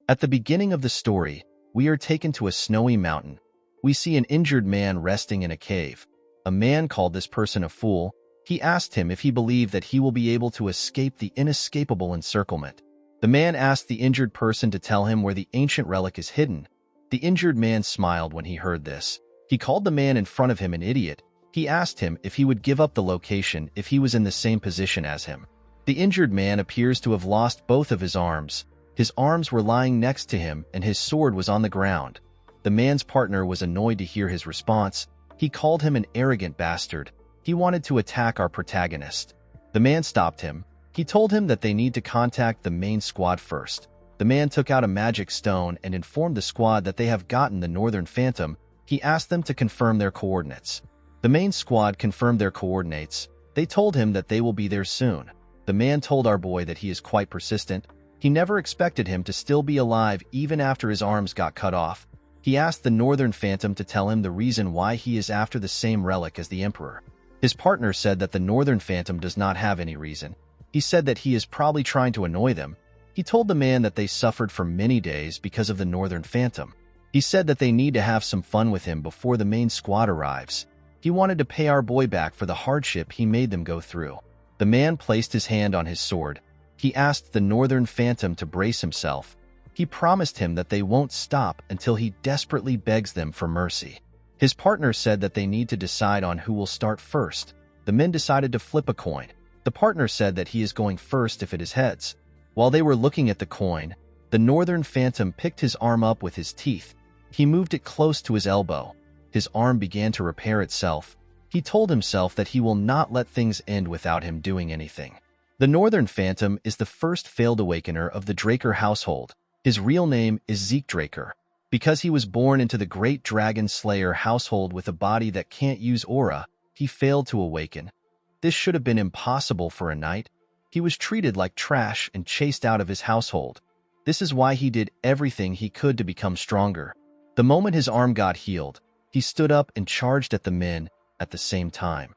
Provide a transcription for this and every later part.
At the beginning of the story, we are taken to a snowy mountain. We see an injured man resting in a cave. A man called this person a fool. He asked him if he believed that he will be able to escape the inescapable encirclement. The man asked the injured person to tell him where the ancient relic is hidden. The injured man smiled when he heard this. He called the man in front of him an idiot. He asked him if he would give up the location if he was in the same position as him. The injured man appears to have lost both of his arms. His arms were lying next to him and his sword was on the ground. The man's partner was annoyed to hear his response. He called him an arrogant bastard. He wanted to attack our protagonist. The man stopped him. He told him that they need to contact the main squad first. The man took out a magic stone and informed the squad that they have gotten the Northern Phantom. He asked them to confirm their coordinates. The main squad confirmed their coordinates. They told him that they will be there soon. The man told our boy that he is quite persistent. He never expected him to still be alive even after his arms got cut off. He asked the Northern Phantom to tell him the reason why he is after the same relic as the Emperor. His partner said that the Northern Phantom does not have any reason. He said that he is probably trying to annoy them. He told the man that they suffered for many days because of the Northern Phantom. He said that they need to have some fun with him before the main squad arrives. He wanted to pay our boy back for the hardship he made them go through. The man placed his hand on his sword. He asked the Northern Phantom to brace himself. He promised him that they won't stop until he desperately begs them for mercy. His partner said that they need to decide on who will start first. The men decided to flip a coin. The partner said that he is going first if it is heads. While they were looking at the coin, the Northern Phantom picked his arm up with his teeth. He moved it close to his elbow. His arm began to repair itself. He told himself that he will not let things end without him doing anything. The Northern Phantom is the first failed awakener of the Draker household. His real name is Zeke Draker. Because he was born into the Great Dragon Slayer household with a body that can't use aura, he failed to awaken. This should have been impossible for a knight. He was treated like trash and chased out of his household. This is why he did everything he could to become stronger. The moment his arm got healed, he stood up and charged at the men at the same time.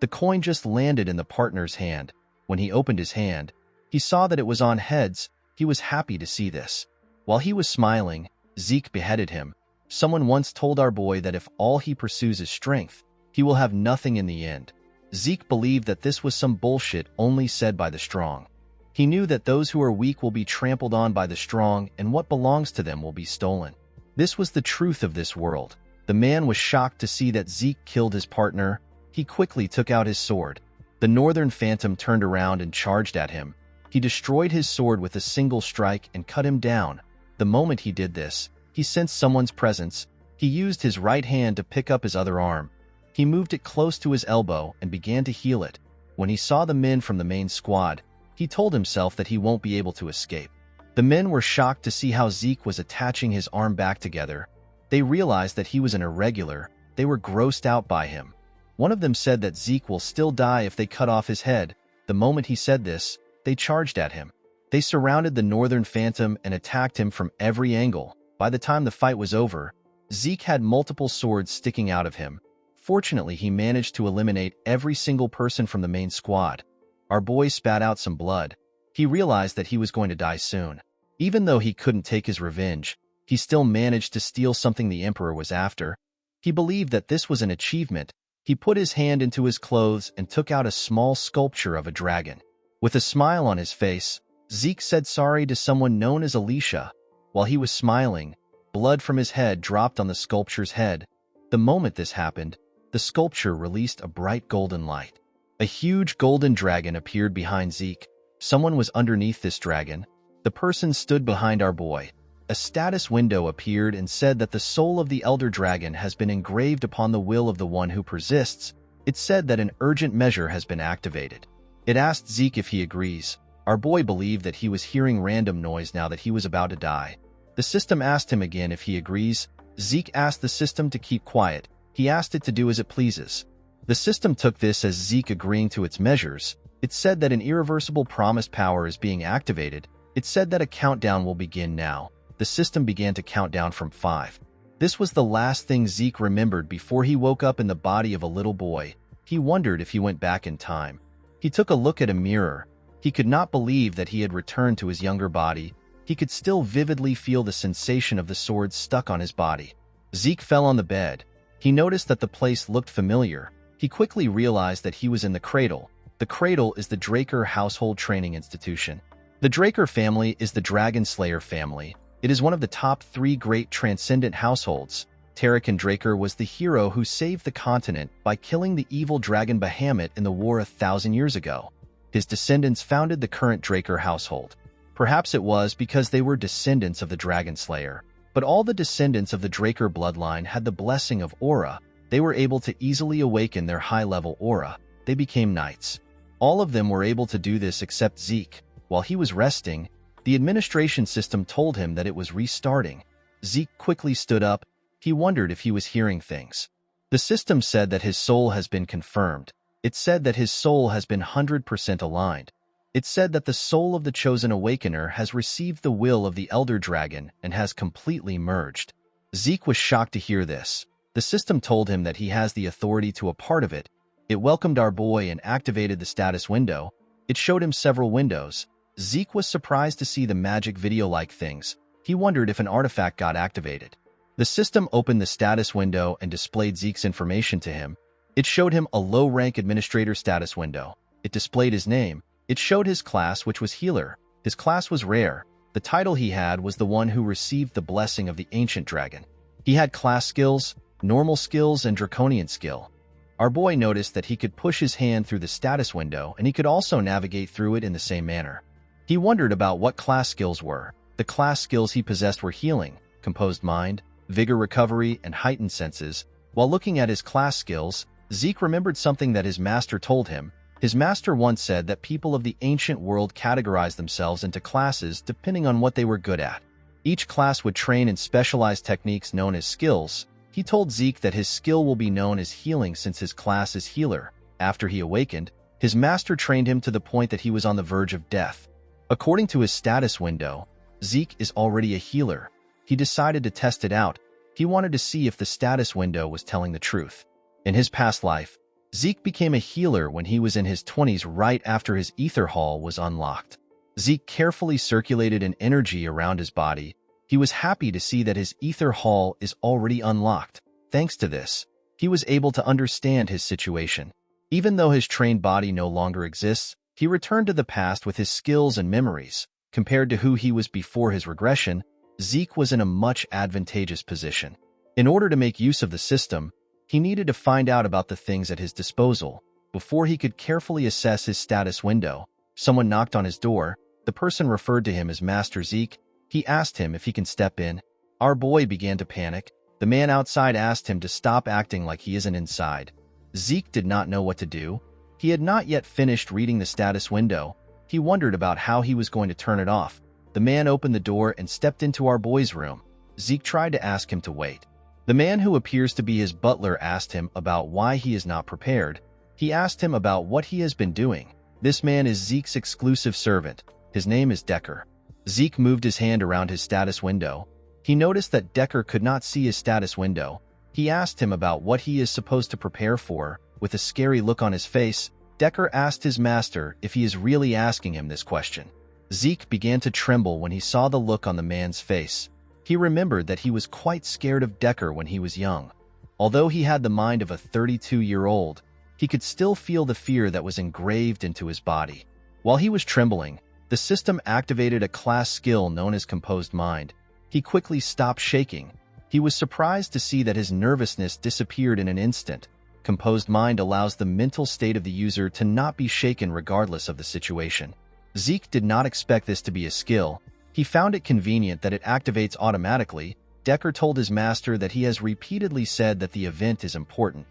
The coin just landed in the partner's hand. When he opened his hand, he saw that it was on heads. He was happy to see this. While he was smiling, Zeke beheaded him. Someone once told our boy that if all he pursues is strength, he will have nothing in the end. Zeke believed that this was some bullshit only said by the strong. He knew that those who are weak will be trampled on by the strong and what belongs to them will be stolen. This was the truth of this world. The man was shocked to see that Zeke killed his partner. He quickly took out his sword. The Northern Phantom turned around and charged at him. He destroyed his sword with a single strike and cut him down. The moment he did this, he sensed someone's presence. He used his right hand to pick up his other arm. He moved it close to his elbow and began to heal it. When he saw the men from the main squad, he told himself that he won't be able to escape. The men were shocked to see how Zeke was attaching his arm back together. They realized that he was an irregular. They were grossed out by him. One of them said that Zeke will still die if they cut off his head. The moment he said this, they charged at him. They surrounded the Northern Phantom and attacked him from every angle. By the time the fight was over, Zeke had multiple swords sticking out of him. Fortunately, he managed to eliminate every single person from the main squad. Our boy spat out some blood. He realized that he was going to die soon. Even though he couldn't take his revenge, he still managed to steal something the Emperor was after. He believed that this was an achievement. He put his hand into his clothes and took out a small sculpture of a dragon. With a smile on his face, Zeke said sorry to someone known as Alicia. While he was smiling, blood from his head dropped on the sculpture's head. The moment this happened, the sculpture released a bright golden light. A huge golden dragon appeared behind Zeke. Someone was underneath this dragon. The person stood behind our boy. A status window appeared and said that the soul of the Elder Dragon has been engraved upon the will of the one who persists. It said that an urgent measure has been activated. It asked Zeke if he agrees. Our boy believed that he was hearing random noise now that he was about to die. The system asked him again if he agrees. Zeke asked the system to keep quiet. He asked it to do as it pleases. The system took this as Zeke agreeing to its measures. It said that an irreversible promised power is being activated. It said that a countdown will begin now. The system began to count down from 5. This was the last thing Zeke remembered before he woke up in the body of a little boy. He wondered if he went back in time. He took a look at a mirror. He could not believe that he had returned to his younger body. he could still vividly feel the sensation of the sword stuck on his body. Zeke fell on the bed. He noticed that the place looked familiar. He quickly realized that he was in the cradle. The cradle is the Draker household training institution. The Draker family is the Dragon Slayer family. It is one of the top 3 great transcendent households. Tarakan Draker was the hero who saved the continent by killing the evil dragon Bahamut in the war 1,000 years ago. His descendants founded the current Draker household. Perhaps it was because they were descendants of the Dragon Slayer. But all the descendants of the Draker bloodline had the blessing of aura. They were able to easily awaken their high-level aura. They became knights. All of them were able to do this except Zeke. While he was resting, the administration system told him that it was restarting. Zeke quickly stood up. He wondered if he was hearing things. The system said that his soul has been confirmed. It said that his soul has been 100% aligned. It said that the soul of the Chosen Awakener has received the will of the Elder Dragon and has completely merged. Zeke was shocked to hear this. The system told him that he has the authority to a part of it. It welcomed our boy and activated the status window. It showed him several windows. Zeke was surprised to see the magic video-like things. He wondered if an artifact got activated. The system opened the status window and displayed Zeke's information to him. It showed him a low-rank administrator status window. It displayed his name. It showed his class, which was healer. His class was rare. The title he had was the one who received the blessing of the ancient dragon. He had class skills, normal skills, and draconian skill. Our boy noticed that he could push his hand through the status window and he could also navigate through it in the same manner. He wondered about what class skills were. The class skills he possessed were healing, composed mind, vigor recovery, and heightened senses. While looking at his class skills, Zeke remembered something that his master told him. His master once said that people of the ancient world categorized themselves into classes depending on what they were good at. Each class would train in specialized techniques known as skills. He told Zeke that his skill will be known as healing since his class is healer. After he awakened, his master trained him to the point that he was on the verge of death. According to his status window, Zeke is already a healer. He decided to test it out. He wanted to see if the status window was telling the truth. In his past life, Zeke became a healer when he was in his 20s right after his ether hall was unlocked. Zeke carefully circulated an energy around his body. He was happy to see that his ether hall is already unlocked. Thanks to this, he was able to understand his situation. Even though his trained body no longer exists, he returned to the past with his skills and memories. Compared to who he was before his regression, Zeke was in a much advantageous position. In order to make use of the system, he needed to find out about the things at his disposal. Before he could carefully assess his status window, someone knocked on his door. The person referred to him as Master Zeke. He asked him if he can step in. Our boy began to panic. The man outside asked him to stop acting like he isn't inside. Zeke did not know what to do. He had not yet finished reading the status window. He wondered about how he was going to turn it off. The man opened the door and stepped into our boy's room. Zeke tried to ask him to wait. The man who appears to be his butler asked him about why he is not prepared. He asked him about what he has been doing. This man is Zeke's exclusive servant. His name is Decker. Zeke moved his hand around his status window. He noticed that Decker could not see his status window. He asked him about what he is supposed to prepare for. With a scary look on his face, Decker asked his master if he is really asking him this question. Zeke began to tremble when he saw the look on the man's face. He remembered that he was quite scared of Decker when he was young. Although he had the mind of a 32-year-old, he could still feel the fear that was engraved into his body. While he was trembling, the system activated a class skill known as Composed Mind. He quickly stopped shaking. He was surprised to see that his nervousness disappeared in an instant. Composed Mind allows the mental state of the user to not be shaken regardless of the situation. Zeke did not expect this to be a skill. He found it convenient that it activates automatically. Decker told his master that he has repeatedly said that the event is important.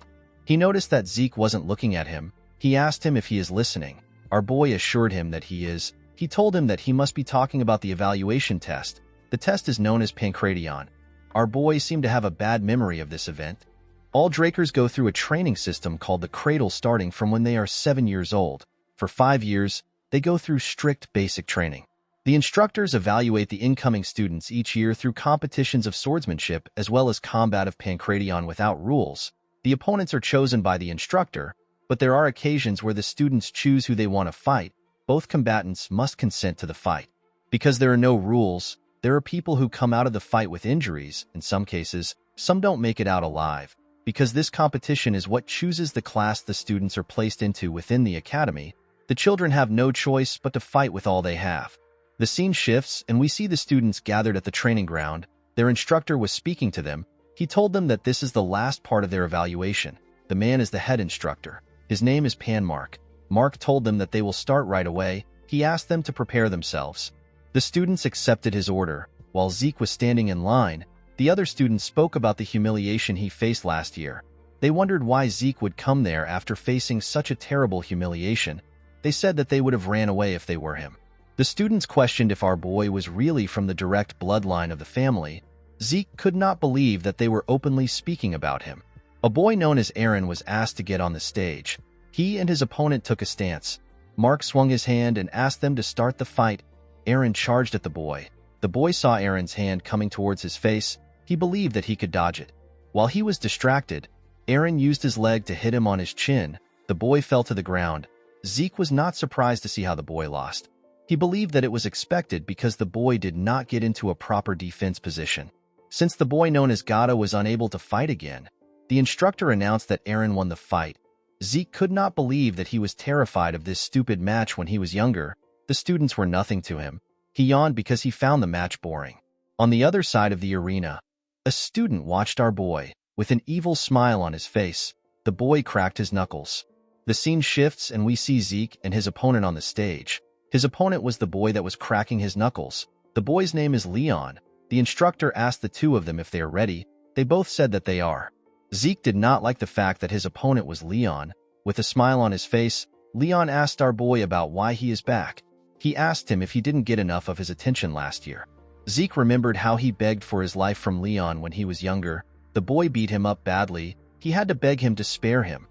He noticed that Zeke wasn't looking at him. He asked him if he is listening. Our boy assured him that he is. He told him that he must be talking about the evaluation test. The test is known as Pancration. Our boy seemed to have a bad memory of this event. All Drakers go through a training system called the Cradle starting from when they are 7 years old. For 5 years, they go through strict basic training. The instructors evaluate the incoming students each year through competitions of swordsmanship as well as combat of Pancration without rules. The opponents are chosen by the instructor, but there are occasions where the students choose who they want to fight. Both combatants must consent to the fight. Because there are no rules, There are people who come out of the fight with injuries. In some cases, some don't make it out alive. Because this competition is what chooses the class the students are placed into within the academy, the children have no choice but to fight with all they have. The scene shifts, and we see the students gathered at the training ground. Their instructor was speaking to them. He told them that this is the last part of their evaluation. The man is the head instructor. His name is Mark. Mark told them that they will start right away. He asked them to prepare themselves. The students accepted his order. While Zeke was standing in line, the other students spoke about the humiliation he faced last year. They wondered why Zeke would come there after facing such a terrible humiliation. They said that they would have ran away if they were him. The students questioned if our boy was really from the direct bloodline of the family. Zeke could not believe that they were openly speaking about him. A boy known as Aaron was asked to get on the stage. He and his opponent took a stance. Mark swung his hand and asked them to start the fight. Aaron charged at the boy. The boy saw Aaron's hand coming towards his face. He believed that he could dodge it. While he was distracted, Aaron used his leg to hit him on his chin. The boy fell to the ground. Zeke was not surprised to see how the boy lost. He believed that it was expected because the boy did not get into a proper defense position. Since the boy known as Gata was unable to fight again, the instructor announced that Aaron won the fight. Zeke could not believe that he was terrified of this stupid match when he was younger. The students were nothing to him. He yawned because he found the match boring. On the other side of the arena, a student watched our boy. With an evil smile on his face, the boy cracked his knuckles. The scene shifts and we see Zeke and his opponent on the stage. His opponent was the boy that was cracking his knuckles. The boy's name is Leon. The instructor asked the two of them if they are ready. They both said that they are. Zeke did not like the fact that his opponent was Leon. With a smile on his face, Leon asked our boy about why he is back. He asked him if he didn't get enough of his attention last year. Zeke remembered how he begged for his life from Leon when he was younger. The boy beat him up badly. He had to beg him to spare him.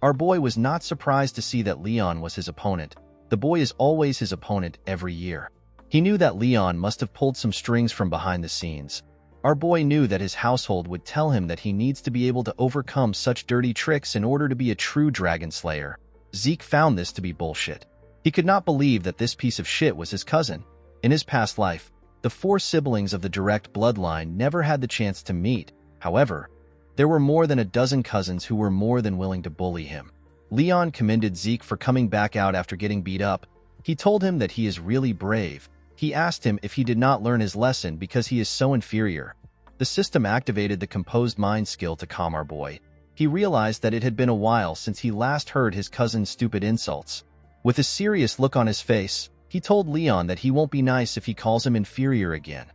Our boy was not surprised to see that Leon was his opponent. The boy is always his opponent every year. He knew that Leon must have pulled some strings from behind the scenes. Our boy knew that his household would tell him that he needs to be able to overcome such dirty tricks in order to be a true dragon slayer. Zeke found this to be bullshit. He could not believe that this piece of shit was his cousin. In his past life, the 4 siblings of the direct bloodline never had the chance to meet. However, there were more than a dozen cousins who were more than willing to bully him. Leon commended Zeke for coming back out after getting beat up. He told him that he is really brave. He asked him if he did not learn his lesson because he is so inferior. The system activated the composed mind skill to calm our boy. He realized that it had been a while since he last heard his cousin's stupid insults. With a serious look on his face, he told Leon that he won't be nice if he calls him inferior again.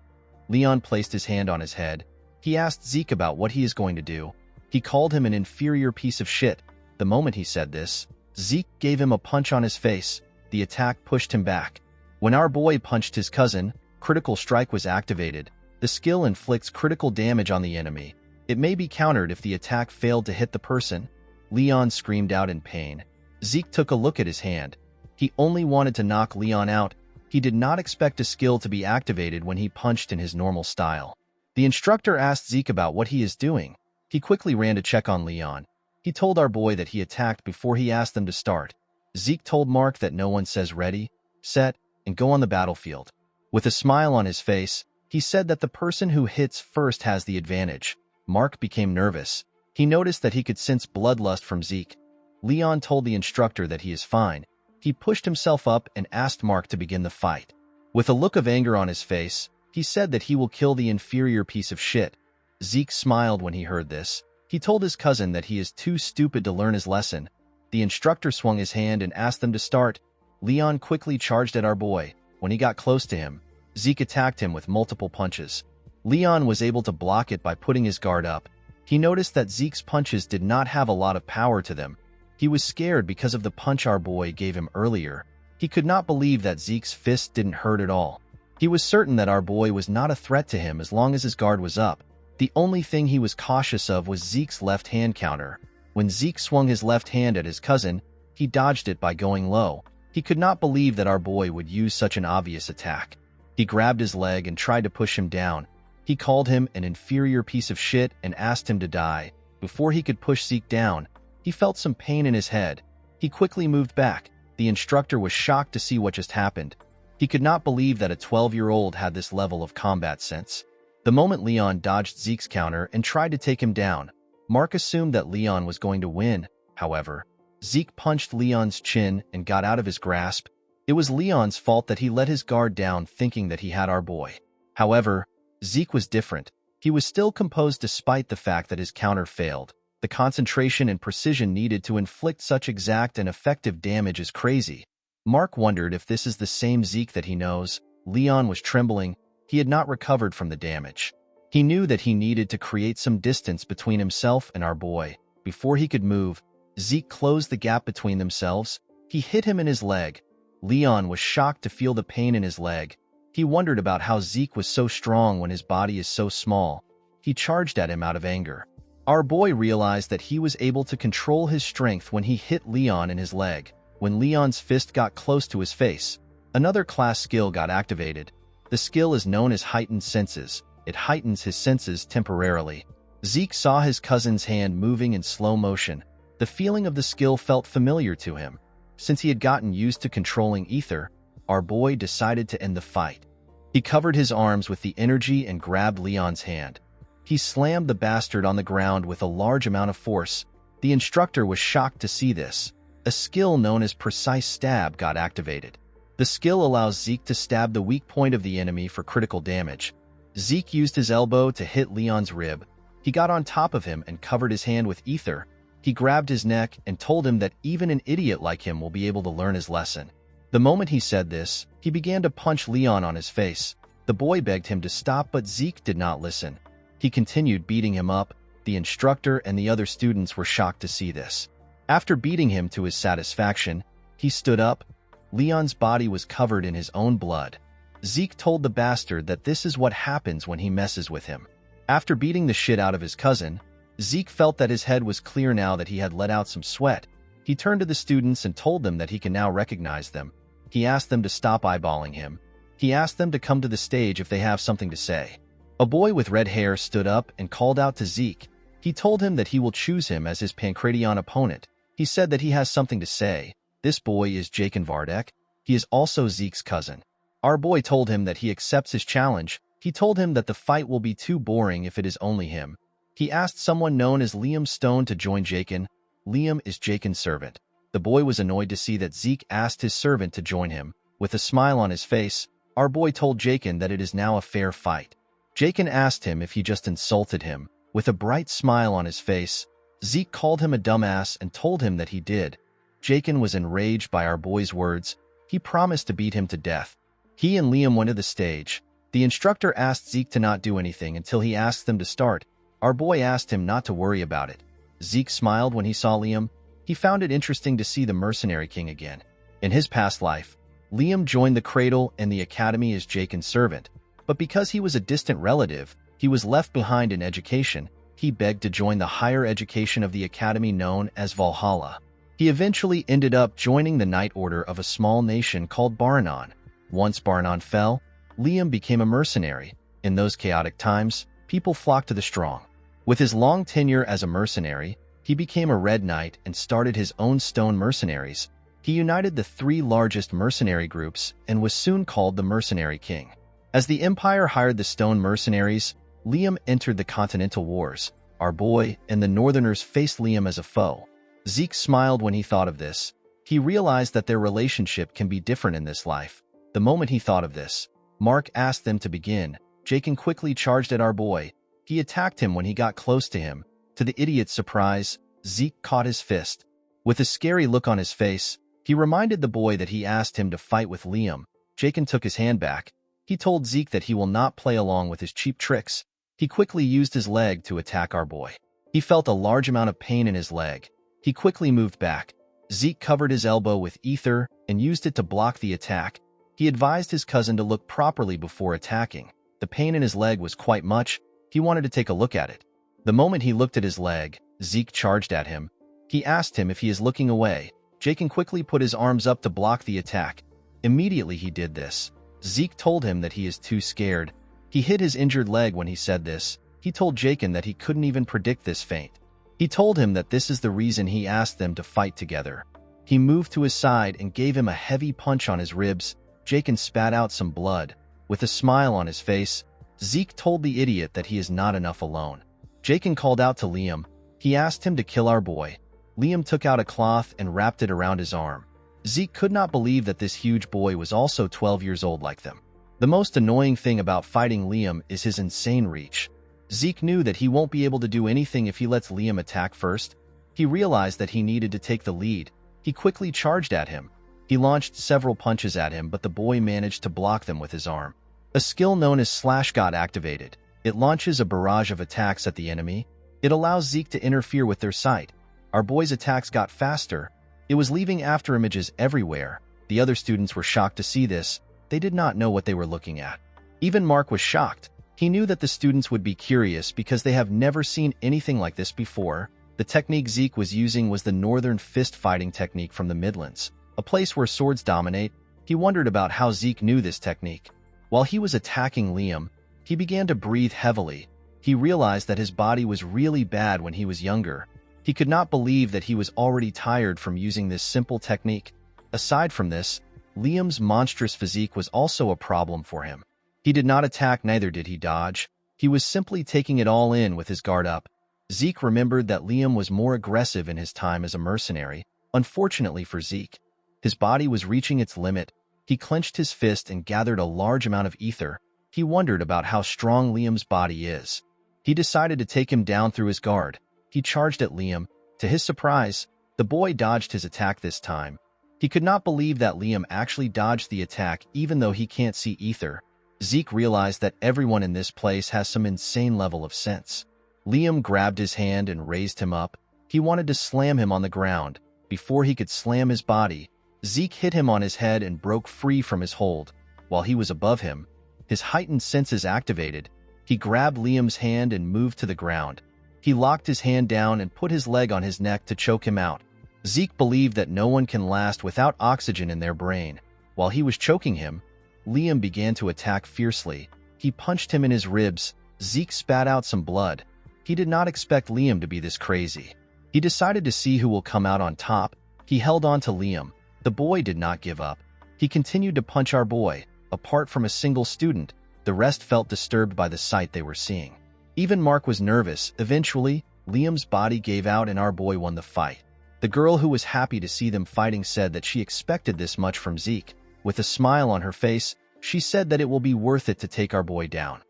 Leon placed his hand on his head. He asked Zeke about what he is going to do. He called him an inferior piece of shit. The moment he said this, Zeke gave him a punch on his face. The attack pushed him back. When our boy punched his cousin, Critical Strike was activated. The skill inflicts critical damage on the enemy. It may be countered if the attack failed to hit the person. Leon screamed out in pain. Zeke took a look at his hand. He only wanted to knock Leon out. He did not expect a skill to be activated when he punched in his normal style. The instructor asked Zeke about what he is doing. He quickly ran to check on Leon. He told our boy that he attacked before he asked them to start. Zeke told Mark that no one says ready, set, and go on the battlefield. With a smile on his face, he said that the person who hits first has the advantage. Mark became nervous. He noticed that he could sense bloodlust from Zeke. Leon told the instructor that he is fine. He pushed himself up and asked Mark to begin the fight. With a look of anger on his face, he said that he will kill the inferior piece of shit. Zeke smiled when he heard this. He told his cousin that he is too stupid to learn his lesson. The instructor swung his hand and asked them to start. Leon quickly charged at our boy. When he got close to him, Zeke attacked him with multiple punches. Leon was able to block it by putting his guard up. He noticed that Zeke's punches did not have a lot of power to them. He was scared because of the punch our boy gave him earlier. He could not believe that Zeke's fist didn't hurt at all. He was certain that our boy was not a threat to him as long as his guard was up. The only thing he was cautious of was Zeke's left hand counter. When Zeke swung his left hand at his cousin, he dodged it by going low. He could not believe that our boy would use such an obvious attack. He grabbed his leg and tried to push him down. He called him an inferior piece of shit and asked him to die. Before he could push Zeke down, he felt some pain in his head. He quickly moved back. The instructor was shocked to see what just happened. He could not believe that a 12-year-old had this level of combat sense. The moment Leon dodged Zeke's counter and tried to take him down, Mark assumed that Leon was going to win. However, Zeke punched Leon's chin and got out of his grasp. It was Leon's fault that he let his guard down thinking that he had our boy. However, Zeke was different. He was still composed despite the fact that his counter failed. The concentration and precision needed to inflict such exact and effective damage is crazy. Mark wondered if this is the same Zeke that he knows. Leon was trembling. He had not recovered from the damage. He knew that he needed to create some distance between himself and our boy. Before he could move, Zeke closed the gap between themselves. He hit him in his leg. Leon was shocked to feel the pain in his leg. He wondered about how Zeke was so strong when his body is so small. He charged at him out of anger. Our boy realized that he was able to control his strength when he hit Leon in his leg. When Leon's fist got close to his face, another class skill got activated. The skill is known as heightened senses. It heightens his senses temporarily. Zeke saw his cousin's hand moving in slow motion. The feeling of the skill felt familiar to him. Since he had gotten used to controlling ether, our boy decided to end the fight. He covered his arms with the energy and grabbed Leon's hand. He slammed the bastard on the ground with a large amount of force. The instructor was shocked to see this. A skill known as precise stab got activated. The skill allows Zeke to stab the weak point of the enemy for critical damage. Zeke used his elbow to hit Leon's rib. He got on top of him and covered his hand with ether. He grabbed his neck and told him that even an idiot like him will be able to learn his lesson. The moment he said this, he began to punch Leon on his face. The boy begged him to stop, but Zeke did not listen. He continued beating him up. The instructor and the other students were shocked to see this. After beating him to his satisfaction, he stood up. Leon's body was covered in his own blood. Zeke told the bastard that this is what happens when he messes with him. After beating the shit out of his cousin, Zeke felt that his head was clear now that he had let out some sweat. He turned to the students and told them that he can now recognize them. He asked them to stop eyeballing him. He asked them to come to the stage if they have something to say. A boy with red hair stood up and called out to Zeke. He told him that he will choose him as his Pancration opponent. He said that he has something to say. This boy is Jakin Vardek. He is also Zeke's cousin. Our boy told him that he accepts his challenge. He told him that the fight will be too boring if it is only him. He asked someone known as Liam Stone to join Jakin. Liam is Jakin's servant. The boy was annoyed to see that Zeke asked his servant to join him. With a smile on his face, our boy told Jakin that it is now a fair fight. Jakin asked him if he just insulted him. With a bright smile on his face, Zeke called him a dumbass and told him that he did. Jakin was enraged by our boy's words. He promised to beat him to death. He and Liam went to the stage. The instructor asked Zeke to not do anything until he asked them to start. Our boy asked him not to worry about it. Zeke smiled when he saw Liam. He found it interesting to see the mercenary king again. In his past life, Liam joined the cradle and the academy as Jakin's servant. But because he was a distant relative, he was left behind in education. He begged to join the higher education of the academy known as Valhalla. He eventually ended up joining the Knight Order of a small nation called Baranon. Once Baranon fell, Liam became a mercenary. In those chaotic times, people flocked to the strong. With his long tenure as a mercenary, he became a Red Knight and started his own stone mercenaries. He united the three largest mercenary groups and was soon called the Mercenary King. As the Empire hired the stone mercenaries, Liam entered the Continental Wars. Our boy and the Northerners faced Liam as a foe. Zeke smiled when he thought of this. He realized that their relationship can be different in this life. The moment he thought of this, Mark asked them to begin. Jakin quickly charged at our boy. He attacked him when he got close to him. To the idiot's surprise, Zeke caught his fist. With a scary look on his face, he reminded the boy that he asked him to fight with Liam. Jakin took his hand back. He told Zeke that he will not play along with his cheap tricks. He quickly used his leg to attack our boy. He felt a large amount of pain in his leg. He quickly moved back. Zeke covered his elbow with ether and used it to block the attack. He advised his cousin to look properly before attacking. The pain in his leg was quite much. He wanted to take a look at it. The moment he looked at his leg, Zeke charged at him. He asked him if he is looking away. Jakin quickly put his arms up to block the attack. Immediately he did this. Zeke told him that he is too scared. He hit his injured leg when he said this. He told Jakin that he couldn't even predict this feint. He told him that this is the reason he asked them to fight together. He moved to his side and gave him a heavy punch on his ribs. Jakin spat out some blood. With a smile on his face, Zeke told the idiot that he is not enough alone. Jakin called out to Liam. He asked him to kill our boy. Liam took out a cloth and wrapped it around his arm. Zeke could not believe that this huge boy was also 12 years old like them. The most annoying thing about fighting Liam is his insane reach. Zeke knew that he won't be able to do anything if he lets Liam attack first. He realized that he needed to take the lead. He quickly charged at him. He launched several punches at him, but the boy managed to block them with his arm. A skill known as Slash got activated. It launches a barrage of attacks at the enemy. It allows Zeke to interfere with their sight. Our boy's attacks got faster. It was leaving after images everywhere. The other students were shocked to see this. They did not know what they were looking at. Even Mark was shocked. He knew that the students would be curious because they have never seen anything like this before. The technique Zeke was using was the Northern Fist fighting technique from the Midlands, a place where swords dominate. He wondered about how Zeke knew this technique. While he was attacking Liam, he began to breathe heavily. He realized that his body was really bad when he was younger. He could not believe that he was already tired from using this simple technique. Aside from this, Liam's monstrous physique was also a problem for him. He did not attack, neither did he dodge. He was simply taking it all in with his guard up. Zeke remembered that Liam was more aggressive in his time as a mercenary. Unfortunately for Zeke, his body was reaching its limit. He clenched his fist and gathered a large amount of ether. He wondered about how strong Liam's body is. He decided to take him down through his guard. He charged at Liam. To his surprise, the boy dodged his attack this time. He could not believe that Liam actually dodged the attack even though he can't see ether. Zeke realized that everyone in this place has some insane level of sense. Liam grabbed his hand and raised him up. He wanted to slam him on the ground. Before he could slam his body, Zeke hit him on his head and broke free from his hold. While he was above him, his heightened senses activated. He grabbed Liam's hand and moved to the ground. He locked his hand down and put his leg on his neck to choke him out. Zeke believed that no one can last without oxygen in their brain. While he was choking him, Liam began to attack fiercely. He punched him in his ribs. Zeke spat out some blood. He did not expect Liam to be this crazy. He decided to see who will come out on top. He held on to Liam. The boy did not give up. He continued to punch our boy. Apart from a single student, the rest felt disturbed by the sight they were seeing. Even Mark was nervous. Eventually, Liam's body gave out and our boy won the fight. The girl who was happy to see them fighting said that she expected this much from Zeke. With a smile on her face, she said that it will be worth it to take our boy down.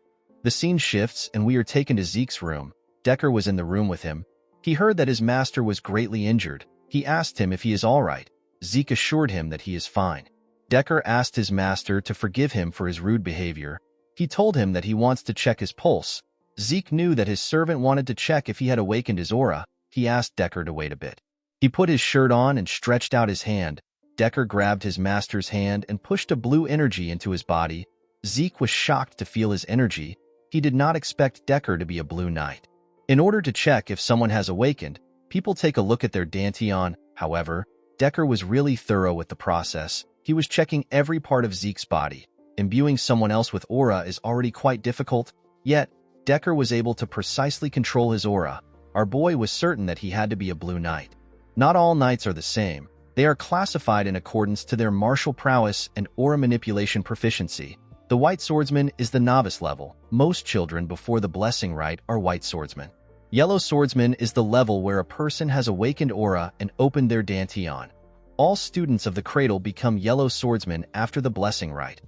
The scene shifts and we are taken to Zeke's room. Decker was in the room with him. He heard that his master was greatly injured. He asked him if he is all right. Zeke assured him that he is fine. Decker asked his master to forgive him for his rude behavior. He told him that he wants to check his pulse. Zeke knew that his servant wanted to check if he had awakened his aura. He asked Decker to wait a bit. He put his shirt on and stretched out his hand. Decker grabbed his master's hand and pushed a blue energy into his body. Zeke was shocked to feel his energy. He did not expect Decker to be a blue knight. In order to check if someone has awakened, people take a look at their dantian. However, Decker was really thorough with the process. He was checking every part of Zeke's body. Imbuing someone else with aura is already quite difficult, yet Decker was able to precisely control his aura. Our boy was certain that he had to be a blue knight. Not all knights are the same. They are classified in accordance to their martial prowess and aura manipulation proficiency. The white swordsman is the novice level. Most children before the blessing rite are white swordsmen. Yellow swordsman is the level where a person has awakened aura and opened their dantian. All students of the cradle become yellow swordsmen after the blessing rite.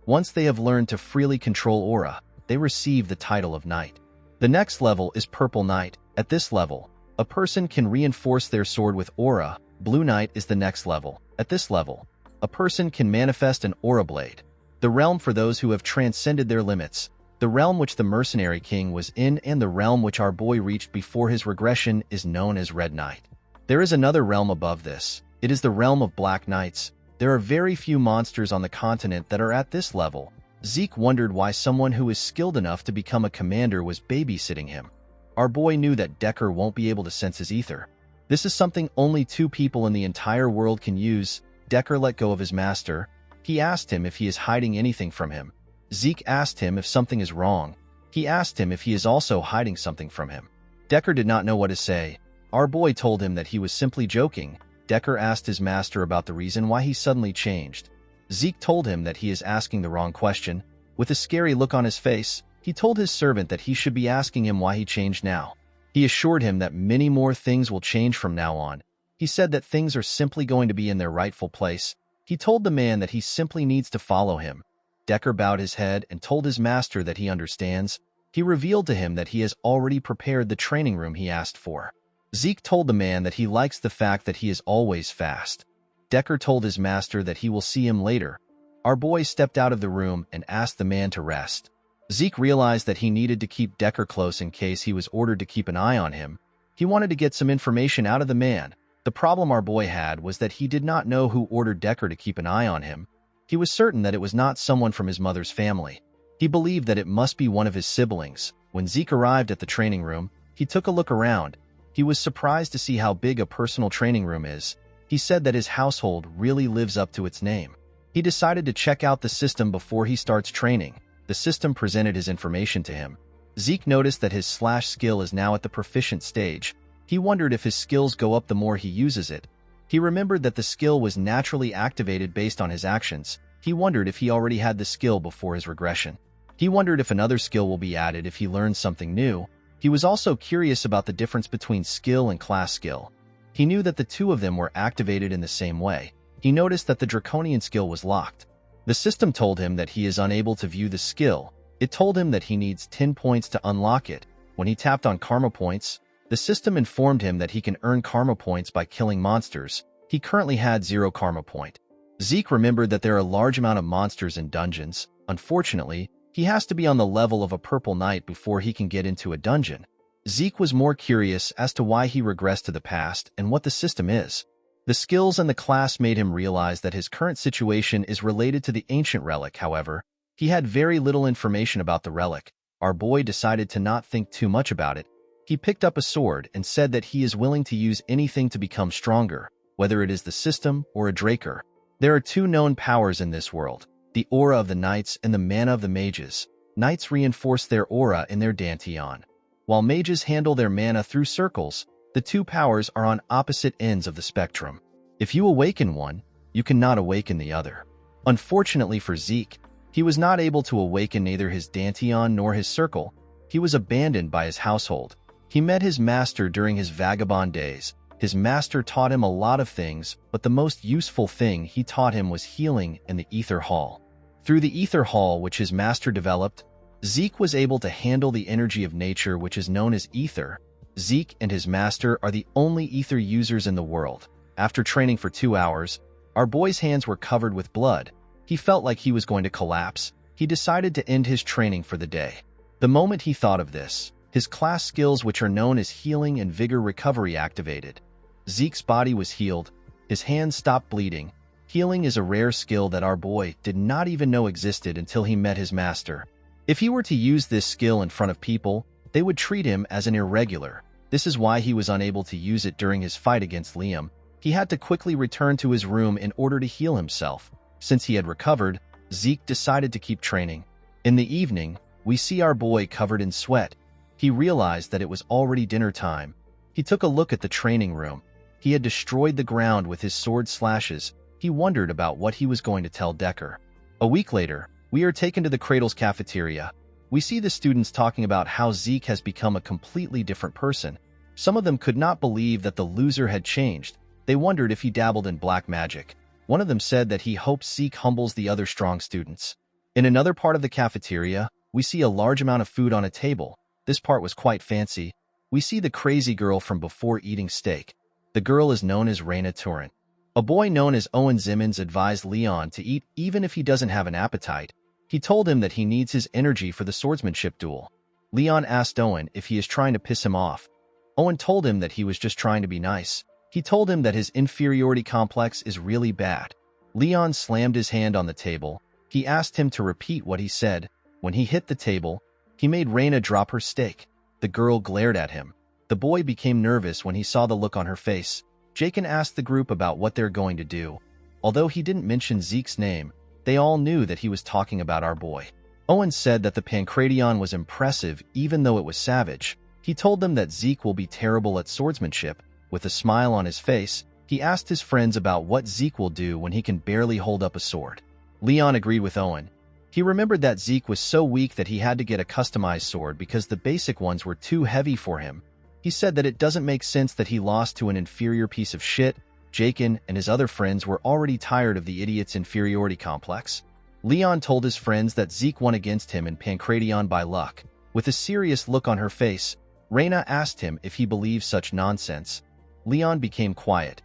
Once they have learned to freely control aura, they receive the title of knight. The next level is purple knight. At this level, a person can reinforce their sword with aura. Blue knight is the next level. At this level, a person can manifest an aura blade. The realm for those who have transcended their limits. The realm which the mercenary king was in and the realm which our boy reached before his regression is known as Red Knight. There is another realm above this. It is the realm of Black Knights. There are very few monsters on the continent that are at this level. Zeke wondered why someone who is skilled enough to become a commander was babysitting him. Our boy knew that Decker won't be able to sense his ether. This is something only 2 people in the entire world can use. Decker let go of his master. He asked him if he is hiding anything from him. Zeke asked him if something is wrong. He asked him if he is also hiding something from him. Decker did not know what to say. Our boy told him that he was simply joking. Decker asked his master about the reason why he suddenly changed. Zeke told him that he is asking the wrong question. With a scary look on his face, he told his servant that he should be asking him why he changed now. He assured him that many more things will change from now on. He said that things are simply going to be in their rightful place. He told the man that he simply needs to follow him. Decker bowed his head and told his master that he understands. He revealed to him that he has already prepared the training room he asked for. Zeke told the man that he likes the fact that he is always fast. Decker told his master that he will see him later. Our boy stepped out of the room and asked the man to rest. Zeke realized that he needed to keep Decker close in case he was ordered to keep an eye on him. He wanted to get some information out of the man. The problem our boy had was that he did not know who ordered Decker to keep an eye on him. He was certain that it was not someone from his mother's family. He believed that it must be one of his siblings. When Zeke arrived at the training room, he took a look around. He was surprised to see how big a personal training room is. He said that his household really lives up to its name. He decided to check out the system before he starts training. The system presented his information to him. Zeke noticed that his slash skill is now at the proficient stage. He wondered if his skills go up the more he uses it. He remembered that the skill was naturally activated based on his actions. He wondered if he already had the skill before his regression. He wondered if another skill will be added if he learns something new. He was also curious about the difference between skill and class skill. He knew that the two of them were activated in the same way. He noticed that the draconian skill was locked. The system told him that he is unable to view the skill. It told him that he needs 10 points to unlock it. When he tapped on karma points, the system informed him that he can earn karma points by killing monsters. He currently had 0 karma point. Zeke remembered that there are a large amount of monsters in dungeons. Unfortunately, he has to be on the level of a purple knight before he can get into a dungeon. Zeke was more curious as to why he regressed to the past and what the system is. The skills and the class made him realize that his current situation is related to the ancient relic. However, he had very little information about the relic. Our boy decided to not think too much about it. He picked up a sword and said that he is willing to use anything to become stronger, whether it is the system or a Draker. There are 2 known powers in this world, the aura of the knights and the mana of the mages. Knights reinforce their aura in their dantian, while mages handle their mana through circles. The 2 powers are on opposite ends of the spectrum. If you awaken one, you cannot awaken the other. Unfortunately for Zeke, he was not able to awaken neither his dantian nor his circle. He was abandoned by his household. He met his master during his vagabond days. His master taught him a lot of things, but the most useful thing he taught him was healing in the Ether Hall. Through the Ether Hall, which his master developed, Zeke was able to handle the energy of nature, which is known as ether. Zeke and his master are the only ether users in the world. After training for 2 hours, our boy's hands were covered with blood. He felt like he was going to collapse. He decided to end his training for the day. The moment he thought of this, his class skills, which are known as healing and vigor recovery, activated. Zeke's body was healed. His hands stopped bleeding. Healing is a rare skill that our boy did not even know existed until he met his master. If he were to use this skill in front of people, they would treat him as an irregular. This is why he was unable to use it during his fight against Liam. He had to quickly return to his room in order to heal himself. Since he had recovered, Zeke decided to keep training. In the evening, we see our boy covered in sweat. He realized that it was already dinner time. He took a look at the training room. He had destroyed the ground with his sword slashes. He wondered about what he was going to tell Decker. A week later, we are taken to the Cradle's cafeteria. We see the students talking about how Zeke has become a completely different person. Some of them could not believe that the loser had changed. They wondered if he dabbled in black magic. One of them said that he hopes Zeke humbles the other strong students. In another part of the cafeteria, we see a large amount of food on a table. This part was quite fancy. We see the crazy girl from before eating steak. The girl is known as Raina Torrent. A boy known as Owen Zimmons advised Leon to eat even if he doesn't have an appetite. He told him that he needs his energy for the swordsmanship duel. Leon asked Owen if he is trying to piss him off. Owen told him that he was just trying to be nice. He told him that his inferiority complex is really bad. Leon slammed his hand on the table. He asked him to repeat what he said. When he hit the table, he made Raina drop her steak. The girl glared at him. The boy became nervous when he saw the look on her face. Jakin asked the group about what they're going to do. Although he didn't mention Zeke's name, they all knew that he was talking about our boy. Owen said that the Pancration was impressive even though it was savage. He told them that Zeke will be terrible at swordsmanship. With a smile on his face, he asked his friends about what Zeke will do when he can barely hold up a sword. Leon agreed with Owen. He remembered that Zeke was so weak that he had to get a customized sword because the basic ones were too heavy for him. He said that it doesn't make sense that he lost to an inferior piece of shit. Jakin and his other friends were already tired of the idiot's inferiority complex. Leon told his friends that Zeke won against him in Pancration by luck. With a serious look on her face, Reyna asked him if he believed such nonsense. Leon became quiet.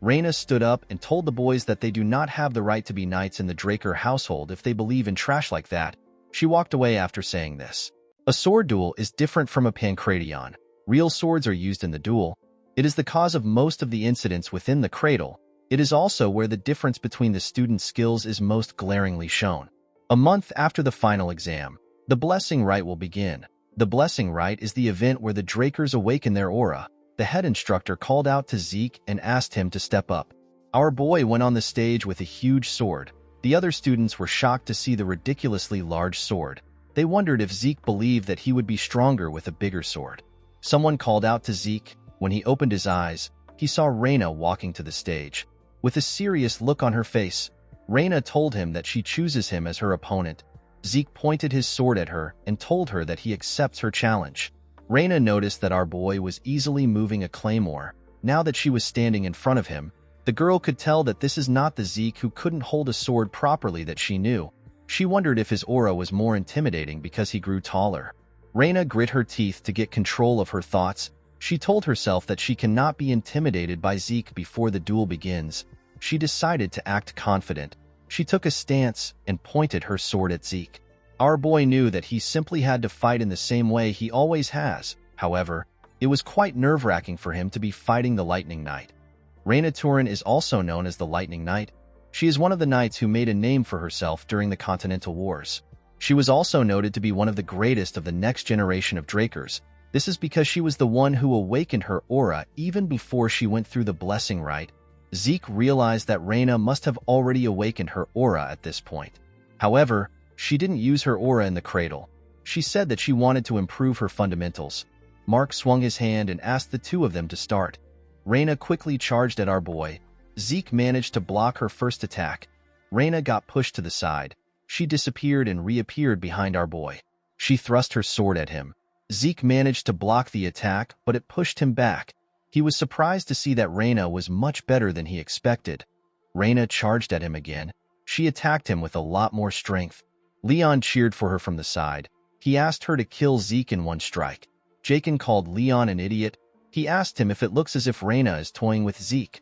Reyna stood up and told the boys that they do not have the right to be knights in the Draker household if they believe in trash like that. She walked away after saying this. A sword duel is different from a Pancration. Real swords are used in the duel. It is the cause of most of the incidents within the cradle. It is also where the difference between the students' skills is most glaringly shown. A month after the final exam, the blessing rite will begin. The blessing rite is the event where the Drakers awaken their aura. The head instructor called out to Zeke and asked him to step up. Our boy went on the stage with a huge sword. The other students were shocked to see the ridiculously large sword. They wondered if Zeke believed that he would be stronger with a bigger sword. Someone called out to Zeke. When he opened his eyes, he saw Reyna walking to the stage. With a serious look on her face, Reyna told him that she chooses him as her opponent. Zeke pointed his sword at her and told her that he accepts her challenge. Reyna noticed that our boy was easily moving a claymore. Now that she was standing in front of him, the girl could tell that this is not the Zeke who couldn't hold a sword properly that she knew. She wondered if his aura was more intimidating because he grew taller. Reyna grit her teeth to get control of her thoughts. She told herself that she cannot be intimidated by Zeke before the duel begins. She decided to act confident. She took a stance and pointed her sword at Zeke. Our boy knew that he simply had to fight in the same way he always has. However, it was quite nerve-wracking for him to be fighting the Lightning Knight. Reyna Turin is also known as the Lightning Knight. She is one of the knights who made a name for herself during the Continental Wars. She was also noted to be one of the greatest of the next generation of Drakers. This is because she was the one who awakened her aura even before she went through the blessing rite. Zeke realized that Reyna must have already awakened her aura at this point. However, she didn't use her aura in the cradle. She said that she wanted to improve her fundamentals. Mark swung his hand and asked the two of them to start. Reyna quickly charged at our boy. Zeke managed to block her first attack. Reyna got pushed to the side. She disappeared and reappeared behind our boy. She thrust her sword at him. Zeke managed to block the attack, but it pushed him back. He was surprised to see that Reyna was much better than he expected. Reyna charged at him again. She attacked him with a lot more strength. Leon cheered for her from the side. He asked her to kill Zeke in one strike. Jakin called Leon an idiot. He asked him if it looks as if Reyna is toying with Zeke.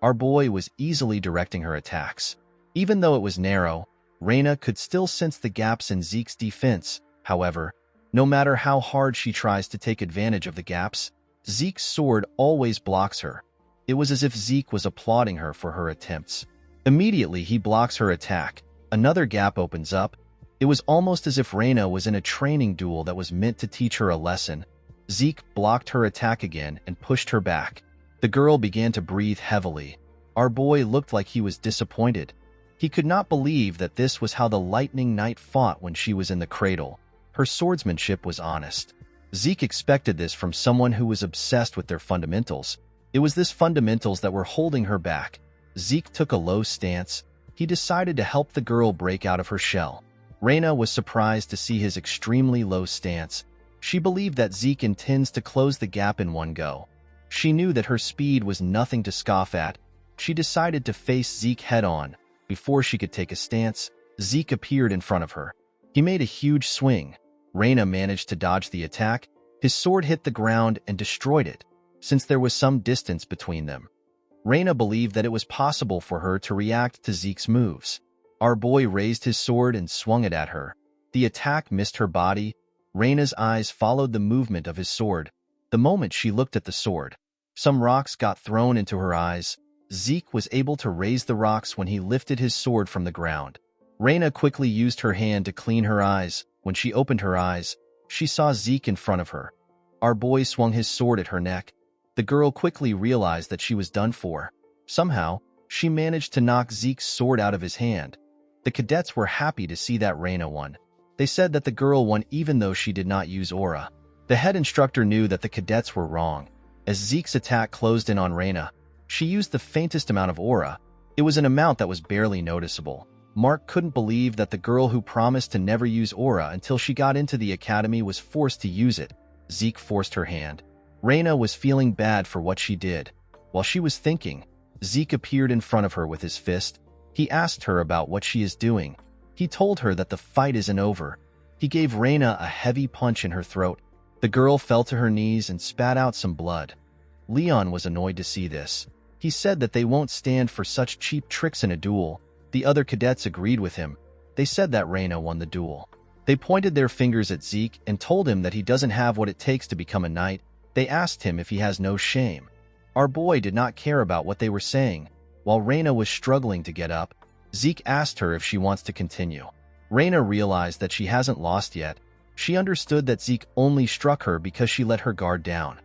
Our boy was easily directing her attacks. Even though it was narrow, Reyna could still sense the gaps in Zeke's defense. However, no matter how hard she tries to take advantage of the gaps, Zeke's sword always blocks her. It was as if Zeke was applauding her for her attempts. Immediately, he blocks her attack. Another gap opens up. It was almost as if Reyna was in a training duel that was meant to teach her a lesson. Zeke blocked her attack again and pushed her back. The girl began to breathe heavily. Our boy looked like he was disappointed. He could not believe that this was how the Lightning Knight fought when she was in the cradle. Her swordsmanship was honest. Zeke expected this from someone who was obsessed with their fundamentals. It was this fundamentals that were holding her back. Zeke took a low stance. He decided to help the girl break out of her shell. Reyna was surprised to see his extremely low stance. She believed that Zeke intends to close the gap in one go. She knew that her speed was nothing to scoff at. She decided to face Zeke head-on. Before she could take a stance, Zeke appeared in front of her. He made a huge swing. Reyna managed to dodge the attack. His sword hit the ground and destroyed it, since there was some distance between them. Reyna believed that it was possible for her to react to Zeke's moves. Our boy raised his sword and swung it at her. The attack missed her body. Reyna's eyes followed the movement of his sword. The moment she looked at the sword, some rocks got thrown into her eyes. Zeke was able to raise the rocks when he lifted his sword from the ground. Reyna quickly used her hand to clean her eyes. When she opened her eyes, she saw Zeke in front of her. Our boy swung his sword at her neck. The girl quickly realized that she was done for. Somehow, she managed to knock Zeke's sword out of his hand. The cadets were happy to see that Reyna won. They said that the girl won even though she did not use aura. The head instructor knew that the cadets were wrong. As Zeke's attack closed in on Reyna, she used the faintest amount of aura. It was an amount that was barely noticeable. Mark couldn't believe that the girl who promised to never use aura until she got into the academy was forced to use it. Zeke forced her hand. Reina was feeling bad for what she did. While she was thinking, Zeke appeared in front of her with his fist. He asked her about what she is doing. He told her that the fight isn't over. He gave Reina a heavy punch in her throat. The girl fell to her knees and spat out some blood. Leon was annoyed to see this. He said that they won't stand for such cheap tricks in a duel. The other cadets agreed with him. They said that Reina won the duel. They pointed their fingers at Zeke and told him that he doesn't have what it takes to become a knight. They asked him if he has no shame. Our boy did not care about what they were saying. While Reina was struggling to get up, Zeke asked her if she wants to continue. Reina realized that she hasn't lost yet. She understood that Zeke only struck her because she let her guard down.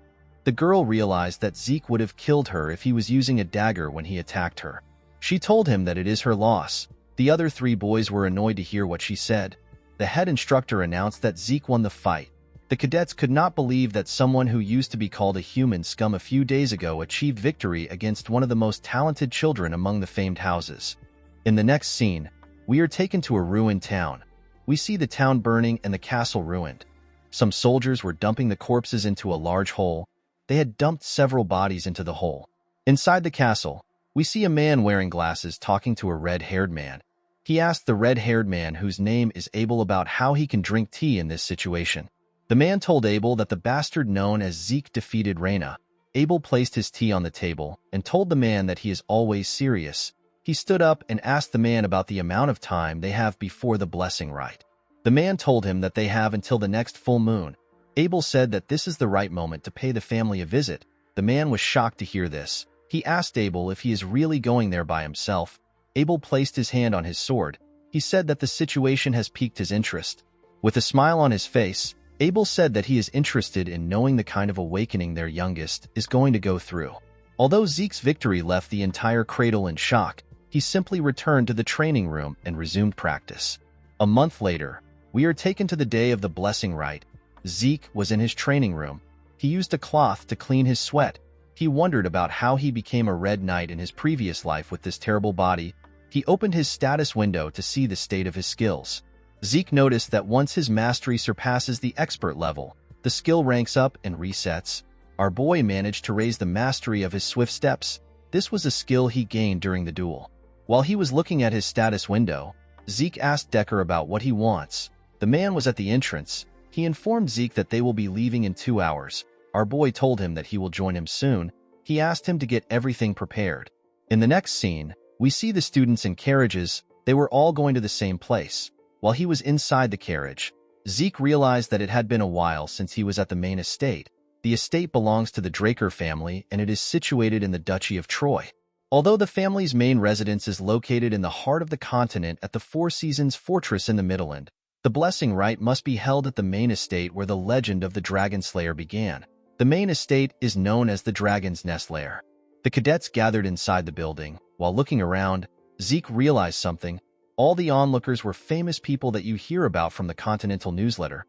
The girl realized that Zeke would have killed her if he was using a dagger when he attacked her. She told him that it is her loss. The other 3 boys were annoyed to hear what she said. The head instructor announced that Zeke won the fight. The cadets could not believe that someone who used to be called a human scum a few days ago achieved victory against one of the most talented children among the famed houses. In the next scene, we are taken to a ruined town. We see the town burning and the castle ruined. Some soldiers were dumping the corpses into a large hole. They had dumped several bodies into the hole. Inside the castle, we see a man wearing glasses talking to a red-haired man. He asked the red-haired man, whose name is Abel, about how he can drink tea in this situation. The man told Abel that the bastard known as Zeke defeated Reina. Abel placed his tea on the table and told the man that he is always serious. He stood up and asked the man about the amount of time they have before the blessing rite. The man told him that they have until the next full moon. Abel said that this is the right moment to pay the family a visit. The man was shocked to hear this. He asked Abel if he is really going there by himself. Abel placed his hand on his sword. He said that the situation has piqued his interest. With a smile on his face, Abel said that he is interested in knowing the kind of awakening their youngest is going to go through. Although Zeke's victory left the entire cradle in shock, he simply returned to the training room and resumed practice. A month later, we are taken to the day of the blessing rite. Zeke was in his training room. He used a cloth to clean his sweat. He wondered about how he became a red knight in his previous life with this terrible body. He opened his status window to see the state of his skills. Zeke noticed that once his mastery surpasses the expert level, the skill ranks up and resets. Our boy managed to raise the mastery of his swift steps. This was a skill he gained during the duel. While he was looking at his status window, Zeke asked Decker about what he wants. The man was at the entrance. He informed Zeke that they will be leaving in 2 hours. Our boy told him that he will join him soon. He asked him to get everything prepared. In the next scene, we see the students in carriages. They were all going to the same place. While he was inside the carriage, Zeke realized that it had been a while since he was at the main estate. The estate belongs to the Draker family, and it is situated in the Duchy of Troy. Although the family's main residence is located in the heart of the continent at the Four Seasons Fortress in the Midland, the blessing rite must be held at the main estate where the legend of the Dragon Slayer began. The main estate is known as the Dragon's Nest Lair. The cadets gathered inside the building. While looking around, Zeke realized something. All the onlookers were famous people that you hear about from the Continental newsletter.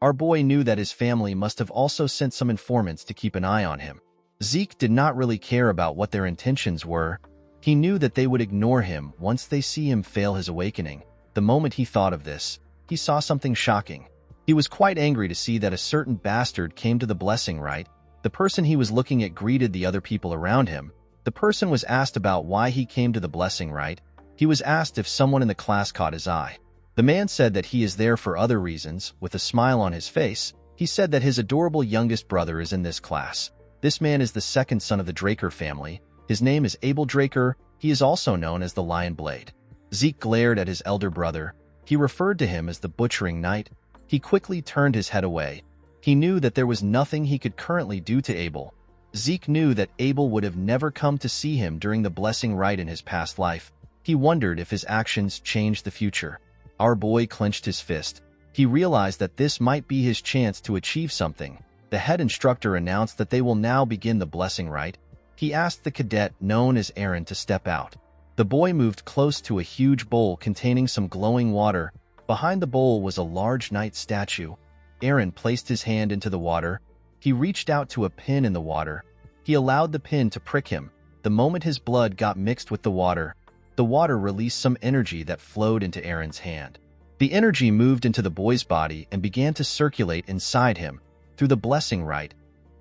Our boy knew that his family must have also sent some informants to keep an eye on him. Zeke did not really care about what their intentions were. He knew that they would ignore him once they see him fail his awakening. The moment he thought of this, he saw something shocking. He was quite angry to see that a certain bastard came to the blessing rite. The person he was looking at greeted the other people around him. The person was asked about why he came to the blessing rite. He was asked if someone in the class caught his eye. The man said that he is there for other reasons. With a smile on his face, he said that his adorable youngest brother is in this class. This man is the second son of the Draker family. His name is Abel Draker. He is also known as the Lion Blade. Zeke glared at his elder brother. He referred to him as the Butchering Knight. He quickly turned his head away. He knew that there was nothing he could currently do to Abel. Zeke knew that Abel would have never come to see him during the blessing rite in his past life. He wondered if his actions changed the future. Our boy clenched his fist. He realized that this might be his chance to achieve something. The head instructor announced that they will now begin the blessing rite. He asked the cadet known as Aaron to step out. The boy moved close to a huge bowl containing some glowing water. Behind the bowl was a large knight statue. Aaron placed his hand into the water. He reached out to a pin in the water. He allowed the pin to prick him. The moment his blood got mixed with the water, the water released some energy that flowed into Aaron's hand. The energy moved into the boy's body and began to circulate inside him. Through the blessing rite,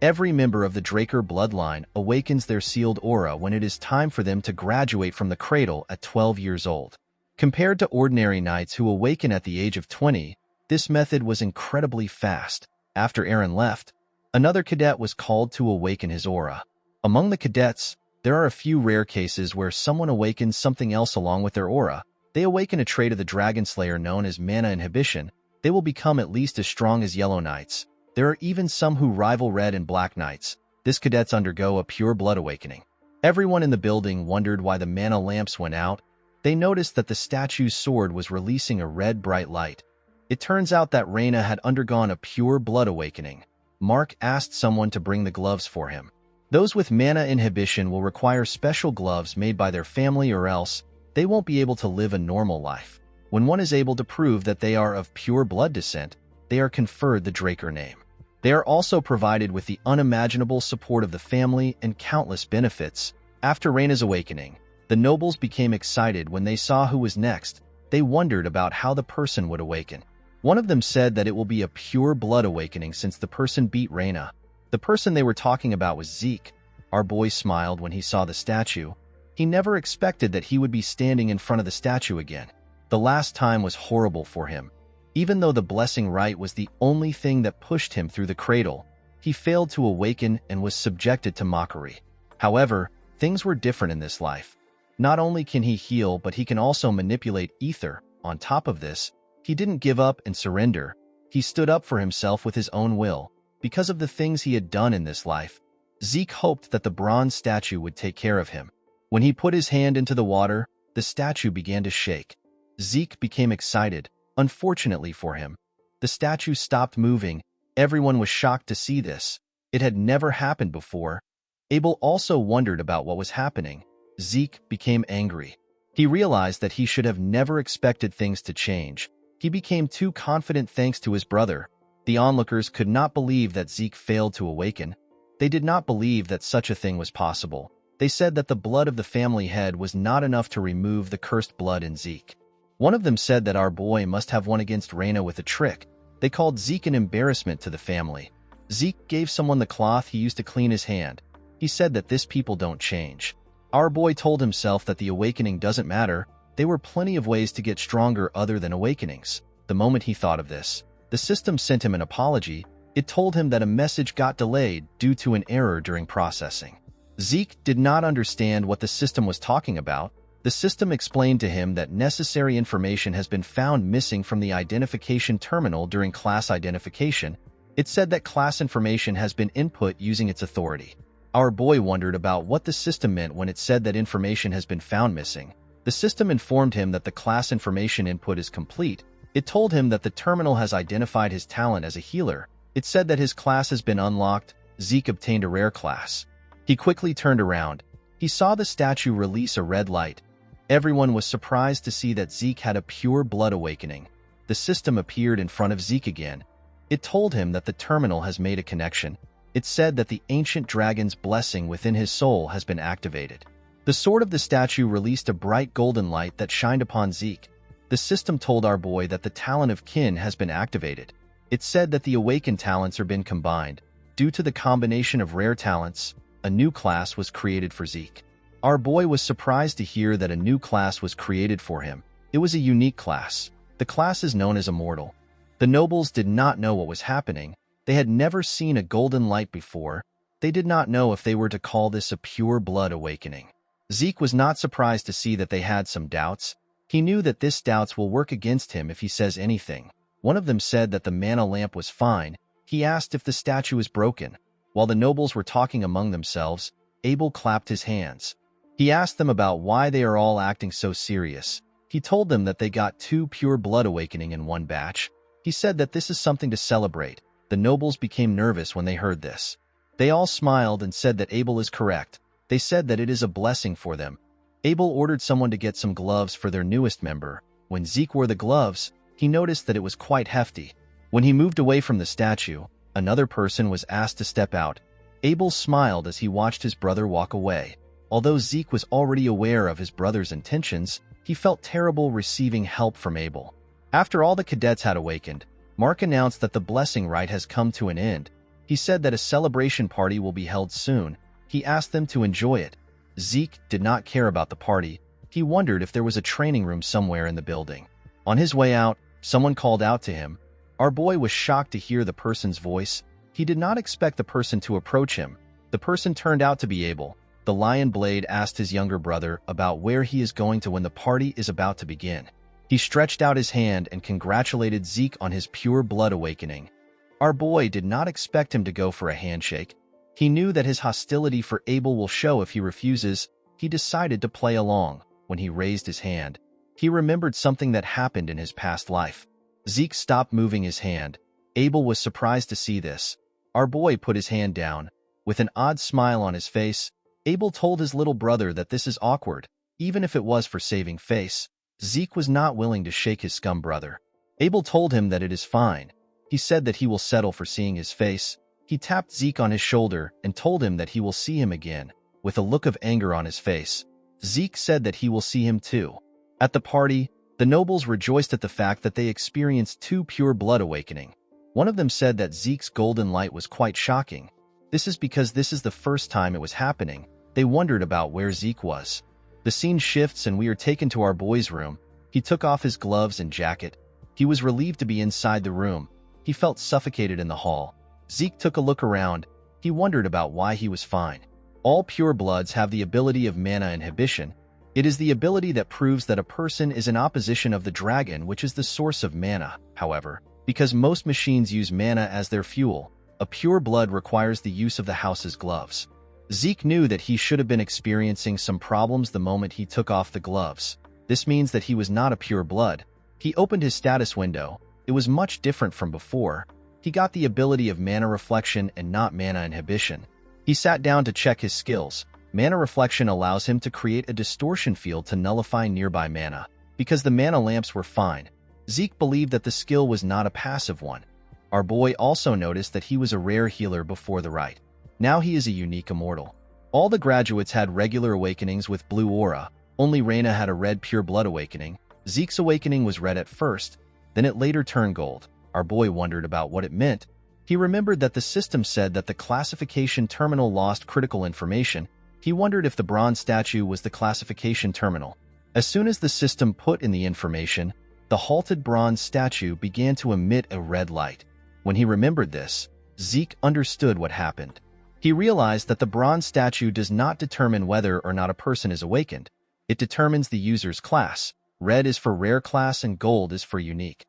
every member of the Draker bloodline awakens their sealed aura when it is time for them to graduate from the cradle at 12 years old. Compared to ordinary knights who awaken at the age of 20, this method was incredibly fast. After Aaron left, another cadet was called to awaken his aura. Among the cadets, there are a few rare cases where someone awakens something else along with their aura. They awaken a trait of the Dragon Slayer known as mana inhibition. They will become at least as strong as Yellow Knights. There are even some who rival Red and Black Knights. These cadets undergo a pure blood awakening. Everyone in the building wondered why the mana lamps went out. They noticed that the statue's sword was releasing a red bright light. It turns out that Reina had undergone a pure blood awakening. Mark asked someone to bring the gloves for him. Those with mana inhibition will require special gloves made by their family, or else they won't be able to live a normal life. When one is able to prove that they are of pure blood descent, they are conferred the Draker name. They are also provided with the unimaginable support of the family and countless benefits. After Reina's awakening, the nobles became excited when they saw who was next. They wondered about how the person would awaken. One of them said that it will be a pure blood awakening since the person beat Reina. The person they were talking about was Zeke. Our boy smiled when he saw the statue. He never expected that he would be standing in front of the statue again. The last time was horrible for him. Even though the blessing rite was the only thing that pushed him through the cradle, he failed to awaken and was subjected to mockery. However, things were different in this life. Not only can he heal, but he can also manipulate ether. On top of this, he didn't give up and surrender. He stood up for himself with his own will. Because of the things he had done in this life, Zeke hoped that the bronze statue would take care of him. When he put his hand into the water, the statue began to shake. Zeke became excited. Unfortunately for him, the statue stopped moving. Everyone was shocked to see this. It had never happened before. Abel also wondered about what was happening. Zeke became angry. He realized that he should have never expected things to change. He became too confident thanks to his brother. The onlookers could not believe that Zeke failed to awaken. They did not believe that such a thing was possible. They said that the blood of the family head was not enough to remove the cursed blood in Zeke. One of them said that our boy must have won against Reina with a trick. They called Zeke an embarrassment to the family. Zeke gave someone the cloth he used to clean his hand. He said that this people don't change. Our boy told himself that the awakening doesn't matter. There were plenty of ways to get stronger other than awakenings. The moment he thought of this, the system sent him an apology. It told him that a message got delayed due to an error during processing. Zeke did not understand what the system was talking about. The system explained to him that necessary information has been found missing from the identification terminal during class identification. It said that class information has been input using its authority. Our boy wondered about what the system meant when it said that information has been found missing. The system informed him that the class information input is complete. It told him that the terminal has identified his talent as a healer. It said that his class has been unlocked. Zeke obtained a rare class. He quickly turned around. He saw the statue release a red light. Everyone was surprised to see that Zeke had a pure blood awakening. The system appeared in front of Zeke again. It told him that the terminal has made a connection. It said that the ancient dragon's blessing within his soul has been activated. The sword of the statue released a bright golden light that shined upon Zeke. The system told our boy that the talent of kin has been activated. It said that the awakened talents are been combined. Due to the combination of rare talents, a new class was created for Zeke. Our boy was surprised to hear that a new class was created for him. It was a unique class. The class is known as Immortal. The nobles did not know what was happening. They had never seen a golden light before. They did not know if they were to call this a pure blood awakening. Zeke was not surprised to see that they had some doubts. He knew that this doubts will work against him if he says anything. One of them said that the mana lamp was fine. He asked if the statue is broken. While the nobles were talking among themselves, Abel clapped his hands. He asked them about why they are all acting so serious. He told them that they got 2 pure blood awakening in one batch. He said that this is something to celebrate. The nobles became nervous when they heard this. They all smiled and said that Abel is correct. They said that it is a blessing for them. Abel ordered someone to get some gloves for their newest member. When Zeke wore the gloves, he noticed that it was quite hefty. When he moved away from the statue, another person was asked to step out. Abel smiled as he watched his brother walk away. Although Zeke was already aware of his brother's intentions, he felt terrible receiving help from Abel. After all the cadets had awakened, Mark announced that the blessing rite has come to an end. He said that a celebration party will be held soon. He asked them to enjoy it. Zeke did not care about the party. He wondered if there was a training room somewhere in the building. On his way out, someone called out to him. Our boy was shocked to hear the person's voice. He did not expect the person to approach him. The person turned out to be Abel. The Lion Blade asked his younger brother about where he is going to when the party is about to begin. He stretched out his hand and congratulated Zeke on his pure blood awakening. Our boy did not expect him to go for a handshake. He knew that his hostility for Abel will show if he refuses. He decided to play along. When he raised his hand, he remembered something that happened in his past life. Zeke stopped moving his hand. Abel was surprised to see this. Our boy put his hand down. With an odd smile on his face, Abel told his little brother that this is awkward, even if it was for saving face. Zeke was not willing to shake his scum brother. Abel told him that it is fine. He said that he will settle for seeing his face. He tapped Zeke on his shoulder and told him that he will see him again, with a look of anger on his face. Zeke said that he will see him too. At the party, the nobles rejoiced at the fact that they experienced two pure blood awakening. One of them said that Zeke's golden light was quite shocking. This is because this is the first time it was happening. They wondered about where Zeke was. The scene shifts and we are taken to our boy's room. He took off his gloves and jacket. He was relieved to be inside the room. He felt suffocated in the hall. Zeke took a look around. He wondered about why he was fine. All pure bloods have the ability of mana inhibition. It is the ability that proves that a person is in opposition of the dragon, which is the source of mana. However, because most machines use mana as their fuel, a pure blood requires the use of the house's gloves. Zeke knew that he should have been experiencing some problems the moment he took off the gloves. This means that he was not a pure blood. He opened his status window. It was much different from before. He got the ability of mana reflection and not mana inhibition. He sat down to check his skills. Mana reflection allows him to create a distortion field to nullify nearby mana. Because the mana lamps were fine, Zeke believed that the skill was not a passive one. Our boy also noticed that he was a rare healer before the rite. Now he is a unique immortal. All the graduates had regular awakenings with blue aura. Only Reina had a red pure blood awakening. Zeke's awakening was red at first, then it later turned gold. Our boy wondered about what it meant. He remembered that the system said that the classification terminal lost critical information. He wondered if the bronze statue was the classification terminal. As soon as the system put in the information, the halted bronze statue began to emit a red light. When he remembered this, Zeke understood what happened. He realized that the bronze statue does not determine whether or not a person is awakened. It determines the user's class. Red is for rare class and gold is for unique.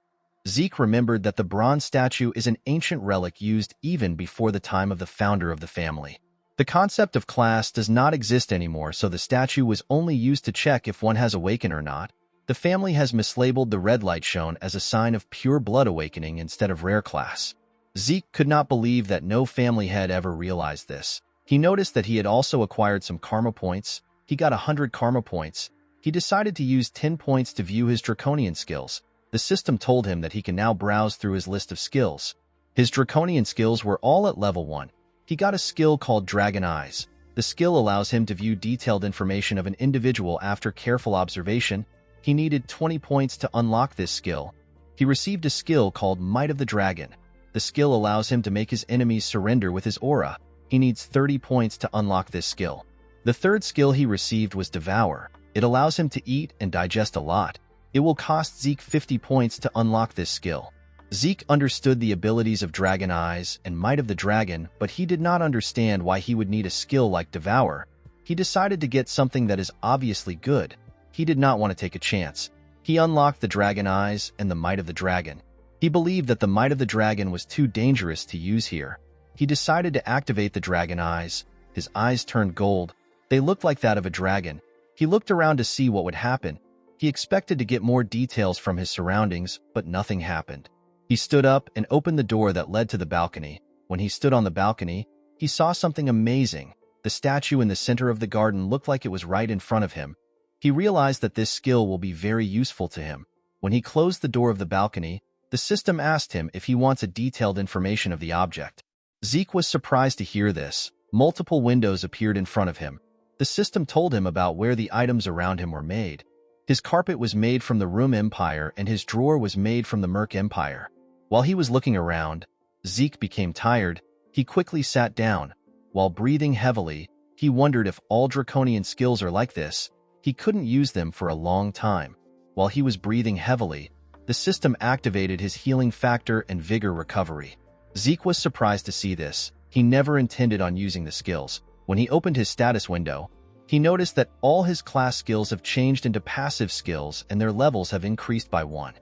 Zeke remembered that the bronze statue is an ancient relic used even before the time of the founder of the family. The concept of class does not exist anymore, so the statue was only used to check if one has awakened or not. The family has mislabeled the red light shown as a sign of pure blood awakening instead of rare class. Zeke could not believe that no family had ever realized this. He noticed that he had also acquired some karma points. He got 100 karma points. He decided to use 10 points to view his draconian skills. The system told him that he can now browse through his list of skills. His draconian skills were all at level 1. He got a skill called Dragon Eyes. The skill allows him to view detailed information of an individual after careful observation. He needed 20 points to unlock this skill. He received a skill called Might of the Dragon. The skill allows him to make his enemies surrender with his aura. He needs 30 points to unlock this skill. The third skill he received was Devour. It allows him to eat and digest a lot. It will cost Zeke 50 points to unlock this skill. Zeke understood the abilities of Dragon Eyes and Might of the Dragon, but he did not understand why he would need a skill like Devour. He decided to get something that is obviously good. He did not want to take a chance. He unlocked the Dragon Eyes and the Might of the Dragon. He believed that the Might of the Dragon was too dangerous to use here. He decided to activate the Dragon Eyes. His eyes turned gold. They looked like that of a dragon. He looked around to see what would happen. He expected to get more details from his surroundings, but nothing happened. He stood up and opened the door that led to the balcony. When he stood on the balcony, he saw something amazing. The statue in the center of the garden looked like it was right in front of him. He realized that this skill will be very useful to him. When he closed the door of the balcony, the system asked him if he wants a detailed information of the object. Zeke was surprised to hear this. Multiple windows appeared in front of him. The system told him about where the items around him were made. His carpet was made from the Room Empire and his drawer was made from the Merc Empire. While he was looking around, Zeke became tired. He quickly sat down. While breathing heavily, he wondered if all draconian skills are like this. He couldn't use them for a long time. While he was breathing heavily, the system activated his healing factor and vigor recovery. Zeke was surprised to see this. He never intended on using the skills. When he opened his status window, he noticed that all his class skills have changed into passive skills and their levels have increased by 1.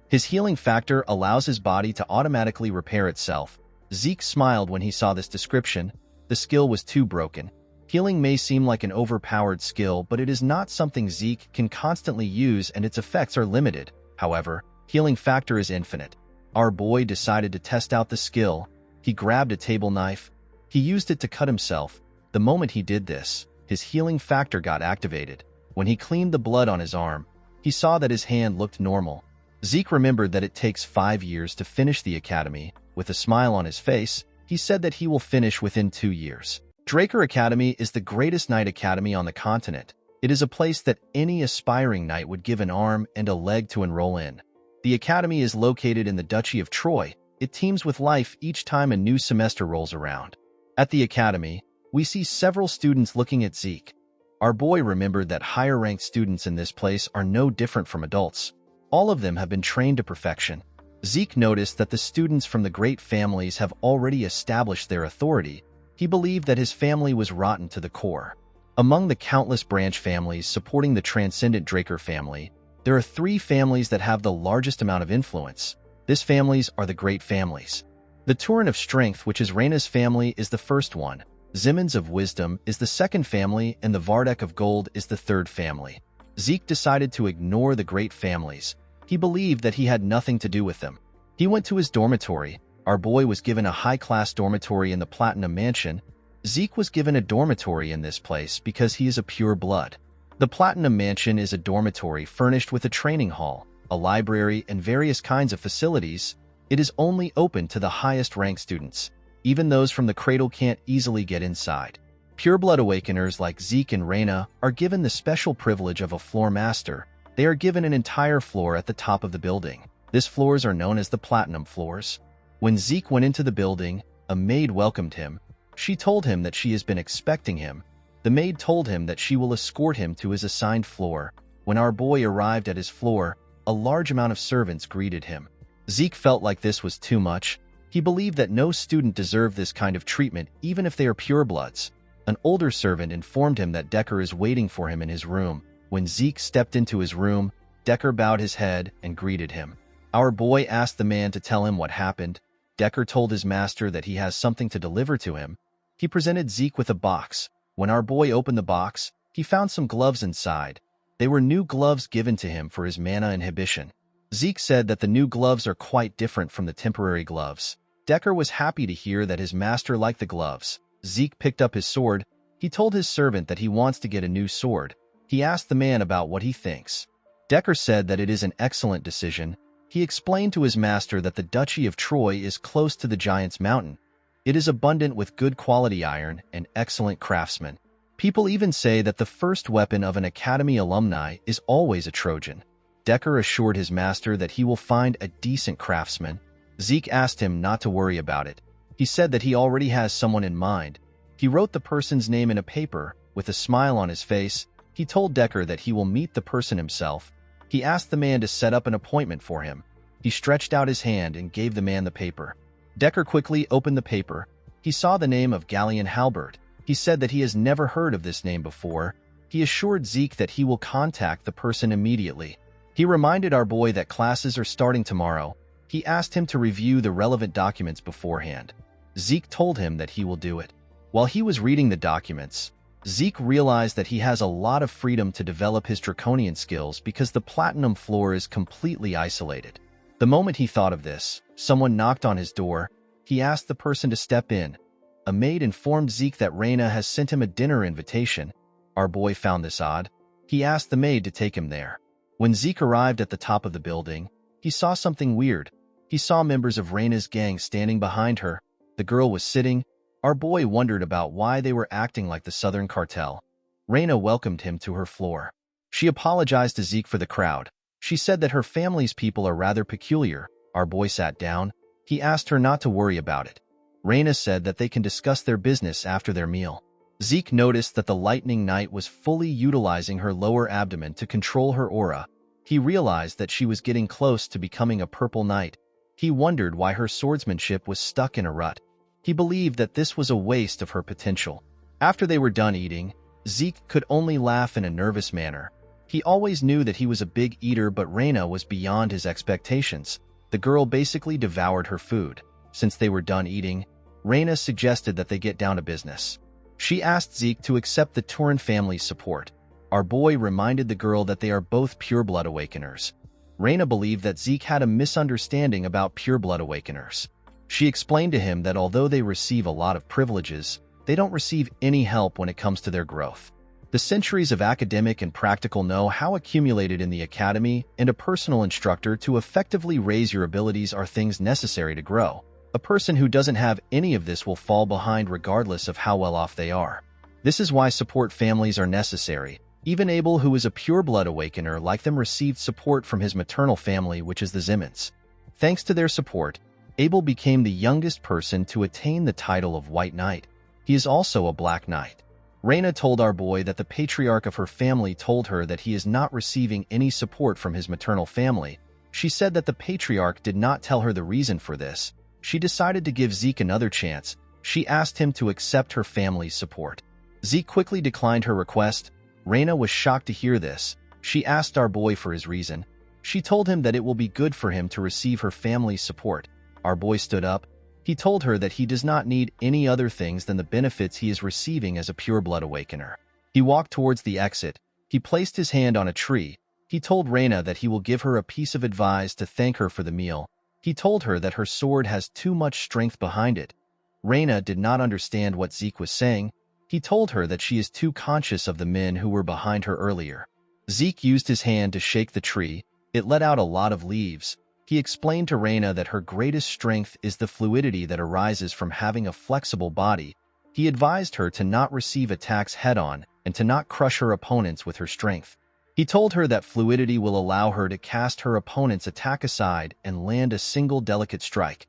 His healing factor allows his body to automatically repair itself. Zeke smiled when he saw this description. The skill was too broken. Healing may seem like an overpowered skill, but it is not something Zeke can constantly use and its effects are limited. However, healing factor is infinite. Our boy decided to test out the skill. He grabbed a table knife. He used it to cut himself. The moment he did this, his healing factor got activated. When he cleaned the blood on his arm, he saw that his hand looked normal. Zeke remembered that it takes 5 years to finish the academy. With a smile on his face, he said that he will finish within 2 years. Draker Academy is the greatest knight academy on the continent. It is a place that any aspiring knight would give an arm and a leg to enroll in. The academy is located in the Duchy of Troy. It teems with life each time a new semester rolls around. At the academy, we see several students looking at Zeke. Our boy remembered that higher-ranked students in this place are no different from adults. All of them have been trained to perfection. Zeke noticed that the students from the great families have already established their authority. He believed that his family was rotten to the core. Among the countless branch families supporting the transcendent Draker family, there are 3 families that have the largest amount of influence. These families are the great families. The Turin of Strength, which is Reyna's family, is the first one. Zimmons of Wisdom is the second family, and the Vardek of Gold is the third family. Zeke decided to ignore the great families. He believed that he had nothing to do with them. He went to his dormitory. Our boy was given a high-class dormitory in the Platinum Mansion. Zeke was given a dormitory in this place because he is a pure blood. The Platinum Mansion is a dormitory furnished with a training hall, a library, and various kinds of facilities. It is only open to the highest-ranked students. Even those from the cradle can't easily get inside. Pure-blood awakeners like Zeke and Reyna are given the special privilege of a floor master. They are given an entire floor at the top of the building. These floors are known as the Platinum Floors. When Zeke went into the building, a maid welcomed him. She told him that she has been expecting him. The maid told him that she will escort him to his assigned floor. When our boy arrived at his floor, a large amount of servants greeted him. Zeke felt like this was too much. He believed that no student deserved this kind of treatment, even if they are purebloods. An older servant informed him that Decker is waiting for him in his room. When Zeke stepped into his room, Decker bowed his head and greeted him. Our boy asked the man to tell him what happened. Decker told his master that he has something to deliver to him. He presented Zeke with a box. When our boy opened the box, he found some gloves inside. They were new gloves given to him for his mana inhibition. Zeke said that the new gloves are quite different from the temporary gloves. Decker was happy to hear that his master liked the gloves. Zeke picked up his sword. He told his servant that he wants to get a new sword. He asked the man about what he thinks. Decker said that it is an excellent decision. He explained to his master that the Duchy of Troy is close to the Giant's Mountain. It is abundant with good quality iron and excellent craftsmen. People even say that the first weapon of an academy alumni is always a Trojan. Decker assured his master that he will find a decent craftsman. Zeke asked him not to worry about it. He said that he already has someone in mind. He wrote the person's name in a paper. With a smile on his face, he told Decker that he will meet the person himself. He asked the man to set up an appointment for him. He stretched out his hand and gave the man the paper. Decker quickly opened the paper. He saw the name of Galleon Halberd. He said that he has never heard of this name before. He assured Zeke that he will contact the person immediately. He reminded our boy that classes are starting tomorrow. He asked him to review the relevant documents beforehand. Zeke told him that he will do it. While he was reading the documents, Zeke realized that he has a lot of freedom to develop his draconian skills because the Platinum Floor is completely isolated. The moment he thought of this, someone knocked on his door. He asked the person to step in. A maid informed Zeke that Reyna has sent him a dinner invitation. Our boy found this odd. He asked the maid to take him there. When Zeke arrived at the top of the building, he saw something weird. He saw members of Reyna's gang standing behind her. The girl was sitting. Our boy wondered about why they were acting like the Southern Cartel. Reina welcomed him to her floor. She apologized to Zeke for the crowd. She said that her family's people are rather peculiar. Our boy sat down. He asked her not to worry about it. Reina said that they can discuss their business after their meal. Zeke noticed that the lightning knight was fully utilizing her lower abdomen to control her aura. He realized that she was getting close to becoming a purple knight. He wondered why her swordsmanship was stuck in a rut. He believed that this was a waste of her potential. After they were done eating, Zeke could only laugh in a nervous manner. He always knew that he was a big eater, but Reina was beyond his expectations. The girl basically devoured her food. Since they were done eating, Reina suggested that they get down to business. She asked Zeke to accept the Turin family's support. Our boy reminded the girl that they are both pure-blood awakeners. Reina believed that Zeke had a misunderstanding about pure-blood awakeners. She explained to him that although they receive a lot of privileges, they don't receive any help when it comes to their growth. The centuries of academic and practical know-how accumulated in the academy and a personal instructor to effectively raise your abilities are things necessary to grow. A person who doesn't have any of this will fall behind regardless of how well off they are. This is why support families are necessary. Even Abel, who is a pure-blood awakener like them, received support from his maternal family, which is the Zimmons. Thanks to their support, Abel became the youngest person to attain the title of White Knight. He is also a Black Knight. Reina told our boy that the patriarch of her family told her that he is not receiving any support from his maternal family. She said that the patriarch did not tell her the reason for this. She decided to give Zeke another chance. She asked him to accept her family's support. Zeke quickly declined her request. Reina was shocked to hear this. She asked our boy for his reason. She told him that it will be good for him to receive her family's support. Our boy stood up. He told her that he does not need any other things than the benefits he is receiving as a pure-blood awakener. He walked towards the exit. He placed his hand on a tree. He told Reina that he will give her a piece of advice to thank her for the meal. He told her that her sword has too much strength behind it. Reina did not understand what Zeke was saying. He told her that she is too conscious of the men who were behind her earlier. Zeke used his hand to shake the tree. It let out a lot of leaves. He explained to Reina that her greatest strength is the fluidity that arises from having a flexible body. He advised her to not receive attacks head-on and to not crush her opponents with her strength. He told her that fluidity will allow her to cast her opponent's attack aside and land a single delicate strike.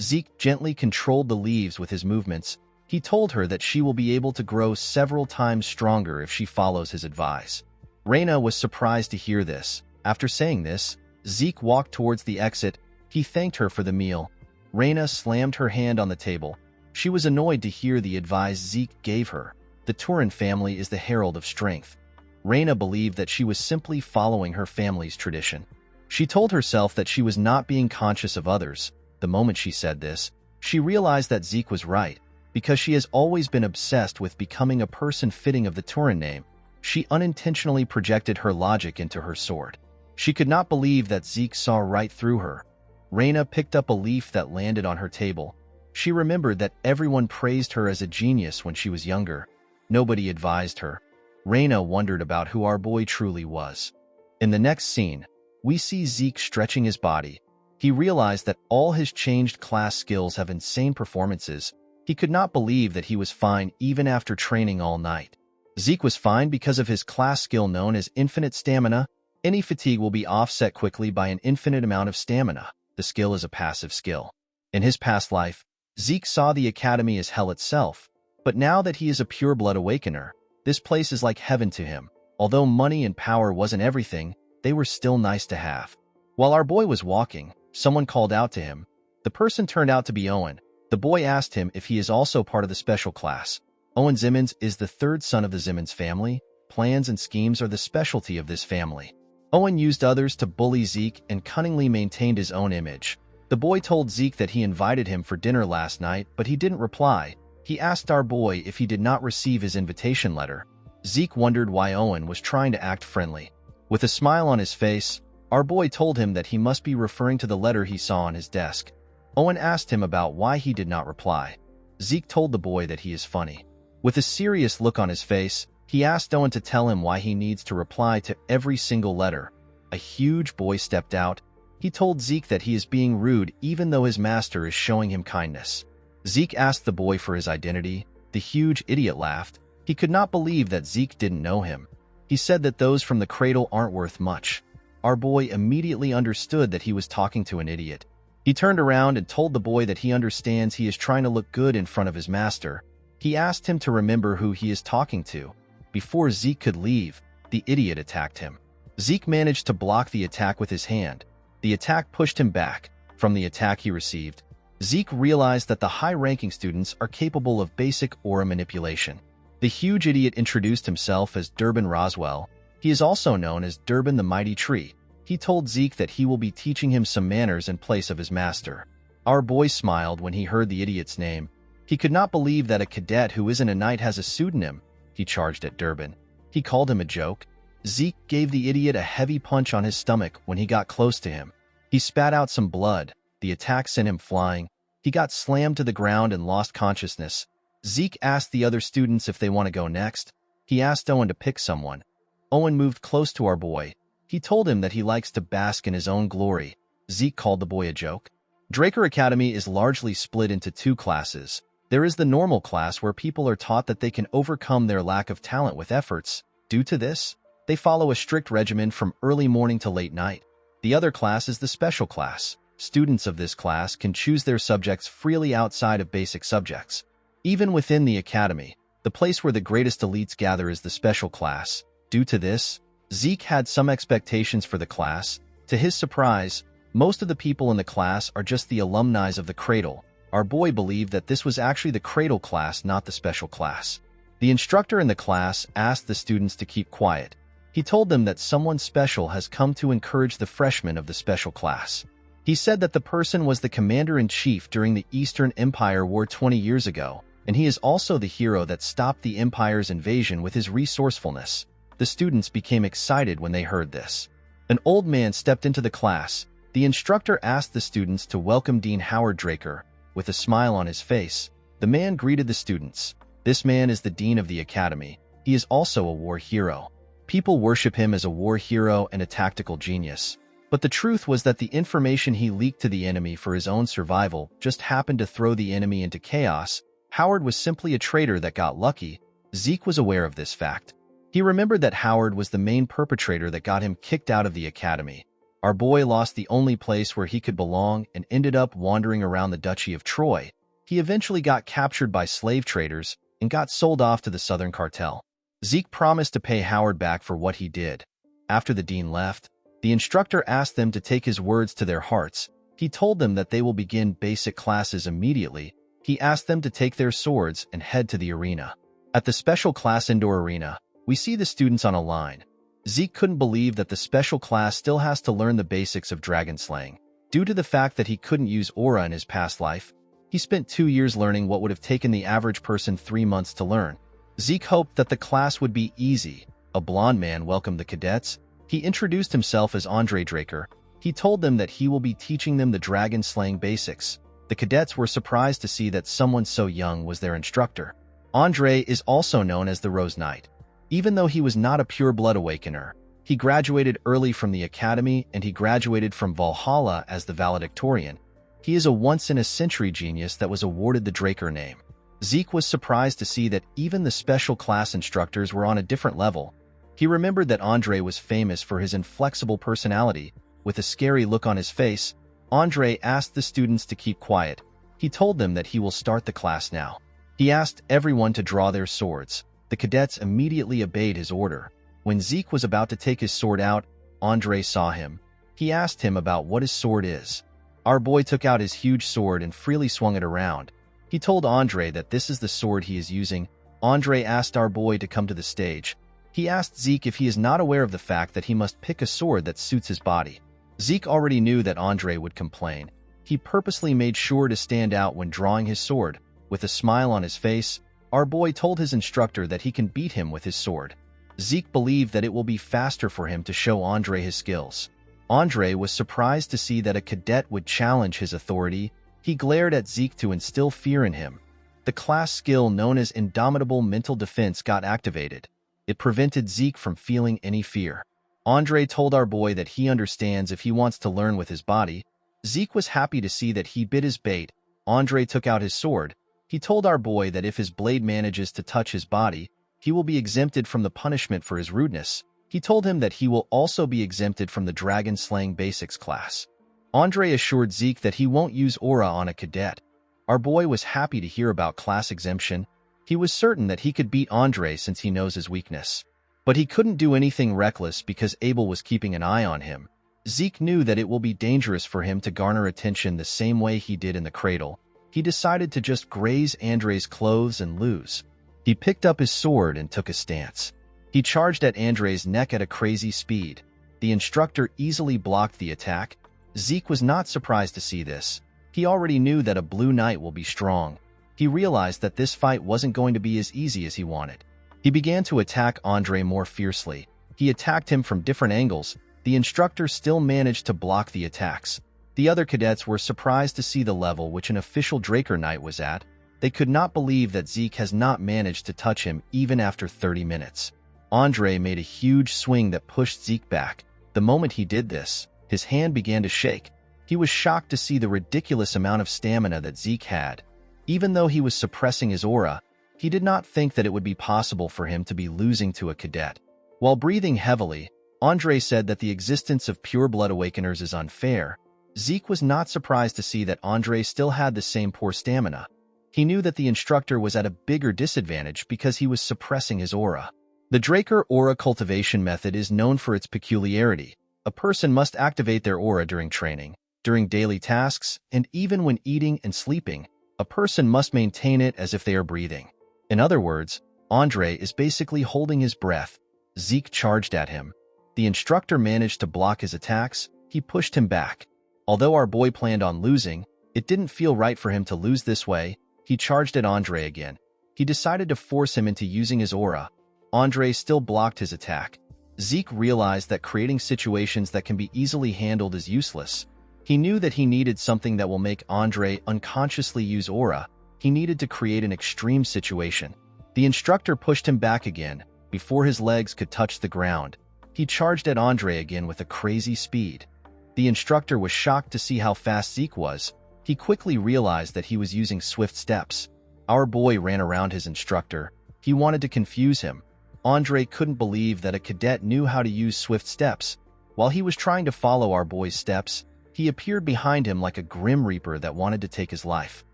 Zeke gently controlled the leaves with his movements. He told her that she will be able to grow several times stronger if she follows his advice. Reina was surprised to hear this. After saying this, Zeke walked towards the exit. He thanked her for the meal. Reina slammed her hand on the table. She was annoyed to hear the advice Zeke gave her. The Turin family is the herald of strength. Reina believed that she was simply following her family's tradition. She told herself that she was not being conscious of others. The moment she said this, she realized that Zeke was right. Because she has always been obsessed with becoming a person fitting of the Turin name, she unintentionally projected her logic into her sword. She could not believe that Zeke saw right through her. Reina picked up a leaf that landed on her table. She remembered that everyone praised her as a genius when she was younger. Nobody advised her. Reina wondered about who our boy truly was. In the next scene, we see Zeke stretching his body. He realized that all his changed class skills have insane performances. He could not believe that he was fine even after training all night. Zeke was fine because of his class skill known as infinite stamina. Any fatigue will be offset quickly by an infinite amount of stamina. The skill is a passive skill. In his past life, Zeke saw the academy as hell itself, but now that he is a pure-blood awakener, this place is like heaven to him. Although money and power wasn't everything, they were still nice to have. While our boy was walking, someone called out to him. The person turned out to be Owen. The boy asked him if he is also part of the special class. Owen Zimmons is the third son of the Zimmons family. Plans and schemes are the specialty of this family. Owen used others to bully Zeke and cunningly maintained his own image. The boy told Zeke that he invited him for dinner last night, but he didn't reply. He asked our boy if he did not receive his invitation letter. Zeke wondered why Owen was trying to act friendly. With a smile on his face, our boy told him that he must be referring to the letter he saw on his desk. Owen asked him about why he did not reply. Zeke told the boy that he is funny. With a serious look on his face, he asked Owen to tell him why he needs to reply to every single letter. A huge boy stepped out. He told Zeke that he is being rude even though his master is showing him kindness. Zeke asked the boy for his identity. The huge idiot laughed. He could not believe that Zeke didn't know him. He said that those from the cradle aren't worth much. Our boy immediately understood that he was talking to an idiot. He turned around and told the boy that he understands he is trying to look good in front of his master. He asked him to remember who he is talking to. Before Zeke could leave, the idiot attacked him. Zeke managed to block the attack with his hand. The attack pushed him back. From the attack he received, Zeke realized that the high-ranking students are capable of basic aura manipulation. The huge idiot introduced himself as Durbin Roswell. He is also known as Durbin the Mighty Tree. He told Zeke that he will be teaching him some manners in place of his master. Our boy smiled when he heard the idiot's name. He could not believe that a cadet who isn't a knight has a pseudonym. He charged at Durbin. He called him a joke. Zeke gave the idiot a heavy punch on his stomach when he got close to him. He spat out some blood. The attack sent him flying. He got slammed to the ground and lost consciousness. Zeke asked the other students if they want to go next. He asked Owen to pick someone. Owen moved close to our boy. He told him that he likes to bask in his own glory. Zeke called the boy a joke. Draker Academy is largely split into two classes. There is the normal class where people are taught that they can overcome their lack of talent with efforts. Due to this, they follow a strict regimen from early morning to late night. The other class is the special class. Students of this class can choose their subjects freely outside of basic subjects. Even within the academy, the place where the greatest elites gather is the special class. Due to this, Zeke had some expectations for the class. To his surprise, most of the people in the class are just the alumni of the cradle. Our boy believed that this was actually the cradle class, not the special class. The instructor in the class asked the students to keep quiet. He told them that someone special has come to encourage the freshmen of the special class. He said that the person was the commander-in-chief during the Eastern Empire War 20 years ago, and he is also the hero that stopped the Empire's invasion with his resourcefulness. The students became excited when they heard this. An old man stepped into the class. The instructor asked the students to welcome Dean Howard Draker. With a smile on his face, the man greeted the students. This man is the dean of the academy. He is also a war hero. People worship him as a war hero and a tactical genius. But the truth was that the information he leaked to the enemy for his own survival just happened to throw the enemy into chaos. Howard was simply a traitor that got lucky. Zeke was aware of this fact. He remembered that Howard was the main perpetrator that got him kicked out of the academy. Our boy lost the only place where he could belong and ended up wandering around the Duchy of Troy. He eventually got captured by slave traders and got sold off to the Southern Cartel. Zeke promised to pay Howard back for what he did. After the dean left, the instructor asked them to take his words to their hearts. He told them that they will begin basic classes immediately. He asked them to take their swords and head to the arena. At the special class indoor arena, we see the students on a line. Zeke couldn't believe that the special class still has to learn the basics of dragon slaying. Due to the fact that he couldn't use aura in his past life, he spent 2 years learning what would have taken the average person 3 months to learn. Zeke hoped that the class would be easy. A blond man welcomed the cadets. He introduced himself as Andre Draker. He told them that he will be teaching them the dragon slaying basics. The cadets were surprised to see that someone so young was their instructor. Andre is also known as the Rose Knight. Even though he was not a pure-blood awakener, he graduated early from the academy and he graduated from Valhalla as the valedictorian. He is a once-in-a-century genius that was awarded the Draker name. Zeke was surprised to see that even the special class instructors were on a different level. He remembered that Andre was famous for his inflexible personality. With a scary look on his face, Andre asked the students to keep quiet. He told them that he will start the class now. He asked everyone to draw their swords. The cadets immediately obeyed his order. When Zeke was about to take his sword out, Andre saw him. He asked him about what his sword is. Our boy took out his huge sword and freely swung it around. He told Andre that this is the sword he is using. Andre asked our boy to come to the stage. He asked Zeke if he is not aware of the fact that he must pick a sword that suits his body. Zeke already knew that Andre would complain. He purposely made sure to stand out when drawing his sword. With a smile on his face, our boy told his instructor that he can beat him with his sword. Zeke believed that it will be faster for him to show Andre his skills. Andre was surprised to see that a cadet would challenge his authority. He glared at Zeke to instill fear in him. The class skill known as Indomitable Mental Defense got activated. It prevented Zeke from feeling any fear. Andre told our boy that he understands if he wants to learn with his body. Zeke was happy to see that he bit his bait. Andre took out his sword. He told our boy that if his blade manages to touch his body, he will be exempted from the punishment for his rudeness. He told him that he will also be exempted from the Dragon Slaying Basics class. Andre assured Zeke that he won't use aura on a cadet. Our boy was happy to hear about class exemption. He was certain that he could beat Andre since he knows his weakness. But he couldn't do anything reckless because Abel was keeping an eye on him. Zeke knew that it will be dangerous for him to garner attention the same way he did in the cradle. He decided to just graze Andre's clothes and lose. He picked up his sword and took a stance. He charged at Andre's neck at a crazy speed. The instructor easily blocked the attack. Zeke was not surprised to see this. He already knew that a blue knight will be strong. He realized that this fight wasn't going to be as easy as he wanted. He began to attack Andre more fiercely. He attacked him from different angles. The instructor still managed to block the attacks. The other cadets were surprised to see the level which an official Draker Knight was at. They could not believe that Zeke has not managed to touch him even after 30 minutes. Andre made a huge swing that pushed Zeke back. The moment he did this, his hand began to shake. He was shocked to see the ridiculous amount of stamina that Zeke had. Even though he was suppressing his aura, he did not think that it would be possible for him to be losing to a cadet. While breathing heavily, Andre said that the existence of pure-blood awakeners is unfair. Zeke was not surprised to see that Andre still had the same poor stamina. He knew that the instructor was at a bigger disadvantage because he was suppressing his aura. The Draker aura cultivation method is known for its peculiarity. A person must activate their aura during training, during daily tasks, and even when eating and sleeping. A person must maintain it as if they are breathing. In other words, Andre is basically holding his breath. Zeke charged at him. The instructor managed to block his attacks. He pushed him back. Although our boy planned on losing, it didn't feel right for him to lose this way. He charged at Andre again. He decided to force him into using his aura. Andre still blocked his attack. Zeke realized that creating situations that can be easily handled is useless. He knew that he needed something that will make Andre unconsciously use aura. He needed to create an extreme situation. The instructor pushed him back again. Before his legs could touch the ground, he charged at Andre again with a crazy speed. The instructor was shocked to see how fast Zeke was. He quickly realized that he was using swift steps. Our boy ran around his instructor. He wanted to confuse him. Andre couldn't believe that a cadet knew how to use swift steps. While he was trying to follow our boy's steps, he appeared behind him like a grim reaper that wanted to take his life.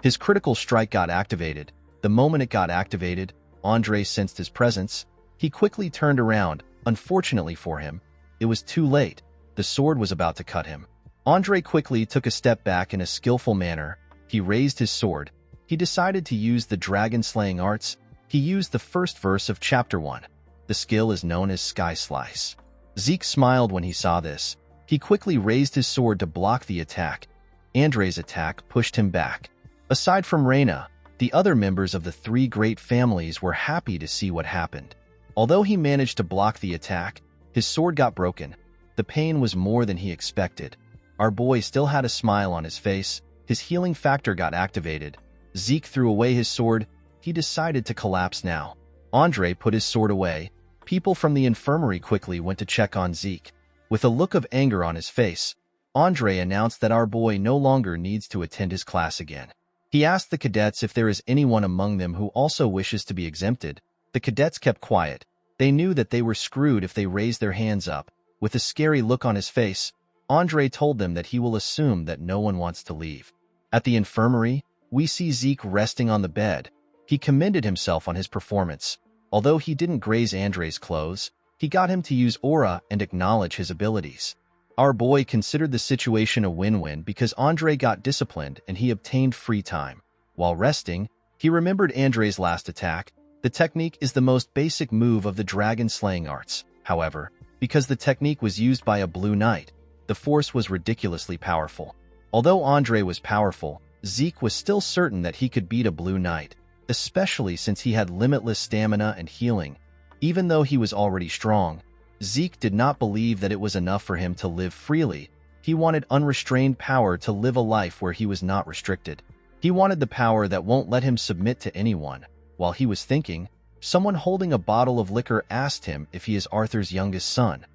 His critical strike got activated. The moment it got activated, Andre sensed his presence. He quickly turned around. Unfortunately for him, it was too late. The sword was about to cut him. Andre quickly took a step back in a skillful manner. He raised his sword. He decided to use the dragon-slaying arts. He used the first verse of Chapter 1. The skill is known as Sky Slice. Zeke smiled when he saw this. He quickly raised his sword to block the attack. Andre's attack pushed him back. Aside from Reina, the other members of the three great families were happy to see what happened. Although he managed to block the attack, his sword got broken. The pain was more than he expected. Our boy still had a smile on his face. His healing factor got activated. Zeke threw away his sword. He decided to collapse now. Andre put his sword away. People from the infirmary quickly went to check on Zeke. With a look of anger on his face, Andre announced that our boy no longer needs to attend his class again. He asked the cadets if there is anyone among them who also wishes to be exempted. The cadets kept quiet. They knew that they were screwed if they raised their hands up. With a scary look on his face, Andre told them that he will assume that no one wants to leave. At the infirmary, we see Zeke resting on the bed. He commended himself on his performance. Although he didn't graze Andre's clothes, he got him to use aura and acknowledge his abilities. Our boy considered the situation a win-win because Andre got disciplined and he obtained free time. While resting, he remembered Andre's last attack. The technique is the most basic move of the dragon-slaying arts. However, because the technique was used by a blue knight, the force was ridiculously powerful. Although Andre was powerful, Zeke was still certain that he could beat a blue knight, especially since he had limitless stamina and healing. Even though he was already strong, Zeke did not believe that it was enough for him to live freely. He wanted unrestrained power to live a life where he was not restricted. He wanted the power that won't let him submit to anyone. While he was thinking, someone holding a bottle of liquor asked him if he is Arthur's youngest son.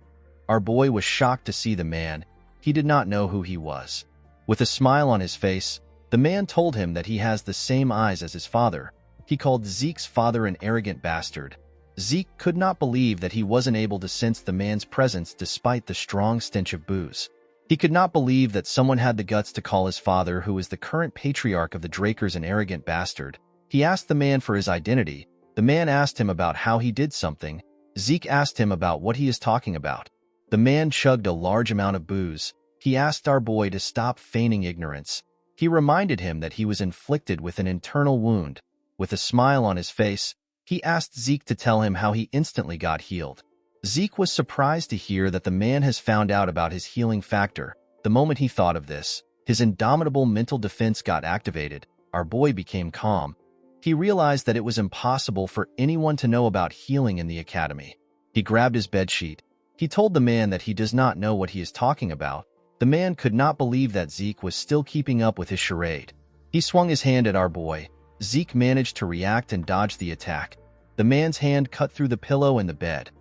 Our boy was shocked to see the man. He did not know who he was. With a smile on his face, the man told him that he has the same eyes as his father. He called Zeke's father an arrogant bastard. Zeke could not believe that he wasn't able to sense the man's presence despite the strong stench of booze. He could not believe that someone had the guts to call his father, who is the current patriarch of the Drakers, an arrogant bastard. He asked the man for his identity. The man asked him about how he did something. Zeke asked him about what he is talking about. The man chugged a large amount of booze. He asked our boy to stop feigning ignorance. He reminded him that he was inflicted with an internal wound. With a smile on his face, he asked Zeke to tell him how he instantly got healed. Zeke was surprised to hear that the man has found out about his healing factor. The moment he thought of this, his indomitable mental defense got activated. Our boy became calm. He realized that it was impossible for anyone to know about healing in the academy. He grabbed his bedsheet. He told the man that he does not know what he is talking about. The man could not believe that Zeke was still keeping up with his charade. He swung his hand at our boy. Zeke managed to react and dodge the attack. The man's hand cut through the pillow and the bed.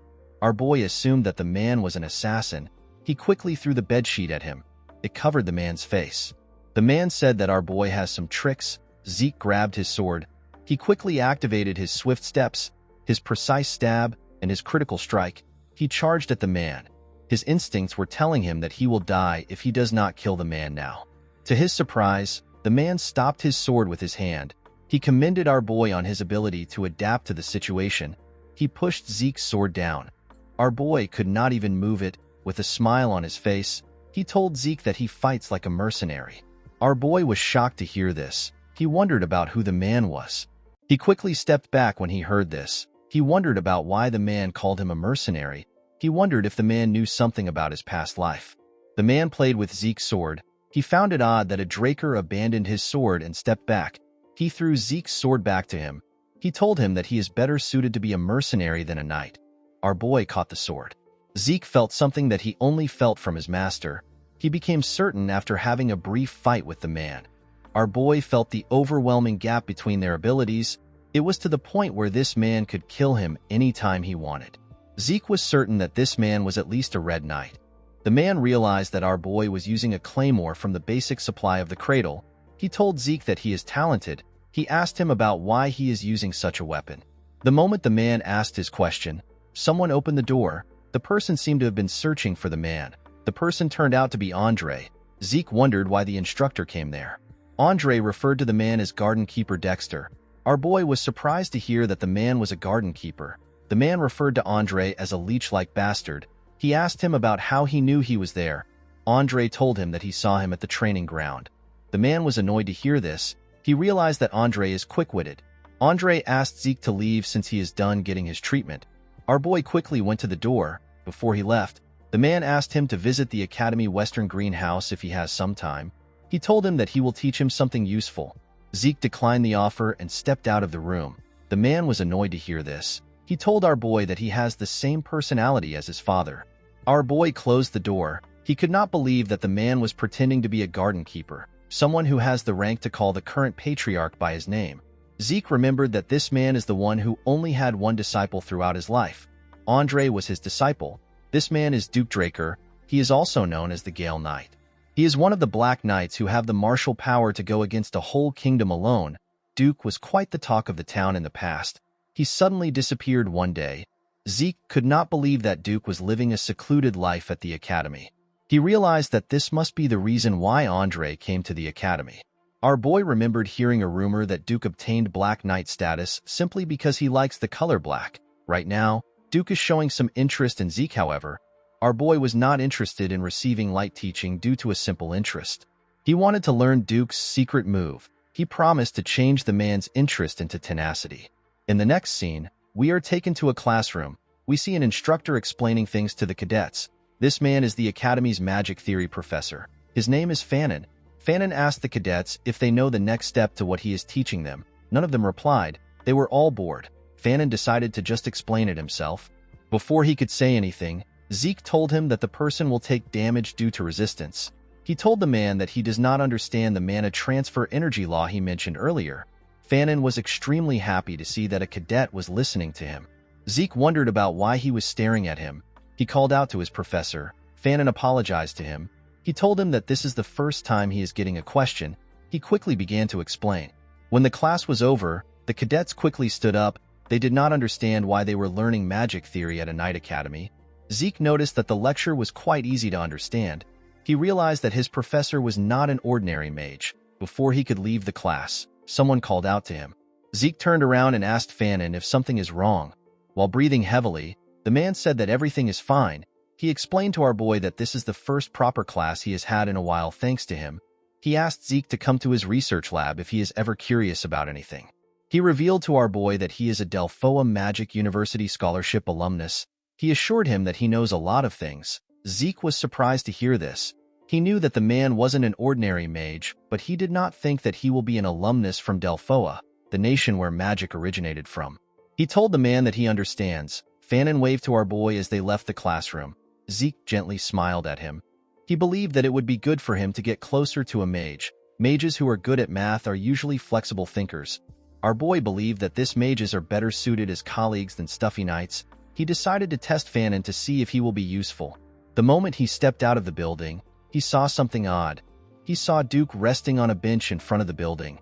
Our boy assumed that the man was an assassin. He quickly threw the bedsheet at him. It covered the man's face. The man said that our boy has some tricks. Zeke grabbed his sword. He quickly activated his swift steps, his precise stab, and his critical strike. He charged at the man. His instincts were telling him that he will die if he does not kill the man now. To his surprise, the man stopped his sword with his hand. He commended our boy on his ability to adapt to the situation. He pushed Zeke's sword down. Our boy could not even move it. With a smile on his face, he told Zeke that he fights like a mercenary. Our boy was shocked to hear this. He wondered about who the man was. He quickly stepped back when he heard this. He wondered about why the man called him a mercenary. He wondered if the man knew something about his past life. The man played with Zeke's sword. He found it odd that a Draker abandoned his sword and stepped back. He threw Zeke's sword back to him. He told him that he is better suited to be a mercenary than a knight. Our boy caught the sword. Zeke felt something that he only felt from his master. He became certain after having a brief fight with the man. Our boy felt the overwhelming gap between their abilities. It was to the point where this man could kill him anytime he wanted. Zeke was certain that this man was at least a red knight. The man realized that our boy was using a claymore from the basic supply of the cradle. He told Zeke that he is talented. He asked him about why he is using such a weapon. The moment the man asked his question, someone opened the door. The person seemed to have been searching for the man. The person turned out to be Andre. Zeke wondered why the instructor came there. Andre referred to the man as Garden Keeper Dexter. Our boy was surprised to hear that the man was a garden keeper. The man referred to Andre as a leech-like bastard. He asked him about how he knew he was there. Andre told him that he saw him at the training ground. The man was annoyed to hear this. He realized that Andre is quick-witted. Andre asked Zeke to leave since he is done getting his treatment. Our boy quickly went to the door. Before he left, the man asked him to visit the Academy Western Greenhouse if he has some time. He told him that he will teach him something useful. Zeke declined the offer and stepped out of the room. The man was annoyed to hear this. He told our boy that he has the same personality as his father. Our boy closed the door. He could not believe that the man was pretending to be a garden keeper, someone who has the rank to call the current patriarch by his name. Zeke remembered that this man is the one who only had one disciple throughout his life. Andre was his disciple. This man is Duke Draker. He is also known as the Gale Knight. He is one of the Black Knights who have the martial power to go against a whole kingdom alone. Duke was quite the talk of the town in the past. He suddenly disappeared one day. Zeke could not believe that Duke was living a secluded life at the academy. He realized that this must be the reason why Andre came to the academy. Our boy remembered hearing a rumor that Duke obtained Black Knight status simply because he likes the color black. Right now, Duke is showing some interest in Zeke, however. Our boy was not interested in receiving light teaching due to a simple interest. He wanted to learn Duke's secret move. He promised to change the man's interest into tenacity. In the next scene, we are taken to a classroom. We see an instructor explaining things to the cadets. This man is the Academy's magic theory professor. His name is Fannin. Fannin asked the cadets if they know the next step to what he is teaching them. None of them replied. They were all bored. Fannin decided to just explain it himself. Before he could say anything, Zeke told him that the person will take damage due to resistance. He told the man that he does not understand the mana transfer energy law he mentioned earlier. Fannin was extremely happy to see that a cadet was listening to him. Zeke wondered about why he was staring at him. He called out to his professor. Fannin apologized to him. He told him that this is the first time he is getting a question. He quickly began to explain. When the class was over, the cadets quickly stood up. They did not understand why they were learning magic theory at a night academy. Zeke noticed that the lecture was quite easy to understand. He realized that his professor was not an ordinary mage. Before he could leave the class, someone called out to him. Zeke turned around and asked Fanon if something is wrong. While breathing heavily, the man said that everything is fine. He explained to our boy that this is the first proper class he has had in a while thanks to him. He asked Zeke to come to his research lab if he is ever curious about anything. He revealed to our boy that he is a Delphoa Magic University Scholarship alumnus. He assured him that he knows a lot of things. Zeke was surprised to hear this. He knew that the man wasn't an ordinary mage, but he did not think that he will be an alumnus from Delphoa, the nation where magic originated from. He told the man that he understands. Fanon waved to our boy as they left the classroom. Zeke gently smiled at him. He believed that it would be good for him to get closer to a mage. Mages who are good at math are usually flexible thinkers. Our boy believed that this mages are better suited as colleagues than stuffy knights. He decided to test Fanon to see if he will be useful. The moment he stepped out of the building, he saw something odd. He saw Duke resting on a bench in front of the building.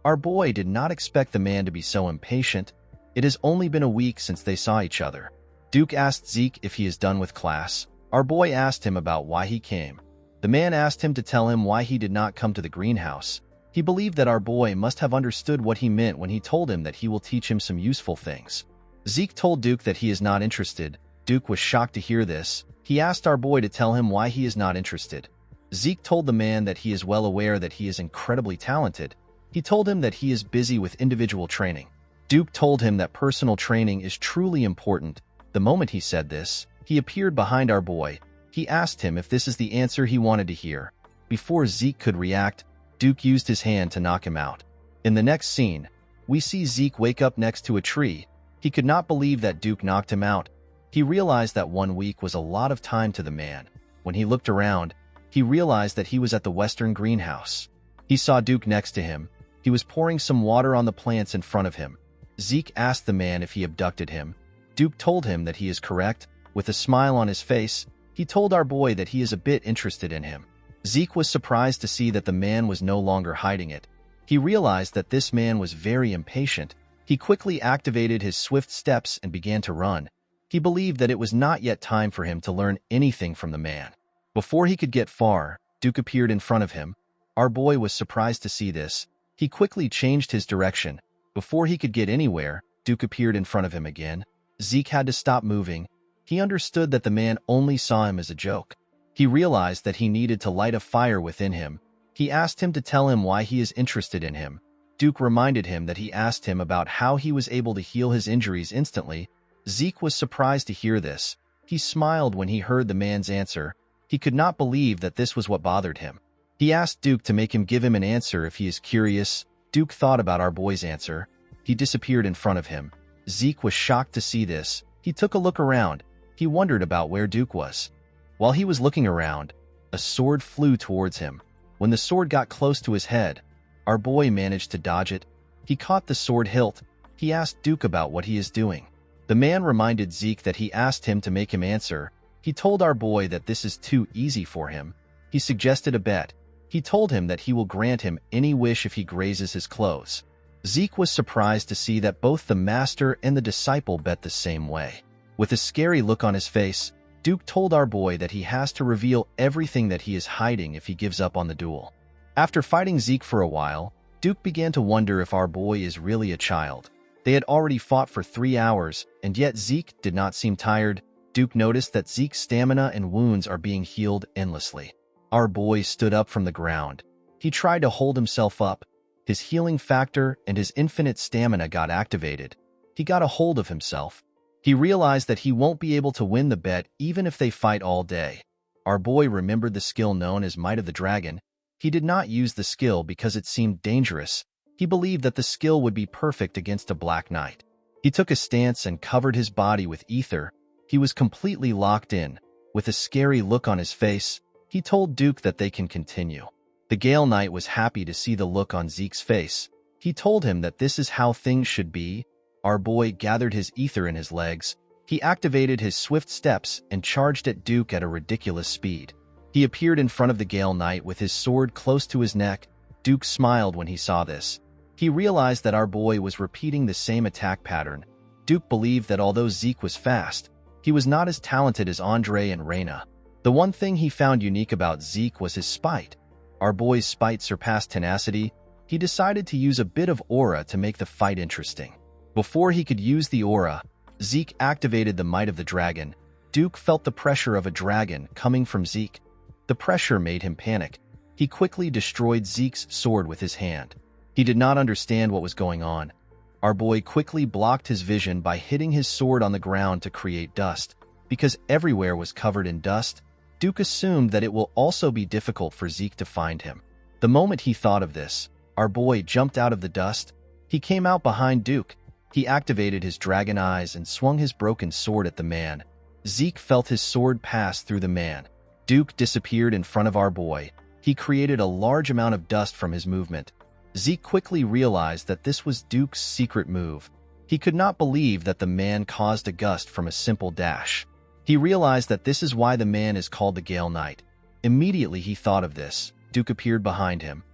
Our boy did not expect the man to be so impatient. It has only been a week since they saw each other. Duke asked Zeke if he is done with class. Our boy asked him about why he came. The man asked him to tell him why he did not come to the greenhouse. He believed that our boy must have understood what he meant when he told him that he will teach him some useful things. Zeke told Duke that he is not interested. Duke was shocked to hear this. He asked our boy to tell him why he is not interested. Zeke told the man that he is well aware that he is incredibly talented. He told him that he is busy with individual training. Duke told him that personal training is truly important. The moment he said this, he appeared behind our boy. He asked him if this is the answer he wanted to hear. Before Zeke could react, Duke used his hand to knock him out. In the next scene, we see Zeke wake up next to a tree. He could not believe that Duke knocked him out. He realized that 1 week was a lot of time to the man. When he looked around, he realized that he was at the western greenhouse. He saw Duke next to him. He was pouring some water on the plants in front of him. Zeke asked the man if he abducted him. Duke told him that he is correct. With a smile on his face, he told our boy that he is a bit interested in him. Zeke was surprised to see that the man was no longer hiding it. He realized that this man was very impatient. He quickly activated his swift steps and began to run. He believed that it was not yet time for him to learn anything from the man. Before he could get far, Duke appeared in front of him. Our boy was surprised to see this. He quickly changed his direction. Before he could get anywhere, Duke appeared in front of him again. Zeke had to stop moving. He understood that the man only saw him as a joke. He realized that he needed to light a fire within him. He asked him to tell him why he is interested in him. Duke reminded him that he asked him about how he was able to heal his injuries instantly. Zeke was surprised to hear this. He smiled when he heard the man's answer. He could not believe that this was what bothered him. He asked Duke to make him give him an answer if he is curious. Duke thought about our boy's answer. He disappeared in front of him. Zeke was shocked to see this. He took a look around. He wondered about where Duke was. While he was looking around, a sword flew towards him. When the sword got close to his head, our boy managed to dodge it. He caught the sword hilt. He asked Duke about what he is doing. The man reminded Zeke that he asked him to make him answer. He told our boy that this is too easy for him. He suggested a bet. He told him that he will grant him any wish if he grazes his clothes. Zeke was surprised to see that both the master and the disciple bet the same way. With a scary look on his face, Duke told our boy that he has to reveal everything that he is hiding if he gives up on the duel. After fighting Zeke for a while, Duke began to wonder if our boy is really a child. They had already fought for 3 hours, and yet Zeke did not seem tired. Duke noticed that Zeke's stamina and wounds are being healed endlessly. Our boy stood up from the ground. He tried to hold himself up. His healing factor and his infinite stamina got activated. He got a hold of himself. He realized that he won't be able to win the bet even if they fight all day. Our boy remembered the skill known as Might of the Dragon. He did not use the skill because it seemed dangerous. He believed that the skill would be perfect against a Black Knight. He took a stance and covered his body with ether. He was completely locked in. With a scary look on his face, he told Duke that they can continue. The Gale Knight was happy to see the look on Zeke's face. He told him that this is how things should be. Our boy gathered his ether in his legs. He activated his swift steps and charged at Duke at a ridiculous speed. He appeared in front of the Gale Knight with his sword close to his neck. Duke smiled when he saw this. He realized that our boy was repeating the same attack pattern. Duke believed that although Zeke was fast, he was not as talented as Andre and Reyna. The one thing he found unique about Zeke was his spite. Our boy's spite surpassed tenacity. He decided to use a bit of aura to make the fight interesting. Before he could use the aura, Zeke activated the might of the dragon. Duke felt the pressure of a dragon coming from Zeke. The pressure made him panic. He quickly destroyed Zeke's sword with his hand. He did not understand what was going on. Our boy quickly blocked his vision by hitting his sword on the ground to create dust. Because everywhere was covered in dust, Duke assumed that it will also be difficult for Zeke to find him. The moment he thought of this, our boy jumped out of the dust. He came out behind Duke. He activated his dragon eyes and swung his broken sword at the man. Zeke felt his sword pass through the man. Duke disappeared in front of our boy. He created a large amount of dust from his movement. Zeke quickly realized that this was Duke's secret move. He could not believe that the man caused a gust from a simple dash. He realized that this is why the man is called the Gale Knight. Immediately he thought of this. Duke appeared behind him.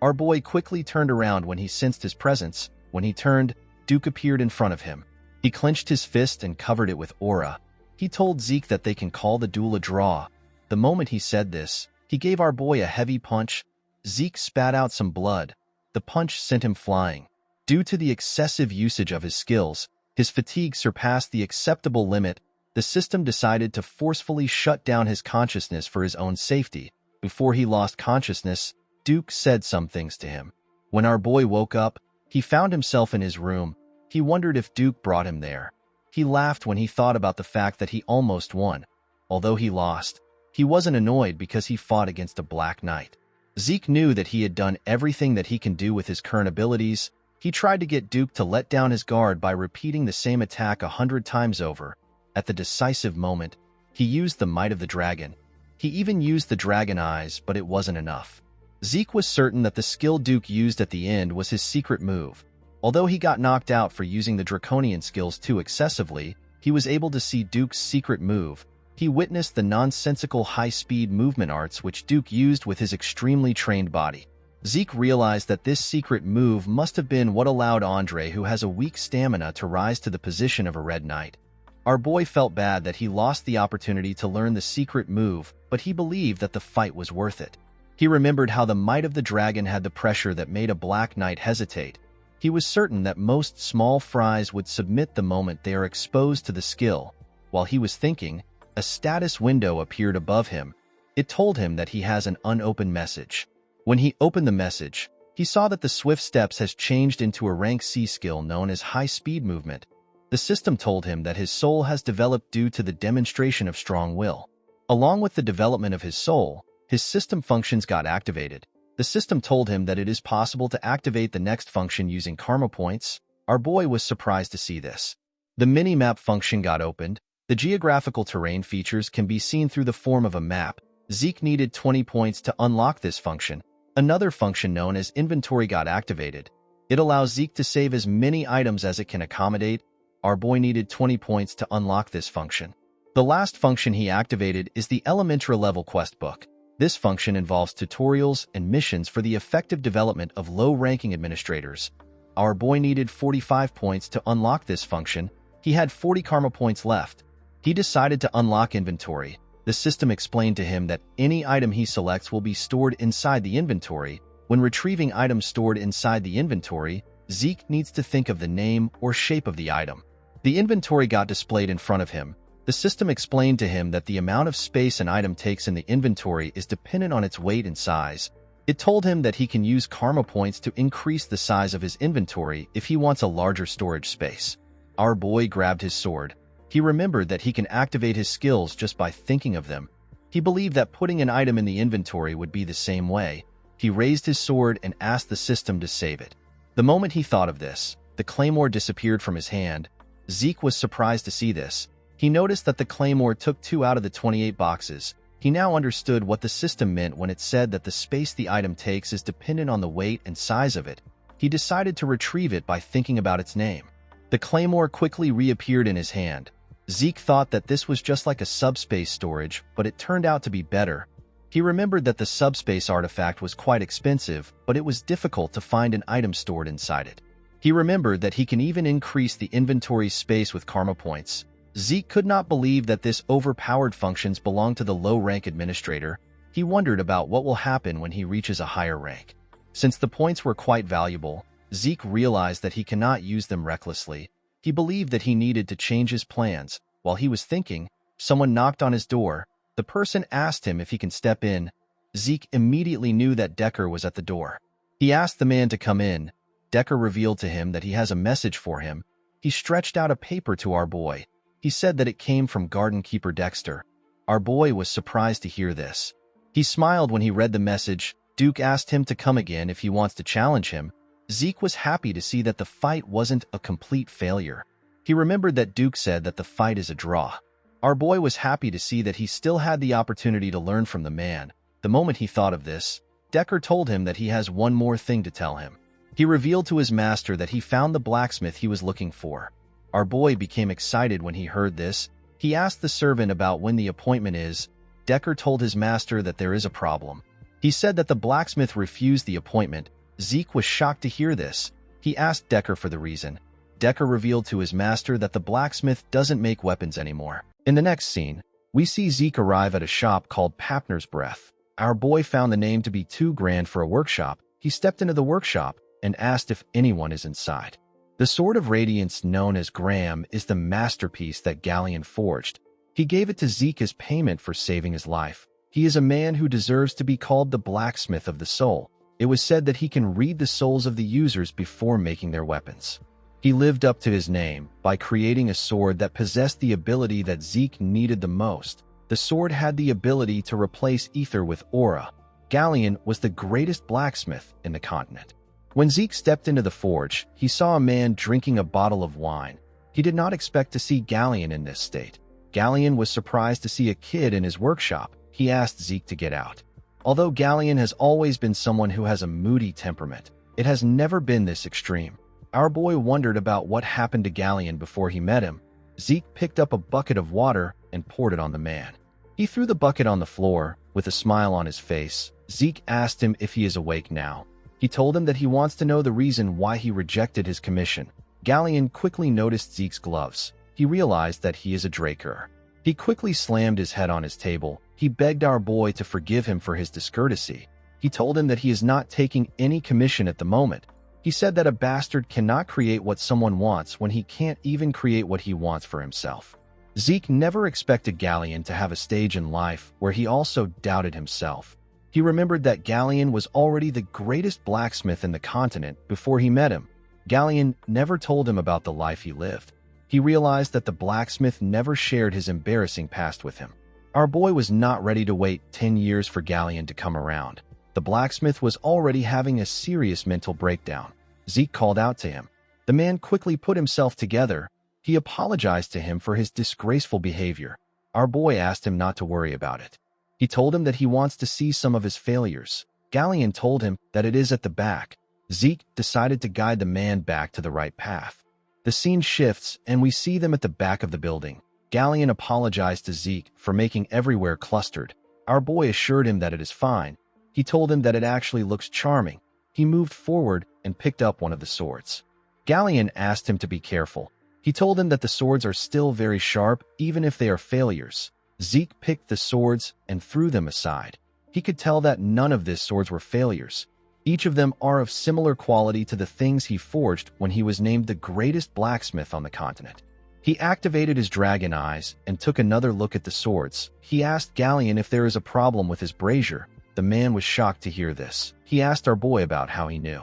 Our boy quickly turned around when he sensed his presence. When he turned, Duke appeared in front of him. He clenched his fist and covered it with aura. He told Zeke that they can call the duel a draw. The moment he said this, he gave our boy a heavy punch. Zeke spat out some blood. The punch sent him flying. Due to the excessive usage of his skills, his fatigue surpassed the acceptable limit. The system decided to forcefully shut down his consciousness for his own safety. Before he lost consciousness, Duke said some things to him. When our boy woke up, he found himself in his room. He wondered if Duke brought him there. He laughed when he thought about the fact that he almost won. Although he lost, he wasn't annoyed because he fought against a Black Knight. Zeke knew that he had done everything that he can do with his current abilities. He tried to get Duke to let down his guard by repeating the same attack 100 times over. At the decisive moment, he used the might of the dragon. He even used the dragon eyes, but it wasn't enough. Zeke was certain that the skill Duke used at the end was his secret move. Although he got knocked out for using the draconian skills too excessively, he was able to see Duke's secret move. He witnessed the nonsensical high-speed movement arts which Duke used with his extremely trained body. Zeke realized that this secret move must have been what allowed Andre, who has a weak stamina, to rise to the position of a Red Knight. Our boy felt bad that he lost the opportunity to learn the secret move, but he believed that the fight was worth it. He remembered how the might of the dragon had the pressure that made a Black Knight hesitate. He was certain that most small fries would submit the moment they are exposed to the skill. While he was thinking, a status window appeared above him. It told him that he has an unopened message. When he opened the message, he saw that the Swift Steps has changed into a rank C skill known as High Speed Movement. The system told him that his soul has developed due to the demonstration of strong will. Along with the development of his soul, his system functions got activated. The system told him that it is possible to activate the next function using karma points. Our boy was surprised to see this. The mini-map function got opened. The geographical terrain features can be seen through the form of a map. Zeke needed 20 points to unlock this function. Another function known as inventory got activated. It allows Zeke to save as many items as it can accommodate. Our boy needed 20 points to unlock this function. The last function he activated is the Elementra level quest book. This function involves tutorials and missions for the effective development of low-ranking administrators. Our boy needed 45 points to unlock this function. He had 40 karma points left. He decided to unlock inventory. The system explained to him that any item he selects will be stored inside the inventory. When retrieving items stored inside the inventory, Zeke needs to think of the name or shape of the item. The inventory got displayed in front of him. The system explained to him that the amount of space an item takes in the inventory is dependent on its weight and size. It told him that he can use karma points to increase the size of his inventory if he wants a larger storage space. Our boy grabbed his sword. He remembered that he can activate his skills just by thinking of them. He believed that putting an item in the inventory would be the same way. He raised his sword and asked the system to save it. The moment he thought of this, the claymore disappeared from his hand. Zeke was surprised to see this. He noticed that the claymore took 2 out of the 28 boxes. He now understood what the system meant when it said that the space the item takes is dependent on the weight and size of it. He decided to retrieve it by thinking about its name. The claymore quickly reappeared in his hand. Zeke thought that this was just like a subspace storage, but it turned out to be better. He remembered that the subspace artifact was quite expensive, but it was difficult to find an item stored inside it. He remembered that he can even increase the inventory space with karma points. Zeke could not believe that this overpowered functions belonged to the low-rank administrator. He wondered about what will happen when he reaches a higher rank. Since the points were quite valuable, Zeke realized that he cannot use them recklessly. He believed that he needed to change his plans. While he was thinking, someone knocked on his door. The person asked him if he can step in. Zeke immediately knew that Decker was at the door. He asked the man to come in. Decker revealed to him that he has a message for him. He stretched out a paper to our boy. He said that it came from garden keeper Dexter. Our boy was surprised to hear this. He smiled when he read the message. Duke asked him to come again if he wants to challenge him. Zeke was happy to see that the fight wasn't a complete failure. He remembered that Duke said that the fight is a draw. Our boy was happy to see that he still had the opportunity to learn from the man. The moment he thought of this, Decker told him that he has one more thing to tell him. He revealed to his master that he found the blacksmith he was looking for. Our boy became excited when he heard this. He asked the servant about when the appointment is. Decker told his master that there is a problem. He said that the blacksmith refused the appointment. Zeke was shocked to hear this. He asked Decker for the reason. Decker revealed to his master that the blacksmith doesn't make weapons anymore. In the next scene, we see Zeke arrive at a shop called Papner's Breath. Our boy found the name to be too grand for a workshop. He stepped into the workshop and asked if anyone is inside. The Sword of Radiance, known as Graham, is the masterpiece that Galleon forged. He gave it to Zeke as payment for saving his life. He is a man who deserves to be called the blacksmith of the soul. It was said that he can read the souls of the users before making their weapons. He lived up to his name by creating a sword that possessed the ability that Zeke needed the most. The sword had the ability to replace ether with aura. Galleon was the greatest blacksmith in the continent. When Zeke stepped into the forge, he saw a man drinking a bottle of wine. He did not expect to see Galleon in this state. Galleon was surprised to see a kid in his workshop. He asked Zeke to get out. Although Galleon has always been someone who has a moody temperament, it has never been this extreme. Our boy wondered about what happened to Galleon before he met him. Zeke picked up a bucket of water and poured it on the man. He threw the bucket on the floor. With a smile on his face, Zeke asked him if he is awake now. He told him that he wants to know the reason why he rejected his commission. Galleon quickly noticed Zeke's gloves. He realized that he is a Draker. He quickly slammed his head on his table. He begged our boy to forgive him for his discourtesy. He told him that he is not taking any commission at the moment. He said that a bastard cannot create what someone wants when he can't even create what he wants for himself. Zeke never expected Galleon to have a stage in life where he also doubted himself. He remembered that Galleon was already the greatest blacksmith in the continent before he met him. Galleon never told him about the life he lived. He realized that the blacksmith never shared his embarrassing past with him. Our boy was not ready to wait 10 years for Galleon to come around. The blacksmith was already having a serious mental breakdown. Zeke called out to him. The man quickly put himself together. He apologized to him for his disgraceful behavior. Our boy asked him not to worry about it. He told him that he wants to see some of his failures. Galleon told him that it is at the back. Zeke decided to guide the man back to the right path. The scene shifts, and we see them at the back of the building. Galleon apologized to Zeke for making everywhere clustered. Our boy assured him that it is fine. He told him that it actually looks charming. He moved forward and picked up one of the swords. Galleon asked him to be careful. He told him that the swords are still very sharp, even if they are failures. Zeke picked the swords and threw them aside. He could tell that none of these swords were failures. Each of them are of similar quality to the things he forged when he was named the greatest blacksmith on the continent. He activated his dragon eyes and took another look at the swords. He asked Galleon if there is a problem with his brazier. The man was shocked to hear this. He asked our boy about how he knew.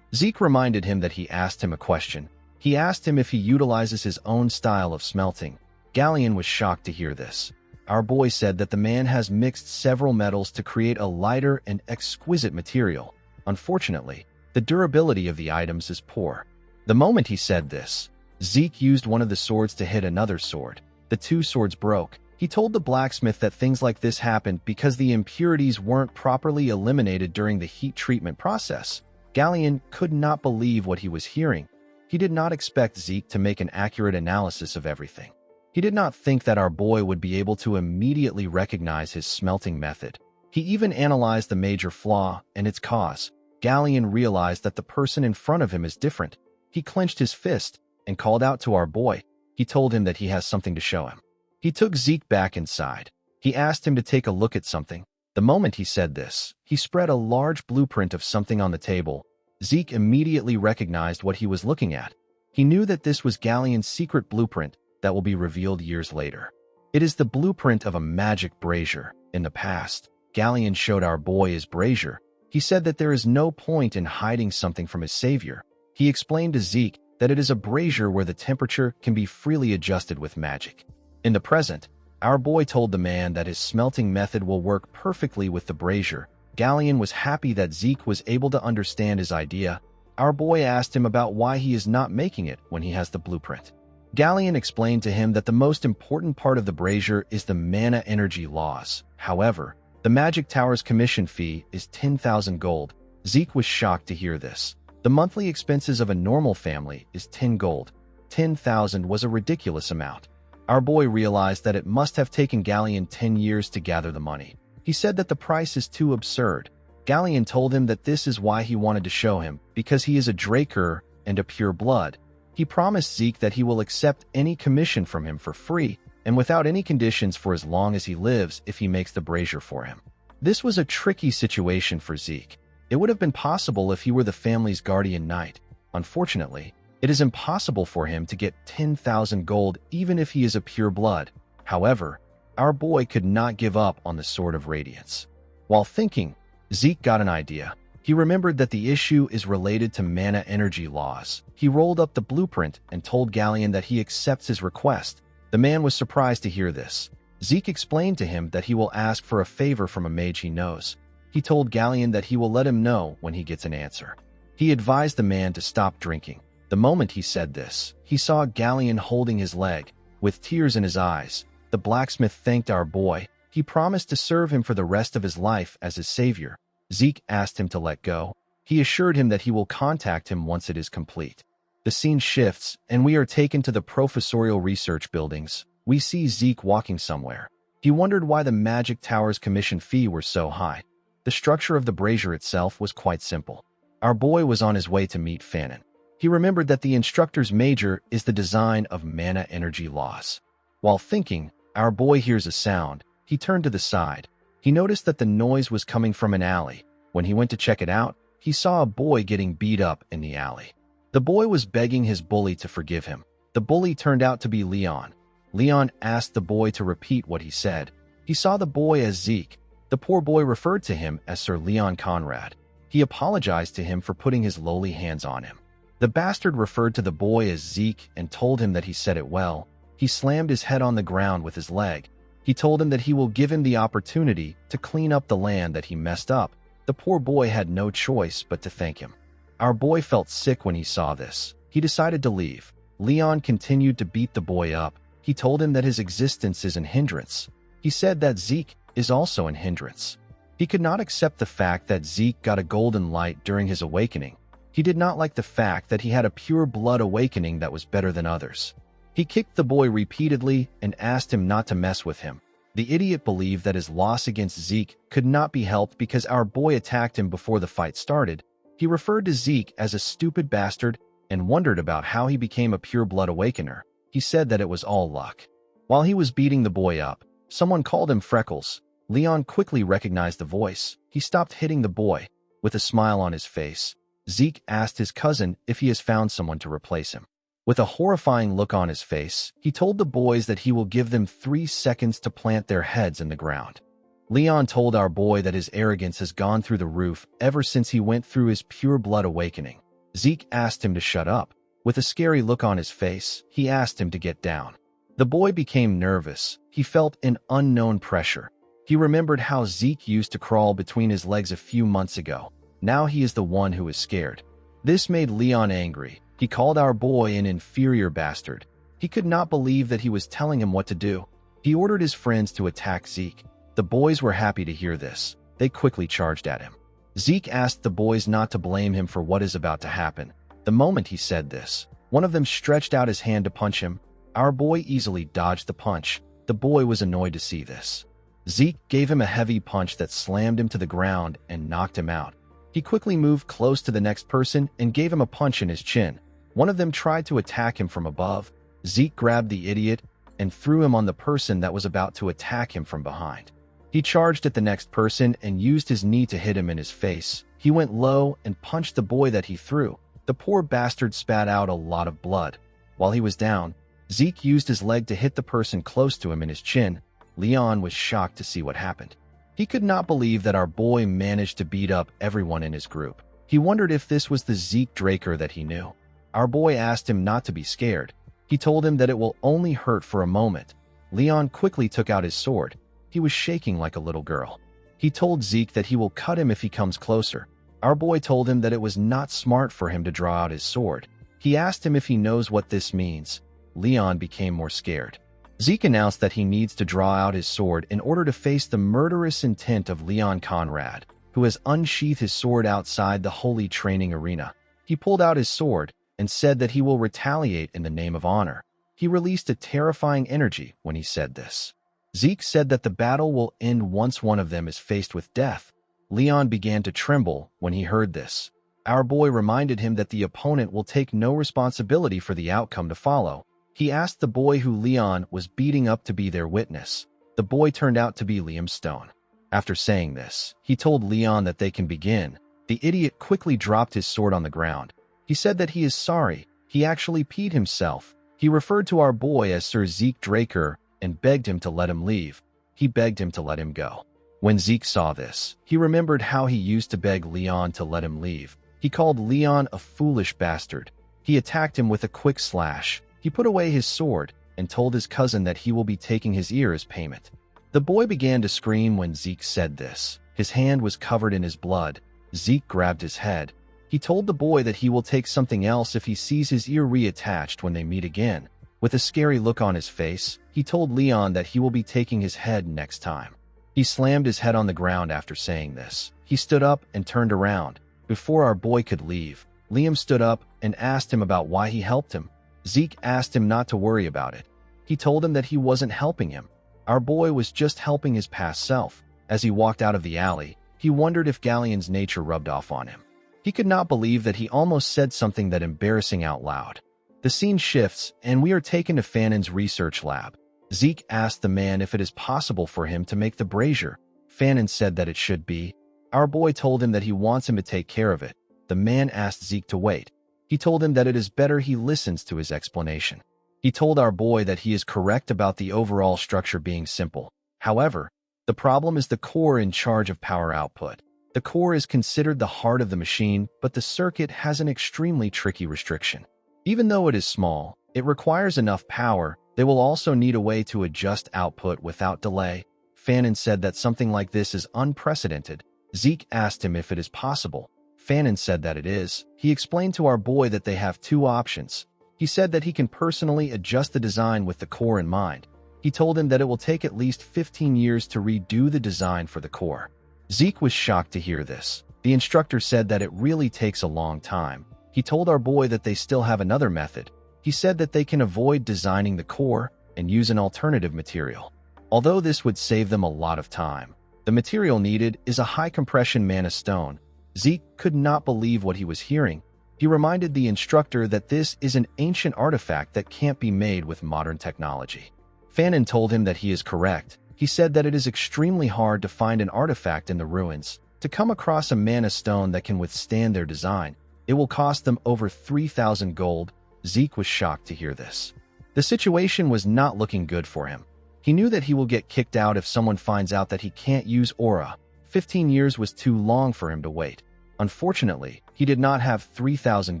Zeke reminded him that he asked him a question. He asked him if he utilizes his own style of smelting. Galleon was shocked to hear this. Our boy said that the man has mixed several metals to create a lighter and exquisite material. Unfortunately, the durability of the items is poor. The moment he said this, Zeke used one of the swords to hit another sword. The two swords broke. He told the blacksmith that things like this happened because the impurities weren't properly eliminated during the heat treatment process. Galleon could not believe what he was hearing. He did not expect Zeke to make an accurate analysis of everything. He did not think that our boy would be able to immediately recognize his smelting method. He even analyzed the major flaw and its cause. Galleon realized that the person in front of him is different. He clenched his fist and called out to our boy. He told him that he has something to show him. He took Zeke back inside. He asked him to take a look at something. The moment he said this, he spread a large blueprint of something on the table. Zeke immediately recognized what he was looking at. He knew that this was Galleon's secret blueprint that will be revealed years later. It is the blueprint of a magic brazier. In the past, Galleon showed our boy his brazier. He said that there is no point in hiding something from his savior. He explained to Zeke that it is a brazier where the temperature can be freely adjusted with magic. In the present, our boy told the man that his smelting method will work perfectly with the brazier. Galleon was happy that Zeke was able to understand his idea. Our boy asked him about why he is not making it when he has the blueprint. Galleon explained to him that the most important part of the brazier is the mana energy laws. However, the Magic Tower's commission fee is 10,000 gold. Zeke was shocked to hear this. The monthly expenses of a normal family is 10 gold. 10,000 was a ridiculous amount. Our boy realized that it must have taken Galleon 10 years to gather the money. He said that the price is too absurd. Galleon told him that this is why he wanted to show him, because he is a Draker and a pure blood. He promised Zeke that he will accept any commission from him for free and without any conditions for as long as he lives if he makes the brazier for him. This was a tricky situation for Zeke. It would have been possible if he were the family's guardian knight. Unfortunately, it is impossible for him to get 10,000 gold even if he is a pure blood. However, our boy could not give up on the Sword of Radiance. While thinking, Zeke got an idea. He remembered that the issue is related to mana energy laws. He rolled up the blueprint and told Galleon that he accepts his request. The man was surprised to hear this. Zeke explained to him that he will ask for a favor from a mage he knows. He told Galleon that he will let him know when he gets an answer. He advised the man to stop drinking. The moment he said this, he saw Galleon holding his leg. With tears in his eyes, the blacksmith thanked our boy. He promised to serve him for the rest of his life as his savior. Zeke asked him to let go. He assured him that he will contact him once it is complete. The scene shifts, and we are taken to the professorial research buildings. We see Zeke walking somewhere. He wondered why the Magic Tower's commission fee were so high. The structure of the brazier itself was quite simple. Our boy was on his way to meet Fanon. He remembered that the instructor's major is the design of mana energy laws. While thinking, our boy hears a sound. He turned to the side. He noticed that the noise was coming from an alley. When he went to check it out, he saw a boy getting beat up in the alley. The boy was begging his bully to forgive him. The bully turned out to be Leon. Leon asked the boy to repeat what he said. He saw the boy as Zeke. The poor boy referred to him as Sir Leon Conrad. He apologized to him for putting his lowly hands on him. The bastard referred to the boy as Zeke and told him that he said it well. He slammed his head on the ground with his leg. He told him that he will give him the opportunity to clean up the land that he messed up. The poor boy had no choice but to thank him. Our boy felt sick when he saw this. He decided to leave. Leon continued to beat the boy up. He told him that his existence is an hindrance. He said that Zeke is also an hindrance. He could not accept the fact that Zeke got a golden light during his awakening. He did not like the fact that he had a pure blood awakening that was better than others. He kicked the boy repeatedly and asked him not to mess with him. The idiot believed that his loss against Zeke could not be helped because our boy attacked him before the fight started. He referred to Zeke as a stupid bastard and wondered about how he became a pure blood awakener. He said that it was all luck. While he was beating the boy up, someone called him Freckles. Leon quickly recognized the voice. He stopped hitting the boy. With a smile on his face, Zeke asked his cousin if he has found someone to replace him. With a horrifying look on his face, he told the boys that he will give them 3 seconds to plant their heads in the ground. Leon told our boy that his arrogance has gone through the roof ever since he went through his pure blood awakening. Zeke asked him to shut up. With a scary look on his face, he asked him to get down. The boy became nervous. He felt an unknown pressure. He remembered how Zeke used to crawl between his legs a few months ago. Now he is the one who is scared. This made Leon angry. He called our boy an inferior bastard. He could not believe that he was telling him what to do. He ordered his friends to attack Zeke. The boys were happy to hear this. They quickly charged at him. Zeke asked the boys not to blame him for what is about to happen. The moment he said this, one of them stretched out his hand to punch him. Our boy easily dodged the punch. The boy was annoyed to see this. Zeke gave him a heavy punch that slammed him to the ground and knocked him out. He quickly moved close to the next person and gave him a punch in his chin. One of them tried to attack him from above. Zeke grabbed the idiot and threw him on the person that was about to attack him from behind. He charged at the next person and used his knee to hit him in his face. He went low and punched the boy that he threw. The poor bastard spat out a lot of blood. While he was down, Zeke used his leg to hit the person close to him in his chin. Leon was shocked to see what happened. He could not believe that our boy managed to beat up everyone in his group. He wondered if this was the Zeke Draker that he knew. Our boy asked him not to be scared. He told him that it will only hurt for a moment. Leon quickly took out his sword. He was shaking like a little girl. He told Zeke that he will cut him if he comes closer. Our boy told him that it was not smart for him to draw out his sword. He asked him if he knows what this means. Leon became more scared. Zeke announced that he needs to draw out his sword in order to face the murderous intent of Leon Conrad, who has unsheathed his sword outside the holy training arena. He pulled out his sword and said that he will retaliate in the name of honor. He released a terrifying energy when he said this. Zeke said that the battle will end once one of them is faced with death. Leon began to tremble when he heard this. Our boy reminded him that the opponent will take no responsibility for the outcome to follow. He asked the boy who Leon was beating up to be their witness. The boy turned out to be Liam Stone. After saying this, he told Leon that they can begin. The idiot quickly dropped his sword on the ground. He said that he is sorry. He actually peed himself. He referred to our boy as Sir Zeke Draker and begged him to let him leave. He begged him to let him go. When Zeke saw this, he remembered how he used to beg Leon to let him leave. He called Leon a foolish bastard. He attacked him with a quick slash. He put away his sword and told his cousin that he will be taking his ear as payment. The boy began to scream when Zeke said this. His hand was covered in his blood. Zeke grabbed his head. He told the boy that he will take something else if he sees his ear reattached when they meet again. With a scary look on his face, he told Leon that he will be taking his head next time. He slammed his head on the ground after saying this. He stood up and turned around. Before our boy could leave, Liam stood up and asked him about why he helped him. Zeke asked him not to worry about it. He told him that he wasn't helping him. Our boy was just helping his past self. As he walked out of the alley, he wondered if Galleon's nature rubbed off on him. He could not believe that he almost said something that embarrassing out loud. The scene shifts, and we are taken to Fanon's research lab. Zeke asked the man if it is possible for him to make the brazier. Fanon said that it should be. Our boy told him that he wants him to take care of it. The man asked Zeke to wait. He told him that it is better he listens to his explanation. He told our boy that he is correct about the overall structure being simple. However, the problem is the core in charge of power output. The core is considered the heart of the machine, but the circuit has an extremely tricky restriction. Even though it is small, it requires enough power. They will also need a way to adjust output without delay. Fanon said that something like this is unprecedented. Zeke asked him if it is possible. Fanon said that it is. He explained to our boy that they have two options. He said that he can personally adjust the design with the core in mind. He told him that it will take at least 15 years to redo the design for the core. Zeke was shocked to hear this. The instructor said that it really takes a long time. He told our boy that they still have another method. He said that they can avoid designing the core and use an alternative material. Although this would save them a lot of time, the material needed is a high-compression mana stone. Zeke could not believe what he was hearing. He reminded the instructor that this is an ancient artifact that can't be made with modern technology. Fanon told him that he is correct. He said that it is extremely hard to find an artifact in the ruins. To come across a mana stone that can withstand their design, it will cost them over 3,000 gold. Zeke was shocked to hear this. The situation was not looking good for him. He knew that he will get kicked out if someone finds out that he can't use aura. 15 years was too long for him to wait. Unfortunately, he did not have 3,000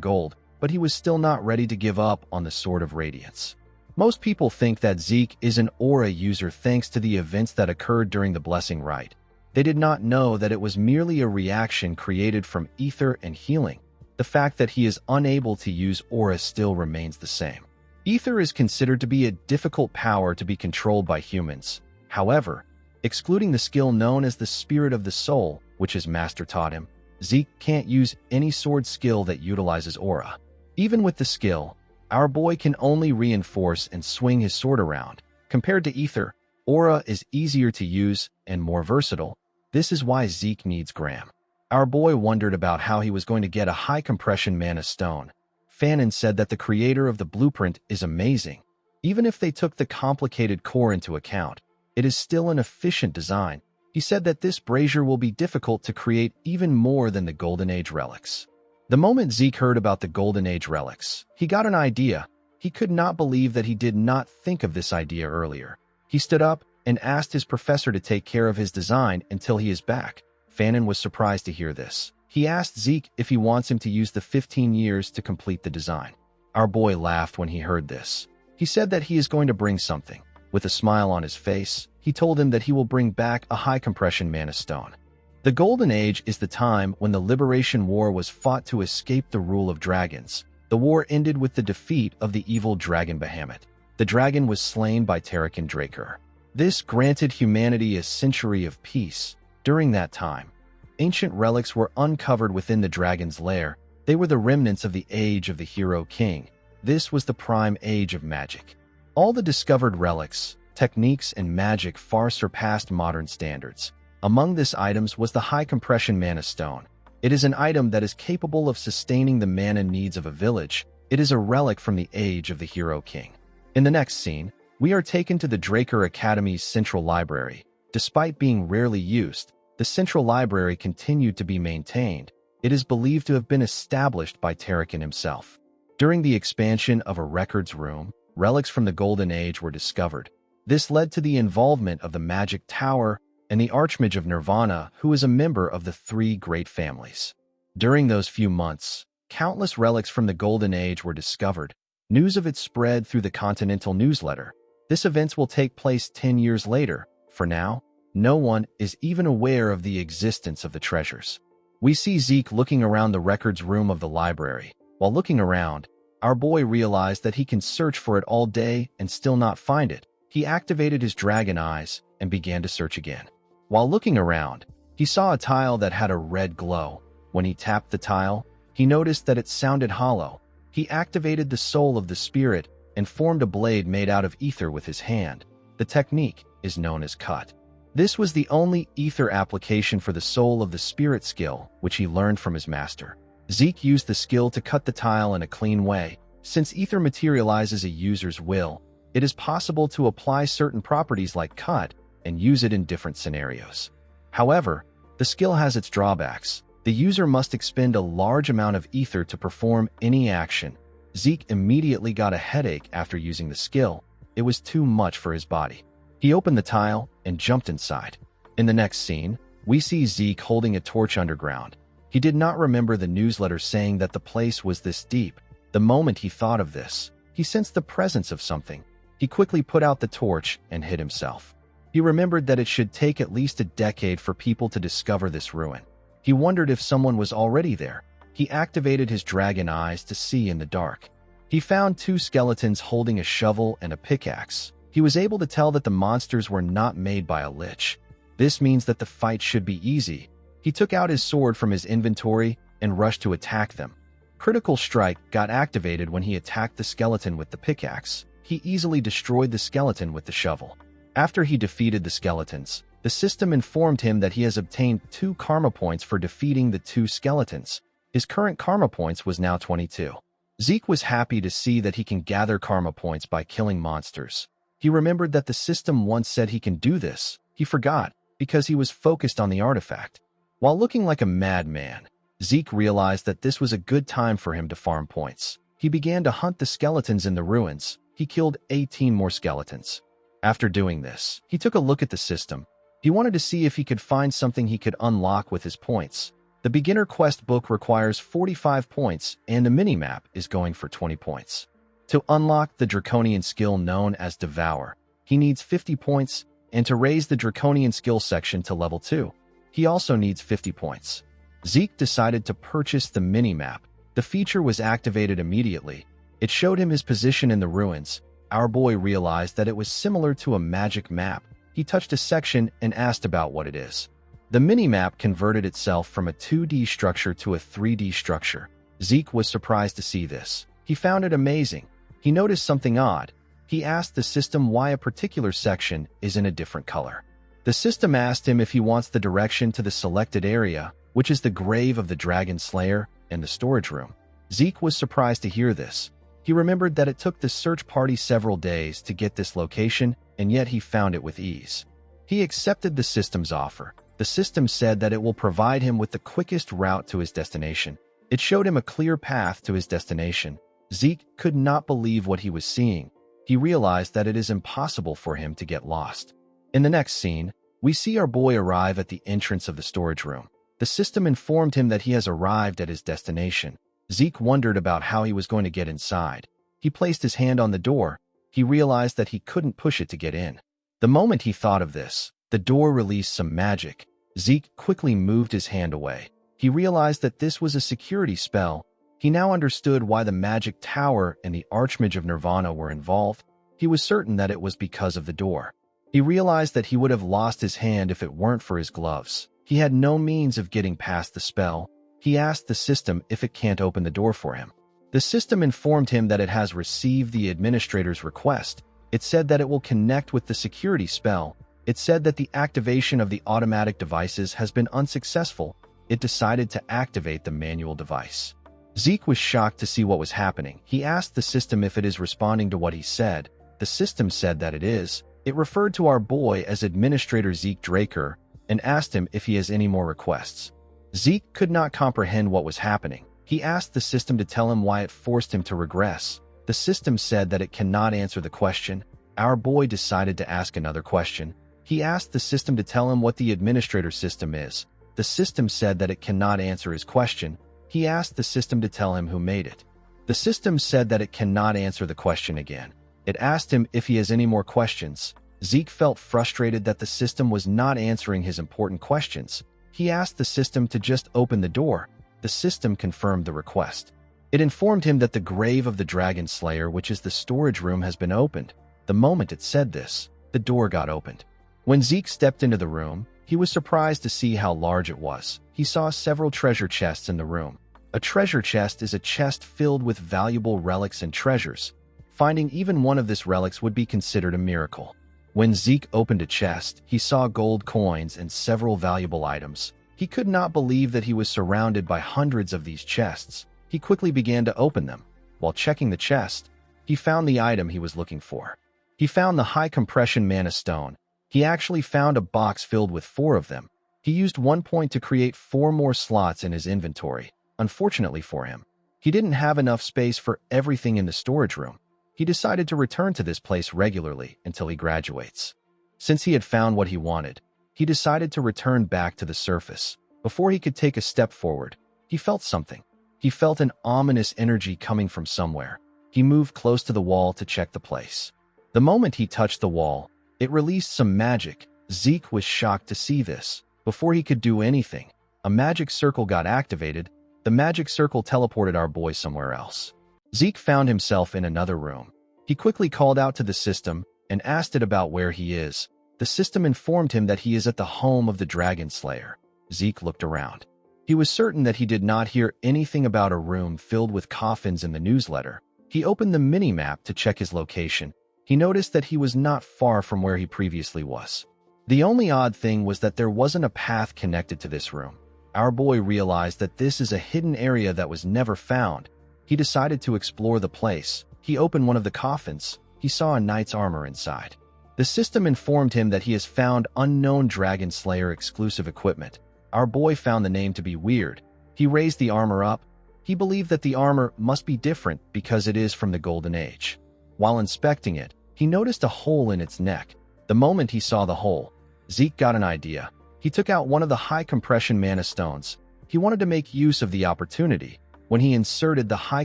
gold, but he was still not ready to give up on the Sword of Radiance. Most people think that Zeke is an aura user thanks to the events that occurred during the Blessing Rite. They did not know that it was merely a reaction created from ether and healing. The fact that he is unable to use aura still remains the same. Ether is considered to be a difficult power to be controlled by humans. However, excluding the skill known as the Spirit of the Soul, which his master taught him, Zeke can't use any sword skill that utilizes aura. Even with the skill, our boy can only reinforce and swing his sword around. Compared to ether, aura is easier to use and more versatile. This is why Zeke needs Graham. Our boy wondered about how he was going to get a high-compression mana stone. Fanon said that the creator of the blueprint is amazing. Even if they took the complicated core into account, it is still an efficient design. He said that this brazier will be difficult to create even more than the Golden Age relics. The moment Zeke heard about the Golden Age relics, he got an idea. He could not believe that he did not think of this idea earlier. He stood up and asked his professor to take care of his design until he is back. Fanon was surprised to hear this. He asked Zeke if he wants him to use the 15 years to complete the design. Our boy laughed when he heard this. He said that he is going to bring something. With a smile on his face, he told him that he will bring back a high-compression mana stone. The Golden Age is the time when the Liberation War was fought to escape the rule of dragons. The war ended with the defeat of the evil dragon Bahamut. The dragon was slain by Tarakan Draker. This granted humanity a century of peace. During that time, ancient relics were uncovered within the dragon's lair. They were the remnants of the age of the Hero King. This was the prime age of magic. All the discovered relics, techniques, and magic far surpassed modern standards. Among these items was the high-compression mana stone. It is an item that is capable of sustaining the mana needs of a village. It is a relic from the age of the Hero King. In the next scene, we are taken to the Draker Academy's central library. Despite being rarely used, the central library continued to be maintained. It is believed to have been established by Tarakan himself. During the expansion of a records room, relics from the Golden Age were discovered. This led to the involvement of the Magic Tower and the Archmage of Nirvana, who is a member of the three great families. During those few months, countless relics from the Golden Age were discovered. News of it spread through the Continental newsletter. This event will take place 10 years later. For now, no one is even aware of the existence of the treasures. We see Zeke looking around the records room of the library. While looking around, our boy realized that he can search for it all day and still not find it. He activated his dragon eyes and began to search again. While looking around, he saw a tile that had a red glow. When he tapped the tile, he noticed that it sounded hollow. He activated the soul of the spirit and formed a blade made out of ether with his hand. The technique is known as cut. This was the only ether application for the soul of the spirit skill, which he learned from his master. Zeke used the skill to cut the tile in a clean way. Since ether materializes a user's will, it is possible to apply certain properties like cut and use it in different scenarios. However, the skill has its drawbacks. The user must expend a large amount of ether to perform any action. Zeke immediately got a headache after using the skill. It was too much for his body. He opened the tile and jumped inside. In the next scene, we see Zeke holding a torch underground. He did not remember the newsletter saying that the place was this deep. The moment he thought of this, he sensed the presence of something. He quickly put out the torch and hid himself. He remembered that it should take at least a decade for people to discover this ruin. He wondered if someone was already there. He activated his dragon eyes to see in the dark. He found two skeletons holding a shovel and a pickaxe. He was able to tell that the monsters were not made by a lich. This means that the fight should be easy. He took out his sword from his inventory and rushed to attack them. Critical Strike got activated when he attacked the skeleton with the pickaxe. He easily destroyed the skeleton with the shovel. After he defeated the skeletons, the system informed him that he has obtained 2 karma points for defeating the 2 skeletons. His current karma points was now 22. Zeke was happy to see that he can gather karma points by killing monsters. He remembered that the system once said he can do this. He forgot, because he was focused on the artifact. While looking like a madman, Zeke realized that this was a good time for him to farm points. He began to hunt the skeletons in the ruins. He killed 18 more skeletons. After doing this, he took a look at the system. He wanted to see if he could find something he could unlock with his points. The beginner quest book requires 45 points, and the minimap is going for 20 points. To unlock the draconian skill known as Devour, he needs 50 points, and to raise the draconian skill section to level 2, he also needs 50 points. Zeke decided to purchase the minimap. The feature was activated immediately. It showed him his position in the ruins. Our boy realized that it was similar to a magic map. He touched a section and asked about what it is. The minimap converted itself from a 2D structure to a 3D structure. Zeke was surprised to see this. He found it amazing. He noticed something odd. He asked the system why a particular section is in a different color. The system asked him if he wants the direction to the selected area, which is the grave of the Dragon Slayer and the storage room. Zeke was surprised to hear this. He remembered that it took the search party several days to get this location, and yet he found it with ease. He accepted the system's offer. The system said that it will provide him with the quickest route to his destination. It showed him a clear path to his destination. Zeke could not believe what he was seeing. He realized that it is impossible for him to get lost. In the next scene, we see our boy arrive at the entrance of the storage room. The system informed him that he has arrived at his destination. Zeke wondered about how he was going to get inside. He placed his hand on the door. He realized that he couldn't push it to get in. The moment he thought of this, the door released some magic. Zeke quickly moved his hand away. He realized that this was a security spell. He now understood why the magic tower and the Archmage of Nirvana were involved. He was certain that it was because of the door. He realized that he would have lost his hand if it weren't for his gloves. He had no means of getting past the spell. He asked the system if it can't open the door for him. The system informed him that it has received the administrator's request. It said that it will connect with the security spell. It said that the activation of the automatic devices has been unsuccessful. It decided to activate the manual device. Zeke was shocked to see what was happening. He asked the system if it is responding to what he said. The system said that it is. It referred to our boy as Administrator Zeke Draker and asked him if he has any more requests. Zeke could not comprehend what was happening. He asked the system to tell him why it forced him to regress. The system said that it cannot answer the question. Our boy decided to ask another question. He asked the system to tell him what the administrator system is. The system said that it cannot answer his question. He asked the system to tell him who made it. The system said that it cannot answer the question again. It asked him if he has any more questions. Zeke felt frustrated that the system was not answering his important questions. He asked the system to just open the door. The system confirmed the request. It informed him that the grave of the Dragon Slayer, which is the storage room, has been opened. The moment it said this, the door got opened. When Zeke stepped into the room, he was surprised to see how large it was. He saw several treasure chests in the room. A treasure chest is a chest filled with valuable relics and treasures. Finding even one of these relics would be considered a miracle. When Zeke opened a chest, he saw gold coins and several valuable items. He could not believe that he was surrounded by hundreds of these chests. He quickly began to open them. While checking the chest, he found the item he was looking for. He found the high compression mana stone. He actually found a box filled with 4 of them. He used 1 point to create 4 more slots in his inventory. Unfortunately for him, he didn't have enough space for everything in the storage room. He decided to return to this place regularly until he graduates. Since he had found what he wanted, he decided to return back to the surface. Before he could take a step forward, he felt something. He felt an ominous energy coming from somewhere. He moved close to the wall to check the place. The moment he touched the wall, it released some magic. Zeke was shocked to see this. Before he could do anything, a magic circle got activated. The magic circle teleported our boy somewhere else. Zeke found himself in another room. He quickly called out to the system and asked it about where he is. The system informed him that he is at the home of the Dragon Slayer. Zeke looked around. He was certain that he did not hear anything about a room filled with coffins in the newsletter. He opened the mini-map to check his location. He noticed that he was not far from where he previously was. The only odd thing was that there wasn't a path connected to this room. Our boy realized that this is a hidden area that was never found. He decided to explore the place. He opened one of the coffins. He saw a knight's armor inside. The system informed him that he has found unknown Dragon Slayer exclusive equipment. Our boy found the name to be weird. He raised the armor up. He believed that the armor must be different because it is from the Golden Age. While inspecting it, he noticed a hole in its neck. The moment he saw the hole, Zeke got an idea. He took out one of the high compression mana stones. He wanted to make use of the opportunity when he inserted the high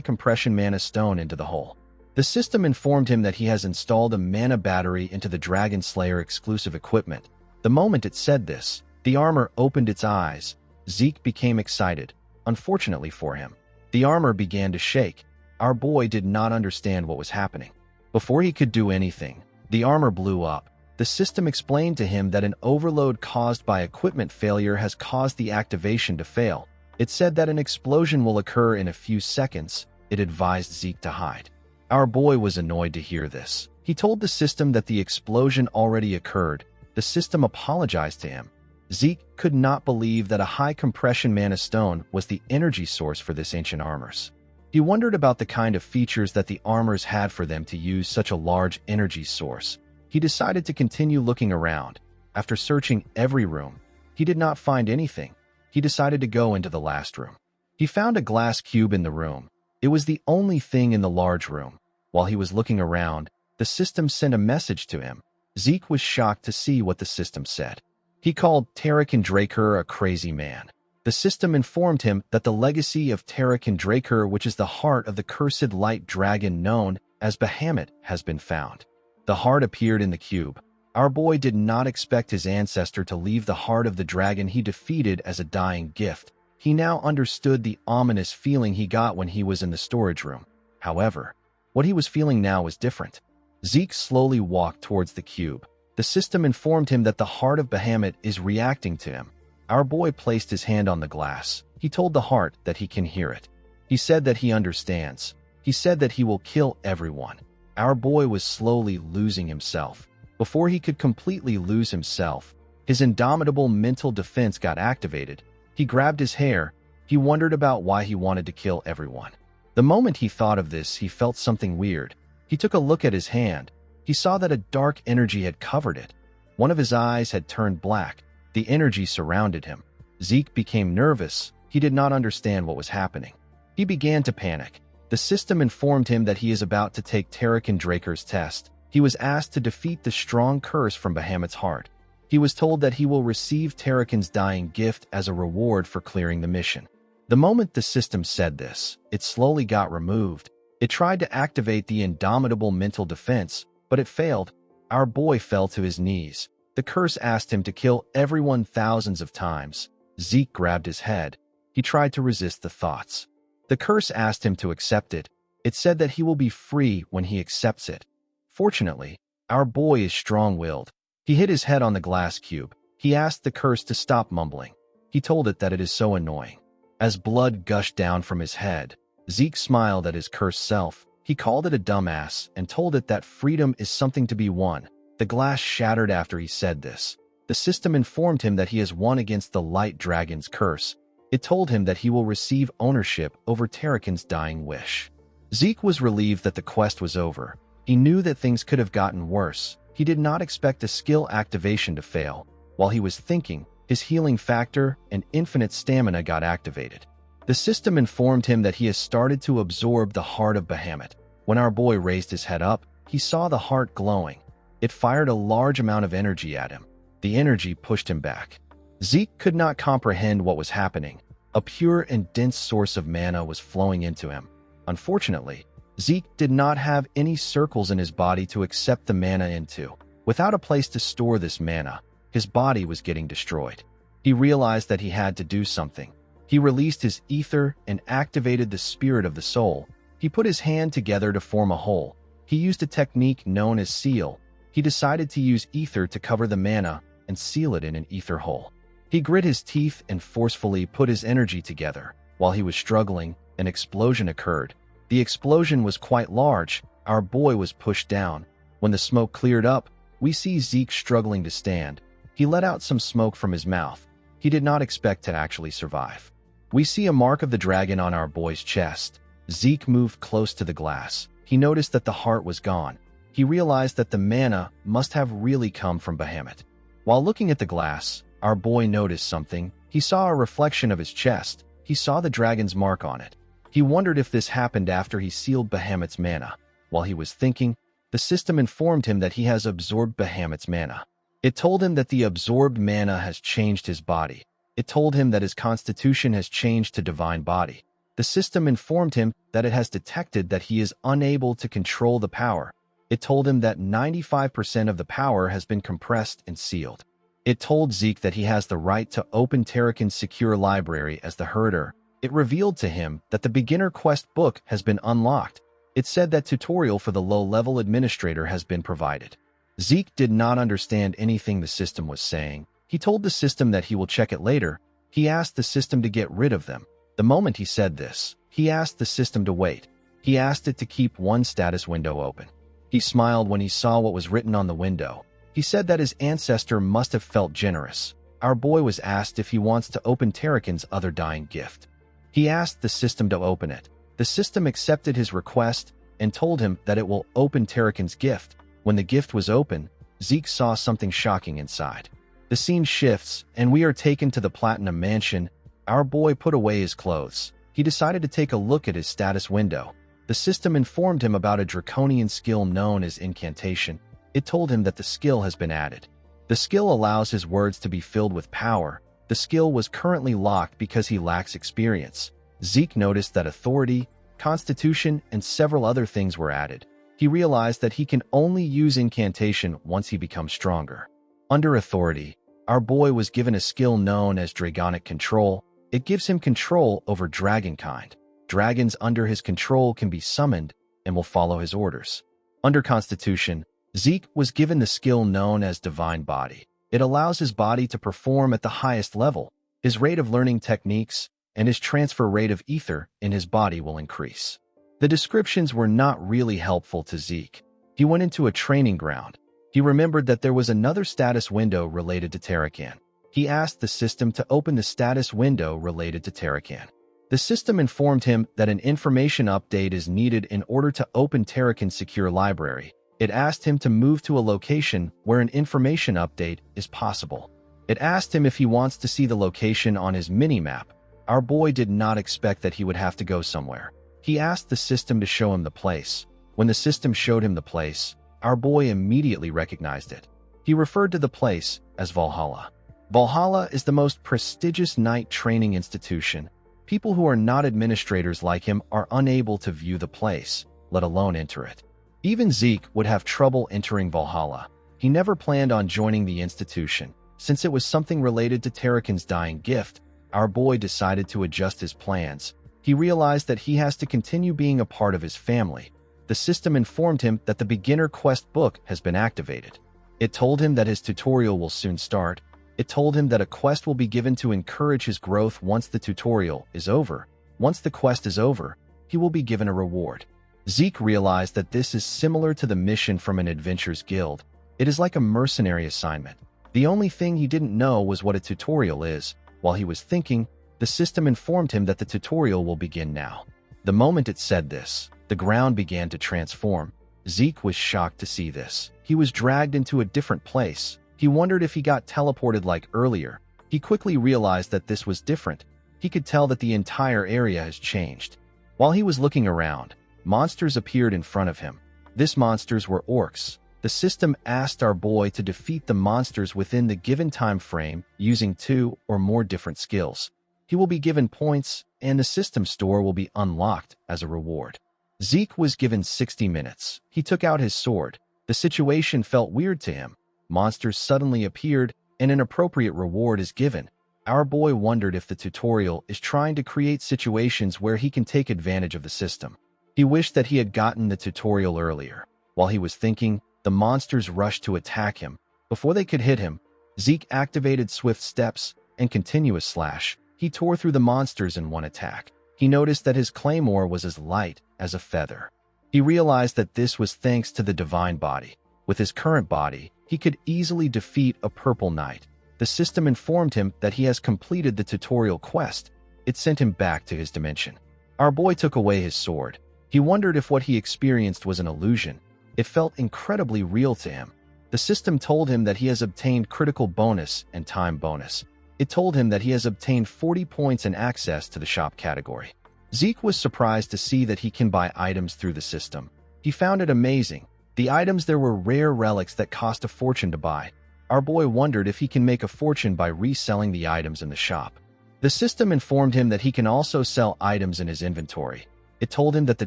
compression mana stone into the hole. The system informed him that he has installed a mana battery into the Dragon Slayer exclusive equipment. The moment it said this, the armor opened its eyes. Zeke became excited. Unfortunately for him, the armor began to shake. Our boy did not understand what was happening. Before he could do anything, the armor blew up. The system explained to him that an overload caused by equipment failure has caused the activation to fail. It said that an explosion will occur in a few seconds. It advised Zeke to hide. Our boy was annoyed to hear this. He told the system that the explosion already occurred. The system apologized to him. Zeke could not believe that a high compression mana stone was the energy source for this ancient armors. He wondered about the kind of features that the armors had for them to use such a large energy source. He decided to continue looking around. After searching every room, he did not find anything. He decided to go into the last room. He found a glass cube in the room. It was the only thing in the large room. While he was looking around, the system sent a message to him. Zeke was shocked to see what the system said. He called Tarakan Draker a crazy man. The system informed him that the legacy of Tarakan Draker, which is the heart of the cursed light dragon known as Bahamut, has been found. The heart appeared in the cube. Our boy did not expect his ancestor to leave the heart of the dragon he defeated as a dying gift. He now understood the ominous feeling he got when he was in the storage room. However, what he was feeling now was different. Zeke slowly walked towards the cube. The system informed him that the heart of Bahamut is reacting to him. Our boy placed his hand on the glass. He told the heart that he can hear it. He said that he understands. He said that he will kill everyone. Our boy was slowly losing himself. Before he could completely lose himself, his indomitable mental defense got activated. He grabbed his hair. He wondered about why he wanted to kill everyone. The moment he thought of this, he felt something weird. He took a look at his hand. He saw that a dark energy had covered it. One of his eyes had turned black. The energy surrounded him. Zeke became nervous. He did not understand what was happening. He began to panic. The system informed him that he is about to take Tarakan Draker's test. He was asked to defeat the strong curse from Bahamut's heart. He was told that he will receive Tarakan's dying gift as a reward for clearing the mission. The moment the system said this, it slowly got removed. It tried to activate the indomitable mental defense, but it failed. Our boy fell to his knees. The curse asked him to kill everyone thousands of times. Zeke grabbed his head. He tried to resist the thoughts. The curse asked him to accept it. It said that he will be free when he accepts it. Fortunately, our boy is strong-willed. He hit his head on the glass cube. He asked the curse to stop mumbling. He told it that it is so annoying. As blood gushed down from his head, Zeke smiled at his cursed self. He called it a dumbass and told it that freedom is something to be won. The glass shattered after he said this. The system informed him that he has won against the light dragon's curse. It told him that he will receive ownership over Tarakan's dying wish. Zeke was relieved that the quest was over. He knew that things could have gotten worse. He did not expect a skill activation to fail. While he was thinking, his healing factor and infinite stamina got activated. The system informed him that he has started to absorb the heart of Bahamut. When our boy raised his head up, he saw the heart glowing. It fired a large amount of energy at him. The energy pushed him back. Zeke could not comprehend what was happening. A pure and dense source of mana was flowing into him. Unfortunately, Zeke did not have any circles in his body to accept the mana into. Without a place to store this mana, his body was getting destroyed. He realized that he had to do something. He released his ether and activated the spirit of the soul. He put his hand together to form a hole. He used a technique known as seal. He decided to use ether to cover the mana and seal it in an ether hole. He grit his teeth and forcefully put his energy together. While he was struggling, an explosion occurred. The explosion was quite large. Our boy was pushed down. When the smoke cleared up, we see Zeke struggling to stand. He let out some smoke from his mouth. He did not expect to actually survive. We see a mark of the dragon on our boy's chest. Zeke moved close to the glass. He noticed that the heart was gone. He realized that the mana must have really come from Bahamut. While looking at the glass, our boy noticed something. He saw a reflection of his chest. He saw the dragon's mark on it. He wondered if this happened after he sealed Bahamut's mana. While he was thinking, the system informed him that he has absorbed Bahamut's mana. It told him that the absorbed mana has changed his body. It told him that his constitution has changed to divine body. The system informed him that it has detected that he is unable to control the power. It told him that 95% of the power has been compressed and sealed. It told Zeke that he has the right to open Tarakan's secure library as the herder. It revealed to him that the beginner quest book has been unlocked. It said that tutorial for the low-level administrator has been provided. Zeke did not understand anything the system was saying. He told the system that he will check it later. He asked the system to get rid of them. The moment he said this, he asked the system to wait. He asked it to keep one status window open. He smiled when he saw what was written on the window. He said that his ancestor must have felt generous. Our boy was asked if he wants to open Tarakan's other dying gift. He asked the system to open it. The system accepted his request and told him that it will open Tarakan's gift. When the gift was open, Zeke saw something shocking inside. The scene shifts, and we are taken to the Platinum Mansion. Our boy put away his clothes. He decided to take a look at his status window. The system informed him about a draconian skill known as incantation. It told him that the skill has been added. The skill allows his words to be filled with power. The skill was currently locked because he lacks experience. Zeke noticed that authority, constitution, and several other things were added. He realized that he can only use incantation once he becomes stronger. Under authority, our boy was given a skill known as Dragonic Control. It gives him control over dragonkind. Dragons under his control can be summoned and will follow his orders. Under Constitution, Zeke was given the skill known as Divine Body. It allows his body to perform at the highest level. His rate of learning techniques and his transfer rate of ether in his body will increase. The descriptions were not really helpful to Zeke. He went into a training ground. He remembered that there was another status window related to Tarakan. He asked the system to open the status window related to Tarakan. The system informed him that an information update is needed in order to open Tarakan's secure library. It asked him to move to a location where an information update is possible. It asked him if he wants to see the location on his mini-map. Our boy did not expect that he would have to go somewhere. He asked the system to show him the place. When the system showed him the place, our boy immediately recognized it. He referred to the place as Valhalla. Valhalla is the most prestigious knight training institution. People who are not administrators like him are unable to view the place, let alone enter it. Even Zeke would have trouble entering Valhalla. He never planned on joining the institution. Since it was something related to Tarakan's dying gift, our boy decided to adjust his plans. He realized that he has to continue being a part of his family. The system informed him that the beginner quest book has been activated. It told him that his tutorial will soon start. It told him that a quest will be given to encourage his growth once the tutorial is over. Once the quest is over, he will be given a reward. Zeke realized that this is similar to the mission from an adventurers guild. It is like a mercenary assignment. The only thing he didn't know was what a tutorial is. While he was thinking, the system informed him that the tutorial will begin now. The moment it said this, the ground began to transform. Zeke was shocked to see this. He was dragged into a different place. He wondered if he got teleported like earlier. He quickly realized that this was different. He could tell that the entire area has changed. While he was looking around, monsters appeared in front of him. These monsters were orcs. The system asked our boy to defeat the monsters within the given time frame using 2 or more different skills. He will be given points, and the system store will be unlocked as a reward. Zeke was given 60 minutes. He took out his sword. The situation felt weird to him. Monsters suddenly appeared, and an appropriate reward is given. Our boy wondered if the tutorial is trying to create situations where he can take advantage of the system. He wished that he had gotten the tutorial earlier. While he was thinking, the monsters rushed to attack him. Before they could hit him, Zeke activated swift steps and continuous slash. He tore through the monsters in one attack. He noticed that his claymore was as light as a feather. He realized that this was thanks to the divine body. With his current body, he could easily defeat a purple knight. The system informed him that he has completed the tutorial quest. It sent him back to his dimension. Our boy took away his sword. He wondered if what he experienced was an illusion. It felt incredibly real to him. The system told him that he has obtained critical bonus and time bonus. It told him that he has obtained 40 points and access to the shop category. Zeke was surprised to see that he can buy items through the system. He found it amazing. The items there were rare relics that cost a fortune to buy. Our boy wondered if he can make a fortune by reselling the items in the shop. The system informed him that he can also sell items in his inventory. It told him that the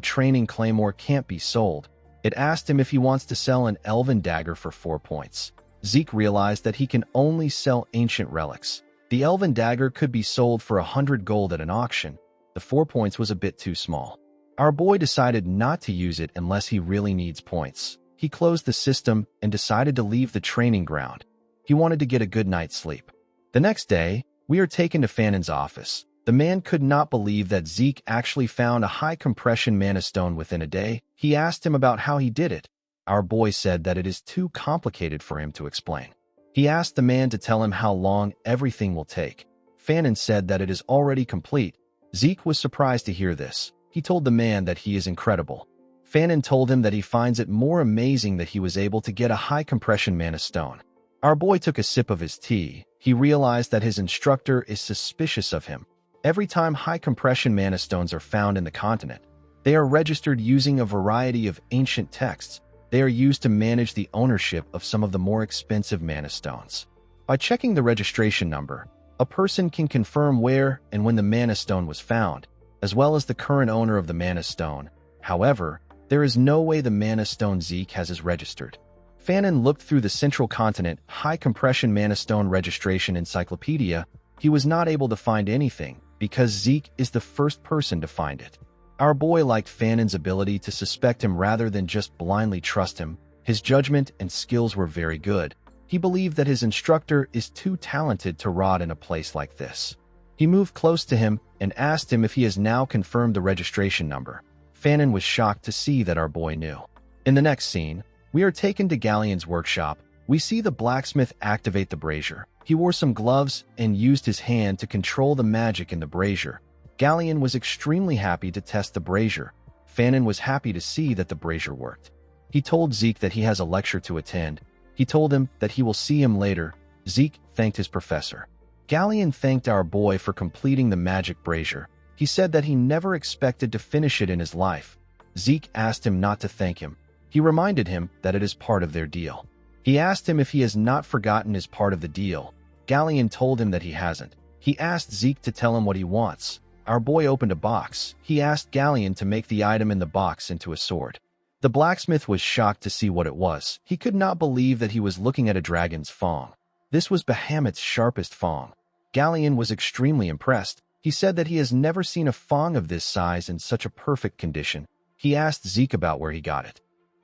training claymore can't be sold. It asked him if he wants to sell an elven dagger for 4 points. Zeke realized that he can only sell ancient relics. The elven dagger could be sold for 100 gold at an auction. The 4 points was a bit too small. Our boy decided not to use it unless he really needs points. He closed the system and decided to leave the training ground. He wanted to get a good night's sleep. The next day, we are taken to Fanon's office. The man could not believe that Zeke actually found a high-compression mana stone within a day. He asked him about how he did it. Our boy said that it is too complicated for him to explain. He asked the man to tell him how long everything will take. Fanon said that it is already complete. Zeke was surprised to hear this. He told the man that he is incredible. Fanon told him that he finds it more amazing that he was able to get a high-compression mana stone. Our boy took a sip of his tea. He realized that his instructor is suspicious of him. Every time high-compression mana stones are found in the continent, they are registered using a variety of ancient texts. They are used to manage the ownership of some of the more expensive mana stones. By checking the registration number, a person can confirm where and when the mana stone was found, as well as the current owner of the mana stone. However, there is no way the mana stone Zeke has is registered. Fanon looked through the Central Continent high-compression mana stone registration encyclopedia. He was not able to find anything because Zeke is the first person to find it. Our boy liked Fanon's ability to suspect him rather than just blindly trust him. His judgment and skills were very good. He believed that his instructor is too talented to rot in a place like this. He moved close to him and asked him if he has now confirmed the registration number. Fanon was shocked to see that our boy knew. In the next scene, we are taken to Galleon's workshop. We see the blacksmith activate the brazier. He wore some gloves and used his hand to control the magic in the brazier. Galleon was extremely happy to test the brazier. Fanon was happy to see that the brazier worked. He told Zeke that he has a lecture to attend. He told him that he will see him later. Zeke thanked his professor. Galleon thanked our boy for completing the magic brazier. He said that he never expected to finish it in his life. Zeke asked him not to thank him. He reminded him that it is part of their deal. He asked him if he has not forgotten his part of the deal. Galleon told him that he hasn't. He asked Zeke to tell him what he wants. Our boy opened a box. He asked Galleon to make the item in the box into a sword. The blacksmith was shocked to see what it was. He could not believe that he was looking at a dragon's fang. This was Bahamut's sharpest fang. Galleon was extremely impressed. He said that he has never seen a fang of this size in such a perfect condition. He asked Zeke about where he got it.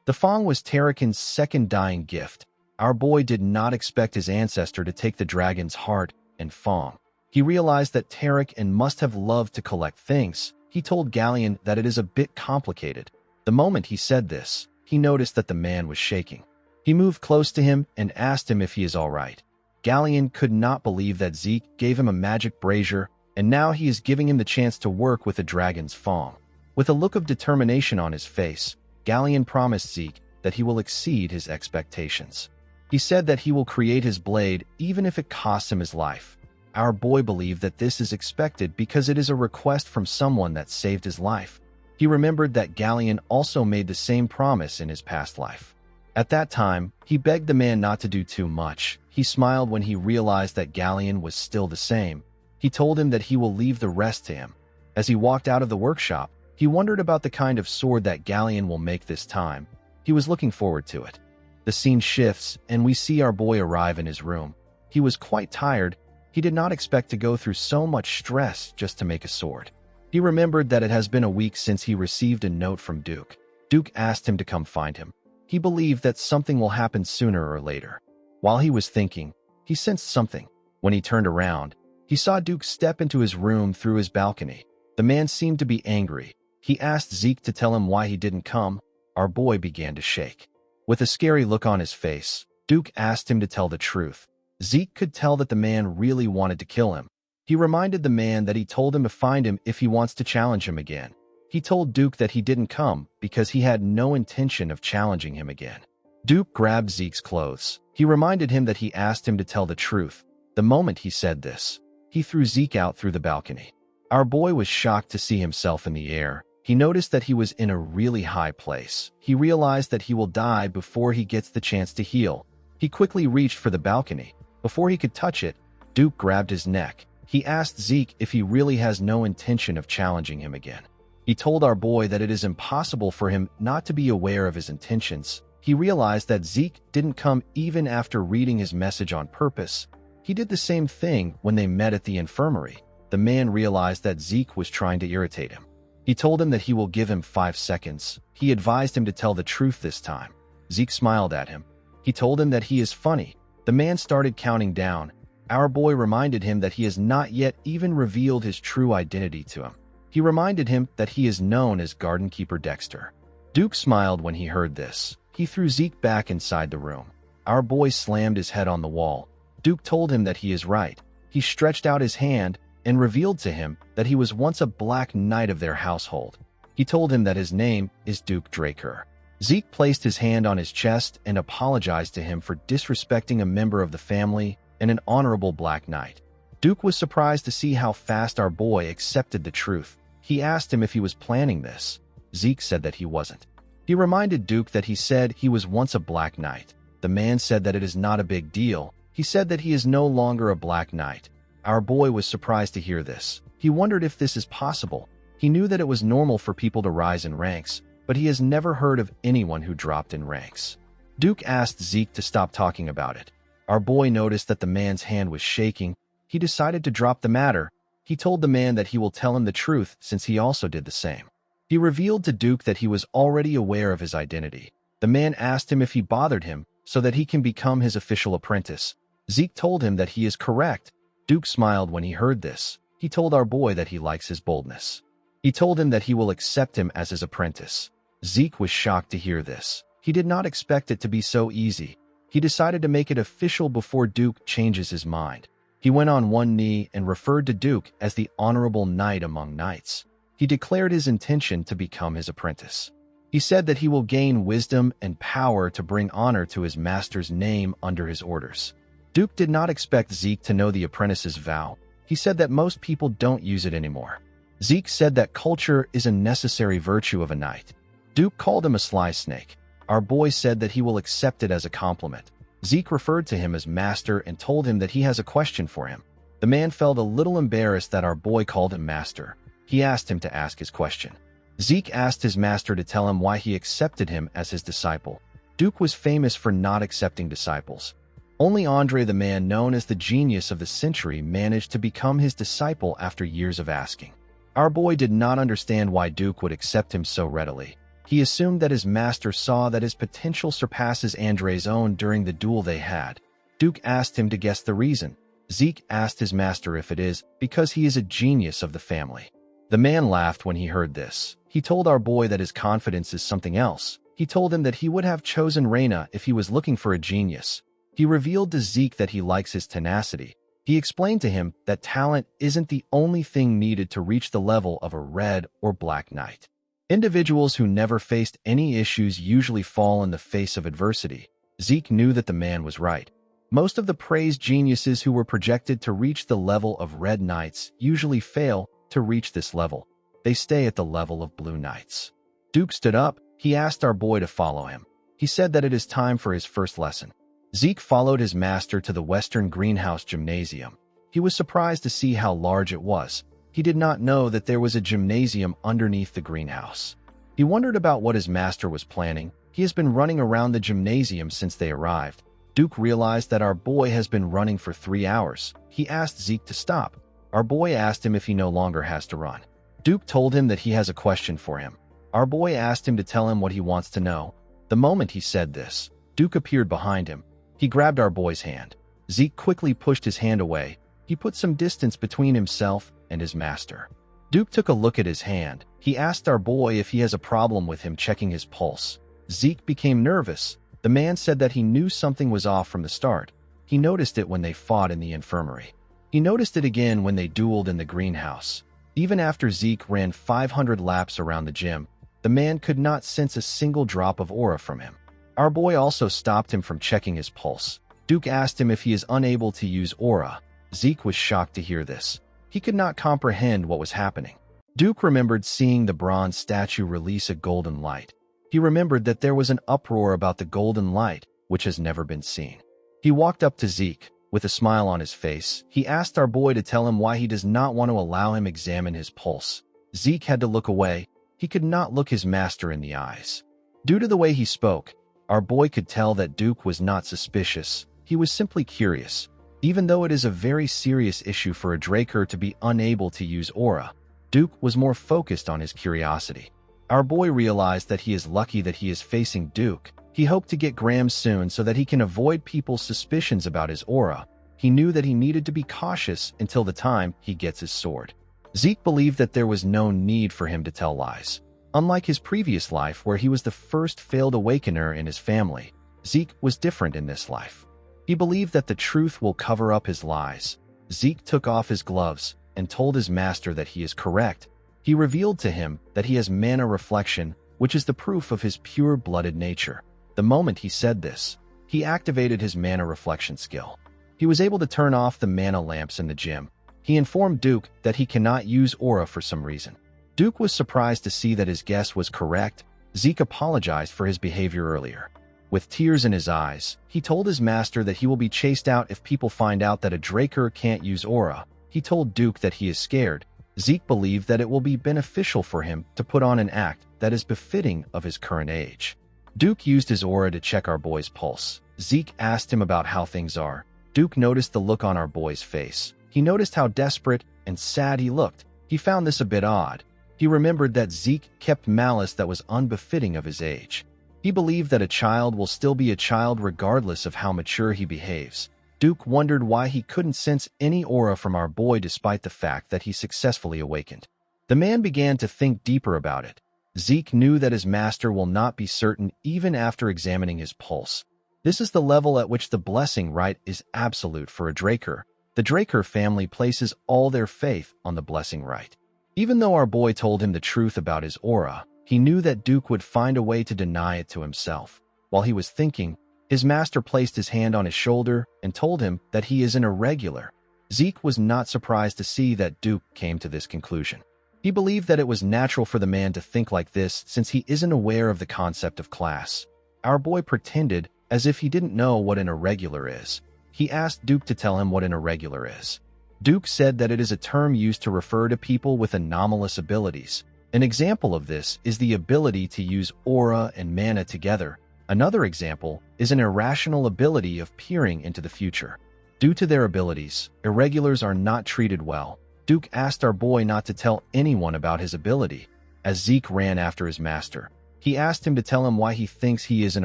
The fang was Tarakin's second dying gift. Our boy did not expect his ancestor to take the dragon's heart and fang. He realized that Tarakin must have loved to collect things. He told Galleon that it is a bit complicated. The moment he said this, he noticed that the man was shaking. He moved close to him and asked him if he is all right. Galleon could not believe that Zeke gave him a magic brazier, and now he is giving him the chance to work with the dragon's fang. With a look of determination on his face, Galleon promised Zeke that he will exceed his expectations. He said that he will create his blade even if it costs him his life. Our boy believed that this is expected because it is a request from someone that saved his life. He remembered that Galleon also made the same promise in his past life. At that time, he begged the man not to do too much. He smiled when he realized that Galleon was still the same. He told him that he will leave the rest to him. As he walked out of the workshop, he wondered about the kind of sword that Galleon will make this time. He was looking forward to it. The scene shifts, and we see our boy arrive in his room. He was quite tired. He did not expect to go through so much stress just to make a sword. He remembered that it has been a week since he received a note from Duke. Duke asked him to come find him. He believed that something will happen sooner or later. While he was thinking, he sensed something. When he turned around, he saw Duke step into his room through his balcony. The man seemed to be angry. He asked Zeke to tell him why he didn't come. Our boy began to shake. With a scary look on his face, Duke asked him to tell the truth. Zeke could tell that the man really wanted to kill him. He reminded the man that he told him to find him if he wants to challenge him again. He told Duke that he didn't come because he had no intention of challenging him again. Duke grabbed Zeke's clothes. He reminded him that he asked him to tell the truth. The moment he said this, he threw Zeke out through the balcony. Our boy was shocked to see himself in the air. He noticed that he was in a really high place. He realized that he will die before he gets the chance to heal. He quickly reached for the balcony. Before he could touch it, Duke grabbed his neck. He asked Zeke if he really has no intention of challenging him again. He told our boy that it is impossible for him not to be aware of his intentions. He realized that Zeke didn't come even after reading his message on purpose. He did the same thing when they met at the infirmary. The man realized that Zeke was trying to irritate him. He told him that he will give him 5 seconds. He advised him to tell the truth this time. Zeke smiled at him. He told him that he is funny. The man started counting down. Our boy reminded him that he has not yet even revealed his true identity to him. He reminded him that he is known as Garden Keeper Dexter. Duke smiled when he heard this. He threw Zeke back inside the room. Our boy slammed his head on the wall. Duke told him that he is right. He stretched out his hand and revealed to him that he was once a black knight of their household. He told him that his name is Duke Draker. Zeke placed his hand on his chest and apologized to him for disrespecting a member of the family and an honorable Black Knight. Duke was surprised to see how fast our boy accepted the truth. He asked him if he was planning this. Zeke said that he wasn't. He reminded Duke that he said he was once a Black Knight. The man said that it is not a big deal. He said that he is no longer a Black Knight. Our boy was surprised to hear this. He wondered if this is possible. He knew that it was normal for people to rise in ranks, but he has never heard of anyone who dropped in ranks. Duke asked Zeke to stop talking about it. Our boy noticed that the man's hand was shaking. He decided to drop the matter. He told the man that he will tell him the truth since he also did the same. He revealed to Duke that he was already aware of his identity. The man asked him if he bothered him so that he can become his official apprentice. Zeke told him that he is correct. Duke smiled when he heard this. He told our boy that he likes his boldness. He told him that he will accept him as his apprentice. Zeke was shocked to hear this. He did not expect it to be so easy. He decided to make it official before Duke changes his mind. He went on one knee and referred to Duke as the honorable knight among knights. He declared his intention to become his apprentice. He said that he will gain wisdom and power to bring honor to his master's name under his orders. Duke did not expect Zeke to know the apprentice's vow. He said that most people don't use it anymore. Zeke said that culture is a necessary virtue of a knight. Duke called him a sly snake. Our boy said that he will accept it as a compliment. Zeke referred to him as master and told him that he has a question for him. The man felt a little embarrassed that our boy called him master. He asked him to ask his question. Zeke asked his master to tell him why he accepted him as his disciple. Duke was famous for not accepting disciples. Only Andre, the man known as the genius of the century, managed to become his disciple after years of asking. Our boy did not understand why Duke would accept him so readily. He assumed that his master saw that his potential surpasses Andre's own during the duel they had. Duke asked him to guess the reason. Zeke asked his master if it is because he is a genius of the family. The man laughed when he heard this. He told our boy that his confidence is something else. He told him that he would have chosen Reina if he was looking for a genius. He revealed to Zeke that he likes his tenacity. He explained to him that talent isn't the only thing needed to reach the level of a red or black knight. Individuals who never faced any issues usually fall in the face of adversity. Zeke knew that the man was right. Most of the praised geniuses who were projected to reach the level of red knights usually fail to reach this level. They stay at the level of blue knights. Duke stood up. He asked our boy to follow him. He said that it is time for his first lesson. Zeke followed his master to the Western Greenhouse Gymnasium. He was surprised to see how large it was. He did not know that there was a gymnasium underneath the greenhouse. He wondered about what his master was planning. He has been running around the gymnasium since they arrived. Duke realized that our boy has been running for 3 hours. He asked Zeke to stop. Our boy asked him if he no longer has to run. Duke told him that he has a question for him. Our boy asked him to tell him what he wants to know. The moment he said this, Duke appeared behind him. He grabbed our boy's hand. Zeke quickly pushed his hand away. He put some distance between himself and his master. Duke took a look at his hand. He asked our boy if he has a problem with him checking his pulse. Zeke became nervous. The man said that he knew something was off from the start. He noticed it when they fought in the infirmary. He noticed it again when they dueled in the greenhouse. Even after Zeke ran 500 laps around the gym, the man could not sense a single drop of aura from him. Our boy also stopped him from checking his pulse. Duke asked him if he is unable to use aura. Zeke was shocked to hear this. He could not comprehend what was happening. Duke remembered seeing the bronze statue release a golden light. He remembered that there was an uproar about the golden light, which has never been seen. He walked up to Zeke. With a smile on his face, he asked our boy to tell him why he does not want to allow him examine his pulse. Zeke had to look away. He could not look his master in the eyes. Due to the way he spoke, our boy could tell that Duke was not suspicious. He was simply curious. Even though it is a very serious issue for a Draker to be unable to use aura, Duke was more focused on his curiosity. Our boy realized that he is lucky that he is facing Duke. He hoped to get Graham soon so that he can avoid people's suspicions about his aura. He knew that he needed to be cautious until the time he gets his sword. Zeke believed that there was no need for him to tell lies. Unlike his previous life where he was the first failed awakener in his family, Zeke was different in this life. He believed that the truth will cover up his lies. Zeke took off his gloves and told his master that he is correct. He revealed to him that he has mana reflection, which is the proof of his pure-blooded nature. The moment he said this, he activated his mana reflection skill. He was able to turn off the mana lamps in the gym. He informed Duke that he cannot use aura for some reason. Duke was surprised to see that his guess was correct. Zeke apologized for his behavior earlier. With tears in his eyes, he told his master that he will be chased out if people find out that a Draker can't use aura. He told Duke that he is scared. Zeke believed that it will be beneficial for him to put on an act that is befitting of his current age. Duke used his aura to check our boy's pulse. Zeke asked him about how things are. Duke noticed the look on our boy's face. He noticed how desperate and sad he looked. He found this a bit odd. He remembered that Zeke kept malice that was unbefitting of his age. He believed that a child will still be a child regardless of how mature he behaves. Duke wondered why he couldn't sense any aura from our boy despite the fact that he successfully awakened. The man began to think deeper about it. Zeke knew that his master will not be certain even after examining his pulse. This is the level at which the blessing right is absolute for a Draker. The Draker family places all their faith on the blessing right. Even though our boy told him the truth about his aura, he knew that Duke would find a way to deny it to himself. While he was thinking, his master placed his hand on his shoulder and told him that he is an irregular. Zeke was not surprised to see that Duke came to this conclusion. He believed that it was natural for the man to think like this since he isn't aware of the concept of class. Our boy pretended as if he didn't know what an irregular is. He asked Duke to tell him what an irregular is. Duke said that it is a term used to refer to people with anomalous abilities. An example of this is the ability to use aura and mana together. Another example is an irrational ability of peering into the future. Due to their abilities, irregulars are not treated well. Duke asked our boy not to tell anyone about his ability. As Zeke ran after his master, he asked him to tell him why he thinks he is an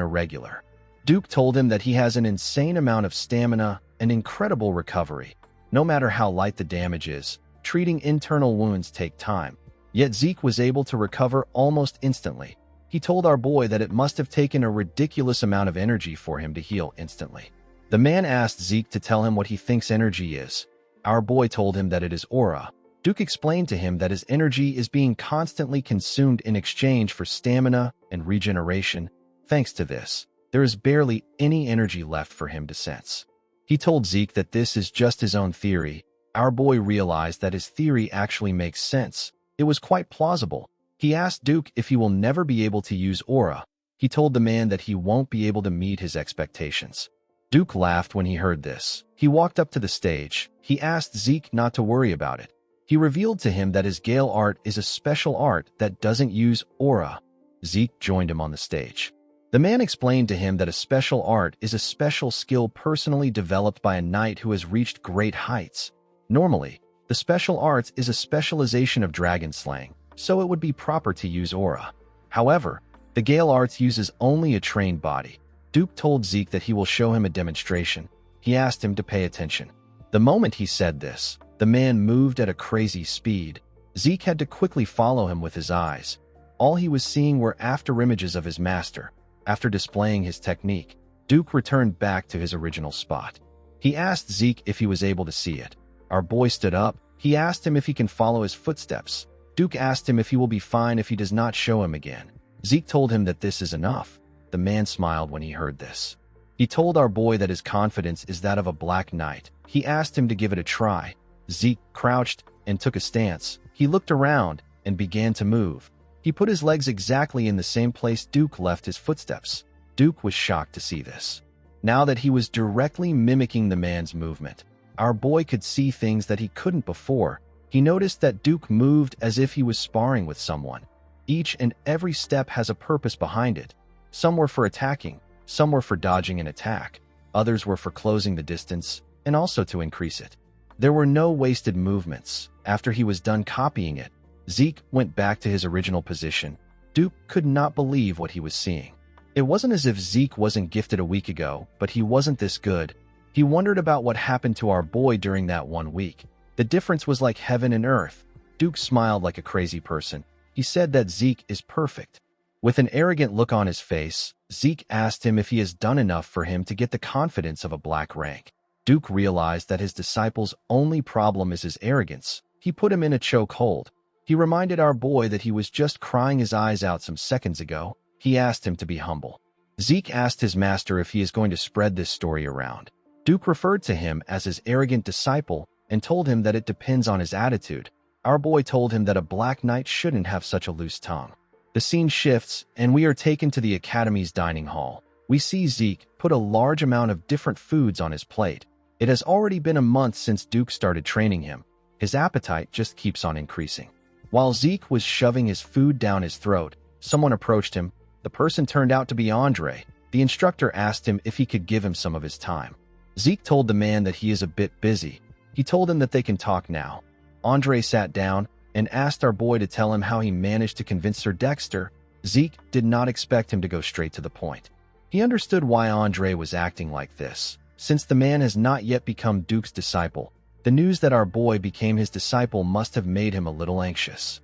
irregular. Duke told him that he has an insane amount of stamina and incredible recovery. No matter how light the damage is, treating internal wounds take time. Yet Zeke was able to recover almost instantly. He told our boy that it must have taken a ridiculous amount of energy for him to heal instantly. The man asked Zeke to tell him what he thinks energy is. Our boy told him that it is aura. Duke explained to him that his energy is being constantly consumed in exchange for stamina and regeneration. Thanks to this, there is barely any energy left for him to sense. He told Zeke that this is just his own theory. Our boy realized that his theory actually makes sense. It was quite plausible. He asked Duke if he will never be able to use aura. He told the man that he won't be able to meet his expectations. Duke laughed when he heard this. He walked up to the stage. He asked Zeke not to worry about it. He revealed to him that his Gale art is a special art that doesn't use aura. Zeke joined him on the stage. The man explained to him that a special art is a special skill personally developed by a knight who has reached great heights. Normally, the special arts is a specialization of dragon slaying, so it would be proper to use aura. However, the Gale arts uses only a trained body. Duke told Zeke that he will show him a demonstration. He asked him to pay attention. The moment he said this, the man moved at a crazy speed. Zeke had to quickly follow him with his eyes. All he was seeing were afterimages of his master. After displaying his technique, Duke returned back to his original spot. He asked Zeke if he was able to see it. Our boy stood up. He asked him if he can follow his footsteps. Duke asked him if he will be fine if he does not show him again. Zeke told him that this is enough. The man smiled when he heard this. He told our boy that his confidence is that of a black knight. He asked him to give it a try. Zeke crouched and took a stance. He looked around and began to move. He put his legs exactly in the same place Duke left his footsteps. Duke was shocked to see this. Now that he was directly mimicking the man's movement, our boy could see things that he couldn't before. He noticed that Duke moved as if he was sparring with someone. Each and every step has a purpose behind it. Some were for attacking, some were for dodging an attack, others were for closing the distance, and also to increase it. There were no wasted movements. After he was done copying it, Zeke went back to his original position. Duke could not believe what he was seeing. It wasn't as if Zeke wasn't gifted a week ago, but he wasn't this good. He wondered about what happened to our boy during that 1 week. The difference was like heaven and earth. Duke smiled like a crazy person. He said that Zeke is perfect. With an arrogant look on his face, Zeke asked him if he has done enough for him to get the confidence of a black rank. Duke realized that his disciple's only problem is his arrogance. He put him in a chokehold. He reminded our boy that he was just crying his eyes out some seconds ago. He asked him to be humble. Zeke asked his master if he is going to spread this story around. Duke referred to him as his arrogant disciple and told him that it depends on his attitude. Our boy told him that a black knight shouldn't have such a loose tongue. The scene shifts, and we are taken to the academy's dining hall. We see Zeke put a large amount of different foods on his plate. It has already been a month since Duke started training him. His appetite just keeps on increasing. While Zeke was shoving his food down his throat, someone approached him. The person turned out to be Andre. The instructor asked him if he could give him some of his time. Zeke told the man that he is a bit busy. He told him that they can talk now. Andre sat down and asked our boy to tell him how he managed to convince Sir Dexter. Zeke did not expect him to go straight to the point. He understood why Andre was acting like this. Since the man has not yet become Duke's disciple, the news that our boy became his disciple must have made him a little anxious.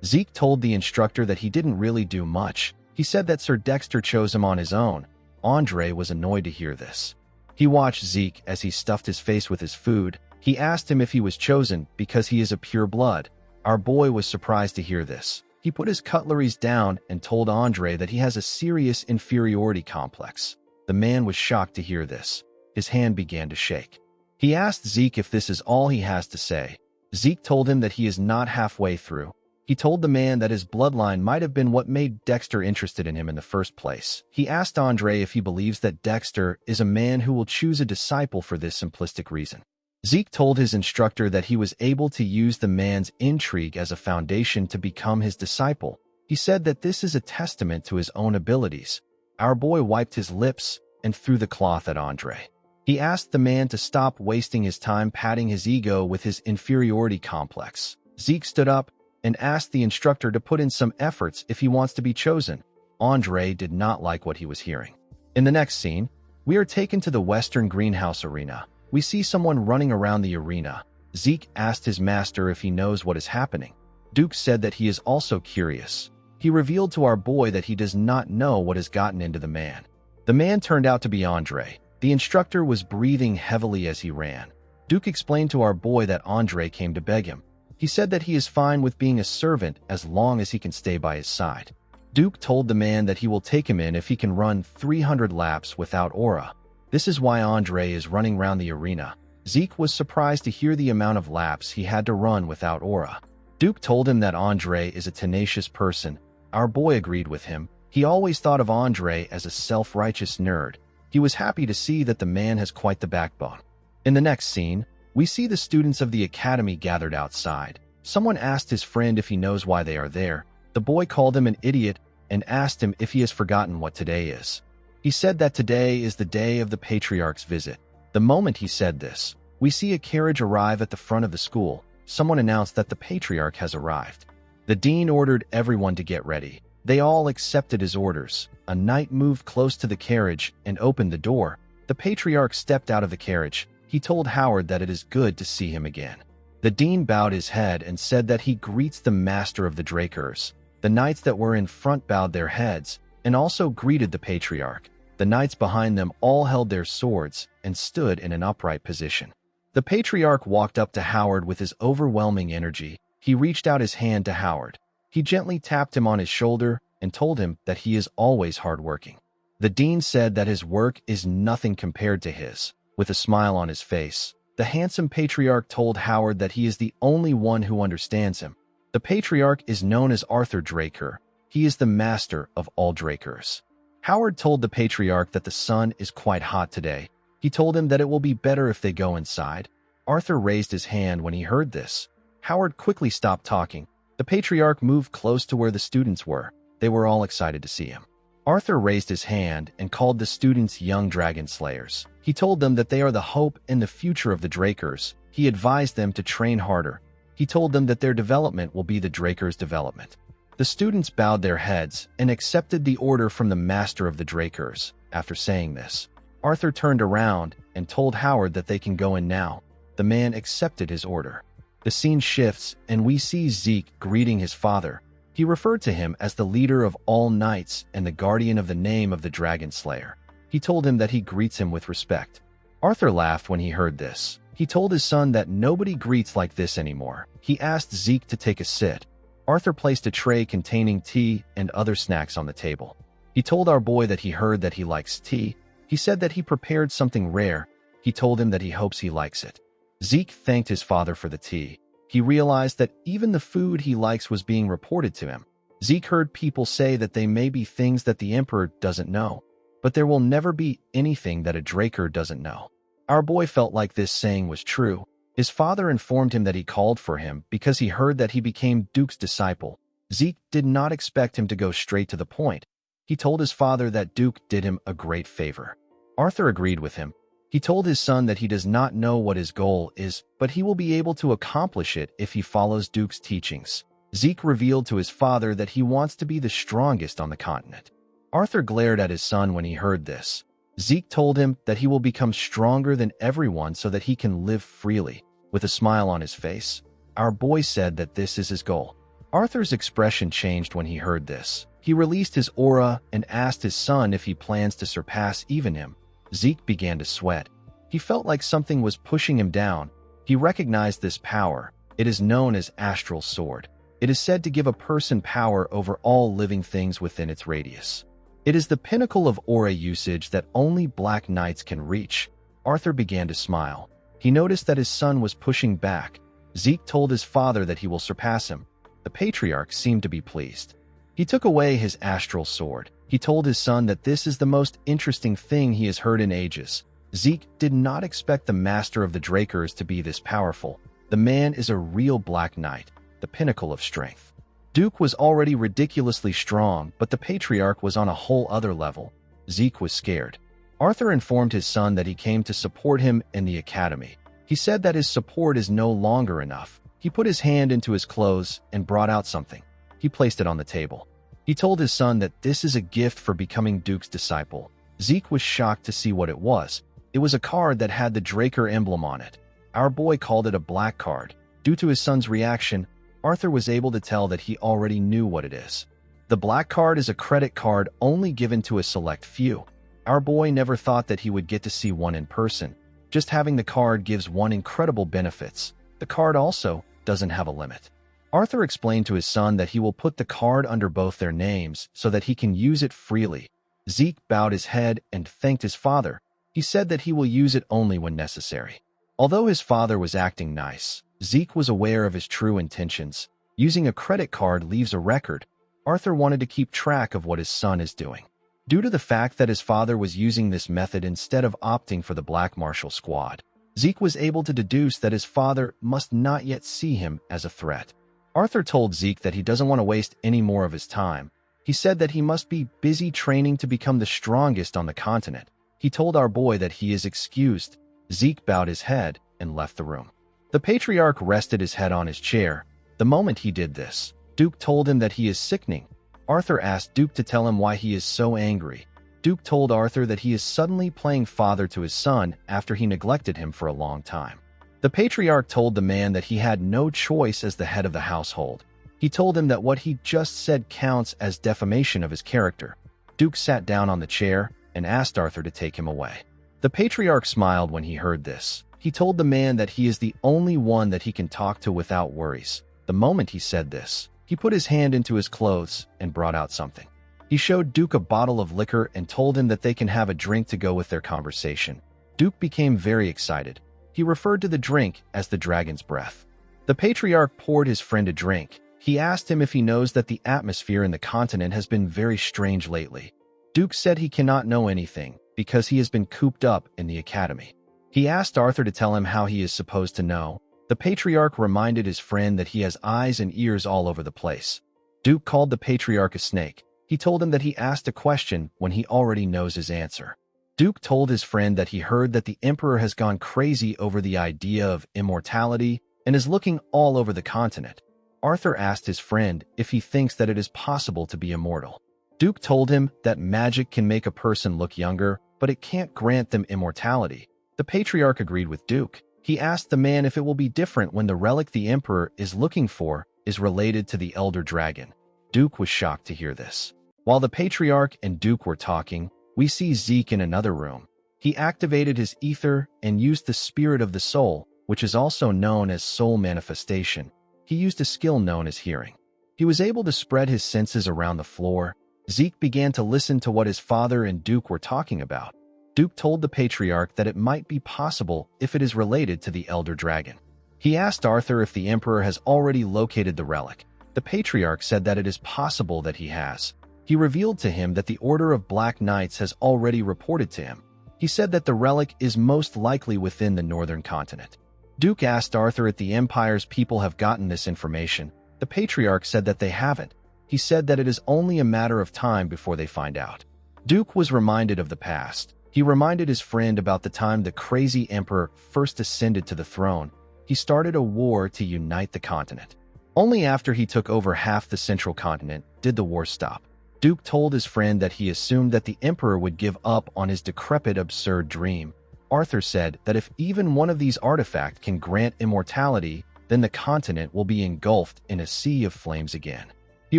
Zeke told the instructor that he didn't really do much. He said that Sir Dexter chose him on his own. Andre was annoyed to hear this. He watched Zeke as he stuffed his face with his food. He asked him if he was chosen because he is a pure blood. Our boy was surprised to hear this. He put his cutleries down and told Andre that he has a serious inferiority complex. The man was shocked to hear this. His hand began to shake. He asked Zeke if this is all he has to say. Zeke told him that he is not halfway through. He told the man that his bloodline might have been what made Dexter interested in him in the first place. He asked Andre if he believes that Dexter is a man who will choose a disciple for this simplistic reason. Zeke told his instructor that he was able to use the man's intrigue as a foundation to become his disciple. He said that this is a testament to his own abilities. Our boy wiped his lips and threw the cloth at Andre. He asked the man to stop wasting his time patting his ego with his inferiority complex. Zeke stood up and asked the instructor to put in some efforts if he wants to be chosen. Andre did not like what he was hearing. In the next scene, we are taken to the Western Greenhouse Arena. We see someone running around the arena. Zeke asked his master if he knows what is happening. Duke said that he is also curious. He revealed to our boy that he does not know what has gotten into the man. The man turned out to be Andre. The instructor was breathing heavily as he ran. Duke explained to our boy that Andre came to beg him. He said that he is fine with being a servant as long as he can stay by his side. Duke told the man that he will take him in if he can run 300 laps without aura. This is why Andre is running around the arena. Zeke was surprised to hear the amount of laps he had to run without aura. Duke told him that Andre is a tenacious person. Our boy agreed with him. He always thought of Andre as a self-righteous nerd. He was happy to see that the man has quite the backbone. In the next scene, we see the students of the academy gathered outside. Someone asked his friend if he knows why they are there. The boy called him an idiot and asked him if he has forgotten what today is. He said that today is the day of the patriarch's visit. The moment he said this, we see a carriage arrive at the front of the school. Someone announced that the patriarch has arrived. The dean ordered everyone to get ready. They all accepted his orders. A knight moved close to the carriage and opened the door. The patriarch stepped out of the carriage. He told Howard that it is good to see him again. The dean bowed his head and said that he greets the master of the Drakers. The knights that were in front bowed their heads and also greeted the patriarch. The knights behind them all held their swords and stood in an upright position. The patriarch walked up to Howard with his overwhelming energy. He reached out his hand to Howard. He gently tapped him on his shoulder and told him that he is always hardworking. The dean said that his work is nothing compared to his. With a smile on his face, the handsome patriarch told Howard that he is the only one who understands him. The patriarch is known as Arthur Draker. He is the master of all Drakers. Howard told the patriarch that the sun is quite hot today. He told him that it will be better if they go inside. Arthur raised his hand when he heard this. Howard quickly stopped talking. The patriarch moved close to where the students were. They were all excited to see him. Arthur raised his hand and called the students young dragon slayers. He told them that they are the hope and the future of the Drakers. He advised them to train harder. He told them that their development will be the Drakers' development. The students bowed their heads and accepted the order from the master of the Drakers. After saying this, Arthur turned around and told Howard that they can go in now. The man accepted his order. The scene shifts and we see Zeke greeting his father. He referred to him as the leader of all knights and the guardian of the name of the Dragon Slayer. He told him that he greets him with respect. Arthur laughed when he heard this. He told his son that nobody greets like this anymore. He asked Zeke to take a sit. Arthur placed a tray containing tea and other snacks on the table. He told our boy that he heard that he likes tea. He said that he prepared something rare. He told him that he hopes he likes it. Zeke thanked his father for the tea. He realized that even the food he likes was being reported to him. Zeke heard people say that they may be things that the Emperor doesn't know, but there will never be anything that a Draker doesn't know. Our boy felt like this saying was true. His father informed him that he called for him because he heard that he became Duke's disciple. Zeke did not expect him to go straight to the point. He told his father that Duke did him a great favor. Arthur agreed with him. He told his son that he does not know what his goal is, but he will be able to accomplish it if he follows Duke's teachings. Zeke revealed to his father that he wants to be the strongest on the continent. Arthur glared at his son when he heard this. Zeke told him that he will become stronger than everyone so that he can live freely. With a smile on his face, our boy said that this is his goal. Arthur's expression changed when he heard this. He released his aura and asked his son if he plans to surpass even him. Zeke began to sweat. He felt like something was pushing him down. He recognized this power. It is known as Astral Sword. It is said to give a person power over all living things within its radius. It is the pinnacle of aura usage that only Black Knights can reach. Arthur began to smile. He noticed that his son was pushing back. Zeke told his father that he will surpass him. The patriarch seemed to be pleased. He took away his astral sword. He told his son that this is the most interesting thing he has heard in ages. Zeke did not expect the master of the Drakers to be this powerful. The man is a real Black Knight, the pinnacle of strength. Duke was already ridiculously strong, but the patriarch was on a whole other level. Zeke was scared. Arthur informed his son that he came to support him in the academy. He said that his support is no longer enough. He put his hand into his clothes and brought out something. He placed it on the table. He told his son that this is a gift for becoming Duke's disciple. Zeke was shocked to see what it was. It was a card that had the Draker emblem on it. Our boy called it a black card. Due to his son's reaction, Arthur was able to tell that he already knew what it is. The black card is a credit card only given to a select few. Our boy never thought that he would get to see one in person. Just having the card gives one incredible benefits. The card also doesn't have a limit. Arthur explained to his son that he will put the card under both their names so that he can use it freely. Zeke bowed his head and thanked his father. He said that he will use it only when necessary. Although his father was acting nice, Zeke was aware of his true intentions. Using a credit card leaves a record. Arthur wanted to keep track of what his son is doing. Due to the fact that his father was using this method instead of opting for the Black Martial Squad, Zeke was able to deduce that his father must not yet see him as a threat. Arthur told Zeke that he doesn't want to waste any more of his time. He said that he must be busy training to become the strongest on the continent. He told our boy that he is excused. Zeke bowed his head and left the room. The patriarch rested his head on his chair. The moment he did this, Duke told him that he is sickening. Arthur asked Duke to tell him why he is so angry. Duke told Arthur that he is suddenly playing father to his son after he neglected him for a long time. The patriarch told the man that he had no choice as the head of the household. He told him that what he just said counts as defamation of his character. Duke sat down on the chair and asked Arthur to take him away. The patriarch smiled when he heard this. He told the man that he is the only one that he can talk to without worries. The moment he said this, he put his hand into his clothes and brought out something. He showed Duke a bottle of liquor and told him that they can have a drink to go with their conversation. Duke became very excited. He referred to the drink as the dragon's breath. The patriarch poured his friend a drink. He asked him if he knows that the atmosphere in the continent has been very strange lately. Duke said he cannot know anything because he has been cooped up in the academy. He asked Arthur to tell him how he is supposed to know. The patriarch reminded his friend that he has eyes and ears all over the place. Duke called the patriarch a snake. He told him that he asked a question when he already knows his answer. Duke told his friend that he heard that the emperor has gone crazy over the idea of immortality and is looking all over the continent. Arthur asked his friend if he thinks that it is possible to be immortal. Duke told him that magic can make a person look younger, but it can't grant them immortality. The patriarch agreed with Duke. He asked the man if it will be different when the relic the emperor is looking for is related to the elder dragon. Duke was shocked to hear this. While the patriarch and Duke were talking, we see Zeke in another room. He activated his ether and used the spirit of the soul, which is also known as soul manifestation. He used a skill known as hearing. He was able to spread his senses around the floor. Zeke began to listen to what his father and Duke were talking about. Duke told the patriarch that it might be possible if it is related to the Elder Dragon. He asked Arthur if the Emperor has already located the relic. The patriarch said that it is possible that he has. He revealed to him that the Order of Black Knights has already reported to him. He said that the relic is most likely within the northern continent. Duke asked Arthur if the Empire's people have gotten this information. The patriarch said that they haven't. He said that it is only a matter of time before they find out. Duke was reminded of the past. He reminded his friend about the time the crazy emperor first ascended to the throne. He started a war to unite the continent. Only after he took over half the central continent did the war stop. Duke told his friend that he assumed that the emperor would give up on his decrepit, absurd dream. Arthur said that if even one of these artifacts can grant immortality, then the continent will be engulfed in a sea of flames again. He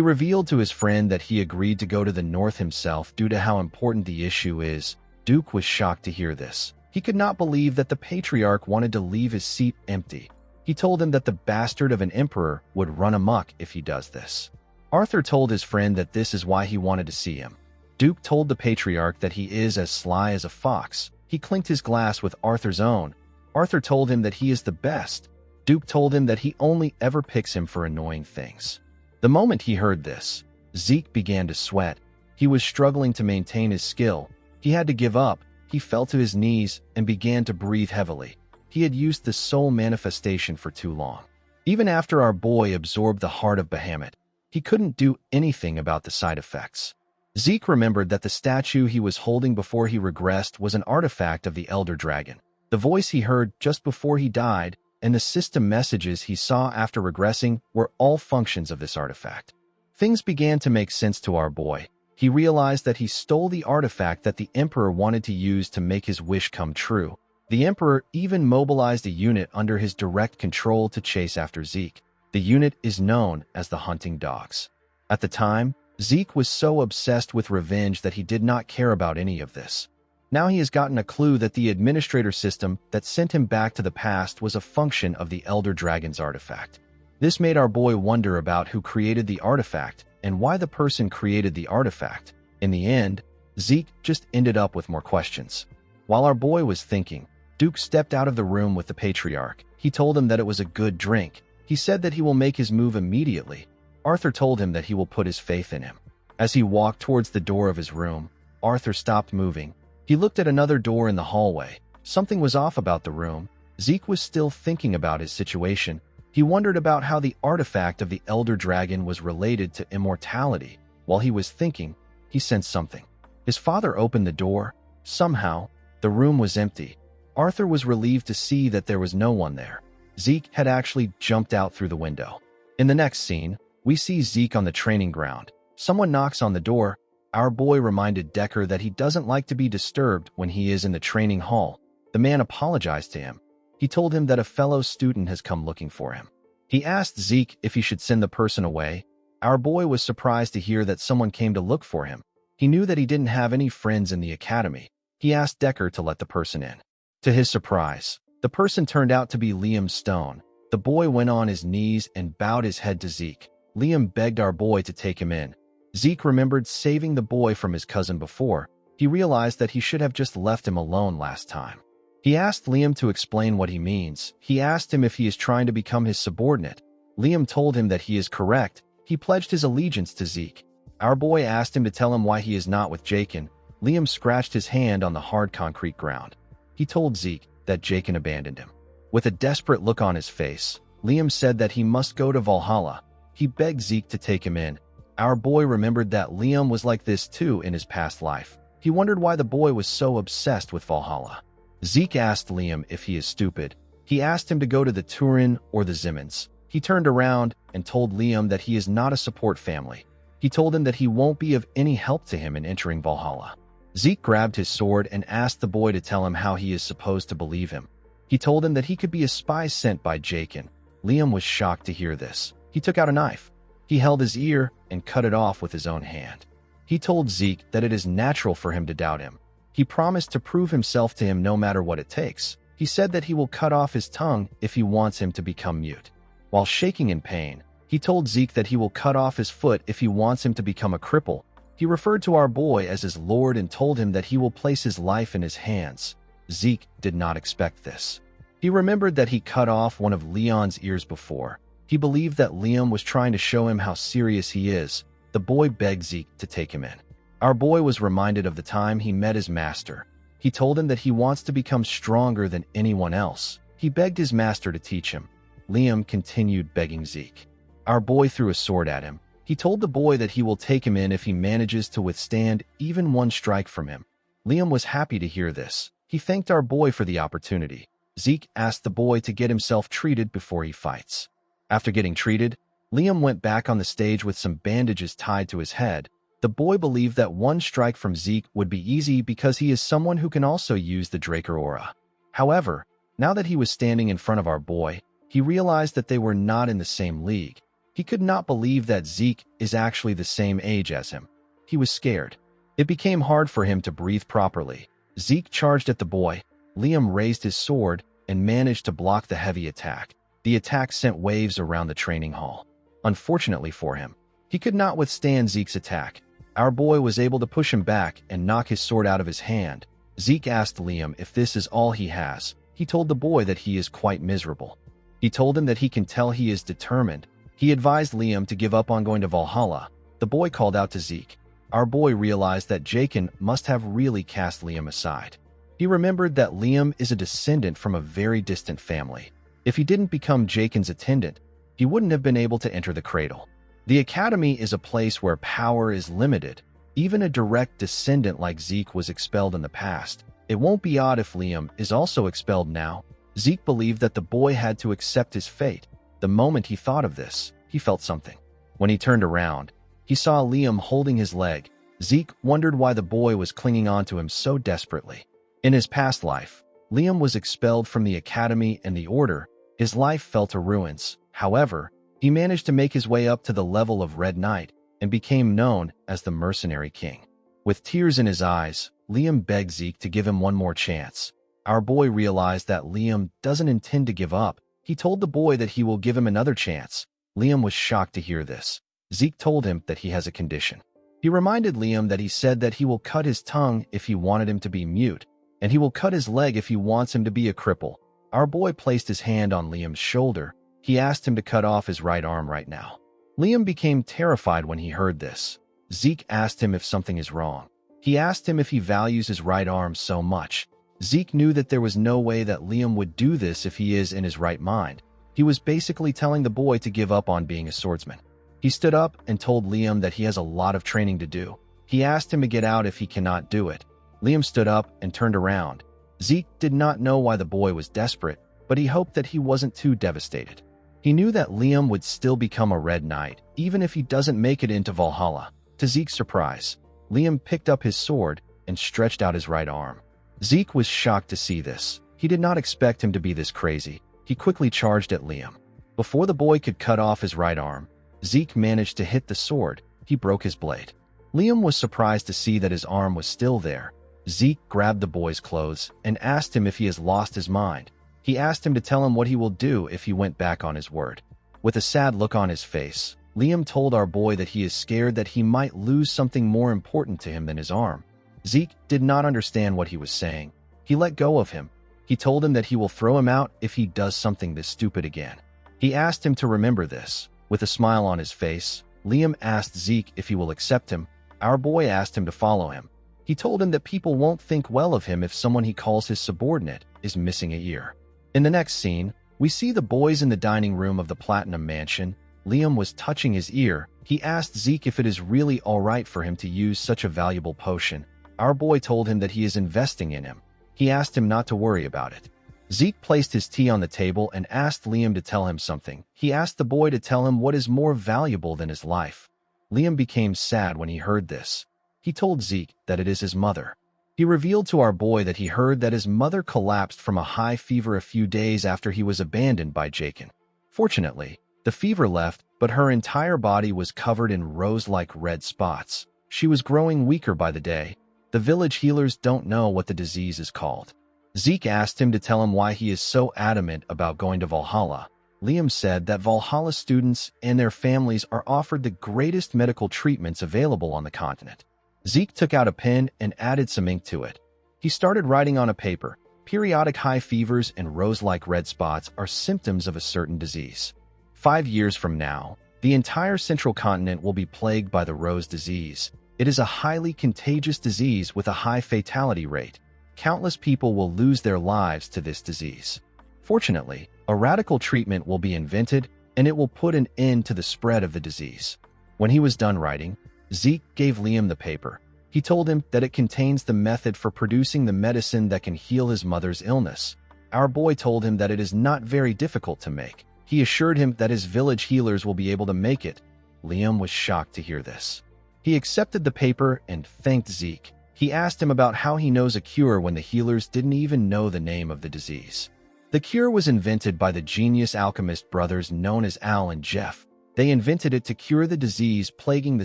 revealed to his friend that he agreed to go to the north himself due to how important the issue is. Duke was shocked to hear this. He could not believe that the patriarch wanted to leave his seat empty. He told him that the bastard of an emperor would run amok if he does this. Arthur told his friend that this is why he wanted to see him. Duke told the patriarch that he is as sly as a fox. He clinked his glass with Arthur's own. Arthur told him that he is the best. Duke told him that he only ever picks him for annoying things. The moment he heard this, Zeke began to sweat. He was struggling to maintain his skill. He had to give up. He fell to his knees and began to breathe heavily. He had used the soul manifestation for too long. Even after our boy absorbed the heart of Bahamut, he couldn't do anything about the side effects. Zeke remembered that the statue he was holding before he regressed was an artifact of the Elder Dragon. The voice he heard just before he died and the system messages he saw after regressing were all functions of this artifact. Things began to make sense to our boy. He realized that he stole the artifact that the Emperor wanted to use to make his wish come true. The Emperor even mobilized a unit under his direct control to chase after Zeke. The unit is known as the Hunting Dogs. At the time, Zeke was so obsessed with revenge that he did not care about any of this. Now he has gotten a clue that the administrator system that sent him back to the past was a function of the Elder Dragon's artifact. This made our boy wonder about who created the artifact and why the person created the artifact. In the end, Zeke just ended up with more questions. While our boy was thinking, Duke stepped out of the room with the patriarch. He told him that it was a good drink. He said that he will make his move immediately. Arthur told him that he will put his faith in him. As he walked towards the door of his room, Arthur stopped moving. He looked at another door in the hallway. Something was off about the room. Zeke was still thinking about his situation. He wondered about how the artifact of the Elder Dragon was related to immortality. While he was thinking, he sensed something. His father opened the door. Somehow, the room was empty. Arthur was relieved to see that there was no one there. Zeke had actually jumped out through the window. In the next scene, we see Zeke on the training ground. Someone knocks on the door. Our boy reminded Decker that he doesn't like to be disturbed when he is in the training hall. The man apologized to him. He told him that a fellow student has come looking for him. He asked Zeke if he should send the person away. Our boy was surprised to hear that someone came to look for him. He knew that he didn't have any friends in the academy. He asked Decker to let the person in. To his surprise, the person turned out to be Liam Stone. The boy went on his knees and bowed his head to Zeke. Liam begged our boy to take him in. Zeke remembered saving the boy from his cousin before. He realized that he should have just left him alone last time. He asked Liam to explain what he means. He asked him if he is trying to become his subordinate. Liam told him that he is correct. He pledged his allegiance to Zeke. Our boy asked him to tell him why he is not with Jakin. Liam scratched his hand on the hard concrete ground. He told Zeke that Jakin abandoned him. With a desperate look on his face, Liam said that he must go to Valhalla. He begged Zeke to take him in. Our boy remembered that Liam was like this too in his past life. He wondered why the boy was so obsessed with Valhalla. Zeke asked Liam if he is stupid. He asked him to go to the Turin or the Zimmons. He turned around and told Liam that he is not a support family. He told him that he won't be of any help to him in entering Valhalla. Zeke grabbed his sword and asked the boy to tell him how he is supposed to believe him. He told him that he could be a spy sent by Jakin. Liam was shocked to hear this. He took out a knife. He held his ear and cut it off with his own hand. He told Zeke that it is natural for him to doubt him. He promised to prove himself to him no matter what it takes. He said that he will cut off his tongue if he wants him to become mute. While shaking in pain, He told Zeke that he will cut off his foot if he wants him to become a cripple. He referred to our boy as his lord and told him that he will place his life in his hands. Zeke did not expect this. He remembered that he cut off one of Leon's ears before. He believed that Liam was trying to show him how serious he is. The boy begged Zeke to take him in. Our boy was reminded of the time he met his master. He told him that he wants to become stronger than anyone else. He begged his master to teach him. Liam continued begging Zeke. Our boy threw a sword at him. He told the boy that he will take him in if he manages to withstand even one strike from him. Liam was happy to hear this. He thanked our boy for the opportunity. Zeke asked the boy to get himself treated before he fights. After getting treated, Liam went back on the stage with some bandages tied to his head. The boy believed that one strike from Zeke would be easy because he is someone who can also use the Draker aura. However, now that he was standing in front of our boy, he realized that they were not in the same league. He could not believe that Zeke is actually the same age as him. He was scared. It became hard for him to breathe properly. Zeke charged at the boy. Liam raised his sword and managed to block the heavy attack. The attack sent waves around the training hall. Unfortunately for him, he could not withstand Zeke's attack. Our boy was able to push him back and knock his sword out of his hand. Zeke asked Liam if this is all he has. He told the boy that he is quite miserable. He told him that he can tell he is determined. He advised Liam to give up on going to Valhalla. The boy called out to Zeke. Our boy realized that Jaken must have really cast Liam aside. He remembered that Liam is a descendant from a very distant family. If he didn't become Jaken's attendant, he wouldn't have been able to enter the cradle. The academy is a place where power is limited. Even a direct descendant like Zeke was expelled in the past. It won't be odd if Liam is also expelled now. Zeke believed that the boy had to accept his fate. The moment he thought of this, he felt something. When he turned around, he saw Liam holding his leg. Zeke wondered why the boy was clinging on to him so desperately. In his past life, Liam was expelled from the academy and the order. His life fell to ruins. However, he managed to make his way up to the level of Red Knight and became known as the Mercenary King. With tears in his eyes, Liam begged Zeke to give him one more chance. Our boy realized that Liam doesn't intend to give up. He told the boy that he will give him another chance. Liam was shocked to hear this. Zeke told him that he has a condition. He reminded Liam that he said that he will cut his tongue if he wanted him to be mute, and he will cut his leg if he wants him to be a cripple. Our boy placed his hand on Liam's shoulder. He asked him to cut off his right arm right now. Liam became terrified when he heard this. Zeke asked him if something is wrong. He asked him if he values his right arm so much. Zeke knew that there was no way that Liam would do this if he is in his right mind. He was basically telling the boy to give up on being a swordsman. He stood up and told Liam that he has a lot of training to do. He asked him to get out if he cannot do it. Liam stood up and turned around. Zeke did not know why the boy was desperate, but he hoped that he wasn't too devastated. He knew that Liam would still become a Red Knight, even if he doesn't make it into Valhalla. To Zeke's surprise, Liam picked up his sword and stretched out his right arm. Zeke was shocked to see this. He did not expect him to be this crazy. He quickly charged at Liam. Before the boy could cut off his right arm, Zeke managed to hit the sword. He broke his blade. Liam was surprised to see that his arm was still there. Zeke grabbed the boy's clothes and asked him if he has lost his mind. He asked him to tell him what he will do if he went back on his word. With a sad look on his face, Liam told our boy that he is scared that he might lose something more important to him than his arm. Zeke did not understand what he was saying. He let go of him. He told him that he will throw him out if he does something this stupid again. He asked him to remember this. With a smile on his face, Liam asked Zeke if he will accept him. Our boy asked him to follow him. He told him that people won't think well of him if someone he calls his subordinate is missing a ear. In the next scene, we see the boys in the dining room of the Platinum Mansion. Liam was touching his ear. He asked Zeke if it is really alright for him to use such a valuable potion. Our boy told him that he is investing in him. He asked him not to worry about it. Zeke placed his tea on the table and asked Liam to tell him something. He asked the boy to tell him what is more valuable than his life. Liam became sad when he heard this. He told Zeke that it is his mother. He revealed to our boy that he heard that his mother collapsed from a high fever a few days after he was abandoned by Jaken. Fortunately, the fever left, but her entire body was covered in rose-like red spots. She was growing weaker by the day. The village healers don't know what the disease is called. Zeke asked him to tell him why he is so adamant about going to Valhalla. Liam said that Valhalla students and their families are offered the greatest medical treatments available on the continent. Zeke took out a pen and added some ink to it. He started writing on a paper. Periodic high fevers and rose-like red spots are symptoms of a certain disease. 5 years from now, the entire central continent will be plagued by the rose disease. It is a highly contagious disease with a high fatality rate. Countless people will lose their lives to this disease. Fortunately, a radical treatment will be invented, and it will put an end to the spread of the disease. When he was done writing, Zeke gave Liam the paper. He told him that it contains the method for producing the medicine that can heal his mother's illness. Our boy told him that it is not very difficult to make. He assured him that his village healers will be able to make it. Liam was shocked to hear this. He accepted the paper and thanked Zeke. He asked him about how he knows a cure when the healers didn't even know the name of the disease. The cure was invented by the genius alchemist brothers known as Al and Jeff. They invented it to cure the disease plaguing the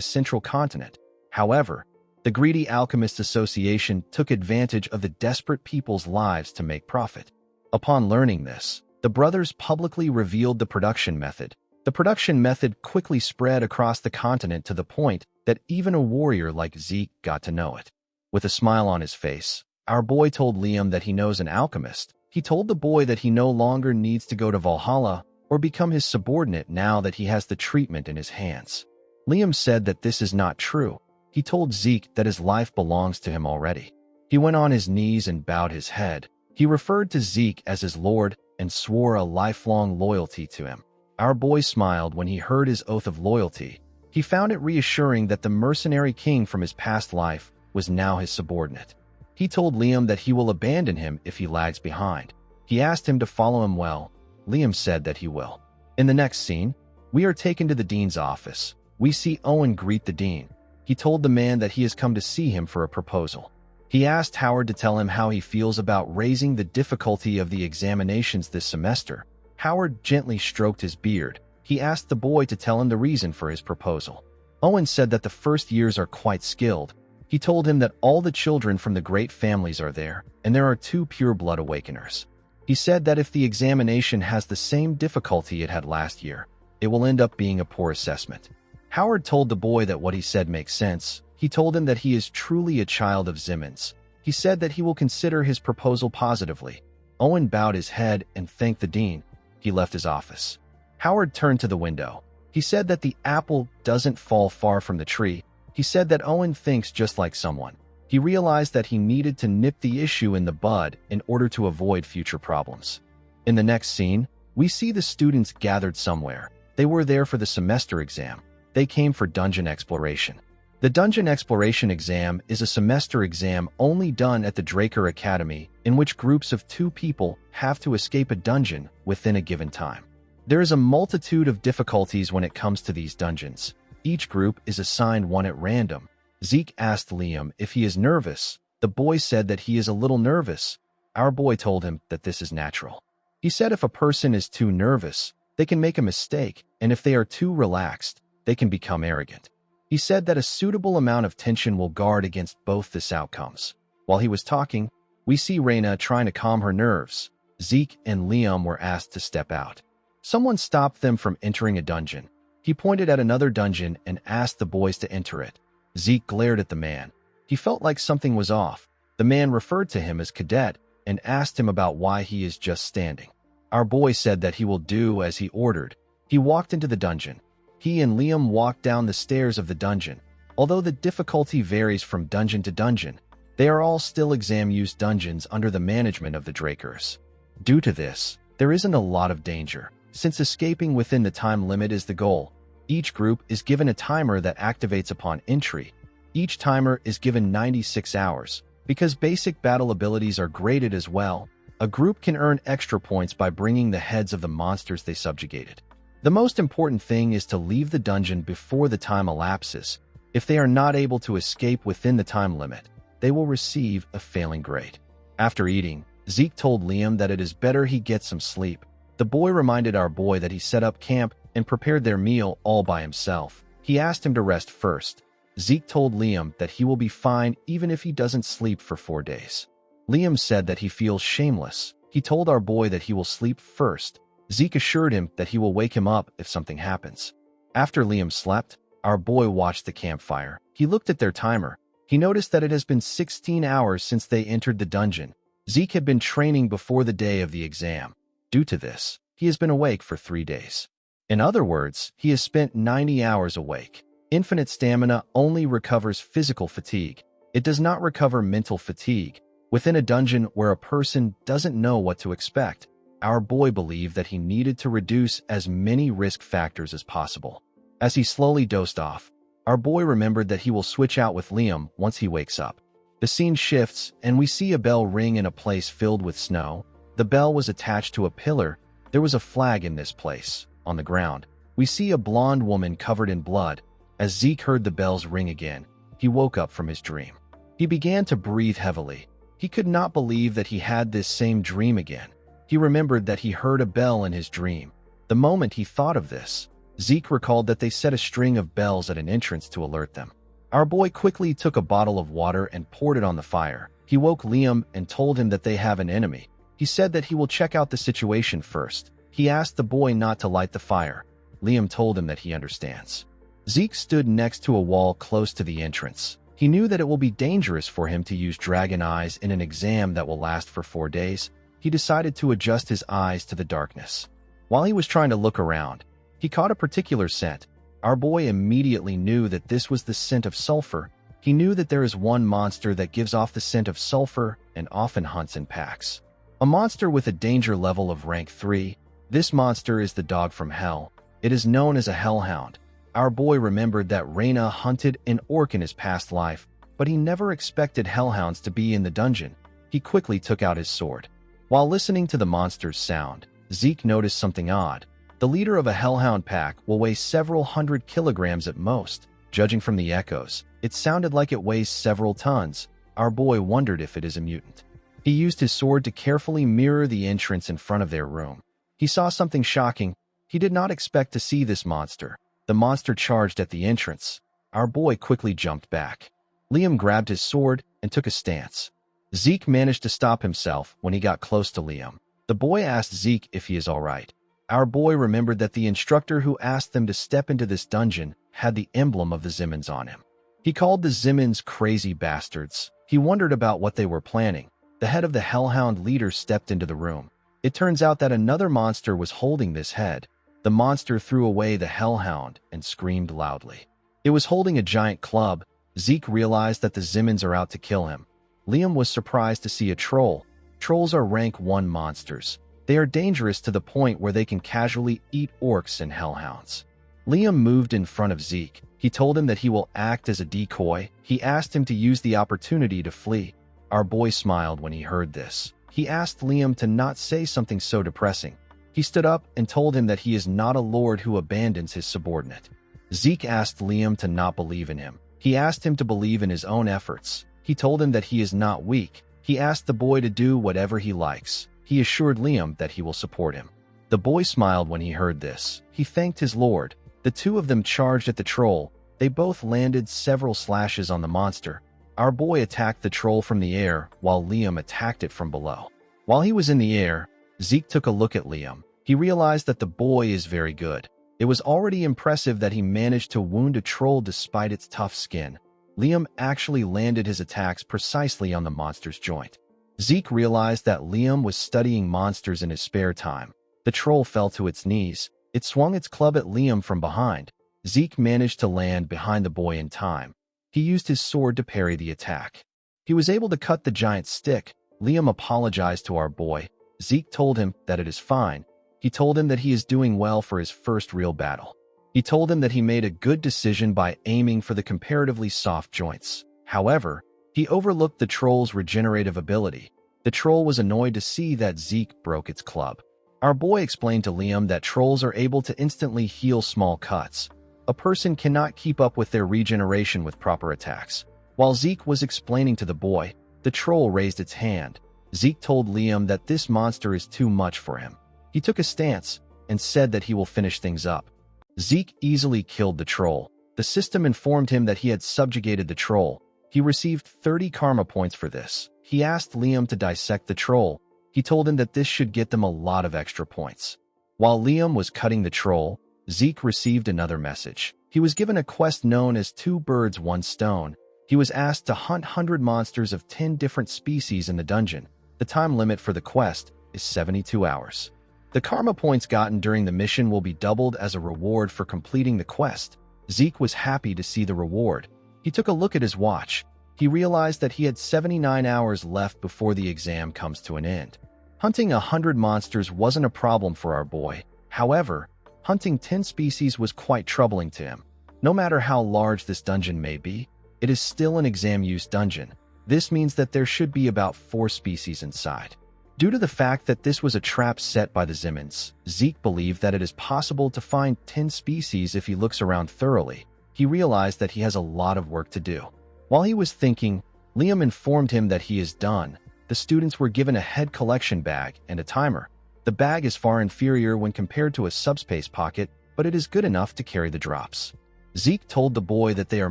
central continent. However, the greedy Alchemist Association took advantage of the desperate people's lives to make profit. Upon learning this, the brothers publicly revealed the production method. The production method quickly spread across the continent to the point that even a warrior like Zeke got to know it. With a smile on his face, our boy told Liam that he knows an alchemist. He told the boy that he no longer needs to go to Valhalla or become his subordinate now that he has the treatment in his hands. Liam said that this is not true. He told Zeke that his life belongs to him already. He went on his knees and bowed his head. He referred to Zeke as his lord and swore a lifelong loyalty to him. Our boy smiled when he heard his oath of loyalty. He found it reassuring that the mercenary king from his past life was now his subordinate. He told Liam that he will abandon him if he lags behind. He asked him to follow him well. Liam said that he will. In the next scene, we are taken to the dean's office. We see Owen greet the dean. He told the man that he has come to see him for a proposal. He asked Howard to tell him how he feels about raising the difficulty of the examinations this semester. Howard gently stroked his beard. He asked the boy to tell him the reason for his proposal. Owen said that the first years are quite skilled. He told him that all the children from the great families are there, and there are 2 pure-blood awakeners. He said that if the examination has the same difficulty it had last year, it will end up being a poor assessment. Howard told the boy that what he said makes sense. He told him that he is truly a child of Zimmons. He said that he will consider his proposal positively. Owen bowed his head and thanked the dean. He left his office. Howard turned to the window. He said that the apple doesn't fall far from the tree. He said that Owen thinks just like someone. He realized that he needed to nip the issue in the bud in order to avoid future problems. In the next scene, we see the students gathered somewhere. They were there for the semester exam. They came for dungeon exploration. The Dungeon Exploration Exam is a semester exam only done at the Draker Academy, in which groups of 2 people have to escape a dungeon within a given time. There is a multitude of difficulties when it comes to these dungeons. Each group is assigned one at random. Zeke asked Liam if he is nervous. The boy said that he is a little nervous. Our boy told him that this is natural. He said if a person is too nervous, they can make a mistake, and if they are too relaxed, they can become arrogant. He said that a suitable amount of tension will guard against both these outcomes. While he was talking, we see Reyna trying to calm her nerves. Zeke and Liam were asked to step out. Someone stopped them from entering a dungeon. He pointed at another dungeon and asked the boys to enter it. Zeke glared at the man. He felt like something was off. The man referred to him as Cadet and asked him about why he is just standing. Our boy said that he will do as he ordered. He walked into the dungeon. He and Liam walked down the stairs of the dungeon. Although the difficulty varies from dungeon to dungeon, they are all still exam-used dungeons under the management of the Drakers. Due to this, there isn't a lot of danger. Since escaping within the time limit is the goal, each group is given a timer that activates upon entry. Each timer is given 96 hours. Because basic battle abilities are graded as well, a group can earn extra points by bringing the heads of the monsters they subjugated. The most important thing is to leave the dungeon before the time elapses. If they are not able to escape within the time limit, they will receive a failing grade. After eating, Zeke told Liam that it is better he get some sleep. The boy reminded our boy that he set up camp and prepared their meal all by himself. He asked him to rest first. Zeke told Liam that he will be fine even if he doesn't sleep for 4 days. Liam said that he feels shameless. He told our boy that he will sleep first. Zeke assured him that he will wake him up if something happens. After Liam slept, our boy watched the campfire. He looked at their timer. He noticed that it has been 16 hours since they entered the dungeon. Zeke had been training before the day of the exam. Due to this, he has been awake for 3 days. In other words, he has spent 90 hours awake. Infinite stamina only recovers physical fatigue. It does not recover mental fatigue. Within a dungeon where a person doesn't know what to expect, our boy believed that he needed to reduce as many risk factors as possible. As he slowly dozed off, our boy remembered that he will switch out with Liam once he wakes up. The scene shifts, and we see a bell ring in a place filled with snow. The bell was attached to a pillar. There was a flag in this place. On the ground, we see a blonde woman covered in blood. As Zeke heard the bells ring again, he woke up from his dream. He began to breathe heavily. He could not believe that he had this same dream again. He remembered that he heard a bell in his dream. The moment he thought of this, Zeke recalled that they set a string of bells at an entrance to alert them. Our boy quickly took a bottle of water and poured it on the fire. He woke Liam and told him that they have an enemy. He said that he will check out the situation first. He asked the boy not to light the fire. Liam told him that he understands. Zeke stood next to a wall close to the entrance. He knew that it will be dangerous for him to use dragon eyes in an exam that will last for 4 days. He decided to adjust his eyes to the darkness. While he was trying to look around, he caught a particular scent. Our boy immediately knew that this was the scent of sulfur. He knew that there is one monster that gives off the scent of sulfur and often hunts in packs. A monster with a danger level of rank 3. This monster is the dog from hell. It is known as a hellhound. Our boy remembered that Reyna hunted an orc in his past life, but he never expected hellhounds to be in the dungeon. He quickly took out his sword. While listening to the monster's sound, Zeke noticed something odd. The leader of a hellhound pack will weigh several hundred kilograms at most. Judging from the echoes, it sounded like it weighs several tons. Our boy wondered if it is a mutant. He used his sword to carefully mirror the entrance in front of their room. He saw something shocking. He did not expect to see this monster. The monster charged at the entrance. Our boy quickly jumped back. Liam grabbed his sword and took a stance. Zeke managed to stop himself when he got close to Liam. The boy asked Zeke if he is all right. Our boy remembered that the instructor who asked them to step into this dungeon had the emblem of the Zimmons on him. He called the Zimmons crazy bastards. He wondered about what they were planning. The head of the hellhound leader stepped into the room. It turns out that another monster was holding this head. The monster threw away the hellhound and screamed loudly. It was holding a giant club. Zeke realized that the Zimmons are out to kill him. Liam was surprised to see a troll. Trolls are rank 1 monsters. They are dangerous to the point where they can casually eat orcs and hellhounds. Liam moved in front of Zeke. He told him that he will act as a decoy. He asked him to use the opportunity to flee. Our boy smiled when he heard this. He asked Liam to not say something so depressing. He stood up and told him that he is not a lord who abandons his subordinate. Zeke asked Liam to not believe in him. He asked him to believe in his own efforts. He told him that he is not weak. He asked the boy to do whatever he likes. He assured Liam that he will support him. The boy smiled when he heard this. He thanked his lord. The two of them charged at the troll. They both landed several slashes on the monster. Our boy attacked the troll from the air while Liam attacked it from below. While he was in the air, Zeke took a look at Liam. He realized that the boy is very good. It was already impressive that he managed to wound a troll despite its tough skin. Liam actually landed his attacks precisely on the monster's joint. Zeke realized that Liam was studying monsters in his spare time. The troll fell to its knees. It swung its club at Liam from behind. Zeke managed to land behind the boy in time. He used his sword to parry the attack. He was able to cut the giant stick. Liam apologized to our boy. Zeke told him that it is fine. He told him that he is doing well for his first real battle. He told him that he made a good decision by aiming for the comparatively soft joints. However, he overlooked the troll's regenerative ability. The troll was annoyed to see that Zeke broke its club. Our boy explained to Liam that trolls are able to instantly heal small cuts. A person cannot keep up with their regeneration with proper attacks. While Zeke was explaining to the boy, the troll raised its hand. Zeke told Liam that this monster is too much for him. He took a stance and said that he will finish things up. Zeke easily killed the troll. The system informed him that he had subjugated the troll. He received 30 karma points for this. He asked Liam to dissect the troll. He told him that this should get them a lot of extra points. While Liam was cutting the troll, Zeke received another message. He was given a quest known as 2 Birds, 1 Stone. He was asked to hunt 100 monsters of 10 different species in the dungeon. The time limit for the quest is 72 hours. The karma points gotten during the mission will be doubled as a reward for completing the quest. Zeke was happy to see the reward. He took a look at his watch. He realized that he had 79 hours left before the exam comes to an end. Hunting 100 monsters wasn't a problem for our boy. However, hunting 10 species was quite troubling to him. No matter how large this dungeon may be, it is still an exam-use dungeon. This means that there should be about 4 species inside. Due to the fact that this was a trap set by the Zimmons, Zeke believed that it is possible to find 10 species if he looks around thoroughly. He realized that he has a lot of work to do. While he was thinking, Liam informed him that he is done. The students were given a head collection bag and a timer. The bag is far inferior when compared to a subspace pocket, but it is good enough to carry the drops. Zeke told the boy that they are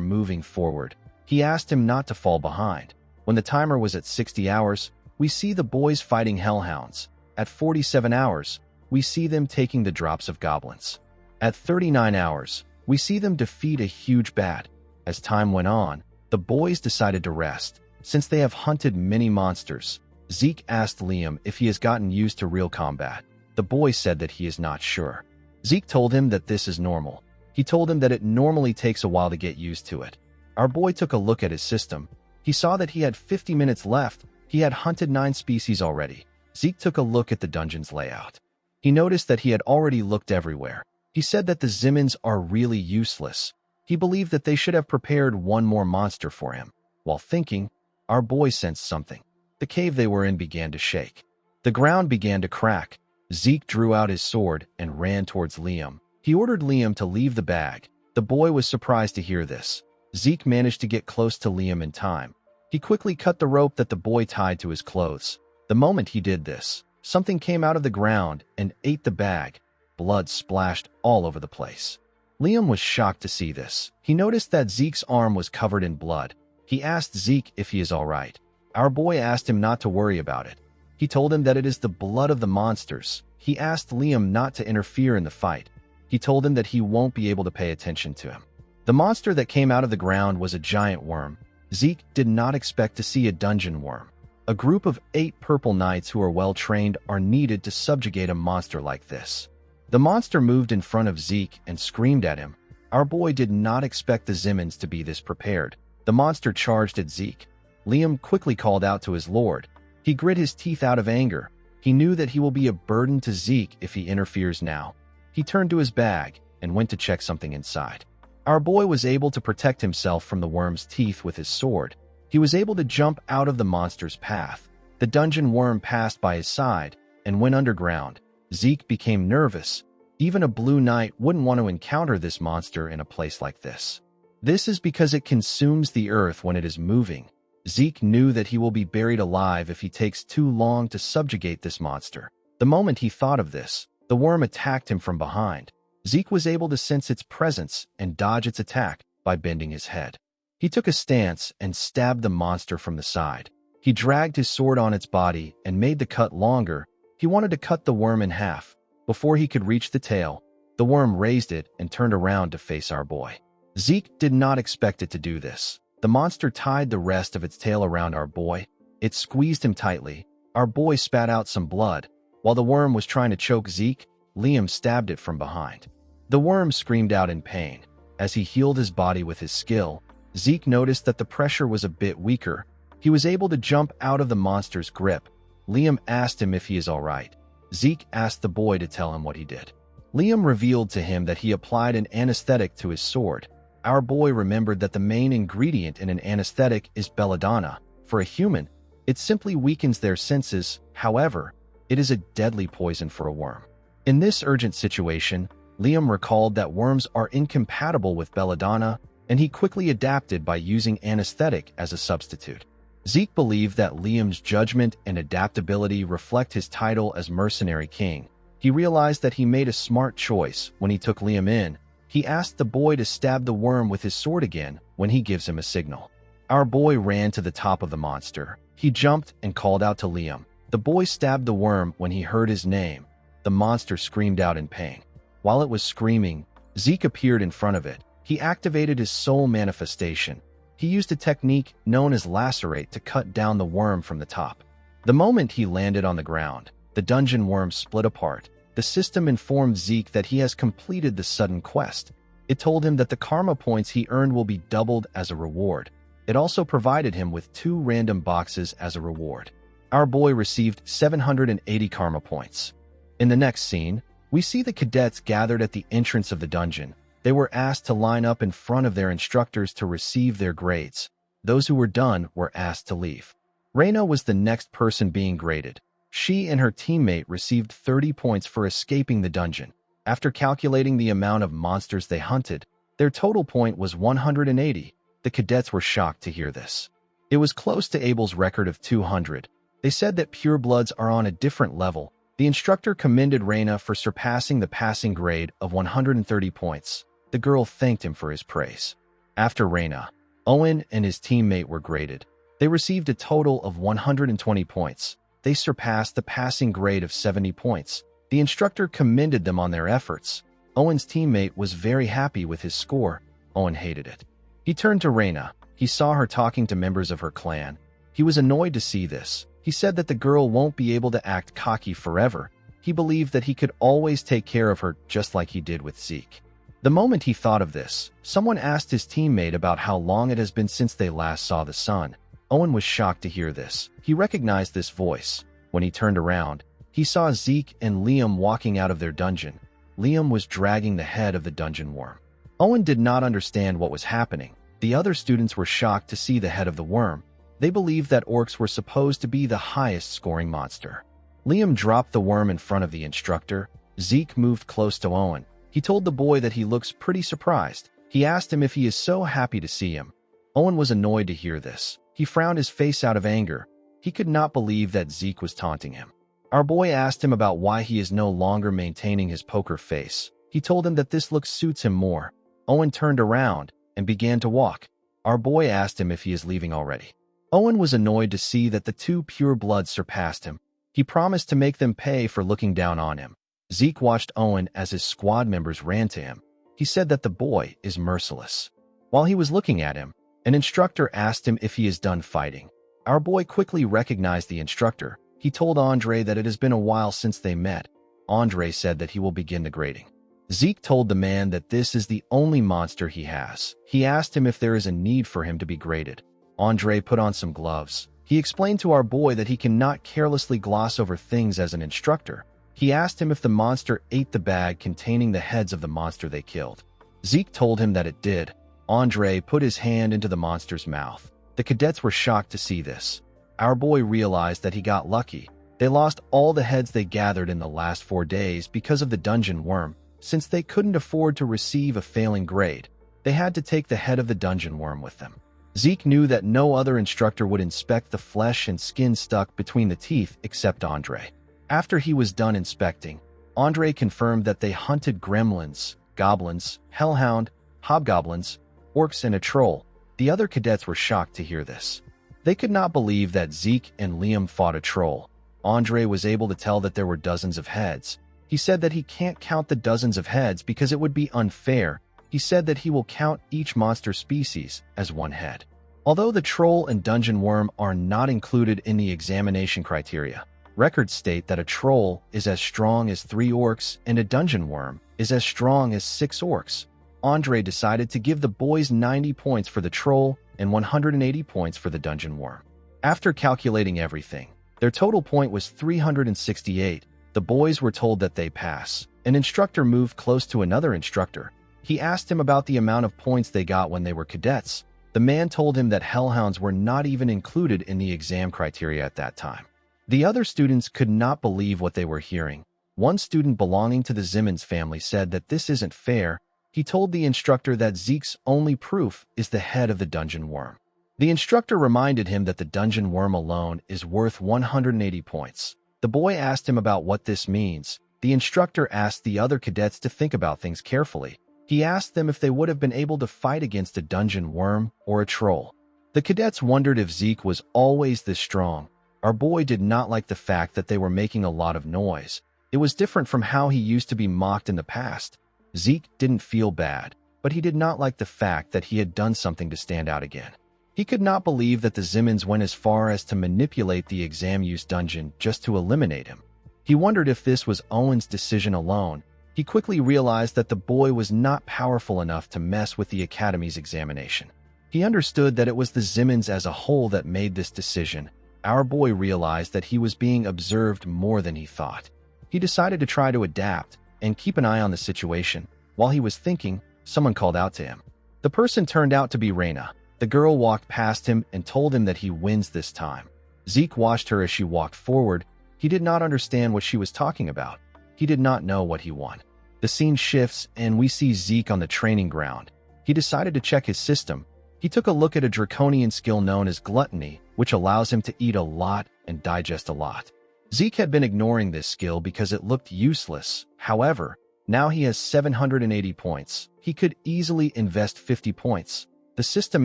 moving forward. He asked him not to fall behind. When the timer was at 60 hours, we see the boys fighting hellhounds. At 47 hours, we see them taking the drops of goblins. At 39 hours, we see them defeat a huge bat. As time went on, the boys decided to rest. Since they have hunted many monsters, Zeke asked Liam if he has gotten used to real combat. The boy said that he is not sure. Zeke told him that this is normal. He told him that it normally takes a while to get used to it. Our boy took a look at his system. He saw that he had 50 minutes left. He had hunted 9 species already. Zeke took a look at the dungeon's layout. He noticed that he had already looked everywhere. He said that the Zimmons are really useless. He believed that they should have prepared one more monster for him. While thinking, our boy sensed something. The cave they were in began to shake. The ground began to crack. Zeke drew out his sword and ran towards Liam. He ordered Liam to leave the bag. The boy was surprised to hear this. Zeke managed to get close to Liam in time. He quickly cut the rope that the boy tied to his clothes. The moment he did this, something came out of the ground and ate the bag. Blood splashed all over the place. Liam was shocked to see this. He noticed that Zeke's arm was covered in blood. He asked Zeke if he is all right. Our boy asked him not to worry about it. He told him that it is the blood of the monsters. He asked Liam not to interfere in the fight. He told him that he won't be able to pay attention to him. The monster that came out of the ground was a giant worm. Zeke did not expect to see a dungeon worm. A group of 8 purple knights who are well-trained are needed to subjugate a monster like this. The monster moved in front of Zeke and screamed at him. Our boy did not expect the Zimmons to be this prepared. The monster charged at Zeke. Liam quickly called out to his lord. He grit his teeth out of anger. He knew that he will be a burden to Zeke if he interferes now. He turned to his bag and went to check something inside. Our boy was able to protect himself from the worm's teeth with his sword. He was able to jump out of the monster's path. The dungeon worm passed by his side and went underground. Zeke became nervous. Even a blue knight wouldn't want to encounter this monster in a place like this. This is because it consumes the earth when it is moving. Zeke knew that he will be buried alive if he takes too long to subjugate this monster. The moment he thought of this, the worm attacked him from behind. Zeke was able to sense its presence and dodge its attack by bending his head. He took a stance and stabbed the monster from the side. He dragged his sword on its body and made the cut longer. He wanted to cut the worm in half. Before he could reach the tail, the worm raised it and turned around to face our boy. Zeke did not expect it to do this. The monster tied the rest of its tail around our boy. It squeezed him tightly. Our boy spat out some blood. While the worm was trying to choke Zeke, Liam stabbed it from behind. The worm screamed out in pain. As he healed his body with his skill, Zeke noticed that the pressure was a bit weaker. He was able to jump out of the monster's grip. Liam asked him if he is all right. Zeke asked the boy to tell him what he did. Liam revealed to him that he applied an anesthetic to his sword. Our boy remembered that the main ingredient in an anesthetic is belladonna. For a human, it simply weakens their senses. However, it is a deadly poison for a worm. In this urgent situation, Liam recalled that worms are incompatible with belladonna, and he quickly adapted by using anesthetic as a substitute. Zeke believed that Liam's judgment and adaptability reflect his title as Mercenary King. He realized that he made a smart choice when he took Liam in. He asked the boy to stab the worm with his sword again when he gives him a signal. Our boy ran to the top of the monster. He jumped and called out to Liam. The boy stabbed the worm when he heard his name. the monster screamed out in pain. While it was screaming, Zeke appeared in front of it. He activated his soul manifestation. He used a technique known as lacerate to cut down the worm from the top. The moment he landed on the ground, the dungeon worm split apart. The system informed Zeke that he has completed the sudden quest. It told him that the karma points he earned will be doubled as a reward. It also provided him with 2 random boxes as a reward. Our boy received 780 karma points. In the next scene, we see the cadets gathered at the entrance of the dungeon. They were asked to line up in front of their instructors to receive their grades. Those who were done were asked to leave. Reina was the next person being graded. She and her teammate received 30 points for escaping the dungeon. After calculating the amount of monsters they hunted, their total point was 180. The cadets were shocked to hear this. It was close to Abel's record of 200. They said that purebloods are on a different level. The instructor commended Reina for surpassing the passing grade of 130 points. The girl thanked him for his praise. After Reina, Owen and his teammate were graded. They received a total of 120 points. They surpassed the passing grade of 70 points. The instructor commended them on their efforts. Owen's teammate was very happy with his score. Owen hated it. He turned to Reina. He saw her talking to members of her clan. He was annoyed to see this. He said that the girl won't be able to act cocky forever. He believed that he could always take care of her just like he did with Zeke. The moment he thought of this, someone asked his teammate about how long it has been since they last saw the sun. Owen was shocked to hear this. He recognized this voice. When he turned around, he saw Zeke and Liam walking out of their dungeon. Liam was dragging the head of the dungeon worm. Owen did not understand what was happening. The other students were shocked to see the head of the worm. They believed that orcs were supposed to be the highest scoring monster. Liam dropped the worm in front of the instructor. Zeke moved close to Owen. He told the boy that he looks pretty surprised. He asked him if he is so happy to see him. Owen was annoyed to hear this. He frowned his face out of anger. He could not believe that Zeke was taunting him. Our boy asked him about why he is no longer maintaining his poker face. He told him that this look suits him more. Owen turned around and began to walk. Our boy asked him if he is leaving already. Owen was annoyed to see that the 2 purebloods surpassed him. He promised to make them pay for looking down on him. Zeke watched Owen as his squad members ran to him. He said that the boy is merciless. While he was looking at him, an instructor asked him if he is done fighting. Our boy quickly recognized the instructor. He told Andre that it has been a while since they met. Andre said that he will begin the grading. Zeke told the man that this is the only monster he has. He asked him if there is a need for him to be graded. Andre put on some gloves. He explained to our boy that he cannot carelessly gloss over things as an instructor. He asked him if the monster ate the bag containing the heads of the monster they killed. Zeke told him that it did. Andre put his hand into the monster's mouth. The cadets were shocked to see this. Our boy realized that he got lucky. They lost all the heads they gathered in the last 4 days because of the dungeon worm. Since they couldn't afford to receive a failing grade, they had to take the head of the dungeon worm with them. Zeke knew that no other instructor would inspect the flesh and skin stuck between the teeth except Andre. After he was done inspecting, Andre confirmed that they hunted gremlins, goblins, hellhound, hobgoblins, orcs, and a troll. The other cadets were shocked to hear this. They could not believe that Zeke and Liam fought a troll. Andre was able to tell that there were dozens of heads. He said that he can't count the dozens of heads because it would be unfair. He said that he will count each monster species as 1 head. Although the troll and dungeon worm are not included in the examination criteria, records state that a troll is as strong as 3 orcs and a dungeon worm is as strong as 6 orcs. Andre decided to give the boys 90 points for the troll and 180 points for the dungeon worm. After calculating everything, their total point was 368. The boys were told that they pass. An instructor moved close to another instructor. He asked him about the amount of points they got when they were cadets. The man told him that hellhounds were not even included in the exam criteria at that time. The other students could not believe what they were hearing. One student belonging to the Zimmons family said that this isn't fair. He told the instructor that Zeke's only proof is the head of the dungeon worm. The instructor reminded him that the dungeon worm alone is worth 180 points. The boy asked him about what this means. The instructor asked the other cadets to think about things carefully. He asked them if they would have been able to fight against a dungeon worm or a troll. The cadets wondered if Zeke was always this strong. Our boy did not like the fact that they were making a lot of noise. It was different from how he used to be mocked in the past. Zeke didn't feel bad, but he did not like the fact that he had done something to stand out again. He could not believe that the Zimmons went as far as to manipulate the exam use dungeon just to eliminate him. He wondered if this was Owen's decision alone. He quickly realized that the boy was not powerful enough to mess with the Academy's examination. He understood that it was the Zimmons as a whole that made this decision. Our boy realized that he was being observed more than he thought. He decided to try to adapt and keep an eye on the situation. While he was thinking, someone called out to him. The person turned out to be Reina. The girl walked past him and told him that he wins this time. Zeke watched her as she walked forward. He did not understand what she was talking about. He did not know what he won. The scene shifts and we see Zeke on the training ground. He decided to check his system. He took a look at a draconian skill known as gluttony, which allows him to eat a lot and digest a lot. Zeke had been ignoring this skill because it looked useless. However, now he has 780 points. He could easily invest 50 points. The system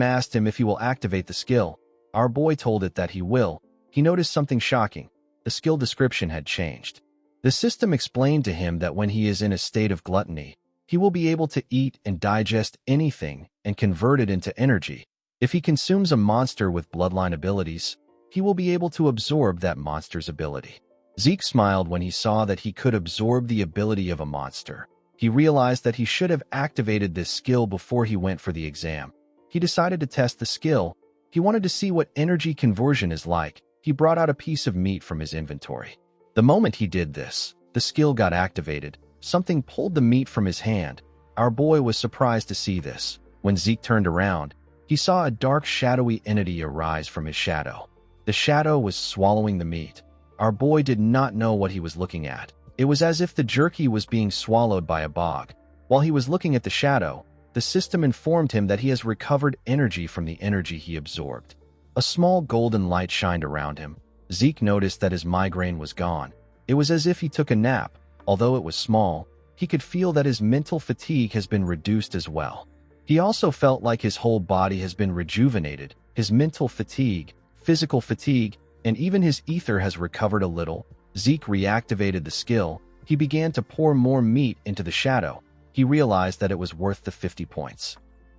asked him if he will activate the skill. Our boy told it that he will. He noticed something shocking. The skill description had changed. The system explained to him that when he is in a state of gluttony, he will be able to eat and digest anything and convert it into energy. If he consumes a monster with bloodline abilities, he will be able to absorb that monster's ability. Zeke smiled when he saw that he could absorb the ability of a monster. He realized that he should have activated this skill before he went for the exam. He decided to test the skill. He wanted to see what energy conversion is like. He brought out a piece of meat from his inventory. The moment he did this, the skill got activated. Something pulled the meat from his hand. Our boy was surprised to see this. When Zeke turned around, he saw a dark, shadowy entity arise from his shadow. The shadow was swallowing the meat. Our boy did not know what he was looking at. It was as if the jerky was being swallowed by a bog. While he was looking at the shadow, the system informed him that he has recovered energy from the energy he absorbed. A small golden light shined around him. Zeke noticed that his migraine was gone. It was as if he took a nap. Although it was small, he could feel that his mental fatigue has been reduced as well. He also felt like his whole body has been rejuvenated. His mental fatigue, physical fatigue, and even his ether has recovered a little. Zeke reactivated the skill. He began to pour more meat into the shadow. He realized that it was worth the 50 points.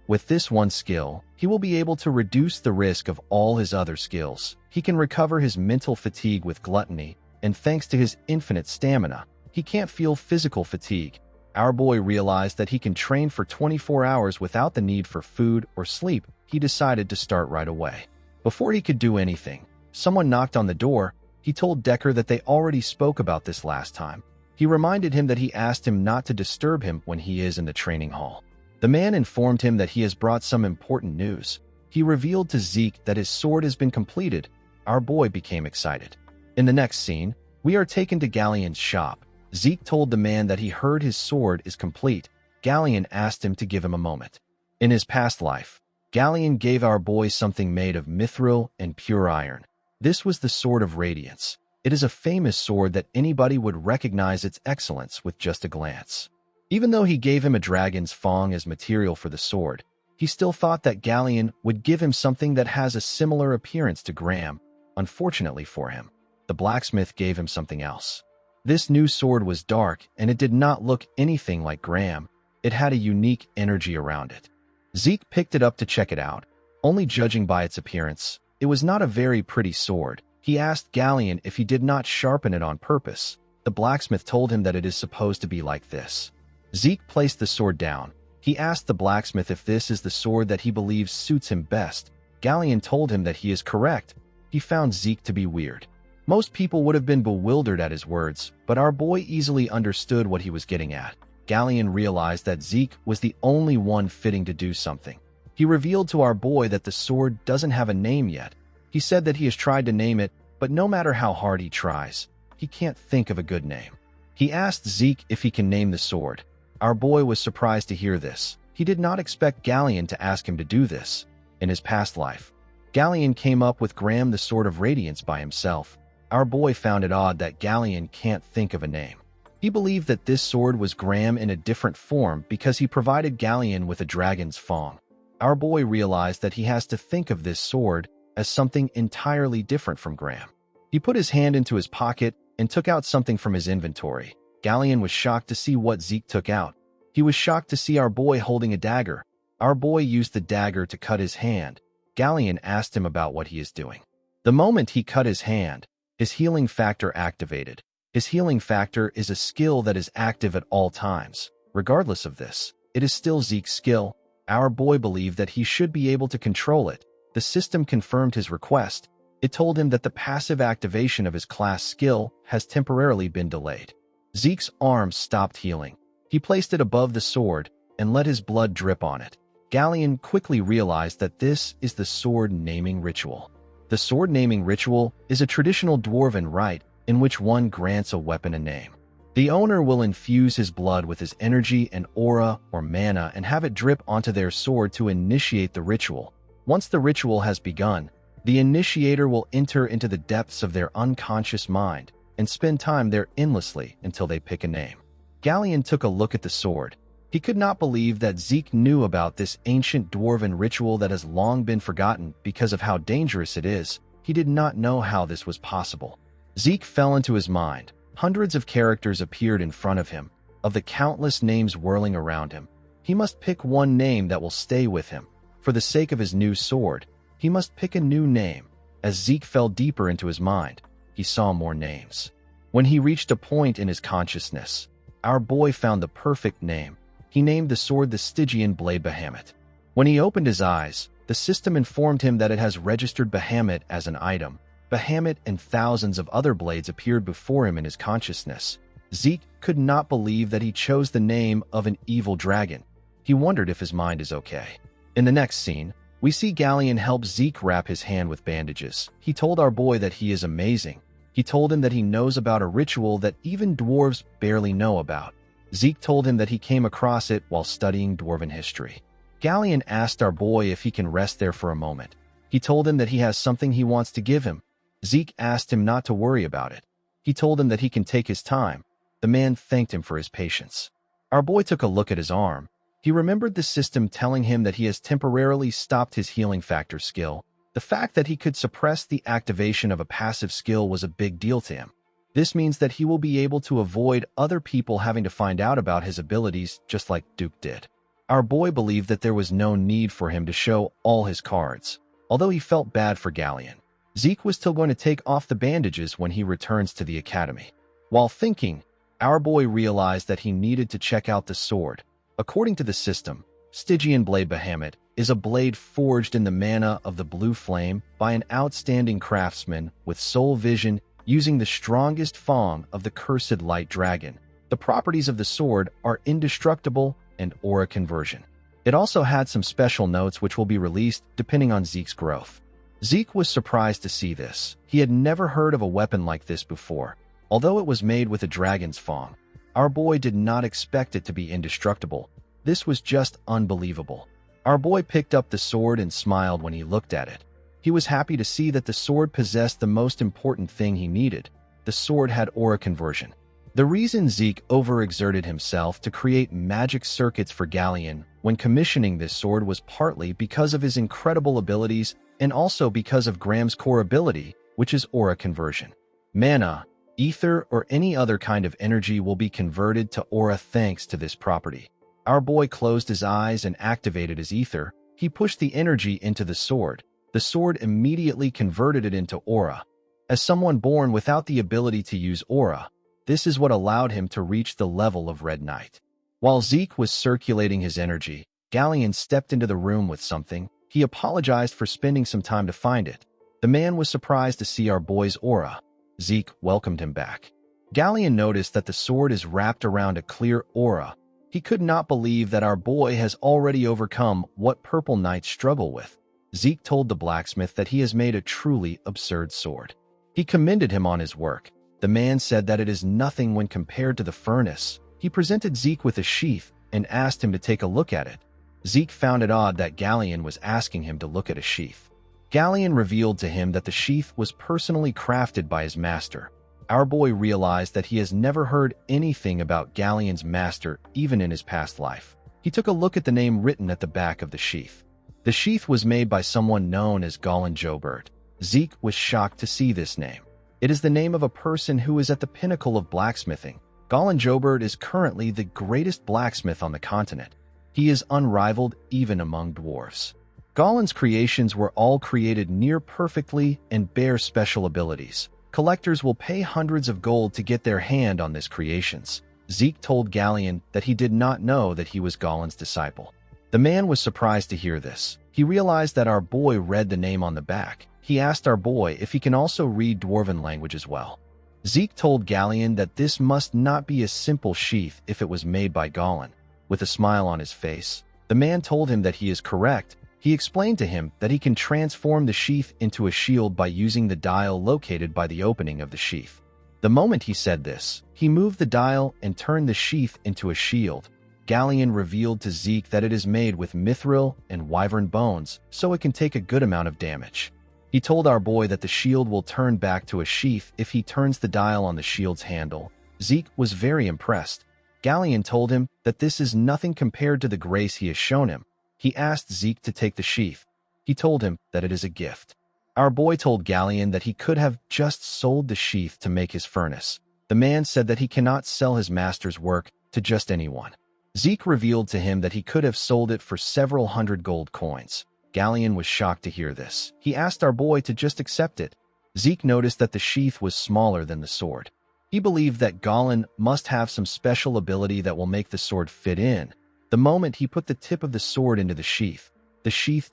With this one skill, he will be able to reduce the risk of all his other skills. He can recover his mental fatigue with gluttony, and thanks to his infinite stamina, he can't feel physical fatigue. Our boy realized that he can train for 24 hours without the need for food or sleep. He decided to start right away. Before he could do anything, someone knocked on the door. He told Decker that they already spoke about this last time. He reminded him that he asked him not to disturb him when he is in the training hall. The man informed him that he has brought some important news. He revealed to Zeke that his sword has been completed. Our boy became excited. In the next scene, we are taken to Galleon's shop. Zeke told the man that he heard his sword is complete. Galleon asked him to give him a moment. In his past life, Galleon gave our boy something made of mithril and pure iron. This was the Sword of Radiance. It is a famous sword that anybody would recognize its excellence with just a glance. Even though he gave him a dragon's fang as material for the sword, he still thought that Galleon would give him something that has a similar appearance to Graham. Unfortunately for him, the blacksmith gave him something else. This new sword was dark, and it did not look anything like Graham. It had a unique energy around it. Zeke picked it up to check it out. Only judging by its appearance, it was not a very pretty sword. He asked Galleon if he did not sharpen it on purpose. The blacksmith told him that it is supposed to be like this. Zeke placed the sword down. He asked the blacksmith if this is the sword that he believes suits him best. Galleon told him that he is correct. He found Zeke to be weird. Most people would have been bewildered at his words, but our boy easily understood what he was getting at. Galleon realized that Zeke was the only one fitting to do something. He revealed to our boy that the sword doesn't have a name yet. He said that he has tried to name it, but no matter how hard he tries, he can't think of a good name. He asked Zeke if he can name the sword. Our boy was surprised to hear this. He did not expect Galleon to ask him to do this. In his past life, Galleon came up with Graham the Sword of Radiance by himself. Our boy found it odd that Galleon can't think of a name. He believed that this sword was Graham in a different form because he provided Galleon with a dragon's fang. Our boy realized that he has to think of this sword as something entirely different from Graham. He put his hand into his pocket and took out something from his inventory. Galleon was shocked to see what Zeke took out. He was shocked to see our boy holding a dagger. Our boy used the dagger to cut his hand. Galleon asked him about what he is doing. The moment he cut his hand, his healing factor activated. His healing factor is a skill that is active at all times. Regardless of this, it is still Zeke's skill. Our boy believed that he should be able to control it. The system confirmed his request. It told him that the passive activation of his class skill has temporarily been delayed. Zeke's arm stopped healing. He placed it above the sword and let his blood drip on it. Galleon quickly realized that this is the sword naming ritual. The sword naming ritual is a traditional dwarven rite in which one grants a weapon a name. The owner will infuse his blood with his energy and aura or mana and have it drip onto their sword to initiate the ritual. Once the ritual has begun, the initiator will enter into the depths of their unconscious mind and spend time there endlessly until they pick a name. Galleon took a look at the sword. He could not believe that Zeke knew about this ancient dwarven ritual that has long been forgotten because of how dangerous it is. He did not know how this was possible. Zeke fell into his mind. Hundreds of characters appeared in front of him, of the countless names whirling around him. He must pick one name that will stay with him. For the sake of his new sword, he must pick a new name. As Zeke fell deeper into his mind, he saw more names. When he reached a point in his consciousness, our boy found the perfect name. He named the sword the Stygian Blade Bahamut. When he opened his eyes, the system informed him that it has registered Bahamut as an item. Bahamut and thousands of other blades appeared before him in his consciousness. Zeke could not believe that he chose the name of an evil dragon. He wondered if his mind is okay. In the next scene, we see Galleon help Zeke wrap his hand with bandages. He told our boy that he is amazing. He told him that he knows about a ritual that even dwarves barely know about. Zeke told him that he came across it while studying dwarven history. Galleon asked our boy if he can rest there for a moment. He told him that he has something he wants to give him. Zeke asked him not to worry about it. He told him that he can take his time. The man thanked him for his patience. Our boy took a look at his arm. He remembered the system telling him that he has temporarily stopped his healing factor skill. The fact that he could suppress the activation of a passive skill was a big deal to him. This means that he will be able to avoid other people having to find out about his abilities just like Duke did. Our boy believed that there was no need for him to show all his cards. Although he felt bad for Galleon, Zeke was still going to take off the bandages when he returns to the academy. While thinking, our boy realized that he needed to check out the sword. According to the system, Stygian Blade Bahamut is a blade forged in the mana of the blue flame by an outstanding craftsman with soul vision using the strongest form of the cursed light dragon. The properties of the sword are indestructible and aura conversion. It also had some special notes which will be released depending on Zeke's growth. Zeke was surprised to see this. He had never heard of a weapon like this before. Although it was made with a dragon's fang, our boy did not expect it to be indestructible. This was just unbelievable. Our boy picked up the sword and smiled when he looked at it. He was happy to see that the sword possessed the most important thing he needed. The sword had aura conversion. The reason Zeke overexerted himself to create magic circuits for Galleon when commissioning this sword was partly because of his incredible abilities and also because of Graham's core ability, which is aura conversion. Mana, ether, or any other kind of energy will be converted to aura thanks to this property. Our boy closed his eyes and activated his ether. He pushed the energy into the sword. The sword immediately converted it into aura. As someone born without the ability to use aura, this is what allowed him to reach the level of Red Knight. While Zeke was circulating his energy, Galleon stepped into the room with something. He apologized for spending some time to find it. The man was surprised to see our boy's aura. Zeke welcomed him back. Galleon noticed that the sword is wrapped around a clear aura. He could not believe that our boy has already overcome what Purple Knights struggle with. Zeke told the blacksmith that he has made a truly absurd sword. He commended him on his work. The man said that it is nothing when compared to the furnace. He presented Zeke with a sheath and asked him to take a look at it. Zeke found it odd that Galleon was asking him to look at a sheath. Galleon revealed to him that the sheath was personally crafted by his master. Our boy realized that he has never heard anything about Galleon's master even in his past life. He took a look at the name written at the back of the sheath. The sheath was made by someone known as Golan Jobert. Zeke was shocked to see this name. It is the name of a person who is at the pinnacle of blacksmithing. Golan Jobert is currently the greatest blacksmith on the continent. He is unrivaled even among dwarves. Golan's creations were all created near perfectly and bear special abilities. Collectors will pay hundreds of gold to get their hand on these creations. Zeke told Galleon that he did not know that he was Golan's disciple. The man was surprised to hear this. He realized that our boy read the name on the back. He asked our boy if he can also read Dwarven language as well. Zeke told Galleon that this must not be a simple sheath if it was made by Golan. With a smile on his face, the man told him that he is correct. He explained to him that he can transform the sheath into a shield by using the dial located by the opening of the sheath. The moment he said this, he moved the dial and turned the sheath into a shield. Galleon revealed to Zeke that it is made with mithril and wyvern bones, so it can take a good amount of damage. He told our boy that the shield will turn back to a sheath if he turns the dial on the shield's handle. Zeke was very impressed. Galleon told him that this is nothing compared to the grace he has shown him. He asked Zeke to take the sheath. He told him that it is a gift. Our boy told Galleon that he could have just sold the sheath to make his furnace. The man said that he cannot sell his master's work to just anyone. Zeke revealed to him that he could have sold it for several hundred gold coins. Galleon was shocked to hear this. He asked our boy to just accept it. Zeke noticed that the sheath was smaller than the sword. He believed that Golan must have some special ability that will make the sword fit in. The moment he put the tip of the sword into the sheath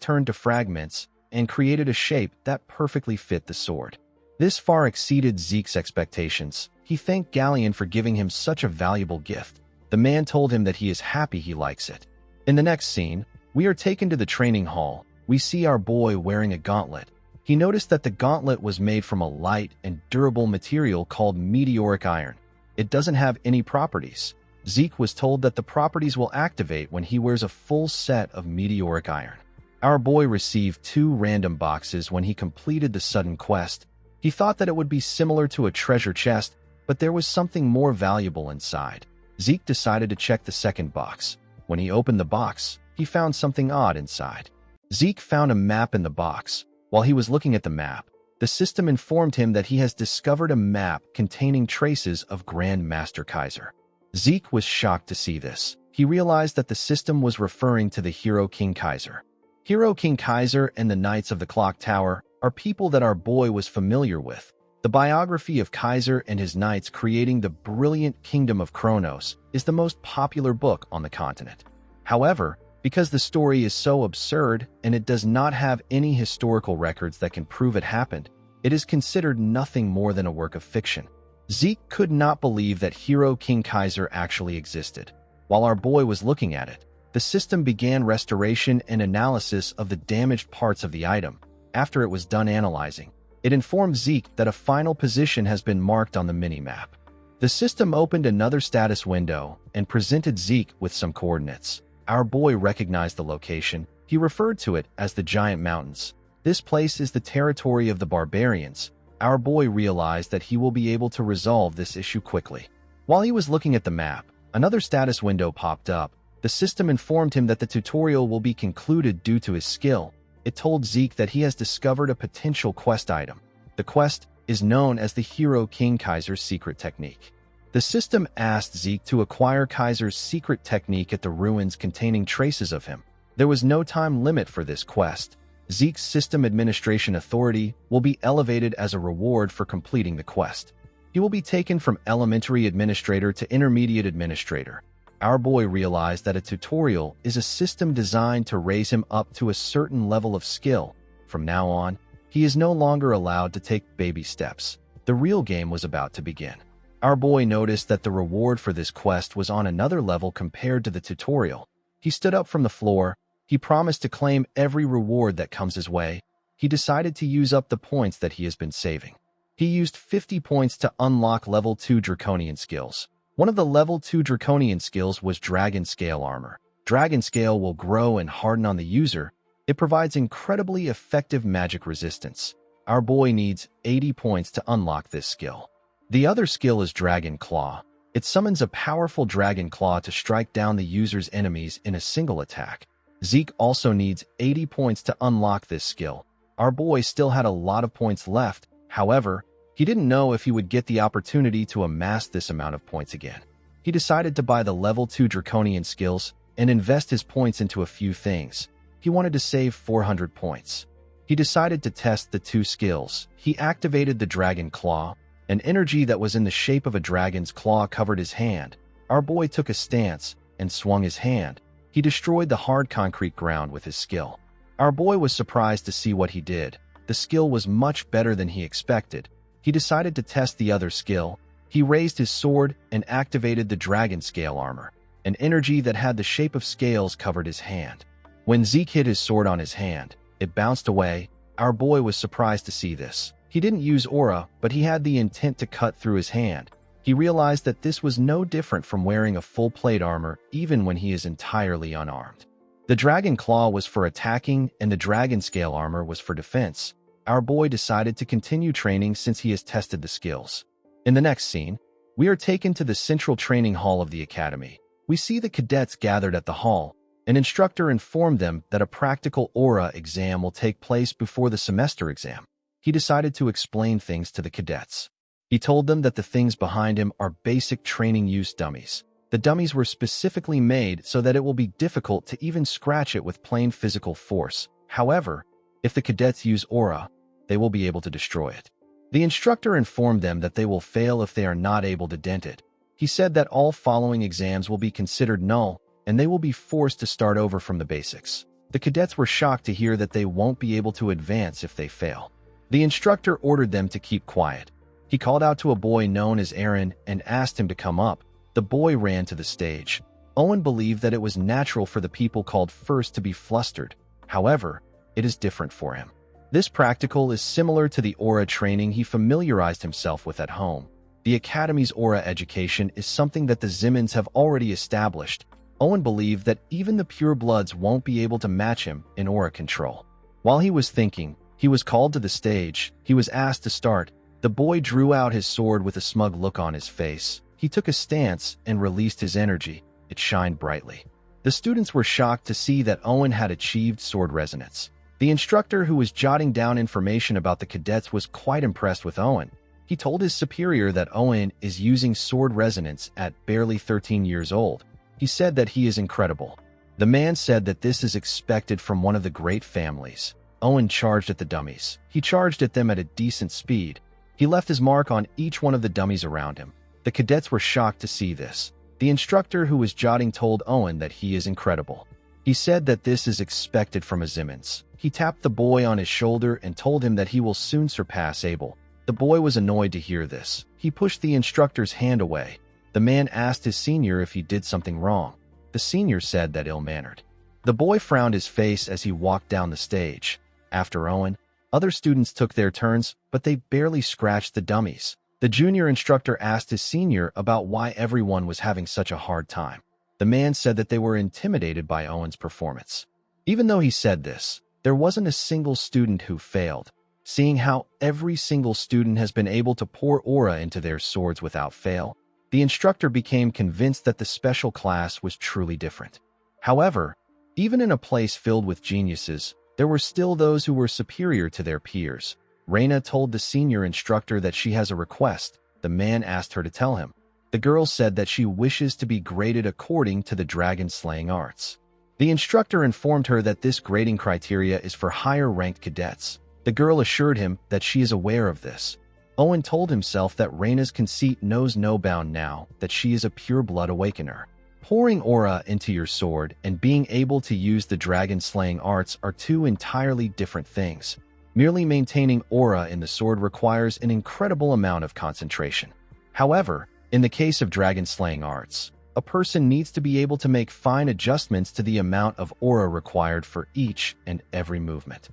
turned to fragments and created a shape that perfectly fit the sword. This far exceeded Zeke's expectations. He thanked Galleon for giving him such a valuable gift. The man told him that he is happy he likes it. In the next scene, we are taken to the training hall. We see our boy wearing a gauntlet. He noticed that the gauntlet was made from a light and durable material called meteoric iron. It doesn't have any properties. Zeke was told that the properties will activate when he wears a full set of meteoric iron. Our boy received 2 random boxes when he completed the sudden quest. He thought that it would be similar to a treasure chest, but there was something more valuable inside. Zeke decided to check the second box. When he opened the box, he found something odd inside. Zeke found a map in the box. While he was looking at the map, the system informed him that he has discovered a map containing traces of Grand Master Kaiser. Zeke was shocked to see this. He realized that the system was referring to the hero King Kaiser. Hero King Kaiser and the Knights of the Clock Tower are people that our boy was familiar with. The biography of Kaiser and his knights creating the brilliant Kingdom of Kronos is the most popular book on the continent. However, because the story is so absurd and it does not have any historical records that can prove it happened, it is considered nothing more than a work of fiction. Zeke could not believe that Hero King Kaiser actually existed. While our boy was looking at it, the system began restoration and analysis of the damaged parts of the item. After it was done analyzing, it informed Zeke that a final position has been marked on the mini-map. The system opened another status window and presented Zeke with some coordinates. Our boy recognized the location. He referred to it as the Giant Mountains. This place is the territory of the barbarians. Our boy realized that he will be able to resolve this issue quickly. While he was looking at the map, another status window popped up. The system informed him that the tutorial will be concluded due to his skill. It told Zeke that he has discovered a potential quest item. The quest is known as the Hero King Kaiser's secret technique. The system asked Zeke to acquire Kaiser's secret technique at the ruins containing traces of him. There was no time limit for this quest. Zeke's system administration authority will be elevated as a reward for completing the quest. He will be taken from elementary administrator to intermediate administrator. Our boy realized that a tutorial is a system designed to raise him up to a certain level of skill. From now on, he is no longer allowed to take baby steps. The real game was about to begin. Our boy noticed that the reward for this quest was on another level compared to the tutorial. He stood up from the floor. He promised to claim every reward that comes his way. He decided to use up the points that he has been saving. He used 50 points to unlock level 2 Draconian skills. One of the level 2 Draconian skills was Dragon Scale Armor. Dragon Scale will grow and harden on the user. It provides incredibly effective magic resistance. Our boy needs 80 points to unlock this skill. The other skill is Dragon Claw. It summons a powerful Dragon Claw to strike down the user's enemies in a single attack. Zeke also needs 80 points to unlock this skill. Our boy still had a lot of points left. However, He didn't know if he would get the opportunity to amass this amount of points again. He decided to buy the level 2 Draconian skills and invest his points into a few things. He wanted to save 400 points. He decided to test the 2 skills. He activated the Dragon Claw. An energy that was in the shape of a dragon's claw covered his hand. Our boy took a stance and swung his hand. He destroyed the hard concrete ground with his skill. Our boy was surprised to see what he did. The skill was much better than he expected. He decided to test the other skill. He raised his sword and activated the dragon scale armor. An energy that had the shape of scales covered his hand. When Zeke hit his sword on his hand, it bounced away. Our boy was surprised to see this. He didn't use aura, but he had the intent to cut through his hand. He realized that this was no different from wearing a full plate armor even when he is entirely unarmed. The dragon claw was for attacking and the dragon scale armor was for defense. Our boy decided to continue training since he has tested the skills. In the next scene, we are taken to the central training hall of the academy. We see the cadets gathered at the hall. An instructor informed them that a practical aura exam will take place before the semester exam. He decided to explain things to the cadets. He told them that the things behind him are basic training use dummies. The dummies were specifically made so that it will be difficult to even scratch it with plain physical force. However, if the cadets use aura, they will be able to destroy it. The instructor informed them that they will fail if they are not able to dent it. He said that all following exams will be considered null, and they will be forced to start over from the basics. The cadets were shocked to hear that they won't be able to advance if they fail. The instructor ordered them to keep quiet. He called out to a boy known as Aaron and asked him to come up. The boy ran to the stage. Owen believed that it was natural for the people called first to be flustered. However, it is different for him. This practical is similar to the aura training he familiarized himself with at home. The Academy's aura education is something that the Zimmons have already established. Owen believed that even the purebloods won't be able to match him in aura control. While he was thinking, he was called to the stage. He was asked to start. The boy drew out his sword with a smug look on his face. He took a stance and released his energy. It shined brightly. The students were shocked to see that Owen had achieved sword resonance. The instructor who was jotting down information about the cadets was quite impressed with Owen. He told his superior that Owen is using sword resonance at barely 13 years old. He said that he is incredible. The man said that this is expected from one of the great families. Owen charged at the dummies. He charged at them at a decent speed. He left his mark on each one of the dummies around him. The cadets were shocked to see this. The instructor who was jotting told Owen that he is incredible. He said that this is expected from a Zimmons. He tapped the boy on his shoulder and told him that he will soon surpass Abel. The boy was annoyed to hear this. He pushed the instructor's hand away. The man asked his senior if he did something wrong. The senior said that ill-mannered. The boy frowned his face as he walked down the stage. After Owen, other students took their turns, but they barely scratched the dummies. The junior instructor asked his senior about why everyone was having such a hard time. The man said that they were intimidated by Owen's performance. Even though he said this, there wasn't a single student who failed. Seeing how every single student has been able to pour aura into their swords without fail, the instructor became convinced that the special class was truly different. However, even in a place filled with geniuses, there were still those who were superior to their peers. Reina told the senior instructor that she has a request. The man asked her to tell him. The girl said that she wishes to be graded according to the dragon-slaying arts. The instructor informed her that this grading criteria is for higher-ranked cadets. The girl assured him that she is aware of this. Owen told himself that Reina's conceit knows no bound now that she is a pure-blood awakener. Pouring aura into your sword and being able to use the dragon-slaying arts are two entirely different things. Merely maintaining aura in the sword requires an incredible amount of concentration. However, in the case of dragon-slaying arts, a person needs to be able to make fine adjustments to the amount of aura required for each and every movement.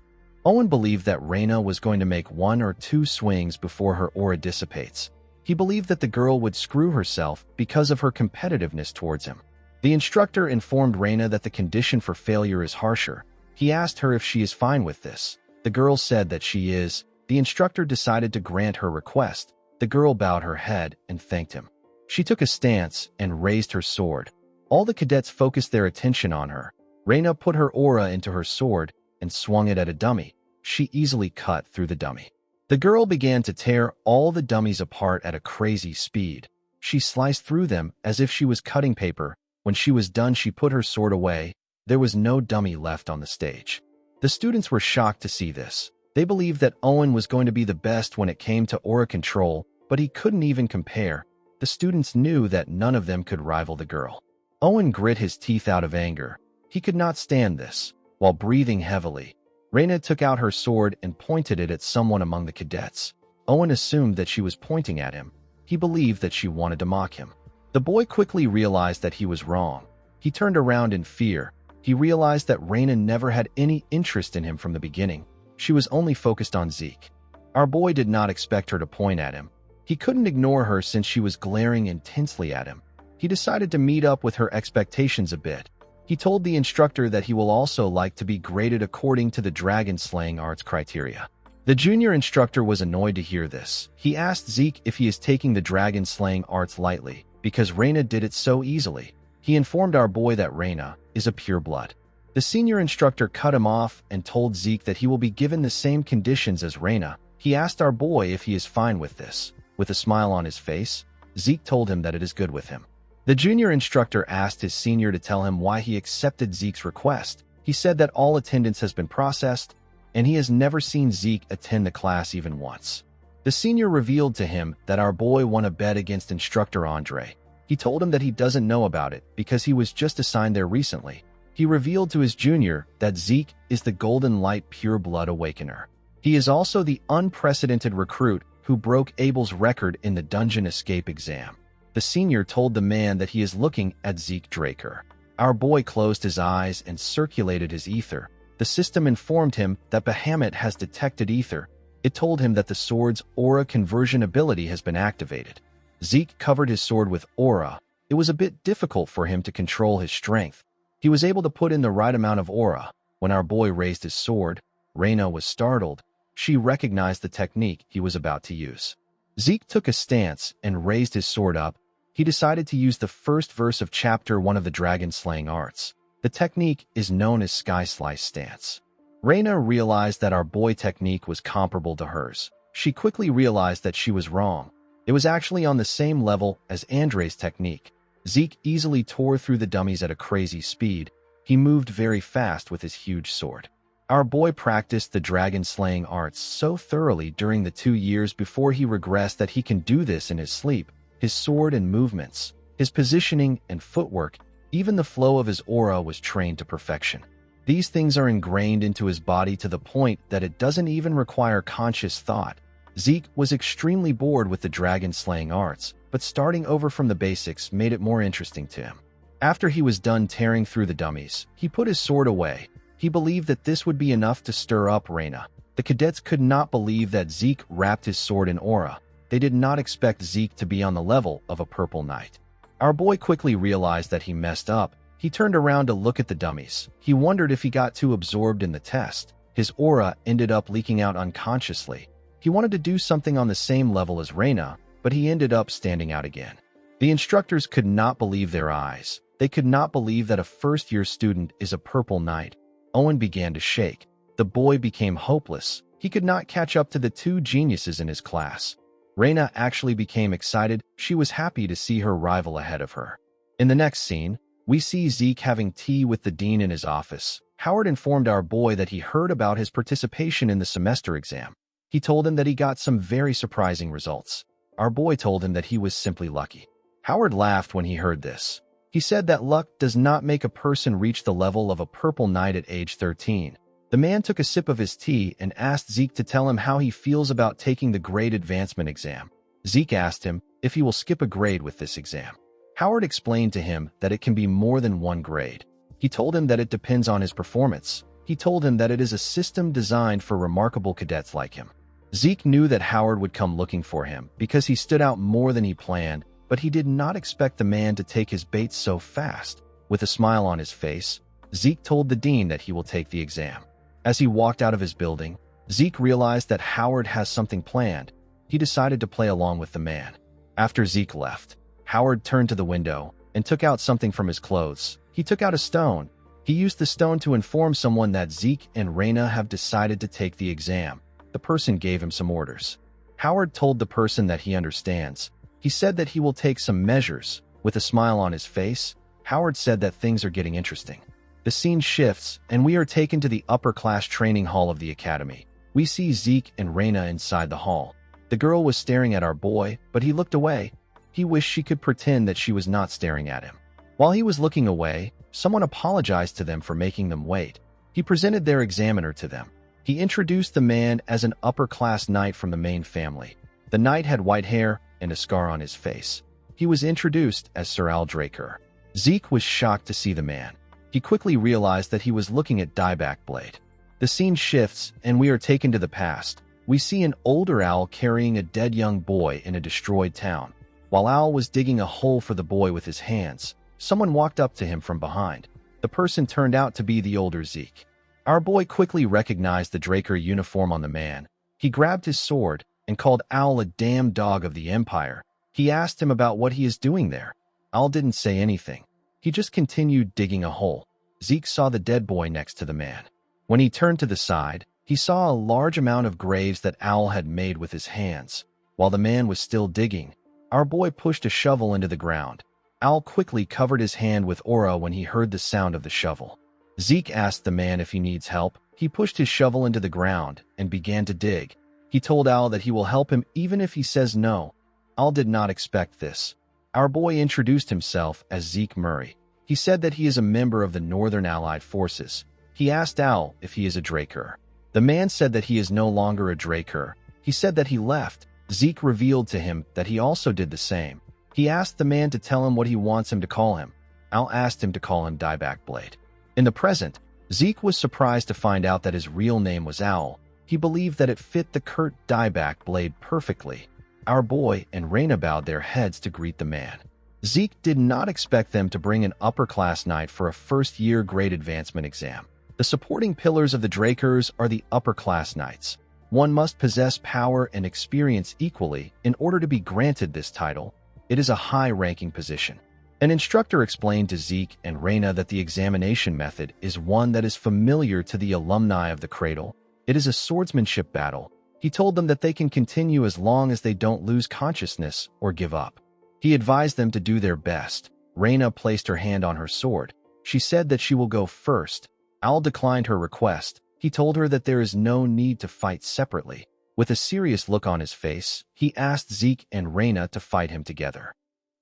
Owen believed that Reina was going to make 1 or 2 swings before her aura dissipates. He believed that the girl would screw herself because of her competitiveness towards him. The instructor informed Reina that the condition for failure is harsher. He asked her if she is fine with this. The girl said that she is. The instructor decided to grant her request. The girl bowed her head and thanked him. She took a stance and raised her sword. All the cadets focused their attention on her. Reina put her aura into her sword and swung it at a dummy. She easily cut through the dummy. The girl began to tear all the dummies apart at a crazy speed. She sliced through them as if she was cutting paper. When she was done, she put her sword away. There was no dummy left on the stage. The students were shocked to see this. They believed that Owen was going to be the best when it came to aura control, but he couldn't even compare. The students knew that none of them could rival the girl. Owen grit his teeth out of anger. He could not stand this. While breathing heavily, Reina took out her sword and pointed it at someone among the cadets. Owen assumed that she was pointing at him. He believed that she wanted to mock him. The boy quickly realized that he was wrong. He turned around in fear. He realized that Reina never had any interest in him from the beginning. She was only focused on Zeke. Our boy did not expect her to point at him. He couldn't ignore her since she was glaring intensely at him. He decided to meet up with her expectations a bit. He told the instructor that he will also like to be graded according to the dragon-slaying arts criteria. The junior instructor was annoyed to hear this. He asked Zeke if he is taking the dragon-slaying arts lightly, because Reina did it so easily. He informed our boy that Reina is a pureblood. The senior instructor cut him off and told Zeke that he will be given the same conditions as Reina. He asked our boy if he is fine with this. With a smile on his face, Zeke told him that it is good with him. The junior instructor asked his senior to tell him why he accepted Zeke's request. He said that all attendance has been processed, and he has never seen Zeke attend the class even once. The senior revealed to him that our boy won a bet against instructor Andre. He told him that he doesn't know about it because he was just assigned there recently. He revealed to his junior that Zeke is the Golden Light Pure Blood Awakener. He is also the unprecedented recruit who broke Abel's record in the dungeon escape exam. The senior told the man that he is looking at Zeke Draker. Our boy closed his eyes and circulated his ether. The system informed him that Bahamut has detected ether. It told him that the sword's aura conversion ability has been activated. Zeke covered his sword with aura. It was a bit difficult for him to control his strength. He was able to put in the right amount of aura. When our boy raised his sword, Reina was startled. She recognized the technique he was about to use. Zeke took a stance and raised his sword up. He decided to use the first verse of Chapter 1 of the Dragon-Slaying Arts. The technique is known as Sky Slice Stance. Reina realized that our boy technique was comparable to hers. She quickly realized that she was wrong. It was actually on the same level as Andre's technique. Zeke easily tore through the dummies at a crazy speed. He moved very fast with his huge sword. Our boy practiced the dragon-slaying arts so thoroughly during the 2 years before he regressed that he can do this in his sleep. His sword and movements, his positioning and footwork, even the flow of his aura was trained to perfection. These things are ingrained into his body to the point that it doesn't even require conscious thought. Zeke was extremely bored with the dragon-slaying arts, but starting over from the basics made it more interesting to him. After he was done tearing through the dummies, he put his sword away. He believed that this would be enough to stir up Reina. The cadets could not believe that Zeke wrapped his sword in aura. They did not expect Zeke to be on the level of a purple knight. Our boy quickly realized that he messed up. He turned around to look at the dummies. He wondered if he got too absorbed in the test. His aura ended up leaking out unconsciously. He wanted to do something on the same level as Reina, but he ended up standing out again. The instructors could not believe their eyes. They could not believe that a first-year student is a purple knight. Owen began to shake. The boy became hopeless. He could not catch up to the 2 geniuses in his class. Reina actually became excited. She was happy to see her rival ahead of her. In the next scene, we see Zeke having tea with the dean in his office. Howard informed our boy that he heard about his participation in the semester exam. He told him that he got some very surprising results. Our boy told him that he was simply lucky. Howard laughed when he heard this. He said that luck does not make a person reach the level of a purple knight at age 13. The man took a sip of his tea and asked Zeke to tell him how he feels about taking the grade advancement exam. Zeke asked him if he will skip a grade with this exam. Howard explained to him that it can be more than 1 grade. He told him that it depends on his performance. He told him that it is a system designed for remarkable cadets like him. Zeke knew that Howard would come looking for him because he stood out more than he planned, but he did not expect the man to take his bait so fast. With a smile on his face, Zeke told the dean that he will take the exam. As he walked out of his building, Zeke realized that Howard has something planned. He decided to play along with the man. After Zeke left, Howard turned to the window and took out something from his clothes. He took out a stone. He used the stone to inform someone that Zeke and Reina have decided to take the exam. The person gave him some orders. Howard told the person that he understands. He said that he will take some measures. With a smile on his face, Howard said that things are getting interesting. The scene shifts, and we are taken to the upper-class training hall of the academy. We see Zeke and Raina inside the hall. The girl was staring at our boy, but he looked away. He wished she could pretend that she was not staring at him. While he was looking away, someone apologized to them for making them wait. He presented their examiner to them. He introduced the man as an upper-class knight from the main family. The knight had white hair and a scar on his face. He was introduced as Sir Al Draker. Zeke was shocked to see the man. He quickly realized that he was looking at Dieback Blade. The scene shifts, and we are taken to the past. We see an older Al carrying a dead young boy in a destroyed town. While Al was digging a hole for the boy with his hands, someone walked up to him from behind. The person turned out to be the older Zeke. Our boy quickly recognized the Draker uniform on the man. He grabbed his sword and called Al a damn dog of the Empire. He asked him about what he is doing there. Al didn't say anything. He just continued digging a hole. Zeke saw the dead boy next to the man. When he turned to the side, he saw a large amount of graves that Al had made with his hands. While the man was still digging, our boy pushed a shovel into the ground. Al quickly covered his hand with aura when he heard the sound of the shovel. Zeke asked the man if he needs help. He pushed his shovel into the ground and began to dig. He told Al that he will help him even if he says no. Al did not expect this. Our boy introduced himself as Zeke Murray. He said that he is a member of the Northern Allied Forces. He asked Al if he is a Draker. The man said that he is no longer a Draker. He said that he left. Zeke revealed to him that he also did the same. He asked the man to tell him what he wants him to call him. Al asked him to call him Dieback Blade. In the present, Zeke was surprised to find out that his real name was Owl. He believed that it fit the Kurt Dieback Blade perfectly. Our boy and Raina bowed their heads to greet the man. Zeke did not expect them to bring an upper-class knight for a first-year grade advancement exam. The supporting pillars of the Drakers are the upper-class knights. One must possess power and experience equally in order to be granted this title. It is a high-ranking position. An instructor explained to Zeke and Raina that the examination method is one that is familiar to the alumni of the Cradle. It is a swordsmanship battle. He told them that they can continue as long as they don't lose consciousness or give up. He advised them to do their best. Raina placed her hand on her sword. She said that she will go first. Al declined her request. He told her that there is no need to fight separately. With a serious look on his face, he asked Zeke and Raina to fight him together.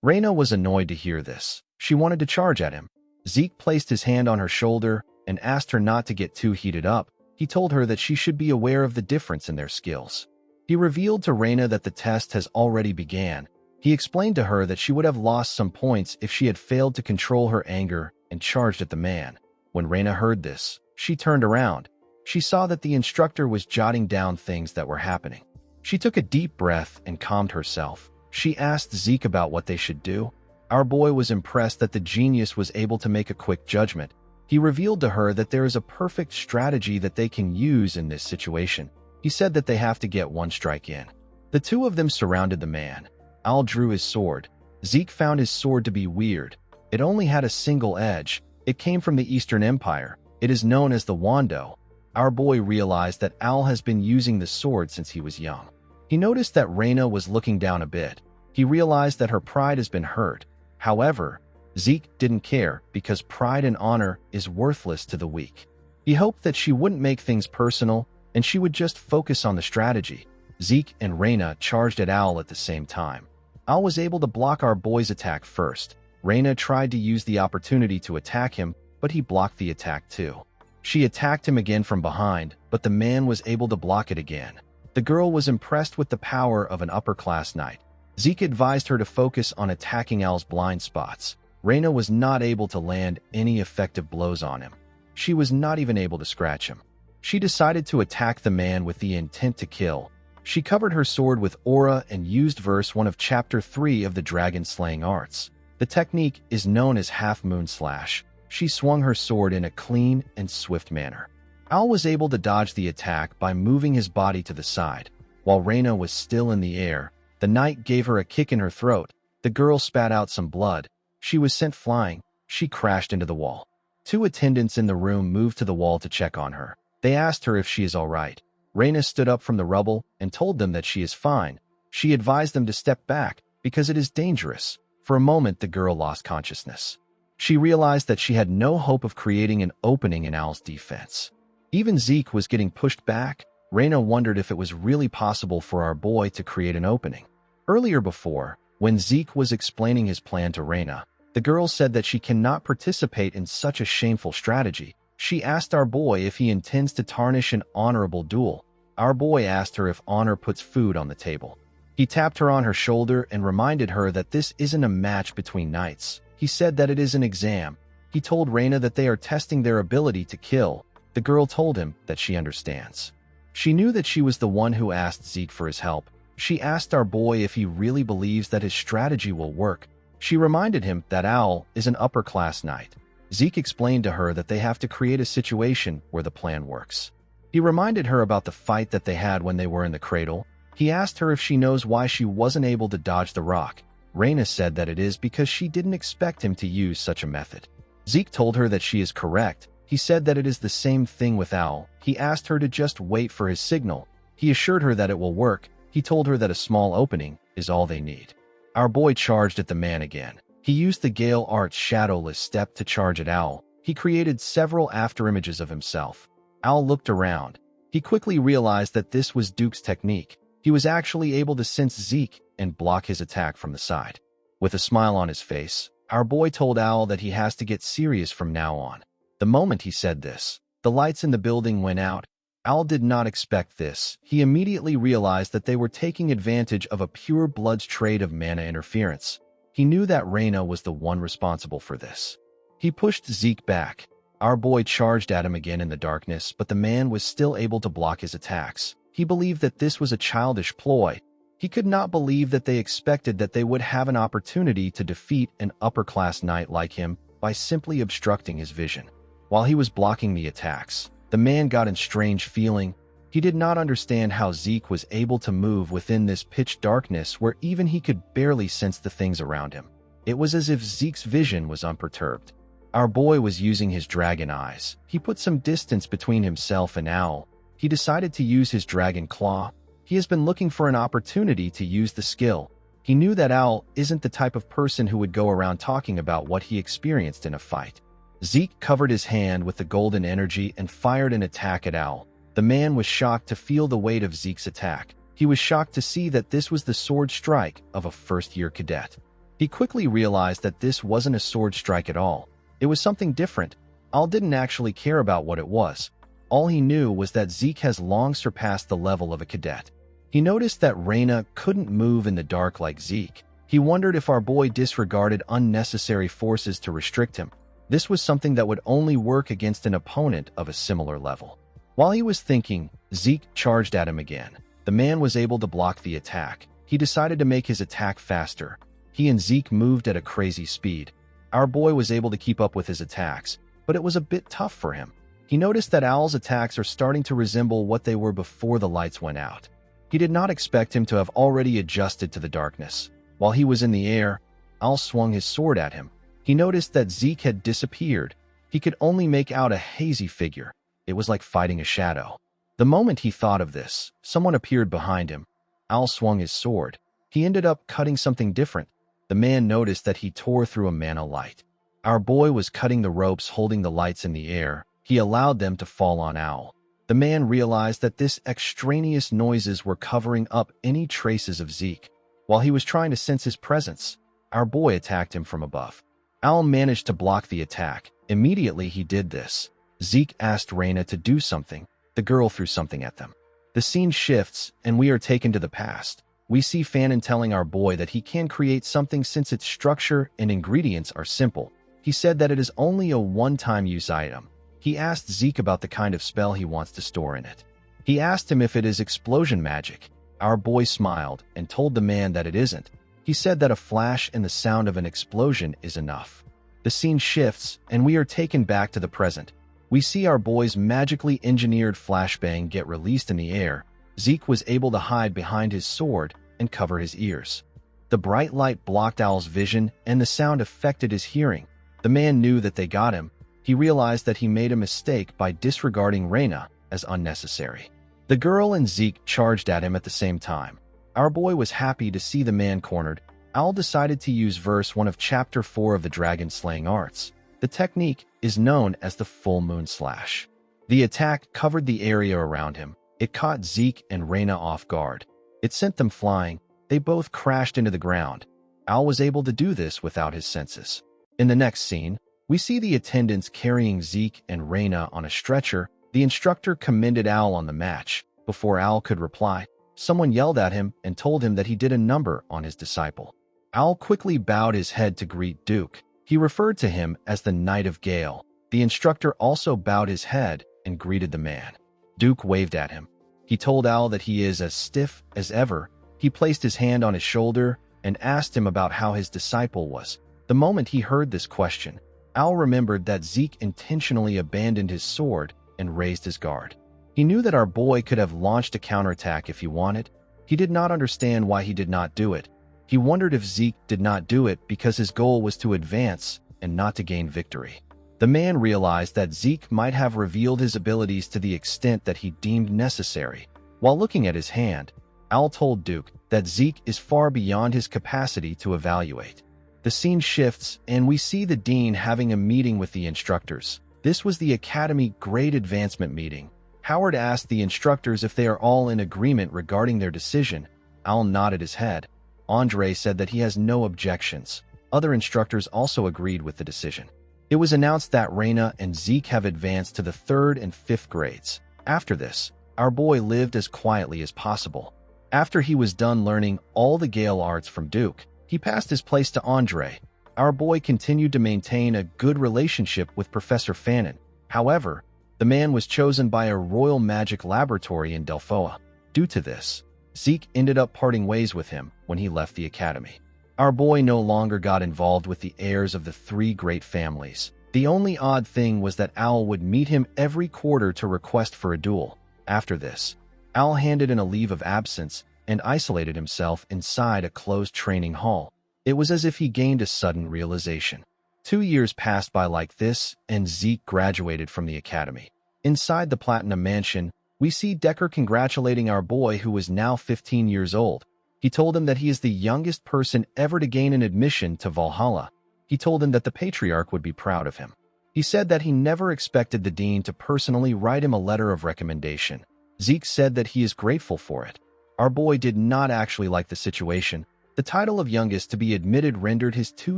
Raina was annoyed to hear this. She wanted to charge at him. Zeke placed his hand on her shoulder and asked her not to get too heated up. He told her that she should be aware of the difference in their skills. He revealed to Raina that the test has already began. He explained to her that she would have lost some points if she had failed to control her anger and charged at the man. When Raina heard this, she turned around. She saw that the instructor was jotting down things that were happening. She took a deep breath and calmed herself. She asked Zeke about what they should do. Our boy was impressed that the genius was able to make a quick judgment. He revealed to her that there is a perfect strategy that they can use in this situation. He said that they have to get one strike in. The two of them surrounded the man. Al drew his sword. Zeke found his sword to be weird. It only had a single edge. It came from the Eastern Empire. It is known as the Wando. Our boy realized that Al has been using the sword since he was young. He noticed that Raina was looking down a bit. He realized that her pride has been hurt. However, Zeke didn't care because pride and honor is worthless to the weak. He hoped that she wouldn't make things personal and she would just focus on the strategy. Zeke and Raina charged at Al at the same time. Al was able to block our boy's attack first. Raina tried to use the opportunity to attack him, but he blocked the attack too. She attacked him again from behind, but the man was able to block it again. The girl was impressed with the power of an upper-class knight. Zeke advised her to focus on attacking Al's blind spots. Raina was not able to land any effective blows on him. She was not even able to scratch him. She decided to attack the man with the intent to kill. She covered her sword with aura and used verse 1 of Chapter 3 of the Dragon-Slaying Arts. The technique is known as Half-Moon Slash. She swung her sword in a clean and swift manner. Al was able to dodge the attack by moving his body to the side. While Raina was still in the air, the knight gave her a kick in her throat. The girl spat out some blood. She was sent flying. She crashed into the wall. Two attendants in the room moved to the wall to check on her. They asked her if she is all right. Reina stood up from the rubble and told them that she is fine. She advised them to step back because it is dangerous. For a moment, the girl lost consciousness. She realized that she had no hope of creating an opening in Owl's defense. Even Zeke was getting pushed back. Reina wondered if it was really possible for our boy to create an opening. Earlier before, when Zeke was explaining his plan to Reina, the girl said that she cannot participate in such a shameful strategy. She asked our boy if he intends to tarnish an honorable duel. Our boy asked her if honor puts food on the table. He tapped her on her shoulder and reminded her that this isn't a match between knights. He said that it is an exam. He told Reina that they are testing their ability to kill. The girl told him that she understands. She knew that she was the one who asked Zeke for his help. She asked our boy if he really believes that his strategy will work. She reminded him that Owl is an upper-class knight. Zeke explained to her that they have to create a situation where the plan works. He reminded her about the fight that they had when they were in the cradle. He asked her if she knows why she wasn't able to dodge the rock. Reina said that it is because she didn't expect him to use such a method. Zeke told her that she is correct. He said that it is the same thing with Owl. He asked her to just wait for his signal. He assured her that it will work. He told her that a small opening is all they need. Our boy charged at the man again. He used the Gale Art's shadowless step to charge at Owl. He created several afterimages of himself. Owl looked around. He quickly realized that this was Duke's technique. He was actually able to sense Zeke and block his attack from the side. With a smile on his face, our boy told Owl that he has to get serious from now on. The moment he said this, the lights in the building went out. Owl did not expect this. He immediately realized that they were taking advantage of a pure blood's trade of mana interference. He knew that Reina was the one responsible for this. He pushed Zeke back. Our boy charged at him again in the darkness, but the man was still able to block his attacks. He believed that this was a childish ploy. He could not believe that they expected that they would have an opportunity to defeat an upper-class knight like him by simply obstructing his vision. While he was blocking the attacks, the man got a strange feeling. He did not understand how Zeke was able to move within this pitch darkness where even he could barely sense the things around him. It was as if Zeke's vision was unperturbed. Our boy was using his dragon eyes. He put some distance between himself and Owl. He decided to use his dragon claw. He has been looking for an opportunity to use the skill. He knew that Owl isn't the type of person who would go around talking about what he experienced in a fight. Zeke covered his hand with the golden energy and fired an attack at Owl. The man was shocked to feel the weight of Zeke's attack. He was shocked to see that this was the sword strike of a first-year cadet. He quickly realized that this wasn't a sword strike at all. It was something different. Owl didn't actually care about what it was. All he knew was that Zeke has long surpassed the level of a cadet. He noticed that Reina couldn't move in the dark like Zeke. He wondered if our boy disregarded unnecessary forces to restrict him. This was something that would only work against an opponent of a similar level. While he was thinking, Zeke charged at him again. The man was able to block the attack. He decided to make his attack faster. He and Zeke moved at a crazy speed. Our boy was able to keep up with his attacks, but it was a bit tough for him. He noticed that Owl's attacks are starting to resemble what they were before the lights went out. He did not expect him to have already adjusted to the darkness. While he was in the air, Owl swung his sword at him. He noticed that Zeke had disappeared. He could only make out a hazy figure. It was like fighting a shadow. The moment he thought of this, someone appeared behind him. Owl swung his sword. He ended up cutting something different. The man noticed that he tore through a mana light. Our boy was cutting the ropes holding the lights in the air. He allowed them to fall on Owl. The man realized that this extraneous noises were covering up any traces of Zeke. While he was trying to sense his presence, our boy attacked him from above. Owl managed to block the attack. Immediately he did this. Zeke asked Reina to do something. The girl threw something at them. The scene shifts, and we are taken to the past. We see Fanon telling our boy that he can create something since its structure and ingredients are simple. He said that it is only a one-time use item. He asked Zeke about the kind of spell he wants to store in it. He asked him if it is explosion magic. Our boy smiled and told the man that it isn't. He said that a flash and the sound of an explosion is enough. The scene shifts, and we are taken back to the present. We see our boy's magically engineered flashbang get released in the air. Zeke was able to hide behind his sword and cover his ears. The bright light blocked Owl's vision, and the sound affected his hearing. The man knew that they got him. He realized that he made a mistake by disregarding Reina as unnecessary. The girl and Zeke charged at him at the same time. Our boy was happy to see the man cornered. Al decided to use verse 1 of chapter 4 of the dragon slaying arts. The technique is known as the full moon slash. The attack covered the area around him. It caught Zeke and Reyna off guard. It sent them flying. They both crashed into the ground. Al was able to do this without his senses. In the next scene, we see the attendants carrying Zeke and Reyna on a stretcher. The instructor commended Al on the match. Before Al could reply, someone yelled at him and told him that he did a number on his disciple. Al quickly bowed his head to greet Duke. He referred to him as the Knight of Gale. The instructor also bowed his head and greeted the man. Duke waved at him. He told Al that he is as stiff as ever. He placed his hand on his shoulder and asked him about how his disciple was. The moment he heard this question, Al remembered that Zeke intentionally abandoned his sword and raised his guard. He knew that our boy could have launched a counterattack if he wanted. He did not understand why he did not do it. He wondered if Zeke did not do it because his goal was to advance and not to gain victory. The man realized that Zeke might have revealed his abilities to the extent that he deemed necessary. While looking at his hand, Al told Duke that Zeke is far beyond his capacity to evaluate. The scene shifts, and we see the dean having a meeting with the instructors. This was the Academy Grade Advancement meeting. Howard asked the instructors if they are all in agreement regarding their decision. Al nodded his head. Andre said that he has no objections. Other instructors also agreed with the decision. It was announced that Reyna and Zeke have advanced to the 3rd and 5th grades. After this, our boy lived as quietly as possible. After he was done learning all the Gale arts from Duke, he passed his place to Andre. Our boy continued to maintain a good relationship with Professor Fannin. However, the man was chosen by a royal magic laboratory in Delphoa. Due to this, Zeke ended up parting ways with him when he left the academy. Our boy no longer got involved with the heirs of the 3 great families. The only odd thing was that Al would meet him every quarter to request for a duel. After this, Al handed in a leave of absence and isolated himself inside a closed training hall. It was as if he gained a sudden realization. 2 years passed by like this, and Zeke graduated from the academy. Inside the Platinum Mansion, we see Decker congratulating our boy, who is now 15 years old. He told him that he is the youngest person ever to gain an admission to Valhalla. He told him that the Patriarch would be proud of him. He said that he never expected the dean to personally write him a letter of recommendation. Zeke said that he is grateful for it. Our boy did not actually like the situation. The title of youngest to be admitted rendered his 2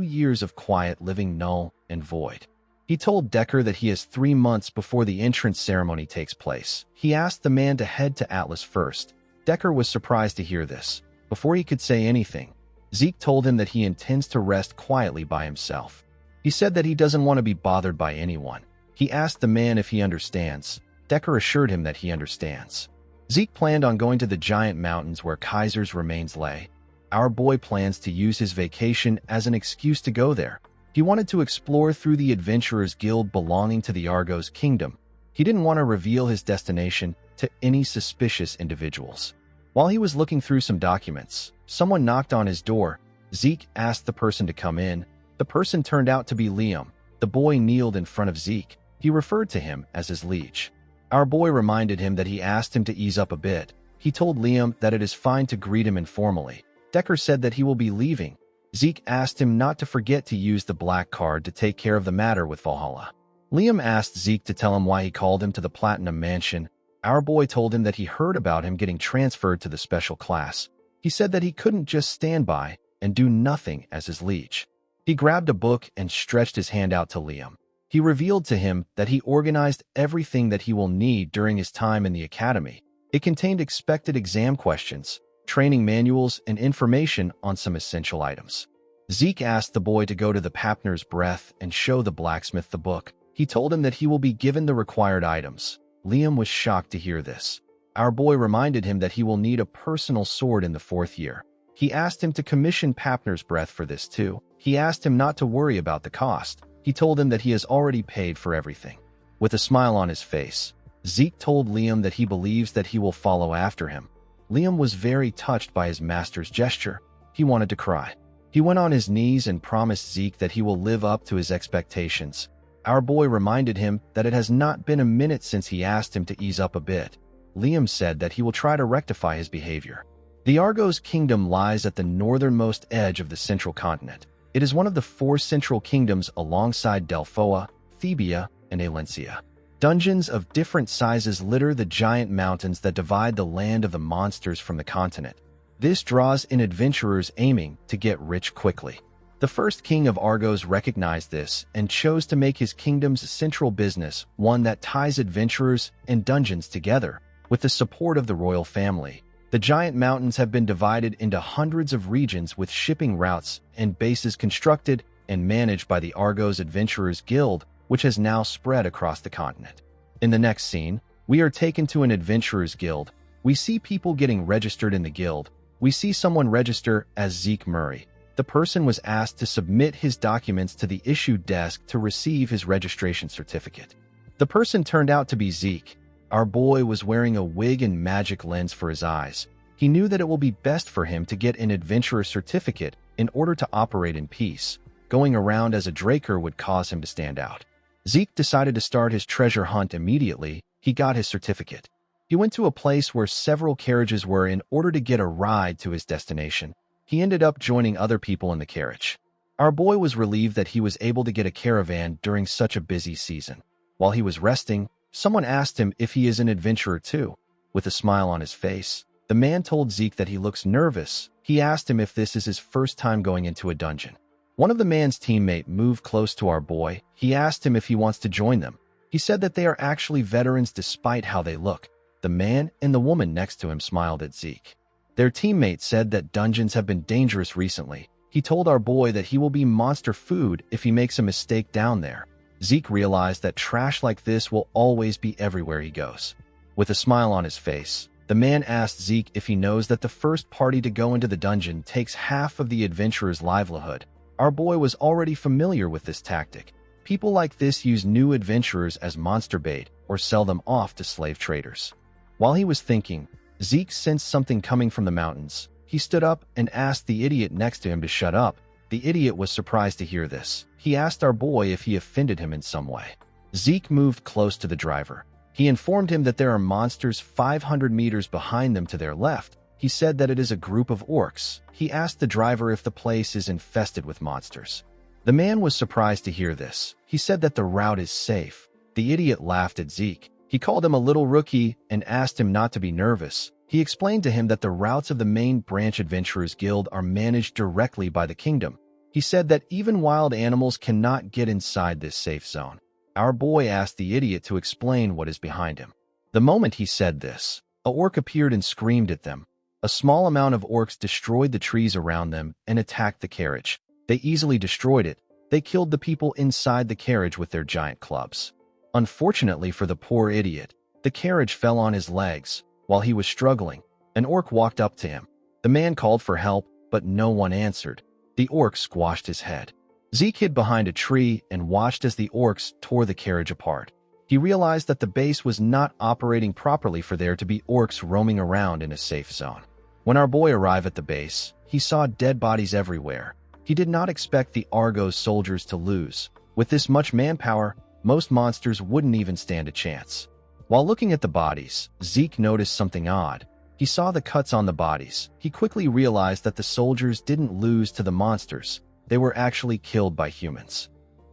years of quiet living null and void. He told Decker that he has 3 months before the entrance ceremony takes place. He asked the man to head to Atlas first. Decker was surprised to hear this. Before he could say anything, Zeke told him that he intends to rest quietly by himself. He said that he doesn't want to be bothered by anyone. He asked the man if he understands. Decker assured him that he understands. Zeke planned on going to the giant mountains where Kaiser's remains lay. Our boy plans to use his vacation as an excuse to go there. He wanted to explore through the Adventurers Guild belonging to the Argos Kingdom. He didn't want to reveal his destination to any suspicious individuals. While he was looking through some documents, someone knocked on his door. Zeke asked the person to come in. The person turned out to be Liam. The boy kneeled in front of Zeke. He referred to him as his liege. Our boy reminded him that he asked him to ease up a bit. He told Liam that it is fine to greet him informally. Decker said that he will be leaving. Zeke asked him not to forget to use the black card to take care of the matter with Valhalla. Liam asked Zeke to tell him why he called him to the Platinum Mansion. Our boy told him that he heard about him getting transferred to the special class. He said that he couldn't just stand by and do nothing as his liege. He grabbed a book and stretched his hand out to Liam. He revealed to him that he organized everything that he will need during his time in the academy. It contained expected exam questions, training manuals, and information on some essential items. Zeke asked the boy to go to the Papner's Breath and show the blacksmith the book. He told him that he will be given the required items. Liam was shocked to hear this. Our boy reminded him that he will need a personal sword in the 4th year. He asked him to commission Papner's Breath for this too. He asked him not to worry about the cost. He told him that he has already paid for everything. With a smile on his face, Zeke told Liam that he believes that he will follow after him. Liam was very touched by his master's gesture. He wanted to cry. He went on his knees and promised Zeke that he will live up to his expectations. Our boy reminded him that it has not been a minute since he asked him to ease up a bit. Liam said that he will try to rectify his behavior. The Argos kingdom lies at the northernmost edge of the central continent. It is one of the 4 central kingdoms alongside Delphoa, Thebia, and Alencia. Dungeons of different sizes litter the giant mountains that divide the land of the monsters from the continent. This draws in adventurers aiming to get rich quickly. The first king of Argos recognized this and chose to make his kingdom's central business one that ties adventurers and dungeons together. With the support of the royal family, the giant mountains have been divided into hundreds of regions with shipping routes and bases constructed and managed by the Argos Adventurers Guild, which has now spread across the continent. In the next scene, we are taken to an adventurers guild. We see people getting registered in the guild. We see someone register as Zeke Murray. The person was asked to submit his documents to the issue desk to receive his registration certificate. The person turned out to be Zeke. Our boy was wearing a wig and magic lens for his eyes. He knew that it will be best for him to get an adventurer certificate in order to operate in peace. Going around as a Draker would cause him to stand out. Zeke decided to start his treasure hunt immediately. He got his certificate. He went to a place where several carriages were in order to get a ride to his destination. He ended up joining other people in the carriage. Our boy was relieved that he was able to get a caravan during such a busy season. While he was resting, someone asked him if he is an adventurer too. With a smile on his face, the man told Zeke that he looks nervous. He asked him if this is his first time going into a dungeon. One of the man's teammate moved close to our boy. He asked him if he wants to join them. He said that they are actually veterans despite how they look. The man and the woman next to him smiled at Zeke. Their teammate said that dungeons have been dangerous recently. He told our boy that he will be monster food if he makes a mistake down there. Zeke realized that trash like this will always be everywhere he goes. With a smile on his face, the man asked Zeke if he knows that the first party to go into the dungeon takes half of the adventurer's livelihood. Our boy was already familiar with this tactic. People like this use new adventurers as monster bait or sell them off to slave traders. While he was thinking, Zeke sensed something coming from the mountains. He stood up and asked the idiot next to him to shut up. The idiot was surprised to hear this. He asked our boy if he offended him in some way. Zeke moved close to the driver. He informed him that there are monsters 500 meters behind them to their left. He said that it is a group of orcs. He asked the driver if the place is infested with monsters. The man was surprised to hear this. He said that the route is safe. The idiot laughed at Zeke. He called him a little rookie and asked him not to be nervous. He explained to him that the routes of the main branch Adventurers Guild are managed directly by the kingdom. He said that even wild animals cannot get inside this safe zone. Our boy asked the idiot to explain what is behind him. The moment he said this, a orc appeared and screamed at them. A small amount of orcs destroyed the trees around them and attacked the carriage. They easily destroyed it. They killed the people inside the carriage with their giant clubs. Unfortunately for the poor idiot, the carriage fell on his legs. While he was struggling, an orc walked up to him. The man called for help, but no one answered. The orc squashed his head. Zeke hid behind a tree and watched as the orcs tore the carriage apart. He realized that the base was not operating properly for there to be orcs roaming around in a safe zone. When our boy arrived at the base, he saw dead bodies everywhere. He did not expect the Argos soldiers to lose. With this much manpower, most monsters wouldn't even stand a chance. While looking at the bodies, Zeke noticed something odd. He saw the cuts on the bodies. He quickly realized that the soldiers didn't lose to the monsters. They were actually killed by humans.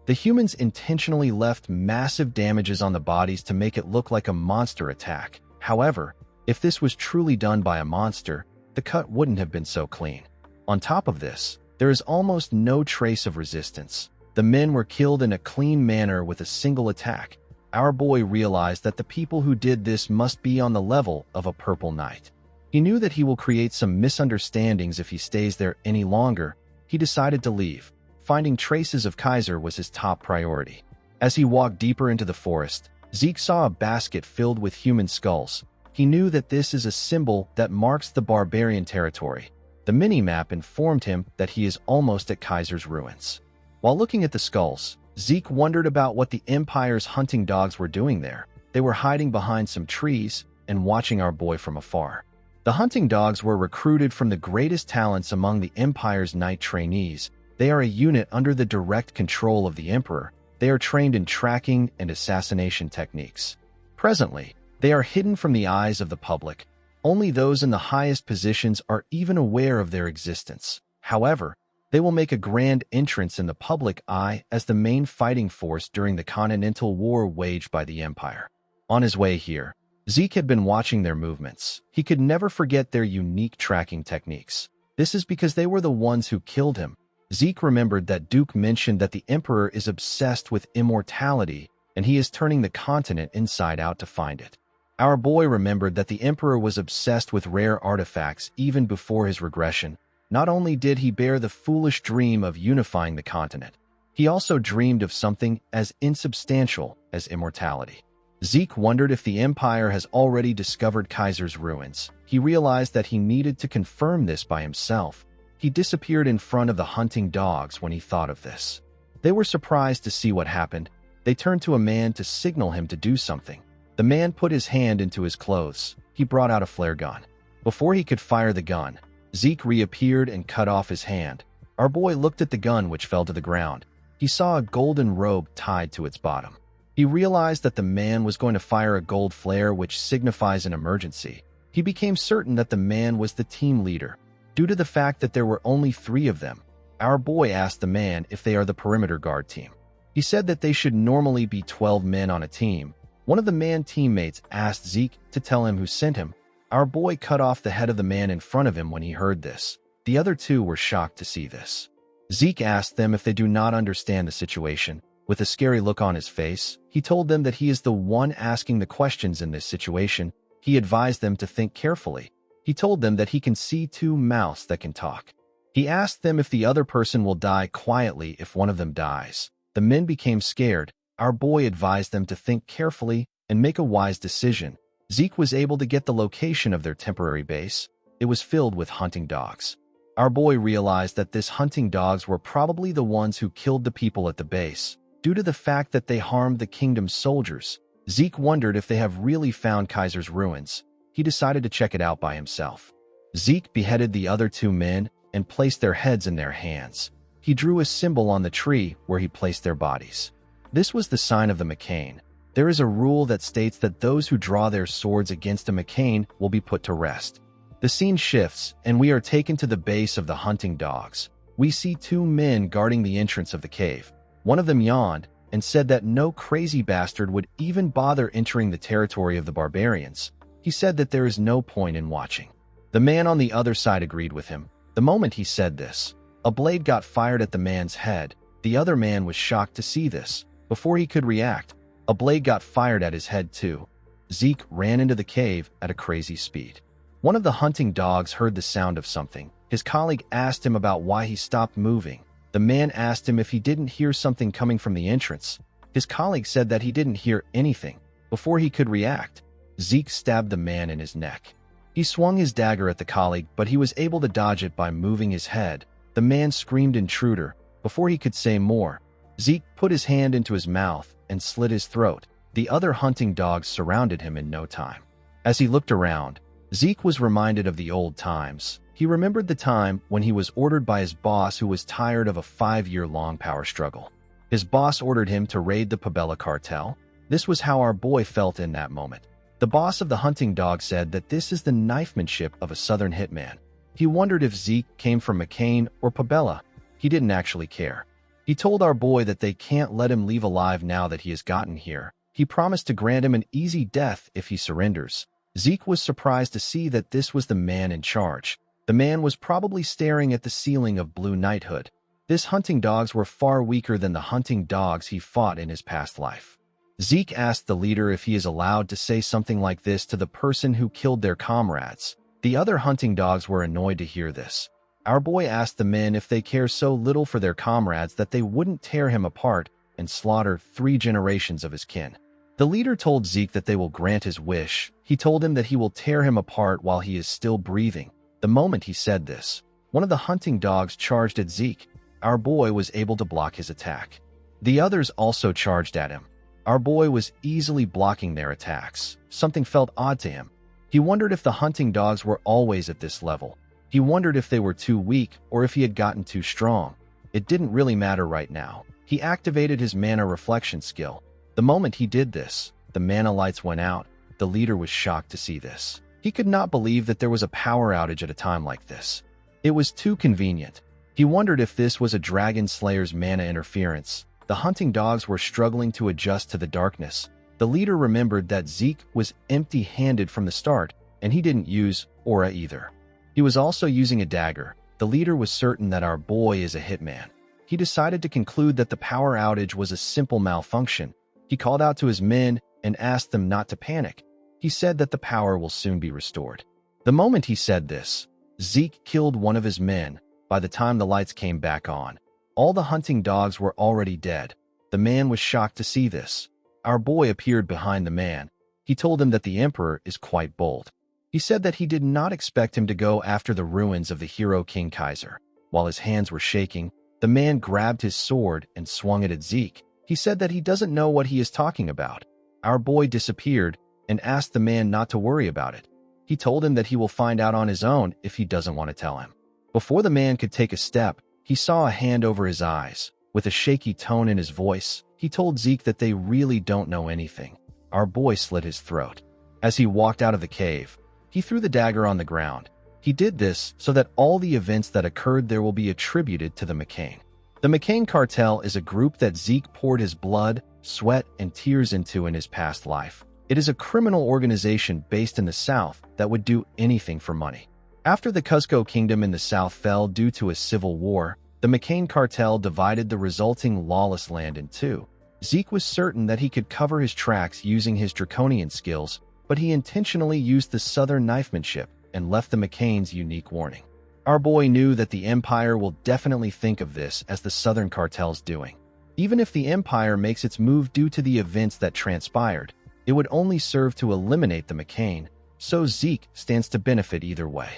The humans intentionally left massive damages on the bodies to make it look like a monster attack. However, if this was truly done by a monster, the cut wouldn't have been so clean. On top of this, there is almost no trace of resistance. The men were killed in a clean manner with a single attack. Our boy realized that the people who did this must be on the level of a purple knight. He knew that he will create some misunderstandings if he stays there any longer. He decided to leave. Finding traces of Kaiser was his top priority. As he walked deeper into the forest, Zeke saw a basket filled with human skulls. He knew that this is a symbol that marks the barbarian territory. The mini-map informed him that he is almost at Kaiser's ruins. While looking at the skulls, Zeke wondered about what the Empire's hunting dogs were doing there. They were hiding behind some trees and watching our boy from afar. The hunting dogs were recruited from the greatest talents among the Empire's knight trainees. They are a unit under the direct control of the Emperor. They are trained in tracking and assassination techniques. Presently, They are hidden from the eyes of the public. Only those in the highest positions are even aware of their existence. However, they will make a grand entrance in the public eye as the main fighting force during the Continental War waged by the Empire. On his way here, Zeke had been watching their movements. He could never forget their unique tracking techniques. This is because they were the ones who killed him. Zeke remembered that Duke mentioned that the Emperor is obsessed with immortality, and he is turning the continent inside out to find it. Our boy remembered that the Emperor was obsessed with rare artifacts even before his regression. Not only did he bear the foolish dream of unifying the continent, he also dreamed of something as insubstantial as immortality. Zeke wondered if the Empire has already discovered Kaiser's ruins. He realized that he needed to confirm this by himself. He disappeared in front of the hunting dogs when he thought of this. They were surprised to see what happened. They turned to a man to signal him to do something. The man put his hand into his clothes. He brought out a flare gun. Before he could fire the gun, Zeke reappeared and cut off his hand. Our boy looked at the gun, which fell to the ground. He saw a golden robe tied to its bottom. He realized that the man was going to fire a gold flare, which signifies an emergency. He became certain that the man was the team leader. Due to the fact that there were only 3 of them, our boy asked the man if they are the perimeter guard team. He said that they should normally be 12 men on a team. One of the man teammates asked Zeke to tell him who sent him. Our boy cut off the head of the man in front of him when he heard this. The other 2 were shocked to see this. Zeke asked them if they do not understand the situation. With a scary look on his face, he told them that he is the one asking the questions in this situation. He advised them to think carefully. He told them that he can see 2 mouths that can talk. He asked them if the other person will die quietly if one of them dies. The men became scared. Our boy advised them to think carefully and make a wise decision. Zeke was able to get the location of their temporary base. It was filled with hunting dogs. Our boy realized that these hunting dogs were probably the ones who killed the people at the base. Due to the fact that they harmed the kingdom's soldiers, Zeke wondered if they have really found Kaiser's ruins. He decided to check it out by himself. Zeke beheaded the other 2 men and placed their heads in their hands. He drew a symbol on the tree where he placed their bodies. This was the sign of the McCain. There is a rule that states that those who draw their swords against a McCain will be put to rest. The scene shifts, and we are taken to the base of the hunting dogs. We see 2 men guarding the entrance of the cave. One of them yawned and said that no crazy bastard would even bother entering the territory of the barbarians. He said that there is no point in watching. The man on the other side agreed with him. The moment he said this, a blade got fired at the man's head. The other man was shocked to see this. Before he could react, a blade got fired at his head too. Zeke ran into the cave at a crazy speed. One of the hunting dogs heard the sound of something. His colleague asked him about why he stopped moving. The man asked him if he didn't hear something coming from the entrance. His colleague said that he didn't hear anything. Before he could react, Zeke stabbed the man in his neck. He swung his dagger at the colleague, but he was able to dodge it by moving his head. The man screamed intruder. Before he could say more, Zeke put his hand into his mouth and slit his throat. The other hunting dogs surrounded him in no time. As he looked around, Zeke was reminded of the old times. He remembered the time when he was ordered by his boss, who was tired of a 5-year-long power struggle. His boss ordered him to raid the Pabella cartel. This was how our boy felt in that moment. The boss of the hunting dog said that this is the knifemanship of a southern hitman. He wondered if Zeke came from McCain or Pabella. He didn't actually care. He told our boy that they can't let him leave alive now that he has gotten here. He promised to grant him an easy death if he surrenders. Zeke was surprised to see that this was the man in charge. The man was probably staring at the ceiling of Blue Knighthood. These hunting dogs were far weaker than the hunting dogs he fought in his past life. Zeke asked the leader if he is allowed to say something like this to the person who killed their comrades. The other hunting dogs were annoyed to hear this. Our boy asked the men if they care so little for their comrades that they wouldn't tear him apart and slaughter 3 generations of his kin. The leader told Zeke that they will grant his wish. He told him that he will tear him apart while he is still breathing. The moment he said this, one of the hunting dogs charged at Zeke. Our boy was able to block his attack. The others also charged at him. Our boy was easily blocking their attacks. Something felt odd to him. He wondered if the hunting dogs were always at this level. He wondered if they were too weak or if he had gotten too strong. It didn't really matter right now. He activated his mana reflection skill. The moment he did this, the mana lights went out. the leader was shocked to see this. He could not believe that there was a power outage at a time like this. It was too convenient. He wondered if this was a dragon slayer's mana interference. The hunting dogs were struggling to adjust to the darkness. The leader remembered that Zeke was empty-handed from the start, and he didn't use aura either. He was also using a dagger. The leader was certain that our boy is a hitman. He decided to conclude that the power outage was a simple malfunction. He called out to his men and asked them not to panic. He said that the power will soon be restored. The moment he said this, Zeke killed one of his men. By the time the lights came back on, all the hunting dogs were already dead. The man was shocked to see this. Our boy appeared behind the man. He told him that the emperor is quite bold. He said that he did not expect him to go after the ruins of the hero King Kaiser. While his hands were shaking, the man grabbed his sword and swung it at Zeke. He said that he doesn't know what he is talking about. Our boy disappeared and asked the man not to worry about it. He told him that he will find out on his own if he doesn't want to tell him. Before the man could take a step, he saw a hand over his eyes. With a shaky tone in his voice, he told Zeke that they really don't know anything. Our boy slit his throat. As he walked out of the cave, he threw the dagger on the ground. He did this so that all the events that occurred there will be attributed to the McCain. The McCain cartel is a group that Zeke poured his blood, sweat, and tears into in his past life. It is a criminal organization based in the South that would do anything for money. After the Cusco Kingdom in the South fell due to a civil war, the McCain cartel divided the resulting lawless land in two. Zeke was certain that he could cover his tracks using his draconian skills, but he intentionally used the southern knifemanship and left the McCain's unique warning. Our boy knew that the Empire will definitely think of this as the Southern cartel's doing. Even if the Empire makes its move due to the events that transpired, it would only serve to eliminate the McCain, so Zeke stands to benefit either way.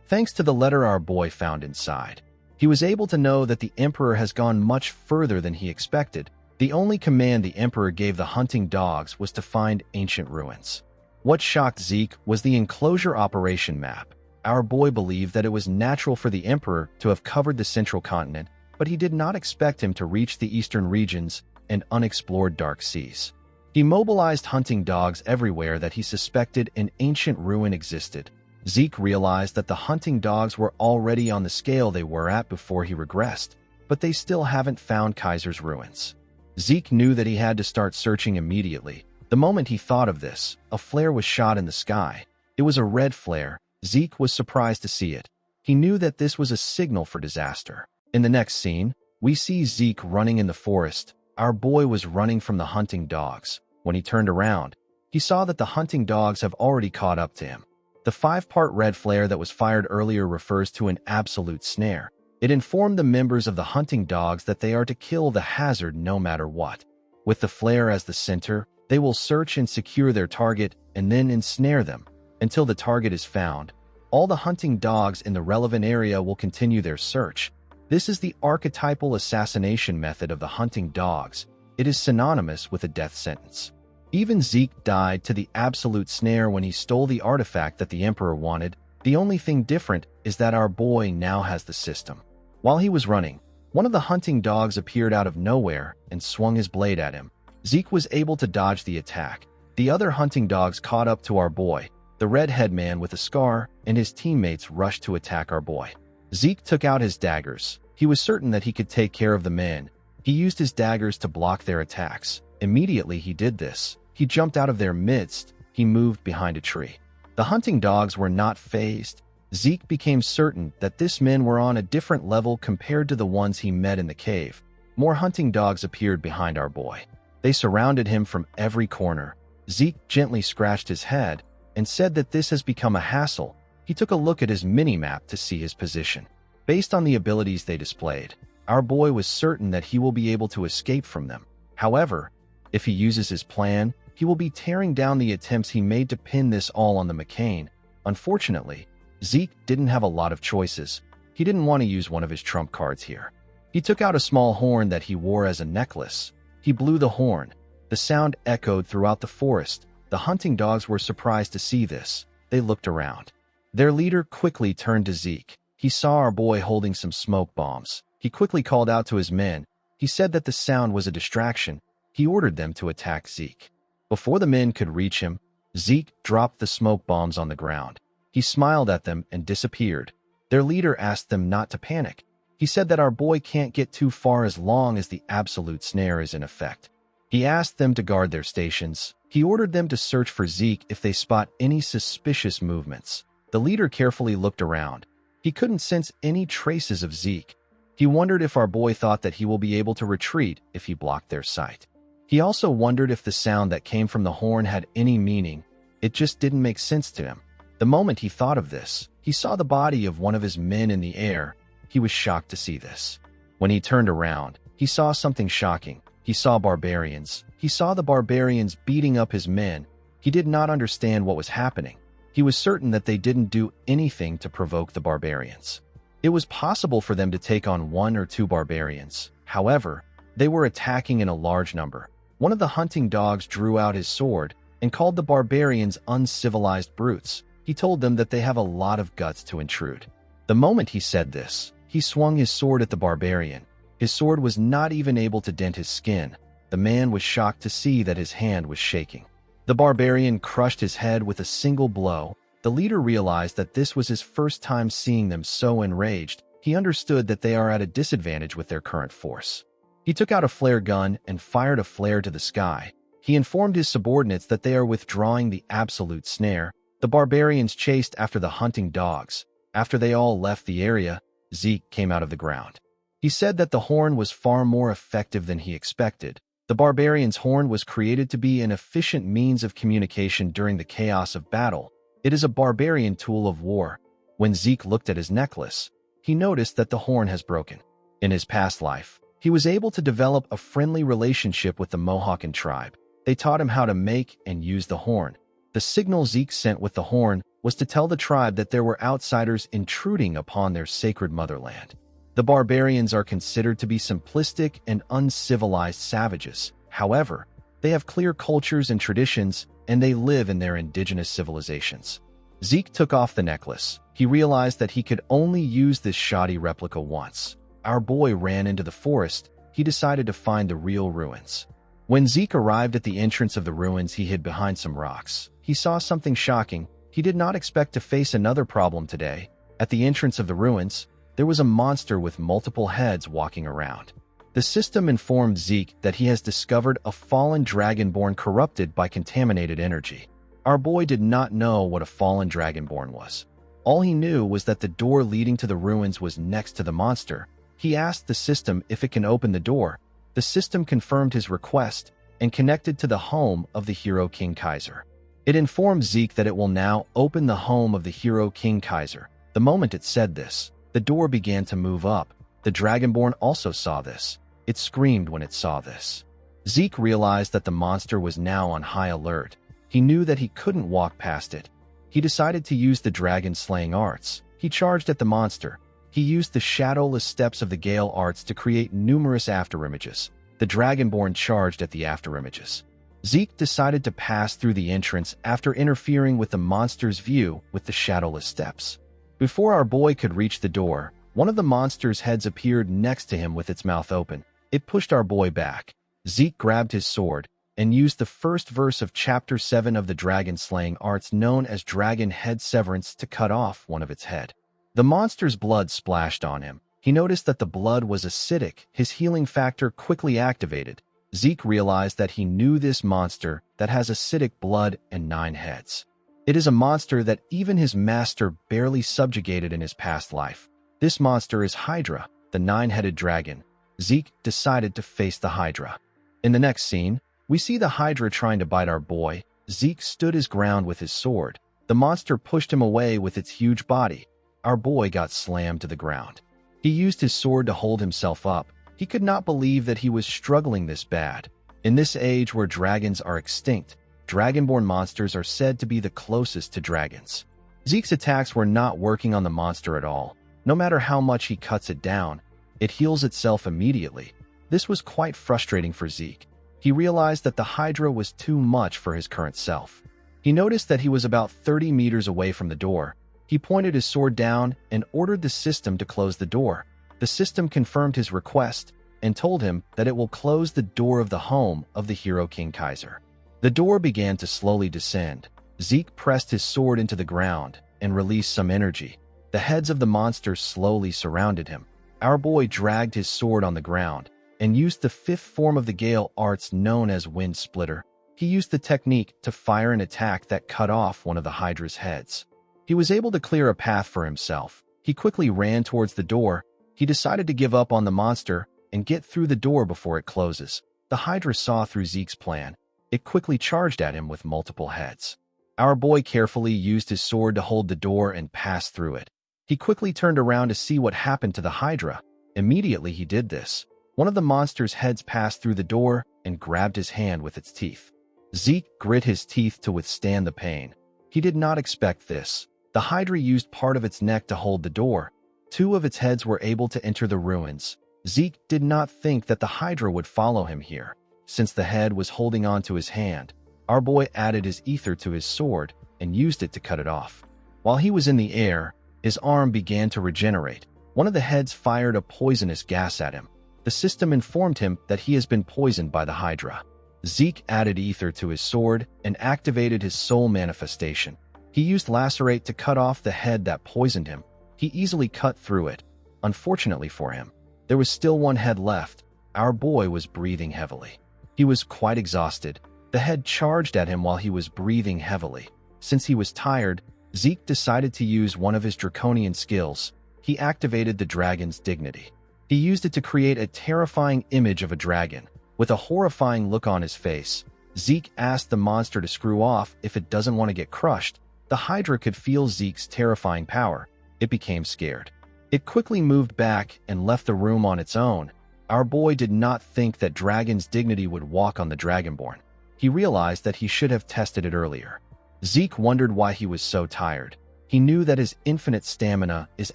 Thanks to the letter our boy found inside, he was able to know that the Emperor has gone much further than he expected. The only command the Emperor gave the hunting dogs was to find ancient ruins. What shocked Zeke was the enclosure operation map. Our boy believed that it was natural for the Emperor to have covered the central continent, but he did not expect him to reach the eastern regions and unexplored dark seas. He mobilized hunting dogs everywhere that he suspected an ancient ruin existed. Zeke realized that the hunting dogs were already on the scale they were at before he regressed, but they still haven't found Kaiser's ruins. Zeke knew that he had to start searching immediately. The moment he thought of this, a flare was shot in the sky. It was a red flare. Zeke was surprised to see it. He knew that this was a signal for disaster. In the next scene, we see Zeke running in the forest. Our boy was running from the hunting dogs. When he turned around, he saw that the hunting dogs have already caught up to him. The 5-part red flare that was fired earlier refers to an absolute snare. It informed the members of the hunting dogs that they are to kill the hazard no matter what. With the flare as the center, they will search and secure their target and then ensnare them. Until the target is found, all the hunting dogs in the relevant area will continue their search. This is the archetypal assassination method of the hunting dogs. It is synonymous with a death sentence. Even Zeke died to the absolute snare when he stole the artifact that the Emperor wanted. The only thing different is that our boy now has the system. While he was running, one of the hunting dogs appeared out of nowhere and swung his blade at him. Zeke was able to dodge the attack. The other hunting dogs caught up to our boy. The red-head man with a scar and his teammates rushed to attack our boy. Zeke took out his daggers. He was certain that he could take care of the men. He used his daggers to block their attacks. Immediately he did this, he jumped out of their midst. He moved behind a tree. The hunting dogs were not fazed. Zeke became certain that these men were on a different level compared to the ones he met in the cave. More hunting dogs appeared behind our boy. They surrounded him from every corner. Zeke gently scratched his head and said that this has become a hassle. He took a look at his mini-map to see his position. Based on the abilities they displayed, our boy was certain that he will be able to escape from them. However, if he uses his plan, he will be tearing down the attempts he made to pin this all on the McCain. Unfortunately, Zeke didn't have a lot of choices. He didn't want to use one of his trump cards here. He took out a small horn that he wore as a necklace. He blew the horn. The sound echoed throughout the forest. The hunting dogs were surprised to see this. They looked around. Their leader quickly turned to Zeke. He saw our boy holding some smoke bombs. He quickly called out to his men. He said that the sound was a distraction. He ordered them to attack Zeke. Before the men could reach him, Zeke dropped the smoke bombs on the ground. He smiled at them and disappeared. Their leader asked them not to panic. He said that our boy can't get too far as long as the absolute snare is in effect. He asked them to guard their stations. He ordered them to search for Zeke if they spot any suspicious movements. The leader carefully looked around. He couldn't sense any traces of Zeke. He wondered if our boy thought that he will be able to retreat if he blocked their sight. He also wondered if the sound that came from the horn had any meaning. It just didn't make sense to him. The moment he thought of this, he saw the body of one of his men in the air. He was shocked to see this. When he turned around, he saw something shocking. He saw barbarians. He saw the barbarians beating up his men. He did not understand what was happening. He was certain that they didn't do anything to provoke the barbarians. It was possible for them to take on 1 or 2 barbarians. However, they were attacking in a large number. One of the hunting dogs drew out his sword and called the barbarians uncivilized brutes. He told them that they have a lot of guts to intrude. The moment he said this, he swung his sword at the barbarian. His sword was not even able to dent his skin. The man was shocked to see that his hand was shaking. The barbarian crushed his head with a single blow. The leader realized that this was his first time seeing them so enraged. He understood that they are at a disadvantage with their current force. He took out a flare gun and fired a flare to the sky. He informed his subordinates that they are withdrawing the absolute snare. The barbarians chased after the hunting dogs. After they all left the area, Zeke came out of the ground. He said that the horn was far more effective than he expected. The barbarian's horn was created to be an efficient means of communication during the chaos of battle. It is a barbarian tool of war. When Zeke looked at his necklace, he noticed that the horn has broken. In his past life, he was able to develop a friendly relationship with the Mohawken tribe. They taught him how to make and use the horn. The signal Zeke sent with the horn was to tell the tribe that there were outsiders intruding upon their sacred motherland. The barbarians are considered to be simplistic and uncivilized savages. However, they have clear cultures and traditions, and they live in their indigenous civilizations. Zeke took off the necklace. He realized that he could only use this shoddy replica once. Our boy ran into the forest. He decided to find the real ruins. When Zeke arrived at the entrance of the ruins, he hid behind some rocks. He saw something shocking. He did not expect to face another problem today. At the entrance of the ruins, there was a monster with multiple heads walking around. The system informed Zeke that he has discovered a fallen dragonborn corrupted by contaminated energy. Our boy did not know what a fallen dragonborn was. All he knew was that the door leading to the ruins was next to the monster. He asked the system if it can open the door. The system confirmed his request and connected to the home of the hero King Kaiser. It informed Zeke that it will now open the home of the hero King Kaiser. The moment it said this, the door began to move up. The Dragonborn also saw this. It screamed when it saw this. Zeke realized that the monster was now on high alert. He knew that he couldn't walk past it. He decided to use the dragon-slaying arts. He charged at the monster. He used the shadowless steps of the Gale arts to create numerous afterimages. The Dragonborn charged at the afterimages. Zeke decided to pass through the entrance after interfering with the monster's view with the shadowless steps. Before our boy could reach the door, one of the monster's heads appeared next to him with its mouth open. It pushed our boy back. Zeke grabbed his sword and used the first verse of Chapter 7 of the dragon-slaying arts known as Dragon Head Severance to cut off one of its head. The monster's blood splashed on him. He noticed that the blood was acidic. His healing factor quickly activated. Zeke realized that he knew this monster that has acidic blood and 9 heads. It is a monster that even his master barely subjugated in his past life. This monster is Hydra, the 9-headed dragon. Zeke decided to face the Hydra. In the next scene, we see the Hydra trying to bite our boy. Zeke stood his ground with his sword. The monster pushed him away with its huge body. Our boy got slammed to the ground. He used his sword to hold himself up. He could not believe that he was struggling this bad. In this age where dragons are extinct, Dragonborn monsters are said to be the closest to dragons. Zeke's attacks were not working on the monster at all. No matter how much he cuts it down, it heals itself immediately. This was quite frustrating for Zeke. He realized that the Hydra was too much for his current self. He noticed that he was about 30 meters away from the door. He pointed his sword down and ordered the system to close the door. The system confirmed his request and told him that it will close the door of the home of the hero King Kaiser. The door began to slowly descend. Zeke pressed his sword into the ground and released some energy. The heads of the monsters slowly surrounded him. Our boy dragged his sword on the ground and used the fifth form of the Gale arts known as Wind Splitter. He used the technique to fire an attack that cut off one of the Hydra's heads. He was able to clear a path for himself. He quickly ran towards the door. He decided to give up on the monster and get through the door before it closes. The Hydra saw through Zeke's plan. It quickly charged at him with multiple heads. Our boy carefully used his sword to hold the door and pass through it. He quickly turned around to see what happened to the Hydra. Immediately he did this. One of the monster's heads passed through the door and grabbed his hand with its teeth. Zeke grit his teeth to withstand the pain. He did not expect this. The Hydra used part of its neck to hold the door. Two of its heads were able to enter the ruins. Zeke did not think that the Hydra would follow him here. Since the head was holding on to his hand, our boy added his ether to his sword and used it to cut it off. While he was in the air, his arm began to regenerate. One of the heads fired a poisonous gas at him. The system informed him that he has been poisoned by the Hydra. Zeke added ether to his sword and activated his soul manifestation. He used lacerate to cut off the head that poisoned him. He easily cut through it. Unfortunately for him, there was still one head left. Our boy was breathing heavily. He was quite exhausted. The head charged at him while he was breathing heavily. Since he was tired, Zeke decided to use one of his draconian skills. He activated the dragon's dignity. He used it to create a terrifying image of a dragon. With a horrifying look on his face, Zeke asked the monster to screw off if it doesn't want to get crushed. The Hydra could feel Zeke's terrifying power. It became scared. It quickly moved back and left the room on its own. Our boy did not think that dragon's dignity would walk on the Dragonborn. He realized that he should have tested it earlier. Zeke wondered why he was so tired. He knew that his infinite stamina is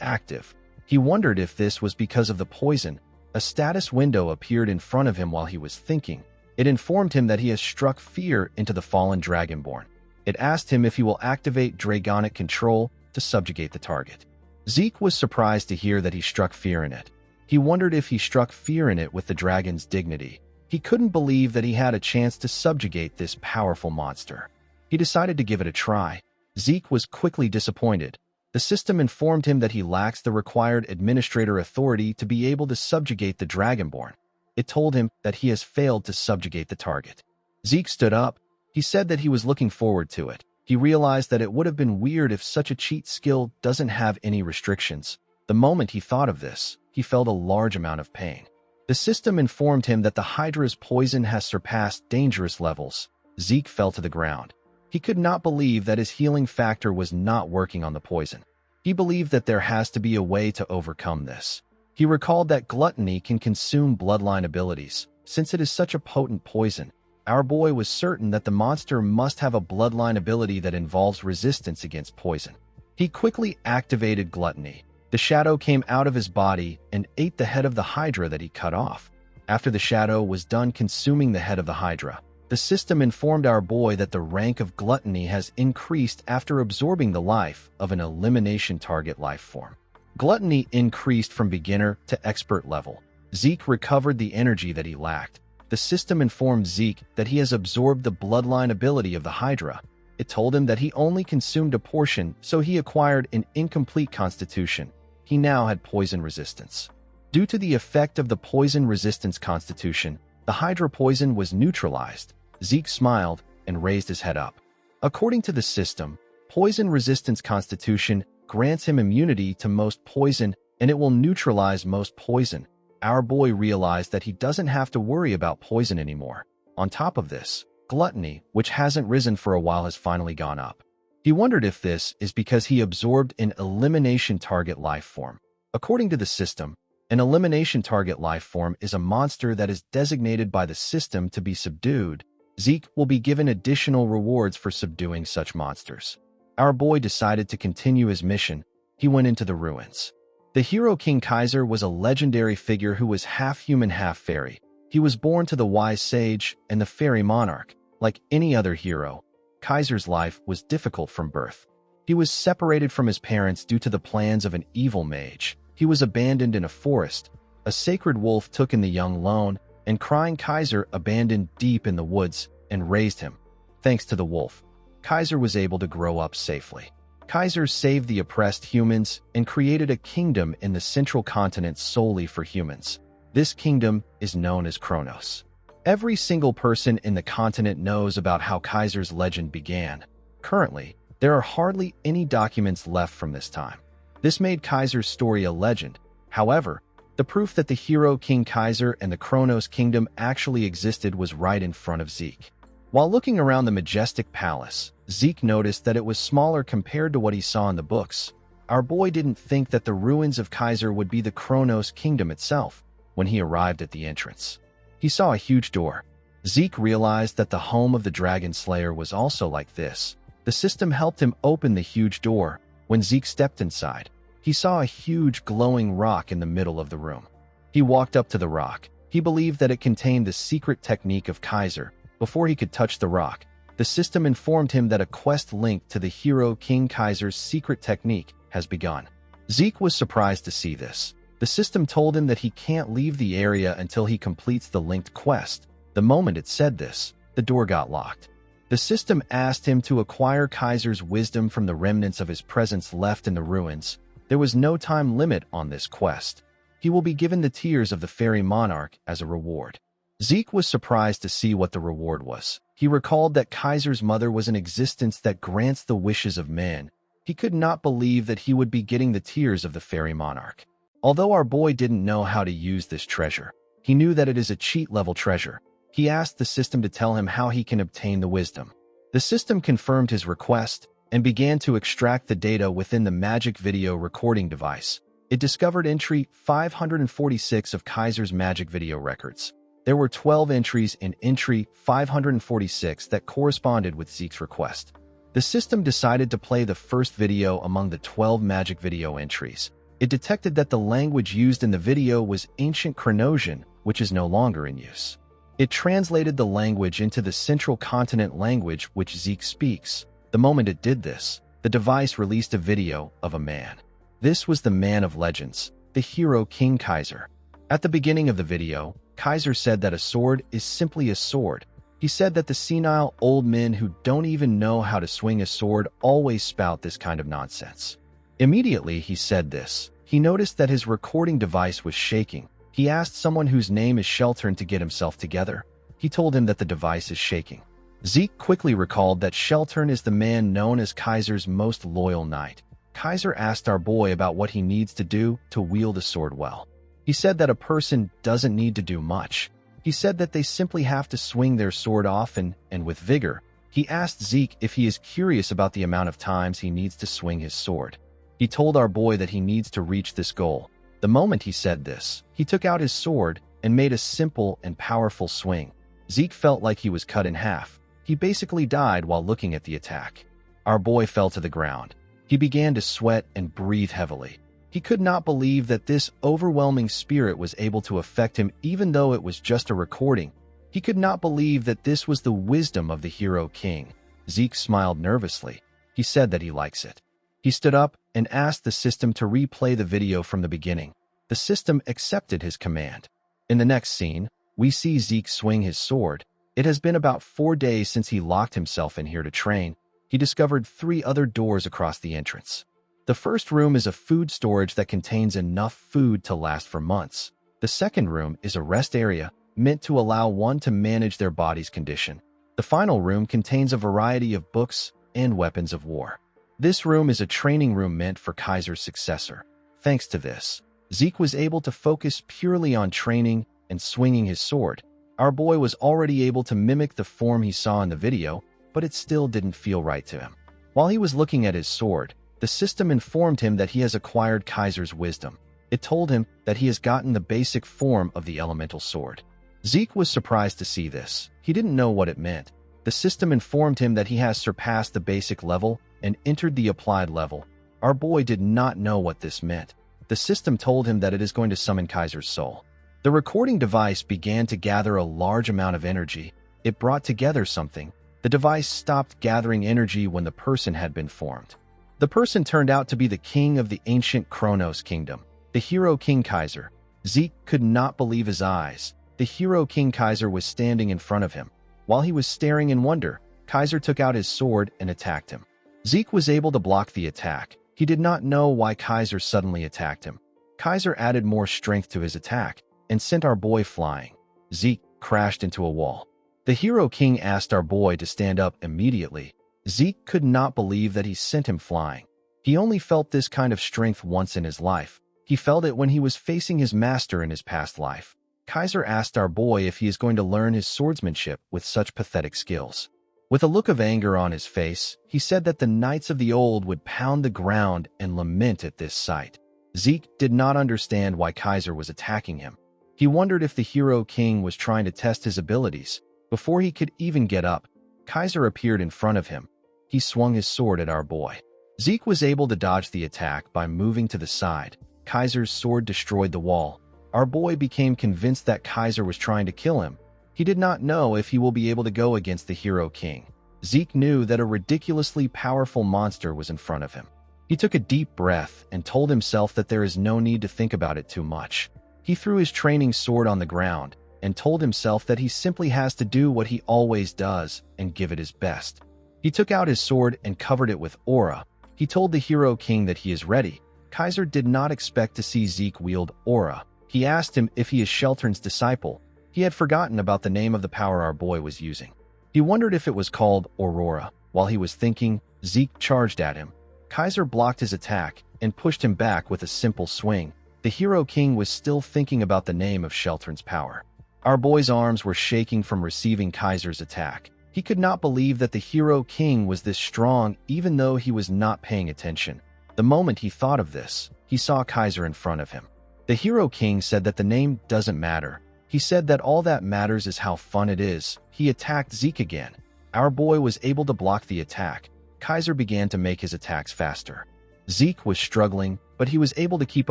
active. He wondered if this was because of the poison. A status window appeared in front of him while he was thinking. It informed him that he has struck fear into the fallen Dragonborn. It asked him if he will activate Dragonic control to subjugate the target. Zeke was surprised to hear that he struck fear in it. He wondered if he struck fear in it with the dragon's dignity. He couldn't believe that he had a chance to subjugate this powerful monster. He decided to give it a try. Zeke was quickly disappointed. The system informed him that he lacks the required administrator authority to be able to subjugate the Dragonborn. It told him that he has failed to subjugate the target. Zeke stood up. He said that he was looking forward to it. He realized that it would have been weird if such a cheat skill doesn't have any restrictions. The moment he thought of this, he felt a large amount of pain. The system informed him that the Hydra's poison has surpassed dangerous levels. Zeke fell to the ground. He could not believe that his healing factor was not working on the poison. He believed that there has to be a way to overcome this. He recalled that gluttony can consume bloodline abilities. Since it is such a potent poison, our boy was certain that the monster must have a bloodline ability that involves resistance against poison. He quickly activated gluttony. The shadow came out of his body and ate the head of the Hydra that he cut off. After the shadow was done consuming the head of the Hydra, the system informed our boy that the rank of gluttony has increased after absorbing the life of an elimination target life form. Gluttony increased from beginner to expert level. Zeke recovered the energy that he lacked. The system informed Zeke that he has absorbed the bloodline ability of the Hydra. It told him that he only consumed a portion, so he acquired an incomplete constitution. He now had poison resistance. Due to the effect of the poison resistance constitution, the Hydra poison was neutralized. Zeke smiled and raised his head up. According to the system, poison resistance constitution grants him immunity to most poison, and it will neutralize most poison. Our boy realized that he doesn't have to worry about poison anymore. On top of this, gluttony, which hasn't risen for a while, has finally gone up. He wondered if this is because he absorbed an elimination target life form. According to the system, an elimination target life form is a monster that is designated by the system to be subdued. Zeke will be given additional rewards for subduing such monsters. Our boy decided to continue his mission. He went into the ruins. The hero King Kaiser was a legendary figure who was half human, half fairy. He was born to the wise sage and the fairy monarch. Like any other hero, Kaiser's life was difficult from birth. He was separated from his parents due to the plans of an evil mage. He was abandoned in a forest. A sacred wolf took in the young lone, and crying Kaiser abandoned deep in the woods and raised him. Thanks to the wolf, Kaiser was able to grow up safely. Kaiser saved the oppressed humans and created a kingdom in the central continent solely for humans. This kingdom is known as Kronos. Every single person in the continent knows about how Kaiser's legend began. Currently, there are hardly any documents left from this time. This made Kaiser's story a legend. However, the proof that the hero King Kaiser and the Kronos kingdom actually existed was right in front of Zeke. While looking around the majestic palace, Zeke noticed that it was smaller compared to what he saw in the books. Our boy didn't think that the ruins of Kaiser would be the Kronos kingdom itself when he arrived at the entrance. He saw a huge door. Zeke realized that the home of the Dragon Slayer was also like this. The system helped him open the huge door. When Zeke stepped inside, he saw a huge glowing rock in the middle of the room. He walked up to the rock. He believed that it contained the secret technique of Kaiser. Before he could touch the rock, the system informed him that a quest linked to the hero King Kaiser's secret technique has begun. Zeke was surprised to see this. The system told him that he can't leave the area until he completes the linked quest. The moment it said this, the door got locked. The system asked him to acquire Kaiser's wisdom from the remnants of his presence left in the ruins. There was no time limit on this quest. He will be given the tears of the fairy monarch as a reward. Zeke was surprised to see what the reward was. He recalled that Kaiser's mother was an existence that grants the wishes of men. He could not believe that he would be getting the tears of the fairy monarch. Although our boy didn't know how to use this treasure, he knew that it is a cheat-level treasure. He asked the system to tell him how he can obtain the wisdom. The system confirmed his request and began to extract the data within the magic video recording device. It discovered entry 546 of Kaiser's magic video records. There were 12 entries in entry 546 that corresponded with Zeke's request. The system decided to play the first video among the 12 magic video entries. It detected that the language used in the video was ancient Kronosian, which is no longer in use. It translated the language into the central continent language which Zeke speaks. The moment it did this, the device released a video of a man. This was the man of legends, the hero King Kaiser. At the beginning of the video, Kaiser said that a sword is simply a sword. He said that the senile old men who don't even know how to swing a sword always spout this kind of nonsense. Immediately he said this, he noticed that his recording device was shaking. He asked someone whose name is Sheltern to get himself together. He told him that the device is shaking. Zeke quickly recalled that Sheltern is the man known as Kaiser's most loyal knight. Kaiser asked our boy about what he needs to do to wield a sword well. He said that a person doesn't need to do much. He said that they simply have to swing their sword often and with vigor. He asked Zeke if he is curious about the amount of times he needs to swing his sword. He told our boy that he needs to reach this goal. The moment he said this, he took out his sword and made a simple and powerful swing. Zeke felt like he was cut in half. He basically died while looking at the attack. Our boy fell to the ground. He began to sweat and breathe heavily. He could not believe that this overwhelming spirit was able to affect him even though it was just a recording. He could not believe that this was the wisdom of the hero king. Zeke smiled nervously. He said that he likes it. He stood up and asked the system to replay the video from the beginning. The system accepted his command. In the next scene, we see Zeke swing his sword. It has been about 4 days since he locked himself in here to train. He discovered 3 other doors across the entrance. The first room is a food storage that contains enough food to last for months. The second room is a rest area meant to allow one to manage their body's condition. The final room contains a variety of books and weapons of war. This room is a training room meant for Kaiser's successor. Thanks to this, Zeke was able to focus purely on training and swinging his sword. Our boy was already able to mimic the form he saw in the video, but it still didn't feel right to him. While he was looking at his sword, the system informed him that he has acquired Kaiser's wisdom. It told him that he has gotten the basic form of the elemental sword. Zeke was surprised to see this. He didn't know what it meant. The system informed him that he has surpassed the basic level and entered the applied level. Our boy did not know what this meant. The system told him that it is going to summon Kaiser's soul. The recording device began to gather a large amount of energy. It brought together something. The device stopped gathering energy when the person had been formed. The person turned out to be the king of the ancient Kronos kingdom, the hero King Kaiser. Zeke could not believe his eyes. The hero King Kaiser was standing in front of him. While he was staring in wonder, Kaiser took out his sword and attacked him. Zeke was able to block the attack. He did not know why Kaiser suddenly attacked him. Kaiser added more strength to his attack and sent our boy flying. Zeke crashed into a wall. The Hero King asked our boy to stand up immediately. Zeke could not believe that he sent him flying. He only felt this kind of strength once in his life. He felt it when he was facing his master in his past life. Kaiser asked our boy if he is going to learn his swordsmanship with such pathetic skills. With a look of anger on his face, he said that the knights of the old would pound the ground and lament at this sight. Zeke did not understand why Kaiser was attacking him. He wondered if the Hero King was trying to test his abilities. Before he could even get up, Kaiser appeared in front of him. He swung his sword at our boy. Zeke was able to dodge the attack by moving to the side. Kaiser's sword destroyed the wall. Our boy became convinced that Kaiser was trying to kill him. He did not know if he will be able to go against the Hero King. Zeke knew that a ridiculously powerful monster was in front of him. He took a deep breath and told himself that there is no need to think about it too much. He threw his training sword on the ground and told himself that he simply has to do what he always does and give it his best. He took out his sword and covered it with aura. He told the Hero King that he is ready. Kaiser did not expect to see Zeke wield aura. He asked him if he is Sheltern's disciple. He had forgotten about the name of the power our boy was using. He wondered if it was called Aurora. While he was thinking, Zeke charged at him. Kaiser blocked his attack and pushed him back with a simple swing. The Hero King was still thinking about the name of Sheltern's power. Our boy's arms were shaking from receiving Kaiser's attack. He could not believe that the Hero King was this strong even though he was not paying attention. The moment he thought of this, he saw Kaiser in front of him. The Hero King said that the name doesn't matter. He said that all that matters is how fun it is. He attacked Zeke again. Our boy was able to block the attack. Kaiser began to make his attacks faster. Zeke was struggling, but he was able to keep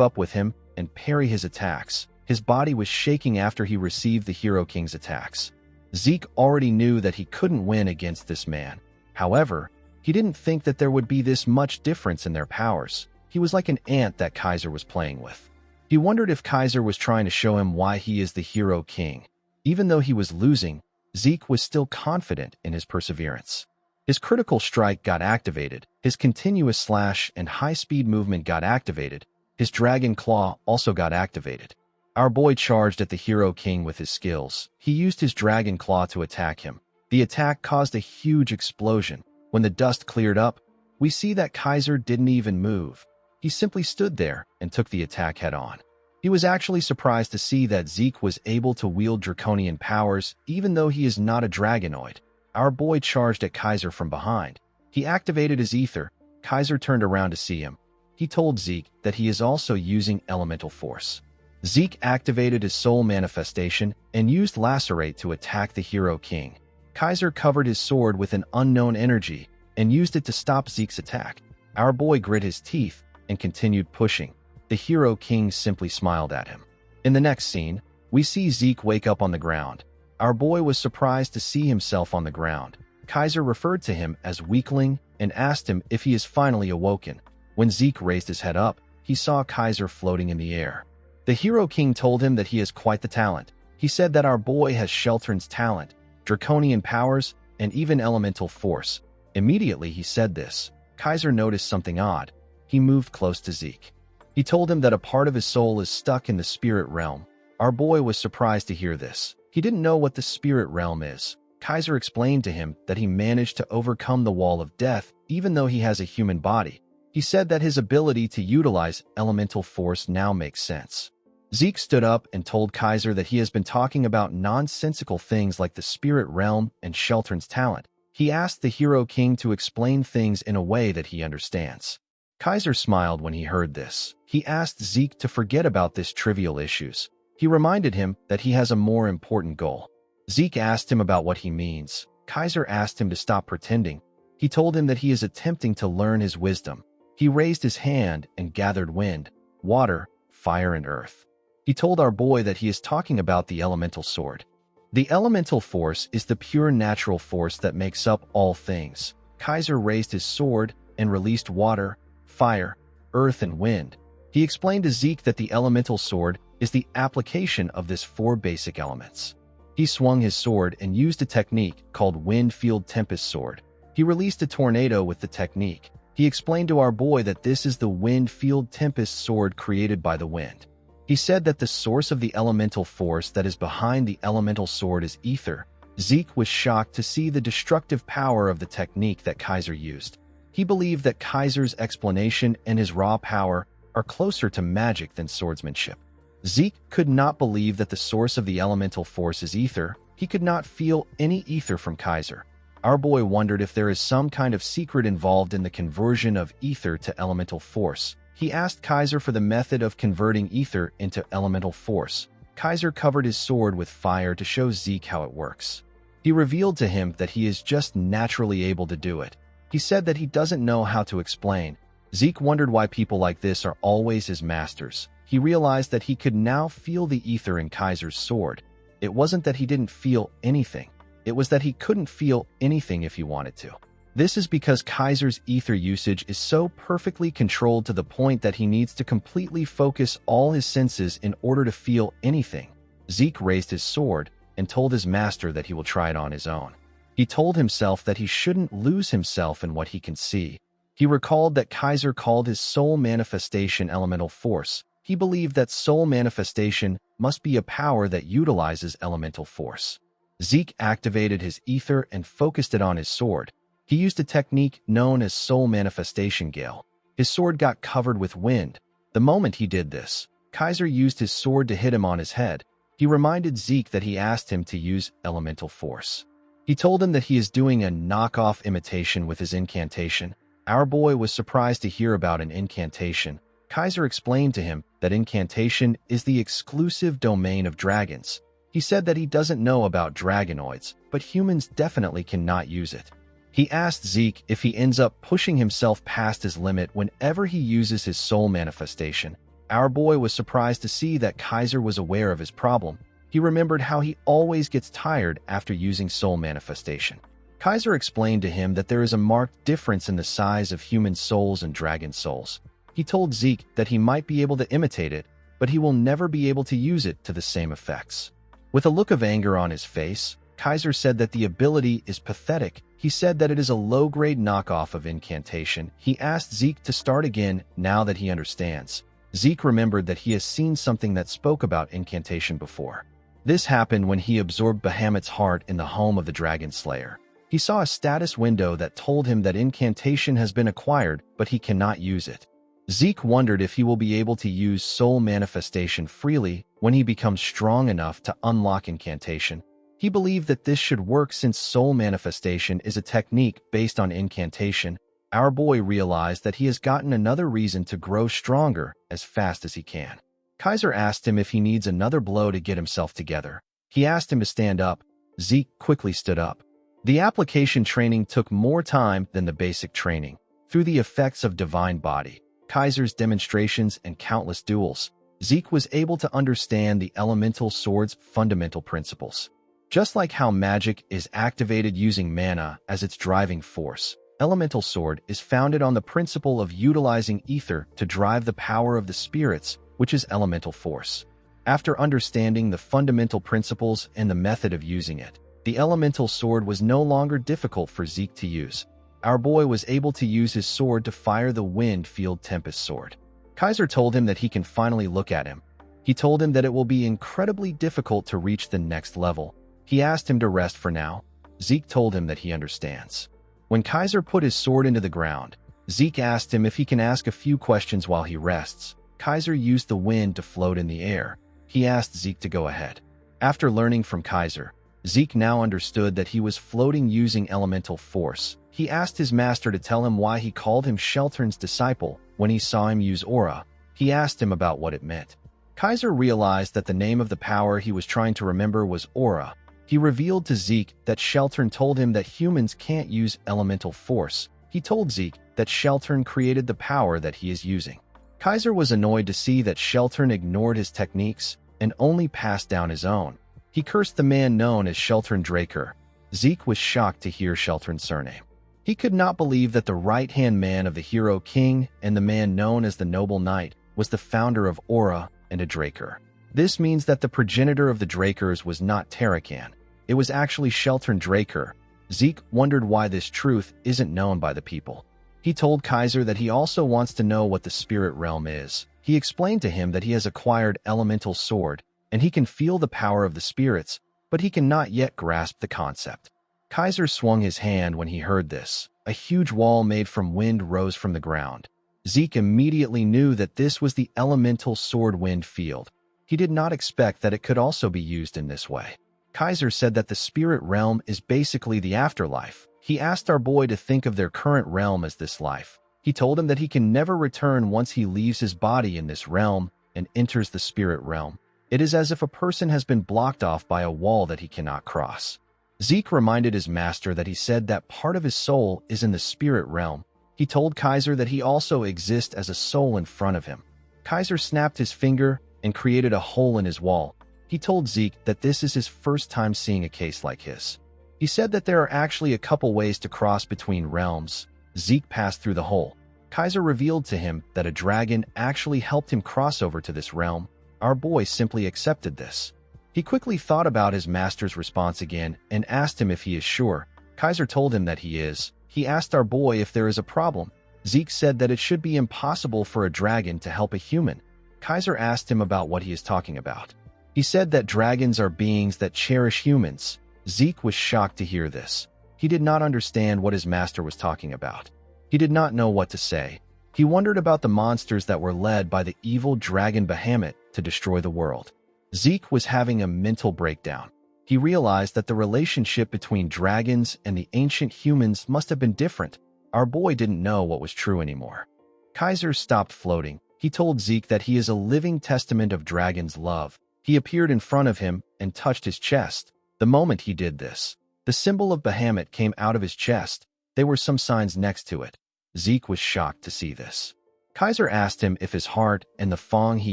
up with him and parry his attacks. His body was shaking after he received the Hero King's attacks. Zeke already knew that he couldn't win against this man. However, he didn't think that there would be this much difference in their powers. He was like an ant that Kaiser was playing with. He wondered if Kaiser was trying to show him why he is the Hero King. Even though he was losing, Zeke was still confident in his perseverance. His critical strike got activated. His continuous slash and high-speed movement got activated. His dragon claw also got activated. Our boy charged at the Hero King with his skills. He used his dragon claw to attack him. The attack caused a huge explosion. When the dust cleared up, we see that Kaiser didn't even move. He simply stood there and took the attack head-on. He was actually surprised to see that Zeke was able to wield draconian powers even though he is not a dragonoid. Our boy charged at Kaiser from behind. He activated his ether. Kaiser turned around to see him. He told Zeke that he is also using elemental force. Zeke activated his soul manifestation and used Lacerate to attack the Hero King. Kaiser covered his sword with an unknown energy and used it to stop Zeke's attack. Our boy grit his teeth and continued pushing. The Hero King simply smiled at him. In the next scene, we see Zeke wake up on the ground. Our boy was surprised to see himself on the ground. Kaiser referred to him as weakling and asked him if he is finally awoken. When Zeke raised his head up, he saw Kaiser floating in the air. The Hero King told him that he has quite the talent. He said that our boy has Sheltern's talent, draconian powers, and even elemental force. Immediately he said this, Kaiser noticed something odd. He moved close to Zeke. He told him that a part of his soul is stuck in the spirit realm. Our boy was surprised to hear this. He didn't know what the spirit realm is. Kaiser explained to him that he managed to overcome the wall of death even though he has a human body. He said that his ability to utilize elemental force now makes sense. Zeke stood up and told Kaiser that he has been talking about nonsensical things like the spirit realm and Sheltern's talent. He asked the Hero King to explain things in a way that he understands. Kaiser smiled when he heard this. He asked Zeke to forget about this trivial issues. He reminded him that he has a more important goal. Zeke asked him about what he means. Kaiser asked him to stop pretending. He told him that he is attempting to learn his wisdom. He raised his hand and gathered wind, water, fire, and earth. He told our boy that he is talking about the elemental sword. The elemental force is the pure natural force that makes up all things. Kaiser raised his sword and released water, fire, earth, and wind. He explained to Zeke that the elemental sword is the application of these four basic elements. He swung his sword and used a technique called Wind Field Tempest Sword. He released a tornado with the technique. He explained to our boy that this is the Wind Field Tempest Sword created by the wind. He said that the source of the elemental force that is behind the elemental sword is ether. Zeke was shocked to see the destructive power of the technique that Kaiser used. He believed that Kaiser's explanation and his raw power are closer to magic than swordsmanship. Zeke could not believe that the source of the elemental force is ether. He could not feel any ether from Kaiser. Our boy wondered if there is some kind of secret involved in the conversion of ether to elemental force. He asked Kaiser for the method of converting ether into elemental force. Kaiser covered his sword with fire to show Zeke how it works. He revealed to him that he is just naturally able to do it. He said that he doesn't know how to explain. Zeke wondered why people like this are always his masters. He realized that he could now feel the ether in Kaiser's sword. It wasn't that he didn't feel anything. It was that he couldn't feel anything if he wanted to. This is because Kaiser's ether usage is so perfectly controlled to the point that he needs to completely focus all his senses in order to feel anything. Zeke raised his sword and told his master that he will try it on his own. He told himself that he shouldn't lose himself in what he can see. He recalled that Kaiser called his soul manifestation elemental force. He believed that soul manifestation must be a power that utilizes elemental force. Zeke activated his ether and focused it on his sword. He used a technique known as soul manifestation gale. His sword got covered with wind. The moment he did this, Kaiser used his sword to hit him on his head. He reminded Zeke that he asked him to use elemental force. He told him that he is doing a knockoff imitation with his incantation. Our boy was surprised to hear about an incantation. Kaiser explained to him that incantation is the exclusive domain of dragons. He said that he doesn't know about dragonoids, but humans definitely cannot use it. He asked Zeke if he ends up pushing himself past his limit whenever he uses his soul manifestation. Our boy was surprised to see that Kaiser was aware of his problem. He remembered how he always gets tired after using soul manifestation. Kaiser explained to him that there is a marked difference in the size of human souls and dragon souls. He told Zeke that he might be able to imitate it, but he will never be able to use it to the same effects. With a look of anger on his face, Kaiser said that the ability is pathetic. He said that it is a low-grade knockoff of incantation. He asked Zeke to start again now that he understands. Zeke remembered that he has seen something that spoke about incantation before. This happened when he absorbed Bahamut's heart in the home of the Dragon Slayer. He saw a status window that told him that incantation has been acquired, but he cannot use it. Zeke wondered if he will be able to use soul manifestation freely when he becomes strong enough to unlock incantation. He believed that this should work since soul manifestation is a technique based on incantation. Our boy realized that he has gotten another reason to grow stronger as fast as he can. Kaiser asked him if he needs another blow to get himself together. He asked him to stand up. Zeke quickly stood up. The application training took more time than the basic training. Through the effects of Divine Body, Kaiser's demonstrations, and countless duels, Zeke was able to understand the elemental sword's fundamental principles. Just like how magic is activated using mana as its driving force, elemental sword is founded on the principle of utilizing ether to drive the power of the spirits, which is elemental force. After understanding the fundamental principles and the method of using it, the elemental sword was no longer difficult for Zeke to use. Our boy was able to use his sword to fire the Wind Field Tempest Sword. Kaiser told him that he can finally look at him. He told him that it will be incredibly difficult to reach the next level. He asked him to rest for now. Zeke told him that he understands. When Kaiser put his sword into the ground, Zeke asked him if he can ask a few questions while he rests. Kaiser used the wind to float in the air. He asked Zeke to go ahead. After learning from Kaiser, Zeke now understood that he was floating using elemental force. He asked his master to tell him why he called him Sheltern's disciple when he saw him use aura. He asked him about what it meant. Kaiser realized that the name of the power he was trying to remember was aura. He revealed to Zeke that Sheltern told him that humans can't use elemental force. He told Zeke that Sheltern created the power that he is using. Kaiser was annoyed to see that Sheltern ignored his techniques and only passed down his own. He cursed the man known as Sheltern Draker. Zeke was shocked to hear Sheltern's surname. He could not believe that the right-hand man of the hero king and the man known as the noble knight was the founder of Aura and a Draker. This means that the progenitor of the Drakers was not Tarakan. It was actually Sheltern Draker. Zeke wondered why this truth isn't known by the people. He told Kaiser that he also wants to know what the spirit realm is. He explained to him that he has acquired elemental sword, and he can feel the power of the spirits, but he cannot yet grasp the concept. Kaiser swung his hand when he heard this. A huge wall made from wind rose from the ground. Zeke immediately knew that this was the elemental sword wind field. He did not expect that it could also be used in this way. Kaiser said that the spirit realm is basically the afterlife. He asked our boy to think of their current realm as this life. He told him that he can never return once he leaves his body in this realm and enters the spirit realm. It is as if a person has been blocked off by a wall that he cannot cross. Zeke reminded his master that he said that part of his soul is in the spirit realm. He told Kaiser that he also exists as a soul in front of him. Kaiser snapped his finger and created a hole in his wall. He told Zeke that this is his first time seeing a case like his. He said that there are actually a couple ways to cross between realms. Zeke passed through the hole. Kaiser revealed to him that a dragon actually helped him cross over to this realm. Our boy simply accepted this. He quickly thought about his master's response again and asked him if he is sure. Kaiser told him that he is. He asked our boy if there is a problem. Zeke said that it should be impossible for a dragon to help a human. Kaiser asked him about what he is talking about. He said that dragons are beings that cherish humans. Zeke was shocked to hear this. He did not understand what his master was talking about. He did not know what to say. He wondered about the monsters that were led by the evil dragon Bahamut to destroy the world. Zeke was having a mental breakdown. He realized that the relationship between dragons and the ancient humans must have been different. Our boy didn't know what was true anymore. Kaiser stopped floating. He told Zeke that he is a living testament of dragon's love. He appeared in front of him and touched his chest. The moment he did this, the symbol of Bahamut came out of his chest. There were some signs next to it. Zeke was shocked to see this. Kaiser asked him if his heart and the fang he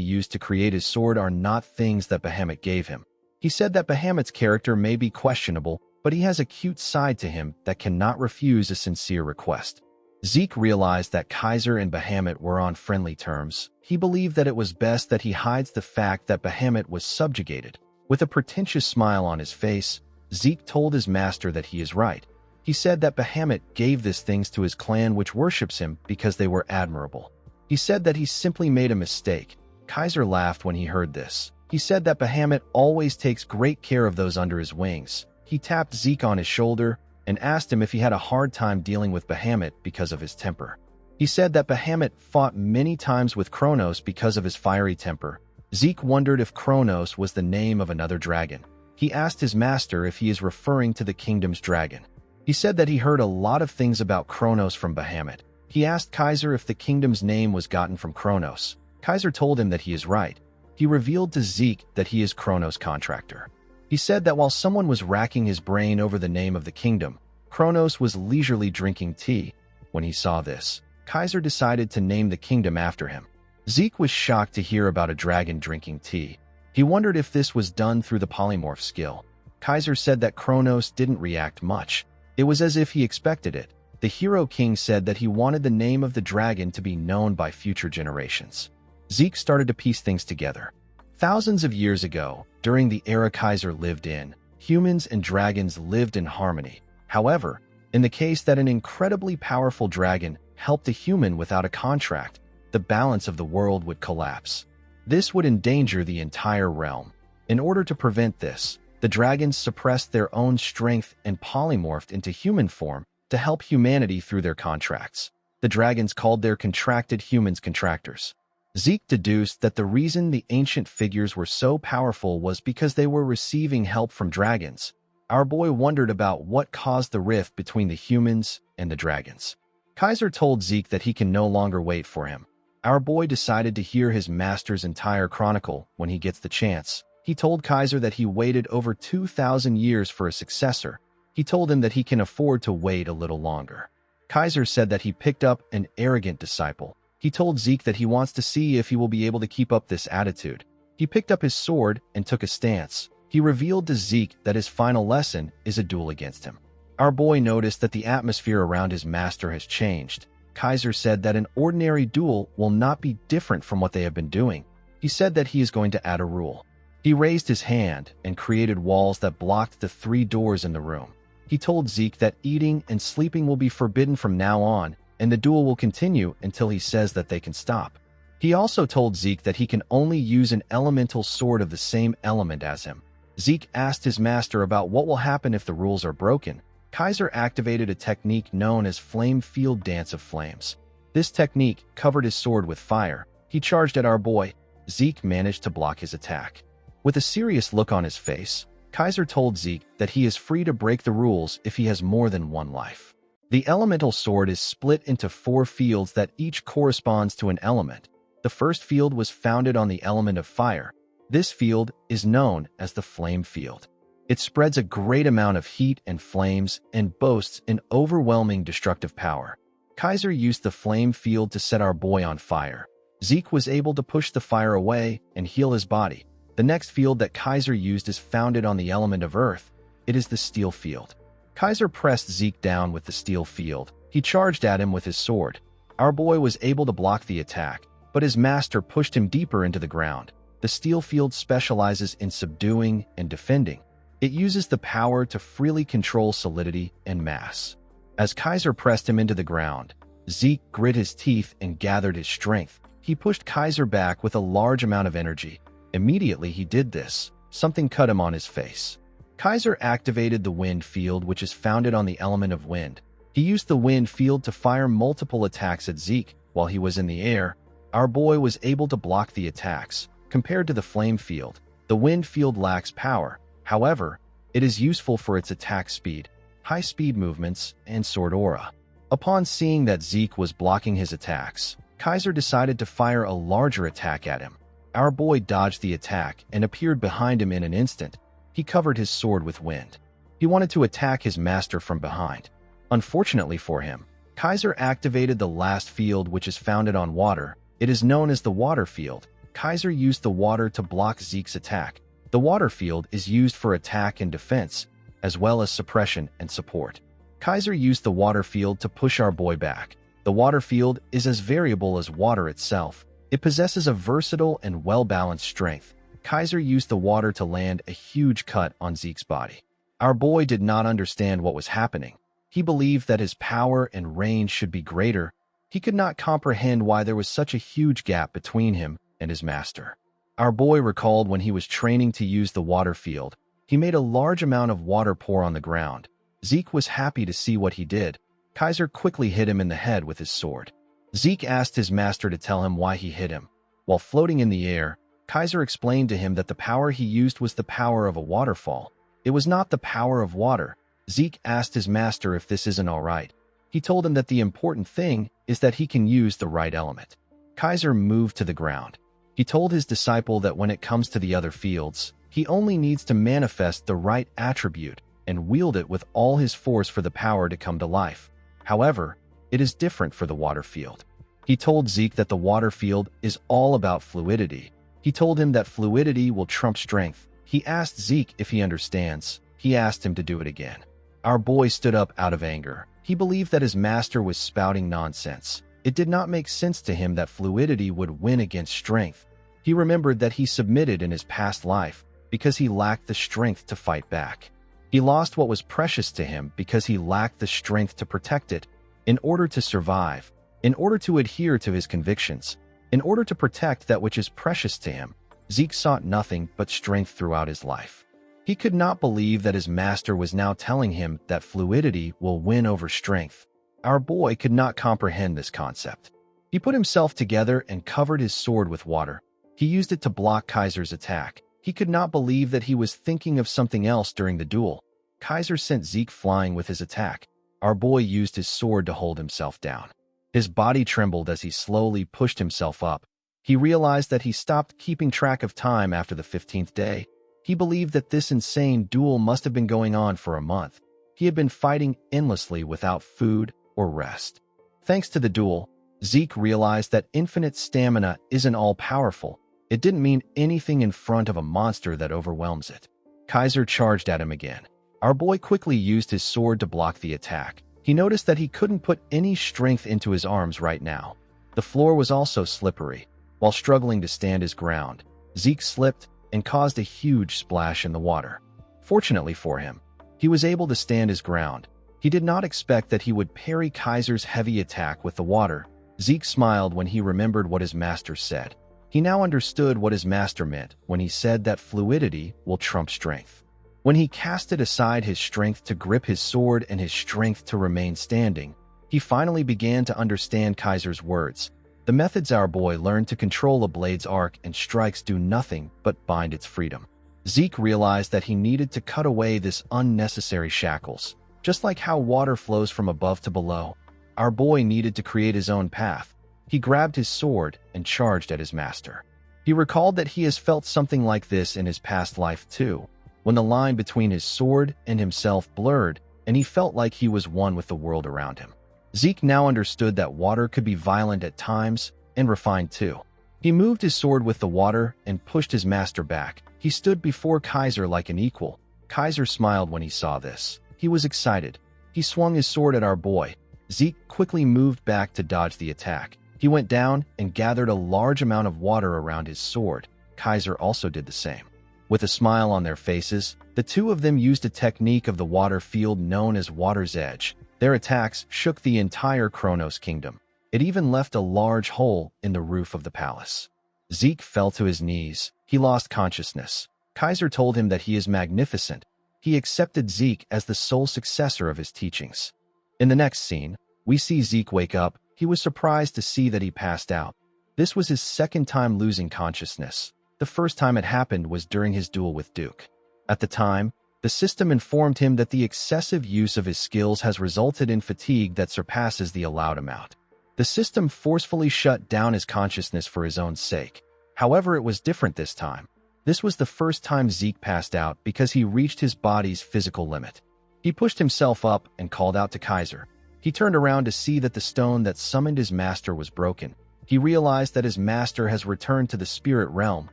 used to create his sword are not things that Bahamut gave him. He said that Bahamut's character may be questionable, but he has a cute side to him that cannot refuse a sincere request. Zeke realized that Kaiser and Bahamut were on friendly terms. He believed that it was best that he hides the fact that Bahamut was subjugated. With a pretentious smile on his face, Zeke told his master that he is right. He said that Bahamut gave these things to his clan which worships him because they were admirable. He said that he simply made a mistake. Kaiser laughed when he heard this. He said that Bahamut always takes great care of those under his wings. He tapped Zeke on his shoulder and asked him if he had a hard time dealing with Bahamut because of his temper. He said that Bahamut fought many times with Kronos because of his fiery temper. Zeke wondered if Kronos was the name of another dragon. He asked his master if he is referring to the kingdom's dragon. He said that he heard a lot of things about Kronos from Bahamut. He asked Kaiser if the kingdom's name was gotten from Kronos. Kaiser told him that he is right. He revealed to Zeke that he is Kronos' contractor. He said that while someone was racking his brain over the name of the kingdom, Kronos was leisurely drinking tea. When he saw this, Kaiser decided to name the kingdom after him. Zeke was shocked to hear about a dragon drinking tea. He wondered if this was done through the polymorph skill. Kaiser said that Kronos didn't react much. It was as if he expected it. The Hero King said that he wanted the name of the dragon to be known by future generations. Zeke started to piece things together. Thousands of years ago, during the era Kaiser lived in, humans and dragons lived in harmony. However, in the case that an incredibly powerful dragon helped a human without a contract, the balance of the world would collapse. This would endanger the entire realm. In order to prevent this, the dragons suppressed their own strength and polymorphed into human form to help humanity through their contracts. The dragons called their contracted humans contractors. Zeke deduced that the reason the ancient figures were so powerful was because they were receiving help from dragons. Our boy wondered about what caused the rift between the humans and the dragons. Kaiser told Zeke that he can no longer wait for him. Our boy decided to hear his master's entire chronicle when he gets the chance. He told Kaiser that he waited over 2,000 years for a successor. He told him that he can afford to wait a little longer. Kaiser said that he picked up an arrogant disciple. He told Zeke that he wants to see if he will be able to keep up this attitude. He picked up his sword and took a stance. He revealed to Zeke that his final lesson is a duel against him. Our boy noticed that the atmosphere around his master has changed. Kaiser said that an ordinary duel will not be different from what they have been doing. He said that he is going to add a rule. He raised his hand and created walls that blocked the 3 doors in the room. He told Zeke that eating and sleeping will be forbidden from now on, and the duel will continue until he says that they can stop. He also told Zeke that he can only use an elemental sword of the same element as him. Zeke asked his master about what will happen if the rules are broken. Kaiser activated a technique known as Flame Field Dance of Flames. This technique covered his sword with fire. He charged at our boy. Zeke managed to block his attack. With a serious look on his face, Kaiser told Zeke that he is free to break the rules if he has more than 1 life. The elemental sword is split into 4 fields that each corresponds to an element. The first field was founded on the element of fire. This field is known as the flame field. It spreads a great amount of heat and flames and boasts an overwhelming destructive power. Kaiser used the flame field to set our boy on fire. Zeke was able to push the fire away and heal his body. The next field that Kaiser used is founded on the element of earth. It is the steel field. Kaiser pressed Zeke down with the steel field. He charged at him with his sword. Our boy was able to block the attack, but his master pushed him deeper into the ground. The steel field specializes in subduing and defending. It uses the power to freely control solidity and mass. As Kaiser pressed him into the ground, Zeke grit his teeth and gathered his strength. He pushed Kaiser back with a large amount of energy. Immediately he did this, something cut him on his face. Kaiser activated the wind field, which is founded on the element of wind. He used the wind field to fire multiple attacks at Zeke. While he was in the air, our boy was able to block the attacks. Compared to the flame field, the wind field lacks power. However, it is useful for its attack speed, high-speed movements, and sword aura. Upon seeing that Zeke was blocking his attacks, Kaiser decided to fire a larger attack at him. Our boy dodged the attack and appeared behind him in an instant. He covered his sword with wind. He wanted to attack his master from behind. Unfortunately for him, Kaiser activated the last field, which is founded on water. It is known as the water field. Kaiser used the water to block Zeke's attack. The water field is used for attack and defense, as well as suppression and support. Kaiser used the water field to push our boy back. The water field is as variable as water itself. It possesses a versatile and well-balanced strength. Kaiser used the water to land a huge cut on Zeke's body. Our boy did not understand what was happening. He believed that his power and range should be greater. He could not comprehend why there was such a huge gap between him and his master. Our boy recalled when he was training to use the water field. He made a large amount of water pour on the ground. Zeke was happy to see what he did. Kaiser quickly hit him in the head with his sword. Zeke asked his master to tell him why he hit him. While floating in the air, Kaiser explained to him that the power he used was the power of a waterfall. It was not the power of water. Zeke asked his master if this isn't all right. He told him that the important thing is that he can use the right element. Kaiser moved to the ground. He told his disciple that when it comes to the other fields, he only needs to manifest the right attribute and wield it with all his force for the power to come to life. However, it is different for the water field. He told Zeke that the water field is all about fluidity. He told him that fluidity will trump strength. He asked Zeke if he understands. He asked him to do it again. Our boy stood up out of anger. He believed that his master was spouting nonsense. It did not make sense to him that fluidity would win against strength. He remembered that he submitted in his past life because he lacked the strength to fight back. He lost what was precious to him because he lacked the strength to protect it. In order to survive, in order to adhere to his convictions, in order to protect that which is precious to him, Zeke sought nothing but strength throughout his life. He could not believe that his master was now telling him that fluidity will win over strength. Our boy could not comprehend this concept. He put himself together and covered his sword with water. He used it to block Kaiser's attack. He could not believe that he was thinking of something else during the duel. Kaiser sent Zeke flying with his attack. Our boy used his sword to hold himself down. His body trembled as he slowly pushed himself up. He realized that he stopped keeping track of time after the 15th day. He believed that this insane duel must have been going on for a month. He had been fighting endlessly without food or rest. Thanks to the duel, Zeke realized that infinite stamina isn't all-powerful. It didn't mean anything in front of a monster that overwhelms it. Kaiser charged at him again. Our boy quickly used his sword to block the attack. He noticed that he couldn't put any strength into his arms right now. The floor was also slippery. While struggling to stand his ground, Zeke slipped and caused a huge splash in the water. Fortunately for him, he was able to stand his ground. He did not expect that he would parry Kaiser's heavy attack with the water. Zeke smiled when he remembered what his master said. He now understood what his master meant when he said that fluidity will trump strength. When he casted aside his strength to grip his sword and his strength to remain standing, he finally began to understand Kaiser's words. The methods our boy learned to control a blade's arc and strikes do nothing but bind its freedom. Zeke realized that he needed to cut away this unnecessary shackles. Just like how water flows from above to below, our boy needed to create his own path. He grabbed his sword and charged at his master. He recalled that he has felt something like this in his past life too, when the line between his sword and himself blurred and he felt like he was one with the world around him. Zeke now understood that water could be violent at times and refined too. He moved his sword with the water and pushed his master back. He stood before Kaiser like an equal. Kaiser smiled when he saw this. He was excited. He swung his sword at our boy. Zeke quickly moved back to dodge the attack. He went down and gathered a large amount of water around his sword. Kaiser also did the same. With a smile on their faces, the two of them used a technique of the water field known as Water's Edge. Their attacks shook the entire Kronos kingdom. It even left a large hole in the roof of the palace. Zeke fell to his knees. He lost consciousness. Kaiser told him that he is magnificent. He accepted Zeke as the sole successor of his teachings. In the next scene, we see Zeke wake up. He was surprised to see that he passed out. This was his second time losing consciousness. The first time it happened was during his duel with Duke. At the time, the system informed him that the excessive use of his skills has resulted in fatigue that surpasses the allowed amount. The system forcefully shut down his consciousness for his own sake. However, it was different this time. This was the first time Zeke passed out because he reached his body's physical limit. He pushed himself up and called out to Kaiser. He turned around to see that the stone that summoned his master was broken. He realized that his master has returned to the spirit realm.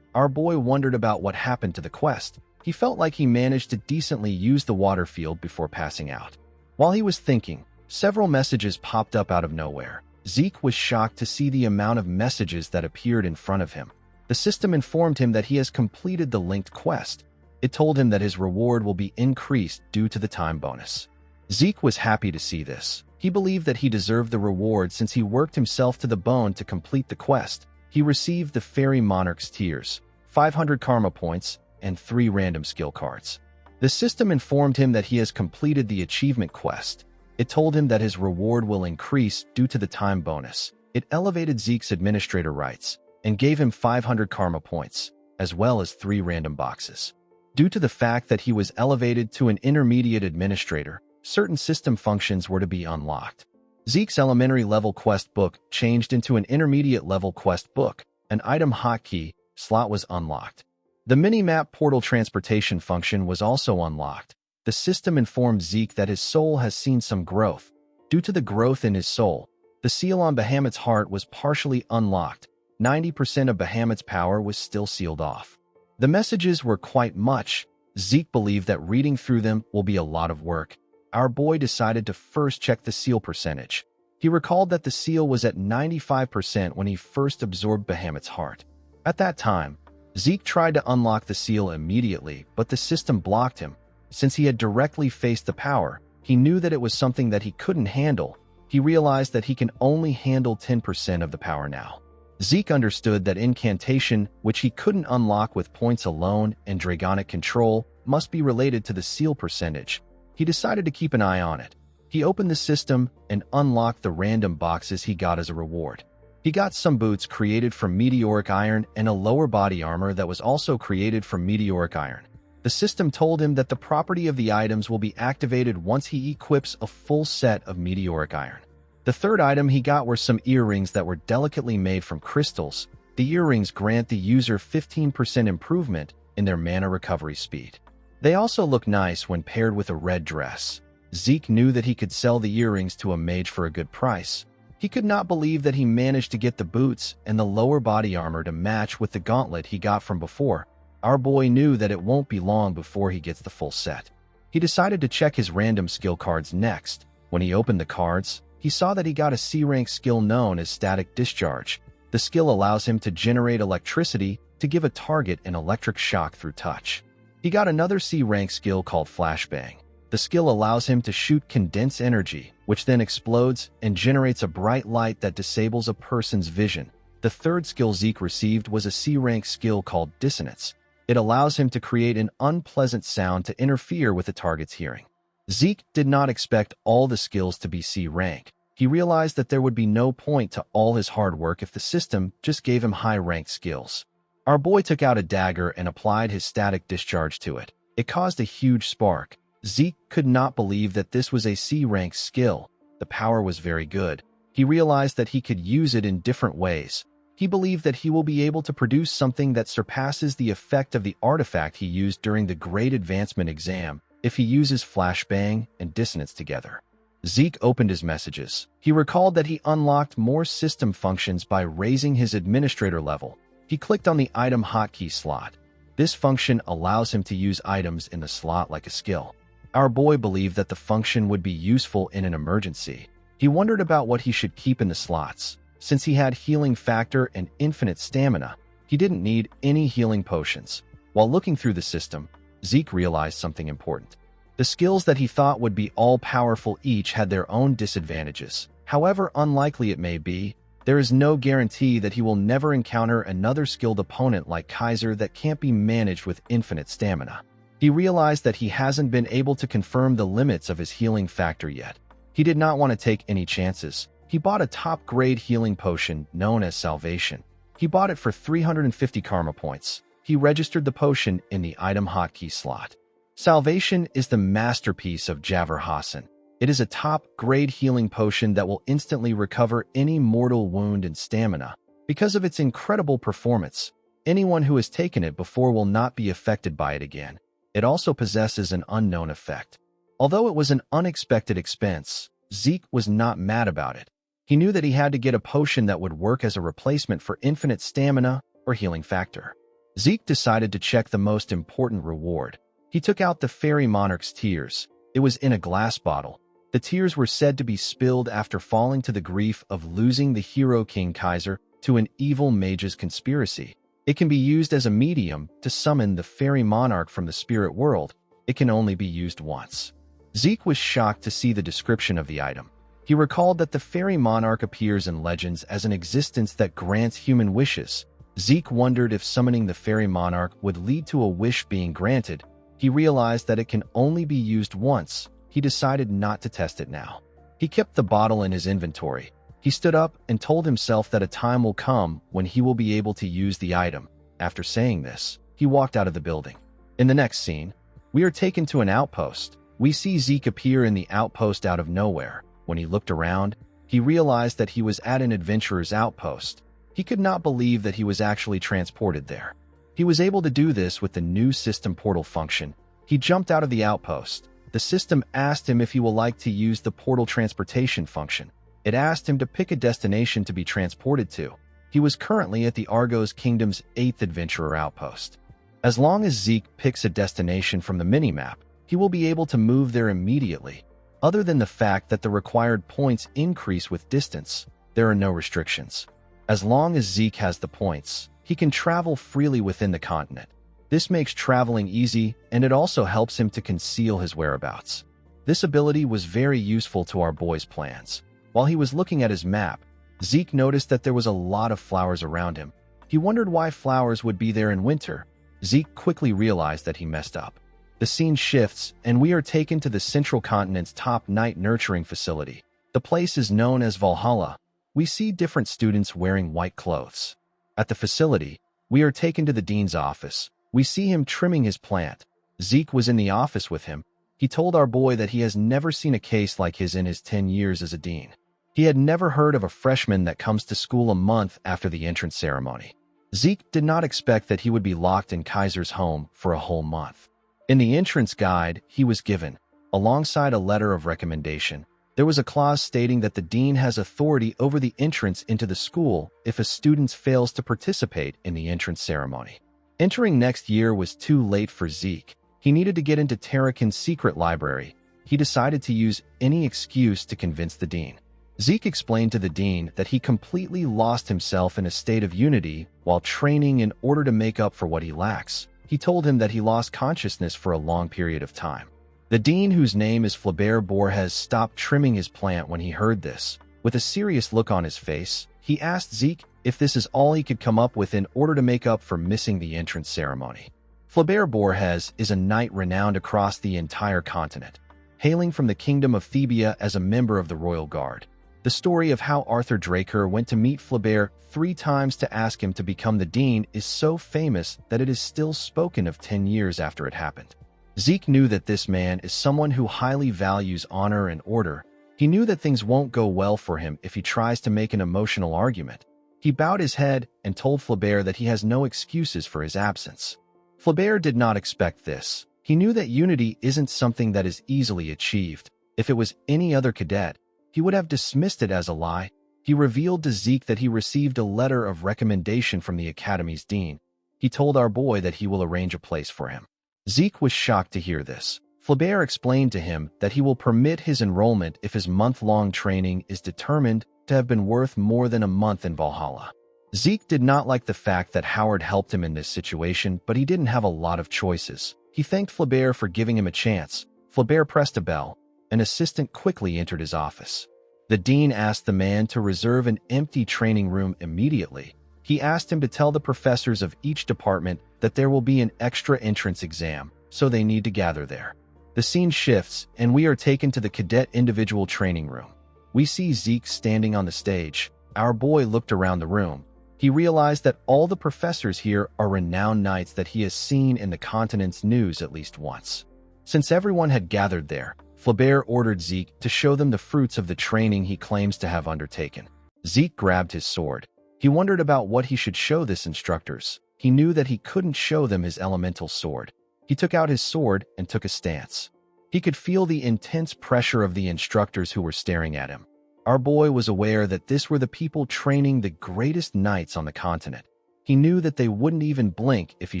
Our boy wondered about what happened to the quest. He felt like he managed to decently use the water field before passing out. While he was thinking, several messages popped up out of nowhere. Zeke was shocked to see the amount of messages that appeared in front of him. The system informed him that he has completed the linked quest. It told him that his reward will be increased due to the time bonus. Zeke was happy to see this. He believed that he deserved the reward since he worked himself to the bone to complete the quest. He received the Fairy Monarch's Tears, 500 karma points, and 3 random skill cards. The system informed him that he has completed the achievement quest. It told him that his reward will increase due to the time bonus. It elevated Zeke's administrator rights and gave him 500 karma points, as well as 3 random boxes. Due to the fact that he was elevated to an intermediate administrator, certain system functions were to be unlocked. Zeke's elementary level quest book changed into an intermediate level quest book. An item hotkey slot was unlocked. The mini-map portal transportation function was also unlocked. The system informed Zeke that his soul has seen some growth. Due to the growth in his soul, the seal on Bahamut's heart was partially unlocked. 90% of Bahamut's power was still sealed off. The messages were quite much. Zeke believed that reading through them will be a lot of work. Our boy decided to first check the seal percentage. He recalled that the seal was at 95% when he first absorbed Bahamut's heart. At that time, Zeke tried to unlock the seal immediately, but the system blocked him. Since he had directly faced the power, he knew that it was something that he couldn't handle. He realized that he can only handle 10% of the power now. Zeke understood that incantation, which he couldn't unlock with points alone, and dragonic control must be related to the seal percentage. He decided to keep an eye on it. He opened the system and unlocked the random boxes he got as a reward. He got some boots created from meteoric iron and a lower body armor that was also created from meteoric iron. The system told him that the property of the items will be activated once he equips a full set of meteoric iron. The third item he got were some earrings that were delicately made from crystals. The earrings grant the user 15% improvement in their mana recovery speed. They also look nice when paired with a red dress. Zeke knew that he could sell the earrings to a mage for a good price. He could not believe that he managed to get the boots and the lower body armor to match with the gauntlet he got from before. Our boy knew that it won't be long before he gets the full set. He decided to check his random skill cards next. When he opened the cards, he saw that he got a C-rank skill known as Static Discharge. The skill allows him to generate electricity to give a target an electric shock through touch. He got another C-rank skill called Flashbang. The skill allows him to shoot condensed energy, which then explodes and generates a bright light that disables a person's vision. The third skill Zeke received was a C-rank skill called Dissonance. It allows him to create an unpleasant sound to interfere with the target's hearing. Zeke did not expect all the skills to be C-rank. He realized that there would be no point to all his hard work if the system just gave him high-ranked skills. Our boy took out a dagger and applied his static discharge to it. It caused a huge spark. Zeke could not believe that this was a C-rank skill. The power was very good. He realized that he could use it in different ways. He believed that he will be able to produce something that surpasses the effect of the artifact he used during the Great Advancement exam if he uses Flashbang and Dissonance together. Zeke opened his messages. He recalled that he unlocked more system functions by raising his administrator level. He clicked on the item hotkey slot. This function allows him to use items in the slot like a skill. Our boy believed that the function would be useful in an emergency. He wondered about what he should keep in the slots. Since he had healing factor and infinite stamina, he didn't need any healing potions. While looking through the system, Zeke realized something important. The skills that he thought would be all-powerful each had their own disadvantages. However unlikely it may be, there is no guarantee that he will never encounter another skilled opponent like Kaiser that can't be managed with infinite stamina. He realized that he hasn't been able to confirm the limits of his healing factor yet. He did not want to take any chances. He bought a top-grade healing potion known as Salvation. He bought it for 350 karma points. He registered the potion in the item hotkey slot. Salvation is the masterpiece of Javor Hassan. It is a top-grade healing potion that will instantly recover any mortal wound and stamina. Because of its incredible performance, anyone who has taken it before will not be affected by it again. It also possesses an unknown effect. Although it was an unexpected expense, Zeke was not mad about it. He knew that he had to get a potion that would work as a replacement for infinite stamina or healing factor. Zeke decided to check the most important reward. He took out the Fairy Monarch's tears. It was in a glass bottle. The tears were said to be spilled after falling to the grief of losing the hero King Kaiser to an evil mage's conspiracy. It can be used as a medium to summon the Fairy Monarch from the spirit world. It can only be used once. Zeke was shocked to see the description of the item. He recalled that the Fairy Monarch appears in legends as an existence that grants human wishes. Zeke wondered if summoning the Fairy Monarch would lead to a wish being granted. He realized that it can only be used once. He decided not to test it now. He kept the bottle in his inventory. He stood up and told himself that a time will come when he will be able to use the item. After saying this, he walked out of the building. In the next scene, we are taken to an outpost. We see Zeke appear in the outpost out of nowhere. When he looked around, he realized that he was at an adventurer's outpost. He could not believe that he was actually transported there. He was able to do this with the new system portal function. He jumped out of the outpost. The system asked him if he would like to use the portal transportation function. It asked him to pick a destination to be transported to. He was currently at the Argos Kingdom's 8th Adventurer Outpost. As long as Zeke picks a destination from the minimap, he will be able to move there immediately. Other than the fact that the required points increase with distance, there are no restrictions. As long as Zeke has the points, he can travel freely within the continent. This makes traveling easy, and it also helps him to conceal his whereabouts. This ability was very useful to our boy's plans. While he was looking at his map, Zeke noticed that there was a lot of flowers around him. He wondered why flowers would be there in winter. Zeke quickly realized that he messed up. The scene shifts, and we are taken to the Central Continent's top night nurturing facility. The place is known as Valhalla. We see different students wearing white clothes. At the facility, we are taken to the dean's office. We see him trimming his plant. Zeke was in the office with him. He told our boy that he has never seen a case like his in his 10 years as a dean. He had never heard of a freshman that comes to school a month after the entrance ceremony. Zeke did not expect that he would be locked in Kaiser's home for a whole month. In the entrance guide he was given, alongside a letter of recommendation, there was a clause stating that the dean has authority over the entrance into the school if a student fails to participate in the entrance ceremony. Entering next year was too late for Zeke. He needed to get into Terrakin's secret library. He decided to use any excuse to convince the dean. Zeke explained to the dean that he completely lost himself in a state of unity while training in order to make up for what he lacks. He told him that he lost consciousness for a long period of time. The dean, whose name is Flaubert Borges, stopped trimming his plant when he heard this. With a serious look on his face, he asked Zeke if this is all he could come up with in order to make up for missing the entrance ceremony. Flaubert Borges is a knight renowned across the entire continent, hailing from the kingdom of Thebia as a member of the royal guard. The story of how Arthur Draker went to meet Flaubert 3 times to ask him to become the dean is so famous that it is still spoken of 10 years after it happened. Zeke knew that this man is someone who highly values honor and order. He knew that things won't go well for him if he tries to make an emotional argument. He bowed his head and told Flaubert that he has no excuses for his absence. Flaubert did not expect this. He knew that unity isn't something that is easily achieved. If it was any other cadet, he would have dismissed it as a lie. He revealed to Zeke that he received a letter of recommendation from the academy's dean. He told our boy that he will arrange a place for him. Zeke was shocked to hear this. Flaubert explained to him that he will permit his enrollment if his month-long training is determined to have been worth more than a month in Valhalla. Zeke did not like the fact that Howard helped him in this situation, but he didn't have a lot of choices. He thanked Flaubert for giving him a chance. Flaubert pressed a bell. An assistant quickly entered his office. The dean asked the man to reserve an empty training room immediately. He asked him to tell the professors of each department that there will be an extra entrance exam, so they need to gather there. The scene shifts, and we are taken to the cadet individual training room. We see Zeke standing on the stage. Our boy looked around the room. He realized that all the professors here are renowned knights that he has seen in the continent's news at least once. Since everyone had gathered there, Flaubert ordered Zeke to show them the fruits of the training he claims to have undertaken. Zeke grabbed his sword. He wondered about what he should show this instructors. He knew that he couldn't show them his elemental sword. He took out his sword and took a stance. He could feel the intense pressure of the instructors who were staring at him. Our boy was aware that this were the people training the greatest knights on the continent. He knew that they wouldn't even blink if he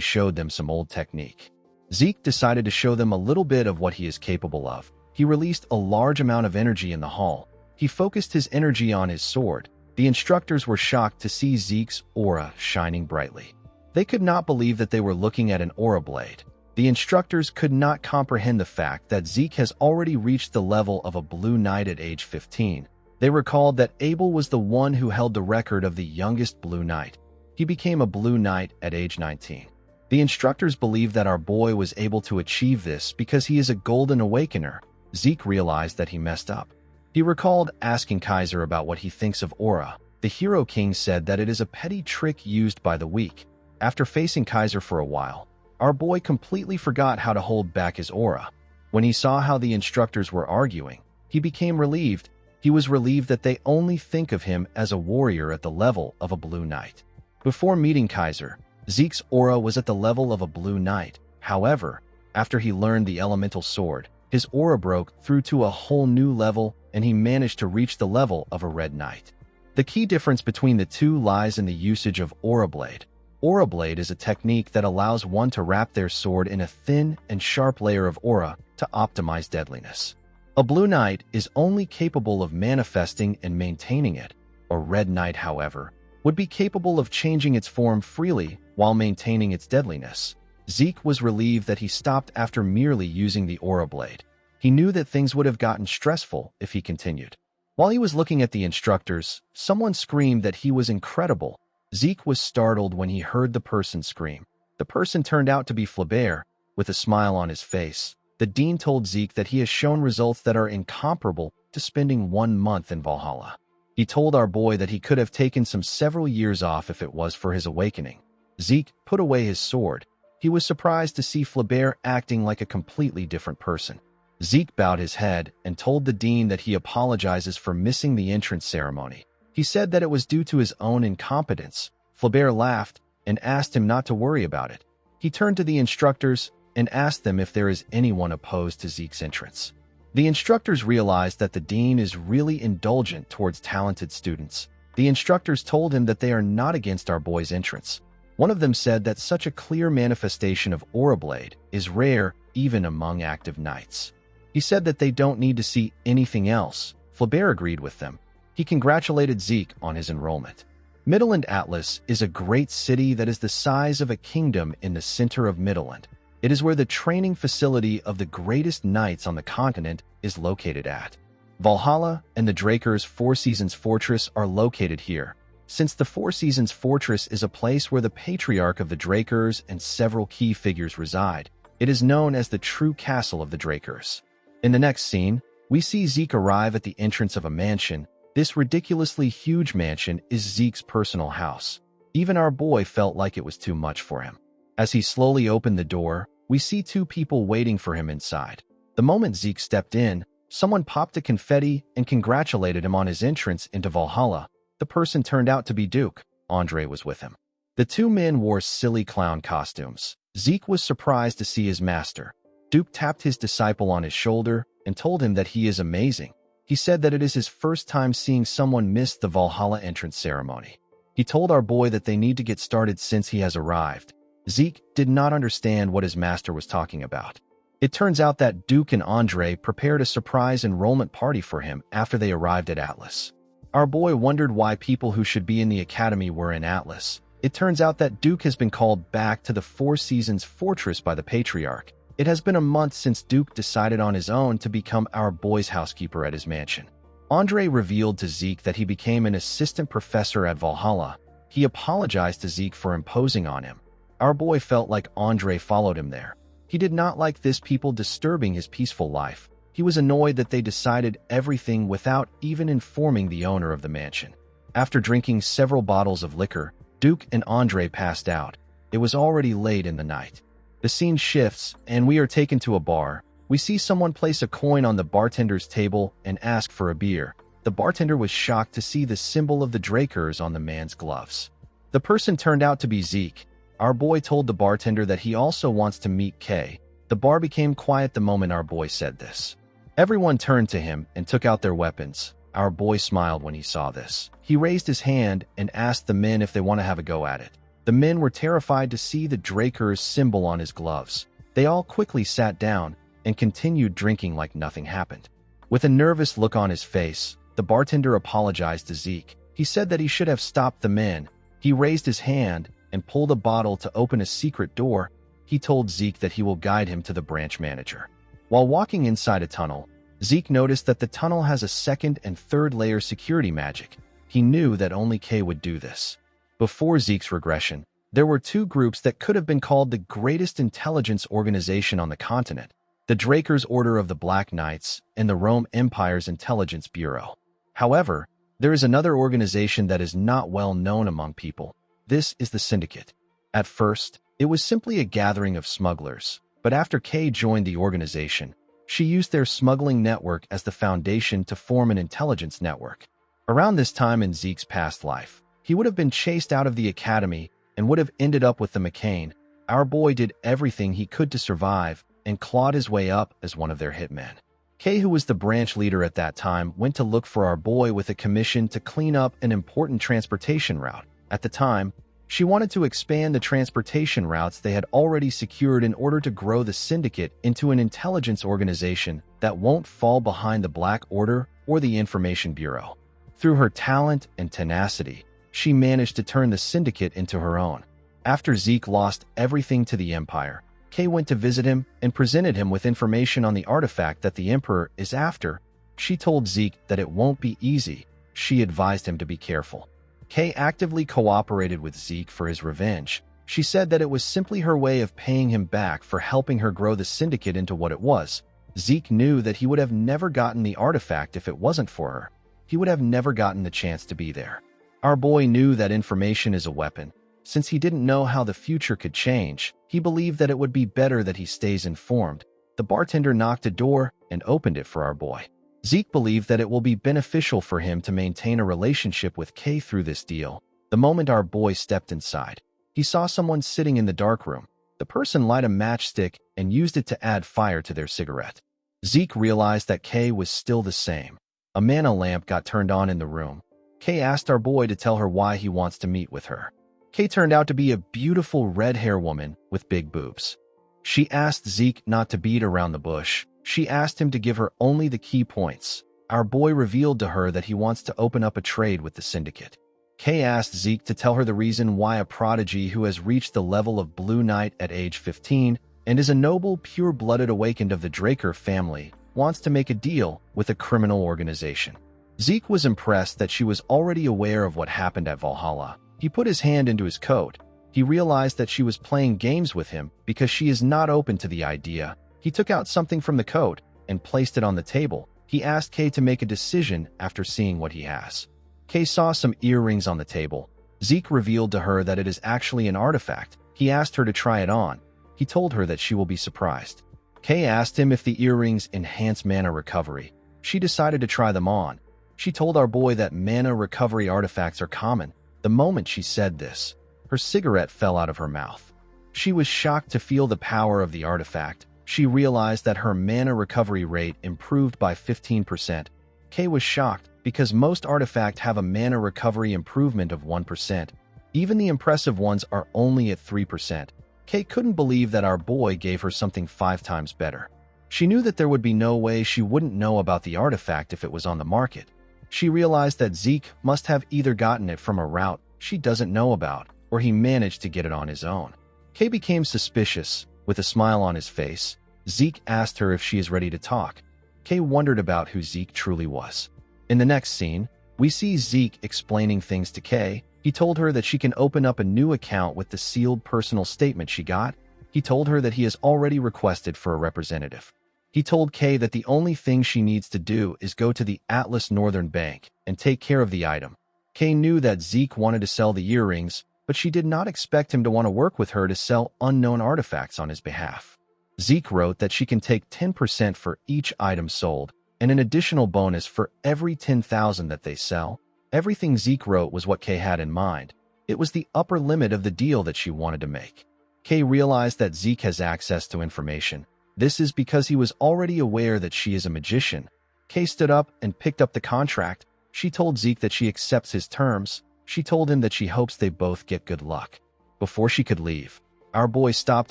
showed them some old technique. Zeke decided to show them a little bit of what he is capable of. He released a large amount of energy in the hall. He focused his energy on his sword. The instructors were shocked to see Zeke's aura shining brightly. They could not believe that they were looking at an aura blade. The instructors could not comprehend the fact that Zeke has already reached the level of a Blue Knight at age 15. They recalled that Abel was the one who held the record of the youngest Blue Knight. He became a Blue Knight at age 19. The instructors believed that our boy was able to achieve this because he is a Golden Awakener. Zeke realized that he messed up. He recalled asking Kaiser about what he thinks of aura. The Hero King said that it is a petty trick used by the weak. After facing Kaiser for a while, our boy completely forgot how to hold back his aura. When he saw how the instructors were arguing, he became relieved. He was relieved that they only think of him as a warrior at the level of a Blue Knight. Before meeting Kaiser, Zeke's aura was at the level of a Blue Knight. However, after he learned the elemental sword, his aura broke through to a whole new level, and he managed to reach the level of a Red Knight. The key difference between the two lies in the usage of Aura Blade. Aura Blade is a technique that allows one to wrap their sword in a thin and sharp layer of aura to optimize deadliness. A Blue Knight is only capable of manifesting and maintaining it. A Red Knight, however, would be capable of changing its form freely while maintaining its deadliness. Zeke was relieved that he stopped after merely using the Aura Blade. He knew that things would have gotten stressful if he continued. While he was looking at the instructors, someone screamed that he was incredible. Zeke was startled when he heard the person scream. The person turned out to be Flaubert. With a smile on his face, the dean told Zeke that he has shown results that are incomparable to spending 1 month in Valhalla. He told our boy that he could have taken several years off if it was for his awakening. Zeke put away his sword. He was surprised to see Flaubert acting like a completely different person. Zeke bowed his head and told the dean that he apologizes for missing the entrance ceremony. He said that it was due to his own incompetence. Flaubert laughed and asked him not to worry about it. He turned to the instructors and asked them if there is anyone opposed to Zeke's entrance. The instructors realized that the dean is really indulgent towards talented students. The instructors told him that they are not against our boy's entrance. One of them said that such a clear manifestation of Aura Blade is rare even among active knights. He said that they don't need to see anything else. Flaubert agreed with them. He congratulated Zeke on his enrollment. Midland Atlas is a great city that is the size of a kingdom in the center of Midland. It is where the training facility of the greatest knights on the continent is located at. Valhalla and the Drakers' Four Seasons Fortress are located here. Since the Four Seasons Fortress is a place where the patriarch of the Drakers and several key figures reside, it is known as the true castle of the Drakers. In the next scene, we see Zeke arrive at the entrance of a mansion. This ridiculously huge mansion is Zeke's personal house. Even our boy felt like it was too much for him. As he slowly opened the door, we see two people waiting for him inside. The moment Zeke stepped in, someone popped a confetti and congratulated him on his entrance into Valhalla. The person turned out to be Duke. Andre was with him. The two men wore silly clown costumes. Zeke was surprised to see his master. Duke tapped his disciple on his shoulder and told him that he is amazing. He said that it is his first time seeing someone miss the Valhalla entrance ceremony. He told our boy that they need to get started since he has arrived. Zeke did not understand what his master was talking about. It turns out that Duke and Andre prepared a surprise enrollment party for him after they arrived at Atlas. Our boy wondered why people who should be in the academy were in Atlas. It turns out that Duke has been called back to the Four Seasons Fortress by the Patriarch. It has been a month since Duke decided on his own to become our boy's housekeeper at his mansion. Andre revealed to Zeke that he became an assistant professor at Valhalla. He apologized to Zeke for imposing on him. Our boy felt like Andre followed him there. He did not like this people disturbing his peaceful life. He was annoyed that they decided everything without even informing the owner of the mansion. After drinking several bottles of liquor, Duke and Andre passed out. It was already late in the night. The scene shifts, and we are taken to a bar. We see someone place a coin on the bartender's table and ask for a beer. The bartender was shocked to see the symbol of the Drakers on the man's gloves. The person turned out to be Zeke. Our boy told the bartender that he also wants to meet Kay. The bar became quiet the moment our boy said this. Everyone turned to him and took out their weapons. Our boy smiled when he saw this. He raised his hand and asked the men if they want to have a go at it. The men were terrified to see the Drakers' symbol on his gloves. They all quickly sat down and continued drinking like nothing happened. With a nervous look on his face, the bartender apologized to Zeke. He said that he should have stopped the men. He raised his hand and pulled a bottle to open a secret door. He told Zeke that he will guide him to the branch manager. While walking inside a tunnel, Zeke noticed that the tunnel has a second and third layer security magic. He knew that only Kay would do this. Before Zeke's regression, there were two groups that could have been called the greatest intelligence organization on the continent: the Drakers' Order of the Black Knights and the Rome Empire's Intelligence Bureau. However, there is another organization that is not well known among people. This is the Syndicate. At first, it was simply a gathering of smugglers, but after Kay joined the organization, she used their smuggling network as the foundation to form an intelligence network. Around this time in Zeke's past life, he would have been chased out of the academy and would have ended up with the McCain. Our boy did everything he could to survive and clawed his way up as one of their hitmen. Kay, who was the branch leader at that time, went to look for our boy with a commission to clean up an important transportation route. At the time, she wanted to expand the transportation routes they had already secured in order to grow the Syndicate into an intelligence organization that won't fall behind the Black Order or the Information Bureau. Through her talent and tenacity, she managed to turn the Syndicate into her own. After Zeke lost everything to the Empire, Kay went to visit him and presented him with information on the artifact that the Emperor is after. She told Zeke that it won't be easy. She advised him to be careful. Kay actively cooperated with Zeke for his revenge. She said that it was simply her way of paying him back for helping her grow the Syndicate into what it was. Zeke knew that he would have never gotten the artifact if it wasn't for her. He would have never gotten the chance to be there. Our boy knew that information is a weapon. Since he didn't know how the future could change, he believed that it would be better that he stays informed. The bartender knocked a door and opened it for our boy. Zeke believed that it will be beneficial for him to maintain a relationship with Kay through this deal. The moment our boy stepped inside, he saw someone sitting in the dark room. The person lit a matchstick and used it to add fire to their cigarette. Zeke realized that Kay was still the same. A mana lamp got turned on in the room. Kay asked our boy to tell her why he wants to meet with her. Kay turned out to be a beautiful red-hair woman with big boobs. She asked Zeke not to beat around the bush. She asked him to give her only the key points. Our boy revealed to her that he wants to open up a trade with the syndicate. Kay asked Zeke to tell her the reason why a prodigy who has reached the level of Blue Knight at age 15 and is a noble, pure-blooded awakened of the Draker family wants to make a deal with a criminal organization. Zeke was impressed that she was already aware of what happened at Valhalla. He put his hand into his coat. He realized that she was playing games with him because she is not open to the idea. He took out something from the coat and placed it on the table. He asked Kay to make a decision after seeing what he has. Kay saw some earrings on the table. Zeke revealed to her that it is actually an artifact. He asked her to try it on. He told her that she will be surprised. Kay asked him if the earrings enhance mana recovery. She decided to try them on. She told our boy that mana recovery artifacts are common. The moment she said this, her cigarette fell out of her mouth. She was shocked to feel the power of the artifact. She realized that her mana recovery rate improved by 15%. Kay was shocked because most artifacts have a mana recovery improvement of 1%. Even the impressive ones are only at 3%. Kay couldn't believe that our boy gave her something 5 times better. She knew that there would be no way she wouldn't know about the artifact if it was on the market. She realized that Zeke must have either gotten it from a route she doesn't know about, or he managed to get it on his own. Kay became suspicious. With a smile on his face, Zeke asked her if she is ready to talk. Kay wondered about who Zeke truly was. In the next scene, we see Zeke explaining things to Kay. He told her that she can open up a new account with the sealed personal statement she got. He told her that he has already requested for a representative. He told Kay that the only thing she needs to do is go to the Atlas Northern Bank and take care of the item. Kay knew that Zeke wanted to sell the earrings, but she did not expect him to want to work with her to sell unknown artifacts on his behalf. Zeke wrote that she can take 10% for each item sold, and an additional bonus for every 10,000 that they sell. Everything Zeke wrote was what Kay had in mind. It was the upper limit of the deal that she wanted to make. Kay realized that Zeke has access to information. This is because he was already aware that she is a magician. Kay stood up and picked up the contract. She told Zeke that she accepts his terms. She told him that she hopes they both get good luck. Before she could leave, our boy stopped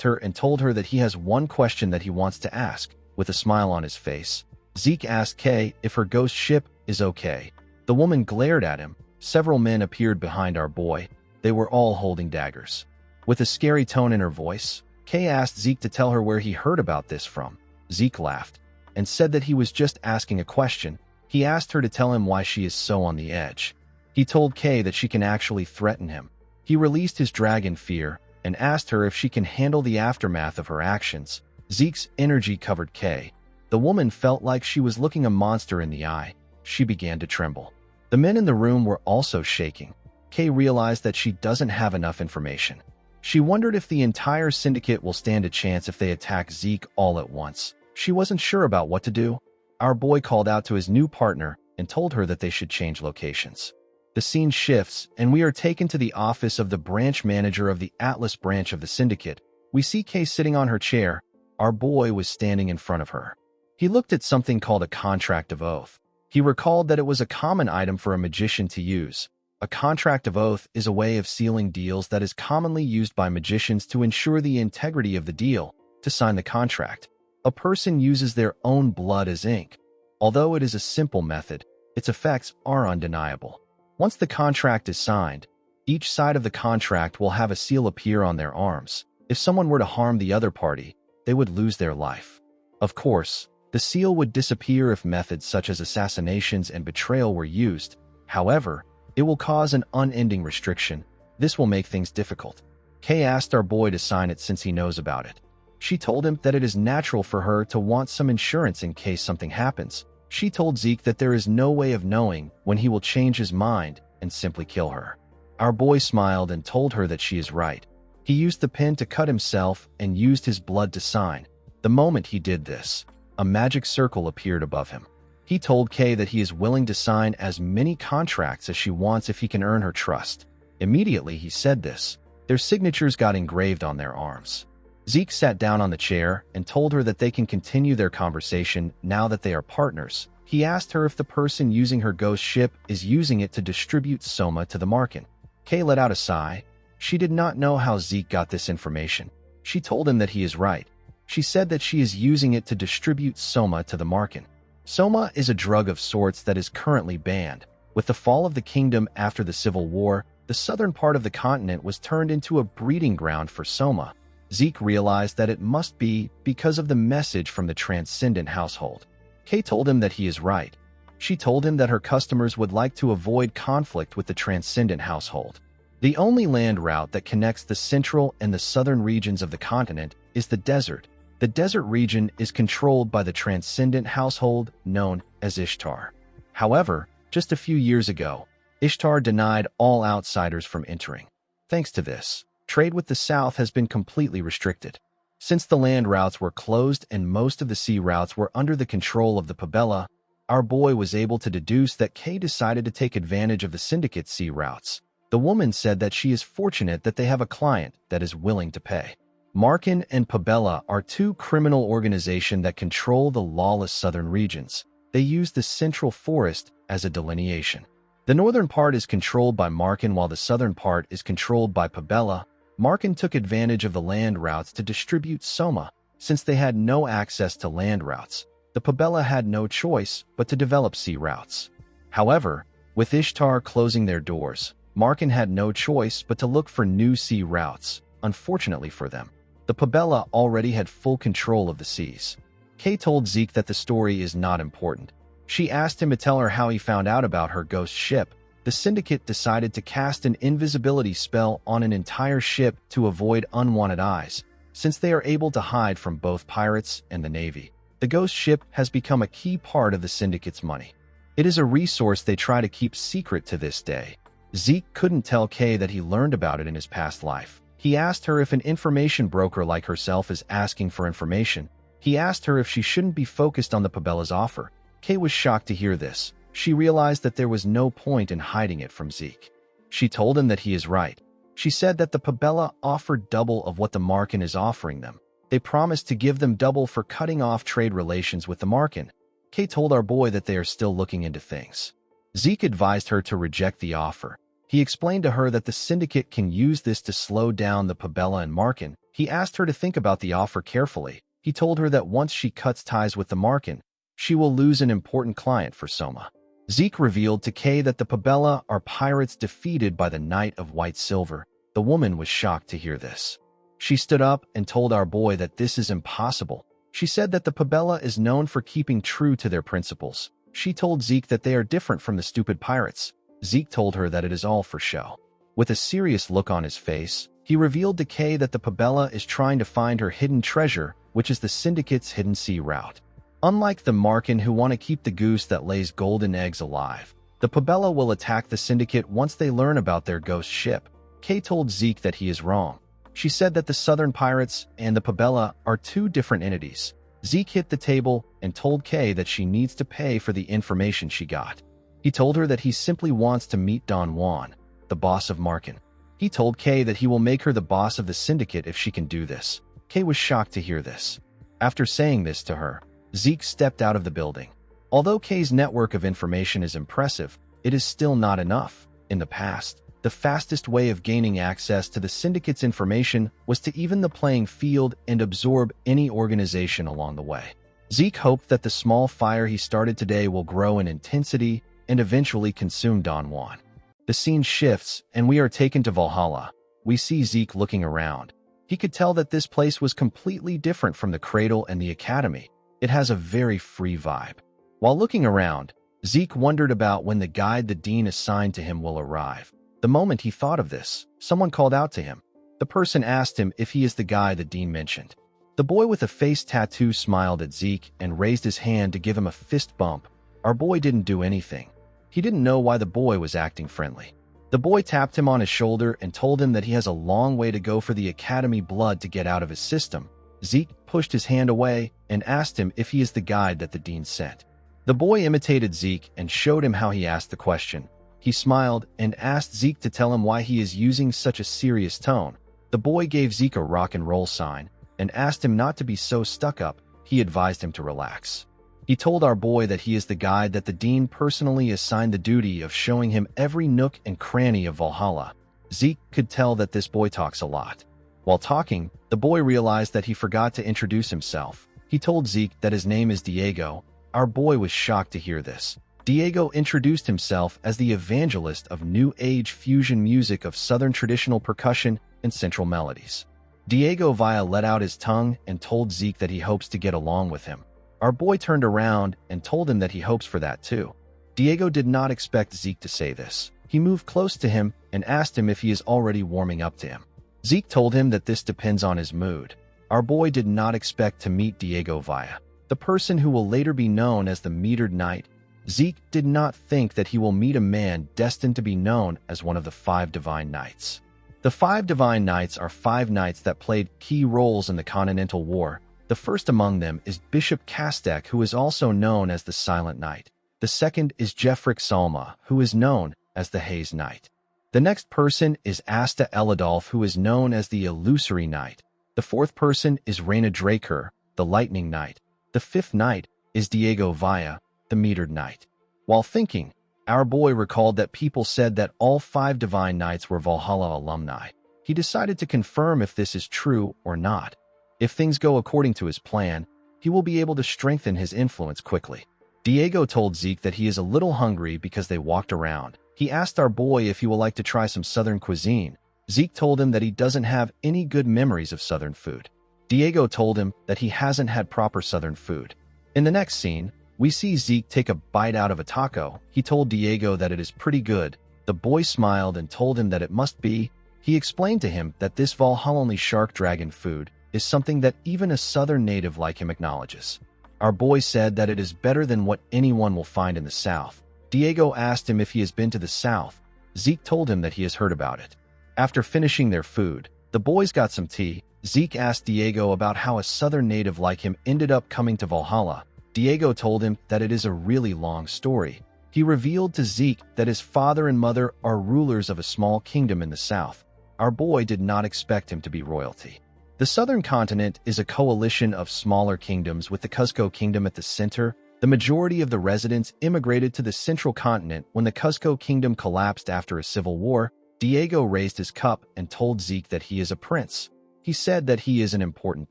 her and told her that he has one question that he wants to ask. With a smile on his face, Zeke asked Kay if her ghost ship is okay. The woman glared at him. Several men appeared behind our boy. They were all holding daggers. With a scary tone in her voice, Kay asked Zeke to tell her where he heard about this from. Zeke laughed and said that he was just asking a question. He asked her to tell him why she is so on the edge. He told Kay that she can actually threaten him. He released his dragon fear and asked her if she can handle the aftermath of her actions. Zeke's energy covered Kay. The woman felt like she was looking a monster in the eye. She began to tremble. The men in the room were also shaking. Kay realized that she doesn't have enough information. She wondered if the entire syndicate will stand a chance if they attack Zeke all at once. She wasn't sure about what to do. Our boy called out to his new partner and told her that they should change locations. The scene shifts, and we are taken to the office of the branch manager of the Atlas branch of the syndicate. We see Kay sitting on her chair. Our boy was standing in front of her. He looked at something called a contract of oath. He recalled that it was a common item for a magician to use. A contract of oath is a way of sealing deals that is commonly used by magicians to ensure the integrity of the deal. To sign the contract, a person uses their own blood as ink. Although it is a simple method, its effects are undeniable. Once the contract is signed, each side of the contract will have a seal appear on their arms. If someone were to harm the other party, they would lose their life. Of course, the seal would disappear if methods such as assassinations and betrayal were used. However, it will cause an unending restriction. This will make things difficult. Kay asked our boy to sign it since he knows about it. She told him that it is natural for her to want some insurance in case something happens. She told Zeke that there is no way of knowing when he will change his mind and simply kill her. Our boy smiled and told her that she is right. He used the pen to cut himself and used his blood to sign. The moment he did this, a magic circle appeared above him. He told Kay that he is willing to sign as many contracts as she wants if he can earn her trust. Immediately he said this, their signatures got engraved on their arms. Zeke sat down on the chair and told her that they can continue their conversation now that they are partners. He asked her if the person using her ghost ship is using it to distribute Soma to the Marken. Kay let out a sigh. She did not know how Zeke got this information. She told him that he is right. She said that she is using it to distribute Soma to the Marken. Soma is a drug of sorts that is currently banned. With the fall of the kingdom after the Civil War, the southern part of the continent was turned into a breeding ground for Soma. Zeke realized that it must be because of the message from the Transcendent household. Kay told him that he is right. She told him that her customers would like to avoid conflict with the Transcendent household. The only land route that connects the central and the southern regions of the continent is the desert. The desert region is controlled by the Transcendent household known as Ishtar. However, just a few years ago, Ishtar denied all outsiders from entering. Thanks to this, trade with the south has been completely restricted. Since the land routes were closed and most of the sea routes were under the control of the Pabella, our boy was able to deduce that Kay decided to take advantage of the syndicate's sea routes. The woman said that she is fortunate that they have a client that is willing to pay. Markin and Pabella are two criminal organizations that control the lawless southern regions. They use the central forest as a delineation. The northern part is controlled by Markin while the southern part is controlled by Pabella. Markin took advantage of the land routes to distribute Soma. Since they had no access to land routes, the Pabella had no choice but to develop sea routes. However, with Ishtar closing their doors, Markin had no choice but to look for new sea routes. Unfortunately for them, the Pabella already had full control of the seas. Kay told Zeke that the story is not important. She asked him to tell her how he found out about her ghost ship. The syndicate decided to cast an invisibility spell on an entire ship to avoid unwanted eyes, since they are able to hide from both pirates and the Navy. The ghost ship has become a key part of the syndicate's money. It is a resource they try to keep secret to this day. Zeke couldn't tell Kay that he learned about it in his past life. He asked her if an information broker like herself is asking for information. He asked her if she shouldn't be focused on the Pabella's offer. Kay was shocked to hear this. She realized that there was no point in hiding it from Zeke. She told him that he is right. She said that the Pabella offered double of what the Markin is offering them. They promised to give them double for cutting off trade relations with the Markin. Kay told our boy that they are still looking into things. Zeke advised her to reject the offer. He explained to her that the syndicate can use this to slow down the Pabella and Markin. He asked her to think about the offer carefully. He told her that once she cuts ties with the Markin, she will lose an important client for Soma. Zeke revealed to Kay that the Pabella are pirates defeated by the Knight of White Silver. The woman was shocked to hear this. She stood up and told our boy that this is impossible. She said that the Pabella is known for keeping true to their principles. She told Zeke that they are different from the stupid pirates. Zeke told her that it is all for show. With a serious look on his face, he revealed to Kay that the Pabella is trying to find her hidden treasure, which is the syndicate's hidden sea route. Unlike the Markin who want to keep the goose that lays golden eggs alive, the Pabella will attack the syndicate once they learn about their ghost ship. Kay told Zeke that he is wrong. She said that the Southern Pirates and the Pabella are two different entities. Zeke hit the table and told Kay that she needs to pay for the information she got. He told her that he simply wants to meet Don Juan, the boss of Markin. He told Kay that he will make her the boss of the syndicate if she can do this. Kay was shocked to hear this. After saying this to her, Zeke stepped out of the building. Although Kay's network of information is impressive, it is still not enough. In the past, the fastest way of gaining access to the syndicate's information was to even the playing field and absorb any organization along the way. Zeke hoped that the small fire he started today will grow in intensity and eventually consume Don Juan. The scene shifts, and we are taken to Valhalla. We see Zeke looking around. He could tell that this place was completely different from the Cradle and the Academy. It has a very free vibe. While looking around, Zeke wondered about when the guide the dean assigned to him will arrive. The moment he thought of this, someone called out to him. The person asked him if he is the guy the dean mentioned. The boy with a face tattoo smiled at Zeke and raised his hand to give him a fist bump. Our boy didn't do anything. He didn't know why the boy was acting friendly. The boy tapped him on his shoulder and told him that he has a long way to go for the Academy blood to get out of his system. Zeke pushed his hand away and asked him if he is the guide that the dean sent. The boy imitated Zeke and showed him how he asked the question. He smiled and asked Zeke to tell him why he is using such a serious tone. The boy gave Zeke a rock and roll sign and asked him not to be so stuck up. He advised him to relax. He told our boy that he is the guide that the dean personally assigned the duty of showing him every nook and cranny of Valhalla. Zeke could tell that this boy talks a lot. While talking, the boy realized that he forgot to introduce himself. He told Zeke that his name is Diego. Our boy was shocked to hear this. Diego introduced himself as the evangelist of New Age fusion music of Southern traditional percussion and central melodies. Diego Villa let out his tongue and told Zeke that he hopes to get along with him. Our boy turned around and told him that he hopes for that too. Diego did not expect Zeke to say this. He moved close to him and asked him if he is already warming up to him. Zeke told him that this depends on his mood. Our boy did not expect to meet Diego Villa, the person who will later be known as the Metered Knight. Zeke did not think that he will meet a man destined to be known as one of the 5 Divine Knights. The 5 Divine Knights are 5 knights that played key roles in the Continental War. The first among them is Bishop Kastek, who is also known as the Silent Knight. The second is Jeffrick Salma, who is known as the Haze Knight. The next person is Asta Eladolf, who is known as the Illusory Knight. The fourth person is Reyna Draker, the Lightning Knight. The fifth knight is Diego Villa, the Metered Knight. While thinking, our boy recalled that people said that all 5 Divine Knights were Valhalla alumni. He decided to confirm if this is true or not. If things go according to his plan, he will be able to strengthen his influence quickly. Diego told Zeke that he is a little hungry because they walked around. He asked our boy if he would like to try some Southern cuisine. Zeke told him that he doesn't have any good memories of Southern food. Diego told him that he hasn't had proper Southern food. In the next scene, we see Zeke take a bite out of a taco. He told Diego that it is pretty good. The boy smiled and told him that it must be. He explained to him that this Valhalla shark dragon food is something that even a Southern native like him acknowledges. Our boy said that it is better than what anyone will find in the South. Diego asked him if he has been to the South. Zeke told him that he has heard about it. After finishing their food, the boys got some tea. Zeke asked Diego about how a Southern native like him ended up coming to Valhalla. Diego told him that it is a really long story. He revealed to Zeke that his father and mother are rulers of a small kingdom in the South. Our boy did not expect him to be royalty. The southern continent is a coalition of smaller kingdoms with the Cuzco Kingdom at the center. The majority of the residents immigrated to the central continent when the Cuzco Kingdom collapsed after a civil war. Diego raised his cup and told Zeke that he is a prince. He said that he is an important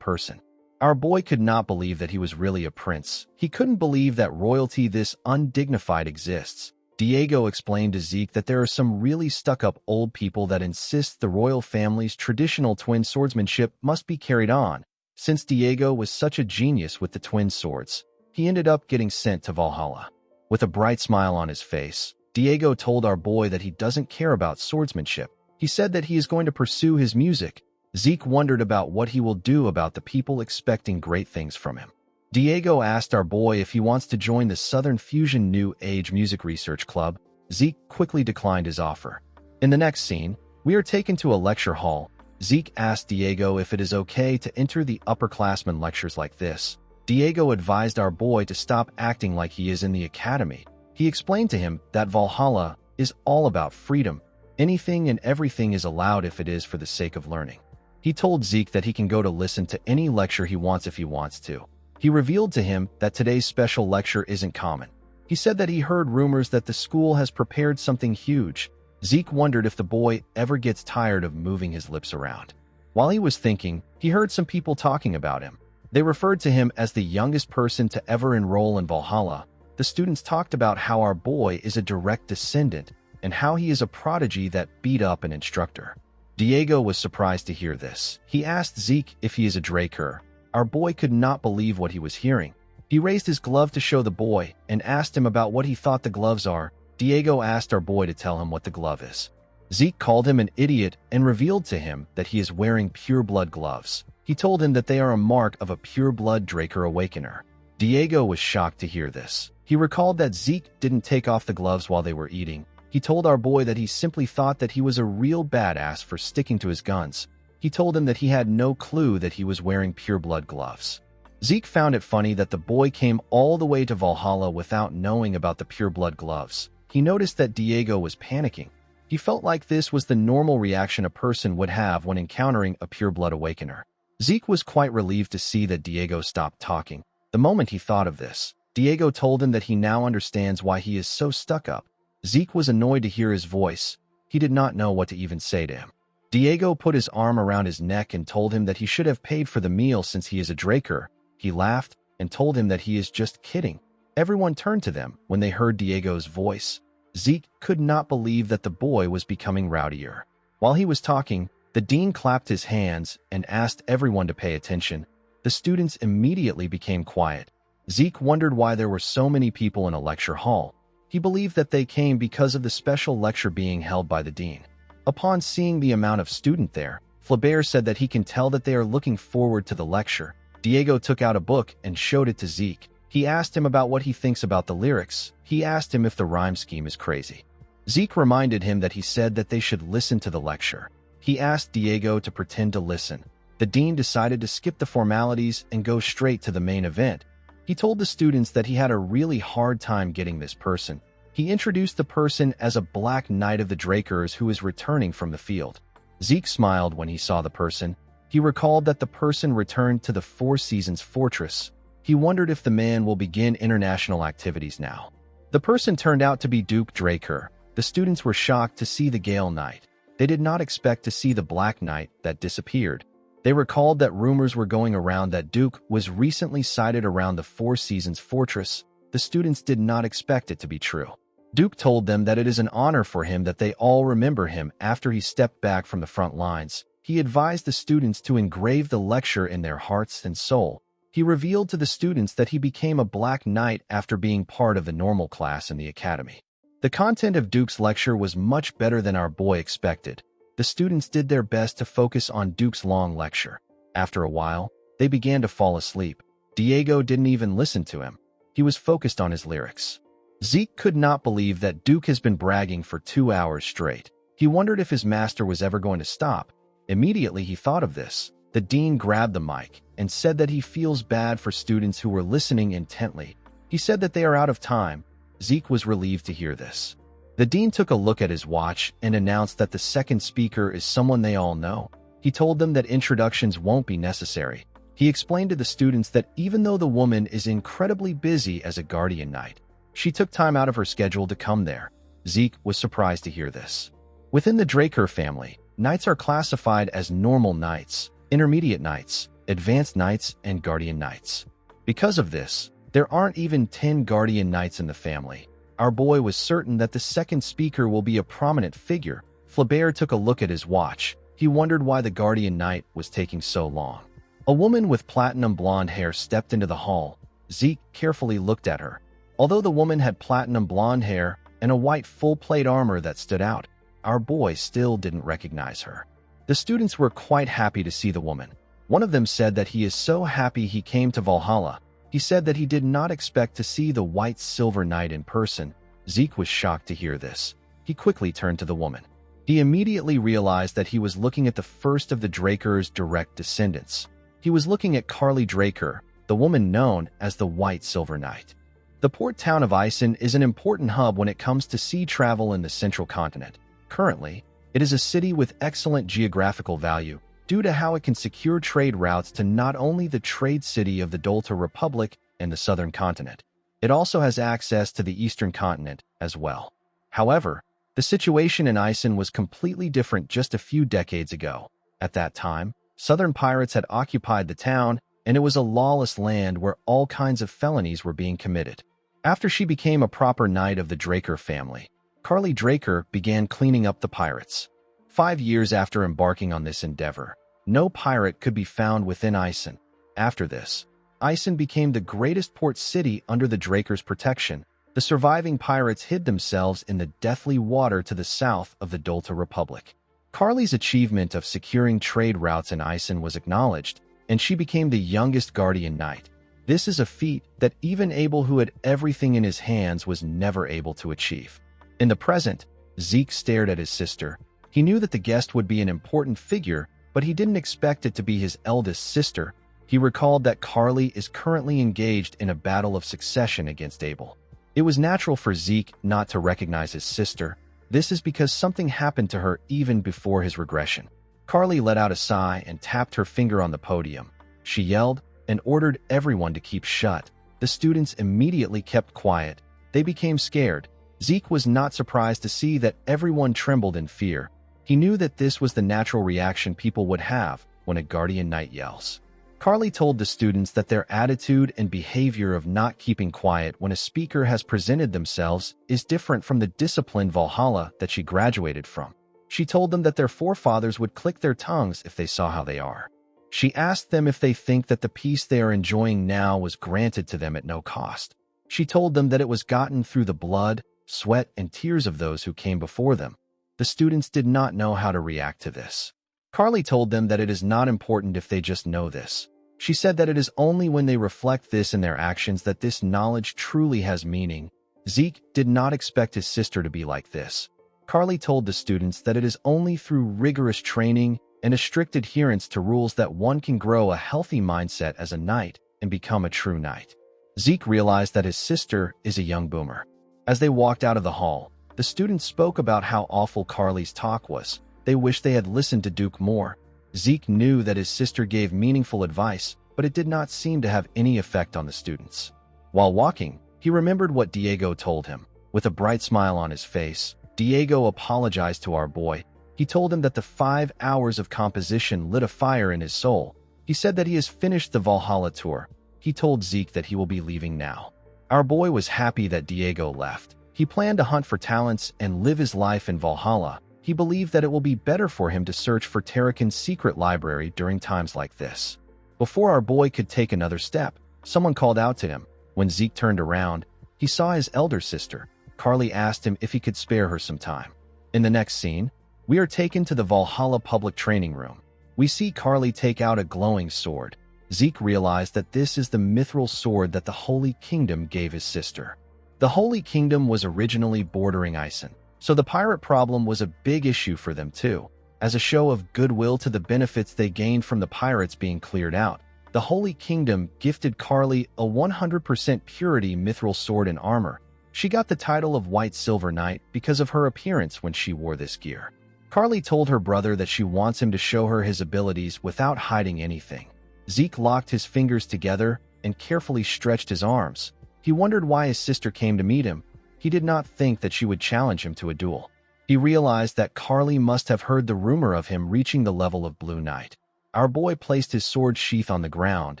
person. Our boy could not believe that he was really a prince. He couldn't believe that royalty this undignified exists. Diego explained to Zeke that there are some really stuck-up old people that insist the royal family's traditional twin swordsmanship must be carried on. Since Diego was such a genius with the twin swords, he ended up getting sent to Valhalla. With a bright smile on his face, Diego told our boy that he doesn't care about swordsmanship. He said that he is going to pursue his music. Zeke wondered about what he will do about the people expecting great things from him. Diego asked our boy if he wants to join the Southern Fusion New Age Music Research Club. Zeke quickly declined his offer. In the next scene, we are taken to a lecture hall. Zeke asked Diego if it is okay to enter the upperclassmen lectures like this. Diego advised our boy to stop acting like he is in the academy. He explained to him that Valhalla is all about freedom. Anything and everything is allowed if it is for the sake of learning. He told Zeke that he can go to listen to any lecture he wants if he wants to. He revealed to him that today's special lecture isn't common. He said that he heard rumors that the school has prepared something huge. Zeke wondered if the boy ever gets tired of moving his lips around. While he was thinking, he heard some people talking about him. They referred to him as the youngest person to ever enroll in Valhalla. The students talked about how our boy is a direct descendant and how he is a prodigy that beat up an instructor. Diego was surprised to hear this. He asked Zeke if he is a Draker. Our boy could not believe what he was hearing. He raised his glove to show the boy and asked him about what he thought the gloves are. Diego asked our boy to tell him what the glove is. Zeke called him an idiot and revealed to him that he is wearing pure-blood gloves. He told him that they are a mark of a pure-blood Draker Awakener. Diego was shocked to hear this. He recalled that Zeke didn't take off the gloves while they were eating. He told our boy that he simply thought that he was a real badass for sticking to his guns. He told him that he had no clue that he was wearing pure-blood gloves. Zeke found it funny that the boy came all the way to Valhalla without knowing about the pure-blood gloves. He noticed that Diego was panicking. He felt like this was the normal reaction a person would have when encountering a pure-blood awakener. Zeke was quite relieved to see that Diego stopped talking. The moment he thought of this, Diego told him that he now understands why he is so stuck up. Zeke was annoyed to hear his voice. He did not know what to even say to him. Diego put his arm around his neck and told him that he should have paid for the meal since he is a Draker. He laughed and told him that he is just kidding. Everyone turned to them when they heard Diego's voice. Zeke could not believe that the boy was becoming rowdier. While he was talking, the dean clapped his hands and asked everyone to pay attention. The students immediately became quiet. Zeke wondered why there were so many people in a lecture hall. He believed that they came because of the special lecture being held by the dean. Upon seeing the amount of student there, Flaubert said that he can tell that they are looking forward to the lecture. Diego took out a book and showed it to Zeke. He asked him about what he thinks about the lyrics. He asked him if the rhyme scheme is crazy. Zeke reminded him that he said that they should listen to the lecture. He asked Diego to pretend to listen. The dean decided to skip the formalities and go straight to the main event. He told the students that he had a really hard time getting this person. He introduced the person as a Black Knight of the Drakers who is returning from the field. Zeke smiled when he saw the person. He recalled that the person returned to the Four Seasons Fortress. He wondered if the man will begin international activities now. The person turned out to be Duke Draker. The students were shocked to see the Gale Knight. They did not expect to see the Black Knight that disappeared. They recalled that rumors were going around that Duke was recently sighted around the Four Seasons Fortress. The students did not expect it to be true. Duke told them that it is an honor for him that they all remember him after he stepped back from the front lines. He advised the students to engrave the lecture in their hearts and soul. He revealed to the students that he became a Black Knight after being part of the normal class in the academy. The content of Duke's lecture was much better than our boy expected. The students did their best to focus on Duke's long lecture. After a while, they began to fall asleep. Diego didn't even listen to him. He was focused on his lyrics. Zeke could not believe that Duke has been bragging for 2 hours straight. He wondered if his master was ever going to stop. Immediately he thought of this. The dean grabbed the mic and said that he feels bad for students who were listening intently. He said that they are out of time. Zeke was relieved to hear this. The dean took a look at his watch and announced that the second speaker is someone they all know. He told them that introductions won't be necessary. He explained to the students that even though the woman is incredibly busy as a guardian knight, she took time out of her schedule to come there. Zeke was surprised to hear this. Within the Draker family, knights are classified as normal knights, intermediate knights, advanced knights, and guardian knights. Because of this, there aren't even 10 guardian knights in the family. Our boy was certain that the second speaker will be a prominent figure. Flaubert took a look at his watch. He wondered why the guardian knight was taking so long. A woman with platinum blonde hair stepped into the hall. Zeke carefully looked at her. Although the woman had platinum blonde hair and a white full-plate armor that stood out, our boy still didn't recognize her. The students were quite happy to see the woman. One of them said that he is so happy he came to Valhalla. He said that he did not expect to see the White Silver Knight in person. Zeke was shocked to hear this. He quickly turned to the woman. He immediately realized that he was looking at the first of the Draker's direct descendants. He was looking at Carly Draker, the woman known as the White Silver Knight. The port town of Isen is an important hub when it comes to sea travel in the central continent. Currently, it is a city with excellent geographical value due to how it can secure trade routes to not only the trade city of the Dolta Republic and the southern continent, it also has access to the eastern continent as well. However, the situation in Isen was completely different just a few decades ago. At that time, southern pirates had occupied the town, and it was a lawless land where all kinds of felonies were being committed. After she became a proper knight of the Draker family, Carly Draker began cleaning up the pirates. 5 years after embarking on this endeavor, no pirate could be found within Isen. After this, Isen became the greatest port city under the Draker's protection. The surviving pirates hid themselves in the deathly water to the south of the Dolta Republic. Carly's achievement of securing trade routes in Isen was acknowledged, and she became the youngest guardian knight. This is a feat that even Abel, who had everything in his hands, was never able to achieve. In the present, Zeke stared at his sister. He knew that the guest would be an important figure, but he didn't expect it to be his eldest sister. He recalled that Carly is currently engaged in a battle of succession against Abel. It was natural for Zeke not to recognize his sister. This is because something happened to her even before his regression. Carly let out a sigh and tapped her finger on the podium. She yelled and ordered everyone to keep shut. The students immediately kept quiet. They became scared. Zeke was not surprised to see that everyone trembled in fear. He knew that this was the natural reaction people would have when a guardian knight yells. Carly told the students that their attitude and behavior of not keeping quiet when a speaker has presented themselves is different from the disciplined Valhalla that she graduated from. She told them that their forefathers would click their tongues if they saw how they are. She asked them if they think that the peace they are enjoying now was granted to them at no cost. She told them that it was gotten through the blood, sweat, and tears of those who came before them. The students did not know how to react to this. Carly told them that it is not important if they just know this. She said that it is only when they reflect this in their actions that this knowledge truly has meaning. Zeke did not expect his sister to be like this. Carly told the students that it is only through rigorous training and a strict adherence to rules that one can grow a healthy mindset as a knight and become a true knight. Zeke realized that his sister is a young boomer. As they walked out of the hall, the students spoke about how awful Carly's talk was. They wished they had listened to Duke more. Zeke knew that his sister gave meaningful advice, but it did not seem to have any effect on the students. While walking, he remembered what Diego told him. With a bright smile on his face, Diego apologized to our boy. He told him that the 5 hours of composition lit a fire in his soul. He said that he has finished the Valhalla tour. He told Zeke that he will be leaving now. Our boy was happy that Diego left. He planned to hunt for talents and live his life in Valhalla. He believed that it will be better for him to search for Tarakan's secret library during times like this. Before our boy could take another step, someone called out to him. When Zeke turned around, he saw his elder sister. Carly asked him if he could spare her some time. In the next scene, we are taken to the Valhalla public training room. We see Carly take out a glowing sword. Zeke realized that this is the mithril sword that the Holy Kingdom gave his sister. The Holy Kingdom was originally bordering Isen, so the pirate problem was a big issue for them too. As a show of goodwill to the benefits they gained from the pirates being cleared out, the Holy Kingdom gifted Carly a 100% purity mithril sword and armor. She got the title of White Silver Knight because of her appearance when she wore this gear. Carly told her brother that she wants him to show her his abilities without hiding anything. Zeke locked his fingers together and carefully stretched his arms. He wondered why his sister came to meet him. He did not think that she would challenge him to a duel. He realized that Carly must have heard the rumor of him reaching the level of Blue Knight. Our boy placed his sword sheath on the ground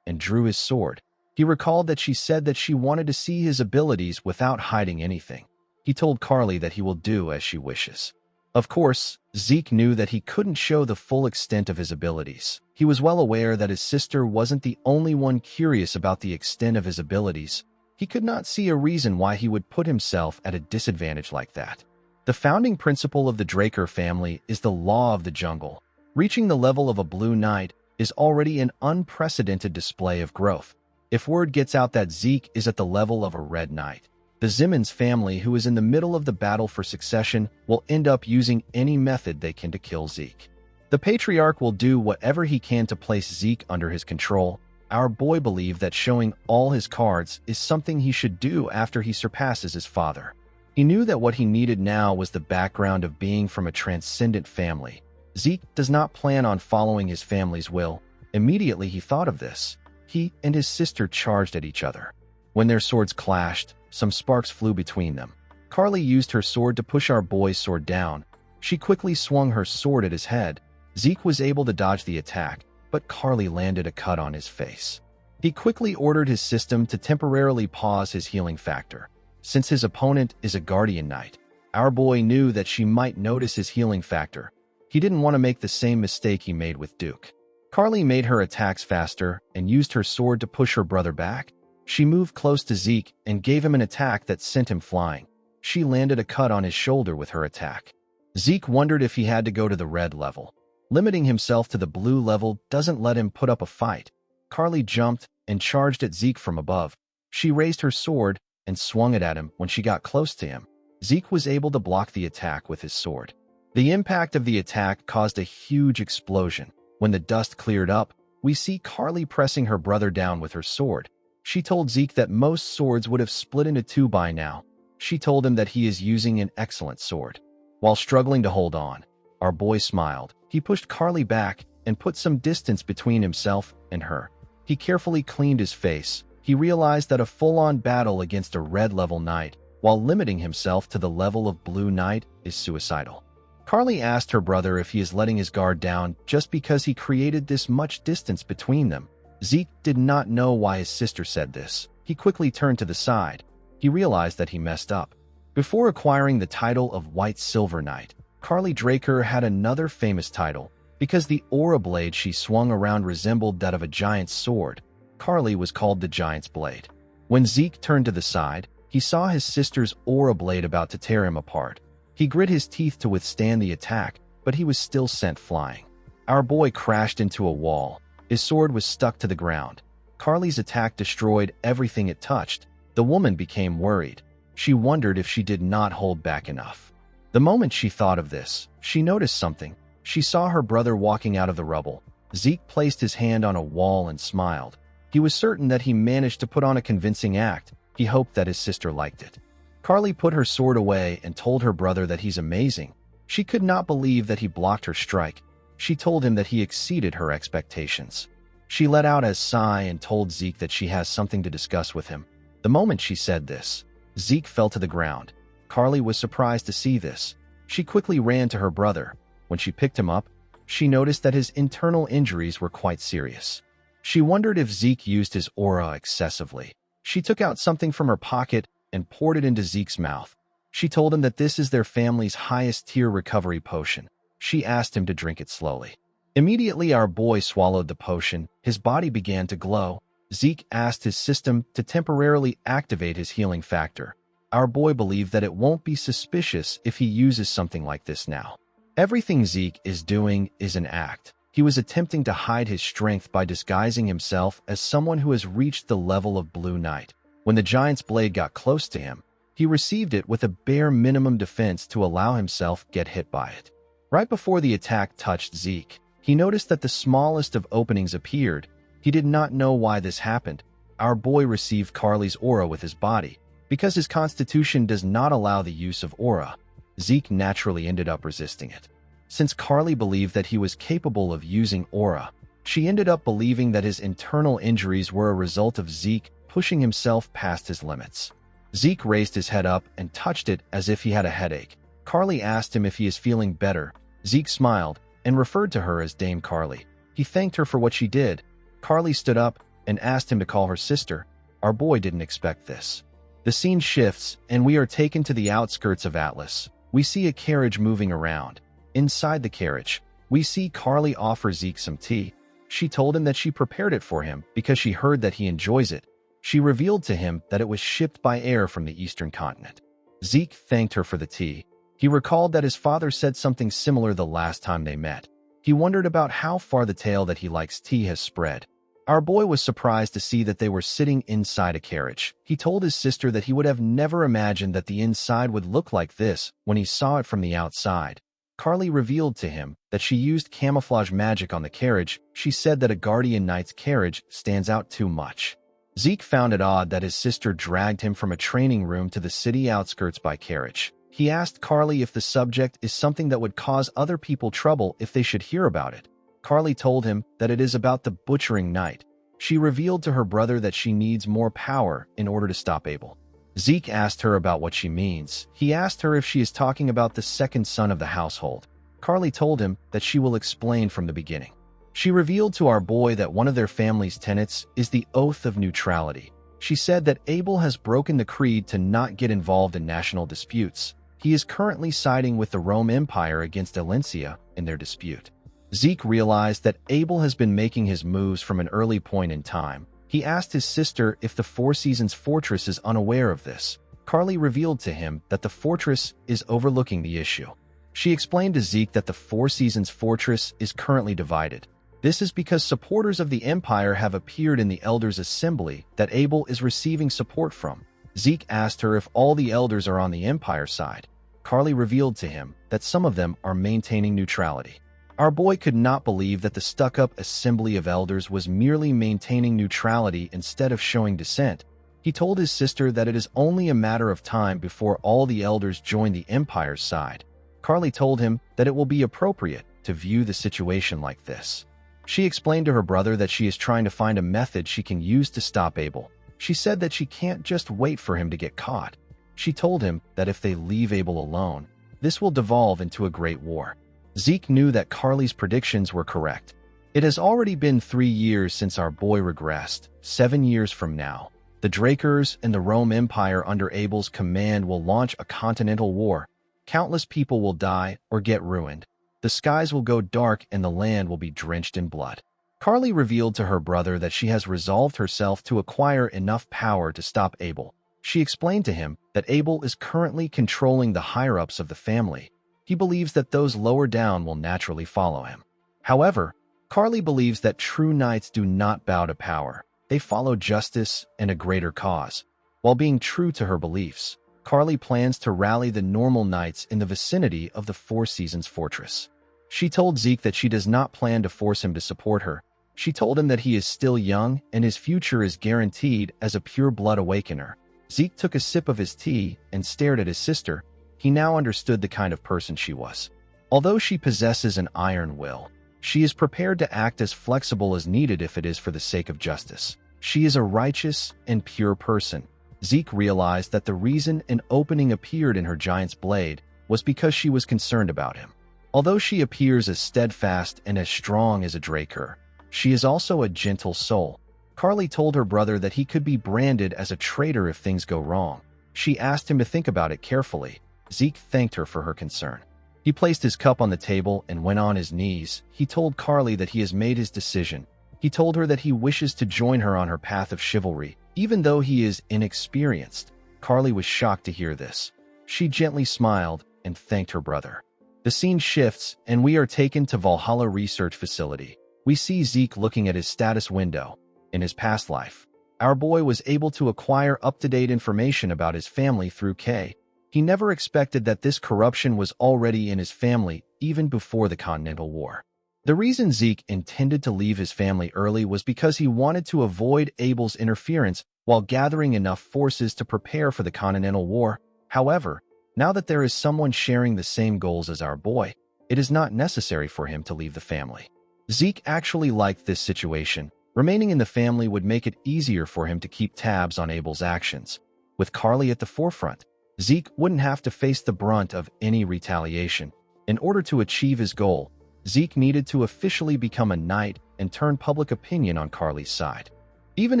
and drew his sword. He recalled that she said that she wanted to see his abilities without hiding anything. He told Carly that he will do as she wishes. Of course, Zeke knew that he couldn't show the full extent of his abilities. He was well aware that his sister wasn't the only one curious about the extent of his abilities. He could not see a reason why he would put himself at a disadvantage like that. The founding principle of the Draker family is the law of the jungle. Reaching the level of a Blue Knight is already an unprecedented display of growth. If word gets out that Zeke is at the level of a Red Knight, the Zimmons family, who is in the middle of the battle for succession, will end up using any method they can to kill Zeke. The patriarch will do whatever he can to place Zeke under his control. Our boy believed that showing all his cards is something he should do after he surpasses his father. He knew that what he needed now was the background of being from a transcendent family. Zeke does not plan on following his family's will. Immediately he thought of this. He and his sister charged at each other. When their swords clashed, some sparks flew between them. Carly used her sword to push our boy's sword down. She quickly swung her sword at his head. Zeke was able to dodge the attack, but Carly landed a cut on his face. He quickly ordered his system to temporarily pause his healing factor. Since his opponent is a Guardian Knight, our boy knew that she might notice his healing factor. He didn't want to make the same mistake he made with Duke. Carly made her attacks faster and used her sword to push her brother back. She moved close to Zeke and gave him an attack that sent him flying. She landed a cut on his shoulder with her attack. Zeke wondered if he had to go to the red level. Limiting himself to the blue level doesn't let him put up a fight. Carly jumped and charged at Zeke from above. She raised her sword and swung it at him. When she got close to him, Zeke was able to block the attack with his sword. The impact of the attack caused a huge explosion. When the dust cleared up, we see Carly pressing her brother down with her sword. She told Zeke that most swords would have split into two by now. She told him that he is using an excellent sword. While struggling to hold on, our boy smiled. He pushed Carly back and put some distance between himself and her. He carefully cleaned his face. He realized that a full-on battle against a red-level knight, while limiting himself to the level of Blue Knight, is suicidal. Carly asked her brother if he is letting his guard down just because he created this much distance between them. Zeke did not know why his sister said this. He quickly turned to the side. He realized that he messed up. Before acquiring the title of White Silver Knight, Carly Draker had another famous title. Because the aura blade she swung around resembled that of a giant's sword, Carly was called the Giant's Blade. When Zeke turned to the side, he saw his sister's aura blade about to tear him apart. He grit his teeth to withstand the attack, but he was still sent flying. Our boy crashed into a wall. His sword was stuck to the ground. Carly's attack destroyed everything it touched. The woman became worried. She wondered if she did not hold back enough. The moment she thought of this, she noticed something. She saw her brother walking out of the rubble. Zeke placed his hand on a wall and smiled. He was certain that he managed to put on a convincing act. He hoped that his sister liked it. Carly put her sword away and told her brother that he's amazing. She could not believe that he blocked her strike. She told him that he exceeded her expectations. She let out a sigh and told Zeke that she has something to discuss with him. The moment she said this, Zeke fell to the ground. Carly was surprised to see this. She quickly ran to her brother. When she picked him up, she noticed that his internal injuries were quite serious. She wondered if Zeke used his aura excessively. She took out something from her pocket and poured it into Zeke's mouth. She told him that this is their family's highest-tier recovery potion. She asked him to drink it slowly. Immediately, our boy swallowed the potion. His body began to glow. Zeke asked his system to temporarily activate his healing factor. Our boy believed that it won't be suspicious if he uses something like this now. Everything Zeke is doing is an act. He was attempting to hide his strength by disguising himself as someone who has reached the level of Blue Knight. When the Giant's Blade got close to him, he received it with a bare minimum defense to allow himself get hit by it. Right before the attack touched Zeke, he noticed that the smallest of openings appeared. He did not know why this happened. Our boy received Carly's aura with his body. Because his constitution does not allow the use of aura, Zeke naturally ended up resisting it. Since Carly believed that he was capable of using aura, she ended up believing that his internal injuries were a result of Zeke pushing himself past his limits. Zeke raised his head up and touched it as if he had a headache. Carly asked him if he is feeling better. Zeke smiled and referred to her as Dame Carly. He thanked her for what she did. Carly stood up and asked him to call her sister. Our boy didn't expect this. The scene shifts, and we are taken to the outskirts of Atlas. We see a carriage moving around. Inside the carriage, we see Carly offer Zeke some tea. She told him that she prepared it for him because she heard that he enjoys it. She revealed to him that it was shipped by air from the eastern continent. Zeke thanked her for the tea. He recalled that his father said something similar the last time they met. He wondered about how far the tale that he likes tea has spread. Our boy was surprised to see that they were sitting inside a carriage. He told his sister that he would have never imagined that the inside would look like this when he saw it from the outside. Carly revealed to him that she used camouflage magic on the carriage. She said that a guardian knight's carriage stands out too much. Zeke found it odd that his sister dragged him from a training room to the city outskirts by carriage. He asked Carly if the subject is something that would cause other people trouble if they should hear about it. Carly told him that it is about the butchering knight. She revealed to her brother that she needs more power in order to stop Abel. Zeke asked her about what she means. He asked her if she is talking about the second son of the household. Carly told him that she will explain from the beginning. She revealed to our boy that one of their family's tenets is the oath of neutrality. She said that Abel has broken the creed to not get involved in national disputes. He is currently siding with the Rome Empire against Alencia in their dispute. Zeke realized that Abel has been making his moves from an early point in time. He asked his sister if the Four Seasons Fortress is unaware of this. Carly revealed to him that the fortress is overlooking the issue. She explained to Zeke that the Four Seasons Fortress is currently divided. This is because supporters of the Empire have appeared in the Elders' Assembly that Abel is receiving support from. Zeke asked her if all the Elders are on the Empire side. Carly revealed to him that some of them are maintaining neutrality. Our boy could not believe that the stuck-up Assembly of Elders was merely maintaining neutrality instead of showing dissent. He told his sister that it is only a matter of time before all the Elders join the Empire's side. Carly told him that it will be appropriate to view the situation like this. She explained to her brother that she is trying to find a method she can use to stop Abel. She said that she can't just wait for him to get caught. She told him that if they leave Abel alone, this will devolve into a great war. Zeke knew that Carly's predictions were correct. It has already been 3 years since our boy regressed. 7 years from now, the Drakers and the Rome Empire under Abel's command will launch a continental war. Countless people will die or get ruined. The skies will go dark and the land will be drenched in blood. Carly revealed to her brother that she has resolved herself to acquire enough power to stop Abel. She explained to him that Abel is currently controlling the higher-ups of the family. He believes that those lower down will naturally follow him. However, Carly believes that true knights do not bow to power. They follow justice and a greater cause. While being true to her beliefs, Carly plans to rally the normal knights in the vicinity of the Four Seasons fortress. She told Zeke that she does not plan to force him to support her. She told him that he is still young and his future is guaranteed as a pure-blood awakener. Zeke took a sip of his tea and stared at his sister. He now understood the kind of person she was. Although she possesses an iron will, she is prepared to act as flexible as needed if it is for the sake of justice. She is a righteous and pure person. Zeke realized that the reason an opening appeared in her giant's blade was because she was concerned about him. Although she appears as steadfast and as strong as a Draker, she is also a gentle soul. Carly told her brother that he could be branded as a traitor if things go wrong. She asked him to think about it carefully. Zeke thanked her for her concern. He placed his cup on the table and went on his knees. He told Carly that he has made his decision. He told her that he wishes to join her on her path of chivalry, even though he is inexperienced. Carly was shocked to hear this. She gently smiled and thanked her brother. The scene shifts, and we are taken to Valhalla Research Facility. We see Zeke looking at his status window. In his past life, our boy was able to acquire up-to-date information about his family through K. He never expected that this corruption was already in his family even before the Continental War. The reason Zeke intended to leave his family early was because he wanted to avoid Abel's interference while gathering enough forces to prepare for the Continental War. However, now that there is someone sharing the same goals as our boy, it is not necessary for him to leave the family. Zeke actually liked this situation. Remaining in the family would make it easier for him to keep tabs on Abel's actions. With Carly at the forefront, Zeke wouldn't have to face the brunt of any retaliation. In order to achieve his goal, Zeke needed to officially become a knight and turn public opinion on Carly's side. Even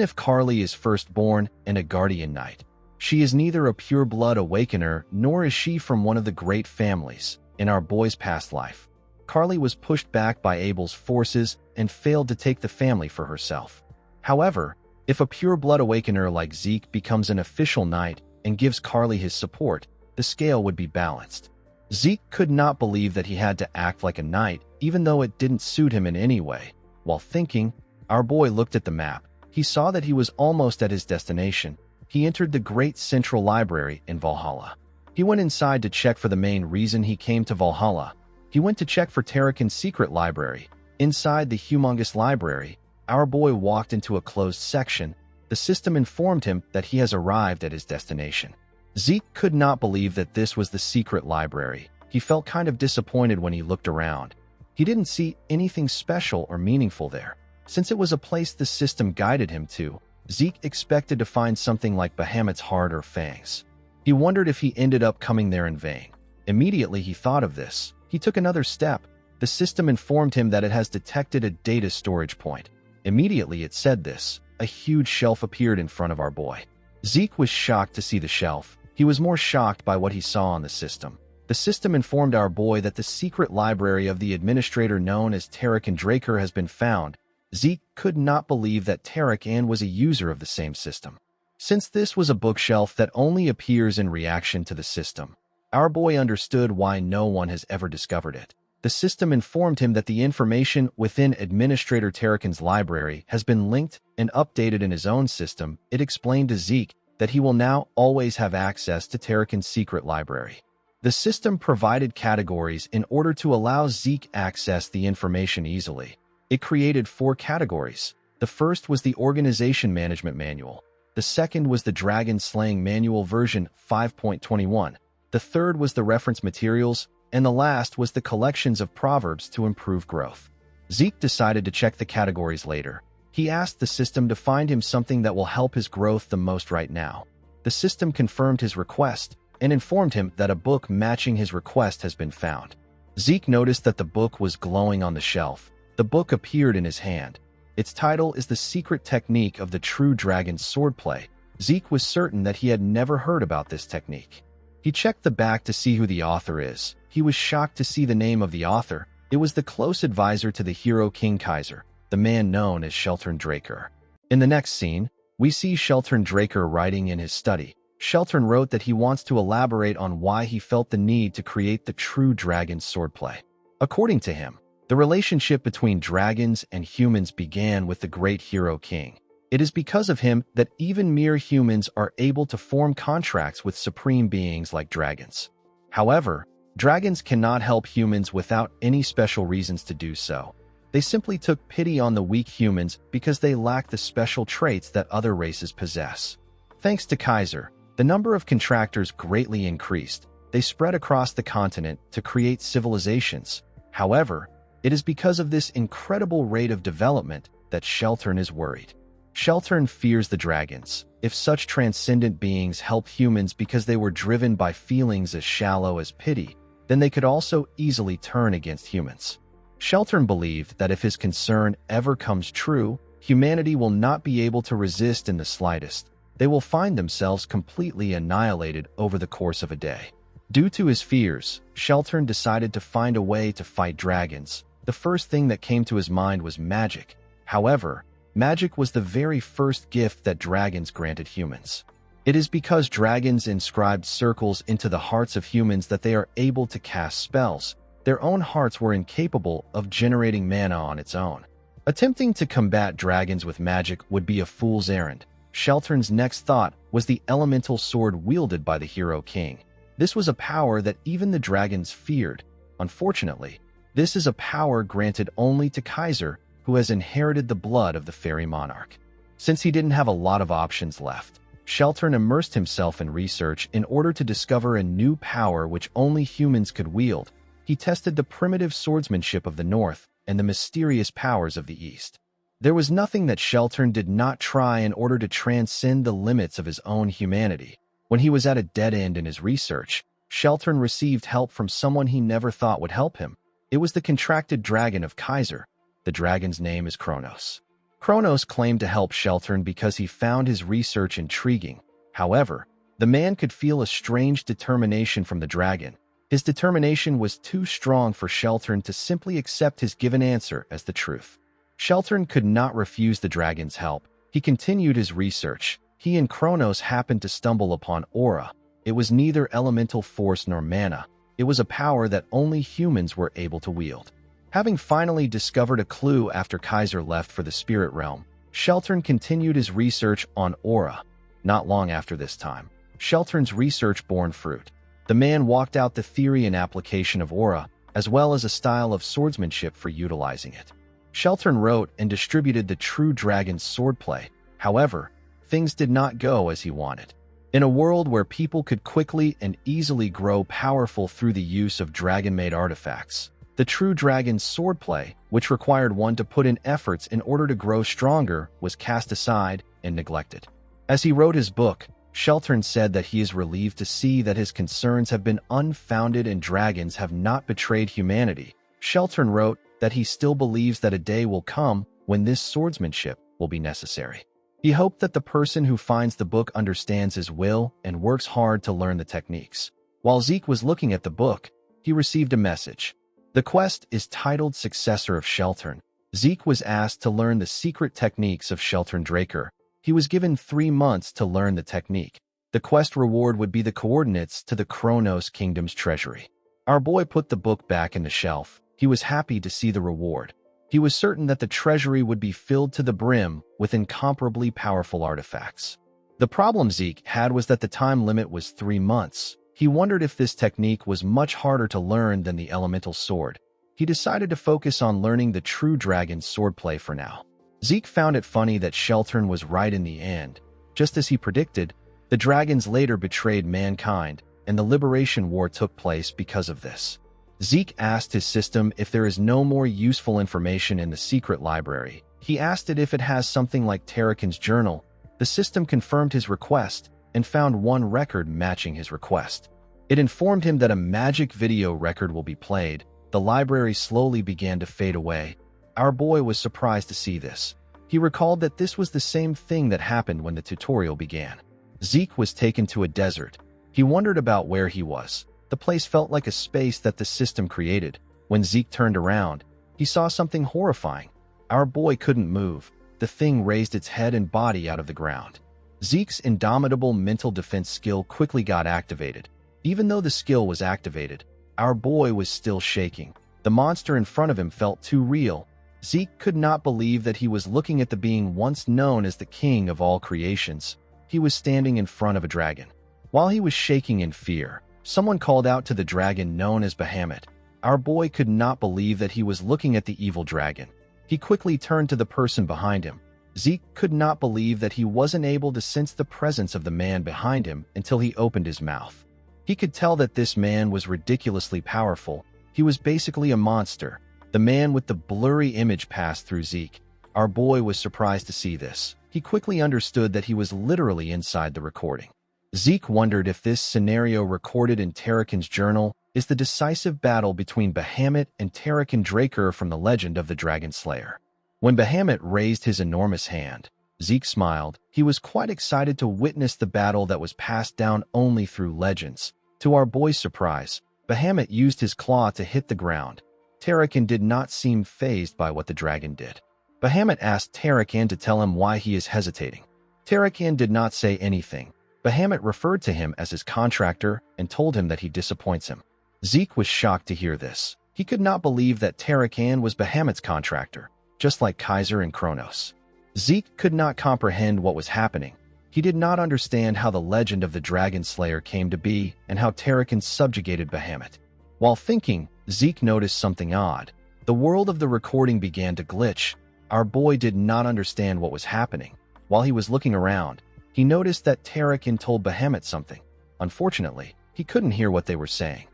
if Carly is firstborn and a guardian knight, she is neither a pure-blood awakener nor is she from one of the great families. In our boy's past life, Carly was pushed back by Abel's forces and failed to take the family for herself. However, if a pure-blood awakener like Zeke becomes an official knight and gives Carly his support, the scale would be balanced. Zeke could not believe that he had to act like a knight, even though it didn't suit him in any way. While thinking, our boy looked at the map. He saw that he was almost at his destination. He entered the Great Central Library in Valhalla. He went inside to check for the main reason he came to Valhalla. He went to check for Tarakan's secret library. Inside the humongous library, our boy walked into a closed section. The system informed him that he has arrived at his destination. Zeke could not believe that this was the secret library. He felt kind of disappointed when he looked around. He didn't see anything special or meaningful there. Since it was a place the system guided him to, Zeke expected to find something like Bahamut's heart or fangs. He wondered if he ended up coming there in vain. Immediately he thought of this. He took another step. The system informed him that it has detected a data storage point. Immediately it said this. A huge shelf appeared in front of our boy. Zeke was shocked to see the shelf. He was more shocked by what he saw on the system. The system informed our boy that the secret library of the administrator known as Tarakan Draker has been found. Zeke could not believe that Tarakan was a user of the same system. Since this was a bookshelf that only appears in reaction to the system, our boy understood why no one has ever discovered it. The system informed him that the information within Administrator Tarakan's library has been linked and updated in his own system. It explained to Zeke that he will now always have access to Tarakan's secret library. The system provided categories in order to allow Zeke access the information easily. It created 4 categories. The first was the Organization Management Manual. The second was the Dragon Slaying Manual version 5.21. The third was the Reference Materials, and the last was the collections of proverbs to improve growth. Zeke decided to check the categories later. He asked the system to find him something that will help his growth the most right now. The system confirmed his request and informed him that a book matching his request has been found. Zeke noticed that the book was glowing on the shelf. The book appeared in his hand. Its title is The Secret Technique of the True Dragon's Swordplay. Zeke was certain that he had never heard about this technique. He checked the back to see who the author is. He was shocked to see the name of the author. It was the close advisor to the hero King Kaiser, the man known as Shelton Draker. In the next scene, we see Shelton Draker writing in his study. Shelton wrote that he wants to elaborate on why he felt the need to create the true dragon's swordplay. According to him, the relationship between dragons and humans began with the great hero king. It is because of him that even mere humans are able to form contracts with supreme beings like dragons. However, dragons cannot help humans without any special reasons to do so. They simply took pity on the weak humans because they lack the special traits that other races possess. Thanks to Kaiser, the number of contractors greatly increased. They spread across the continent to create civilizations. However, it is because of this incredible rate of development that Shelton is worried. Shelton fears the dragons. If such transcendent beings help humans because they were driven by feelings as shallow as pity, then they could also easily turn against humans. Shelton believed that if his concern ever comes true, humanity will not be able to resist in the slightest. They will find themselves completely annihilated over the course of a day. Due to his fears, Shelton decided to find a way to fight dragons. The first thing that came to his mind was magic. However, magic was the very first gift that dragons granted humans. It is because dragons inscribed circles into the hearts of humans that they are able to cast spells. Their own hearts were incapable of generating mana on its own. Attempting to combat dragons with magic would be a fool's errand. Shelton's next thought was the elemental sword wielded by the hero king. This was a power that even the dragons feared. Unfortunately, this is a power granted only to Kaiser, who has inherited the blood of the fairy monarch. Since he didn't have a lot of options left, Shelton immersed himself in research in order to discover a new power which only humans could wield. He tested the primitive swordsmanship of the North and the mysterious powers of the East. There was nothing that Shelton did not try in order to transcend the limits of his own humanity. When he was at a dead end in his research, Shelton received help from someone he never thought would help him. It was the contracted dragon of Kaiser. The dragon's name is Kronos. Kronos claimed to help Shelton because he found his research intriguing. However, the man could feel a strange determination from the dragon. His determination was too strong for Shelton to simply accept his given answer as the truth. Shelton could not refuse the dragon's help. He continued his research. He and Kronos happened to stumble upon aura. It was neither elemental force nor mana. It was a power that only humans were able to wield. Having finally discovered a clue after Kaiser left for the spirit realm, Shelton continued his research on aura. Not long after this time, Shelton's research bore fruit. The man walked out the theory and application of aura, as well as a style of swordsmanship for utilizing it. Shelton wrote and distributed the true dragon's swordplay. However, things did not go as he wanted. In a world where people could quickly and easily grow powerful through the use of dragon-made artifacts, the true dragon's swordplay, which required one to put in efforts in order to grow stronger, was cast aside and neglected. As he wrote his book, Shelton said that he is relieved to see that his concerns have been unfounded and dragons have not betrayed humanity. Shelton wrote that he still believes that a day will come when this swordsmanship will be necessary. He hoped that the person who finds the book understands his will and works hard to learn the techniques. While Zeke was looking at the book, he received a message. The quest is titled Successor of Shelton. Zeke was asked to learn the secret techniques of Shelton Draker. He was given 3 months to learn the technique. The quest reward would be the coordinates to the Kronos Kingdom's treasury. Our boy put the book back in the shelf. He was happy to see the reward. He was certain that the treasury would be filled to the brim with incomparably powerful artifacts. The problem Zeke had was that the time limit was 3 months. He wondered if this technique was much harder to learn than the elemental sword. He decided to focus on learning the true dragon's swordplay for now. Zeke found it funny that Shelton was right in the end. Just as he predicted, the dragons later betrayed mankind, and the Liberation War took place because of this. Zeke asked his system if there is no more useful information in the secret library. He asked it if it has something like Tarakan's journal. The system confirmed his request and found one record matching his request. It informed him that a magic video record will be played. The library slowly began to fade away. Our boy was surprised to see this. He recalled that this was the same thing that happened when the tutorial began. Zeke was taken to a desert. He wondered about where he was. The place felt like a space that the system created. When Zeke turned around, he saw something horrifying. Our boy couldn't move. The thing raised its head and body out of the ground. Zeke's indomitable mental defense skill quickly got activated. Even though the skill was activated, our boy was still shaking. The monster in front of him felt too real. Zeke could not believe that he was looking at the being once known as the king of all creations. He was standing in front of a dragon. While he was shaking in fear, someone called out to the dragon known as Bahamut. Our boy could not believe that he was looking at the evil dragon. He quickly turned to the person behind him. Zeke could not believe that he wasn't able to sense the presence of the man behind him until he opened his mouth. He could tell that this man was ridiculously powerful. He was basically a monster. The man with the blurry image passed through Zeke. Our boy was surprised to see this. He quickly understood that he was literally inside the recording. Zeke wondered if this scenario recorded in Tarakan's journal is the decisive battle between Bahamut and Tarakan Draker from the legend of the Dragon Slayer. When Bahamut raised his enormous hand, Zeke smiled. He was quite excited to witness the battle that was passed down only through legends. To our boy's surprise, Bahamut used his claw to hit the ground. Tarakan did not seem fazed by what the dragon did. Bahamut asked Tarakan to tell him why he is hesitating. Tarakan did not say anything. Bahamut referred to him as his contractor and told him that he disappoints him. Zeke was shocked to hear this. He could not believe that Tarakan was Bahamut's contractor, just like Kaiser and Kronos. Zeke could not comprehend what was happening. He did not understand how the legend of the Dragon Slayer came to be and how Tarakan subjugated Bahamut. While thinking, Zeke noticed something odd. The world of the recording began to glitch. Our boy did not understand what was happening. While he was looking around, he noticed that Tarakan told Bahamut something. Unfortunately, he couldn't hear what they were saying.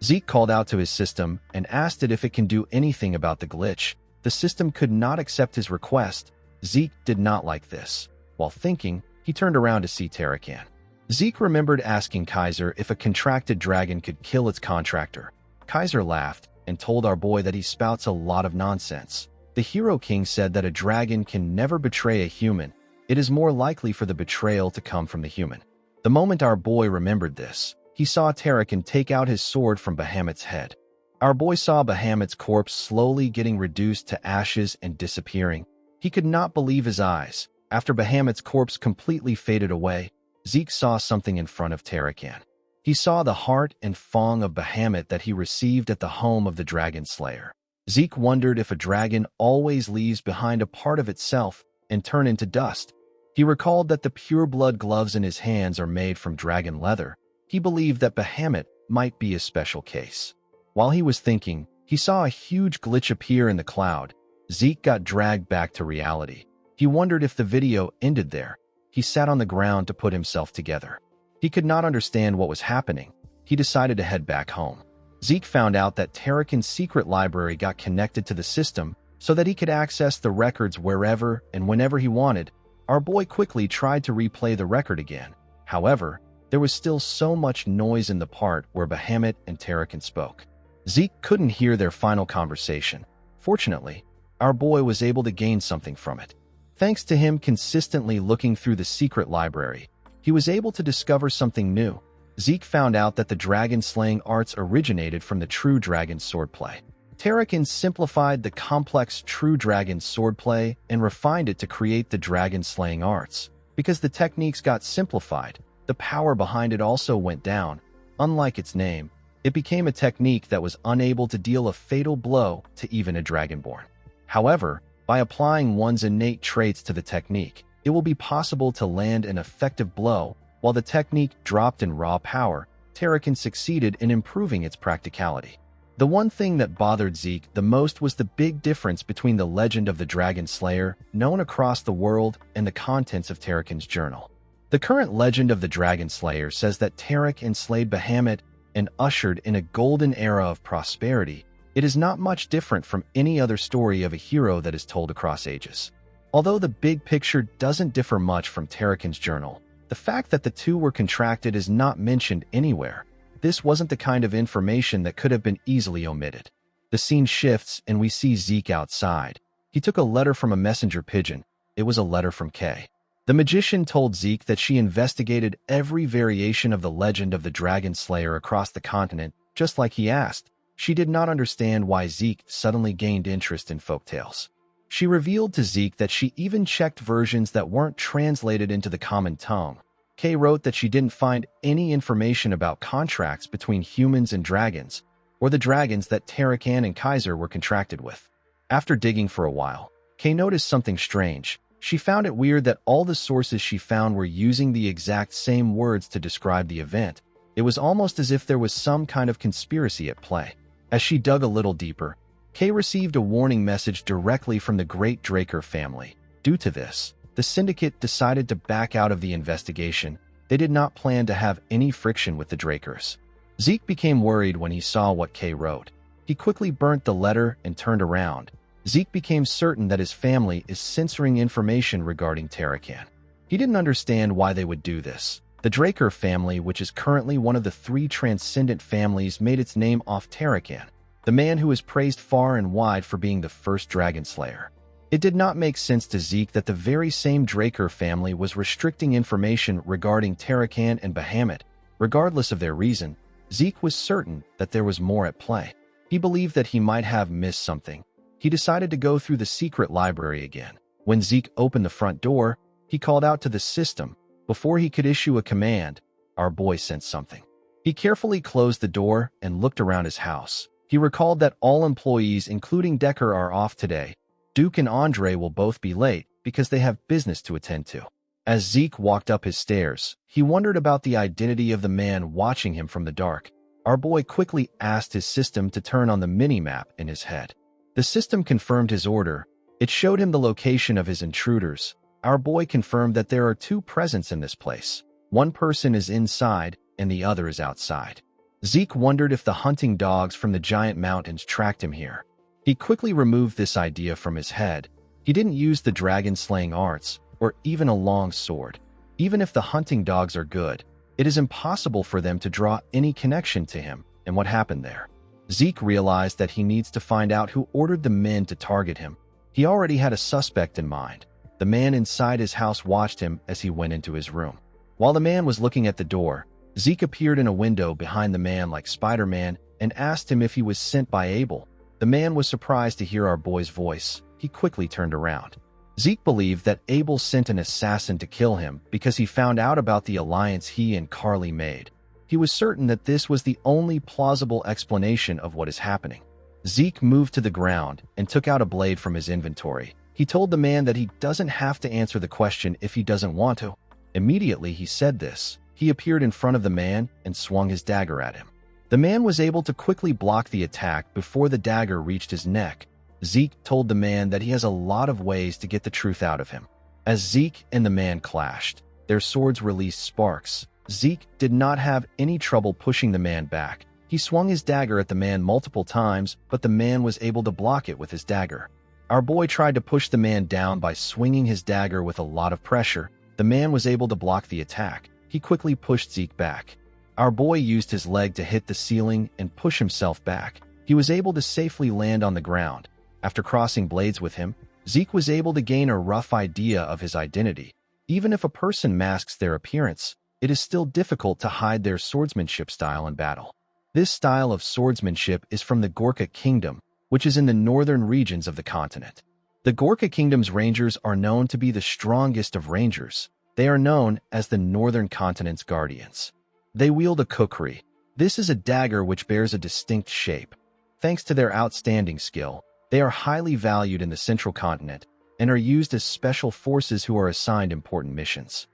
Zeke called out to his system and asked it if it can do anything about the glitch. The system could not accept his request. Zeke did not like this. While thinking, he turned around to see Tarakan. Zeke remembered asking Kaiser if a contracted dragon could kill its contractor. Kaiser laughed and told our boy that he spouts a lot of nonsense. The Hero King said that a dragon can never betray a human. It is more likely for the betrayal to come from the human. The moment our boy remembered this, he saw Tarakan take out his sword from Bahamut's head. Our boy saw Bahamut's corpse slowly getting reduced to ashes and disappearing. He could not believe his eyes. After Bahamut's corpse completely faded away, Zeke saw something in front of Tarakan. He saw the heart and fang of Bahamut that he received at the home of the Dragon Slayer. Zeke wondered if a dragon always leaves behind a part of itself and turn into dust. He recalled that the pure-blood gloves in his hands are made from dragon leather. He believed that Bahamut might be a special case. While he was thinking, he saw a huge glitch appear in the cloud. Zeke got dragged back to reality. He wondered if the video ended there. He sat on the ground to put himself together. He could not understand what was happening. He decided to head back home. Zeke found out that Tarakan's secret library got connected to the system so that he could access the records wherever and whenever he wanted. Our boy quickly tried to replay the record again. However, there was still so much noise in the part where Bahamut and Tarakan spoke. Zeke couldn't hear their final conversation. Fortunately, our boy was able to gain something from it. Thanks to him consistently looking through the secret library, he was able to discover something new. Zeke found out that the dragon-slaying arts originated from the true dragon swordplay. Tarakan simplified the complex true dragon swordplay and refined it to create the dragon-slaying arts. Because the techniques got simplified, the power behind it also went down. Unlike its name, it became a technique that was unable to deal a fatal blow to even a dragonborn. However, by applying one's innate traits to the technique, it will be possible to land an effective blow. While the technique dropped in raw power, Tarakan succeeded in improving its practicality. The one thing that bothered Zeke the most was the big difference between the legend of the Dragon Slayer, known across the world, and the contents of Tarakan's journal. The current legend of the Dragon Slayer says that Tarak enslaved Bahamut and ushered in a golden era of prosperity. It is not much different from any other story of a hero that is told across ages. Although the big picture doesn't differ much from Tarakan's journal, the fact that the two were contracted is not mentioned anywhere. This wasn't the kind of information that could have been easily omitted. The scene shifts and we see Zeke outside. He took a letter from a messenger pigeon. It was a letter from Kay. The magician told Zeke that she investigated every variation of the legend of the Dragon Slayer across the continent, just like he asked. She did not understand why Zeke suddenly gained interest in folktales. She revealed to Zeke that she even checked versions that weren't translated into the common tongue. Kay wrote that she didn't find any information about contracts between humans and dragons, or the dragons that Tarakan and Kaiser were contracted with. After digging for a while, Kay noticed something strange. She found it weird that all the sources she found were using the exact same words to describe the event. It was almost as if there was some kind of conspiracy at play. As she dug a little deeper, Kay received a warning message directly from the Great Draker family. Due to this, the syndicate decided to back out of the investigation. They did not plan to have any friction with the Drakers. Zeke became worried when he saw what Kay wrote. He quickly burnt the letter and turned around. Zeke became certain that his family is censoring information regarding Tarakan. He didn't understand why they would do this. The Draker family, which is currently one of the 3 transcendent families, made its name off Tarakan, the man who is praised far and wide for being the first Dragon Slayer. It did not make sense to Zeke that the very same Draker family was restricting information regarding Tarakan and Bahamut. Regardless of their reason, Zeke was certain that there was more at play. He believed that he might have missed something. He decided to go through the secret library again. When Zeke opened the front door, he called out to the system. Before he could issue a command, our boy sensed something. He carefully closed the door and looked around his house. He recalled that all employees, including Decker, are off today. Duke and Andre will both be late because they have business to attend to. As Zeke walked up his stairs, he wondered about the identity of the man watching him from the dark. Our boy quickly asked his system to turn on the mini-map in his head. The system confirmed his order. It showed him the location of his intruders. Our boy confirmed that there are 2 presents in this place. One person is inside and the other is outside. Zeke wondered if the hunting dogs from the giant mountains tracked him here. He quickly removed this idea from his head. He didn't use the dragon-slaying arts or even a long sword. Even if the hunting dogs are good, it is impossible for them to draw any connection to him and what happened there. Zeke realized that he needs to find out who ordered the men to target him. He already had a suspect in mind. The man inside his house watched him as he went into his room. While the man was looking at the door, Zeke appeared in a window behind the man like Spider-Man and asked him if he was sent by Abel. The man was surprised to hear our boy's voice. He quickly turned around. Zeke believed that Abel sent an assassin to kill him because he found out about the alliance he and Carly made. He was certain that this was the only plausible explanation of what is happening. Zeke moved to the ground and took out a blade from his inventory. He told the man that he doesn't have to answer the question if he doesn't want to. Immediately he said this, he appeared in front of the man and swung his dagger at him. The man was able to quickly block the attack before the dagger reached his neck. Zeke told the man that he has a lot of ways to get the truth out of him. As Zeke and the man clashed, their swords released sparks. Zeke did not have any trouble pushing the man back. He swung his dagger at the man multiple times, but the man was able to block it with his dagger. Our boy tried to push the man down by swinging his dagger with a lot of pressure. The man was able to block the attack. He quickly pushed Zeke back. Our boy used his leg to hit the ceiling and push himself back. He was able to safely land on the ground. After crossing blades with him, Zeke was able to gain a rough idea of his identity. Even if a person masks their appearance, it is still difficult to hide their swordsmanship style in battle. This style of swordsmanship is from the Gorka Kingdom, which is in the northern regions of the continent. The Gorka Kingdom's rangers are known to be the strongest of rangers. They are known as the Northern Continent's Guardians. They wield a kukri. This is a dagger which bears a distinct shape. Thanks to their outstanding skill, they are highly valued in the Central Continent and are used as special forces who are assigned important missions.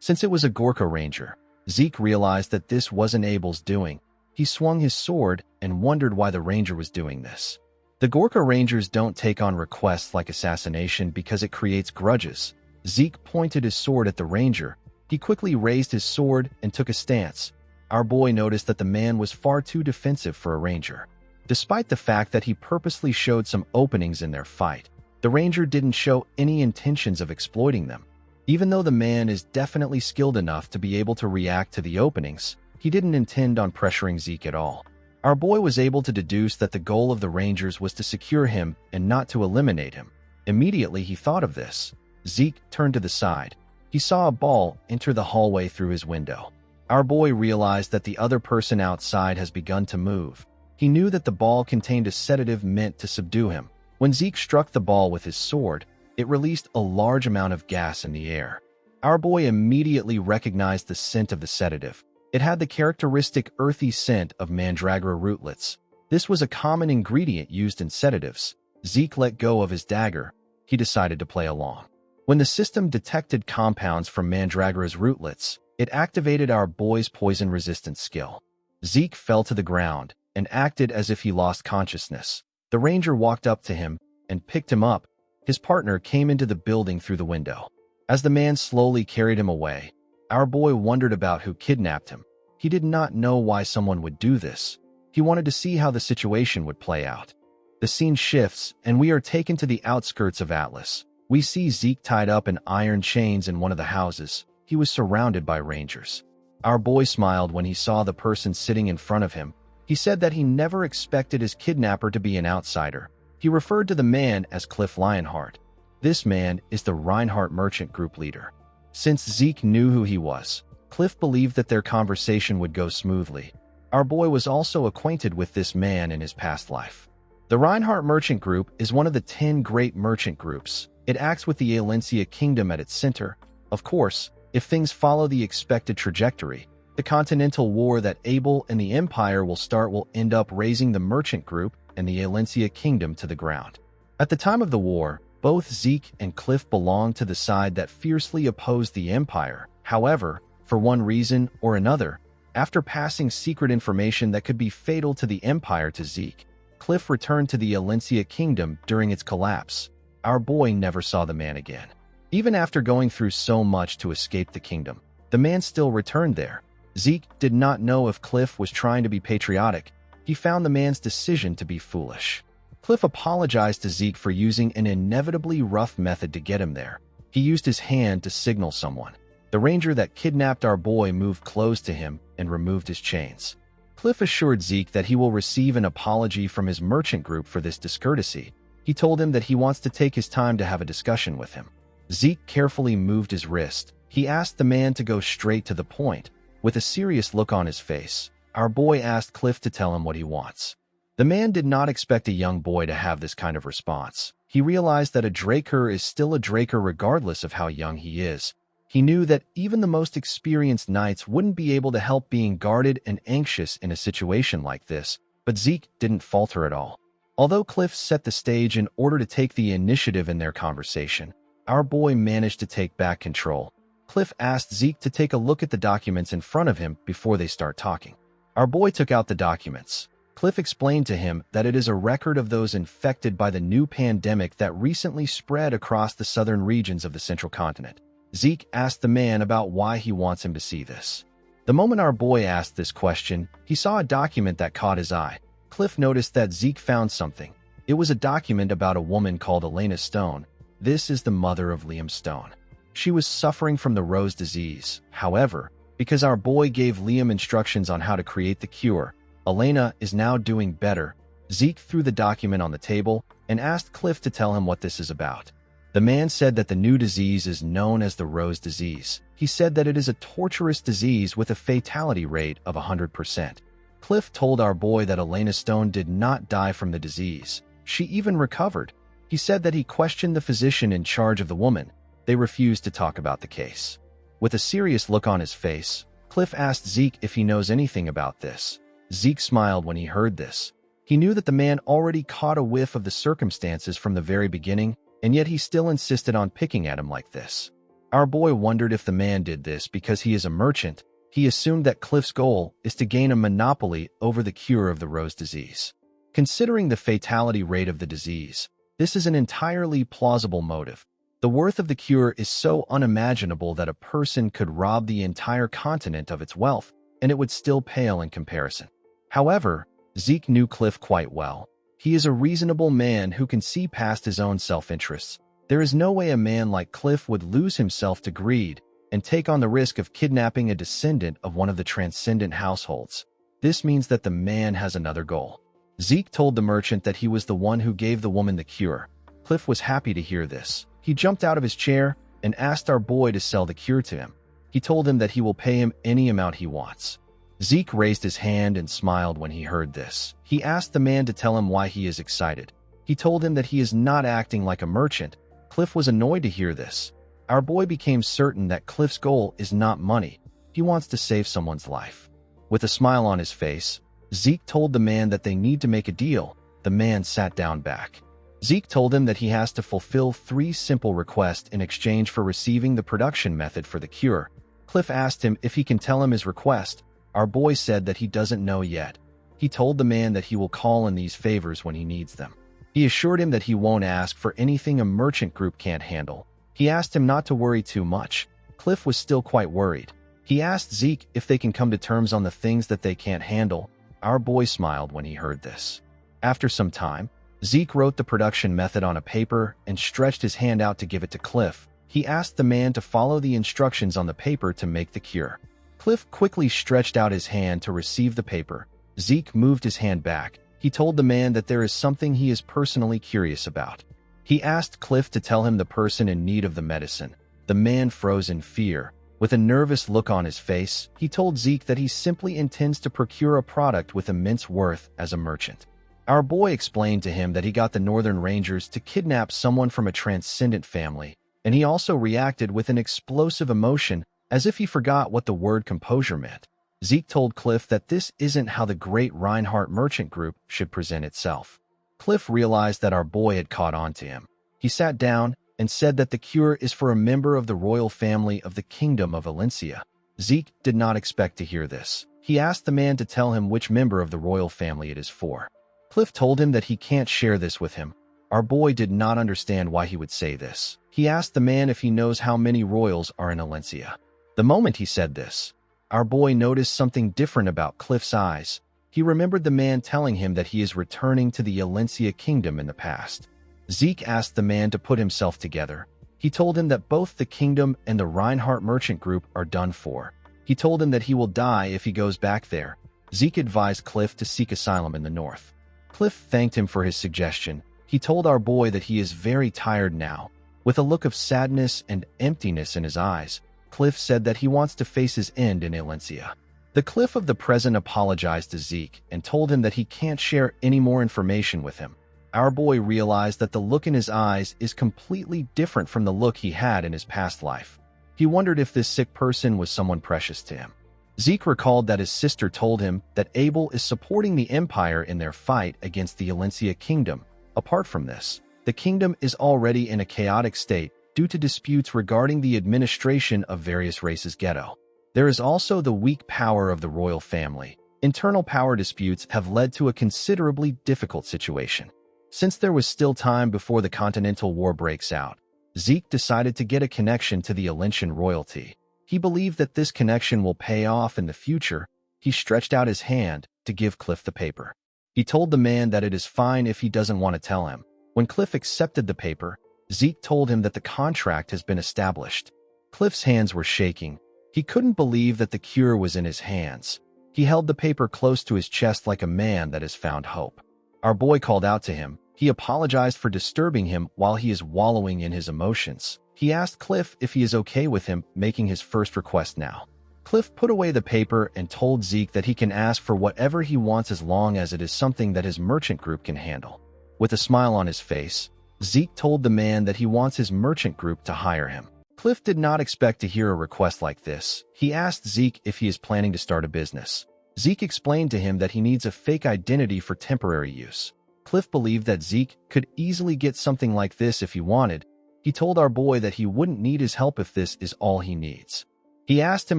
Since it was a Gorka ranger, Zeke realized that this wasn't Abel's doing. He swung his sword and wondered why the ranger was doing this. The Gorka rangers don't take on requests like assassination because it creates grudges. Zeke pointed his sword at the ranger. He quickly raised his sword and took a stance. Our boy noticed that the man was far too defensive for a ranger. Despite the fact that he purposely showed some openings in their fight, the ranger didn't show any intentions of exploiting them. Even though the man is definitely skilled enough to be able to react to the openings, he didn't intend on pressuring Zeke at all. Our boy was able to deduce that the goal of the rangers was to secure him and not to eliminate him. Immediately he thought of this. Zeke turned to the side. He saw a ball enter the hallway through his window. Our boy realized that the other person outside has begun to move. He knew that the ball contained a sedative meant to subdue him. When Zeke struck the ball with his sword, it released a large amount of gas in the air. Our boy immediately recognized the scent of the sedative. It had the characteristic earthy scent of mandragora rootlets. This was a common ingredient used in sedatives. Zeke let go of his dagger. He decided to play along. When the system detected compounds from mandragora's rootlets, it activated our boy's poison resistance skill. Zeke fell to the ground and acted as if he lost consciousness. The ranger walked up to him and picked him up. His partner came into the building through the window. As the man slowly carried him away, our boy wondered about who kidnapped him. He did not know why someone would do this. He wanted to see how the situation would play out. The scene shifts, and we are taken to the outskirts of Atlas. We see Zeke tied up in iron chains in one of the houses. He was surrounded by rangers. Our boy smiled when he saw the person sitting in front of him. He said that he never expected his kidnapper to be an outsider. He referred to the man as Cliff Lionheart. This man is the Reinhardt Merchant Group leader. Since Zeke knew who he was, Cliff believed that their conversation would go smoothly. Our boy was also acquainted with this man in his past life. The Reinhardt Merchant Group is one of the 10 great merchant groups. It acts with the Alencia Kingdom at its center. Of course, if things follow the expected trajectory, the Continental War that Abel and the Empire will start will end up raising the Merchant Group and the Alencia Kingdom to the ground. At the time of the war, both Zeke and Cliff belonged to the side that fiercely opposed the Empire. However, for one reason or another, after passing secret information that could be fatal to the Empire to Zeke, Cliff returned to the Alencia Kingdom during its collapse. Our boy never saw the man again. Even after going through so much to escape the kingdom, the man still returned there. Zeke did not know if Cliff was trying to be patriotic. He found the man's decision to be foolish. Cliff apologized to Zeke for using an inevitably rough method to get him there. He used his hand to signal someone. The ranger that kidnapped our boy moved close to him and removed his chains. Cliff assured Zeke that he will receive an apology from his merchant group for this discourtesy. He told him that he wants to take his time to have a discussion with him. Zeke carefully moved his wrist. He asked the man to go straight to the point. With a serious look on his face, our boy asked Cliff to tell him what he wants. The man did not expect a young boy to have this kind of response. He realized that a Draker is still a Draker regardless of how young he is. He knew that even the most experienced knights wouldn't be able to help being guarded and anxious in a situation like this, but Zeke didn't falter at all. Although Cliff set the stage in order to take the initiative in their conversation, our boy managed to take back control. Cliff asked Zeke to take a look at the documents in front of him before they start talking. Our boy took out the documents. Cliff explained to him that it is a record of those infected by the new pandemic that recently spread across the southern regions of the central continent. Zeke asked the man about why he wants him to see this. The moment our boy asked this question, he saw a document that caught his eye. Cliff noticed that Zeke found something. It was a document about a woman called Elena Stone. This is the mother of Liam Stone. She was suffering from the rose disease. However, because our boy gave Liam instructions on how to create the cure, Elena is now doing better. Zeke threw the document on the table and asked Cliff to tell him what this is about. The man said that the new disease is known as the rose disease. He said that it is a torturous disease with a fatality rate of 100%. Cliff told our boy that Elena Stone did not die from the disease. She even recovered. He said that he questioned the physician in charge of the woman. They refused to talk about the case. With a serious look on his face, Cliff asked Zeke if he knows anything about this. Zeke smiled when he heard this. He knew that the man already caught a whiff of the circumstances from the very beginning, and yet he still insisted on picking at him like this. Our boy wondered if the man did this because he is a merchant. He assumed that Cliff's goal is to gain a monopoly over the cure of the rose disease. Considering the fatality rate of the disease, this is an entirely plausible motive. The worth of the cure is so unimaginable that a person could rob the entire continent of its wealth, and it would still pale in comparison. However, Zeke knew Cliff quite well. He is a reasonable man who can see past his own self-interests. There is no way a man like Cliff would lose himself to greed and take on the risk of kidnapping a descendant of one of the transcendent households. This means that the man has another goal. Zeke told the merchant that he was the one who gave the woman the cure. Cliff was happy to hear this. He jumped out of his chair and asked our boy to sell the cure to him. He told him that he will pay him any amount he wants. Zeke raised his hand and smiled when he heard this. He asked the man to tell him why he is excited. He told him that he is not acting like a merchant. Cliff was annoyed to hear this. Our boy became certain that Cliff's goal is not money. He wants to save someone's life. With a smile on his face, Zeke told the man that they need to make a deal. The man sat down back. Zeke told him that he has to fulfill 3 simple requests in exchange for receiving the production method for the cure. Cliff asked him if he can tell him his request. Our boy said that he doesn't know yet. He told the man that he will call in these favors when he needs them. He assured him that he won't ask for anything a merchant group can't handle. He asked him not to worry too much. Cliff was still quite worried. He asked Zeke if they can come to terms on the things that they can't handle. Our boy smiled when he heard this. After some time, Zeke wrote the production method on a paper and stretched his hand out to give it to Cliff. He asked the man to follow the instructions on the paper to make the cure. Cliff quickly stretched out his hand to receive the paper. Zeke moved his hand back. He told the man that there is something he is personally curious about. He asked Cliff to tell him the person in need of the medicine. The man froze in fear. With a nervous look on his face, he told Zeke that he simply intends to procure a product with immense worth as a merchant. Our boy explained to him that he got the Northern Rangers to kidnap someone from a transcendent family, and he also reacted with an explosive emotion as if he forgot what the word composure meant. Zeke told Cliff that this isn't how the great Reinhardt Merchant Group should present itself. Cliff realized that our boy had caught on to him. He sat down and said that the cure is for a member of the royal family of the Kingdom of Valencia. Zeke did not expect to hear this. He asked the man to tell him which member of the royal family it is for. Cliff told him that he can't share this with him. Our boy did not understand why he would say this. He asked the man if he knows how many royals are in Valencia. The moment he said this, our boy noticed something different about Cliff's eyes. He remembered the man telling him that he is returning to the Valencia kingdom in the past. Zeke asked the man to put himself together. He told him that both the kingdom and the Reinhardt Merchant Group are done for. He told him that he will die if he goes back there. Zeke advised Cliff to seek asylum in the north. Cliff thanked him for his suggestion. He told our boy that he is very tired now. With a look of sadness and emptiness in his eyes, Cliff said that he wants to face his end in Valencia. The Cliff of the present apologized to Zeke and told him that he can't share any more information with him. Our boy realized that the look in his eyes is completely different from the look he had in his past life. He wondered if this sick person was someone precious to him. Zeke recalled that his sister told him that Abel is supporting the Empire in their fight against the Valencia kingdom. Apart from this, the kingdom is already in a chaotic state due to disputes regarding the administration of various races' ghetto. There is also the weak power of the royal family. Internal power disputes have led to a considerably difficult situation. Since there was still time before the Continental War breaks out, Zeke decided to get a connection to the Valencian royalty. He believed that this connection will pay off in the future. He stretched out his hand to give Cliff the paper. He told the man that it is fine if he doesn't want to tell him. When Cliff accepted the paper, Zeke told him that the contract has been established. Cliff's hands were shaking. He couldn't believe that the cure was in his hands. He held the paper close to his chest like a man that has found hope. Our boy called out to him. He apologized for disturbing him while he is wallowing in his emotions. He asked Cliff if he is okay with him making his first request now. Cliff put away the paper and told Zeke that he can ask for whatever he wants as long as it is something that his merchant group can handle. With a smile on his face, Zeke told the man that he wants his merchant group to hire him. Cliff did not expect to hear a request like this. He asked Zeke if he is planning to start a business. Zeke explained to him that he needs a fake identity for temporary use. Cliff believed that Zeke could easily get something like this if he wanted. He told our boy that he wouldn't need his help if this is all he needs. He asked him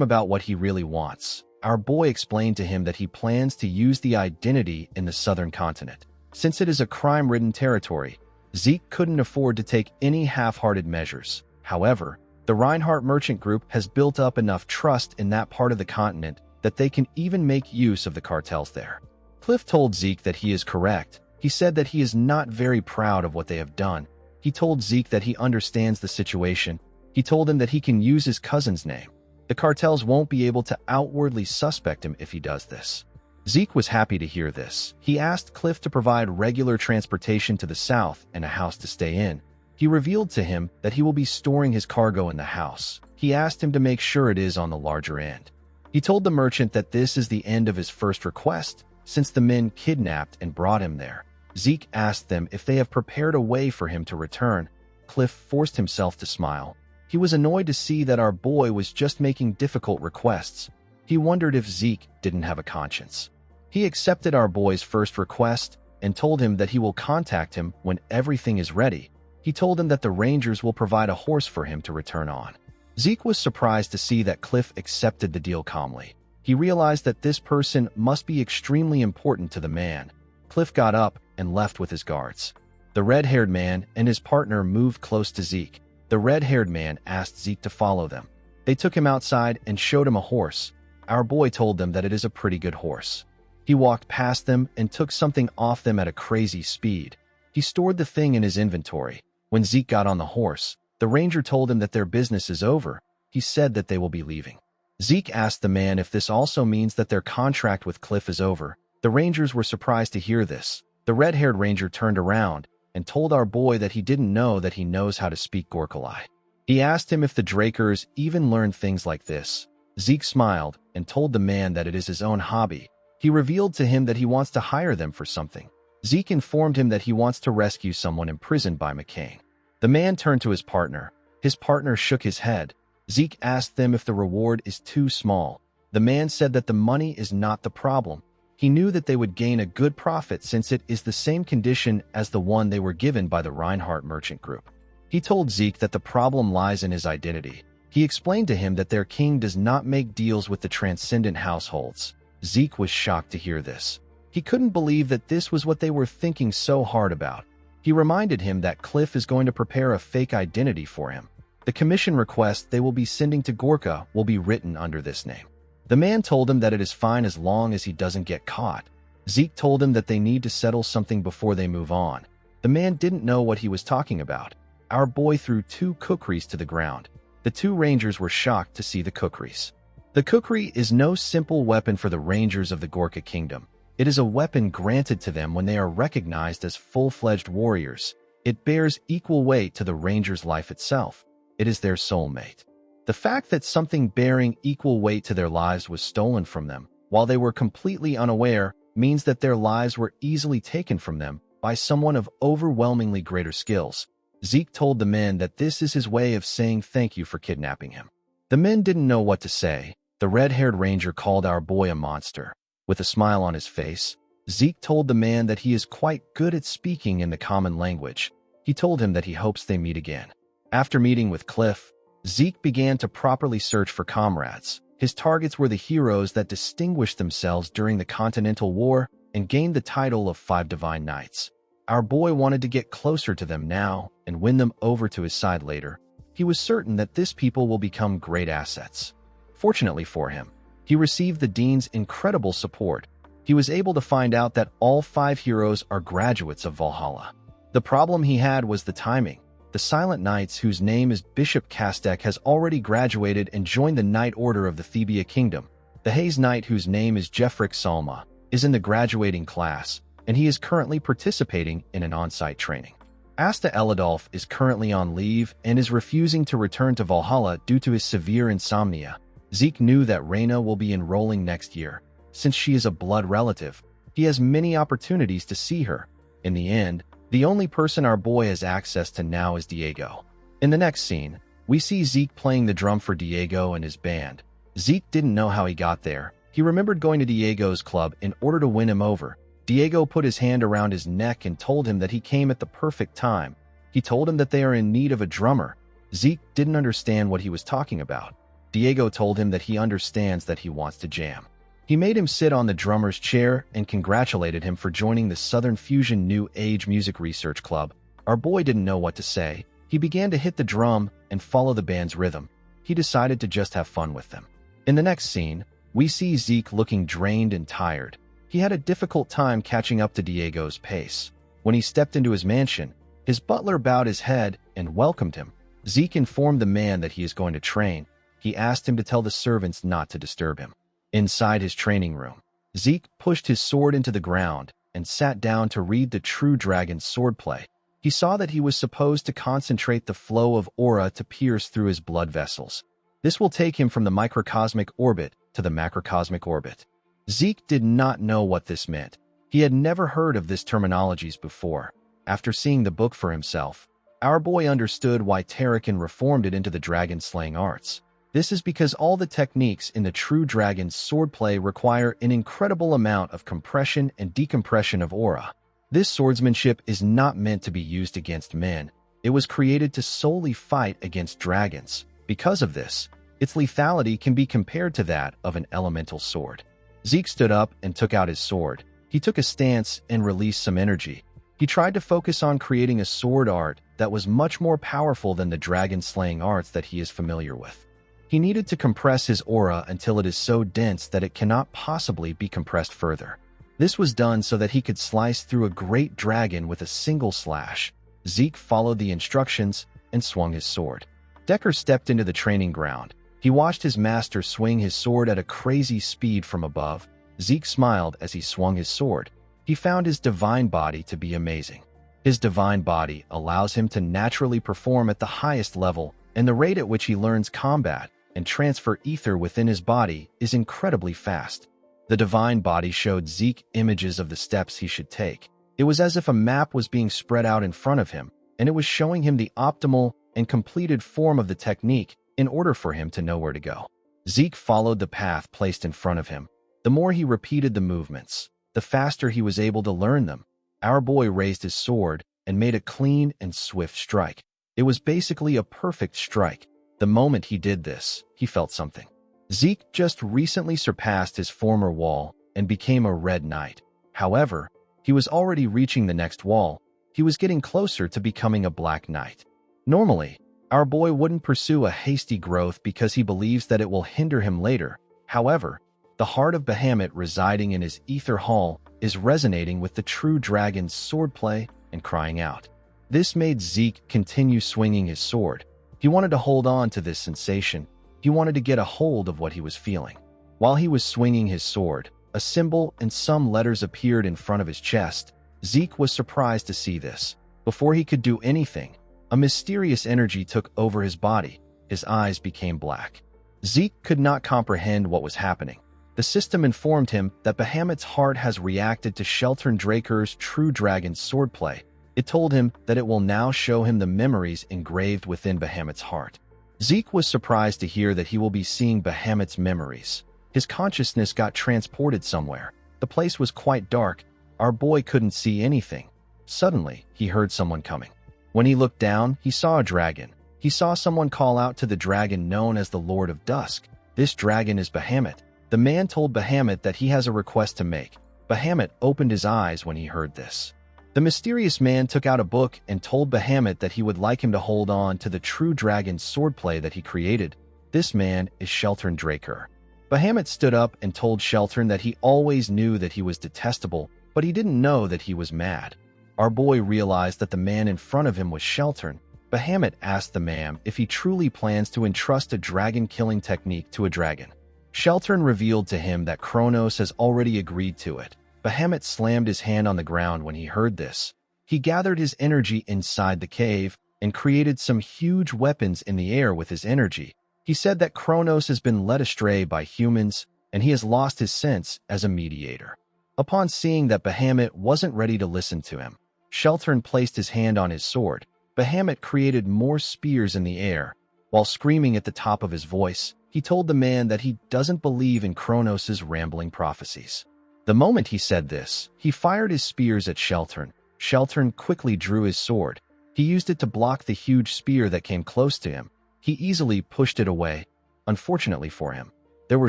about what he really wants. Our boy explained to him that he plans to use the identity in the southern continent. Since it is a crime-ridden territory, Zeke couldn't afford to take any half-hearted measures. However, the Reinhardt Merchant Group has built up enough trust in that part of the continent that they can even make use of the cartels there. Cliff told Zeke that he is correct. He said that he is not very proud of what they have done. He told Zeke that he understands the situation. He told him that he can use his cousin's name. The cartels won't be able to outwardly suspect him if he does this. Zeke was happy to hear this. He asked Cliff to provide regular transportation to the south and a house to stay in. He revealed to him that he will be storing his cargo in the house. He asked him to make sure it is on the larger end. He told the merchant that this is the end of his first request, since the men kidnapped and brought him there. Zeke asked them if they have prepared a way for him to return. Cliff forced himself to smile. He was annoyed to see that our boy was just making difficult requests. He wondered if Zeke didn't have a conscience. He accepted our boy's first request and told him that he will contact him when everything is ready. He told him that the Rangers will provide a horse for him to return on. Zeke was surprised to see that Cliff accepted the deal calmly. He realized that this person must be extremely important to the man. Cliff got up and left with his guards. The red-haired man and his partner moved close to Zeke. The red-haired man asked Zeke to follow them. They took him outside and showed him a horse. Our boy told them that it is a pretty good horse. He walked past them and took something off them at a crazy speed. He stored the thing in his inventory. When Zeke got on the horse, the ranger told him that their business is over. He said that they will be leaving. Zeke asked the man if this also means that their contract with Cliff is over. The rangers were surprised to hear this. The red-haired ranger turned around and told our boy that he didn't know that he knows how to speak Gorkalai. He asked him if the Drakers even learned things like this. Zeke smiled and told the man that it is his own hobby. He revealed to him that he wants to hire them for something. Zeke informed him that he wants to rescue someone imprisoned by McCain. The man turned to his partner. His partner shook his head. Zeke asked them if the reward is too small. The man said that the money is not the problem. He knew that they would gain a good profit since it is the same condition as the one they were given by the Reinhardt Merchant Group. He told Zeke that the problem lies in his identity. He explained to him that their king does not make deals with the transcendent households. Zeke was shocked to hear this. He couldn't believe that this was what they were thinking so hard about. He reminded him that Cliff is going to prepare a fake identity for him. The commission request they will be sending to Gorka will be written under this name. The man told him that it is fine as long as he doesn't get caught. Zeke told him that they need to settle something before they move on. The man didn't know what he was talking about. Our boy threw 2 kukris to the ground. The 2 rangers were shocked to see the kukris. The kukri is no simple weapon for the rangers of the Gorka kingdom. It is a weapon granted to them when they are recognized as full-fledged warriors. It bears equal weight to the ranger's life itself. It is their soulmate. The fact that something bearing equal weight to their lives was stolen from them, while they were completely unaware, means that their lives were easily taken from them by someone of overwhelmingly greater skills. Zeke told the men that this is his way of saying thank you for kidnapping him. The men didn't know what to say. The red-haired ranger called our boy a monster. With a smile on his face, Zeke told the man that he is quite good at speaking in the common language. He told him that he hopes they meet again. After meeting with Cliff, Zeke began to properly search for comrades. His targets were the heroes that distinguished themselves during the Continental War and gained the title of 5 Divine Knights. Our boy wanted to get closer to them now and win them over to his side later. He was certain that this people will become great assets. Fortunately for him, he received the Dean's incredible support. He was able to find out that all 5 heroes are graduates of Valhalla. The problem he had was the timing. The Silent Knights, whose name is Bishop Kastek, has already graduated and joined the Knight Order of the Thebia Kingdom. The Haze Knight, whose name is Jeffrick Salma, is in the graduating class, and he is currently participating in an on-site training. Asta Eladolf is currently on leave and is refusing to return to Valhalla due to his severe insomnia. Zeke knew that Reyna will be enrolling next year. Since she is a blood relative, he has many opportunities to see her. In the end, the only person our boy has access to now is Diego. In the next scene, we see Zeke playing the drum for Diego and his band. Zeke didn't know how he got there. He remembered going to Diego's club in order to win him over. Diego put his hand around his neck and told him that he came at the perfect time. He told him that they are in need of a drummer. Zeke didn't understand what he was talking about. Diego told him that he understands that he wants to jam. He made him sit on the drummer's chair and congratulated him for joining the Southern Fusion New Age Music Research Club. Our boy didn't know what to say. He began to hit the drum and follow the band's rhythm. He decided to just have fun with them. In the next scene, we see Zeke looking drained and tired. He had a difficult time catching up to Diego's pace. When he stepped into his mansion, his butler bowed his head and welcomed him. Zeke informed the man that he is going to train. He asked him to tell the servants not to disturb him. Inside his training room, Zeke pushed his sword into the ground and sat down to read the true dragon's swordplay. He saw that he was supposed to concentrate the flow of aura to pierce through his blood vessels. This will take him from the microcosmic orbit to the macrocosmic orbit. Zeke did not know what this meant. He had never heard of this terminologies before. After seeing the book for himself, our boy understood why Tarakan reformed it into the dragon-slaying arts. This is because all the techniques in the true dragon's swordplay require an incredible amount of compression and decompression of aura. This swordsmanship is not meant to be used against men. It was created to solely fight against dragons. Because of this, its lethality can be compared to that of an elemental sword. Zeke stood up and took out his sword. He took a stance and released some energy. He tried to focus on creating a sword art that was much more powerful than the dragon-slaying arts that he is familiar with. He needed to compress his aura until it is so dense that it cannot possibly be compressed further. This was done so that he could slice through a great dragon with a single slash. Zeke followed the instructions and swung his sword. Decker stepped into the training ground. He watched his master swing his sword at a crazy speed from above. Zeke smiled as he swung his sword. He found his divine body to be amazing. His divine body allows him to naturally perform at the highest level, and the rate at which he learns combat and transfer ether within his body is incredibly fast. The divine body showed Zeke images of the steps he should take. It was as if a map was being spread out in front of him, and it was showing him the optimal and completed form of the technique in order for him to know where to go. Zeke followed the path placed in front of him. The more he repeated the movements, the faster he was able to learn them. Our boy raised his sword and made a clean and swift strike. It was basically a perfect strike. The moment he did this, he felt something. Zeke just recently surpassed his former wall and became a red knight. However, he was already reaching the next wall. He was getting closer to becoming a black knight. Normally, our boy wouldn't pursue a hasty growth because he believes that it will hinder him later. However, the heart of Bahamut residing in his ether hall is resonating with the true dragon's swordplay and crying out. This made Zeke continue swinging his sword. He wanted to hold on to this sensation. He wanted to get a hold of what he was feeling. While he was swinging his sword, a symbol and some letters appeared in front of his chest. Zeke was surprised to see this. Before he could do anything, a mysterious energy took over his body. His eyes became black. Zeke could not comprehend what was happening. The system informed him that Bahamut's heart has reacted to Sheltern Draker's true dragon's swordplay. It told him that it will now show him the memories engraved within Bahamut's heart. Zeke was surprised to hear that he will be seeing Bahamut's memories. His consciousness got transported somewhere. The place was quite dark. Our boy couldn't see anything. Suddenly, he heard someone coming. When he looked down, he saw a dragon. He saw someone call out to the dragon known as the Lord of Dusk. This dragon is Bahamut. The man told Bahamut that he has a request to make. Bahamut opened his eyes when he heard this. The mysterious man took out a book and told Bahamut that he would like him to hold on to the true dragon's swordplay that he created. This man is Sheltern Draker. Bahamut stood up and told Sheltern that he always knew that he was detestable, but he didn't know that he was mad. Our boy realized that the man in front of him was Sheltern. Bahamut asked the man if he truly plans to entrust a dragon-killing technique to a dragon. Sheltern revealed to him that Kronos has already agreed to it. Bahamut slammed his hand on the ground when he heard this. He gathered his energy inside the cave and created some huge weapons in the air with his energy. He said that Kronos has been led astray by humans and he has lost his sense as a mediator. Upon seeing that Bahamut wasn't ready to listen to him, Sheltern placed his hand on his sword. Bahamut created more spears in the air. While screaming at the top of his voice, he told the man that he doesn't believe in Kronos' rambling prophecies. The moment he said this, he fired his spears at Sheltern. Sheltern quickly drew his sword. He used it to block the huge spear that came close to him. He easily pushed it away. Unfortunately for him, there were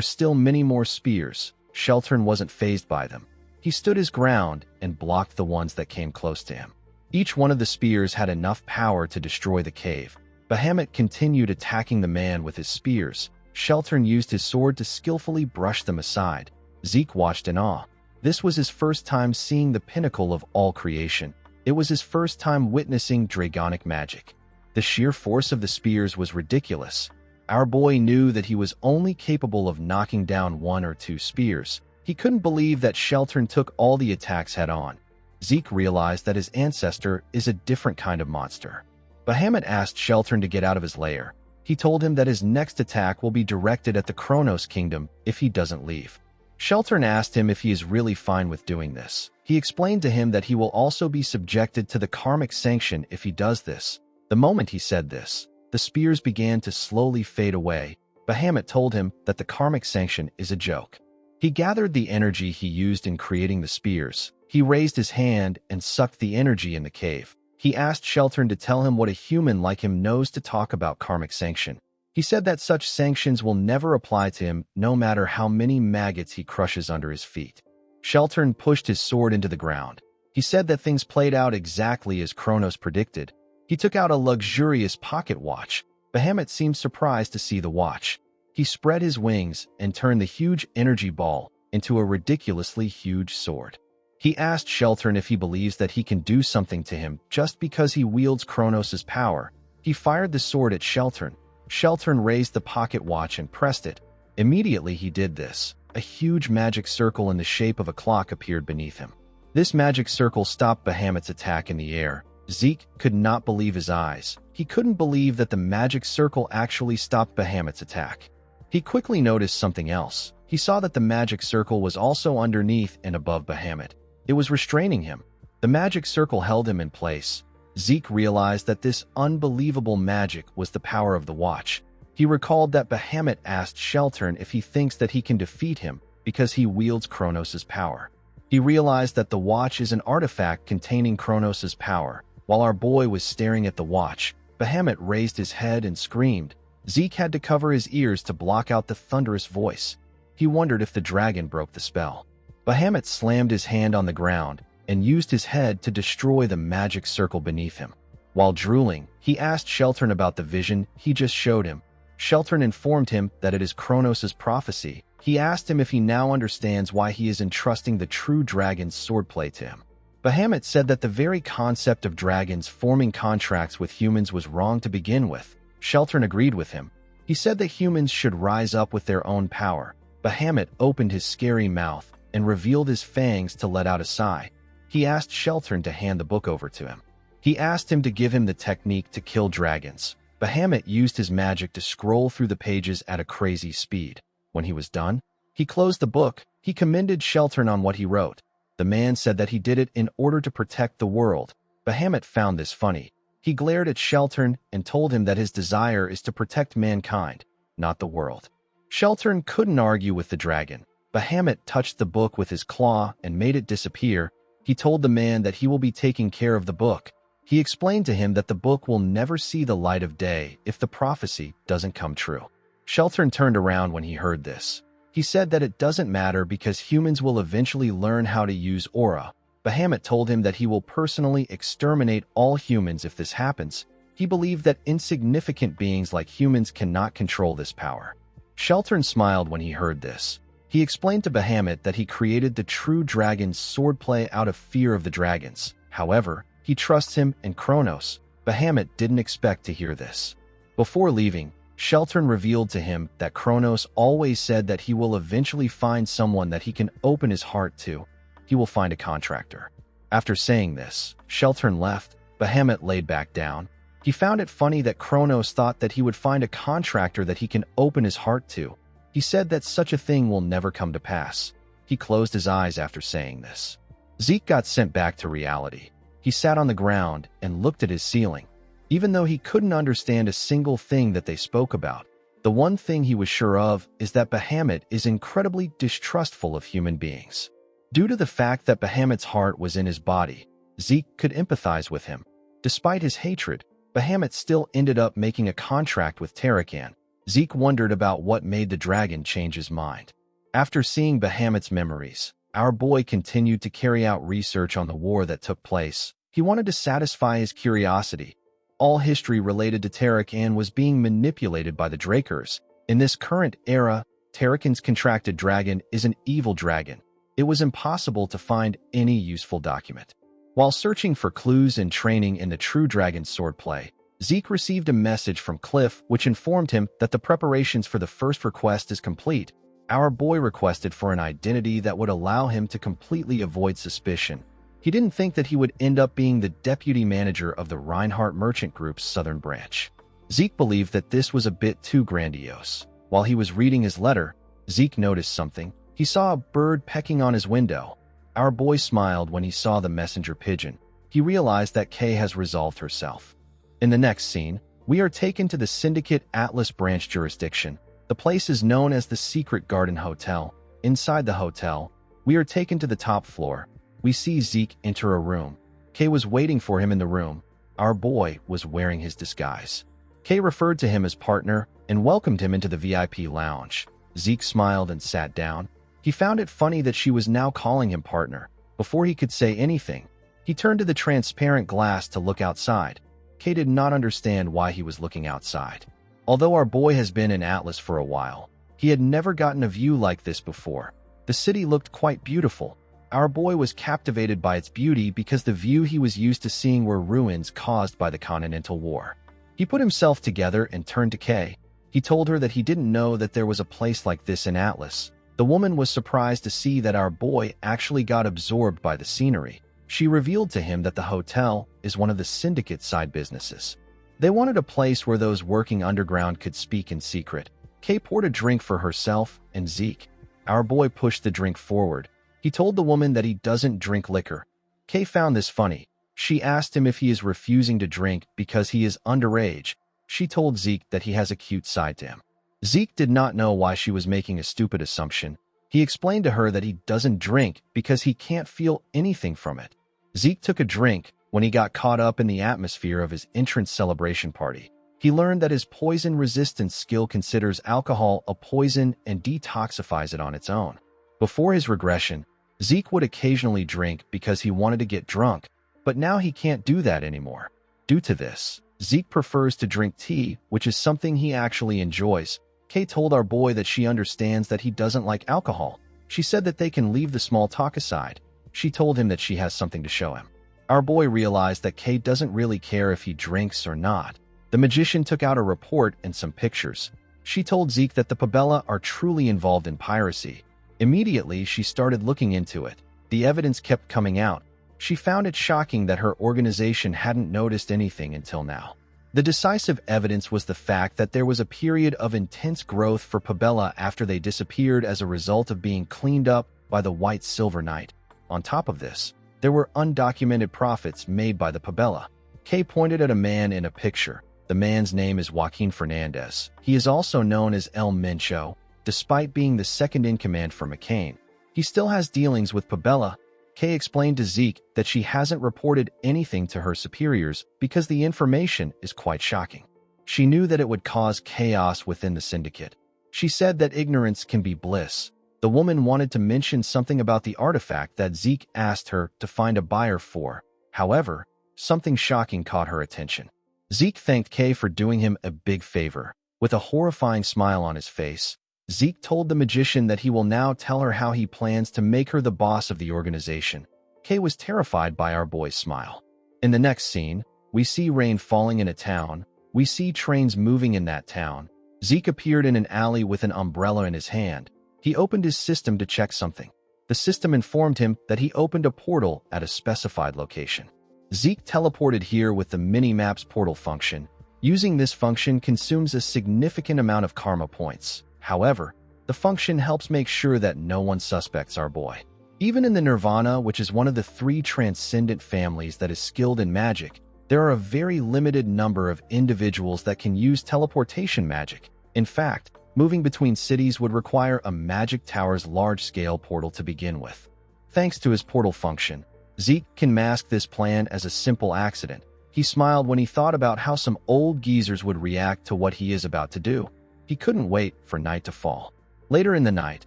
still many more spears. Sheltern wasn't fazed by them. He stood his ground and blocked the ones that came close to him. Each one of the spears had enough power to destroy the cave. Bahamut continued attacking the man with his spears. Sheltern used his sword to skillfully brush them aside. Zeke watched in awe. This was his first time seeing the pinnacle of all creation. It was his first time witnessing dragonic magic. The sheer force of the spears was ridiculous. Our boy knew that he was only capable of knocking down one or two spears. He couldn't believe that Sheltern took all the attacks head-on. Zeke realized that his ancestor is a different kind of monster. Bahamut asked Sheltern to get out of his lair. He told him that his next attack will be directed at the Kronos Kingdom if he doesn't leave. Sheltern asked him if he is really fine with doing this. He explained to him that he will also be subjected to the karmic sanction if he does this. The moment he said this, the spears began to slowly fade away. Bahamut told him that the karmic sanction is a joke. He gathered the energy he used in creating the spears. He raised his hand and sucked the energy in the cave. He asked Sheltern to tell him what a human like him knows to talk about karmic sanction. He said that such sanctions will never apply to him no matter how many maggots he crushes under his feet. Sheltern pushed his sword into the ground. He said that things played out exactly as Kronos predicted. He took out a luxurious pocket watch. Bahamut seemed surprised to see the watch. He spread his wings and turned the huge energy ball into a ridiculously huge sword. He asked Sheltern if he believes that he can do something to him just because he wields Kronos' power. He fired the sword at Sheltern. Sheltern raised the pocket watch and pressed it. Immediately he did this. A huge magic circle in the shape of a clock appeared beneath him. This magic circle stopped Bahamut's attack in the air. Zeke could not believe his eyes. He couldn't believe that the magic circle actually stopped Bahamut's attack. He quickly noticed something else. He saw that the magic circle was also underneath and above Bahamut. It was restraining him. The magic circle held him in place. Zeke realized that this unbelievable magic was the power of the watch. He recalled that Bahamut asked Sheltern if he thinks that he can defeat him because he wields Kronos' power. He realized that the watch is an artifact containing Kronos' power. While our boy was staring at the watch, Bahamut raised his head and screamed. Zeke had to cover his ears to block out the thunderous voice. He wondered if the dragon broke the spell. Bahamut slammed his hand on the ground and used his head to destroy the magic circle beneath him. While drooling, he asked Sheltern about the vision he just showed him. Sheltern informed him that it is Kronos' prophecy. He asked him if he now understands why he is entrusting the true dragon's swordplay to him. Bahamut said that the very concept of dragons forming contracts with humans was wrong to begin with. Sheltern agreed with him. He said that humans should rise up with their own power. Bahamut opened his scary mouth and revealed his fangs to let out a sigh. He asked Sheltern to hand the book over to him. He asked him to give him the technique to kill dragons. Bahamut used his magic to scroll through the pages at a crazy speed. When he was done, he closed the book. He commended Sheltern on what he wrote. The man said that he did it in order to protect the world. Bahamut found this funny. He glared at Sheltern and told him that his desire is to protect mankind, not the world. Sheltern couldn't argue with the dragon. Bahamut touched the book with his claw and made it disappear. He told the man that he will be taking care of the book. He explained to him that the book will never see the light of day if the prophecy doesn't come true. Sheltern turned around when he heard this. He said that it doesn't matter because humans will eventually learn how to use aura. Bahamut told him that he will personally exterminate all humans if this happens. He believed that insignificant beings like humans cannot control this power. Sheltern smiled when he heard this. He explained to Bahamut that he created the true dragon's swordplay out of fear of the dragons. However, he trusts him and Kronos. Bahamut didn't expect to hear this. Before leaving, Sheltern revealed to him that Kronos always said that he will eventually find someone that he can open his heart to. He will find a contractor. After saying this, Sheltern left. Bahamut laid back down. He found it funny that Kronos thought that he would find a contractor that he can open his heart to. He said that such a thing will never come to pass. He closed his eyes after saying this. Zeke got sent back to reality. He sat on the ground and looked at his ceiling. Even though he couldn't understand a single thing that they spoke about, the one thing he was sure of is that Bahamut is incredibly distrustful of human beings. Due to the fact that Bahamut's heart was in his body, Zeke could empathize with him. Despite his hatred, Bahamut still ended up making a contract with Tarakan. Zeke wondered about what made the dragon change his mind. After seeing Bahamut's memories, our boy continued to carry out research on the war that took place. He wanted to satisfy his curiosity. All history related to Tarakan was being manipulated by the Drakers. In this current era, Tarakan's contracted dragon is an evil dragon. It was impossible to find any useful document. While searching for clues and training in the true dragon's swordplay, Zeke received a message from Cliff which informed him that the preparations for the first request is complete. Our boy requested for an identity that would allow him to completely avoid suspicion. He didn't think that he would end up being the deputy manager of the Reinhardt Merchant Group's southern branch. Zeke believed that this was a bit too grandiose. While he was reading his letter, Zeke noticed something. He saw a bird pecking on his window. Our boy smiled when he saw the messenger pigeon. He realized that Kay has resolved herself. In the next scene, we are taken to the Syndicate Atlas branch jurisdiction. The place is known as the Secret Garden Hotel. Inside the hotel, we are taken to the top floor. We see Zeke enter a room. Kay was waiting for him in the room. Our boy was wearing his disguise. Kay referred to him as partner and welcomed him into the VIP lounge. Zeke smiled and sat down. He found it funny that she was now calling him partner. Before he could say anything, he turned to the transparent glass to look outside. Kay did not understand why he was looking outside. Although our boy has been in Atlas for a while, he had never gotten a view like this before. The city looked quite beautiful. Our boy was captivated by its beauty because the view he was used to seeing were ruins caused by the Continental War. He put himself together and turned to Kay. He told her that he didn't know that there was a place like this in Atlas. The woman was surprised to see that our boy actually got absorbed by the scenery. She revealed to him that the hotel is one of the syndicate side businesses. They wanted a place where those working underground could speak in secret. Kay poured a drink for herself and Zeke. Our boy pushed the drink forward. He told the woman that he doesn't drink liquor. Kay found this funny. She asked him if he is refusing to drink because he is underage. She told Zeke that he has a cute side to him. Zeke did not know why she was making a stupid assumption. He explained to her that he doesn't drink because he can't feel anything from it. Zeke took a drink when he got caught up in the atmosphere of his entrance celebration party. He learned that his poison resistance skill considers alcohol a poison and detoxifies it on its own. Before his regression, Zeke would occasionally drink because he wanted to get drunk, but now he can't do that anymore. Due to this, Zeke prefers to drink tea, which is something he actually enjoys. Kay told our boy that she understands that he doesn't like alcohol. She said that they can leave the small talk aside. She told him that she has something to show him. Our boy realized that Kay doesn't really care if he drinks or not. The magician took out a report and some pictures. She told Zeke that the Pabella are truly involved in piracy. Immediately, she started looking into it. The evidence kept coming out. She found it shocking that her organization hadn't noticed anything until now. The decisive evidence was the fact that there was a period of intense growth for Pabella after they disappeared as a result of being cleaned up by the White Silver Knight. On top of this, there were undocumented profits made by the Pabella. Kay pointed at a man in a picture. The man's name is Joaquin Fernandez. He is also known as El Mencho. Despite being the second in command for McCain, he still has dealings with Pabella. Kay explained to Zeke that she hasn't reported anything to her superiors because the information is quite shocking. She knew that it would cause chaos within the syndicate. She said that ignorance can be bliss. The woman wanted to mention something about the artifact that Zeke asked her to find a buyer for. However, something shocking caught her attention. Zeke thanked Kay for doing him a big favor. With a horrifying smile on his face, Zeke told the magician that he will now tell her how he plans to make her the boss of the organization. Kay was terrified by our boy's smile. In the next scene, we see rain falling in a town. We see trains moving in that town. Zeke appeared in an alley with an umbrella in his hand. He opened his system to check something. The system informed him that he opened a portal at a specified location. Zeke teleported here with the mini-maps portal function. Using this function consumes a significant amount of karma points. However, the function helps make sure that no one suspects our boy. Even in the Nirvana, which is one of the 3 transcendent families that is skilled in magic, there are a very limited number of individuals that can use teleportation magic. In fact, moving between cities would require a magic tower's large-scale portal to begin with. Thanks to his portal function, Zeke can mask this plan as a simple accident. He smiled when he thought about how some old geezers would react to what he is about to do. He couldn't wait for night to fall. Later in the night,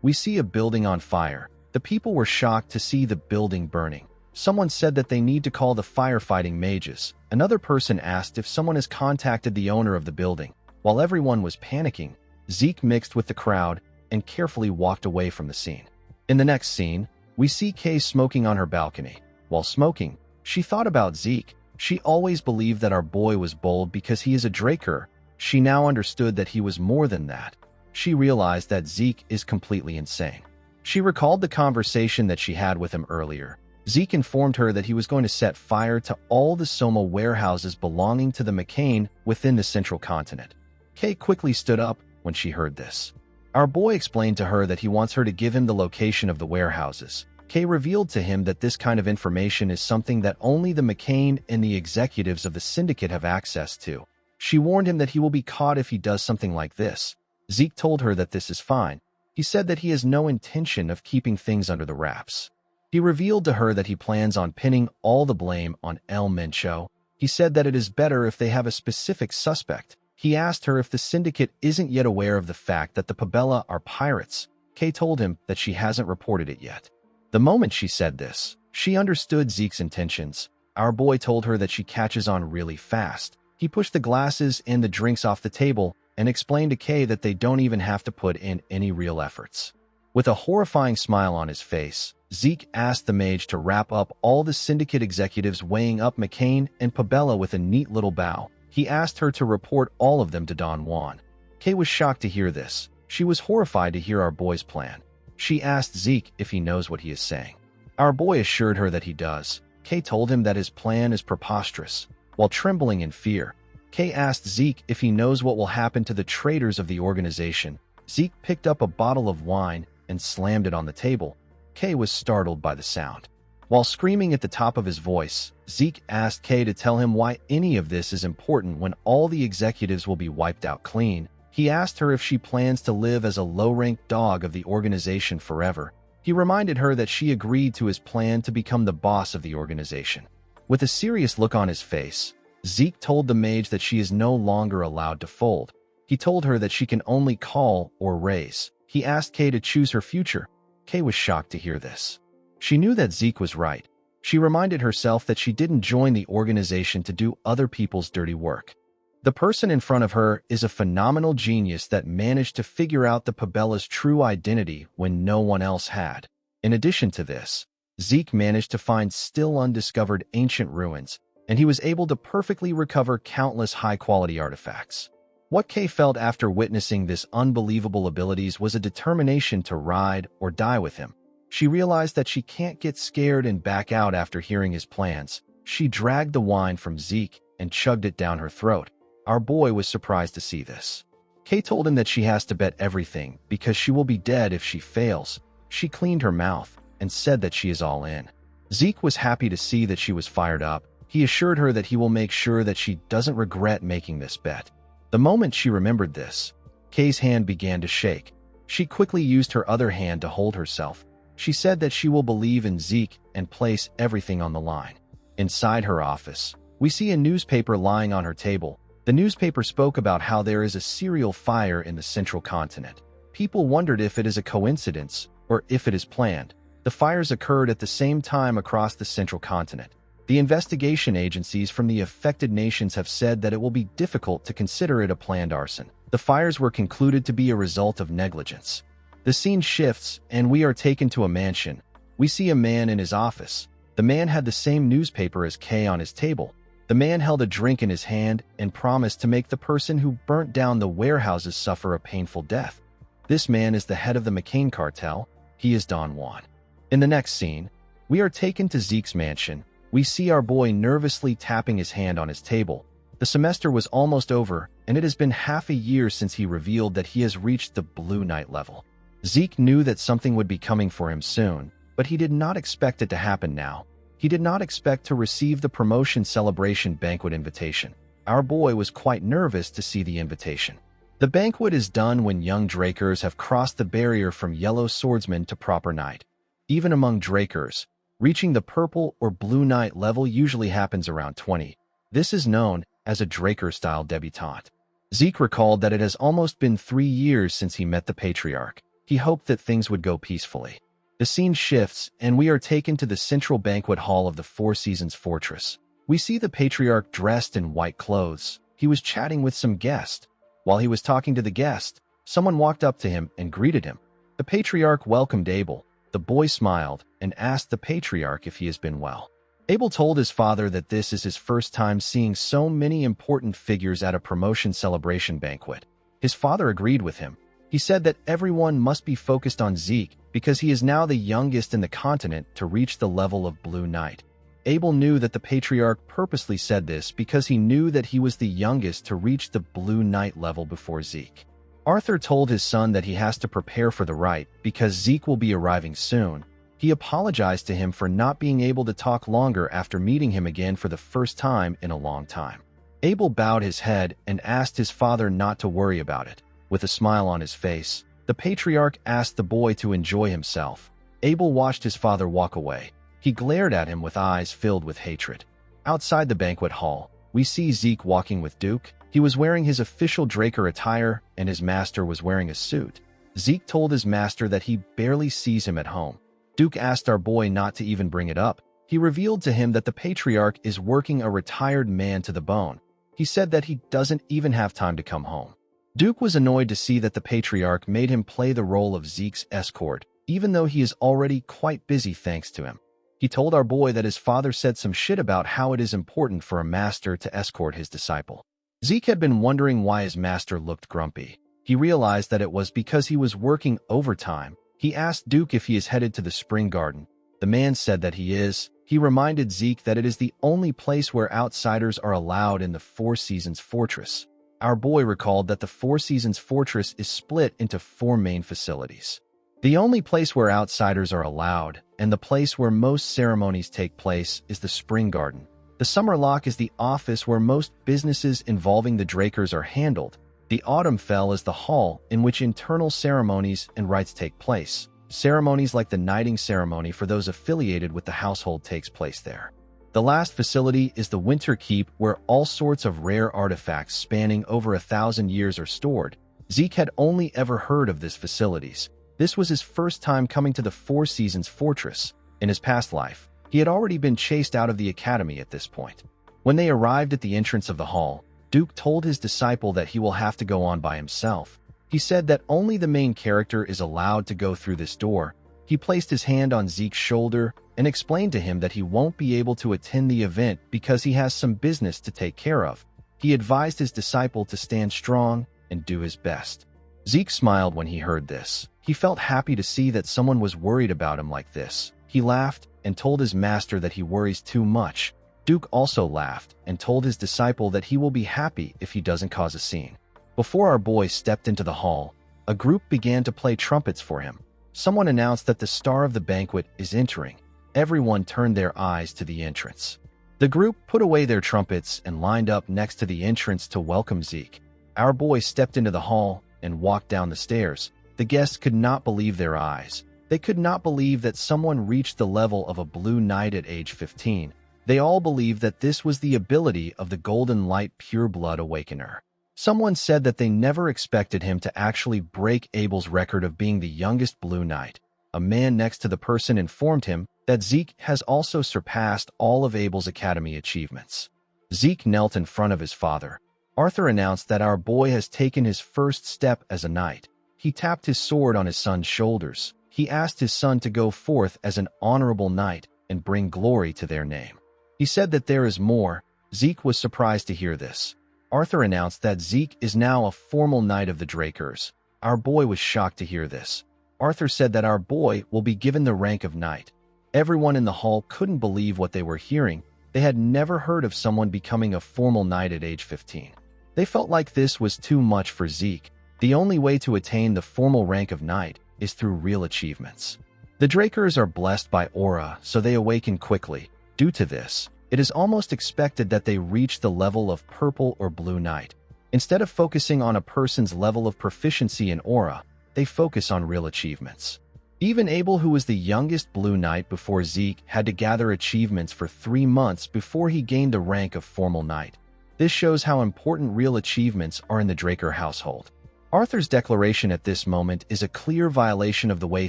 we see a building on fire. The people were shocked to see the building burning. Someone said that they need to call the firefighting mages. Another person asked if someone has contacted the owner of the building. While everyone was panicking, Zeke mixed with the crowd and carefully walked away from the scene. In the next scene, we see Kay smoking on her balcony. While smoking, she thought about Zeke. She always believed that our boy was bold because he is a Draker. She now understood that he was more than that. she realized that Zeke is completely insane. She recalled the conversation that she had with him earlier. Zeke informed her that he was going to set fire to all the Soma warehouses belonging to the McCain within the central continent. Kay quickly stood up when she heard this. Our boy explained to her that he wants her to give him the location of the warehouses. Kay revealed to him that this kind of information is something that only the McCain and the executives of the syndicate have access to. She warned him that he will be caught if he does something like this. Zeke told her that this is fine. He said that he has no intention of keeping things under the wraps. He revealed to her that he plans on pinning all the blame on El Mencho. He said that it is better if they have a specific suspect. He asked her if the syndicate isn't yet aware of the fact that the Pabella are pirates. Kay told him that she hasn't reported it yet. The moment she said this, she understood Zeke's intentions. Our boy told her that she catches on really fast. He pushed the glasses and the drinks off the table and explained to Kay that they don't even have to put in any real efforts. With a horrifying smile on his face, Zeke asked the mage to wrap up all the syndicate executives weighing up McCain and Pabella with a neat little bow. He asked her to report all of them to Don Juan. Kay was shocked to hear this. She was horrified to hear our boy's plan. She asked Zeke if he knows what he is saying. Our boy assured her that he does. Kay told him that his plan is preposterous. While trembling in fear, Kay asked Zeke if he knows what will happen to the traitors of the organization. Zeke picked up a bottle of wine and slammed it on the table. Kay was startled by the sound. While screaming at the top of his voice, Zeke asked Kay to tell him why any of this is important when all the executives will be wiped out clean. He asked her if she plans to live as a low-ranked dog of the organization forever. He reminded her that she agreed to his plan to become the boss of the organization. With a serious look on his face, Zeke told the mage that she is no longer allowed to fold. He told her that she can only call or raise. He asked Kay to choose her future. Kay was shocked to hear this. She knew that Zeke was right. She reminded herself that she didn't join the organization to do other people's dirty work. The person in front of her is a phenomenal genius that managed to figure out the Pabella's true identity when no one else had. In addition to this, Zeke managed to find still undiscovered ancient ruins, and he was able to perfectly recover countless high-quality artifacts. What Kay felt after witnessing this unbelievable abilities was a determination to ride or die with him. She realized that she can't get scared and back out after hearing his plans. She dragged the wine from Zeke and chugged it down her throat. Our boy was surprised to see this. Kay told him that she has to bet everything because she will be dead if she fails. She cleaned her mouth and said that she is all in. Zeke was happy to see that she was fired up. He assured her that he will make sure that she doesn't regret making this bet. The moment she remembered this, Kay's hand began to shake. She quickly used her other hand to hold herself. She said that she will believe in Zeke and place everything on the line. Inside her office, we see a newspaper lying on her table. The newspaper spoke about how there is a serial fire in the central continent. People wondered if it is a coincidence or if it is planned. The fires occurred at the same time across the central continent. The investigation agencies from the affected nations have said that it will be difficult to consider it a planned arson. The fires were concluded to be a result of negligence. The scene shifts, and we are taken to a mansion. We see a man in his office. The man had the same newspaper as Kay on his table. The man held a drink in his hand and promised to make the person who burnt down the warehouses suffer a painful death. This man is the head of the McCain cartel. He is Don Juan. In the next scene, we are taken to Zeke's mansion. We see our boy nervously tapping his hand on his table. The semester was almost over, and it has been half a year since he revealed that he has reached the Blue Knight level. Zeke knew that something would be coming for him soon, but he did not expect it to happen now. He did not expect to receive the promotion celebration banquet invitation. Our boy was quite nervous to see the invitation. The banquet is done when young Drakers have crossed the barrier from yellow swordsman to proper knight. Even among Drakers, reaching the purple or blue knight level usually happens around 20. This is known as a Draker-style debutante. Zeke recalled that it has almost been 3 years since he met the patriarch. He hoped that things would go peacefully. The scene shifts, and we are taken to the central banquet hall of the Four Seasons Fortress. We see the patriarch dressed in white clothes. He was chatting with some guest. While he was talking to the guest, someone walked up to him and greeted him. The patriarch welcomed Abel. The boy smiled and asked the patriarch if he has been well. Abel told his father that this is his first time seeing so many important figures at a promotion celebration banquet. His father agreed with him. He said that everyone must be focused on Zeke because he is now the youngest in the continent to reach the level of Blue Knight. Abel knew that the patriarch purposely said this because he knew that he was the youngest to reach the Blue Knight level before Zeke. Arthur told his son that he has to prepare for the rite because Zeke will be arriving soon. He apologized to him for not being able to talk longer after meeting him again for the first time in a long time. Abel bowed his head and asked his father not to worry about it. With a smile on his face, the patriarch asked the boy to enjoy himself. Abel watched his father walk away. He glared at him with eyes filled with hatred. Outside the banquet hall, we see Zeke walking with Duke. He was wearing his official Draker attire, and his master was wearing a suit. Zeke told his master that he barely sees him at home. Duke asked our boy not to even bring it up. He revealed to him that the patriarch is working a retired man to the bone. He said that he doesn't even have time to come home. Duke was annoyed to see that the patriarch made him play the role of Zeke's escort, even though he is already quite busy thanks to him. He told our boy that his father said some shit about how it is important for a master to escort his disciple. Zeke had been wondering why his master looked grumpy. He realized that it was because he was working overtime. He asked Duke if he is headed to the spring garden. The man said that he is. He reminded Zeke that it is the only place where outsiders are allowed in the Four Seasons Fortress. Our boy recalled that the Four Seasons Fortress is split into 4 main facilities. The only place where outsiders are allowed, and the place where most ceremonies take place, is the Spring Garden. The Summer Lock is the office where most businesses involving the Drakers are handled. The Autumn Fell is the hall in which internal ceremonies and rites take place. Ceremonies like the knighting ceremony for those affiliated with the household takes place there. The last facility is the Winter Keep, where all sorts of rare artifacts spanning over 1,000 years are stored. Zeke had only ever heard of these facilities. This was his first time coming to the Four Seasons Fortress. In his past life, he had already been chased out of the academy at this point. When they arrived at the entrance of the hall, Duke told his disciple that he will have to go on by himself. He said that only the main character is allowed to go through this door. He placed his hand on Zeke's shoulder and explained to him that he won't be able to attend the event because he has some business to take care of. He advised his disciple to stand strong and do his best. Zeke smiled when he heard this. He felt happy to see that someone was worried about him like this. He laughed and told his master that he worries too much. Duke also laughed and told his disciple that he will be happy if he doesn't cause a scene. Before our boy stepped into the hall, a group began to play trumpets for him. Someone announced that the star of the banquet is entering. Everyone turned their eyes to the entrance. The group put away their trumpets and lined up next to the entrance to welcome Zeke. Our boy stepped into the hall and walked down the stairs. The guests could not believe their eyes. They could not believe that someone reached the level of a Blue Knight at age 15. They all believed that this was the ability of the Golden Light Pureblood Awakener. Someone said that they never expected him to actually break Abel's record of being the youngest Blue Knight. A man next to the person informed him that Zeke has also surpassed all of Abel's academy achievements. Zeke knelt in front of his father. Arthur announced that our boy has taken his first step as a knight. He tapped his sword on his son's shoulders. He asked his son to go forth as an honorable knight and bring glory to their name. He said that there is more. Zeke was surprised to hear this. Arthur announced that Zeke is now a formal knight of the Drakers. Our boy was shocked to hear this. Arthur said that our boy will be given the rank of knight. Everyone in the hall couldn't believe what they were hearing. They had never heard of someone becoming a formal knight at age 15. They felt like this was too much for Zeke. The only way to attain the formal rank of knight is through real achievements. The Drakers are blessed by aura, so they awaken quickly. Due to this, it is almost expected that they reach the level of purple or blue knight. Instead of focusing on a person's level of proficiency in aura, they focus on real achievements. Even Abel, who was the youngest Blue Knight before Zeke, had to gather achievements for 3 months before he gained the rank of formal knight. This shows how important real achievements are in the Draker household. Arthur's declaration at this moment is a clear violation of the way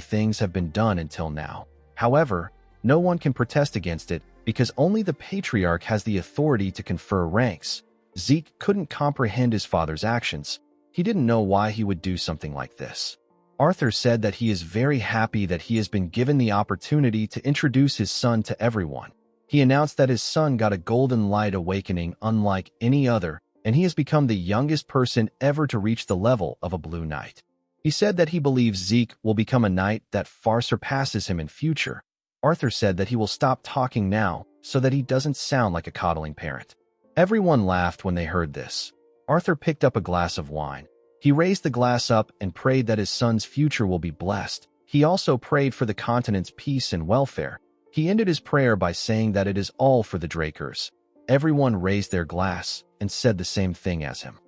things have been done until now. However, no one can protest against it because only the patriarch has the authority to confer ranks. Zeke couldn't comprehend his father's actions. He didn't know why he would do something like this. Arthur said that he is very happy that he has been given the opportunity to introduce his son to everyone. He announced that his son got a golden light awakening unlike any other, and he has become the youngest person ever to reach the level of a Blue Knight. He said that he believes Zeke will become a knight that far surpasses him in future. Arthur said that he will stop talking now so that he doesn't sound like a coddling parent. Everyone laughed when they heard this. Arthur picked up a glass of wine. He raised the glass up and prayed that his son's future will be blessed. He also prayed for the continent's peace and welfare. He ended his prayer by saying that it is all for the Drakers. Everyone raised their glass and said the same thing as him.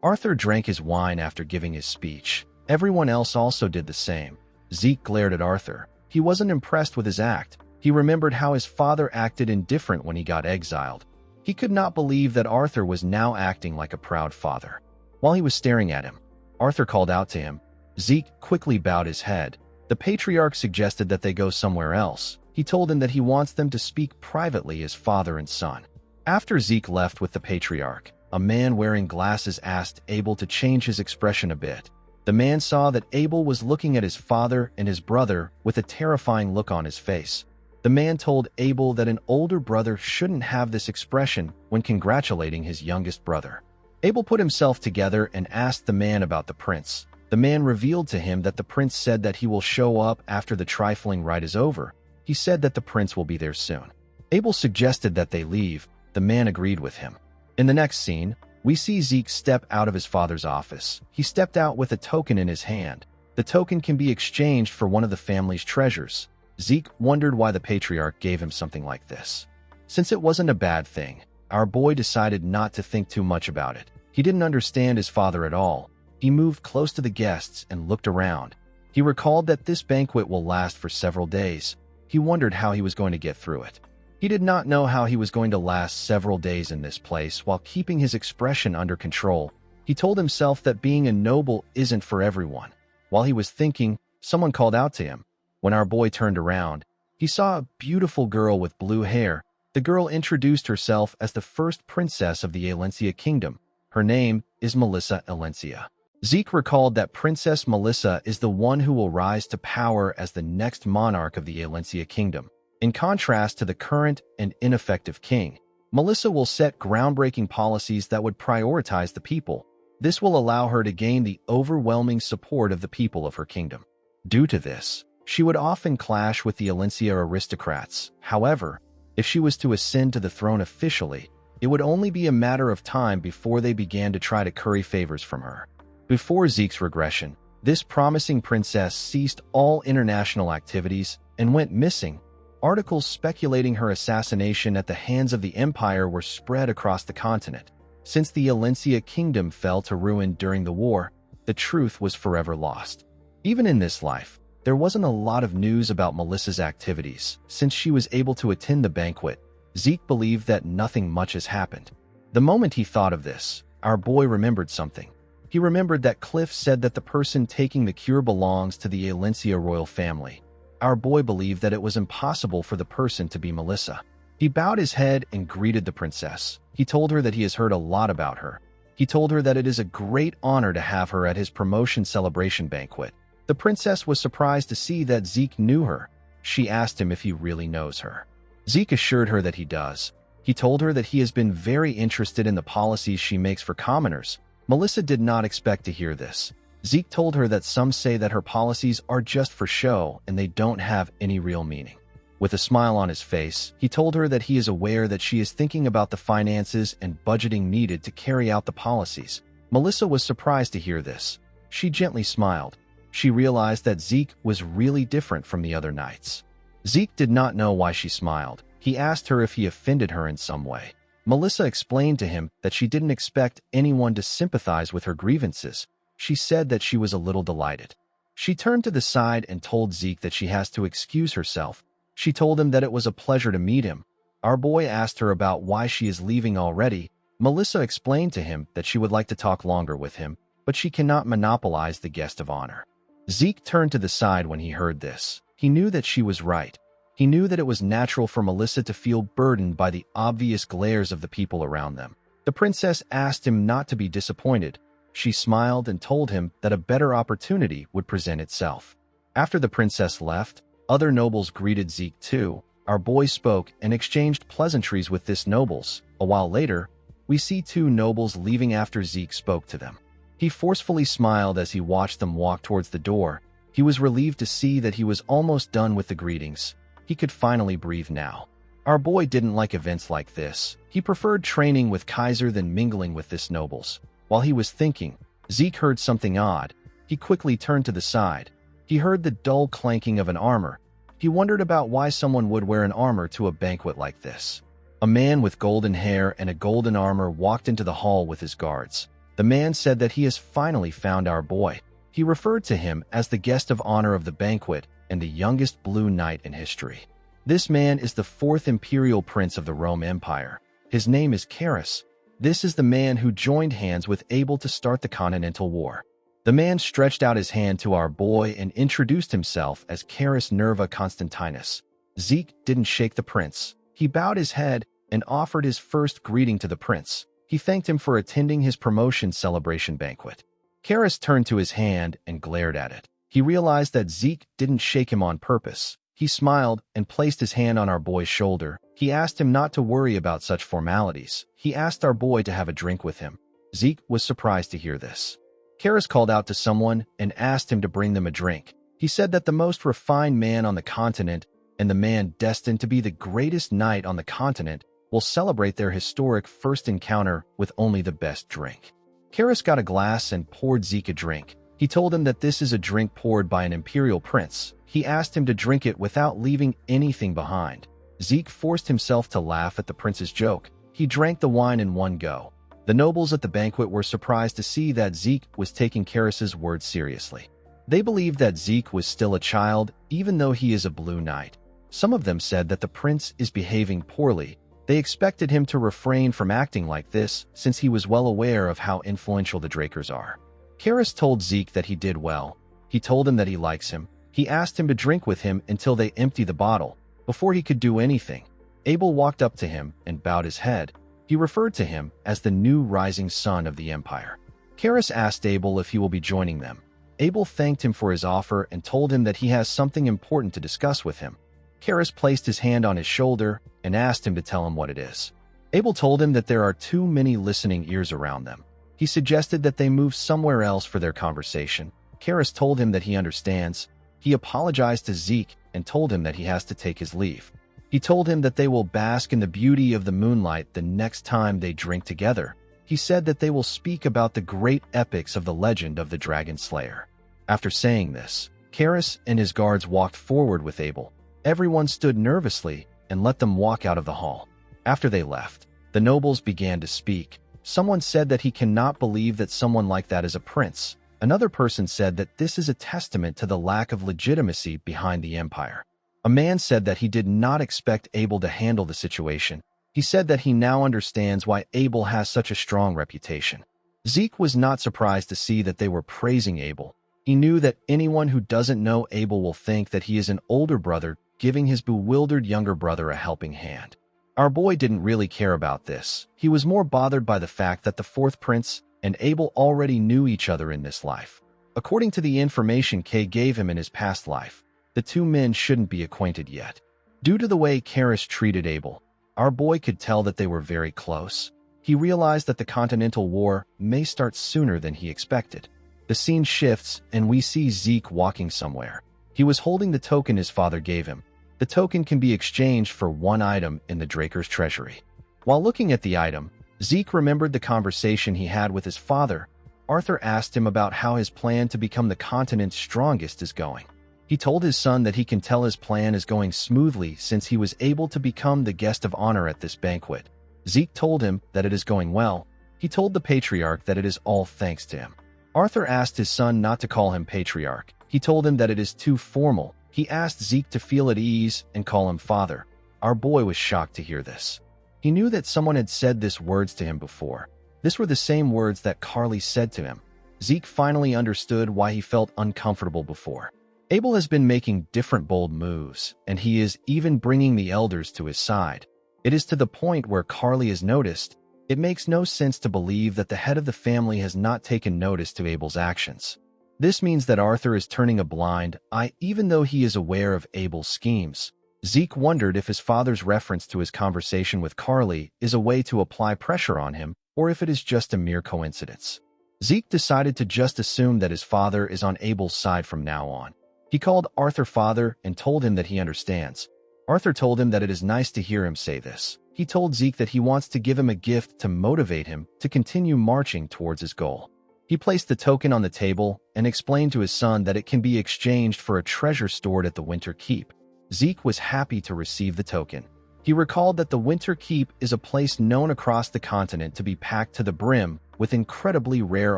Arthur drank his wine after giving his speech. Everyone else also did the same. Zeke glared at Arthur. He wasn't impressed with his act. He remembered how his father acted indifferent when he got exiled. He could not believe that Arthur was now acting like a proud father. While he was staring at him, Arthur called out to him. Zeke quickly bowed his head. The patriarch suggested that they go somewhere else. He told him that he wants them to speak privately as father and son. After Zeke left with the patriarch, a man wearing glasses asked Abel to change his expression a bit. The man saw that Abel was looking at his father and his brother with a terrifying look on his face. The man told Abel that an older brother shouldn't have this expression when congratulating his youngest brother. Abel put himself together and asked the man about the prince. The man revealed to him that the prince said that he will show up after the trifling rite is over. He said that the prince will be there soon. Abel suggested that they leave. The man agreed with him. In the next scene, we see Zeke step out of his father's office. He stepped out with a token in his hand. The token can be exchanged for one of the family's treasures. Zeke wondered why the patriarch gave him something like this. Since it wasn't a bad thing, our boy decided not to think too much about it. He didn't understand his father at all. He moved close to the guests and looked around. He recalled that this banquet will last for several days. He wondered how he was going to get through it. He did not know how he was going to last several days in this place while keeping his expression under control. He told himself that being a noble isn't for everyone. While he was thinking, someone called out to him. When our boy turned around, he saw a beautiful girl with blue hair. The girl introduced herself as the first princess of the Alencia kingdom. Her name is Melissa Alencia. Zeke recalled that Princess Melissa is the one who will rise to power as the next monarch of the Alencia kingdom. In contrast to the current and ineffective king, Melissa will set groundbreaking policies that would prioritize the people. This will allow her to gain the overwhelming support of the people of her kingdom. Due to this, she would often clash with the Alencia aristocrats. However, if she was to ascend to the throne officially, it would only be a matter of time before they began to try to curry favors from her. Before Zeke's regression, this promising princess ceased all international activities and went missing. Articles speculating her assassination at the hands of the Empire were spread across the continent. Since the Alencia kingdom fell to ruin during the war, the truth was forever lost. Even in this life, there wasn't a lot of news about Melissa's activities. Since she was able to attend the banquet, Zeke believed that nothing much has happened. The moment he thought of this, our boy remembered something. He remembered that Cliff said that the person taking the cure belongs to the Alencia royal family. Our boy believed that it was impossible for the person to be Melissa. He bowed his head and greeted the princess. He told her that he has heard a lot about her. He told her that it is a great honor to have her at his promotion celebration banquet. The princess was surprised to see that Zeke knew her. She asked him if he really knows her. Zeke assured her that he does. He told her that he has been very interested in the policies she makes for commoners. Melissa did not expect to hear this. Zeke told her that some say that her policies are just for show and they don't have any real meaning. With a smile on his face, he told her that he is aware that she is thinking about the finances and budgeting needed to carry out the policies. Melissa was surprised to hear this. She gently smiled. She realized that Zeke was really different from the other knights. Zeke did not know why she smiled. He asked her if he offended her in some way. Melissa explained to him that she didn't expect anyone to sympathize with her grievances. She said that she was a little delighted. She turned to the side and told Zeke that she has to excuse herself. She told him that it was a pleasure to meet him. Our boy asked her about why she is leaving already. Melissa explained to him that she would like to talk longer with him, but she cannot monopolize the guest of honor. Zeke turned to the side when he heard this. He knew that she was right. He knew that it was natural for Melissa to feel burdened by the obvious glares of the people around them. The princess asked him not to be disappointed. She smiled and told him that a better opportunity would present itself. After the princess left, other nobles greeted Zeke too. Our boy spoke and exchanged pleasantries with this nobles. A while later, we see two nobles leaving after Zeke spoke to them. He forcefully smiled as he watched them walk towards the door. He was relieved to see that he was almost done with the greetings. He could finally breathe now. Our boy didn't like events like this. He preferred training with Kaiser than mingling with this nobles. While he was thinking, Zeke heard something odd. He quickly turned to the side. He heard the dull clanking of an armor. He wondered about why someone would wear an armor to a banquet like this. A man with golden hair and a golden armor walked into the hall with his guards. The man said that he has finally found our boy. He referred to him as the guest of honor of the banquet and the youngest Blue Knight in history. This man is the fourth imperial prince of the Rome Empire. His name is Carus. This is the man who joined hands with Abel to start the Continental War. The man stretched out his hand to our boy and introduced himself as Carus Nerva Constantinus. Zeke didn't shake the prince. He bowed his head and offered his first greeting to the prince. He thanked him for attending his promotion celebration banquet. Carus turned to his hand and glared at it. He realized that Zeke didn't shake him on purpose. He smiled and placed his hand on our boy's shoulder. He asked him not to worry about such formalities. He asked our boy to have a drink with him. Zeke was surprised to hear this. Carus called out to someone and asked him to bring them a drink. He said that the most refined man on the continent and the man destined to be the greatest knight on the continent will celebrate their historic first encounter with only the best drink. Carus got a glass and poured Zeke a drink. He told him that this is a drink poured by an imperial prince. He asked him to drink it without leaving anything behind. Zeke forced himself to laugh at the prince's joke. He drank the wine in one go. The nobles at the banquet were surprised to see that Zeke was taking Carus's words seriously. They believed that Zeke was still a child, even though he is a Blue Knight. Some of them said that the prince is behaving poorly. They expected him to refrain from acting like this, since he was well aware of how influential the Drakers are. Carus told Zeke that he did well. He told him that he likes him. He asked him to drink with him until they empty the bottle. Before he could do anything, Abel walked up to him and bowed his head. He referred to him as the new rising sun of the empire. Carus asked Abel if he will be joining them. Abel thanked him for his offer and told him that he has something important to discuss with him. Carus placed his hand on his shoulder and asked him to tell him what it is. Abel told him that there are too many listening ears around them. He suggested that they move somewhere else for their conversation. Carus told him that he understands. He apologized to Zeke and told him that he has to take his leave. He told him that they will bask in the beauty of the moonlight the next time they drink together. He said that they will speak about the great epics of the legend of the Dragon Slayer. After saying this, Carus and his guards walked forward with Abel. Everyone stood nervously and let them walk out of the hall. After they left, the nobles began to speak. Someone said that he cannot believe that someone like that is a prince. Another person said that this is a testament to the lack of legitimacy behind the empire. A man said that he did not expect Abel to handle the situation. He said that he now understands why Abel has such a strong reputation. Zeke was not surprised to see that they were praising Abel. He knew that anyone who doesn't know Abel will think that he is an older brother giving his bewildered younger brother a helping hand. Our boy didn't really care about this. He was more bothered by the fact that the fourth prince and Abel already knew each other in this life. According to the information Kay gave him in his past life, the two men shouldn't be acquainted yet. Due to the way Carus treated Abel, our boy could tell that they were very close. He realized that the Continental War may start sooner than he expected. The scene shifts and we see Zeke walking somewhere. He was holding the token his father gave him. The token can be exchanged for one item in the Draker's treasury. While looking at the item, Zeke remembered the conversation he had with his father. Arthur asked him about how his plan to become the continent's strongest is going. He told his son that he can tell his plan is going smoothly since he was able to become the guest of honor at this banquet. Zeke told him that it is going well. He told the patriarch that it is all thanks to him. Arthur asked his son not to call him patriarch. He told him that it is too formal. He asked Zeke to feel at ease and call him father. Our boy was shocked to hear this. He knew that someone had said these words to him before. These were the same words that Carly said to him. Zeke finally understood why he felt uncomfortable before. Abel has been making different bold moves, and he is even bringing the elders to his side. It is to the point where Carly has noticed. It makes no sense to believe that the head of the family has not taken notice to Abel's actions. This means that Arthur is turning a blind eye even though he is aware of Abel's schemes. Zeke wondered if his father's reference to his conversation with Carly is a way to apply pressure on him, or if it is just a mere coincidence. Zeke decided to just assume that his father is on Abel's side from now on. He called Arthur father and told him that he understands. Arthur told him that it is nice to hear him say this. He told Zeke that he wants to give him a gift to motivate him to continue marching towards his goal. He placed the token on the table and explained to his son that it can be exchanged for a treasure stored at the Winter Keep. Zeke was happy to receive the token. He recalled that the Winter Keep is a place known across the continent to be packed to the brim with incredibly rare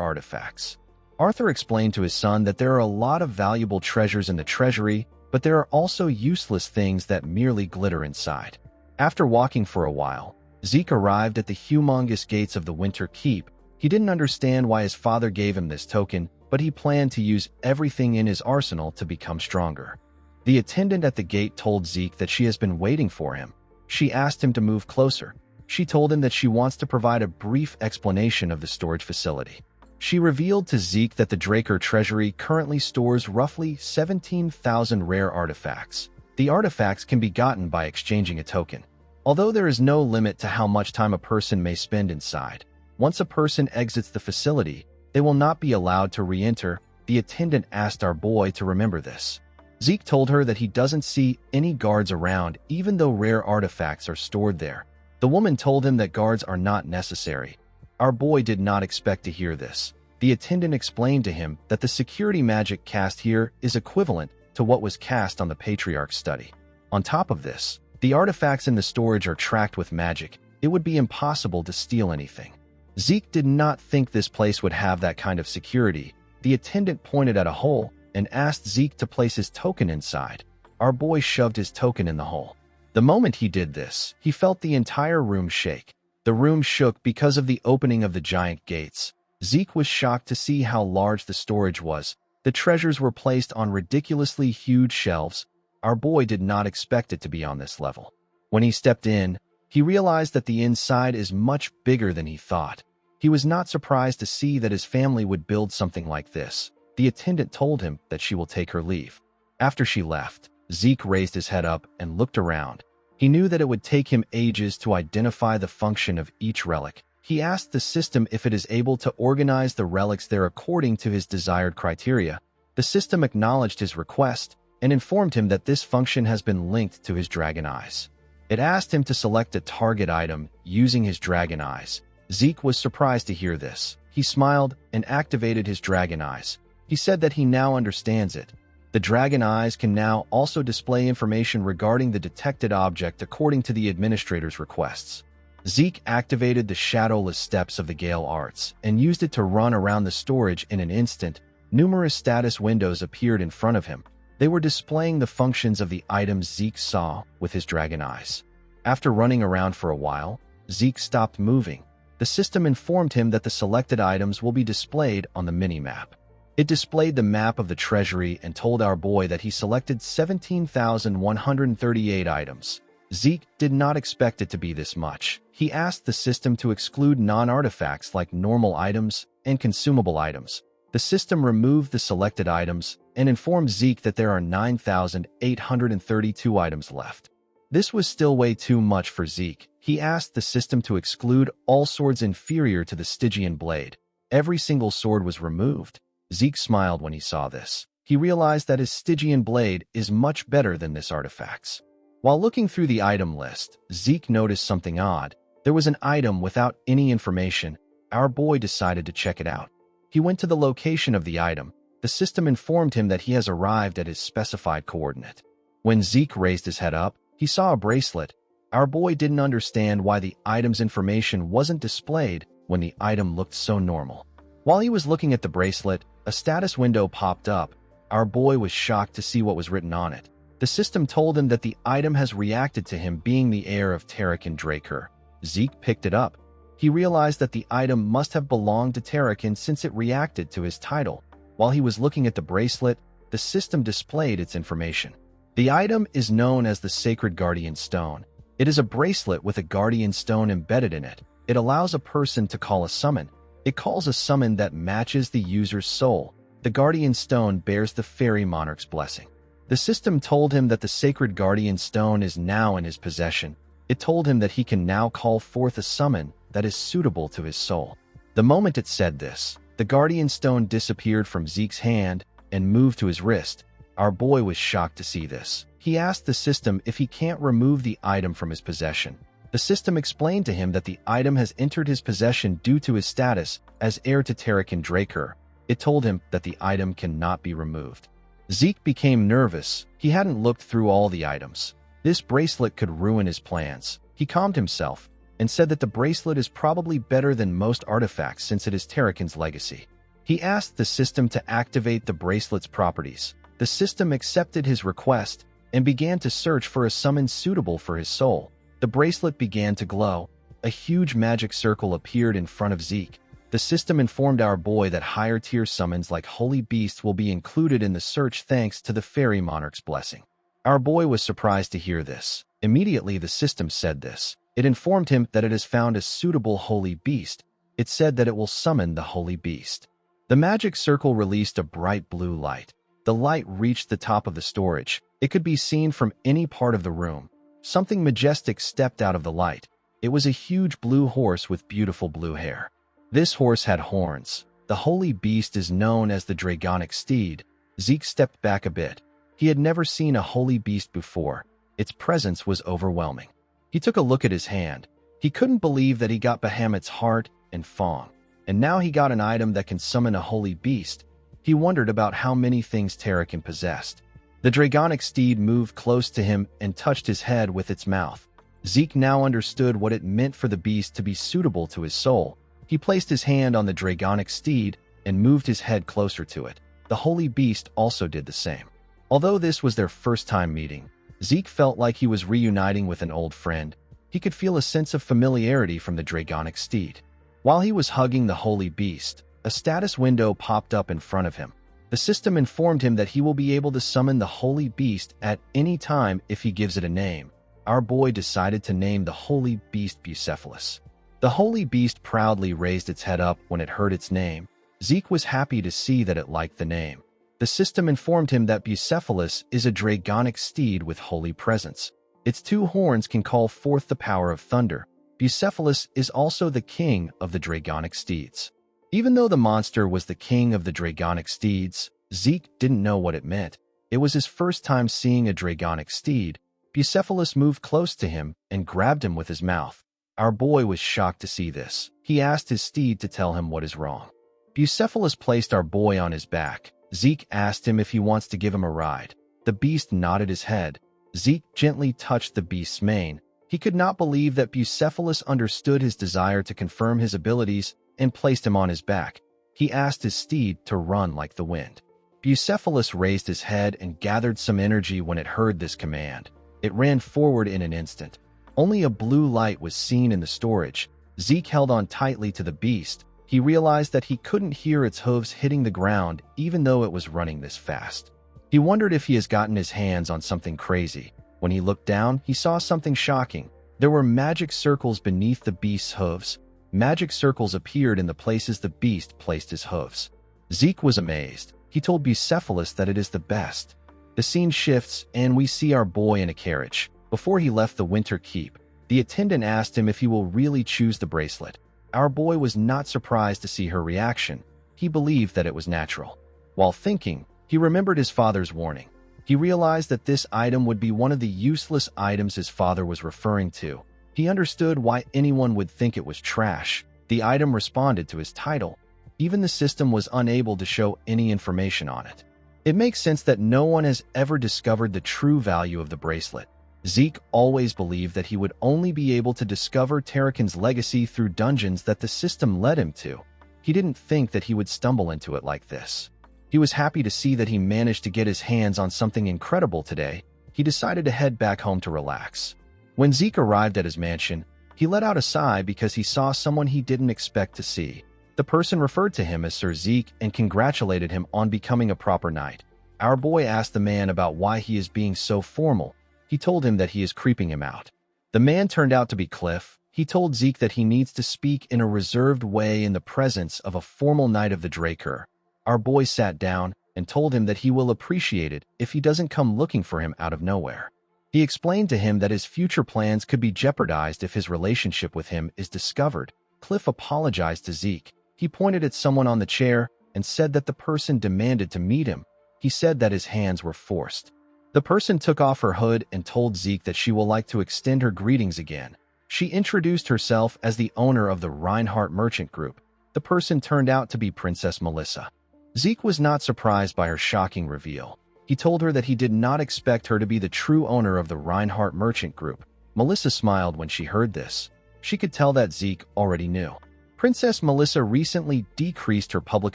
artifacts. Arthur explained to his son that there are a lot of valuable treasures in the treasury, but there are also useless things that merely glitter inside. After walking for a while, Zeke arrived at the humongous gates of the Winter Keep. He didn't understand why his father gave him this token, but he planned to use everything in his arsenal to become stronger. The attendant at the gate told Zeke that she has been waiting for him. She asked him to move closer. She told him that she wants to provide a brief explanation of the storage facility. She revealed to Zeke that the Draker Treasury currently stores roughly 17,000 rare artifacts. The artifacts can be gotten by exchanging a token. Although there is no limit to how much time a person may spend inside, once a person exits the facility, they will not be allowed to re-enter. The attendant asked our boy to remember this. Zeke told her that he doesn't see any guards around even though rare artifacts are stored there. The woman told him that guards are not necessary. Our boy did not expect to hear this. The attendant explained to him that the security magic cast here is equivalent to what was cast on the Patriarch's study. On top of this, the artifacts in the storage are tracked with magic. It would be impossible to steal anything. Zeke did not think this place would have that kind of security. The attendant pointed at a hole and asked Zeke to place his token inside. Our boy shoved his token in the hole. The moment he did this, he felt the entire room shake. The room shook because of the opening of the giant gates. Zeke was shocked to see how large the storage was. The treasures were placed on ridiculously huge shelves. Our boy did not expect it to be on this level. When he stepped in, he realized that the inside is much bigger than he thought. He was not surprised to see that his family would build something like this. The attendant told him that she will take her leave. After she left, Zeke raised his head up and looked around. He knew that it would take him ages to identify the function of each relic. He asked the system if it is able to organize the relics there according to his desired criteria. The system acknowledged his request and informed him that this function has been linked to his dragon eyes. It asked him to select a target item using his dragon eyes. Zeke was surprised to hear this. He smiled and activated his dragon eyes. He said that he now understands it. The dragon eyes can now also display information regarding the detected object according to the administrator's requests. Zeke activated the shadowless steps of the Gale Arts and used it to run around the storage in an instant. Numerous status windows appeared in front of him. They were displaying the functions of the items Zeke saw with his dragon eyes. After running around for a while, Zeke stopped moving. The system informed him that the selected items will be displayed on the mini-map. It displayed the map of the treasury and told our boy that he selected 17,138 items. Zeke did not expect it to be this much. He asked the system to exclude non-artifacts like normal items and consumable items. The system removed the selected items and informed Zeke that there are 9,832 items left. This was still way too much for Zeke. He asked the system to exclude all swords inferior to the Stygian blade. Every single sword was removed. Zeke smiled when he saw this. He realized that his Stygian blade is much better than this artifact's. While looking through the item list, Zeke noticed something odd. There was an item without any information. Our boy decided to check it out. He went to the location of the item. The system informed him that he has arrived at his specified coordinate. When Zeke raised his head up, he saw a bracelet. Our boy didn't understand why the item's information wasn't displayed when the item looked so normal. While he was looking at the bracelet, a status window popped up. Our boy was shocked to see what was written on it. The system told him that the item has reacted to him being the heir of Tarakan Draker. Zeke picked it up. He realized that the item must have belonged to Tarakan since it reacted to his title. While he was looking at the bracelet, the system displayed its information. The item is known as the Sacred Guardian Stone. It is a bracelet with a guardian stone embedded in it. It allows a person to call a summon. It calls a summon that matches the user's soul. The Guardian Stone bears the Fairy Monarch's blessing. The system told him that the Sacred Guardian Stone is now in his possession. It told him that he can now call forth a summon that is suitable to his soul. The moment it said this, The guardian stone disappeared from Zeke's hand and moved to his wrist. Our boy was shocked to see this. He asked the system if he can't remove the item from his possession. The system explained to him that the item has entered his possession due to his status as heir to Terrakin Draker. It told him that the item cannot be removed. Zeke became nervous. He hadn't looked through all the items. This bracelet could ruin his plans. He calmed himself and said that the bracelet is probably better than most artifacts since it is Terrakin's legacy. He asked the system to activate the bracelet's properties. The system accepted his request and began to search for a summon suitable for his soul. The bracelet began to glow. A huge magic circle appeared in front of Zeke. The system informed our boy that higher-tier summons like Holy Beasts will be included in the search thanks to the Fairy Monarch's blessing. Our boy was surprised to hear this. Immediately, the system said this. It informed him that it has found a suitable Holy Beast. It said that it will summon the Holy Beast. The magic circle released a bright blue light. The light reached the top of the storage. It could be seen from any part of the room. Something majestic stepped out of the light. It was a huge blue horse with beautiful blue hair. This horse had horns. The Holy Beast is known as the Dragonic Steed. Zeke stepped back a bit. He had never seen a Holy Beast before. Its presence was overwhelming. He took a look at his hand. He couldn't believe that he got Bahamut's heart and Fong. And now he got an item that can summon a Holy Beast. He wondered about how many things Terrakin possessed. The Dragonic Steed moved close to him and touched his head with its mouth. Zeke now understood what it meant for the beast to be suitable to his soul. He placed his hand on the Dragonic Steed and moved his head closer to it. The Holy Beast also did the same. Although this was their first time meeting, Zeke felt like he was reuniting with an old friend. He could feel a sense of familiarity from the Dragonic Steed. While he was hugging the Holy Beast, a status window popped up in front of him. The system informed him that he will be able to summon the Holy Beast at any time if he gives it a name. Our boy decided to name the Holy Beast Bucephalus. The Holy Beast proudly raised its head up when it heard its name. Zeke was happy to see that it liked the name. The system informed him that Bucephalus is a Dragonic Steed with holy presence. Its two horns can call forth the power of thunder. Bucephalus is also the king of the Dragonic Steeds. Even though the monster was the king of the Dragonic Steeds, Zeke didn't know what it meant. It was his first time seeing a Dragonic Steed. Bucephalus moved close to him and grabbed him with his mouth. Our boy was shocked to see this. He asked his steed to tell him what is wrong. Bucephalus placed our boy on his back. Zeke asked him if he wants to give him a ride. The beast nodded his head. Zeke gently touched the beast's mane. He could not believe that Bucephalus understood his desire to confirm his abilities and placed him on his back. He asked his steed to run like the wind. Bucephalus raised his head and gathered some energy when it heard this command. It ran forward in an instant. Only a blue light was seen in the storage. Zeke held on tightly to the beast. He realized that he couldn't hear its hooves hitting the ground even though it was running this fast. He wondered if he has gotten his hands on something crazy. When he looked down, he saw something shocking. There were magic circles beneath the beast's hooves. Magic circles appeared in the places the beast placed his hooves. Zeke was amazed. He told Bucephalus that it is the best. The scene shifts, and we see our boy in a carriage. Before he left the Winter Keep, the attendant asked him if he will really choose the bracelet. Our boy was not surprised to see her reaction. He believed that it was natural. While thinking, he remembered his father's warning. He realized that this item would be one of the useless items his father was referring to. He understood why anyone would think it was trash. The item responded to his title. Even the system was unable to show any information on it. It makes sense that no one has ever discovered the true value of the bracelet. Zeke always believed that he would only be able to discover Terrakin's legacy through dungeons that the system led him to. He didn't think that he would stumble into it like this. He was happy to see that he managed to get his hands on something incredible today. He decided to head back home to relax. When Zeke arrived at his mansion, he let out a sigh because he saw someone he didn't expect to see. The person referred to him as Sir Zeke and congratulated him on becoming a proper knight. Our boy asked the man about why he is being so formal. He told him that he is creeping him out. The man turned out to be Cliff. He told Zeke that he needs to speak in a reserved way in the presence of a formal knight of the Draker. Our boy sat down and told him that he will appreciate it if he doesn't come looking for him out of nowhere. He explained to him that his future plans could be jeopardized if his relationship with him is discovered. Cliff apologized to Zeke. He pointed at someone on the chair and said that the person demanded to meet him. He said that his hands were forced. The person took off her hood and told Zeke that she will like to extend her greetings again. She introduced herself as the owner of the Reinhardt Merchant Group. The person turned out to be Princess Melissa. Zeke was not surprised by her shocking reveal. He told her that he did not expect her to be the true owner of the Reinhardt Merchant Group. Melissa smiled when she heard this. She could tell that Zeke already knew. Princess Melissa recently decreased her public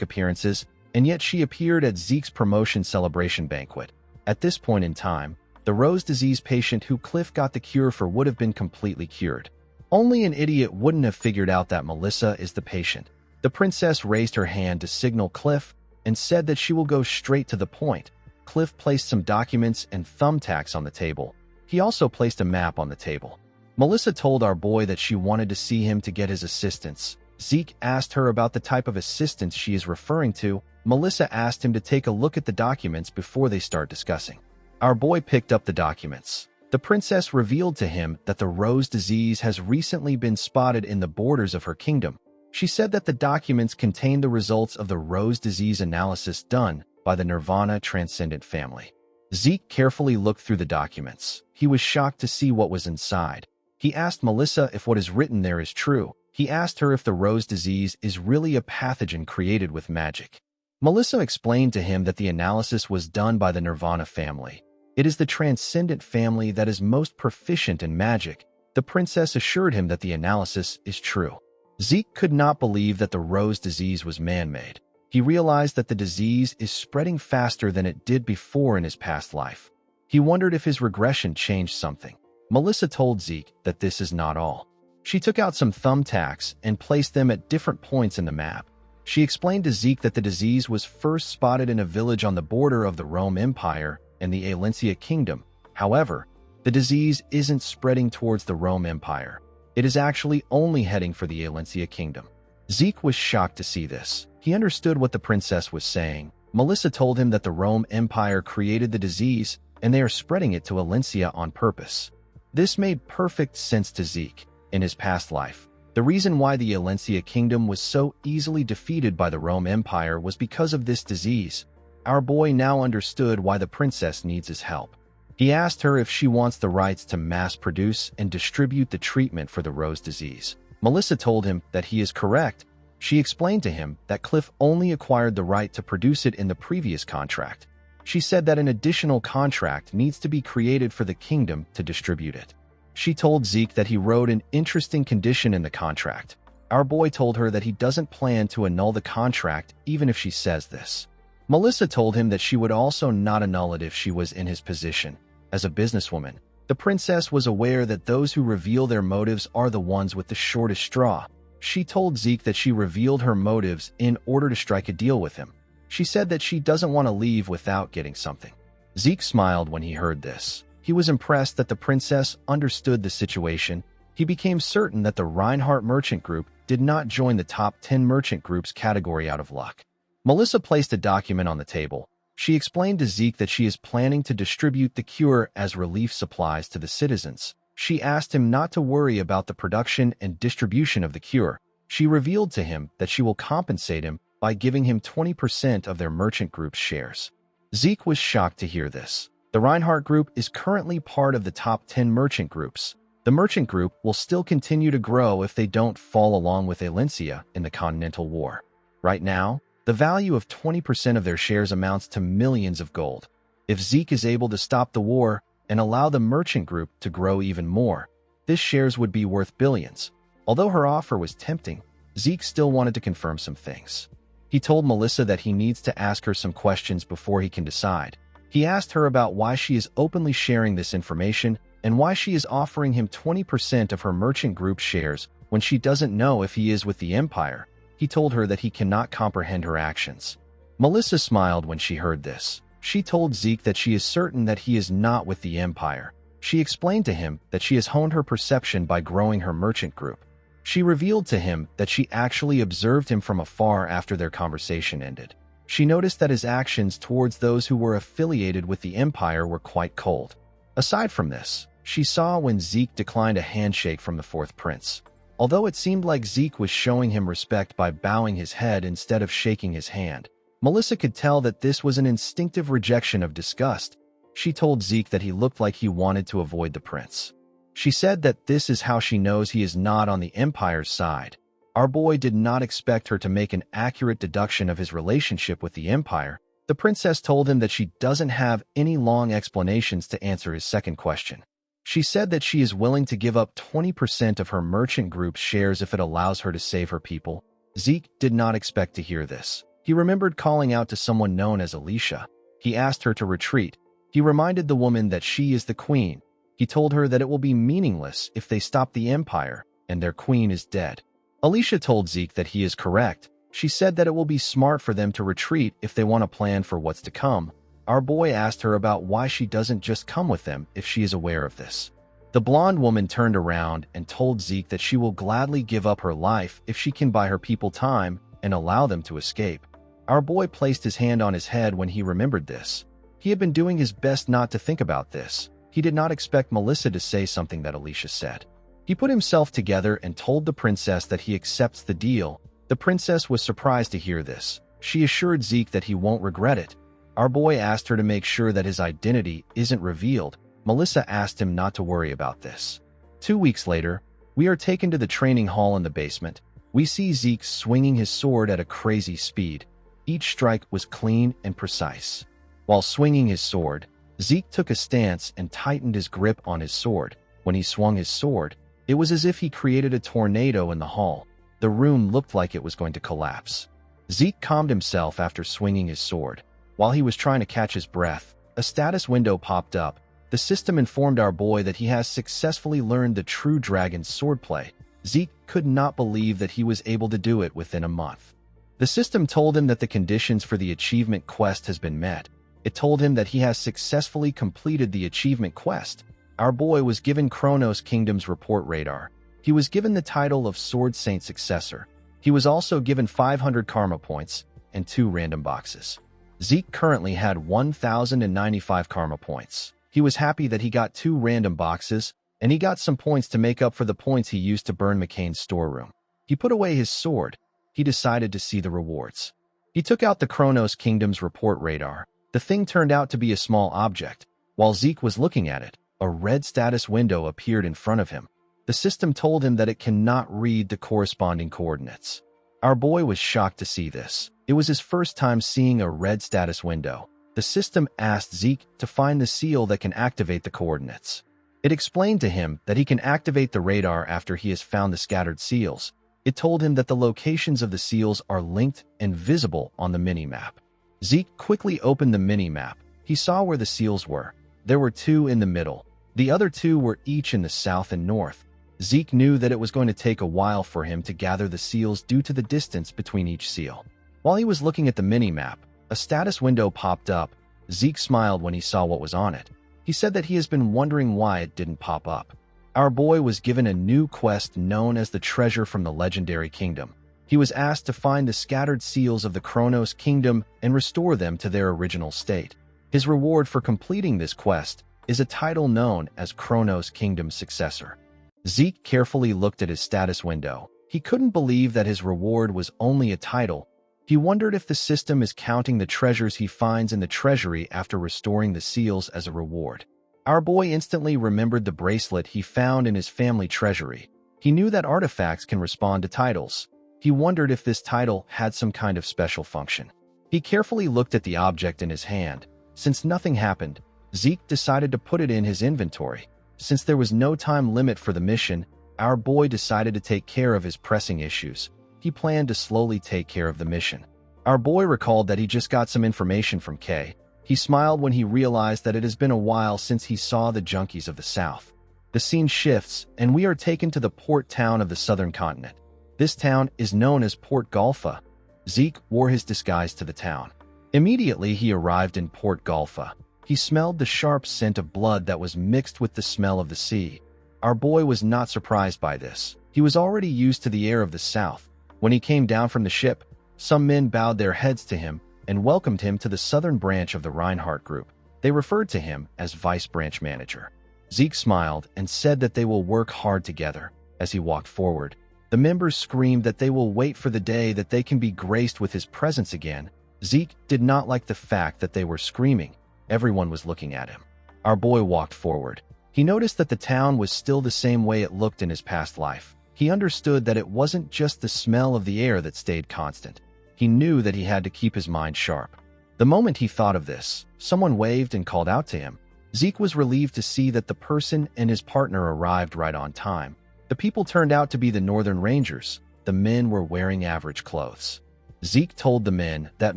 appearances, and yet she appeared at Zeke's promotion celebration banquet. At this point in time, the rose disease patient who Cliff got the cure for would have been completely cured. Only an idiot wouldn't have figured out that Melissa is the patient. The princess raised her hand to signal Cliff and said that she will go straight to the point. Cliff placed some documents and thumbtacks on the table. He also placed a map on the table. Melissa told our boy that she wanted to see him to get his assistance. Zeke asked her about the type of assistance she is referring to. Melissa asked him to take a look at the documents before they start discussing. Our boy picked up the documents. The princess revealed to him that the rose disease has recently been spotted in the borders of her kingdom. She said that the documents contained the results of the rose disease analysis done by the Nirvana Transcendent family. Zeke carefully looked through the documents. He was shocked to see what was inside. He asked Melissa if what is written there is true. He asked her if the rose disease is really a pathogen created with magic. Melissa explained to him that the analysis was done by the Nirvana family. It is the Transcendent family that is most proficient in magic. The princess assured him that the analysis is true. Zeke could not believe that the rose disease was man-made. He realized that the disease is spreading faster than it did before in his past life. He wondered if his regression changed something. Melissa told Zeke that this is not all. She took out some thumbtacks and placed them at different points in the map. She explained to Zeke that the disease was first spotted in a village on the border of the Rome Empire and the Alencia Kingdom. However, the disease isn't spreading towards the Rome Empire. It is actually only heading for the Alencia Kingdom. Zeke was shocked to see this. He understood what the princess was saying. Melissa told him that the Rome Empire created the disease and they are spreading it to Alencia on purpose. This made perfect sense to Zeke. In his past life, the reason why the Alencia Kingdom was so easily defeated by the Rome Empire was because of this disease. Our boy now understood why the princess needs his help. He asked her if she wants the rights to mass produce and distribute the treatment for the rose disease. Melissa told him that he is correct. She explained to him that Cliff only acquired the right to produce it in the previous contract. She said that an additional contract needs to be created for the kingdom to distribute it. She told Zeke that he wrote an interesting condition in the contract. Our boy told her that he doesn't plan to annul the contract even if she says this. Melissa told him that she would also not annul it if she was in his position. As a businesswoman, the princess was aware that those who reveal their motives are the ones with the shortest straw. She told Zeke that she revealed her motives in order to strike a deal with him. She said that she doesn't want to leave without getting something. Zeke smiled when he heard this. He was impressed that the princess understood the situation. He became certain that the Reinhardt Merchant Group did not join the top 10 merchant groups category out of luck. Melissa placed a document on the table. She explained to Zeke that she is planning to distribute the cure as relief supplies to the citizens. She asked him not to worry about the production and distribution of the cure. She revealed to him that she will compensate him by giving him 20% of their merchant group's shares. Zeke was shocked to hear this. The Reinhardt Group is currently part of the top 10 merchant groups. The merchant group will still continue to grow if they don't fall along with Alencia in the Continental War. Right now, the value of 20% of their shares amounts to millions of gold. If Zeke is able to stop the war and allow the merchant group to grow even more, this shares would be worth billions. Although her offer was tempting, Zeke still wanted to confirm some things. He told Melissa that he needs to ask her some questions before he can decide. He asked her about why she is openly sharing this information and why she is offering him 20% of her merchant group shares when she doesn't know if he is with the Empire. He told her that he cannot comprehend her actions. Melissa smiled when she heard this. She told Zeke that she is certain that he is not with the Empire. She explained to him that she has honed her perception by growing her merchant group. She revealed to him that she actually observed him from afar after their conversation ended. She noticed that his actions towards those who were affiliated with the Empire were quite cold. Aside from this, she saw when Zeke declined a handshake from the fourth prince. Although it seemed like Zeke was showing him respect by bowing his head instead of shaking his hand, Melissa could tell that this was an instinctive rejection of disgust. She told Zeke that he looked like he wanted to avoid the prince. She said that this is how she knows he is not on the Empire's side. Our boy did not expect her to make an accurate deduction of his relationship with the Empire. The princess told him that she doesn't have any long explanations to answer his second question. She said that she is willing to give up 20% of her merchant group's shares if it allows her to save her people. Zeke did not expect to hear this. He remembered calling out to someone known as Alicia. He asked her to retreat. He reminded the woman that she is the queen. He told her that it will be meaningless if they stop the Empire, and their queen is dead. Alicia told Zeke that he is correct. She said that it will be smart for them to retreat if they want to plan for what's to come. Our boy asked her about why she doesn't just come with them if she is aware of this. The blonde woman turned around and told Zeke that she will gladly give up her life if she can buy her people time and allow them to escape. Our boy placed his hand on his head when he remembered this. He had been doing his best not to think about this. He did not expect Melissa to say something that Alicia said. He put himself together and told the princess that he accepts the deal. The princess was surprised to hear this. She assured Zeke that he won't regret it. Our boy asked her to make sure that his identity isn't revealed. Melissa asked him not to worry about this. 2 weeks later, we are taken to the training hall in the basement. We see Zeke swinging his sword at a crazy speed. Each strike was clean and precise. While swinging his sword, Zeke took a stance and tightened his grip on his sword. When he swung his sword, it was as if he created a tornado in the hall. The room looked like it was going to collapse. Zeke calmed himself after swinging his sword. While he was trying to catch his breath, a status window popped up. The system informed our boy that he has successfully learned the true dragon's swordplay. Zeke could not believe that he was able to do it within a month. The system told him that the conditions for the achievement quest has been met. It told him that he has successfully completed the achievement quest. Our boy was given Kronos Kingdom's report radar. He was given the title of Sword Saint Successor. He was also given 500 karma points and 2 random boxes. Zeke currently had 1,095 karma points. He was happy that he got 2 random boxes, and he got some points to make up for the points he used to burn McCain's storeroom. He put away his sword. He decided to see the rewards. He took out the Kronos Kingdom's report radar. The thing turned out to be a small object. While Zeke was looking at it, a red status window appeared in front of him. The system told him that it cannot read the corresponding coordinates. Our boy was shocked to see this. It was his first time seeing a red status window. The system asked Zeke to find the seal that can activate the coordinates. It explained to him that he can activate the radar after he has found the scattered seals. It told him that the locations of the seals are linked and visible on the mini-map. Zeke quickly opened the mini-map. He saw where the seals were. There were 2 in the middle. The other 2 were each in the south and north. Zeke knew that it was going to take a while for him to gather the seals due to the distance between each seal. While he was looking at the mini-map, a status window popped up. Zeke smiled when he saw what was on it. He said that he has been wondering why it didn't pop up. Our boy was given a new quest known as the Treasure from the Legendary Kingdom. He was asked to find the scattered seals of the Kronos Kingdom and restore them to their original state. His reward for completing this quest is a title known as Kronos Kingdom's Successor. Zeke carefully looked at his status window. He couldn't believe that his reward was only a title. He wondered if the system is counting the treasures he finds in the treasury after restoring the seals as a reward. Our boy instantly remembered the bracelet he found in his family treasury. He knew that artifacts can respond to titles. He wondered if this title had some kind of special function. He carefully looked at the object in his hand. Since nothing happened, Zeke decided to put it in his inventory. Since there was no time limit for the mission, our boy decided to take care of his pressing issues. He planned to slowly take care of the mission. Our boy recalled that he just got some information from Kay. He smiled when he realized that it has been a while since he saw the junkies of the South. The scene shifts, and we are taken to the port town of the southern continent. This town is known as Port Golfa. Zeke wore his disguise to the town. Immediately, he arrived in Port Golfa. He smelled the sharp scent of blood that was mixed with the smell of the sea. Our boy was not surprised by this. He was already used to the air of the South. When he came down from the ship, some men bowed their heads to him and welcomed him to the southern branch of the Reinhardt Group. They referred to him as Vice Branch Manager. Zeke smiled and said that they will work hard together. As he walked forward, The members screamed that they will wait for the day that they can be graced with his presence again. Zeke did not like the fact that they were screaming. Everyone was looking at him. Our boy walked forward. He noticed that the town was still the same way it looked in his past life. He understood that it wasn't just the smell of the air that stayed constant. He knew that he had to keep his mind sharp. The moment he thought of this, someone waved and called out to him. Zeke was relieved to see that the person and his partner arrived right on time. The people turned out to be the Northern Rangers. The men were wearing average clothes. Zeke told the men that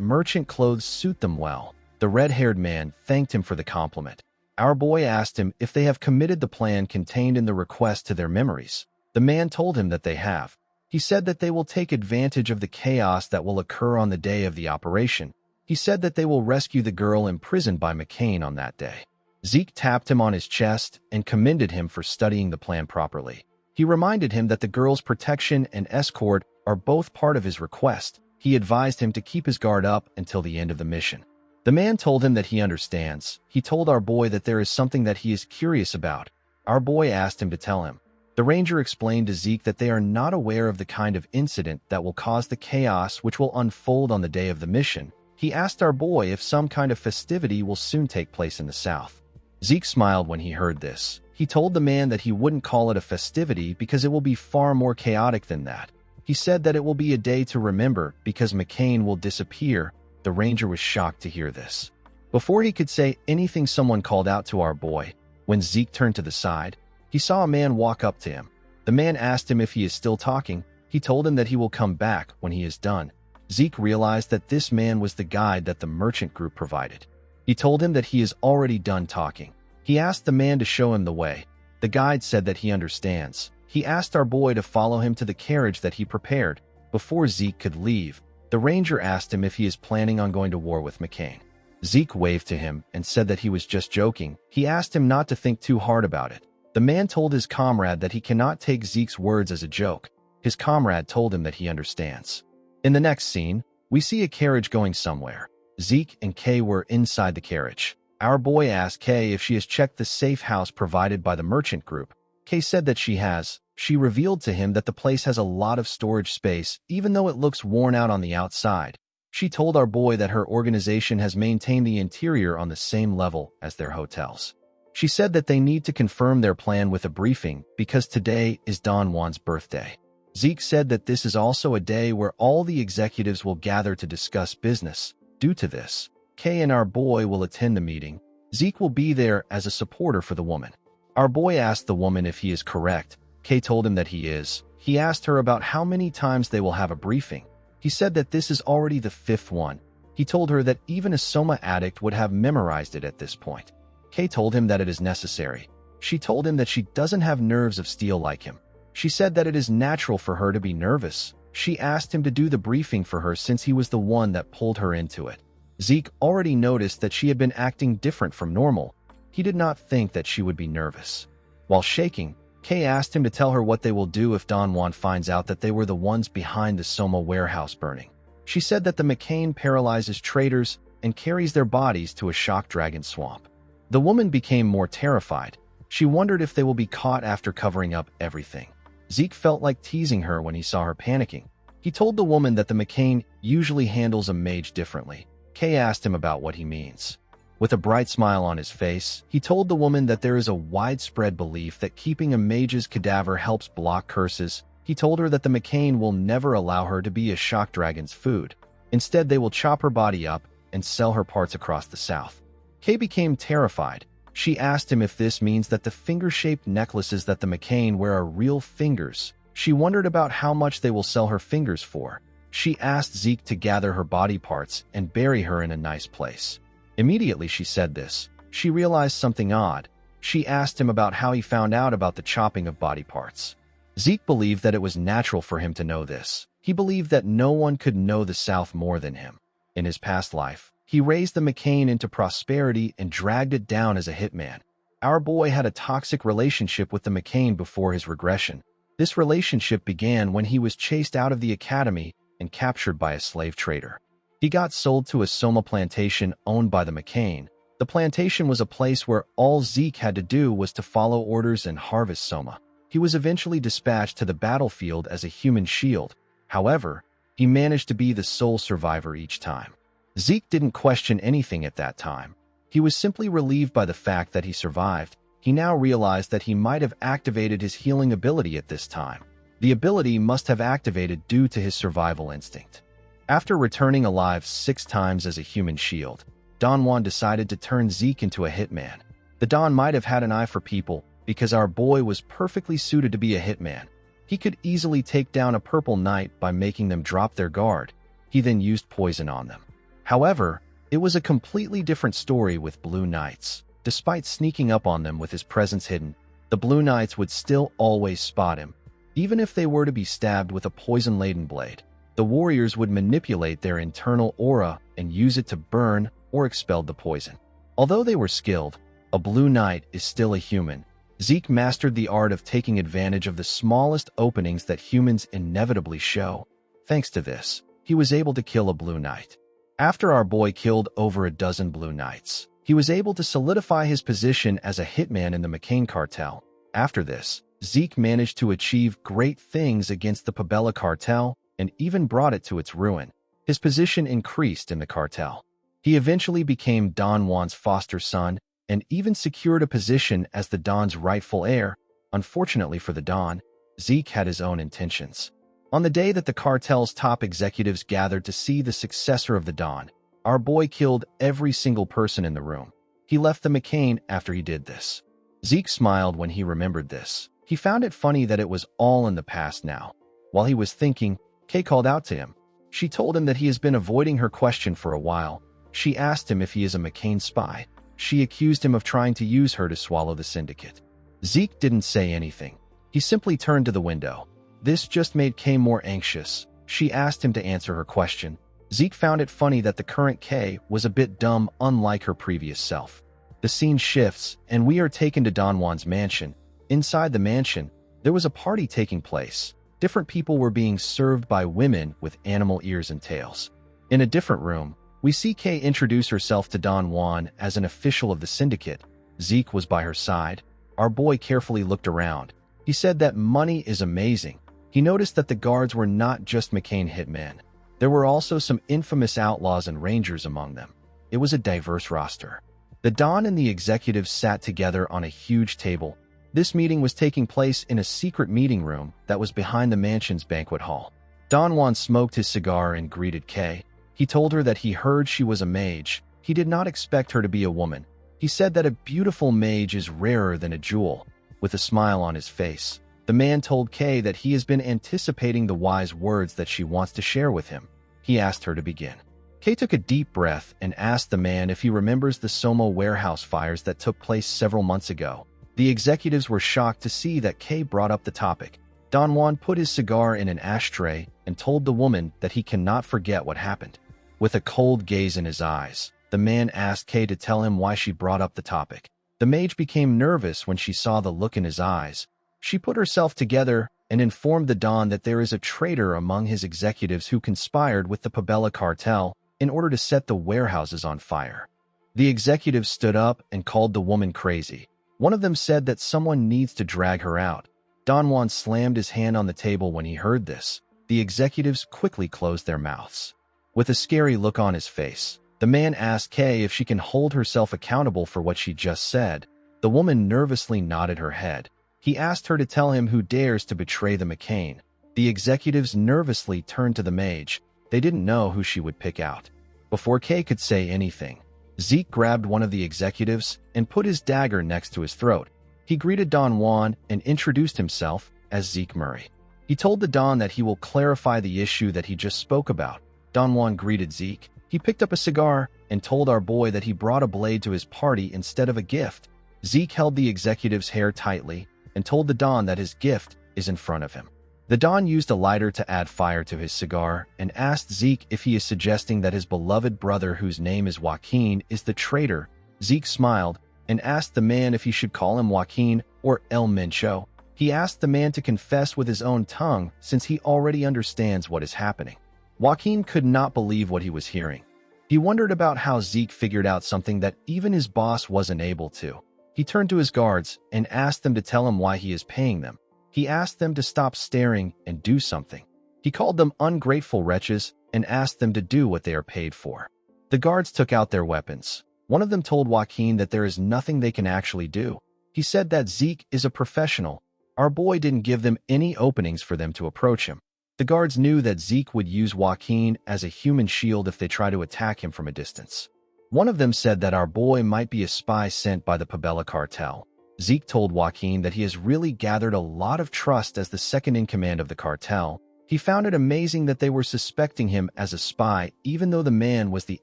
merchant clothes suit them well. The red-haired man thanked him for the compliment. Our boy asked him if they have committed the plan contained in the request to their memories. The man told him that they have. He said that they will take advantage of the chaos that will occur on the day of the operation. He said that they will rescue the girl imprisoned by McCain on that day. Zeke tapped him on his chest and commended him for studying the plan properly. He reminded him that the girl's protection and escort are both part of his request. He advised him to keep his guard up until the end of the mission. The man told him that he understands. He told our boy that there is something that he is curious about. Our boy asked him to tell him. The ranger explained to Zeke that they are not aware of the kind of incident that will cause the chaos which will unfold on the day of the mission. He asked our boy if some kind of festivity will soon take place in the South. Zeke smiled when he heard this. He told the man that he wouldn't call it a festivity because it will be far more chaotic than that. He said that it will be a day to remember because McCain will disappear. The ranger was shocked to hear this. Before he could say anything, someone called out to our boy. When Zeke turned to the side, he saw a man walk up to him. The man asked him if he is still talking. He told him that he will come back when he is done. Zeke realized that this man was the guide that the merchant group provided. He told him that he is already done talking. He asked the man to show him the way. The guide said that he understands. He asked our boy to follow him to the carriage that he prepared. Before Zeke could leave, the ranger asked him if he is planning on going to war with McCain. Zeke waved to him and said that he was just joking. He asked him not to think too hard about it. The man told his comrade that he cannot take Zeke's words as a joke. His comrade told him that he understands. In the next scene, we see a carriage going somewhere. Zeke and Kay were inside the carriage. Our boy asked Kay if she has checked the safe house provided by the merchant group. Kay said that she has. She revealed to him that the place has a lot of storage space, even though it looks worn out on the outside. She told our boy that her organization has maintained the interior on the same level as their hotels. She said that they need to confirm their plan with a briefing because today is Don Juan's birthday. Zeke said that this is also a day where all the executives will gather to discuss business. Due to this, Kay and our boy will attend the meeting. Zeke will be there as a supporter for the woman. Our boy asked the woman if he is correct. Kay told him that he is. He asked her about how many times they will have a briefing. He said that this is already the 5th one. He told her that even a Soma addict would have memorized it at this point. Kay told him that it is necessary. She told him that she doesn't have nerves of steel like him. She said that it is natural for her to be nervous. She asked him to do the briefing for her since he was the one that pulled her into it. Zeke already noticed that she had been acting different from normal. He did not think that she would be nervous. While shaking, Kay asked him to tell her what they will do if Don Juan finds out that they were the ones behind the Soma warehouse burning. She said that the McCain paralyzes traitors and carries their bodies to a shock dragon swamp. The woman became more terrified. She wondered if they will be caught after covering up everything. Zeke felt like teasing her when he saw her panicking. He told the woman that the McCain usually handles a mage differently. Kay asked him about what he means. With a bright smile on his face, he told the woman that there is a widespread belief that keeping a mage's cadaver helps block curses. He told her that the McCain will never allow her to be a shock dragon's food. Instead, they will chop her body up and sell her parts across the South. Kay became terrified. She asked him if this means that the finger-shaped necklaces that the McCain wear are real fingers. She wondered about how much they will sell her fingers for. She asked Zeke to gather her body parts and bury her in a nice place. Immediately she said this, she realized something odd. She asked him about how he found out about the chopping of body parts. Zeke believed that it was natural for him to know this. He believed that no one could know the South more than him. In his past life, he raised the McCain into prosperity and dragged it down as a hitman. Our boy had a toxic relationship with the McCain before his regression. This relationship began when he was chased out of the academy and captured by a slave trader. He got sold to a Soma plantation owned by the McCain. The plantation was a place where all Zeke had to do was to follow orders and harvest Soma. He was eventually dispatched to the battlefield as a human shield. However, he managed to be the sole survivor each time. Zeke didn't question anything at that time. He was simply relieved by the fact that he survived. He now realized that he might have activated his healing ability at this time. The ability must have activated due to his survival instinct. After returning alive 6 times as a human shield, Don Juan decided to turn Zeke into a hitman. The Don might have had an eye for people because our boy was perfectly suited to be a hitman. He could easily take down a purple knight by making them drop their guard. He then used poison on them. However, it was a completely different story with blue knights. Despite sneaking up on them with his presence hidden, the blue knights would still always spot him. Even if they were to be stabbed with a poison-laden blade, the warriors would manipulate their internal aura and use it to burn or expel the poison. Although they were skilled, a blue knight is still a human. Zeke mastered the art of taking advantage of the smallest openings that humans inevitably show. Thanks to this, he was able to kill a blue knight. After our boy killed over a dozen blue knights, he was able to solidify his position as a hitman in the McCain cartel. After this, Zeke managed to achieve great things against the Pabella cartel and even brought it to its ruin. His position increased in the cartel. He eventually became Don Juan's foster son and even secured a position as the Don's rightful heir. Unfortunately for the Don, Zeke had his own intentions. On the day that the cartel's top executives gathered to see the successor of the Don, our boy killed every single person in the room. He left the McCain after he did this. Zeke smiled when he remembered this. He found it funny that it was all in the past now. While he was thinking, Kay called out to him. She told him that he has been avoiding her question for a while. She asked him if he is a McCain spy. She accused him of trying to use her to swallow the syndicate. Zeke didn't say anything. He simply turned to the window. This just made Kay more anxious. She asked him to answer her question. Zeke found it funny that the current Kay was a bit dumb, unlike her previous self. The scene shifts, and we are taken to Don Juan's mansion. Inside the mansion, there was a party taking place. Different people were being served by women with animal ears and tails. In a different room, we see Kay introduce herself to Don Juan as an official of the syndicate. Zeke was by her side. Our boy carefully looked around. He said that money is amazing. He noticed that the guards were not just McCain hitmen. There were also some infamous outlaws and rangers among them. It was a diverse roster. The Don and the executives sat together on a huge table. This meeting was taking place in a secret meeting room that was behind the mansion's banquet hall. Don Juan smoked his cigar and greeted Kay. He told her that he heard she was a mage. He did not expect her to be a woman. He said that a beautiful mage is rarer than a jewel. With a smile on his face, the man told Kay that he has been anticipating the wise words that she wants to share with him. He asked her to begin. Kay took a deep breath and asked the man if he remembers the Somo warehouse fires that took place several months ago. The executives were shocked to see that Kay brought up the topic. Don Juan put his cigar in an ashtray and told the woman that he cannot forget what happened. With a cold gaze in his eyes, the man asked Kay to tell him why she brought up the topic. The mage became nervous when she saw the look in his eyes. She put herself together and informed the Don that there is a traitor among his executives who conspired with the Pabella cartel in order to set the warehouses on fire. The executives stood up and called the woman crazy. One of them said that someone needs to drag her out. Don Juan slammed his hand on the table when he heard this. The executives quickly closed their mouths. With a scary look on his face, the man asked Kay if she can hold herself accountable for what she just said. The woman nervously nodded her head. He asked her to tell him who dares to betray the McCain. The executives nervously turned to the mage. They didn't know who she would pick out. Before Kay could say anything, Zeke grabbed one of the executives and put his dagger next to his throat. He greeted Don Juan and introduced himself as Zeke Murray. He told the Don that he will clarify the issue that he just spoke about. Don Juan greeted Zeke. He picked up a cigar and told our boy that he brought a blade to his party instead of a gift. Zeke held the executive's hair tightly and told the Don that his gift is in front of him. The Don used a lighter to add fire to his cigar and asked Zeke if he is suggesting that his beloved brother, whose name is Joaquin, is the traitor. Zeke smiled and asked the man if he should call him Joaquin or El Mencho. He asked the man to confess with his own tongue since he already understands what is happening. Joaquin could not believe what he was hearing. He wondered about how Zeke figured out something that even his boss wasn't able to. He turned to his guards and asked them to tell him why he is paying them. He asked them to stop staring and do something. He called them ungrateful wretches and asked them to do what they are paid for. The guards took out their weapons. One of them told Joaquin that there is nothing they can actually do. He said that Zeke is a professional. Our boy didn't give them any openings for them to approach him. The guards knew that Zeke would use Joaquin as a human shield if they try to attack him from a distance. One of them said that our boy might be a spy sent by the Pabella cartel. Zeke told Joaquin that he has really gathered a lot of trust as the second-in-command of the cartel. He found it amazing that they were suspecting him as a spy even though the man was the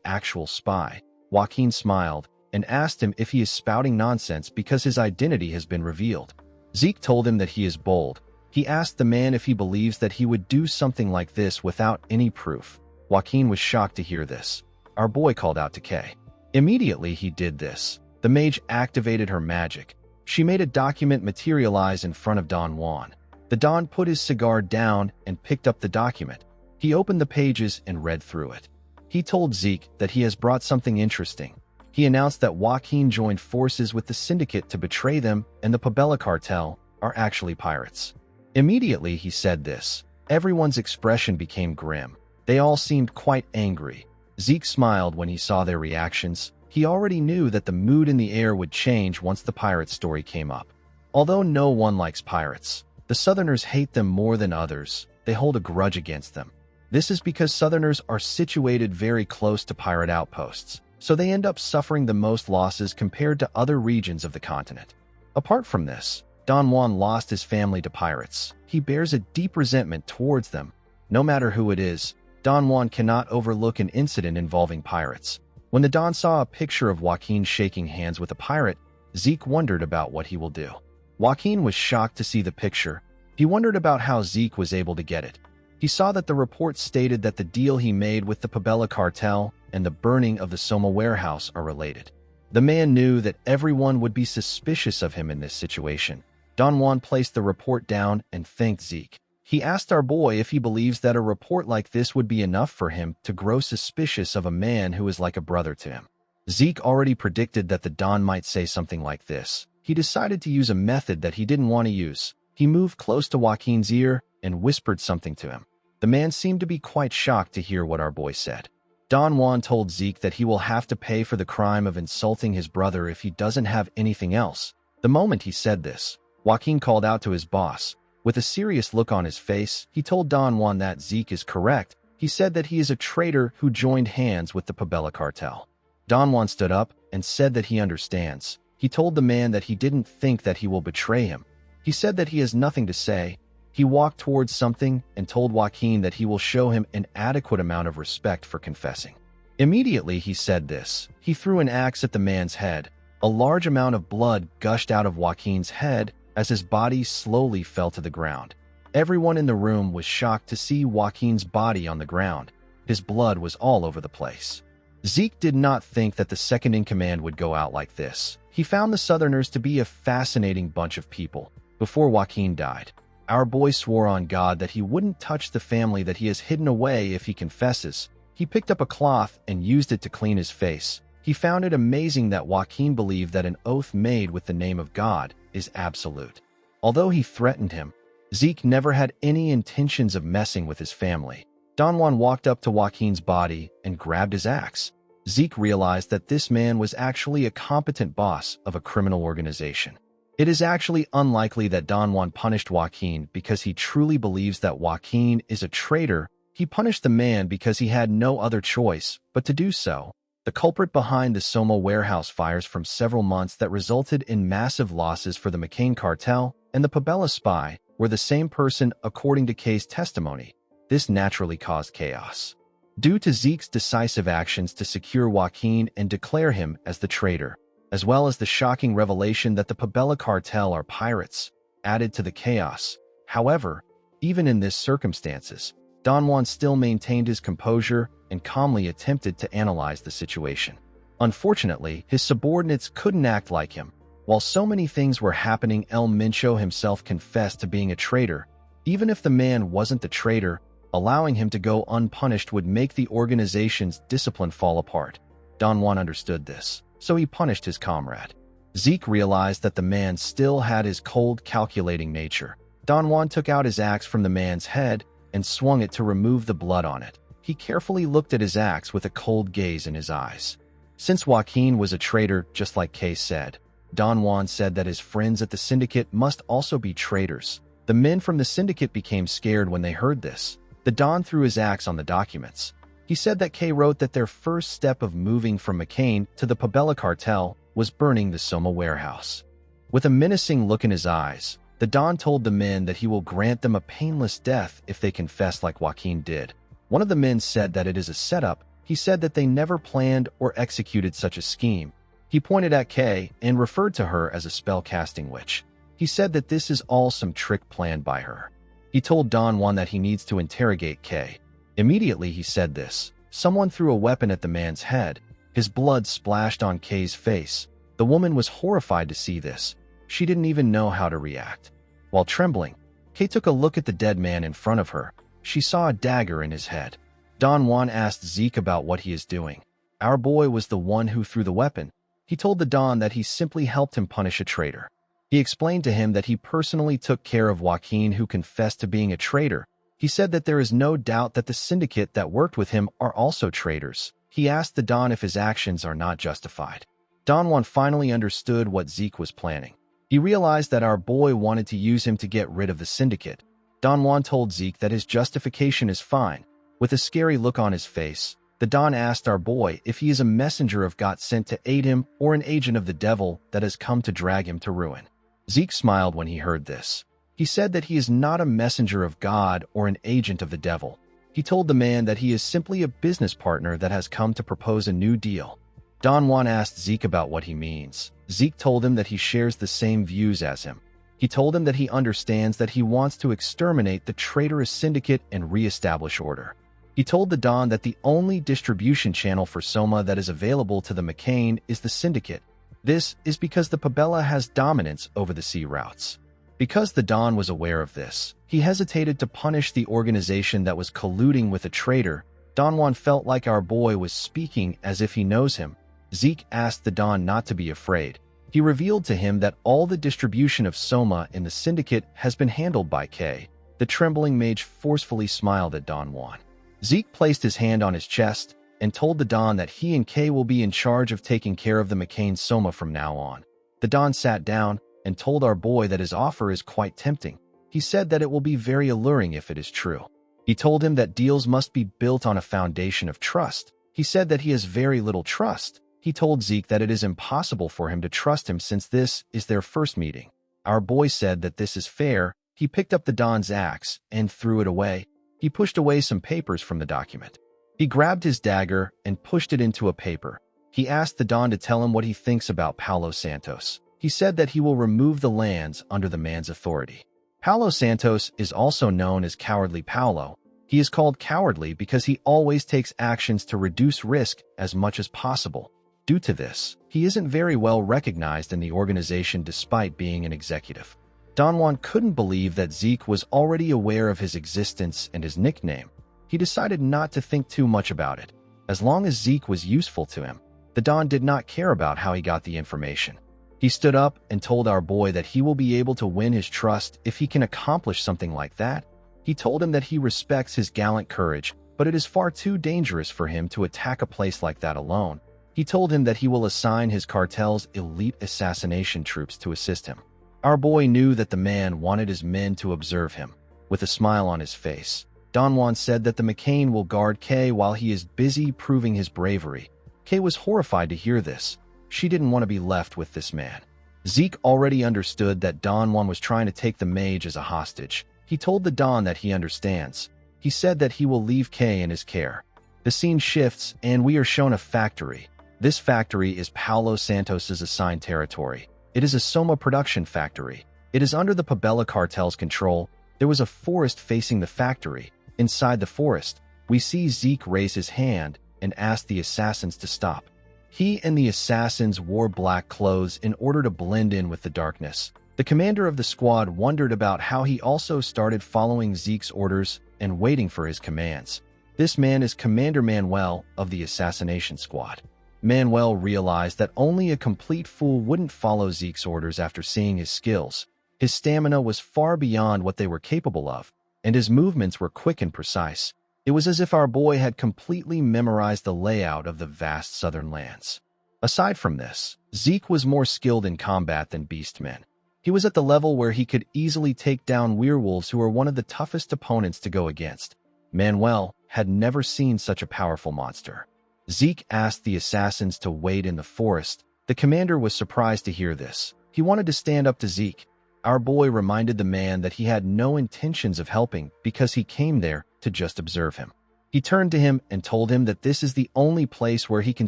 actual spy. Joaquin smiled and asked him if he is spouting nonsense because his identity has been revealed. Zeke told him that he is bold. He asked the man if he believes that he would do something like this without any proof. Joaquin was shocked to hear this. Our boy called out to Kay. Immediately he did this. The mage activated her magic. She made a document materialize in front of Don Juan. The Don put his cigar down and picked up the document. He opened the pages and read through it. He told Zeke that he has brought something interesting. He announced that Joaquin joined forces with the syndicate to betray them and the Pabella cartel are actually pirates. Immediately he said this. Everyone's expression became grim. They all seemed quite angry. Zeke smiled when he saw their reactions. He already knew that the mood in the air would change once the pirate story came up. Although no one likes pirates, the Southerners hate them more than others. They hold a grudge against them. This is because Southerners are situated very close to pirate outposts, so they end up suffering the most losses compared to other regions of the continent. Apart from this, Don Juan lost his family to pirates. He bears a deep resentment towards them. No matter who it is, Don Juan cannot overlook an incident involving pirates. When the Don saw a picture of Joaquin shaking hands with a pirate, Zeke wondered about what he will do. Joaquin was shocked to see the picture. He wondered about how Zeke was able to get it. He saw that the report stated that the deal he made with the Pabella cartel and the burning of the Soma warehouse are related. The man knew that everyone would be suspicious of him in this situation. Don Juan placed the report down and thanked Zeke. He asked our boy if he believes that a report like this would be enough for him to grow suspicious of a man who is like a brother to him. Zeke already predicted that the Don might say something like this. He decided to use a method that he didn't want to use. He moved close to Joaquin's ear and whispered something to him. The man seemed to be quite shocked to hear what our boy said. Don Juan told Zeke that he will have to pay for the crime of insulting his brother if he doesn't have anything else. The moment he said this, Joaquin called out to his boss. With a serious look on his face, he told Don Juan that Zeke is correct. He said that he is a traitor who joined hands with the Pabella cartel. Don Juan stood up and said that he understands. He told the man that he didn't think that he will betray him. He said that he has nothing to say. He walked towards something and told Joaquin that he will show him an adequate amount of respect for confessing. Immediately he said this. He threw an axe at the man's head. A large amount of blood gushed out of Joaquin's head as his body slowly fell to the ground. Everyone in the room was shocked to see Joaquin's body on the ground. His blood was all over the place. Zeke did not think that the second-in-command would go out like this. He found the Southerners to be a fascinating bunch of people. Before Joaquin died, our boy swore on God that he wouldn't touch the family that he has hidden away if he confesses. He picked up a cloth and used it to clean his face. He found it amazing that Joaquin believed that an oath made with the name of God is absolute. Although he threatened him, Zeke never had any intentions of messing with his family. Don Juan walked up to Joaquin's body and grabbed his axe. Zeke realized that this man was actually a competent boss of a criminal organization. It is actually unlikely that Don Juan punished Joaquin because he truly believes that Joaquin is a traitor. He punished the man because he had no other choice but to do so. The culprit behind the Soma warehouse fires from several months that resulted in massive losses for the McCain cartel and the Pabella spy were the same person according to Kay's testimony. This naturally caused chaos. Due to Zeke's decisive actions to secure Joaquin and declare him as the traitor, as well as the shocking revelation that the Pabella cartel are pirates, added to the chaos. However, even in these circumstances, Don Juan still maintained his composure and calmly attempted to analyze the situation. Unfortunately, his subordinates couldn't act like him. While so many things were happening, El Mincho himself confessed to being a traitor. Even if the man wasn't the traitor, allowing him to go unpunished would make the organization's discipline fall apart. Don Juan understood this, so he punished his comrade. Zeke realized that the man still had his cold, calculating nature. Don Juan took out his axe from the man's head and swung it to remove the blood on it. He carefully looked at his axe with a cold gaze in his eyes. Since Joaquin was a traitor, just like Kay said, Don Juan said that his friends at the syndicate must also be traitors. The men from the syndicate became scared when they heard this. The Don threw his axe on the documents. He said that Kay wrote that their first step of moving from McCain to the Pabella cartel was burning the Soma warehouse. With a menacing look in his eyes, the Don told the men that he will grant them a painless death if they confess like Joaquin did. One of the men said that it is a setup. He said that they never planned or executed such a scheme. He pointed at Kay and referred to her as a spell-casting witch. He said that this is all some trick planned by her. He told Don Juan that he needs to interrogate Kay. Immediately he said this. Someone threw a weapon at the man's head. His blood splashed on Kay's face. The woman was horrified to see this. She didn't even know how to react. While trembling, Kay took a look at the dead man in front of her. She saw a dagger in his head. Don Juan asked Zeke about what he is doing. Our boy was the one who threw the weapon. He told the Don that he simply helped him punish a traitor. He explained to him that he personally took care of Joaquin, who confessed to being a traitor. He said that there is no doubt that the syndicate that worked with him are also traitors. He asked the Don if his actions are not justified. Don Juan finally understood what Zeke was planning. He realized that our boy wanted to use him to get rid of the syndicate. Don Juan told Zeke that his justification is fine. With a scary look on his face, the Don asked our boy if he is a messenger of God sent to aid him or an agent of the devil that has come to drag him to ruin. Zeke smiled when he heard this. He said that he is not a messenger of God or an agent of the devil. He told the man that he is simply a business partner that has come to propose a new deal. Don Juan asked Zeke about what he means. Zeke told him that he shares the same views as him. He told him that he understands that he wants to exterminate the traitorous syndicate and re-establish order. He told the Don that the only distribution channel for Soma that is available to the McCain is the syndicate. This is because the Pabella has dominance over the sea routes. Because the Don was aware of this, he hesitated to punish the organization that was colluding with a traitor. Don Juan felt like our boy was speaking as if he knows him. Zeke asked the Don not to be afraid. He revealed to him that all the distribution of Soma in the syndicate has been handled by Kay. The trembling mage forcefully smiled at Don Juan. Zeke placed his hand on his chest and told the Don that he and Kay will be in charge of taking care of the McCain Soma from now on. The Don sat down and told our boy that his offer is quite tempting. He said that it will be very alluring if it is true. He told him that deals must be built on a foundation of trust. He said that he has very little trust. He told Zeke that it is impossible for him to trust him since this is their first meeting. Our boy said that this is fair. He picked up the Don's axe and threw it away. He pushed away some papers from the document. He grabbed his dagger and pushed it into a paper. He asked the Don to tell him what he thinks about Paulo Santos. He said that he will remove the lands under the man's authority. Paulo Santos is also known as Cowardly Paulo. He is called cowardly because he always takes actions to reduce risk as much as possible. Due to this, he isn't very well recognized in the organization despite being an executive. Don Juan couldn't believe that Zeke was already aware of his existence and his nickname. He decided not to think too much about it. As long as Zeke was useful to him, the Don did not care about how he got the information. He stood up and told our boy that he will be able to win his trust if he can accomplish something like that. He told him that he respects his gallant courage, but it is far too dangerous for him to attack a place like that alone. He told him that he will assign his cartel's elite assassination troops to assist him. Our boy knew that the man wanted his men to observe him. With a smile on his face, Don Juan said that the McCain will guard Kay while he is busy proving his bravery. Kay was horrified to hear this. She didn't want to be left with this man. Zeke already understood that Don Juan was trying to take the mage as a hostage. He told the Don that he understands. He said that he will leave Kay in his care. The scene shifts and we are shown a factory. This factory is Paulo Santos's assigned territory. It is a Soma production factory. It is under the Pabella cartel's control. There was a forest facing the factory. Inside the forest, we see Zeke raise his hand and ask the assassins to stop. He and the assassins wore black clothes in order to blend in with the darkness. The commander of the squad wondered about how he also started following Zeke's orders and waiting for his commands. This man is Commander Manuel of the assassination squad. Manuel realized that only a complete fool wouldn't follow Zeke's orders after seeing his skills. His stamina was far beyond what they were capable of, and his movements were quick and precise. It was as if our boy had completely memorized the layout of the vast southern lands. Aside from this, Zeke was more skilled in combat than Beastmen. He was at the level where he could easily take down werewolves who were one of the toughest opponents to go against. Manuel had never seen such a powerful monster. Zeke asked the assassins to wait in the forest. The commander was surprised to hear this. He wanted to stand up to Zeke. Our boy reminded the man that he had no intentions of helping because he came there to just observe him. He turned to him and told him that this is the only place where he can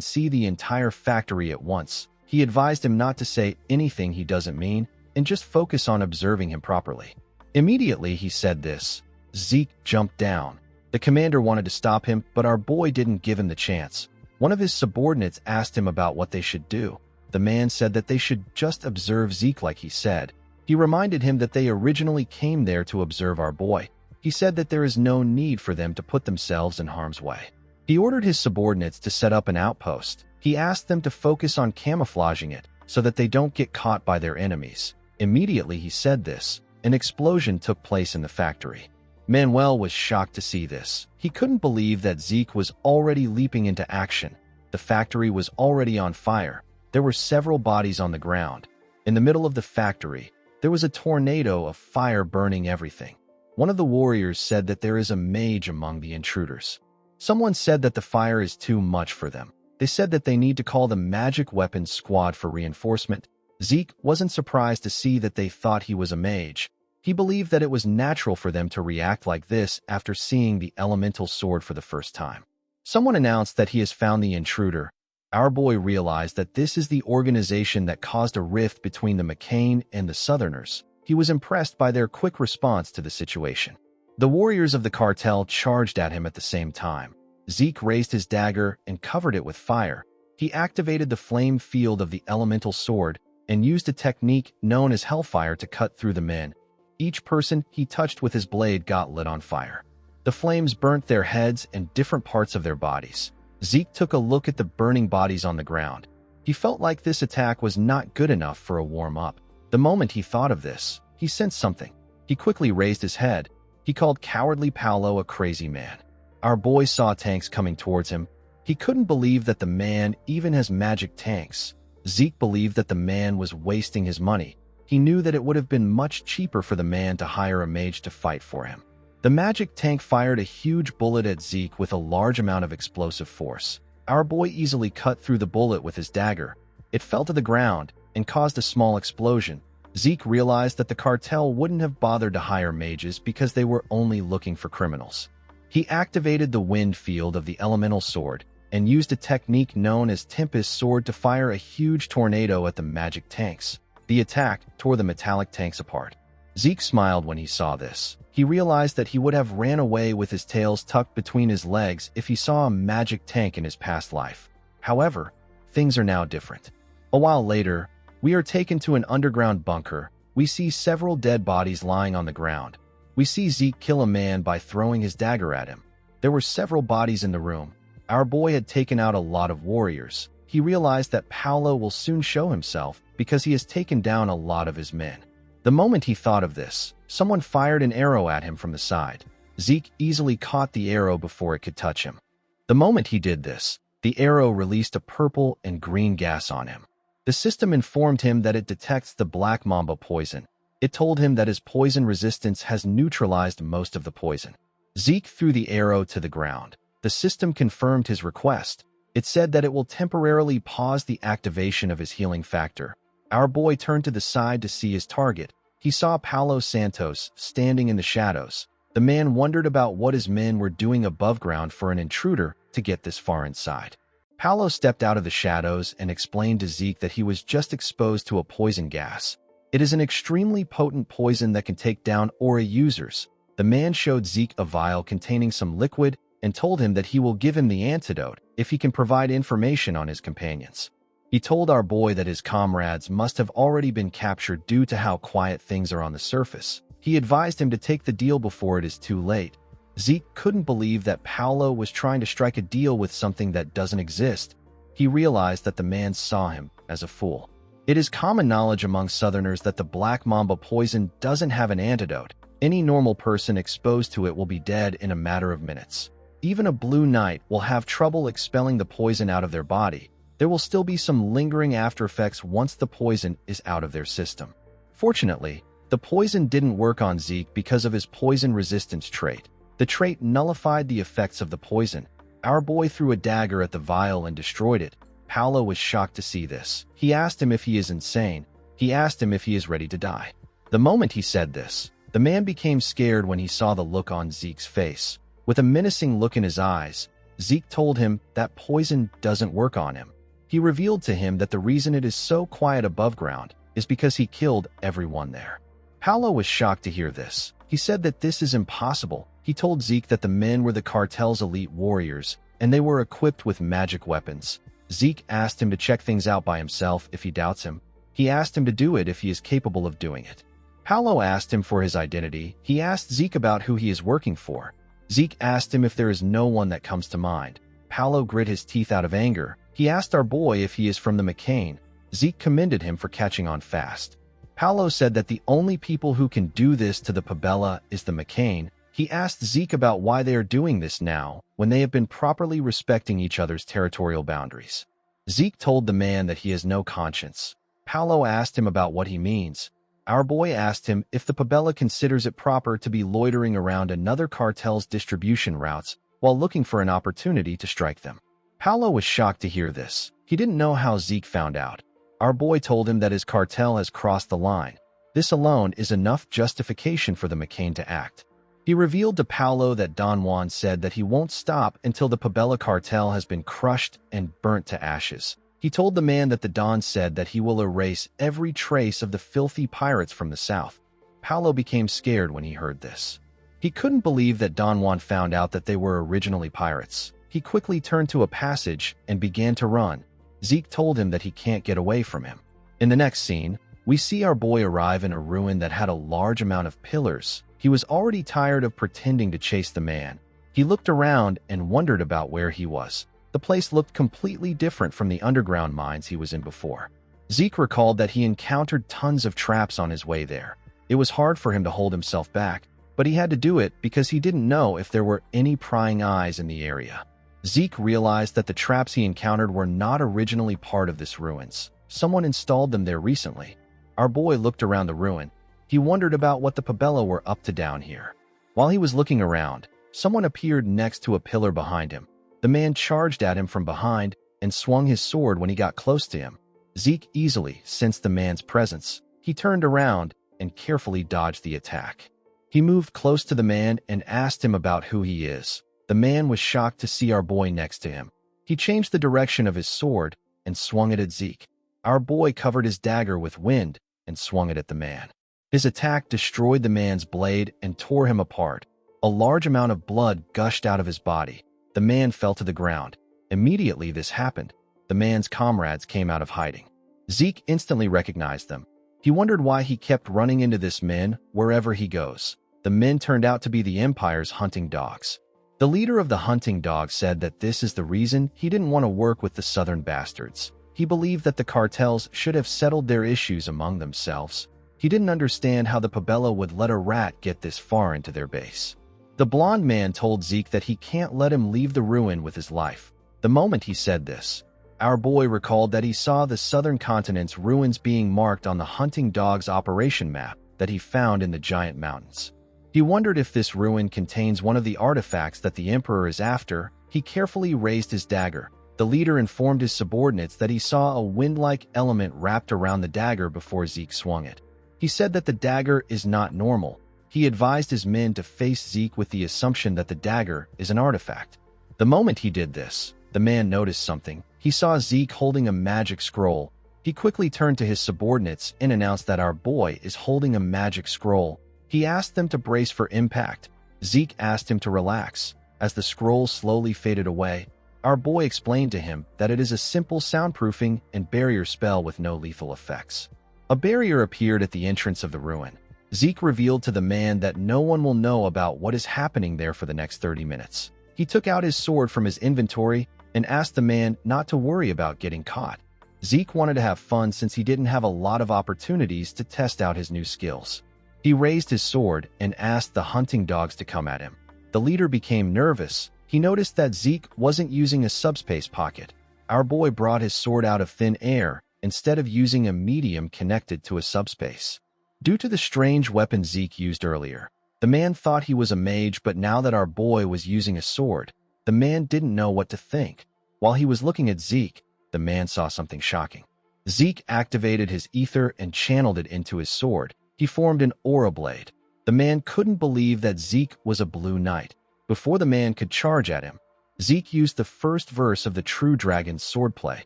see the entire factory at once. He advised him not to say anything he doesn't mean and just focus on observing him properly. Immediately he said this, Zeke jumped down. The commander wanted to stop him, but our boy didn't give him the chance. One of his subordinates asked him about what they should do. The man said that they should just observe Zeke like he said. He reminded him that they originally came there to observe our boy. He said that there is no need for them to put themselves in harm's way. He ordered his subordinates to set up an outpost. He asked them to focus on camouflaging it so that they don't get caught by their enemies. Immediately he said this, an explosion took place in the factory. Manuel was shocked to see this. He couldn't believe that Zeke was already leaping into action. The factory was already on fire. There were several bodies on the ground. In the middle of the factory, there was a tornado of fire burning everything. One of the warriors said that there is a mage among the intruders. Someone said that the fire is too much for them. They said that they need to call the magic weapons squad for reinforcement. Zeke wasn't surprised to see that they thought he was a mage. He believed that it was natural for them to react like this after seeing the elemental sword for the first time. Someone announced that he has found the intruder. Our boy realized that this is the organization that caused a rift between the McCain and the Southerners. He was impressed by their quick response to the situation. The warriors of the cartel charged at him at the same time. Zeke raised his dagger and covered it with fire. He activated the flame field of the elemental sword and used a technique known as hellfire to cut through the men. Each person he touched with his blade got lit on fire. The flames burnt their heads and different parts of their bodies. Zeke took a look at the burning bodies on the ground. He felt like this attack was not good enough for a warm-up. The moment he thought of this, he sensed something. He quickly raised his head. He called cowardly Paolo a crazy man. Our boy saw tanks coming towards him. He couldn't believe that the man even has magic tanks. Zeke believed that the man was wasting his money. He knew that it would have been much cheaper for the man to hire a mage to fight for him. The magic tank fired a huge bullet at Zeke with a large amount of explosive force. Our boy easily cut through the bullet with his dagger. It fell to the ground and caused a small explosion. Zeke realized that the cartel wouldn't have bothered to hire mages because they were only looking for criminals. He activated the wind field of the elemental sword and used a technique known as Tempest Sword to fire a huge tornado at the magic tanks. The attack tore the metallic tanks apart. Zeke smiled when he saw this. He realized that he would have ran away with his tails tucked between his legs if he saw a magic tank in his past life. However, things are now different. A while later, we are taken to an underground bunker. We see several dead bodies lying on the ground. We see Zeke kill a man by throwing his dagger at him. There were several bodies in the room. Our boy had taken out a lot of warriors. He realized that Paolo will soon show himself because he has taken down a lot of his men. The moment he thought of this, someone fired an arrow at him from the side. Zeke easily caught the arrow before it could touch him. The moment he did this, the arrow released a purple and green gas on him. The system informed him that it detects the black mamba poison. It told him that his poison resistance has neutralized most of the poison. Zeke threw the arrow to the ground. The system confirmed his request. It said that it will temporarily pause the activation of his healing factor. Our boy turned to the side to see his target. He saw Paulo Santos standing in the shadows. The man wondered about what his men were doing above ground for an intruder to get this far inside. Paulo stepped out of the shadows and explained to Zeke that he was just exposed to a poison gas. It is an extremely potent poison that can take down aura users. The man showed Zeke a vial containing some liquid and told him that he will give him the antidote if he can provide information on his companions. He told our boy that his comrades must have already been captured due to how quiet things are on the surface. He advised him to take the deal before it is too late. Zeke couldn't believe that Paolo was trying to strike a deal with something that doesn't exist. He realized that the man saw him as a fool. It is common knowledge among Southerners that the black mamba poison doesn't have an antidote. Any normal person exposed to it will be dead in a matter of minutes. Even a blue knight will have trouble expelling the poison out of their body. There will still be some lingering aftereffects once the poison is out of their system. Fortunately, the poison didn't work on Zeke because of his poison resistance trait. The trait nullified the effects of the poison. Our boy threw a dagger at the vial and destroyed it. Paolo was shocked to see this. He asked him if he is insane. He asked him if he is ready to die. The moment he said this, the man became scared when he saw the look on Zeke's face. With a menacing look in his eyes, Zeke told him that poison doesn't work on him. He revealed to him that the reason it is so quiet above ground is because he killed everyone there. Paolo was shocked to hear this. He said that this is impossible. He told Zeke that the men were the cartel's elite warriors, and they were equipped with magic weapons. Zeke asked him to check things out by himself if he doubts him. He asked him to do it if he is capable of doing it. Paolo asked him for his identity. He asked Zeke about who he is working for. Zeke asked him if there is no one that comes to mind. Paolo grit his teeth out of anger. He asked our boy if he is from the McCain. Zeke commended him for catching on fast. Paolo said that the only people who can do this to the Pabella is the McCain. He asked Zeke about why they are doing this now, when they have been properly respecting each other's territorial boundaries. Zeke told the man that he has no conscience. Paolo asked him about what he means. Our boy asked him if the Pabella considers it proper to be loitering around another cartel's distribution routes while looking for an opportunity to strike them. Paolo was shocked to hear this. He didn't know how Zeke found out. Our boy told him that his cartel has crossed the line. This alone is enough justification for the McCain to act. He revealed to Paolo that Don Juan said that he won't stop until the Pabella cartel has been crushed and burnt to ashes. He told the man that the Don said that he will erase every trace of the filthy pirates from the south. Paolo became scared when he heard this. He couldn't believe that Don Juan found out that they were originally pirates. He quickly turned to a passage and began to run. Zeke told him that he can't get away from him. In the next scene, we see our boy arrive in a ruin that had a large amount of pillars. He was already tired of pretending to chase the man. He looked around and wondered about where he was. The place looked completely different from the underground mines he was in before. Zeke recalled that he encountered tons of traps on his way there. It was hard for him to hold himself back, but he had to do it because he didn't know if there were any prying eyes in the area. Zeke realized that the traps he encountered were not originally part of this ruins. Someone installed them there recently. Our boy looked around the ruin. He wondered about what the Pabella were up to down here. While he was looking around, someone appeared next to a pillar behind him. The man charged at him from behind and swung his sword when he got close to him. Zeke easily sensed the man's presence. He turned around and carefully dodged the attack. He moved close to the man and asked him about who he is. The man was shocked to see our boy next to him. He changed the direction of his sword and swung it at Zeke. Our boy covered his dagger with wind and swung it at the man. His attack destroyed the man's blade and tore him apart. A large amount of blood gushed out of his body. The man fell to the ground. Immediately this happened, the man's comrades came out of hiding. Zeke instantly recognized them. He wondered why he kept running into this men wherever he goes. The men turned out to be the Empire's hunting dogs. The leader of the hunting dogs said that this is the reason he didn't want to work with the Southern bastards. He believed that the cartels should have settled their issues among themselves. He didn't understand how the Pabella would let a rat get this far into their base. The blond man told Zeke that he can't let him leave the ruin with his life. The moment he said this, our boy recalled that he saw the southern continent's ruins being marked on the hunting dog's operation map that he found in the giant mountains. He wondered if this ruin contains one of the artifacts that the Emperor is after. He carefully raised his dagger. The leader informed his subordinates that he saw a wind-like element wrapped around the dagger before Zeke swung it. He said that the dagger is not normal. He advised his men to face Zeke with the assumption that the dagger is an artifact. The moment he did this, the man noticed something. He saw Zeke holding a magic scroll. He quickly turned to his subordinates and announced that our boy is holding a magic scroll. He asked them to brace for impact. Zeke asked him to relax. As the scroll slowly faded away, our boy explained to him that it is a simple soundproofing and barrier spell with no lethal effects. A barrier appeared at the entrance of the ruin. Zeke revealed to the man that no one will know about what is happening there for the next 30 minutes. He took out his sword from his inventory and asked the man not to worry about getting caught. Zeke wanted to have fun since he didn't have a lot of opportunities to test out his new skills. He raised his sword and asked the hunting dogs to come at him. The leader became nervous. He noticed that Zeke wasn't using a subspace pocket. Our boy brought his sword out of thin air instead of using a medium connected to a subspace. Due to the strange weapon Zeke used earlier, the man thought he was a mage, but now that our boy was using a sword, the man didn't know what to think. While he was looking at Zeke, the man saw something shocking. Zeke activated his ether and channeled it into his sword. He formed an aura blade. The man couldn't believe that Zeke was a blue knight. Before the man could charge at him, Zeke used the first verse of the True Dragon's swordplay.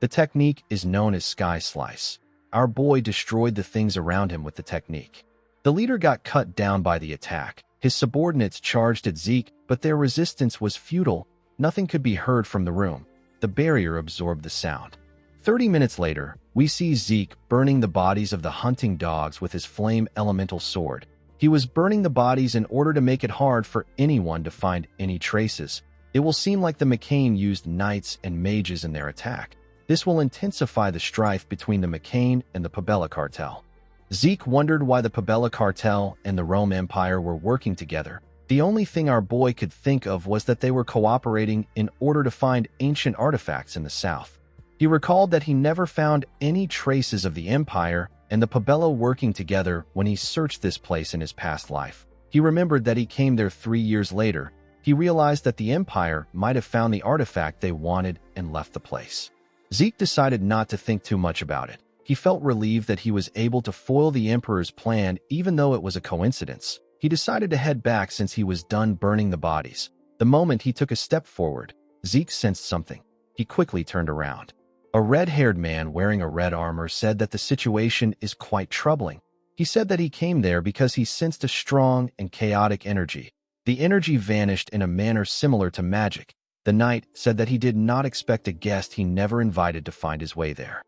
The technique is known as Sky Slice. Our boy destroyed the things around him with the technique. The leader got cut down by the attack. His subordinates charged at Zeke, but their resistance was futile. Nothing could be heard from the room. The barrier absorbed the sound. 30 minutes later, we see Zeke burning the bodies of the hunting dogs with his flame elemental sword. He was burning the bodies in order to make it hard for anyone to find any traces. It will seem like the McCain used knights and mages in their attack. This will intensify the strife between the McCain and the Pabella cartel. Zeke wondered why the Pabella cartel and the Rome Empire were working together. The only thing our boy could think of was that they were cooperating in order to find ancient artifacts in the south. He recalled that he never found any traces of the Empire and the Pabella working together when he searched this place in his past life. He remembered that he came there 3 years later. He realized that the Empire might have found the artifact they wanted and left the place. Zeke decided not to think too much about it. He felt relieved that he was able to foil the Emperor's plan, even though it was a coincidence. He decided to head back since he was done burning the bodies. The moment he took a step forward, Zeke sensed something. He quickly turned around. A red-haired man wearing a red armor said that the situation is quite troubling. He said that he came there because he sensed a strong and chaotic energy. The energy vanished in a manner similar to magic. The knight said that he did not expect a guest he never invited to find his way there.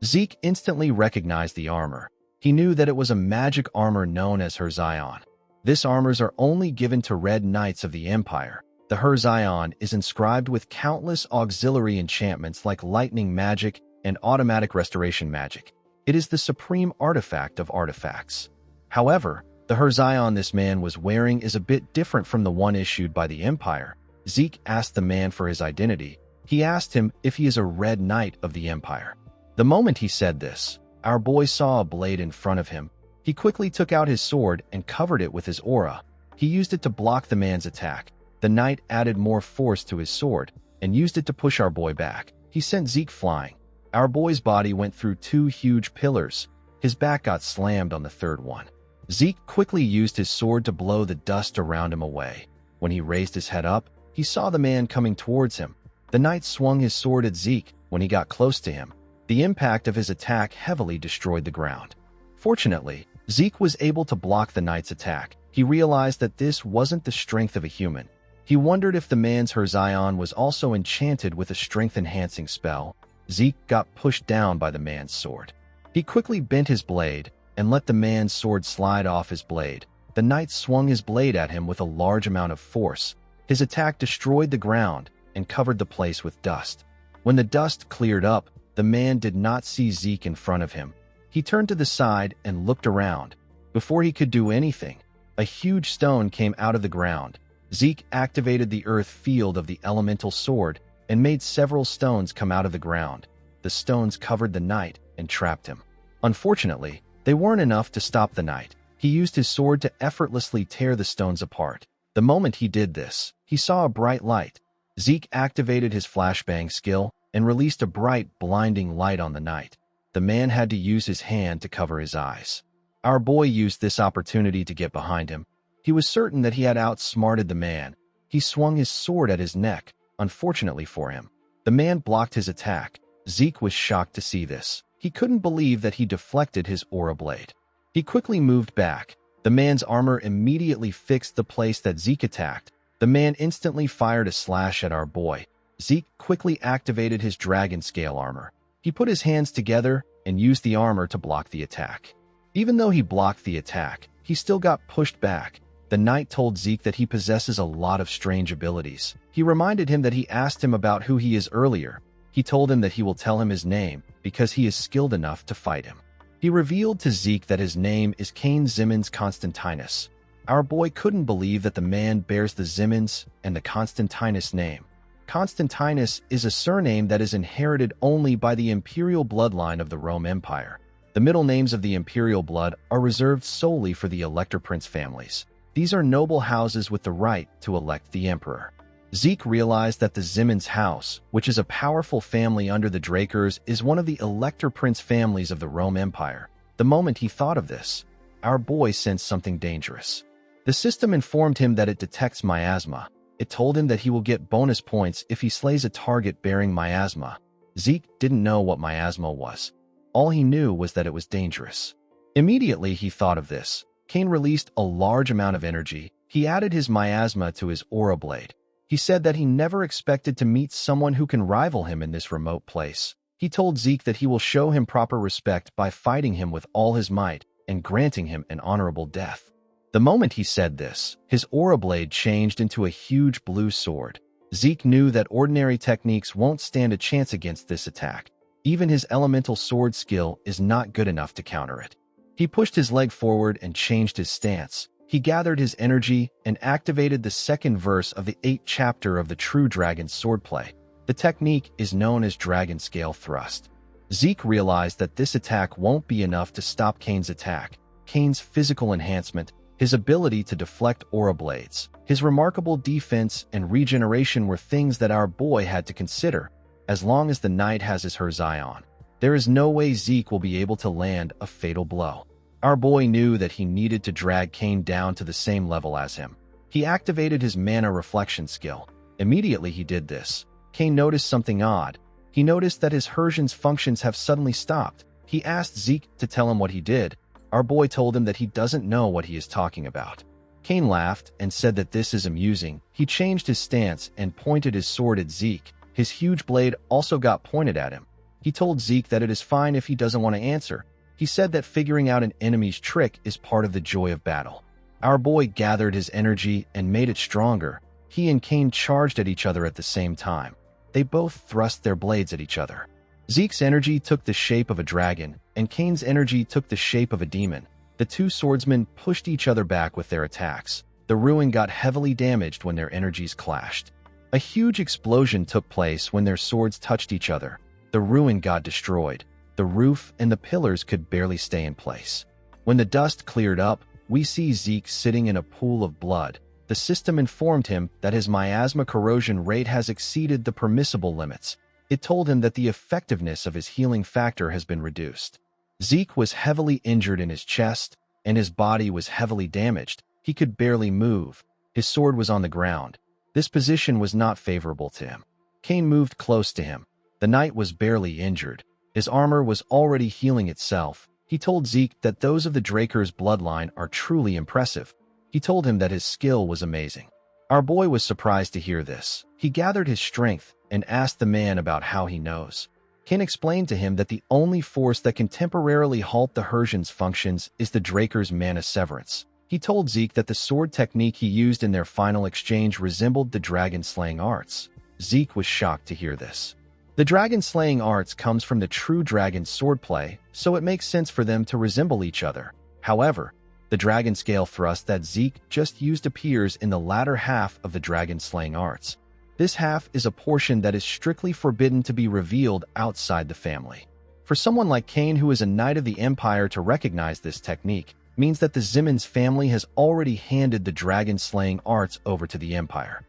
Zeke instantly recognized the armor. He knew that it was a magic armor known as Herzion. This armors are only given to red knights of the Empire. The Herzion is inscribed with countless auxiliary enchantments like lightning magic and automatic restoration magic. It is the supreme artifact of artifacts. However, the Herzion this man was wearing is a bit different from the one issued by the Empire. Zeke asked the man for his identity. He asked him if he is a red knight of the Empire. The moment he said this, our boy saw a blade in front of him. He quickly took out his sword and covered it with his aura. He used it to block the man's attack. The knight added more force to his sword and used it to push our boy back. He sent Zeke flying. Our boy's body went through 2 huge pillars. His back got slammed on the third one. Zeke quickly used his sword to blow the dust around him away. When he raised his head up, he saw the man coming towards him. The knight swung his sword at Zeke. When he got close to him, the impact of his attack heavily destroyed the ground. Fortunately, Zeke was able to block the knight's attack. He realized that this wasn't the strength of a human. He wondered if the man's Herzion was also enchanted with a strength-enhancing spell. Zeke got pushed down by the man's sword. He quickly bent his blade and let the man's sword slide off his blade. The knight swung his blade at him with a large amount of force. His attack destroyed the ground and covered the place with dust. When the dust cleared up, the man did not see Zeke in front of him. He turned to the side and looked around. Before he could do anything, a huge stone came out of the ground. Zeke activated the earth field of the elemental sword and made several stones come out of the ground. The stones covered the knight and trapped him. Unfortunately, they weren't enough to stop the knight. He used his sword to effortlessly tear the stones apart. The moment he did this, he saw a bright light. Zeke activated his flashbang skill and released a bright, blinding light on the knight. The man had to use his hand to cover his eyes. Our boy used this opportunity to get behind him. He was certain that he had outsmarted the man. He swung his sword at his neck. Unfortunately for him, the man blocked his attack. Zeke was shocked to see this. He couldn't believe that he deflected his aura blade. He quickly moved back. The man's armor immediately fixed the place that Zeke attacked. The man instantly fired a slash at our boy. Zeke quickly activated his dragon scale armor. He put his hands together and used the armor to block the attack. Even though he blocked the attack, he still got pushed back. The knight told Zeke that he possesses a lot of strange abilities. He reminded him that he asked him about who he is earlier. He told him that he will tell him his name. because he is skilled enough to fight him. He revealed to Zeke that his name is Cain Zimmons Constantinus. Our boy couldn't believe that the man bears the Zimmons and the Constantinus name. Constantinus is a surname that is inherited only by the imperial bloodline of the Rome Empire. The middle names of the imperial blood are reserved solely for the elector prince families. These are noble houses with the right to elect the emperor. Zeke realized that the Zimmons house, which is a powerful family under the Drakers, is one of the elector prince families of the Rome Empire. The moment he thought of this, our boy sensed something dangerous. The system informed him that it detects miasma. It told him that he will get bonus points if he slays a target bearing miasma. Zeke didn't know what miasma was. All he knew was that it was dangerous. Immediately he thought of this. Cain released a large amount of energy. He added his miasma to his aura blade. He said that he never expected to meet someone who can rival him in this remote place. He told Zeke that he will show him proper respect by fighting him with all his might and granting him an honorable death. The moment he said this, his aura blade changed into a huge blue sword. Zeke knew that ordinary techniques won't stand a chance against this attack. Even his elemental sword skill is not good enough to counter it. He pushed his leg forward and changed his stance. He gathered his energy and activated the second verse of the 8th chapter of the True Dragon's swordplay. The technique is known as Dragon Scale Thrust. Zeke realized that this attack won't be enough to stop Cain's attack. Cain's physical enhancement, his ability to deflect aura blades, his remarkable defense and regeneration were things that our boy had to consider. As long as the knight has his eye on, there is no way Zeke will be able to land a fatal blow. Our boy knew that he needed to drag Cain down to the same level as him. He activated his mana reflection skill. Immediately he did this, Cain noticed something odd. He noticed that his Hersian's functions have suddenly stopped. He asked Zeke to tell him what he did. Our boy told him that he doesn't know what he is talking about. Cain laughed and said that this is amusing. He changed his stance and pointed his sword at Zeke. His huge blade also got pointed at him. He told Zeke that it is fine if he doesn't want to answer. He said that figuring out an enemy's trick is part of the joy of battle. Our boy gathered his energy and made it stronger. He and Cain charged at each other at the same time. They both thrust their blades at each other. Zeke's energy took the shape of a dragon, and Cain's energy took the shape of a demon. The two swordsmen pushed each other back with their attacks. The ruin got heavily damaged when their energies clashed. A huge explosion took place when their swords touched each other. The ruin got destroyed. The roof and the pillars could barely stay in place. When the dust cleared up, we see Zeke sitting in a pool of blood. The system informed him that his miasma corrosion rate has exceeded the permissible limits. It told him that the effectiveness of his healing factor has been reduced. Zeke was heavily injured in his chest, and his body was heavily damaged. He could barely move. His sword was on the ground. This position was not favorable to him. Cain moved close to him. The knight was barely injured. His armor was already healing itself. He told Zeke that those of the Drakers' bloodline are truly impressive. He told him that his skill was amazing. Our boy was surprised to hear this. He gathered his strength and asked the man about how he knows. Cain explained to him that the only force that can temporarily halt the Hersian's functions is the Drakers' mana severance. He told Zeke that the sword technique he used in their final exchange resembled the dragon-slaying arts. Zeke was shocked to hear this. The dragon-slaying arts comes from the True Dragon's swordplay, so it makes sense for them to resemble each other. However, the dragon scale thrust that Zeke just used appears in the latter half of the dragon-slaying arts. This half is a portion that is strictly forbidden to be revealed outside the family. For someone like Cain, who is a knight of the Empire, to recognize this technique means that the Zimmons family has already handed the dragon-slaying arts over to the Empire.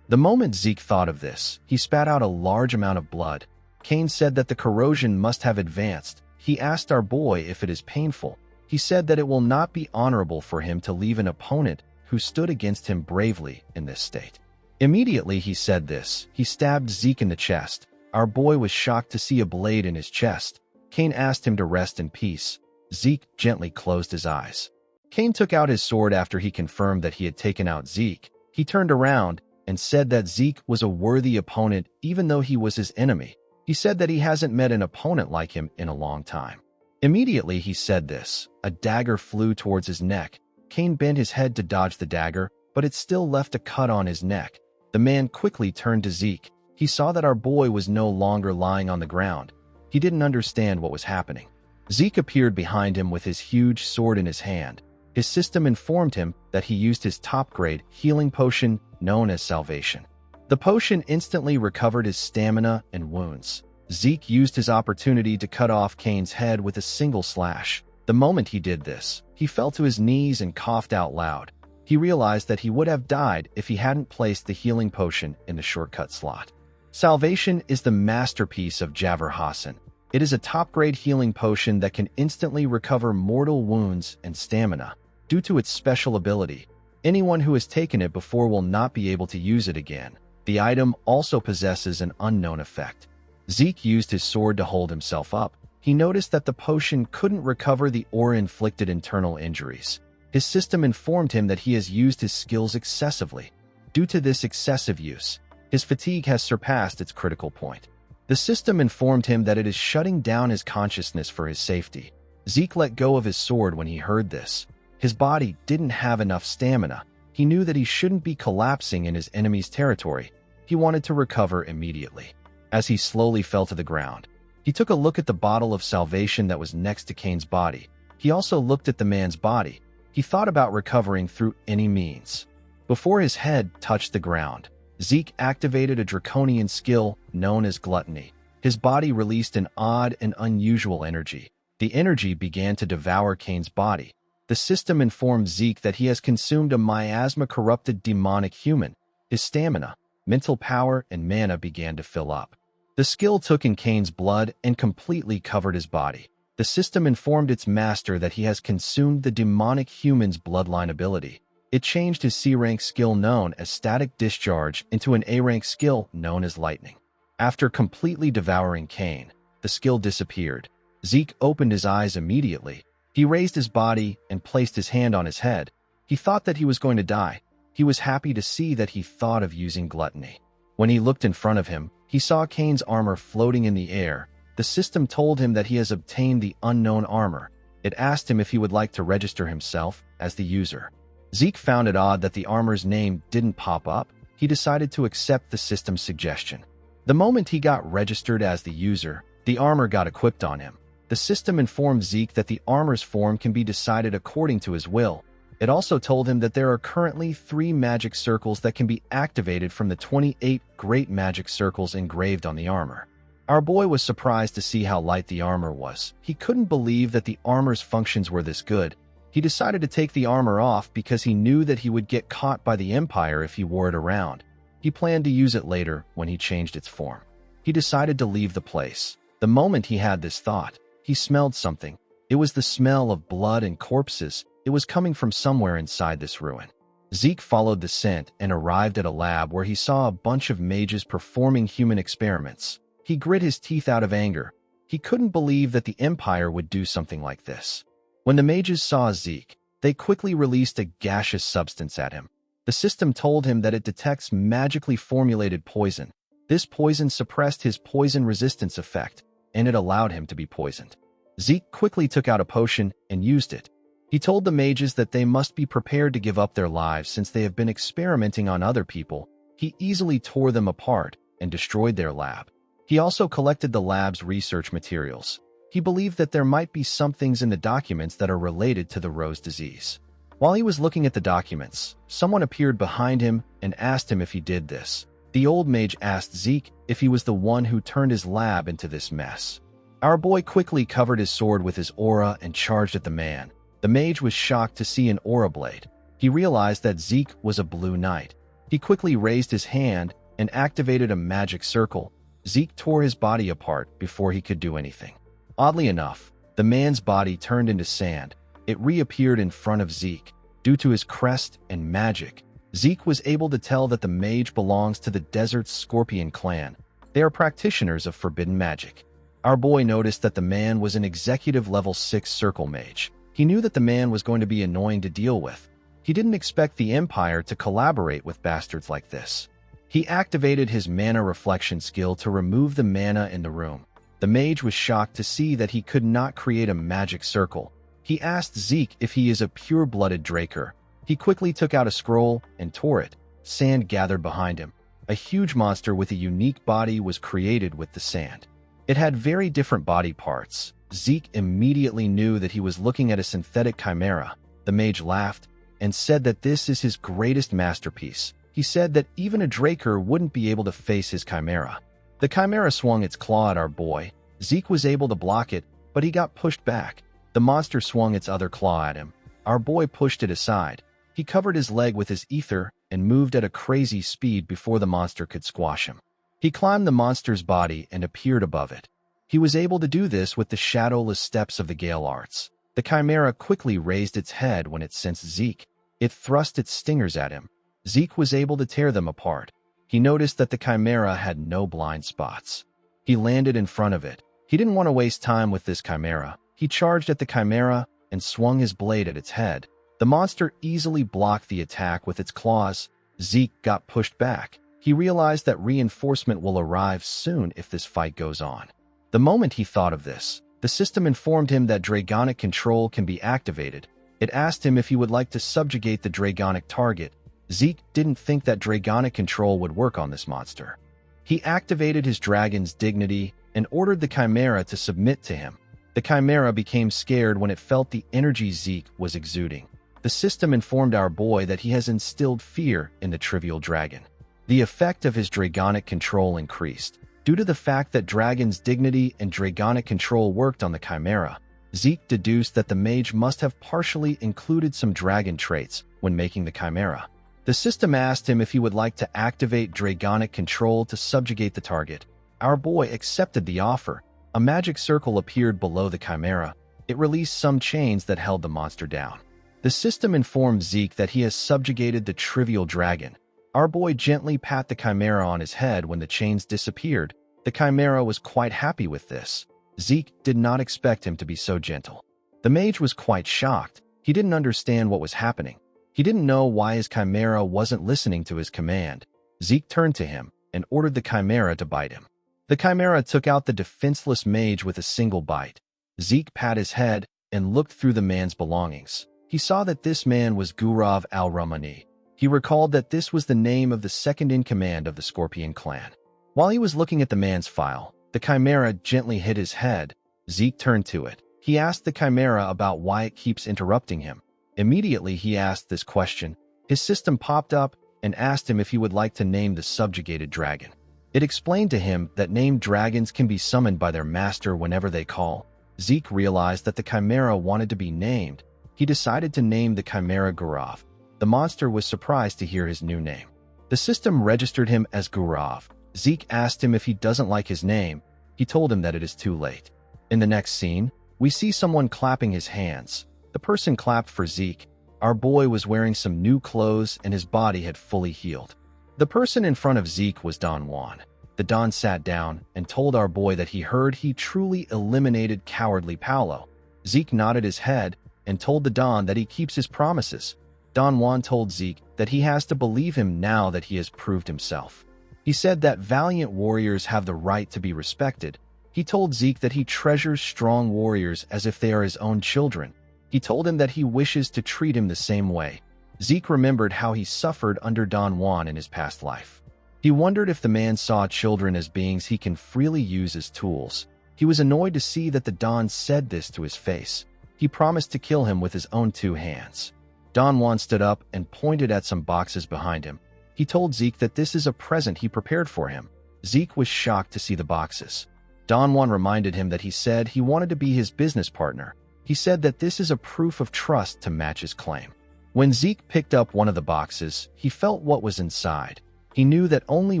The moment Zeke thought of this, he spat out a large amount of blood. Cain said that the corrosion must have advanced. He asked our boy if it is painful. He said that it will not be honorable for him to leave an opponent who stood against him bravely in this state. Immediately he said this, he stabbed Zeke in the chest. Our boy was shocked to see a blade in his chest. Cain asked him to rest in peace. Zeke gently closed his eyes. Cain took out his sword after he confirmed that he had taken out Zeke. He turned around and said that Zeke was a worthy opponent even though he was his enemy. He said that he hasn't met an opponent like him in a long time. Immediately he said this, a dagger flew towards his neck. Cain bent his head to dodge the dagger, but it still left a cut on his neck. The man quickly turned to Zeke. He saw that our boy was no longer lying on the ground. He didn't understand what was happening. Zeke appeared behind him with his huge sword in his hand. His system informed him that he used his top-grade healing potion known as Salvation. The potion instantly recovered his stamina and wounds. Zeke used his opportunity to cut off Kane's head with a single slash. The moment he did this, he fell to his knees and coughed out loud. He realized that he would have died if he hadn't placed the healing potion in the shortcut slot. Salvation is the masterpiece of Javor Hassan. It is a top-grade healing potion that can instantly recover mortal wounds and stamina. Due to its special ability, anyone who has taken it before will not be able to use it again. The item also possesses an unknown effect. Zeke used his sword to hold himself up. He noticed that the potion couldn't recover the aura-inflicted internal injuries. His system informed him that he has used his skills excessively. Due to this excessive use, his fatigue has surpassed its critical point. The system informed him that it is shutting down his consciousness for his safety. Zeke let go of his sword when he heard this. His body didn't have enough stamina. He knew that he shouldn't be collapsing in his enemy's territory. He wanted to recover immediately. As he slowly fell to the ground, he took a look at the bottle of salvation that was next to Kane's body. He also looked at the man's body. He thought about recovering through any means. Before his head touched the ground, Zeke activated a draconian skill known as gluttony. His body released an odd and unusual energy. The energy began to devour Kane's body. The system informed Zeke that he has consumed a miasma-corrupted demonic human. His stamina, mental power, and mana began to fill up. The skill took in Kane's blood and completely covered his body. The system informed its master that he has consumed the demonic human's bloodline ability. It changed his C-rank skill known as Static Discharge into an A-rank skill known as Lightning. After completely devouring Kane, the skill disappeared. Zeke opened his eyes immediately. He raised his body and placed his hand on his head. He thought that he was going to die. He was happy to see that he thought of using gluttony. When he looked in front of him, he saw Kane's armor floating in the air. The system told him that he has obtained the unknown armor. It asked him if he would like to register himself as the user. Zeke found it odd that the armor's name didn't pop up. He decided to accept the system's suggestion. The moment he got registered as the user, the armor got equipped on him. The system informed Zeke that the armor's form can be decided according to his will. It also told him that there are currently 3 magic circles that can be activated from the 28 great magic circles engraved on the armor. Our boy was surprised to see how light the armor was. He couldn't believe that the armor's functions were this good. He decided to take the armor off because he knew that he would get caught by the Empire if he wore it around. He planned to use it later when he changed its form. He decided to leave the place. The moment he had this thought, he smelled something. It was the smell of blood and corpses. It was coming from somewhere inside this ruin. Zeke followed the scent and arrived at a lab where he saw a bunch of mages performing human experiments. He grit his teeth out of anger. He couldn't believe that the Empire would do something like this. When the mages saw Zeke, they quickly released a gaseous substance at him. The system told him that it detects magically formulated poison. This poison suppressed his poison resistance effect, and it allowed him to be poisoned. Zeke quickly took out a potion and used it. He told the mages that they must be prepared to give up their lives since they have been experimenting on other people. He easily tore them apart and destroyed their lab. He also collected the lab's research materials. He believed that there might be some things in the documents that are related to the Rose disease. While he was looking at the documents, someone appeared behind him and asked him if he did this. The old mage asked Zeke if he was the one who turned his lab into this mess. Our boy quickly covered his sword with his aura and charged at the man. The mage was shocked to see an aura blade. He realized that Zeke was a blue knight. He quickly raised his hand and activated a magic circle. Zeke tore his body apart before he could do anything. Oddly enough, the man's body turned into sand. It reappeared in front of Zeke. Due to his crest and magic, Zeke was able to tell that the mage belongs to the Desert's Scorpion clan. They are practitioners of forbidden magic. Our boy noticed that the man was an executive level 6 circle mage. He knew that the man was going to be annoying to deal with. He didn't expect the Empire to collaborate with bastards like this. He activated his mana reflection skill to remove the mana in the room. The mage was shocked to see that he could not create a magic circle. He asked Zeke if he is a pure-blooded Draker. He quickly took out a scroll and tore it. Sand gathered behind him. A huge monster with a unique body was created with the sand. It had very different body parts. Zeke immediately knew that he was looking at a synthetic chimera. The mage laughed and said that this is his greatest masterpiece. He said that even a Draker wouldn't be able to face his chimera. The chimera swung its claw at our boy. Zeke was able to block it, but he got pushed back. The monster swung its other claw at him. Our boy pushed it aside. He covered his leg with his ether and moved at a crazy speed before the monster could squash him. He climbed the monster's body and appeared above it. He was able to do this with the shadowless steps of the Gale Arts. The chimera quickly raised its head when it sensed Zeke. It thrust its stingers at him. Zeke was able to tear them apart. He noticed that the chimera had no blind spots. He landed in front of it. He didn't want to waste time with this chimera. He charged at the chimera and swung his blade at its head. The monster easily blocked the attack with its claws. Zeke got pushed back. He realized that reinforcement will arrive soon if this fight goes on. The moment he thought of this, the system informed him that Dragonic control can be activated. It asked him if he would like to subjugate the Dragonic target. Zeke didn't think that Dragonic control would work on this monster. He activated his dragon's dignity and ordered the chimera to submit to him. The chimera became scared when it felt the energy Zeke was exuding. The system informed our boy that he has instilled fear in the trivial dragon. The effect of his Dragonic control increased. Due to the fact that Dragon's dignity and Dragonic control worked on the chimera, Zeke deduced that the mage must have partially included some dragon traits when making the chimera. The system asked him if he would like to activate Dragonic control to subjugate the target. Our boy accepted the offer. A magic circle appeared below the chimera. It released some chains that held the monster down. The system informed Zeke that he has subjugated the trivial dragon. Our boy gently pat the chimera on his head when the chains disappeared. The chimera was quite happy with this. Zeke did not expect him to be so gentle. The mage was quite shocked. He didn't understand what was happening. He didn't know why his chimera wasn't listening to his command. Zeke turned to him and ordered the chimera to bite him. The chimera took out the defenseless mage with a single bite. Zeke pat his head and looked through the man's belongings. He saw that this man was Gurav al-Rahmani. He recalled that this was the name of the second-in-command of the Scorpion clan. While he was looking at the man's file, the chimera gently hit his head. Zeke turned to it. He asked the chimera about why it keeps interrupting him. Immediately he asked this question. His system popped up and asked him if he would like to name the subjugated dragon. It explained to him that named dragons can be summoned by their master whenever they call. Zeke realized that the chimera wanted to be named. He decided to name the chimera Gurav. The monster was surprised to hear his new name. The system registered him as Gurav. Zeke asked him if he doesn't like his name. He told him that it is too late. In the next scene, we see someone clapping his hands. The person clapped for Zeke. Our boy was wearing some new clothes and his body had fully healed. The person in front of Zeke was Don Juan. The Don sat down and told our boy that he heard he truly eliminated cowardly Paolo. Zeke nodded his head and told the Don that he keeps his promises. Don Juan told Zeke that he has to believe him now that he has proved himself. He said that valiant warriors have the right to be respected. He told Zeke that he treasures strong warriors as if they are his own children. He told him that he wishes to treat him the same way. Zeke remembered how he suffered under Don Juan in his past life. He wondered if the man saw children as beings he can freely use as tools. He was annoyed to see that the Don said this to his face. He promised to kill him with his own 2 hands. Don Juan stood up and pointed at some boxes behind him. He told Zeke that this is a present he prepared for him. Zeke was shocked to see the boxes. Don Juan reminded him that he said he wanted to be his business partner. He said that this is a proof of trust to match his claim. When Zeke picked up one of the boxes, he felt what was inside. He knew that only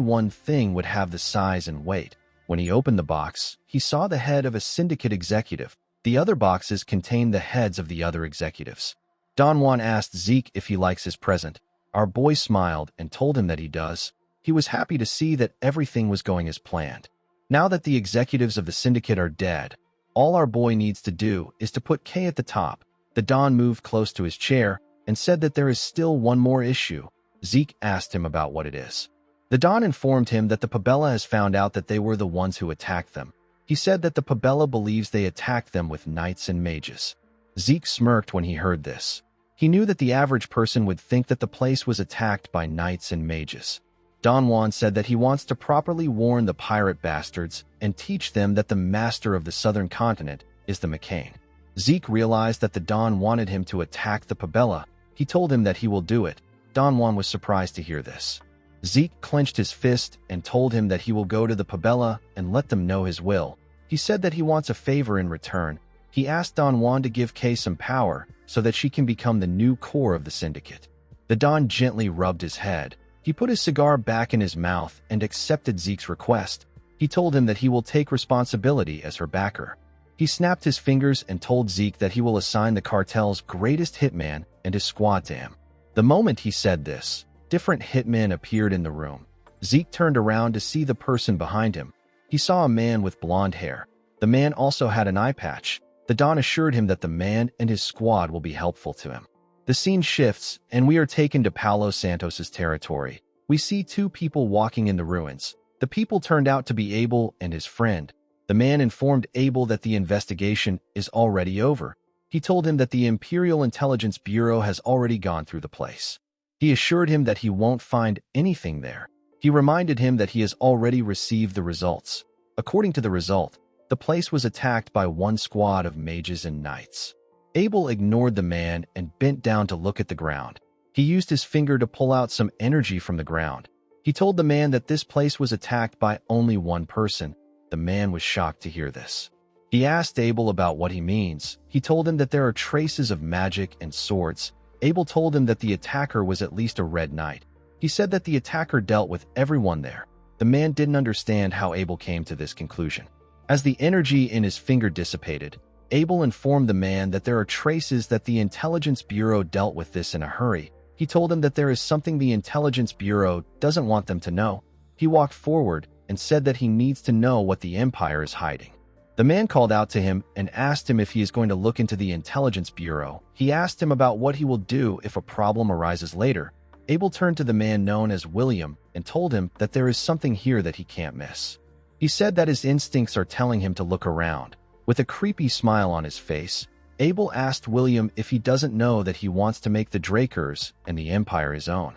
one thing would have the size and weight. When he opened the box, he saw the head of a syndicate executive. The other boxes contained the heads of the other executives. Don Juan asked Zeke if he likes his present. Our boy smiled and told him that he does. He was happy to see that everything was going as planned. Now that the executives of the syndicate are dead, all our boy needs to do is to put K at the top. The Don moved close to his chair and said that there is still one more issue. Zeke asked him about what it is. The Don informed him that the Pabella has found out that they were the ones who attacked them. He said that the Pabella believes they attacked them with knights and mages. Zeke smirked when he heard this. He knew that the average person would think that the place was attacked by knights and mages. Don Juan said that he wants to properly warn the pirate bastards and teach them that the master of the southern continent is the McCain. Zeke realized that the Don wanted him to attack the Pabella. He told him that he will do it. Don Juan was surprised to hear this. Zeke clenched his fist and told him that he will go to the Pabella and let them know his will. He said that he wants a favor in return. He asked Don Juan to give Kay some power so that she can become the new core of the syndicate. The Don gently rubbed his head. He put his cigar back in his mouth and accepted Zeke's request. He told him that he will take responsibility as her backer. He snapped his fingers and told Zeke that he will assign the cartel's greatest hitman and his squad to him. The moment he said this, different hitmen appeared in the room. Zeke turned around to see the person behind him. He saw a man with blonde hair. The man also had an eye patch. The Don assured him that the man and his squad will be helpful to him. The scene shifts, and we are taken to Paulo Santos's territory. We see two people walking in the ruins. The people turned out to be Abel and his friend. The man informed Abel that the investigation is already over. He told him that the Imperial Intelligence Bureau has already gone through the place. He assured him that he won't find anything there. He reminded him that he has already received the results. According to the result, the place was attacked by one squad of mages and knights. Abel ignored the man and bent down to look at the ground. He used his finger to pull out some energy from the ground. He told the man that this place was attacked by only one person. The man was shocked to hear this. He asked Abel about what he means. He told him that there are traces of magic and swords. Abel told him that the attacker was at least a red knight. He said that the attacker dealt with everyone there. The man didn't understand how Abel came to this conclusion. As the energy in his finger dissipated, Abel informed the man that there are traces that the Intelligence Bureau dealt with this in a hurry. He told him that there is something the Intelligence Bureau doesn't want them to know. He walked forward and said that he needs to know what the Empire is hiding. The man called out to him and asked him if he is going to look into the Intelligence Bureau. He asked him about what he will do if a problem arises later. Abel turned to the man known as William and told him that there is something here that he can't miss. He said that his instincts are telling him to look around. With a creepy smile on his face, Abel asked William if he doesn't know that he wants to make the Drakers and the Empire his own.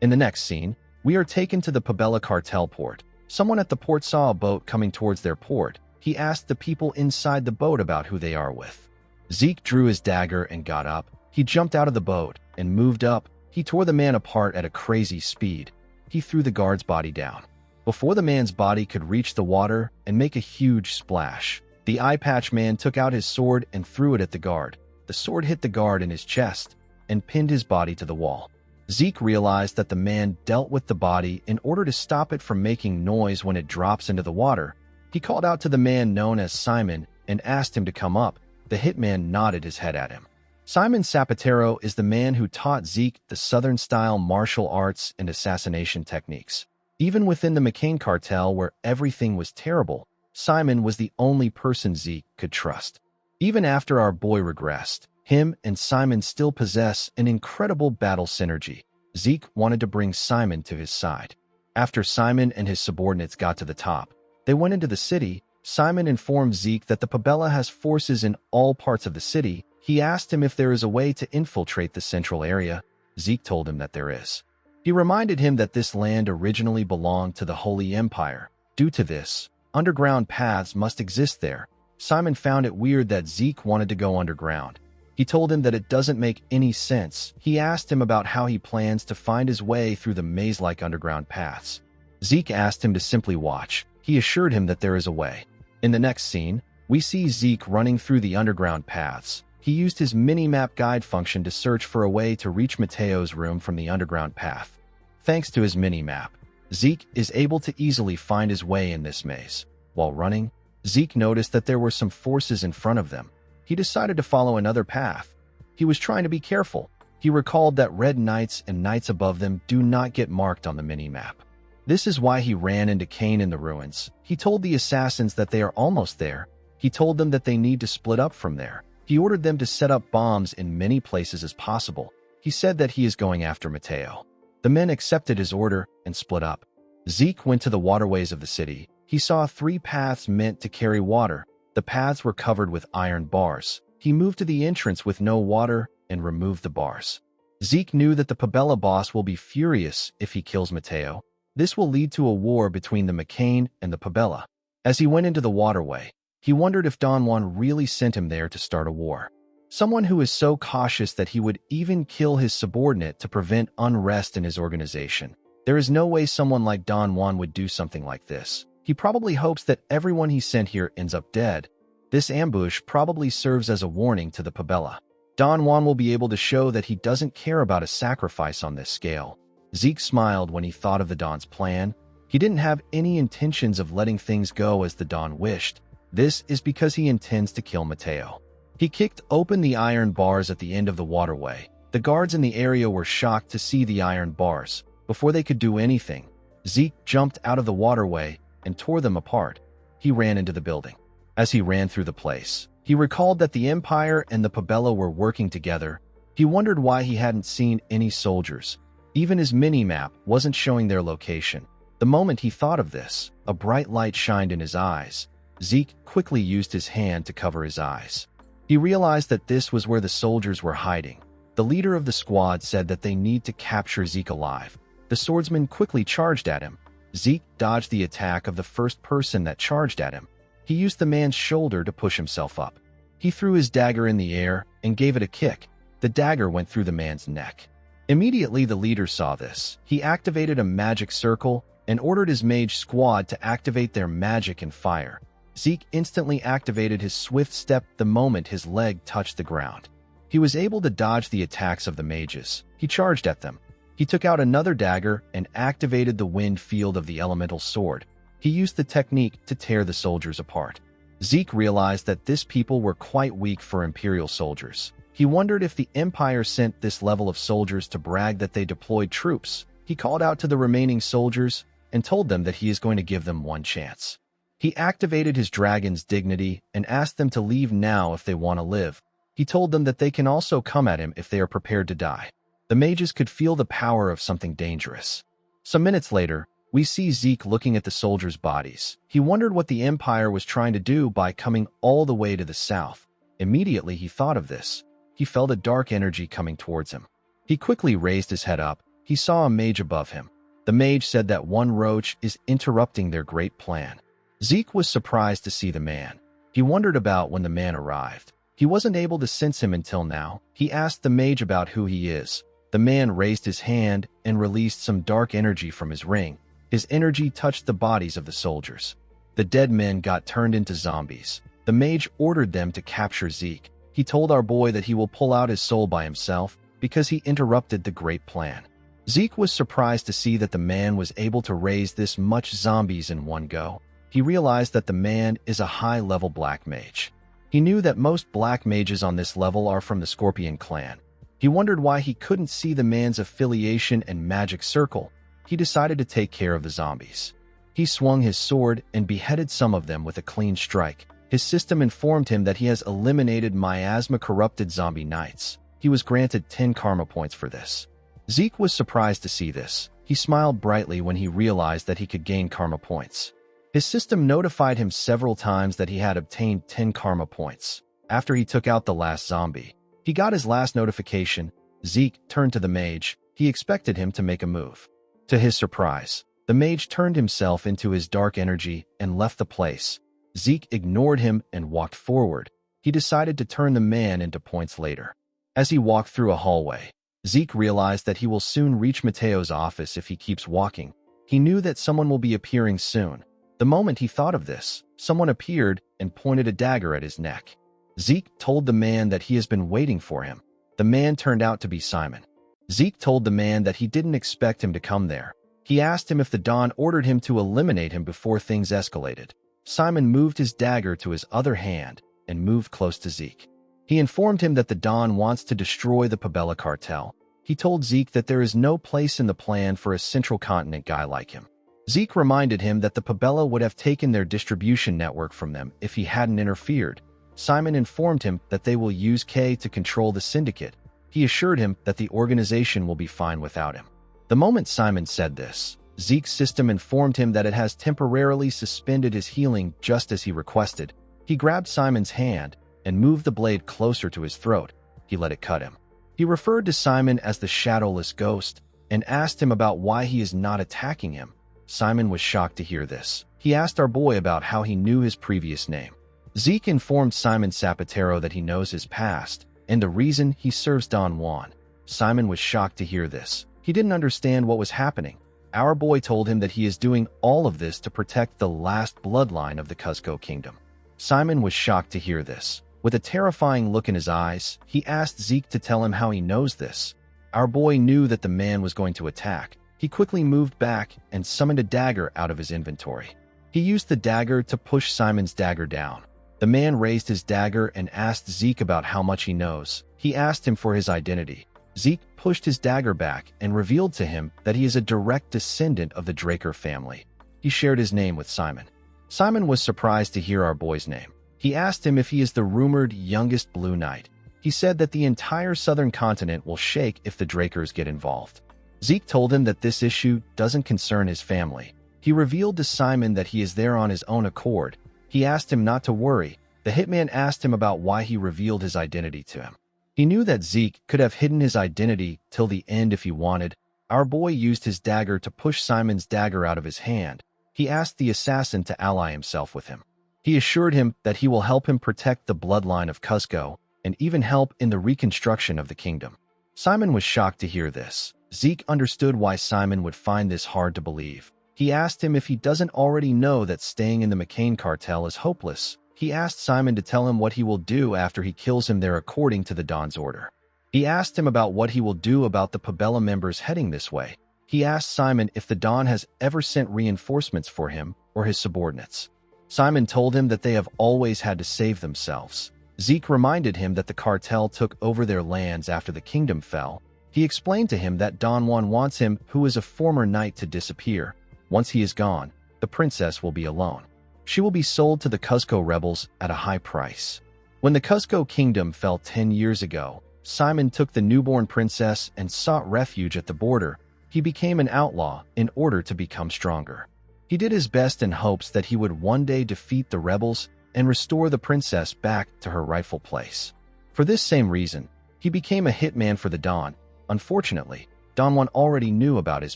In the next scene, we are taken to the Pabella cartel port. Someone at the port saw a boat coming towards their port. He asked the people inside the boat about who they are with. Zeke drew his dagger and got up. He jumped out of the boat and moved up. He tore the man apart at a crazy speed. He threw the guard's body down. Before the man's body could reach the water and make a huge splash, the eye patch man took out his sword and threw it at the guard. The sword hit the guard in his chest and pinned his body to the wall. Zeke realized that the man dealt with the body in order to stop it from making noise when it drops into the water. He called out to the man known as Simon and asked him to come up. The hitman nodded his head at him. Simon Zapatero is the man who taught Zeke the Southern-style martial arts and assassination techniques. Even within the McCain cartel, where everything was terrible, Simon was the only person Zeke could trust. Even after our boy regressed, him and Simon still possess an incredible battle synergy. Zeke wanted to bring Simon to his side. After Simon and his subordinates got to the top, they went into the city. Simon informed Zeke that the Pabella has forces in all parts of the city. He asked him if there is a way to infiltrate the central area. Zeke told him that there is. He reminded him that this land originally belonged to the Holy Empire. Due to this, underground paths must exist there. Simon found it weird that Zeke wanted to go underground. He told him that it doesn't make any sense. He asked him about how he plans to find his way through the maze-like underground paths. Zeke asked him to simply watch. He assured him that there is a way. In the next scene, we see Zeke running through the underground paths. He used his mini-map guide function to search for a way to reach Mateo's room from the underground path. Thanks to his mini-map, Zeke is able to easily find his way in this maze. While running, Zeke noticed that there were some forces in front of them. He decided to follow another path. He was trying to be careful. He recalled that red knights and knights above them do not get marked on the mini-map. This is why he ran into Cain in the ruins. He told the assassins that they are almost there. He told them that they need to split up from there. He ordered them to set up bombs in many places as possible. He said that he is going after Mateo. The men accepted his order and split up. Zeke went to the waterways of the city. He saw 3 paths meant to carry water. The paths were covered with iron bars. He moved to the entrance with no water and removed the bars. Zeke knew that the Pabella boss will be furious if he kills Mateo. This will lead to a war between the McCain and the Pabella. As he went into the waterway, he wondered if Don Juan really sent him there to start a war. Someone who is so cautious that he would even kill his subordinate to prevent unrest in his organization. There is no way someone like Don Juan would do something like this. He probably hopes that everyone he sent here ends up dead. This ambush probably serves as a warning to the Pabella. Don Juan will be able to show that he doesn't care about a sacrifice on this scale. Zeke smiled when he thought of the Don's plan. He didn't have any intentions of letting things go as the Don wished. This is because he intends to kill Mateo. He kicked open the iron bars at the end of the waterway. The guards in the area were shocked to see the iron bars. Before they could do anything, Zeke jumped out of the waterway and tore them apart. He ran into the building. As he ran through the place, he recalled that the Empire and the Pabella were working together. He wondered why he hadn't seen any soldiers. Even his mini-map wasn't showing their location. The moment he thought of this, a bright light shined in his eyes. Zeke quickly used his hand to cover his eyes. He realized that this was where the soldiers were hiding. The leader of the squad said that they need to capture Zeke alive. The swordsman quickly charged at him. Zeke dodged the attack of the first person that charged at him. He used the man's shoulder to push himself up. He threw his dagger in the air and gave it a kick. The dagger went through the man's neck. Immediately, the leader saw this. He activated a magic circle and ordered his mage squad to activate their magic and fire. Zeke instantly activated his swift step the moment his leg touched the ground. He was able to dodge the attacks of the mages. He charged at them. He took out another dagger and activated the wind field of the elemental sword. He used the technique to tear the soldiers apart. Zeke realized that this people were quite weak for Imperial soldiers. He wondered if the Empire sent this level of soldiers to brag that they deployed troops. He called out to the remaining soldiers and told them that he is going to give them one chance. He activated his dragon's dignity and asked them to leave now if they want to live. He told them that they can also come at him if they are prepared to die. The mages could feel the power of something dangerous. Some minutes later, we see Zeke looking at the soldiers' bodies. He wondered what the Empire was trying to do by coming all the way to the south. Immediately, he thought of this. He felt a dark energy coming towards him. He quickly raised his head up. He saw a mage above him. The mage said that one roach is interrupting their great plan. Zeke was surprised to see the man. He wondered about when the man arrived. He wasn't able to sense him until now. He asked the mage about who he is. The man raised his hand and released some dark energy from his ring. His energy touched the bodies of the soldiers. The dead men got turned into zombies. The mage ordered them to capture Zeke. He told our boy that he will pull out his soul by himself because he interrupted the great plan. Zeke was surprised to see that the man was able to raise this much zombies in one go. He realized that the man is a high-level black mage. He knew that most black mages on this level are from the Scorpion clan. He wondered why he couldn't see the man's affiliation and magic circle. He decided to take care of the zombies. He swung his sword and beheaded some of them with a clean strike. His system informed him that he has eliminated miasma-corrupted zombie knights. He was granted 10 karma points for this. Zeke was surprised to see this. He smiled brightly when he realized that he could gain karma points. His system notified him several times that he had obtained 10 karma points. After he took out the last zombie, he got his last notification. Zeke turned to the mage. He expected him to make a move. To his surprise, the mage turned himself into his dark energy and left the place. Zeke ignored him and walked forward. He decided to turn the man into points later. As he walked through a hallway, Zeke realized that he will soon reach Mateo's office if he keeps walking. He knew that someone will be appearing soon. The moment he thought of this, someone appeared and pointed a dagger at his neck. Zeke told the man that he has been waiting for him. The man turned out to be Simon. Zeke told the man that he didn't expect him to come there. He asked him if the Don ordered him to eliminate him before things escalated. Simon moved his dagger to his other hand and moved close to Zeke. He informed him that the Don wants to destroy the Pabella cartel. He told Zeke that there is no place in the plan for a Central Continent guy like him. Zeke reminded him that the Pabella would have taken their distribution network from them if he hadn't interfered. Simon informed him that they will use K to control the syndicate. He assured him that the organization will be fine without him. The moment Simon said this, Zeke's system informed him that it has temporarily suspended his healing just as he requested. He grabbed Simon's hand and moved the blade closer to his throat. He let it cut him. He referred to Simon as the shadowless ghost and asked him about why he is not attacking him. Simon was shocked to hear this. He asked our boy about how he knew his previous name. Zeke informed Simon Zapatero that he knows his past and the reason he serves Don Juan. Simon was shocked to hear this. He didn't understand what was happening. Our boy told him that he is doing all of this to protect the last bloodline of the Cusco kingdom. Simon was shocked to hear this. With a terrifying look in his eyes, he asked Zeke to tell him how he knows this. Our boy knew that the man was going to attack. He quickly moved back and summoned a dagger out of his inventory. He used the dagger to push Simon's dagger down. The man raised his dagger and asked Zeke about how much he knows. He asked him for his identity. Zeke pushed his dagger back and revealed to him that he is a direct descendant of the Draker family. He shared his name with Simon. Simon was surprised to hear our boy's name. He asked him if he is the rumored youngest Blue Knight. He said that the entire southern continent will shake if the Drakers get involved. Zeke told him that this issue doesn't concern his family. He revealed to Simon that he is there on his own accord. He asked him not to worry. The hitman asked him about why he revealed his identity to him. He knew that Zeke could have hidden his identity till the end if he wanted. Our boy used his dagger to push Simon's dagger out of his hand. He asked the assassin to ally himself with him. He assured him that he will help him protect the bloodline of Cusco and even help in the reconstruction of the kingdom. Simon was shocked to hear this. Zeke understood why Simon would find this hard to believe. He asked him if he doesn't already know that staying in the McCain cartel is hopeless. He asked Simon to tell him what he will do after he kills him there according to the Don's order. He asked him about what he will do about the Pabella members heading this way. He asked Simon if the Don has ever sent reinforcements for him or his subordinates. Simon told him that they have always had to save themselves. Zeke reminded him that the cartel took over their lands after the kingdom fell. He explained to him that Don Juan wants him, who is a former knight, to disappear. Once he is gone, the princess will be alone. She will be sold to the Cusco rebels at a high price. When the Cusco kingdom fell 10 years ago, Simon took the newborn princess and sought refuge at the border. He became an outlaw in order to become stronger. He did his best in hopes that he would one day defeat the rebels and restore the princess back to her rightful place. For this same reason, he became a hitman for the Don. Unfortunately, Don Juan already knew about his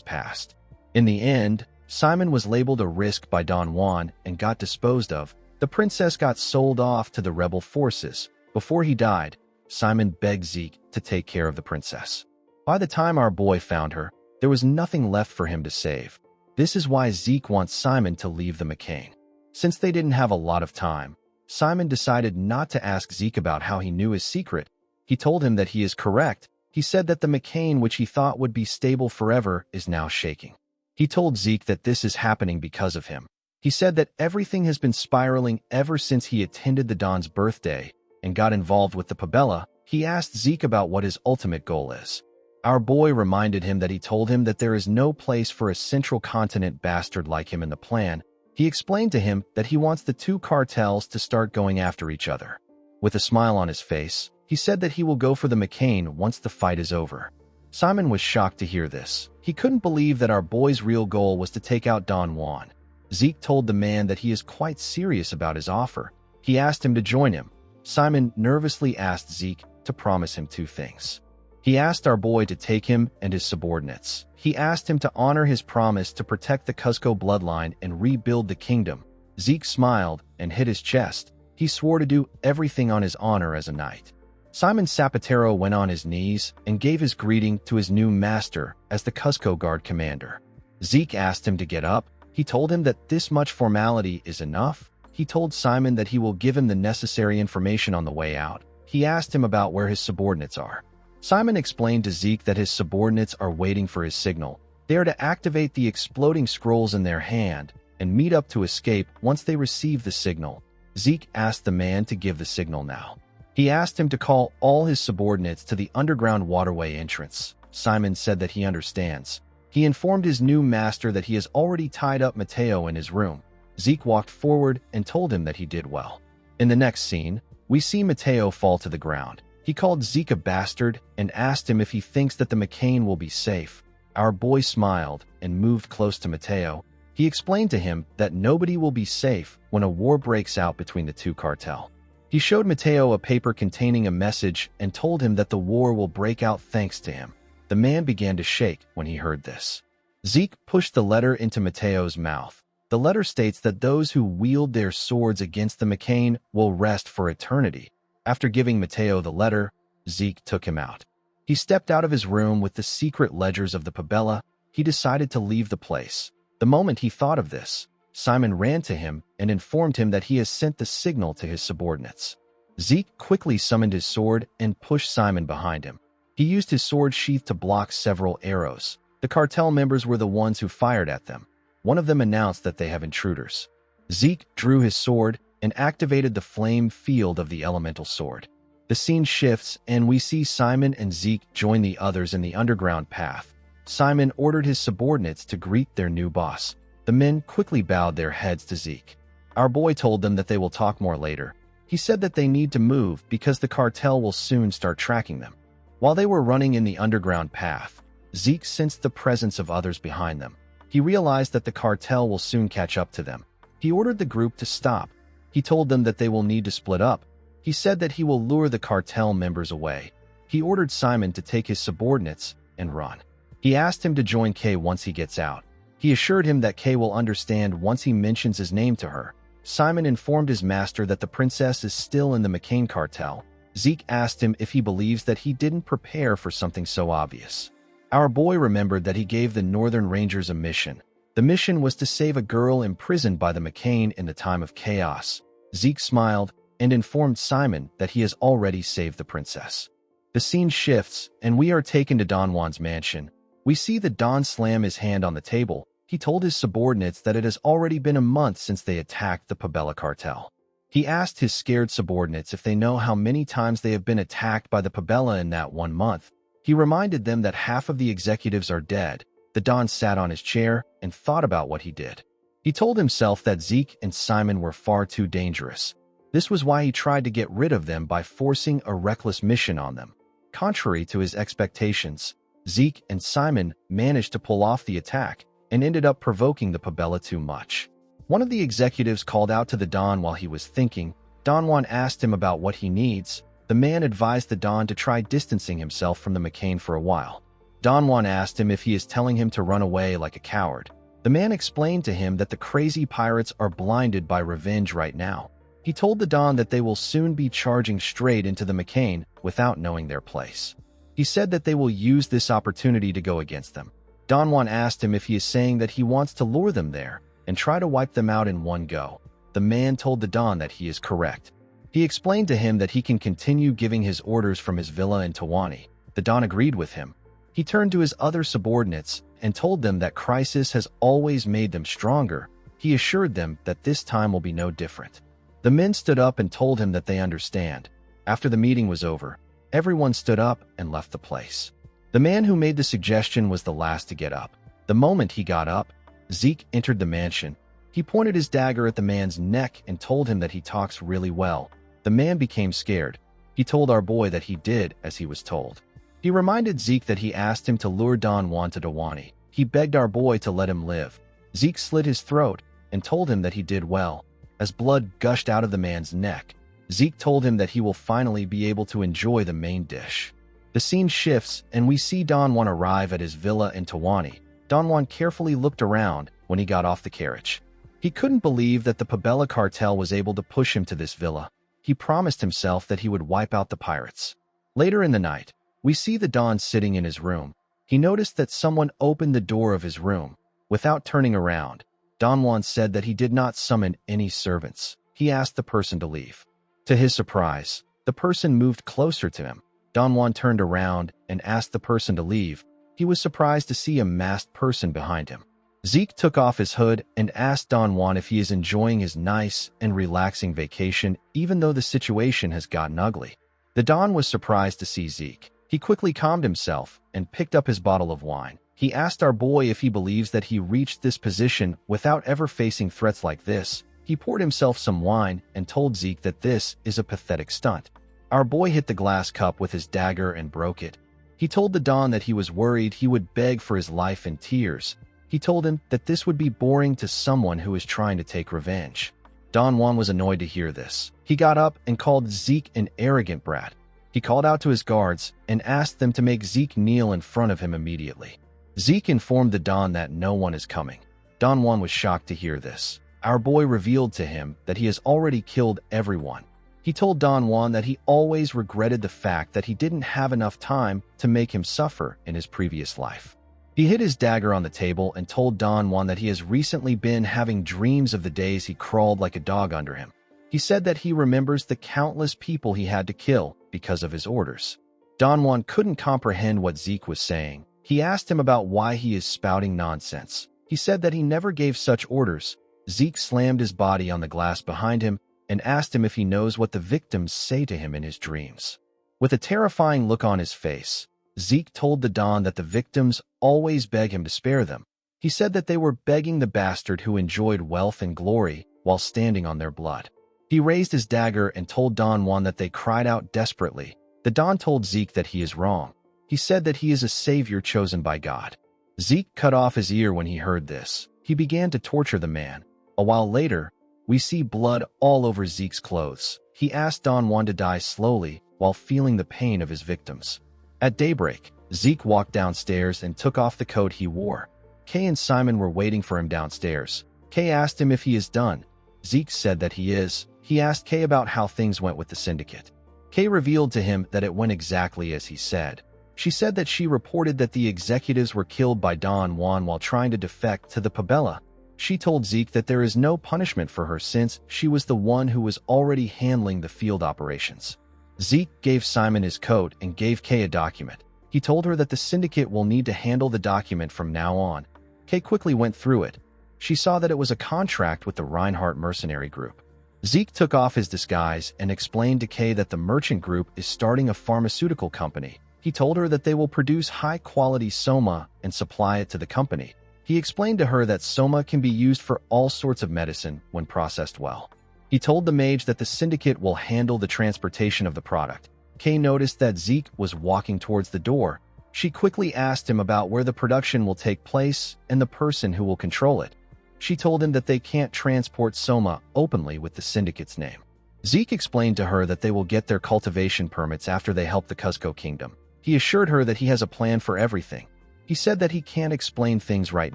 past. In the end, Simon was labeled a risk by Don Juan and got disposed of. The princess got sold off to the rebel forces. Before he died, Simon begged Zeke to take care of the princess. By the time our boy found her, there was nothing left for him to save. This is why Zeke wants Simon to leave the McCain. Since they didn't have a lot of time, Simon decided not to ask Zeke about how he knew his secret. He told him that he is correct. He said that the McCain, which he thought would be stable forever, is now shaking. He told Zeke that this is happening because of him. He said that everything has been spiraling ever since he attended the Don's birthday and got involved with the Pabella. He asked Zeke about what his ultimate goal is. Our boy reminded him that he told him that there is no place for a central continent bastard like him in the plan. He explained to him that he wants the two cartels to start going after each other. With a smile on his face, he said that he will go for the McCain once the fight is over. Simon was shocked to hear this. He couldn't believe that our boy's real goal was to take out Don Juan. Zeke told the man that he is quite serious about his offer. He asked him to join him. Simon nervously asked Zeke to promise him two things. He asked our boy to take him and his subordinates. He asked him to honor his promise to protect the Cusco bloodline and rebuild the kingdom. Zeke smiled and hit his chest. He swore to do everything on his honor as a knight. Simon Zapatero went on his knees and gave his greeting to his new master as the Cusco Guard commander. Zeke asked him to get up. He told him that this much formality is enough. He told Simon that he will give him the necessary information on the way out. He asked him about where his subordinates are. Simon explained to Zeke that his subordinates are waiting for his signal. They are to activate the exploding scrolls in their hand and meet up to escape once they receive the signal. Zeke asked the man to give the signal now. He asked him to call all his subordinates to the underground waterway entrance. Simon said that he understands. He informed his new master that he has already tied up Mateo in his room. Zeke walked forward and told him that he did well. In the next scene, we see Mateo fall to the ground. He called Zeke a bastard and asked him if he thinks that the McCain will be safe. Our boy smiled and moved close to Mateo. He explained to him that nobody will be safe when a war breaks out between the two cartels. He showed Mateo a paper containing a message and told him that the war will break out thanks to him. The man began to shake when he heard this. Zeke pushed the letter into Mateo's mouth. The letter states that those who wield their swords against the McCain will rest for eternity. After giving Mateo the letter, Zeke took him out. He stepped out of his room with the secret ledgers of the Pabella. He decided to leave the place. The moment he thought of this, Simon ran to him and informed him that he has sent the signal to his subordinates. Zeke quickly summoned his sword and pushed Simon behind him. He used his sword sheath to block several arrows. The cartel members were the ones who fired at them. One of them announced that they have intruders. Zeke drew his sword and activated the flame field of the elemental sword. The scene shifts and we see Simon and Zeke join the others in the underground path. Simon ordered his subordinates to greet their new boss. The men quickly bowed their heads to Zeke. Our boy told them that they will talk more later. He said that they need to move because the cartel will soon start tracking them. While they were running in the underground path, Zeke sensed the presence of others behind them. He realized that the cartel will soon catch up to them. He ordered the group to stop. He told them that they will need to split up. He said that he will lure the cartel members away. He ordered Simon to take his subordinates and run. He asked him to join Kay once he gets out. He assured him that Kay will understand once he mentions his name to her. Simon informed his master that the princess is still in the McCain cartel. Zeke asked him if he believes that he didn't prepare for something so obvious. Our boy remembered that he gave the Northern Rangers a mission. The mission was to save a girl imprisoned by the McCain in the time of chaos. Zeke smiled and informed Simon that he has already saved the princess. The scene shifts, and we are taken to Don Juan's mansion. We see the Don slam his hand on the table. He told his subordinates that it has already been a month since they attacked the Pabella cartel. He asked his scared subordinates if they know how many times they have been attacked by the Pabella in that 1 month. He reminded them that half of the executives are dead. The Don sat on his chair and thought about what he did. He told himself that Zeke and Simon were far too dangerous. This was why he tried to get rid of them by forcing a reckless mission on them. Contrary to his expectations, Zeke and Simon managed to pull off the attack and ended up provoking the Pabella too much. One of the executives called out to the Don while he was thinking. Don Juan asked him about what he needs. The man advised the Don to try distancing himself from the McCain for a while. Don Juan asked him if he is telling him to run away like a coward. The man explained to him that the crazy pirates are blinded by revenge right now. He told the Don that they will soon be charging straight into the McCain without knowing their place. He said that they will use this opportunity to go against them. Don Juan asked him if he is saying that he wants to lure them there and try to wipe them out in one go. The man told the Don that he is correct. He explained to him that he can continue giving his orders from his villa in Tawani. The Don agreed with him. He turned to his other subordinates and told them that crisis has always made them stronger. He assured them that this time will be no different. The men stood up and told him that they understand. After the meeting was over, everyone stood up and left the place. The man who made the suggestion was the last to get up. The moment he got up, Zeke entered the mansion. He pointed his dagger at the man's neck and told him that he talks really well. The man became scared. He told our boy that he did as he was told. He reminded Zeke that he asked him to lure Don Juan to Dawani. He begged our boy to let him live. Zeke slit his throat and told him that he did well. As blood gushed out of the man's neck, Zeke told him that he will finally be able to enjoy the main dish. The scene shifts and we see Don Juan arrive at his villa in Tawani. Don Juan carefully looked around when he got off the carriage. He couldn't believe that the Pabella cartel was able to push him to this villa. He promised himself that he would wipe out the pirates. Later in the night, we see the Don sitting in his room. He noticed that someone opened the door of his room. Without turning around, Don Juan said that he did not summon any servants. He asked the person to leave. To his surprise, the person moved closer to him. Don Juan turned around and asked the person to leave. He was surprised to see a masked person behind him. Zeke took off his hood and asked Don Juan if he is enjoying his nice and relaxing vacation, even though the situation has gotten ugly. The Don was surprised to see Zeke. He quickly calmed himself and picked up his bottle of wine. He asked our boy if he believes that he reached this position without ever facing threats like this. He poured himself some wine and told Zeke that this is a pathetic stunt. Our boy hit the glass cup with his dagger and broke it. He told the Don that he was worried he would beg for his life in tears. He told him that this would be boring to someone who is trying to take revenge. Don Juan was annoyed to hear this. He got up and called Zeke an arrogant brat. He called out to his guards and asked them to make Zeke kneel in front of him immediately. Zeke informed the Don that no one is coming. Don Juan was shocked to hear this. Our boy revealed to him that he has already killed everyone. He told Don Juan that he always regretted the fact that he didn't have enough time to make him suffer in his previous life. He hid his dagger on the table and told Don Juan that he has recently been having dreams of the days he crawled like a dog under him. He said that he remembers the countless people he had to kill because of his orders. Don Juan couldn't comprehend what Zeke was saying. He asked him about why he is spouting nonsense. He said that he never gave such orders. Zeke slammed his body on the glass behind him and asked him if he knows what the victims say to him in his dreams. With a terrifying look on his face, Zeke told the Don that the victims always beg him to spare them. He said that they were begging the bastard who enjoyed wealth and glory while standing on their blood. He raised his dagger and told Don Juan that they cried out desperately. The Don told Zeke that he is wrong. He said that he is a savior chosen by God. Zeke cut off his ear when he heard this. He began to torture the man. A while later, we see blood all over Zeke's clothes. He asked Don Juan to die slowly while feeling the pain of his victims. At daybreak, Zeke walked downstairs and took off the coat he wore. Kay and Simon were waiting for him downstairs. Kay asked him if he is done. Zeke said that he is. He asked Kay about how things went with the syndicate. Kay revealed to him that it went exactly as he said. She said that she reported that the executives were killed by Don Juan while trying to defect to the Pabella. She told Zeke that there is no punishment for her since she was the one who was already handling the field operations. Zeke gave Simon his coat and gave Kay a document. He told her that the syndicate will need to handle the document from now on. Kay quickly went through it. She saw that it was a contract with the Reinhardt mercenary group. Zeke took off his disguise and explained to Kay that the merchant group is starting a pharmaceutical company. He told her that they will produce high-quality soma and supply it to the company. He explained to her that soma can be used for all sorts of medicine when processed well. He told the mage that the syndicate will handle the transportation of the product. Kay noticed that Zeke was walking towards the door. She quickly asked him about where the production will take place and the person who will control it. She told him that they can't transport soma openly with the syndicate's name. Zeke explained to her that they will get their cultivation permits after they help the Cusco Kingdom. He assured her that he has a plan for everything. He said that he can't explain things right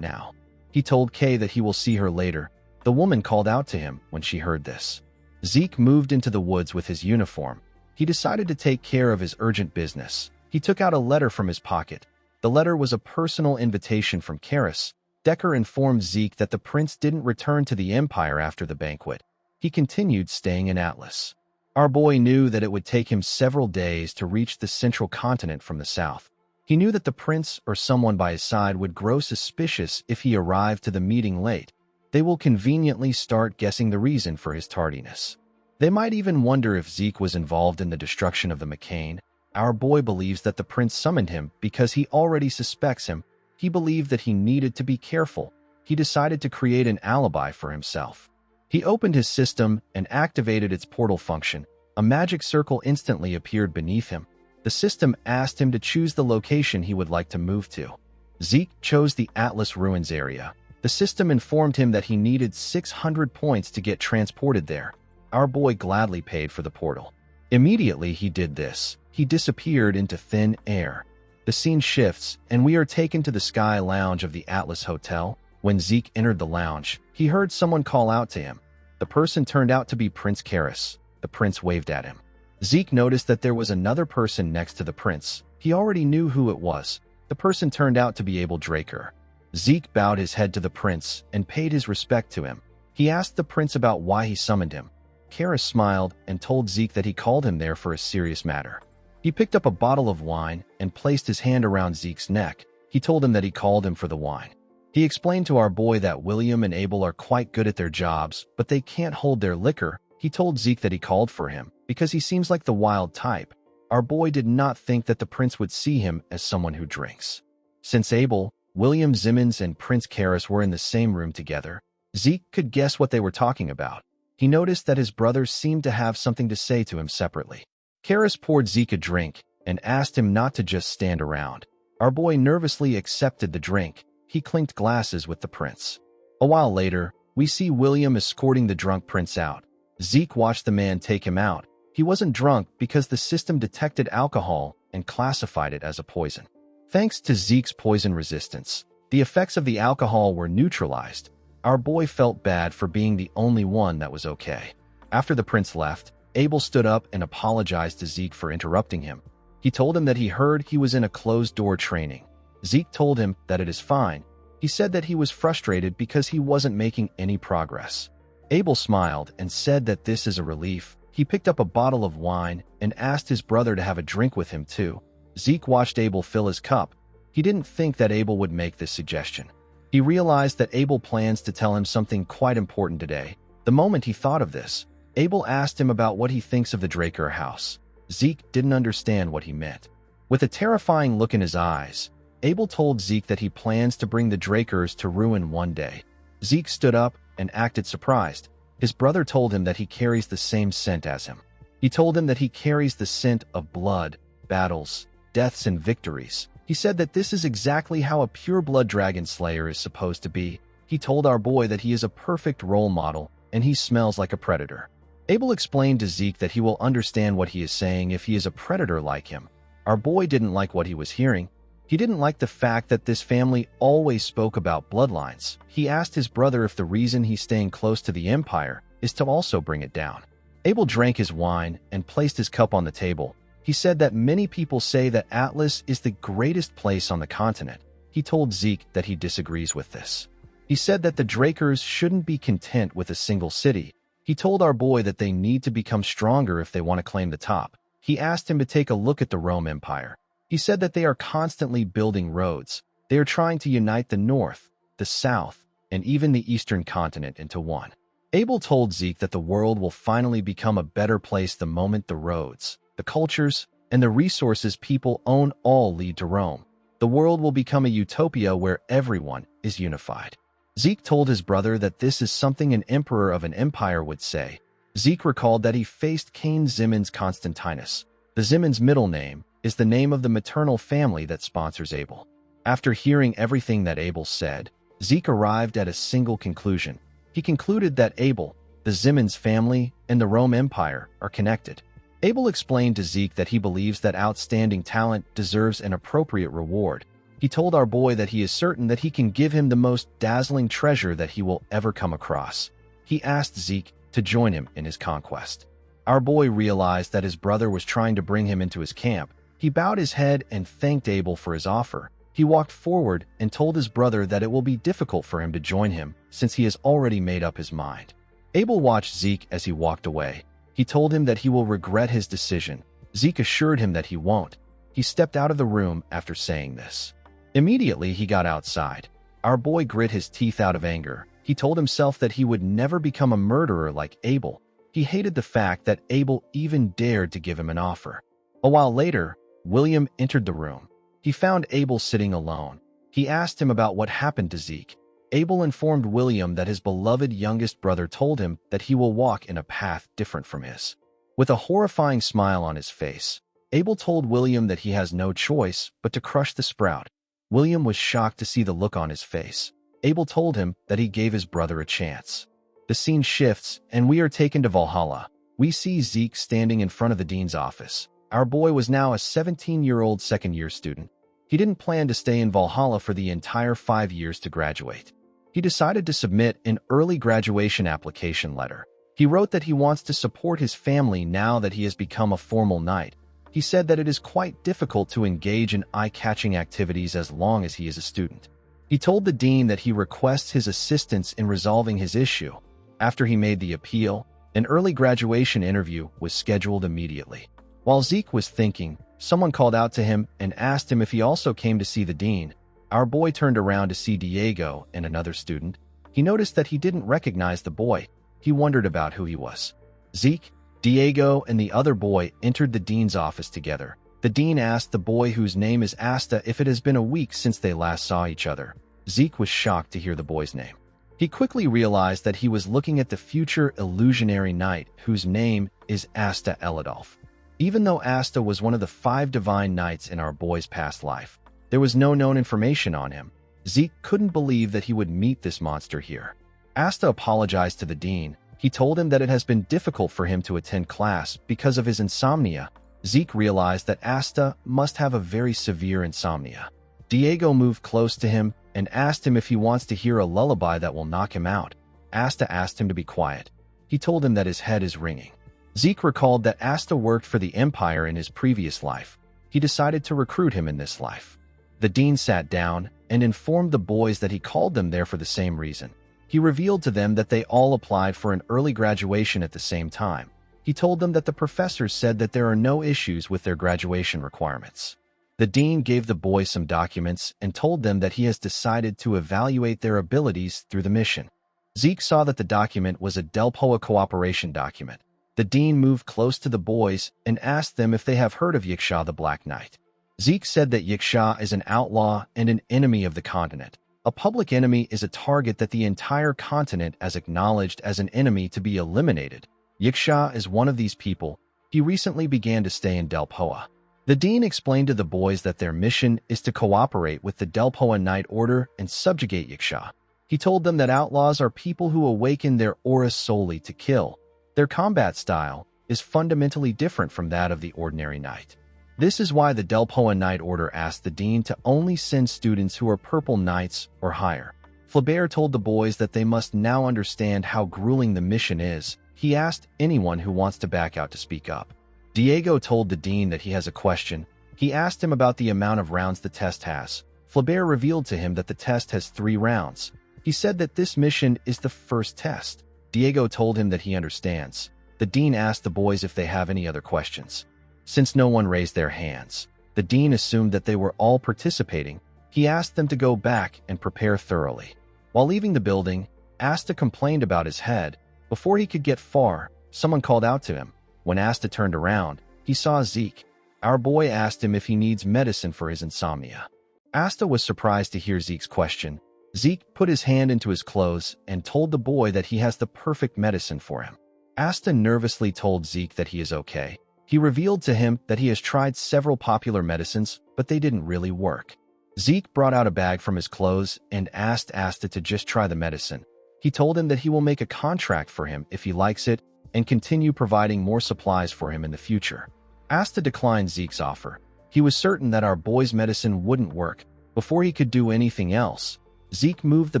now. He told Kay that he will see her later. The woman called out to him when she heard this. Zeke moved into the woods with his uniform. He decided to take care of his urgent business. He took out a letter from his pocket. The letter was a personal invitation from Karis. Decker informed Zeke that the prince didn't return to the Empire after the banquet. He continued staying in Atlas. Our boy knew that it would take him several days to reach the central continent from the south. He knew that the prince or someone by his side would grow suspicious if he arrived to the meeting late. They will conveniently start guessing the reason for his tardiness. They might even wonder if Zeke was involved in the destruction of the McCain. Our boy believes that the prince summoned him because he already suspects him. He believed that he needed to be careful. He decided to create an alibi for himself. He opened his system and activated its portal function. A magic circle instantly appeared beneath him. The system asked him to choose the location he would like to move to. Zeke chose the Atlas Ruins area. The system informed him that he needed 600 points to get transported there. Our boy gladly paid for the portal. Immediately he did this. He disappeared into thin air. The scene shifts, and we are taken to the Sky Lounge of the Atlas Hotel. When Zeke entered the lounge, he heard someone call out to him. The person turned out to be Prince Karis. The prince waved at him. Zeke noticed that there was another person next to the prince. He already knew who it was. The person turned out to be Abel Draker. Zeke bowed his head to the prince and paid his respect to him. He asked the prince about why he summoned him. Karis smiled and told Zeke that he called him there for a serious matter. He picked up a bottle of wine and placed his hand around Zeke's neck. He told him that he called him for the wine. He explained to our boy that William and Abel are quite good at their jobs, but they can't hold their liquor. He told Zeke that he called for him because he seems like the wild type. Our boy did not think that the prince would see him as someone who drinks. Since Abel, William Zimmons and Prince Karis were in the same room together, Zeke could guess what they were talking about. He noticed that his brothers seemed to have something to say to him separately. Karis poured Zeke a drink and asked him not to just stand around. Our boy nervously accepted the drink. He clinked glasses with the prince. A while later, we see William escorting the drunk prince out. Zeke watched the man take him out. He wasn't drunk because the system detected alcohol and classified it as a poison. Thanks to Zeke's poison resistance, the effects of the alcohol were neutralized. Our boy felt bad for being the only one that was okay. After the prince left, Abel stood up and apologized to Zeke for interrupting him. He told him that he heard he was in a closed-door training. Zeke told him that it is fine. He said that he was frustrated because he wasn't making any progress. Abel smiled and said that this is a relief. He picked up a bottle of wine and asked his brother to have a drink with him too. Zeke watched Abel fill his cup. He didn't think that Abel would make this suggestion. He realized that Abel plans to tell him something quite important today. The moment he thought of this, Abel asked him about what he thinks of the Draker house. Zeke didn't understand what he meant. With a terrifying look in his eyes, Abel told Zeke that he plans to bring the Drakers to ruin one day. Zeke stood up and acted surprised. His brother told him that he carries the same scent as him. He told him that he carries the scent of blood, battles, deaths, and victories. He said that this is exactly how a pure-blood dragon slayer is supposed to be. He told our boy that he is a perfect role model and he smells like a predator. Abel explained to Zeke that he will understand what he is saying if he is a predator like him. Our boy didn't like what he was hearing. He didn't like the fact that this family always spoke about bloodlines. He asked his brother if the reason he's staying close to the Empire is to also bring it down. Abel drank his wine and placed his cup on the table. He said that many people say that Atlas is the greatest place on the continent. He told Zeke that he disagrees with this. He said that the Drakers shouldn't be content with a single city. He told our boy that they need to become stronger if they want to claim the top. He asked him to take a look at the Rome Empire. He said that they are constantly building roads. They are trying to unite the North, the South, and even the Eastern continent into one. Abel told Zeke that the world will finally become a better place the moment the roads, the cultures, and the resources people own all lead to Rome. The world will become a utopia where everyone is unified. Zeke told his brother that this is something an emperor of an empire would say. Zeke recalled that he faced King Ximenes Constantinus. The Ximenes middle name is the name of the maternal family that sponsors Abel. After hearing everything that Abel said, Zeke arrived at a single conclusion. He concluded that Abel, the Ximenes family, and the Rome Empire are connected. Abel explained to Zeke that he believes that outstanding talent deserves an appropriate reward. He told our boy that he is certain that he can give him the most dazzling treasure that he will ever come across. He asked Zeke to join him in his conquest. Our boy realized that his brother was trying to bring him into his camp. He bowed his head and thanked Abel for his offer. He walked forward and told his brother that it will be difficult for him to join him since he has already made up his mind. Abel watched Zeke as he walked away. He told him that he will regret his decision. Zeke assured him that he won't. He stepped out of the room after saying this. Immediately, he got outside. Our boy grit his teeth out of anger. He told himself that he would never become a murderer like Abel. He hated the fact that Abel even dared to give him an offer. A while later, William entered the room. He found Abel sitting alone. He asked him about what happened to Zeke. Abel informed William that his beloved youngest brother told him that he will walk in a path different from his. With a horrifying smile on his face, Abel told William that he has no choice but to crush the sprout. William was shocked to see the look on his face. Abel told him that he gave his brother a chance. The scene shifts, and we are taken to Valhalla. We see Zeke standing in front of the dean's office. Our boy was now a 17-year-old second-year student. He didn't plan to stay in Valhalla for the entire 5 years to graduate. He decided to submit an early graduation application letter. He wrote that he wants to support his family now that he has become a formal knight. He said that it is quite difficult to engage in eye-catching activities as long as he is a student. He told the dean that he requests his assistance in resolving his issue. After he made the appeal, an early graduation interview was scheduled immediately. While Zeke was thinking, someone called out to him and asked him if he also came to see the dean. Our boy turned around to see Diego and another student. He noticed that he didn't recognize the boy. He wondered about who he was. Zeke, Diego, and the other boy entered the dean's office together. The dean asked the boy, whose name is Asta, if it has been a week since they last saw each other. Zeke was shocked to hear the boy's name. He quickly realized that he was looking at the future illusionary knight, whose name is Asta Elidolf. Even though Asta was one of the 5 divine knights in our boy's past life, there was no known information on him. Zeke couldn't believe that he would meet this monster here. Asta apologized to the dean. He told him that it has been difficult for him to attend class because of his insomnia. Zeke realized that Asta must have a very severe insomnia. Diego moved close to him and asked him if he wants to hear a lullaby that will knock him out. Asta asked him to be quiet. He told him that his head is ringing. Zeke recalled that Asta worked for the Empire in his previous life. He decided to recruit him in this life. The dean sat down and informed the boys that he called them there for the same reason. He revealed to them that they all applied for an early graduation at the same time. He told them that the professors said that there are no issues with their graduation requirements. The dean gave the boys some documents and told them that he has decided to evaluate their abilities through the mission. Zeke saw that the document was a Delpoa cooperation document. The dean moved close to the boys and asked them if they have heard of Yiksha the Black Knight. Zeke said that Yiksha is an outlaw and an enemy of the continent. A public enemy is a target that the entire continent has acknowledged as an enemy to be eliminated. Yiksha is one of these people. He recently began to stay in Delpoa. The dean explained to the boys that their mission is to cooperate with the Delpoa Knight Order and subjugate Yiksha. He told them that outlaws are people who awaken their aura solely to kill. Their combat style is fundamentally different from that of the ordinary knight. This is why the Delpoa Knight Order asked the dean to only send students who are purple knights or higher. Flaubert told the boys that they must now understand how grueling the mission is. He asked anyone who wants to back out to speak up. Diego told the dean that he has a question. He asked him about the amount of rounds the test has. Flaubert revealed to him that the test has 3 rounds. He said that this mission is the first test. Diego told him that he understands. The dean asked the boys if they have any other questions. Since no one raised their hands, the dean assumed that they were all participating. He asked them to go back and prepare thoroughly. While leaving the building, Asta complained about his head. Before he could get far, someone called out to him. When Asta turned around, he saw Zeke. Our boy asked him if he needs medicine for his insomnia. Asta was surprised to hear Zeke's question. Zeke put his hand into his clothes and told the boy that he has the perfect medicine for him. Asta nervously told Zeke that he is okay. He revealed to him that he has tried several popular medicines, but they didn't really work. Zeke brought out a bag from his clothes and asked Asta to just try the medicine. He told him that he will make a contract for him if he likes it and continue providing more supplies for him in the future. Asta declined Zeke's offer. He was certain that our boy's medicine wouldn't work. Before he could do anything else, Zeke moved the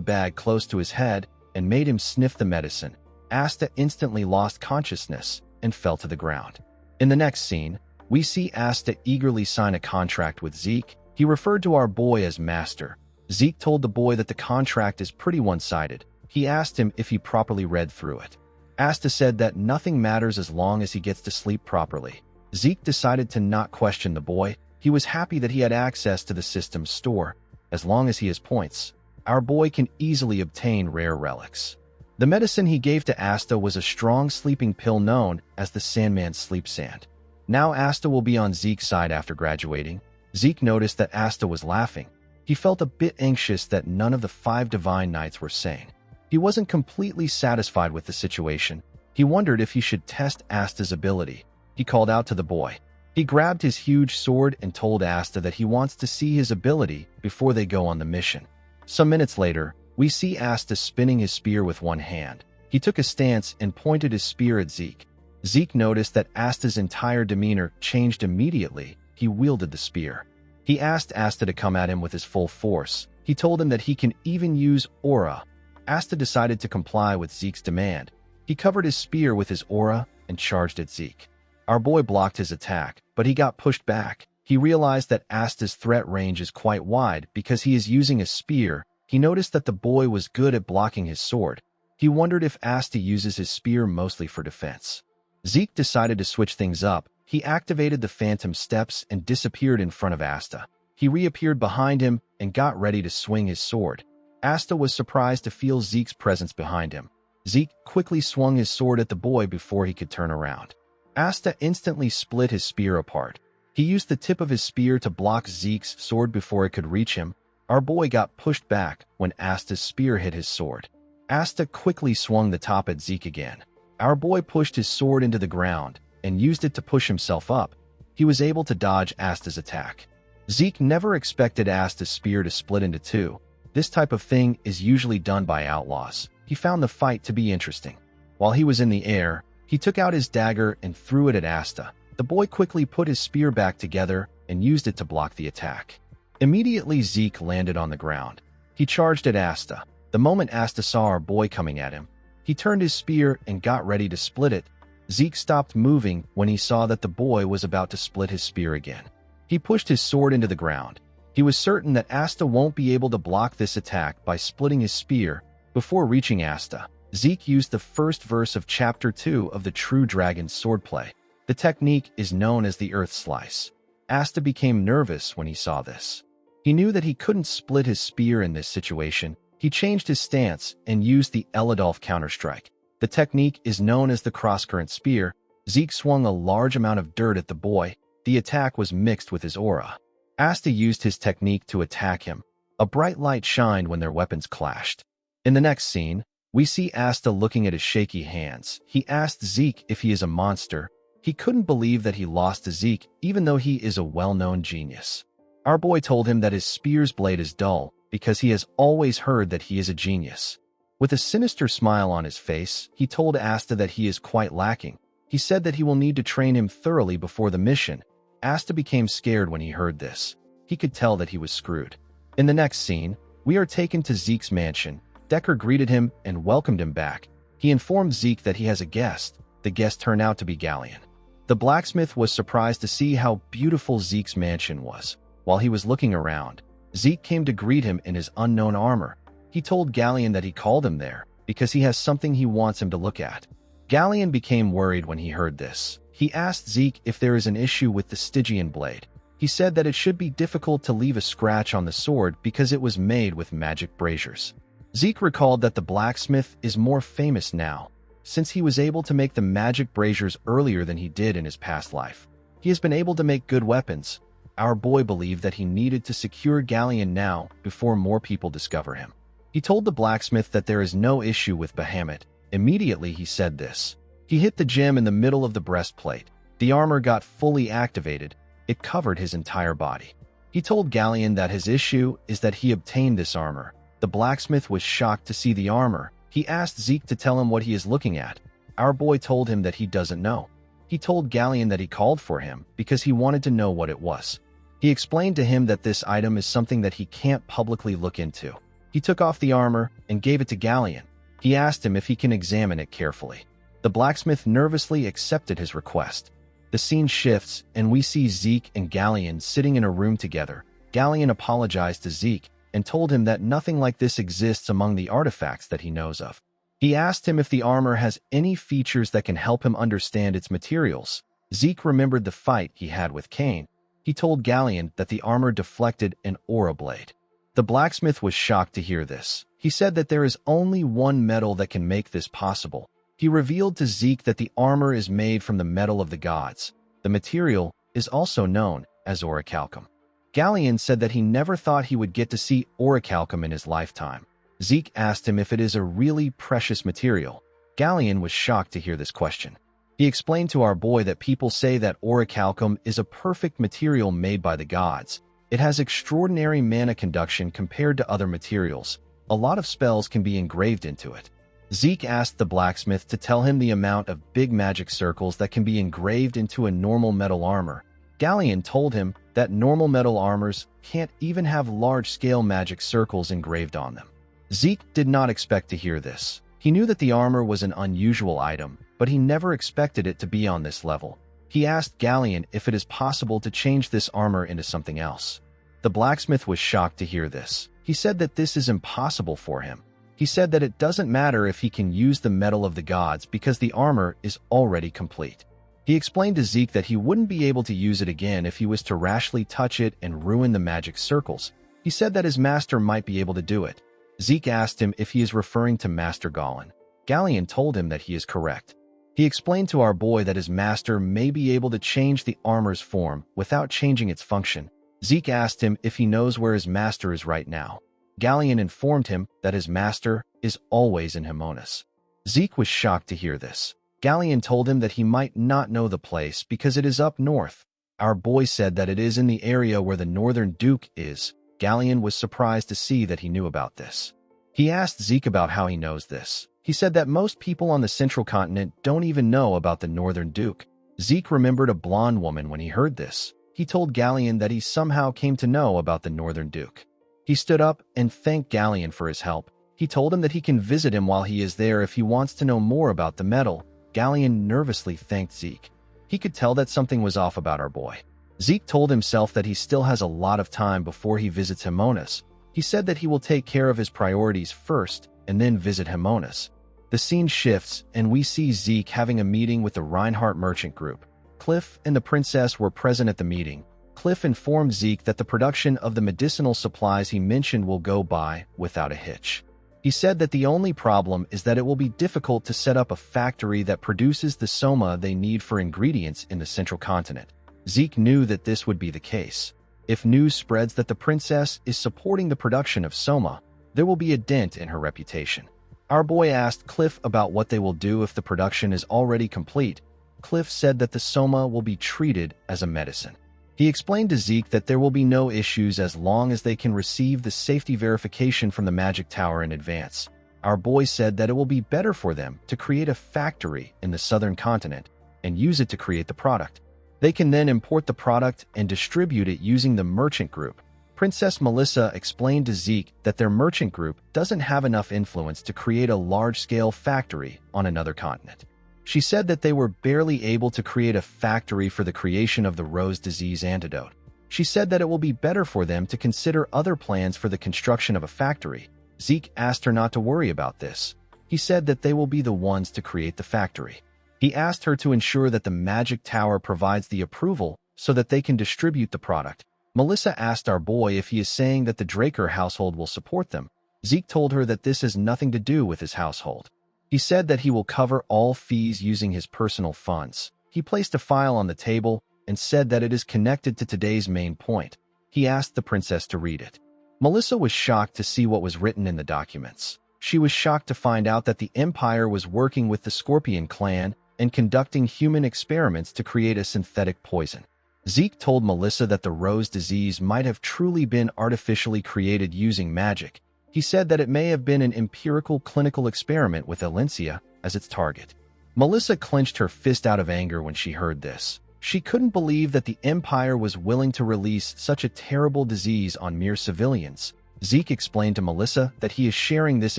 bag close to his head and made him sniff the medicine. Asta instantly lost consciousness and fell to the ground. In the next scene, we see Asta eagerly sign a contract with Zeke. He referred to our boy as Master. Zeke told the boy that the contract is pretty one-sided. He asked him if he properly read through it. Asta said that nothing matters as long as he gets to sleep properly. Zeke decided to not question the boy. He was happy that he had access to the system's store. As long as he has points, our boy can easily obtain rare relics. The medicine he gave to Asta was a strong sleeping pill known as the Sandman's Sleep Sand. Now Asta will be on Zeke's side after graduating. Zeke noticed that Asta was laughing. He felt a bit anxious that none of the 5 divine knights were sane. He wasn't completely satisfied with the situation. He wondered if he should test Asta's ability. He called out to the boy. He grabbed his huge sword and told Asta that he wants to see his ability before they go on the mission. Some minutes later, we see Asta spinning his spear with one hand. He took a stance and pointed his spear at Zeke. Zeke noticed that Asta's entire demeanor changed immediately. He wielded the spear. He asked Asta to come at him with his full force. He told him that he can even use aura. Asta decided to comply with Zeke's demand. He covered his spear with his aura and charged at Zeke. Our boy blocked his attack, but he got pushed back. He realized that Asta's threat range is quite wide because he is using a spear. He noticed that the boy was good at blocking his sword. He wondered if Asta uses his spear mostly for defense. Zeke decided to switch things up. He activated the phantom steps and disappeared in front of Asta. He reappeared behind him and got ready to swing his sword. Asta was surprised to feel Zeke's presence behind him. Zeke quickly swung his sword at the boy before he could turn around. Asta instantly split his spear apart. He used the tip of his spear to block Zeke's sword before it could reach him. Our boy got pushed back when Asta's spear hit his sword. Asta quickly swung the top at Zeke again. Our boy pushed his sword into the ground and used it to push himself up. He was able to dodge Asta's attack. Zeke never expected Asta's spear to split into 2. This type of thing is usually done by outlaws. He found the fight to be interesting. While he was in the air, he took out his dagger and threw it at Asta. The boy quickly put his spear back together and used it to block the attack. Immediately, Zeke landed on the ground. He charged at Asta. The moment Asta saw our boy coming at him, he turned his spear and got ready to split it. Zeke stopped moving when he saw that the boy was about to split his spear again. He pushed his sword into the ground. He was certain that Asta won't be able to block this attack by splitting his spear. Before reaching Asta, Zeke used the first verse of Chapter 2 of the True Dragon's swordplay. The technique is known as the Earth Slice. Asta became nervous when he saw this. He knew that he couldn't split his spear in this situation. He changed his stance and used the Eladolf counterstrike. The technique is known as the crosscurrent spear. Zeke swung a large amount of dirt at the boy. The attack was mixed with his aura. Asta used his technique to attack him. A bright light shined when their weapons clashed. In the next scene, we see Asta looking at his shaky hands. He asked Zeke if he is a monster. He couldn't believe that he lost to Zeke, even though he is a well-known genius. Our boy told him that his spear's blade is dull because he has always heard that he is a genius. With a sinister smile on his face, he told Asta that he is quite lacking. He said that he will need to train him thoroughly before the mission. Asta became scared when he heard this. He could tell that he was screwed. In the next scene, we are taken to Zeke's mansion. Decker greeted him and welcomed him back. He informed Zeke that he has a guest. The guest turned out to be Galleon. The blacksmith was surprised to see how beautiful Zeke's mansion was. While he was looking around, Zeke came to greet him in his unknown armor. He told Galleon that he called him there because he has something he wants him to look at. Galleon became worried when he heard this. He asked Zeke if there is an issue with the Stygian blade. He said that it should be difficult to leave a scratch on the sword because it was made with magic braziers. Zeke recalled that the blacksmith is more famous now, since he was able to make the magic braziers earlier than he did in his past life. He has been able to make good weapons. Our boy believed that he needed to secure Galleon now before more people discover him. He told the blacksmith that there is no issue with Bahamut. Immediately he said this. He hit the gem in the middle of the breastplate. The armor got fully activated. It covered his entire body. He told Galleon that his issue is that he obtained this armor. The blacksmith was shocked to see the armor. He asked Zeke to tell him what he is looking at. Our boy told him that he doesn't know. He told Galleon that he called for him because he wanted to know what it was. He explained to him that this item is something that he can't publicly look into. He took off the armor and gave it to Galleon. He asked him if he can examine it carefully. The blacksmith nervously accepted his request. The scene shifts, and we see Zeke and Galleon sitting in a room together. Galleon apologized to Zeke and told him that nothing like this exists among the artifacts that he knows of. He asked him if the armor has any features that can help him understand its materials. Zeke remembered the fight he had with Cain. He told Galleon that the armor deflected an aura blade. The blacksmith was shocked to hear this. He said that there is only one metal that can make this possible. He revealed to Zeke that the armor is made from the metal of the gods. The material is also known as orichalcum. Galleon said that he never thought he would get to see orichalcum in his lifetime. Zeke asked him if it is a really precious material. Galleon was shocked to hear this question. He explained to our boy that people say that orichalcum is a perfect material made by the gods. It has extraordinary mana conduction compared to other materials. A lot of spells can be engraved into it. Zeke asked the blacksmith to tell him the amount of big magic circles that can be engraved into a normal metal armor. Galleon told him that normal metal armors can't even have large-scale magic circles engraved on them. Zeke did not expect to hear this. He knew that the armor was an unusual item, but he never expected it to be on this level. He asked Galleon if it is possible to change this armor into something else. The blacksmith was shocked to hear this. He said that this is impossible for him. He said that it doesn't matter if he can use the metal of the gods because the armor is already complete. He explained to Zeke that he wouldn't be able to use it again if he was to rashly touch it and ruin the magic circles. He said that his master might be able to do it. Zeke asked him if he is referring to Master Galleon. Galleon told him that he is correct. He explained to our boy that his master may be able to change the armor's form without changing its function. Zeke asked him if he knows where his master is right now. Galleon informed him that his master is always in Himonas. Zeke was shocked to hear this. Galleon told him that he might not know the place because it is up north. Our boy said that it is in the area where the Northern Duke is. Galleon was surprised to see that he knew about this. He asked Zeke about how he knows this. He said that most people on the Central Continent don't even know about the Northern Duke. Zeke remembered a blonde woman when he heard this. he told Galleon that he somehow came to know about the Northern Duke. He stood up and thanked Galleon for his help. He told him that he can visit him while he is there if he wants to know more about the medal. Galleon nervously thanked Zeke. He could tell that something was off about our boy. Zeke told himself that he still has a lot of time before he visits Himonas. He said that he will take care of his priorities first and then visit Himonas. The scene shifts, and we see Zeke having a meeting with the Reinhardt merchant group. Cliff and the princess were present at the meeting. Cliff informed Zeke that the production of the medicinal supplies he mentioned will go by without a hitch. He said that the only problem is that it will be difficult to set up a factory that produces the soma they need for ingredients in the central continent. Zeke knew that this would be the case. If news spreads that the princess is supporting the production of soma, there will be a dent in her reputation. Our boy asked Cliff about what they will do if the production is already complete. Cliff said that the soma will be treated as a medicine. He explained to Zeke that there will be no issues as long as they can receive the safety verification from the magic tower in advance. Our boy said that it will be better for them to create a factory in the southern continent and use it to create the product. They can then import the product and distribute it using the merchant group. Princess Melissa explained to Zeke that their merchant group doesn't have enough influence to create a large-scale factory on another continent. She said that they were barely able to create a factory for the creation of the rose disease antidote. She said that it will be better for them to consider other plans for the construction of a factory. Zeke asked her not to worry about this. He said that they will be the ones to create the factory. He asked her to ensure that the magic tower provides the approval so that they can distribute the product. Melissa asked our boy if he is saying that the Draker household will support them. Zeke told her that this has nothing to do with his household. He said that he will cover all fees using his personal funds. He placed a file on the table and said that it is connected to today's main point. He asked the princess to read it. Melissa was shocked to see what was written in the documents. She was shocked to find out that the Empire was working with the Scorpion clan and conducting human experiments to create a synthetic poison. Zeke told Melissa that the rose disease might have truly been artificially created using magic. He said that it may have been an empirical clinical experiment with Alencia as its target. Melissa clenched her fist out of anger when she heard this. She couldn't believe that the Empire was willing to release such a terrible disease on mere civilians. Zeke explained to Melissa that he is sharing this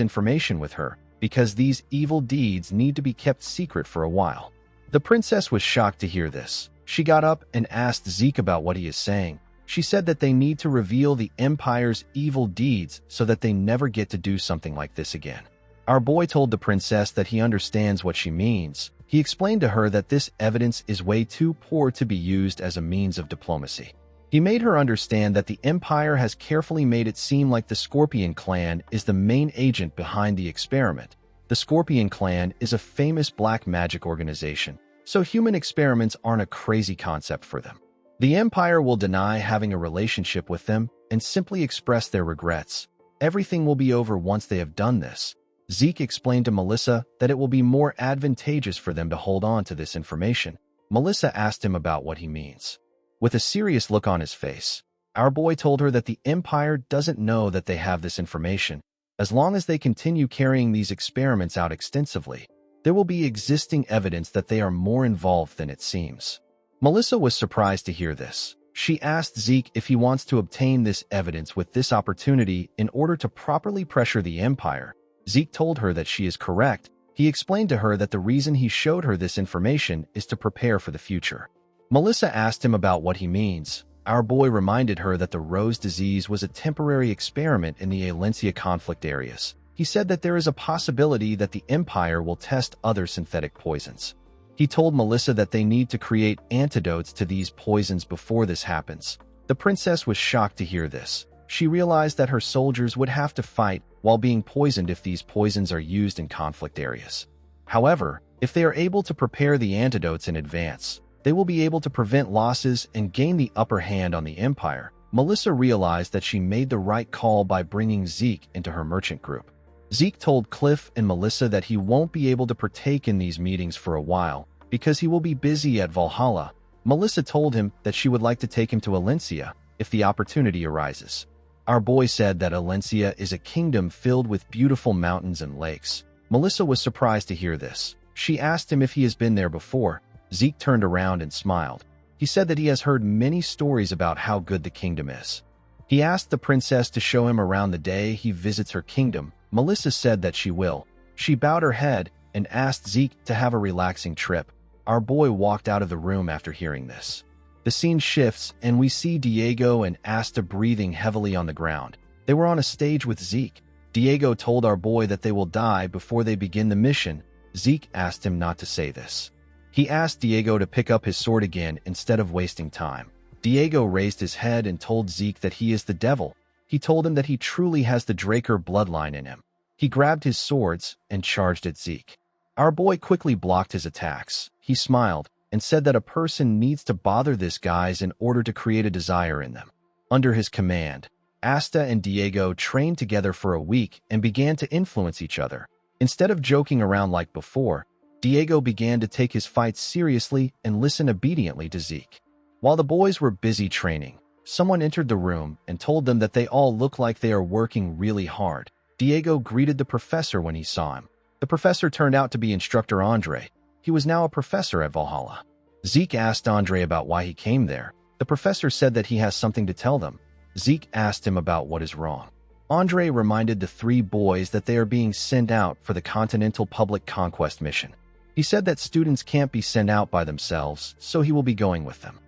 information with her because these evil deeds need to be kept secret for a while. The princess was shocked to hear this. She got up and asked Zeke about what he is saying. She said that they need to reveal the Empire's evil deeds so that they never get to do something like this again. Our boy told the princess that he understands what she means. He explained to her that this evidence is way too poor to be used as a means of diplomacy. He made her understand that the Empire has carefully made it seem like the Scorpion clan is the main agent behind the experiment. The Scorpion clan is a famous black magic organization, so human experiments aren't a crazy concept for them. The Empire will deny having a relationship with them and simply express their regrets. Everything will be over once they have done this. Zeke explained to Melissa that it will be more advantageous for them to hold on to this information. Melissa asked him about what he means. With a serious look on his face, our boy told her that the Empire doesn't know that they have this information. As long as they continue carrying these experiments out extensively, there will be existing evidence that they are more involved than it seems. Melissa was surprised to hear this. She asked Zeke if he wants to obtain this evidence with this opportunity in order to properly pressure the Empire. Zeke told her that she is correct. He explained to her that the reason he showed her this information is to prepare for the future. Melissa asked him about what he means. Our boy reminded her that the rose disease was a temporary experiment in the Alencia conflict areas. He said that there is a possibility that the Empire will test other synthetic poisons. He told Melissa that they need to create antidotes to these poisons before this happens. The princess was shocked to hear this. She realized that her soldiers would have to fight while being poisoned if these poisons are used in conflict areas. However, if they are able to prepare the antidotes in advance, they will be able to prevent losses and gain the upper hand on the Empire. Melissa realized that she made the right call by bringing Zeke into her merchant group. Zeke told Cliff and Melissa that he won't be able to partake in these meetings for a while because he will be busy at Valhalla. Melissa told him that she would like to take him to Alencia if the opportunity arises. Our boy said that Alencia is a kingdom filled with beautiful mountains and lakes. Melissa was surprised to hear this. She asked him if he has been there before. Zeke turned around and smiled. He said that he has heard many stories about how good the kingdom is. He asked the princess to show him around the day he visits her kingdom. Melissa said that she will. She bowed her head and asked Zeke to have a relaxing trip. Our boy walked out of the room after hearing this. The scene shifts and we see Diego and Asta breathing heavily on the ground. They were on a stage with Zeke. Diego told our boy that they will die before they begin the mission. Zeke asked him not to say this. He asked Diego to pick up his sword again instead of wasting time. Diego raised his head and told Zeke that he is the devil. He told him that he truly has the Draker bloodline in him. He grabbed his swords and charged at Zeke. Our boy quickly blocked his attacks. He smiled and said that a person needs to bother this guys in order to create a desire in them. Under his command, Asta and Diego trained together for a week and began to influence each other. Instead of joking around like before, Diego began to take his fights seriously and listen obediently to Zeke. While the boys were busy training, someone entered the room and told them that they all look like they are working really hard. Diego greeted the professor when he saw him. The professor turned out to be Instructor Andre. He was now a professor at Valhalla. Zeke asked Andre about why he came there. The professor said that he has something to tell them. Zeke asked him about what is wrong. Andre reminded the three boys that they are being sent out for the Continental Public Conquest mission. He said that students can't be sent out by themselves, so he will be going with them.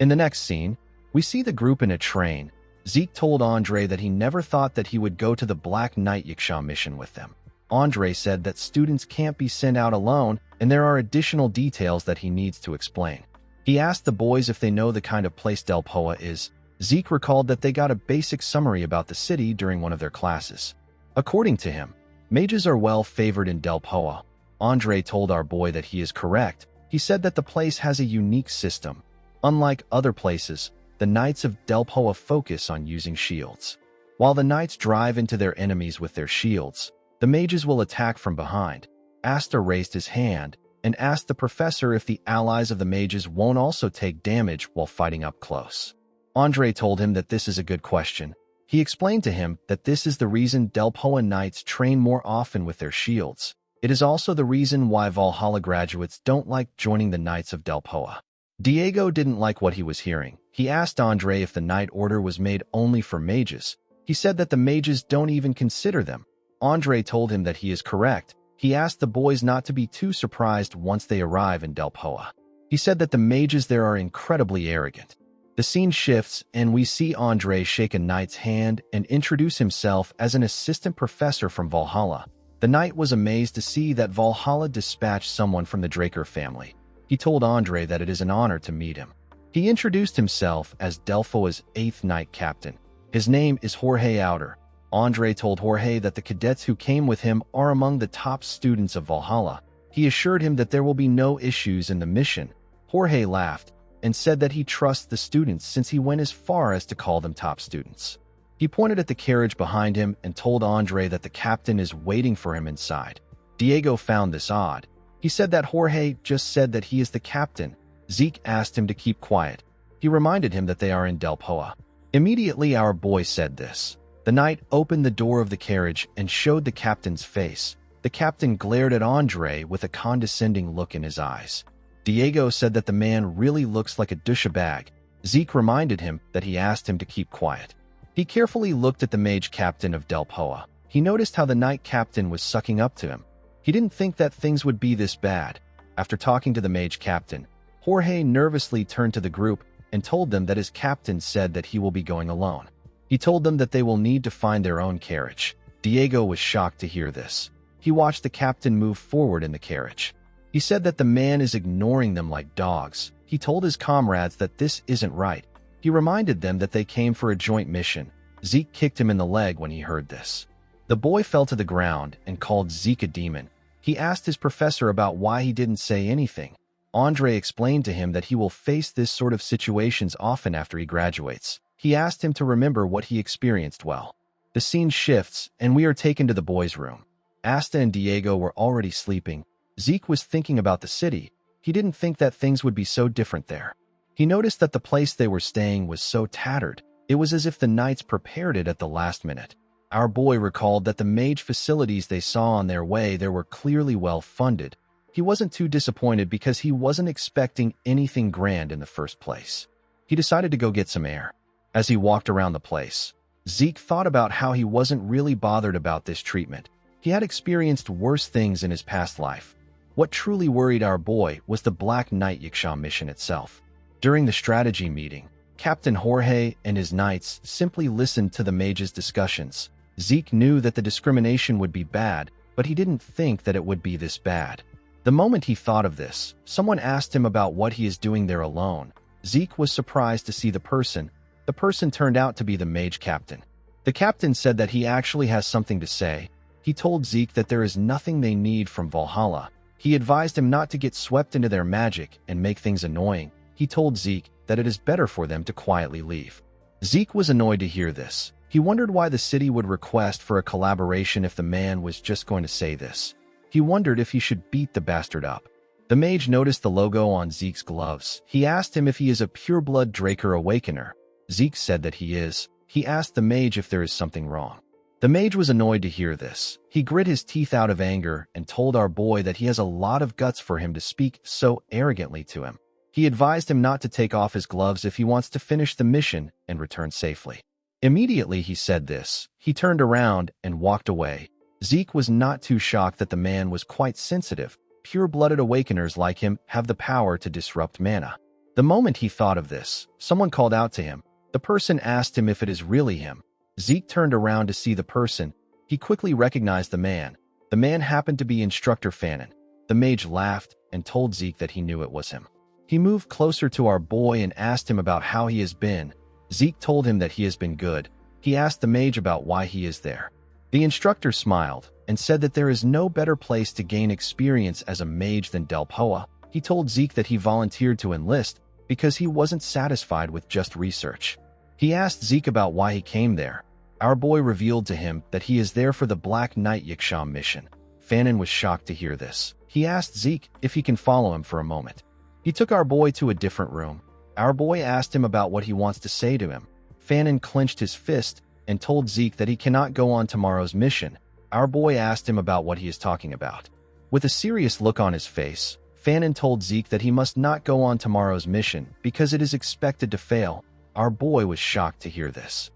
In the next scene, we see the group in a train. Zeke told Andre that he never thought that he would go to the Black Knight Yiksha mission with them. Andre said that students can't be sent out alone, and there are additional details that he needs to explain. He asked the boys if they know the kind of place Del Poa is. Zeke recalled that they got a basic summary about the city during one of their classes. According to him, mages are well favored in Del Poa. Andre told our boy that he is correct. He said that the place has a unique system. Unlike other places, the Knights of Del Poa focus on using shields. While the Knights drive into their enemies with their shields, the mages will attack from behind. Asta raised his hand and asked the professor if the allies of the mages won't also take damage while fighting up close. Andre told him that this is a good question. He explained to him that this is the reason Del Poa Knights train more often with their shields. It is also the reason why Valhalla graduates don't like joining the Knights of Del Poa. Diego didn't like what he was hearing. He asked Andre if the Knight Order was made only for mages. He said that the mages don't even consider them. Andre told him that he is correct. He asked the boys not to be too surprised once they arrive in Del Poa. He said that the mages there are incredibly arrogant. The scene shifts and we see Andre shake a knight's hand and introduce himself as an assistant professor from Valhalla. The knight was amazed to see that Valhalla dispatched someone from the Draker family. He told Andre that it is an honor to meet him. He introduced himself as Del Poa's 8th Knight Captain. His name is Jorge Outer. Andre told Jorge that the cadets who came with him are among the top students of Valhalla. He assured him that there will be no issues in the mission. Jorge laughed and said that he trusts the students since he went as far as to call them top students. He pointed at the carriage behind him and told Andre that the captain is waiting for him inside. Diego found this odd. He said that Jorge just said that he is the captain. Zeke asked him to keep quiet. He reminded him that they are in Del Poa. Immediately our boy said this. The knight opened the door of the carriage and showed the captain's face. The captain glared at Andre with a condescending look in his eyes. Diego said that the man really looks like a douchebag. Zeke reminded him that he asked him to keep quiet. He carefully looked at the mage captain of Del Poa. He noticed how the knight captain was sucking up to him. He didn't think that things would be this bad. After talking to the mage captain, Jorge nervously turned to the group and told them that his captain said that he will be going alone. He told them that they will need to find their own carriage. Diego was shocked to hear this. He watched the captain move forward in the carriage. He said that the man is ignoring them like dogs. He told his comrades that this isn't right. He reminded them that they came for a joint mission. Zeke kicked him in the leg when he heard this. The boy fell to the ground and called Zeke a demon. He asked his professor about why he didn't say anything. Andre explained to him that he will face this sort of situations often after he graduates. He asked him to remember what he experienced well. The scene shifts and we are taken to the boys' room. Asta and Diego were already sleeping. Zeke was thinking about the city. He didn't think that things would be so different there. He noticed that the place they were staying was so tattered. It was as if the knights prepared it at the last minute. Our boy recalled that the mage facilities they saw on their way there were clearly well funded. He wasn't too disappointed because he wasn't expecting anything grand in the first place. He decided to go get some air. As he walked around the place, Zeke thought about how he wasn't really bothered about this treatment. He had experienced worse things in his past life. What truly worried our boy was the Black Knight Yiksha mission itself. During the strategy meeting, Captain Jorge and his knights simply listened to the mage's discussions. Zeke knew that the discrimination would be bad, but he didn't think that it would be this bad. The moment he thought of this, someone asked him about what he is doing there alone. Zeke was surprised to see the person. The person turned out to be the mage captain. The captain said that he actually has something to say. He told Zeke that there is nothing they need from Valhalla. He advised him not to get swept into their magic and make things annoying. He told Zeke that it is better for them to quietly leave. Zeke was annoyed to hear this. He wondered why the city would request for a collaboration if the man was just going to say this. He wondered if he should beat the bastard up. The mage noticed the logo on Zeke's gloves. He asked him if he is a pureblood Draker Awakener. Zeke said that he is. He asked the mage if there is something wrong. The mage was annoyed to hear this. He grit his teeth out of anger and told our boy that he has a lot of guts for him to speak so arrogantly to him. He advised him not to take off his gloves if he wants to finish the mission and return safely. Immediately he said this, he turned around and walked away. Zeke was not too shocked that the man was quite sensitive. Pure-blooded awakeners like him have the power to disrupt mana. The moment he thought of this, someone called out to him. The person asked him if it is really him. Zeke turned around to see the person. He quickly recognized the man. The man happened to be Instructor Fanon. The mage laughed and told Zeke that he knew it was him. He moved closer to our boy and asked him about how he has been. Zeke told him that he has been good. He asked the mage about why he is there. The instructor smiled and said that there is no better place to gain experience as a mage than Delpoa. He told Zeke that he volunteered to enlist because he wasn't satisfied with just research. He asked Zeke about why he came there. Our boy revealed to him that he is there for the Black Knight Yiksha mission. Fanon was shocked to hear this. He asked Zeke if he can follow him for a moment. He took our boy to a different room. Our boy asked him about what he wants to say to him. Fanon clenched his fist and told Zeke that he cannot go on tomorrow's mission. Our boy asked him about what he is talking about. With a serious look on his face, Fanon told Zeke that he must not go on tomorrow's mission because it is expected to fail. Our boy was shocked to hear this.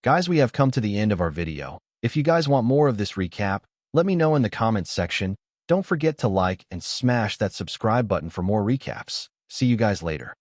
Guys, we have come to the end of our video. If you guys want more of this recap, let me know in the comments section. Don't forget to like and smash that subscribe button for more recaps. See you guys later.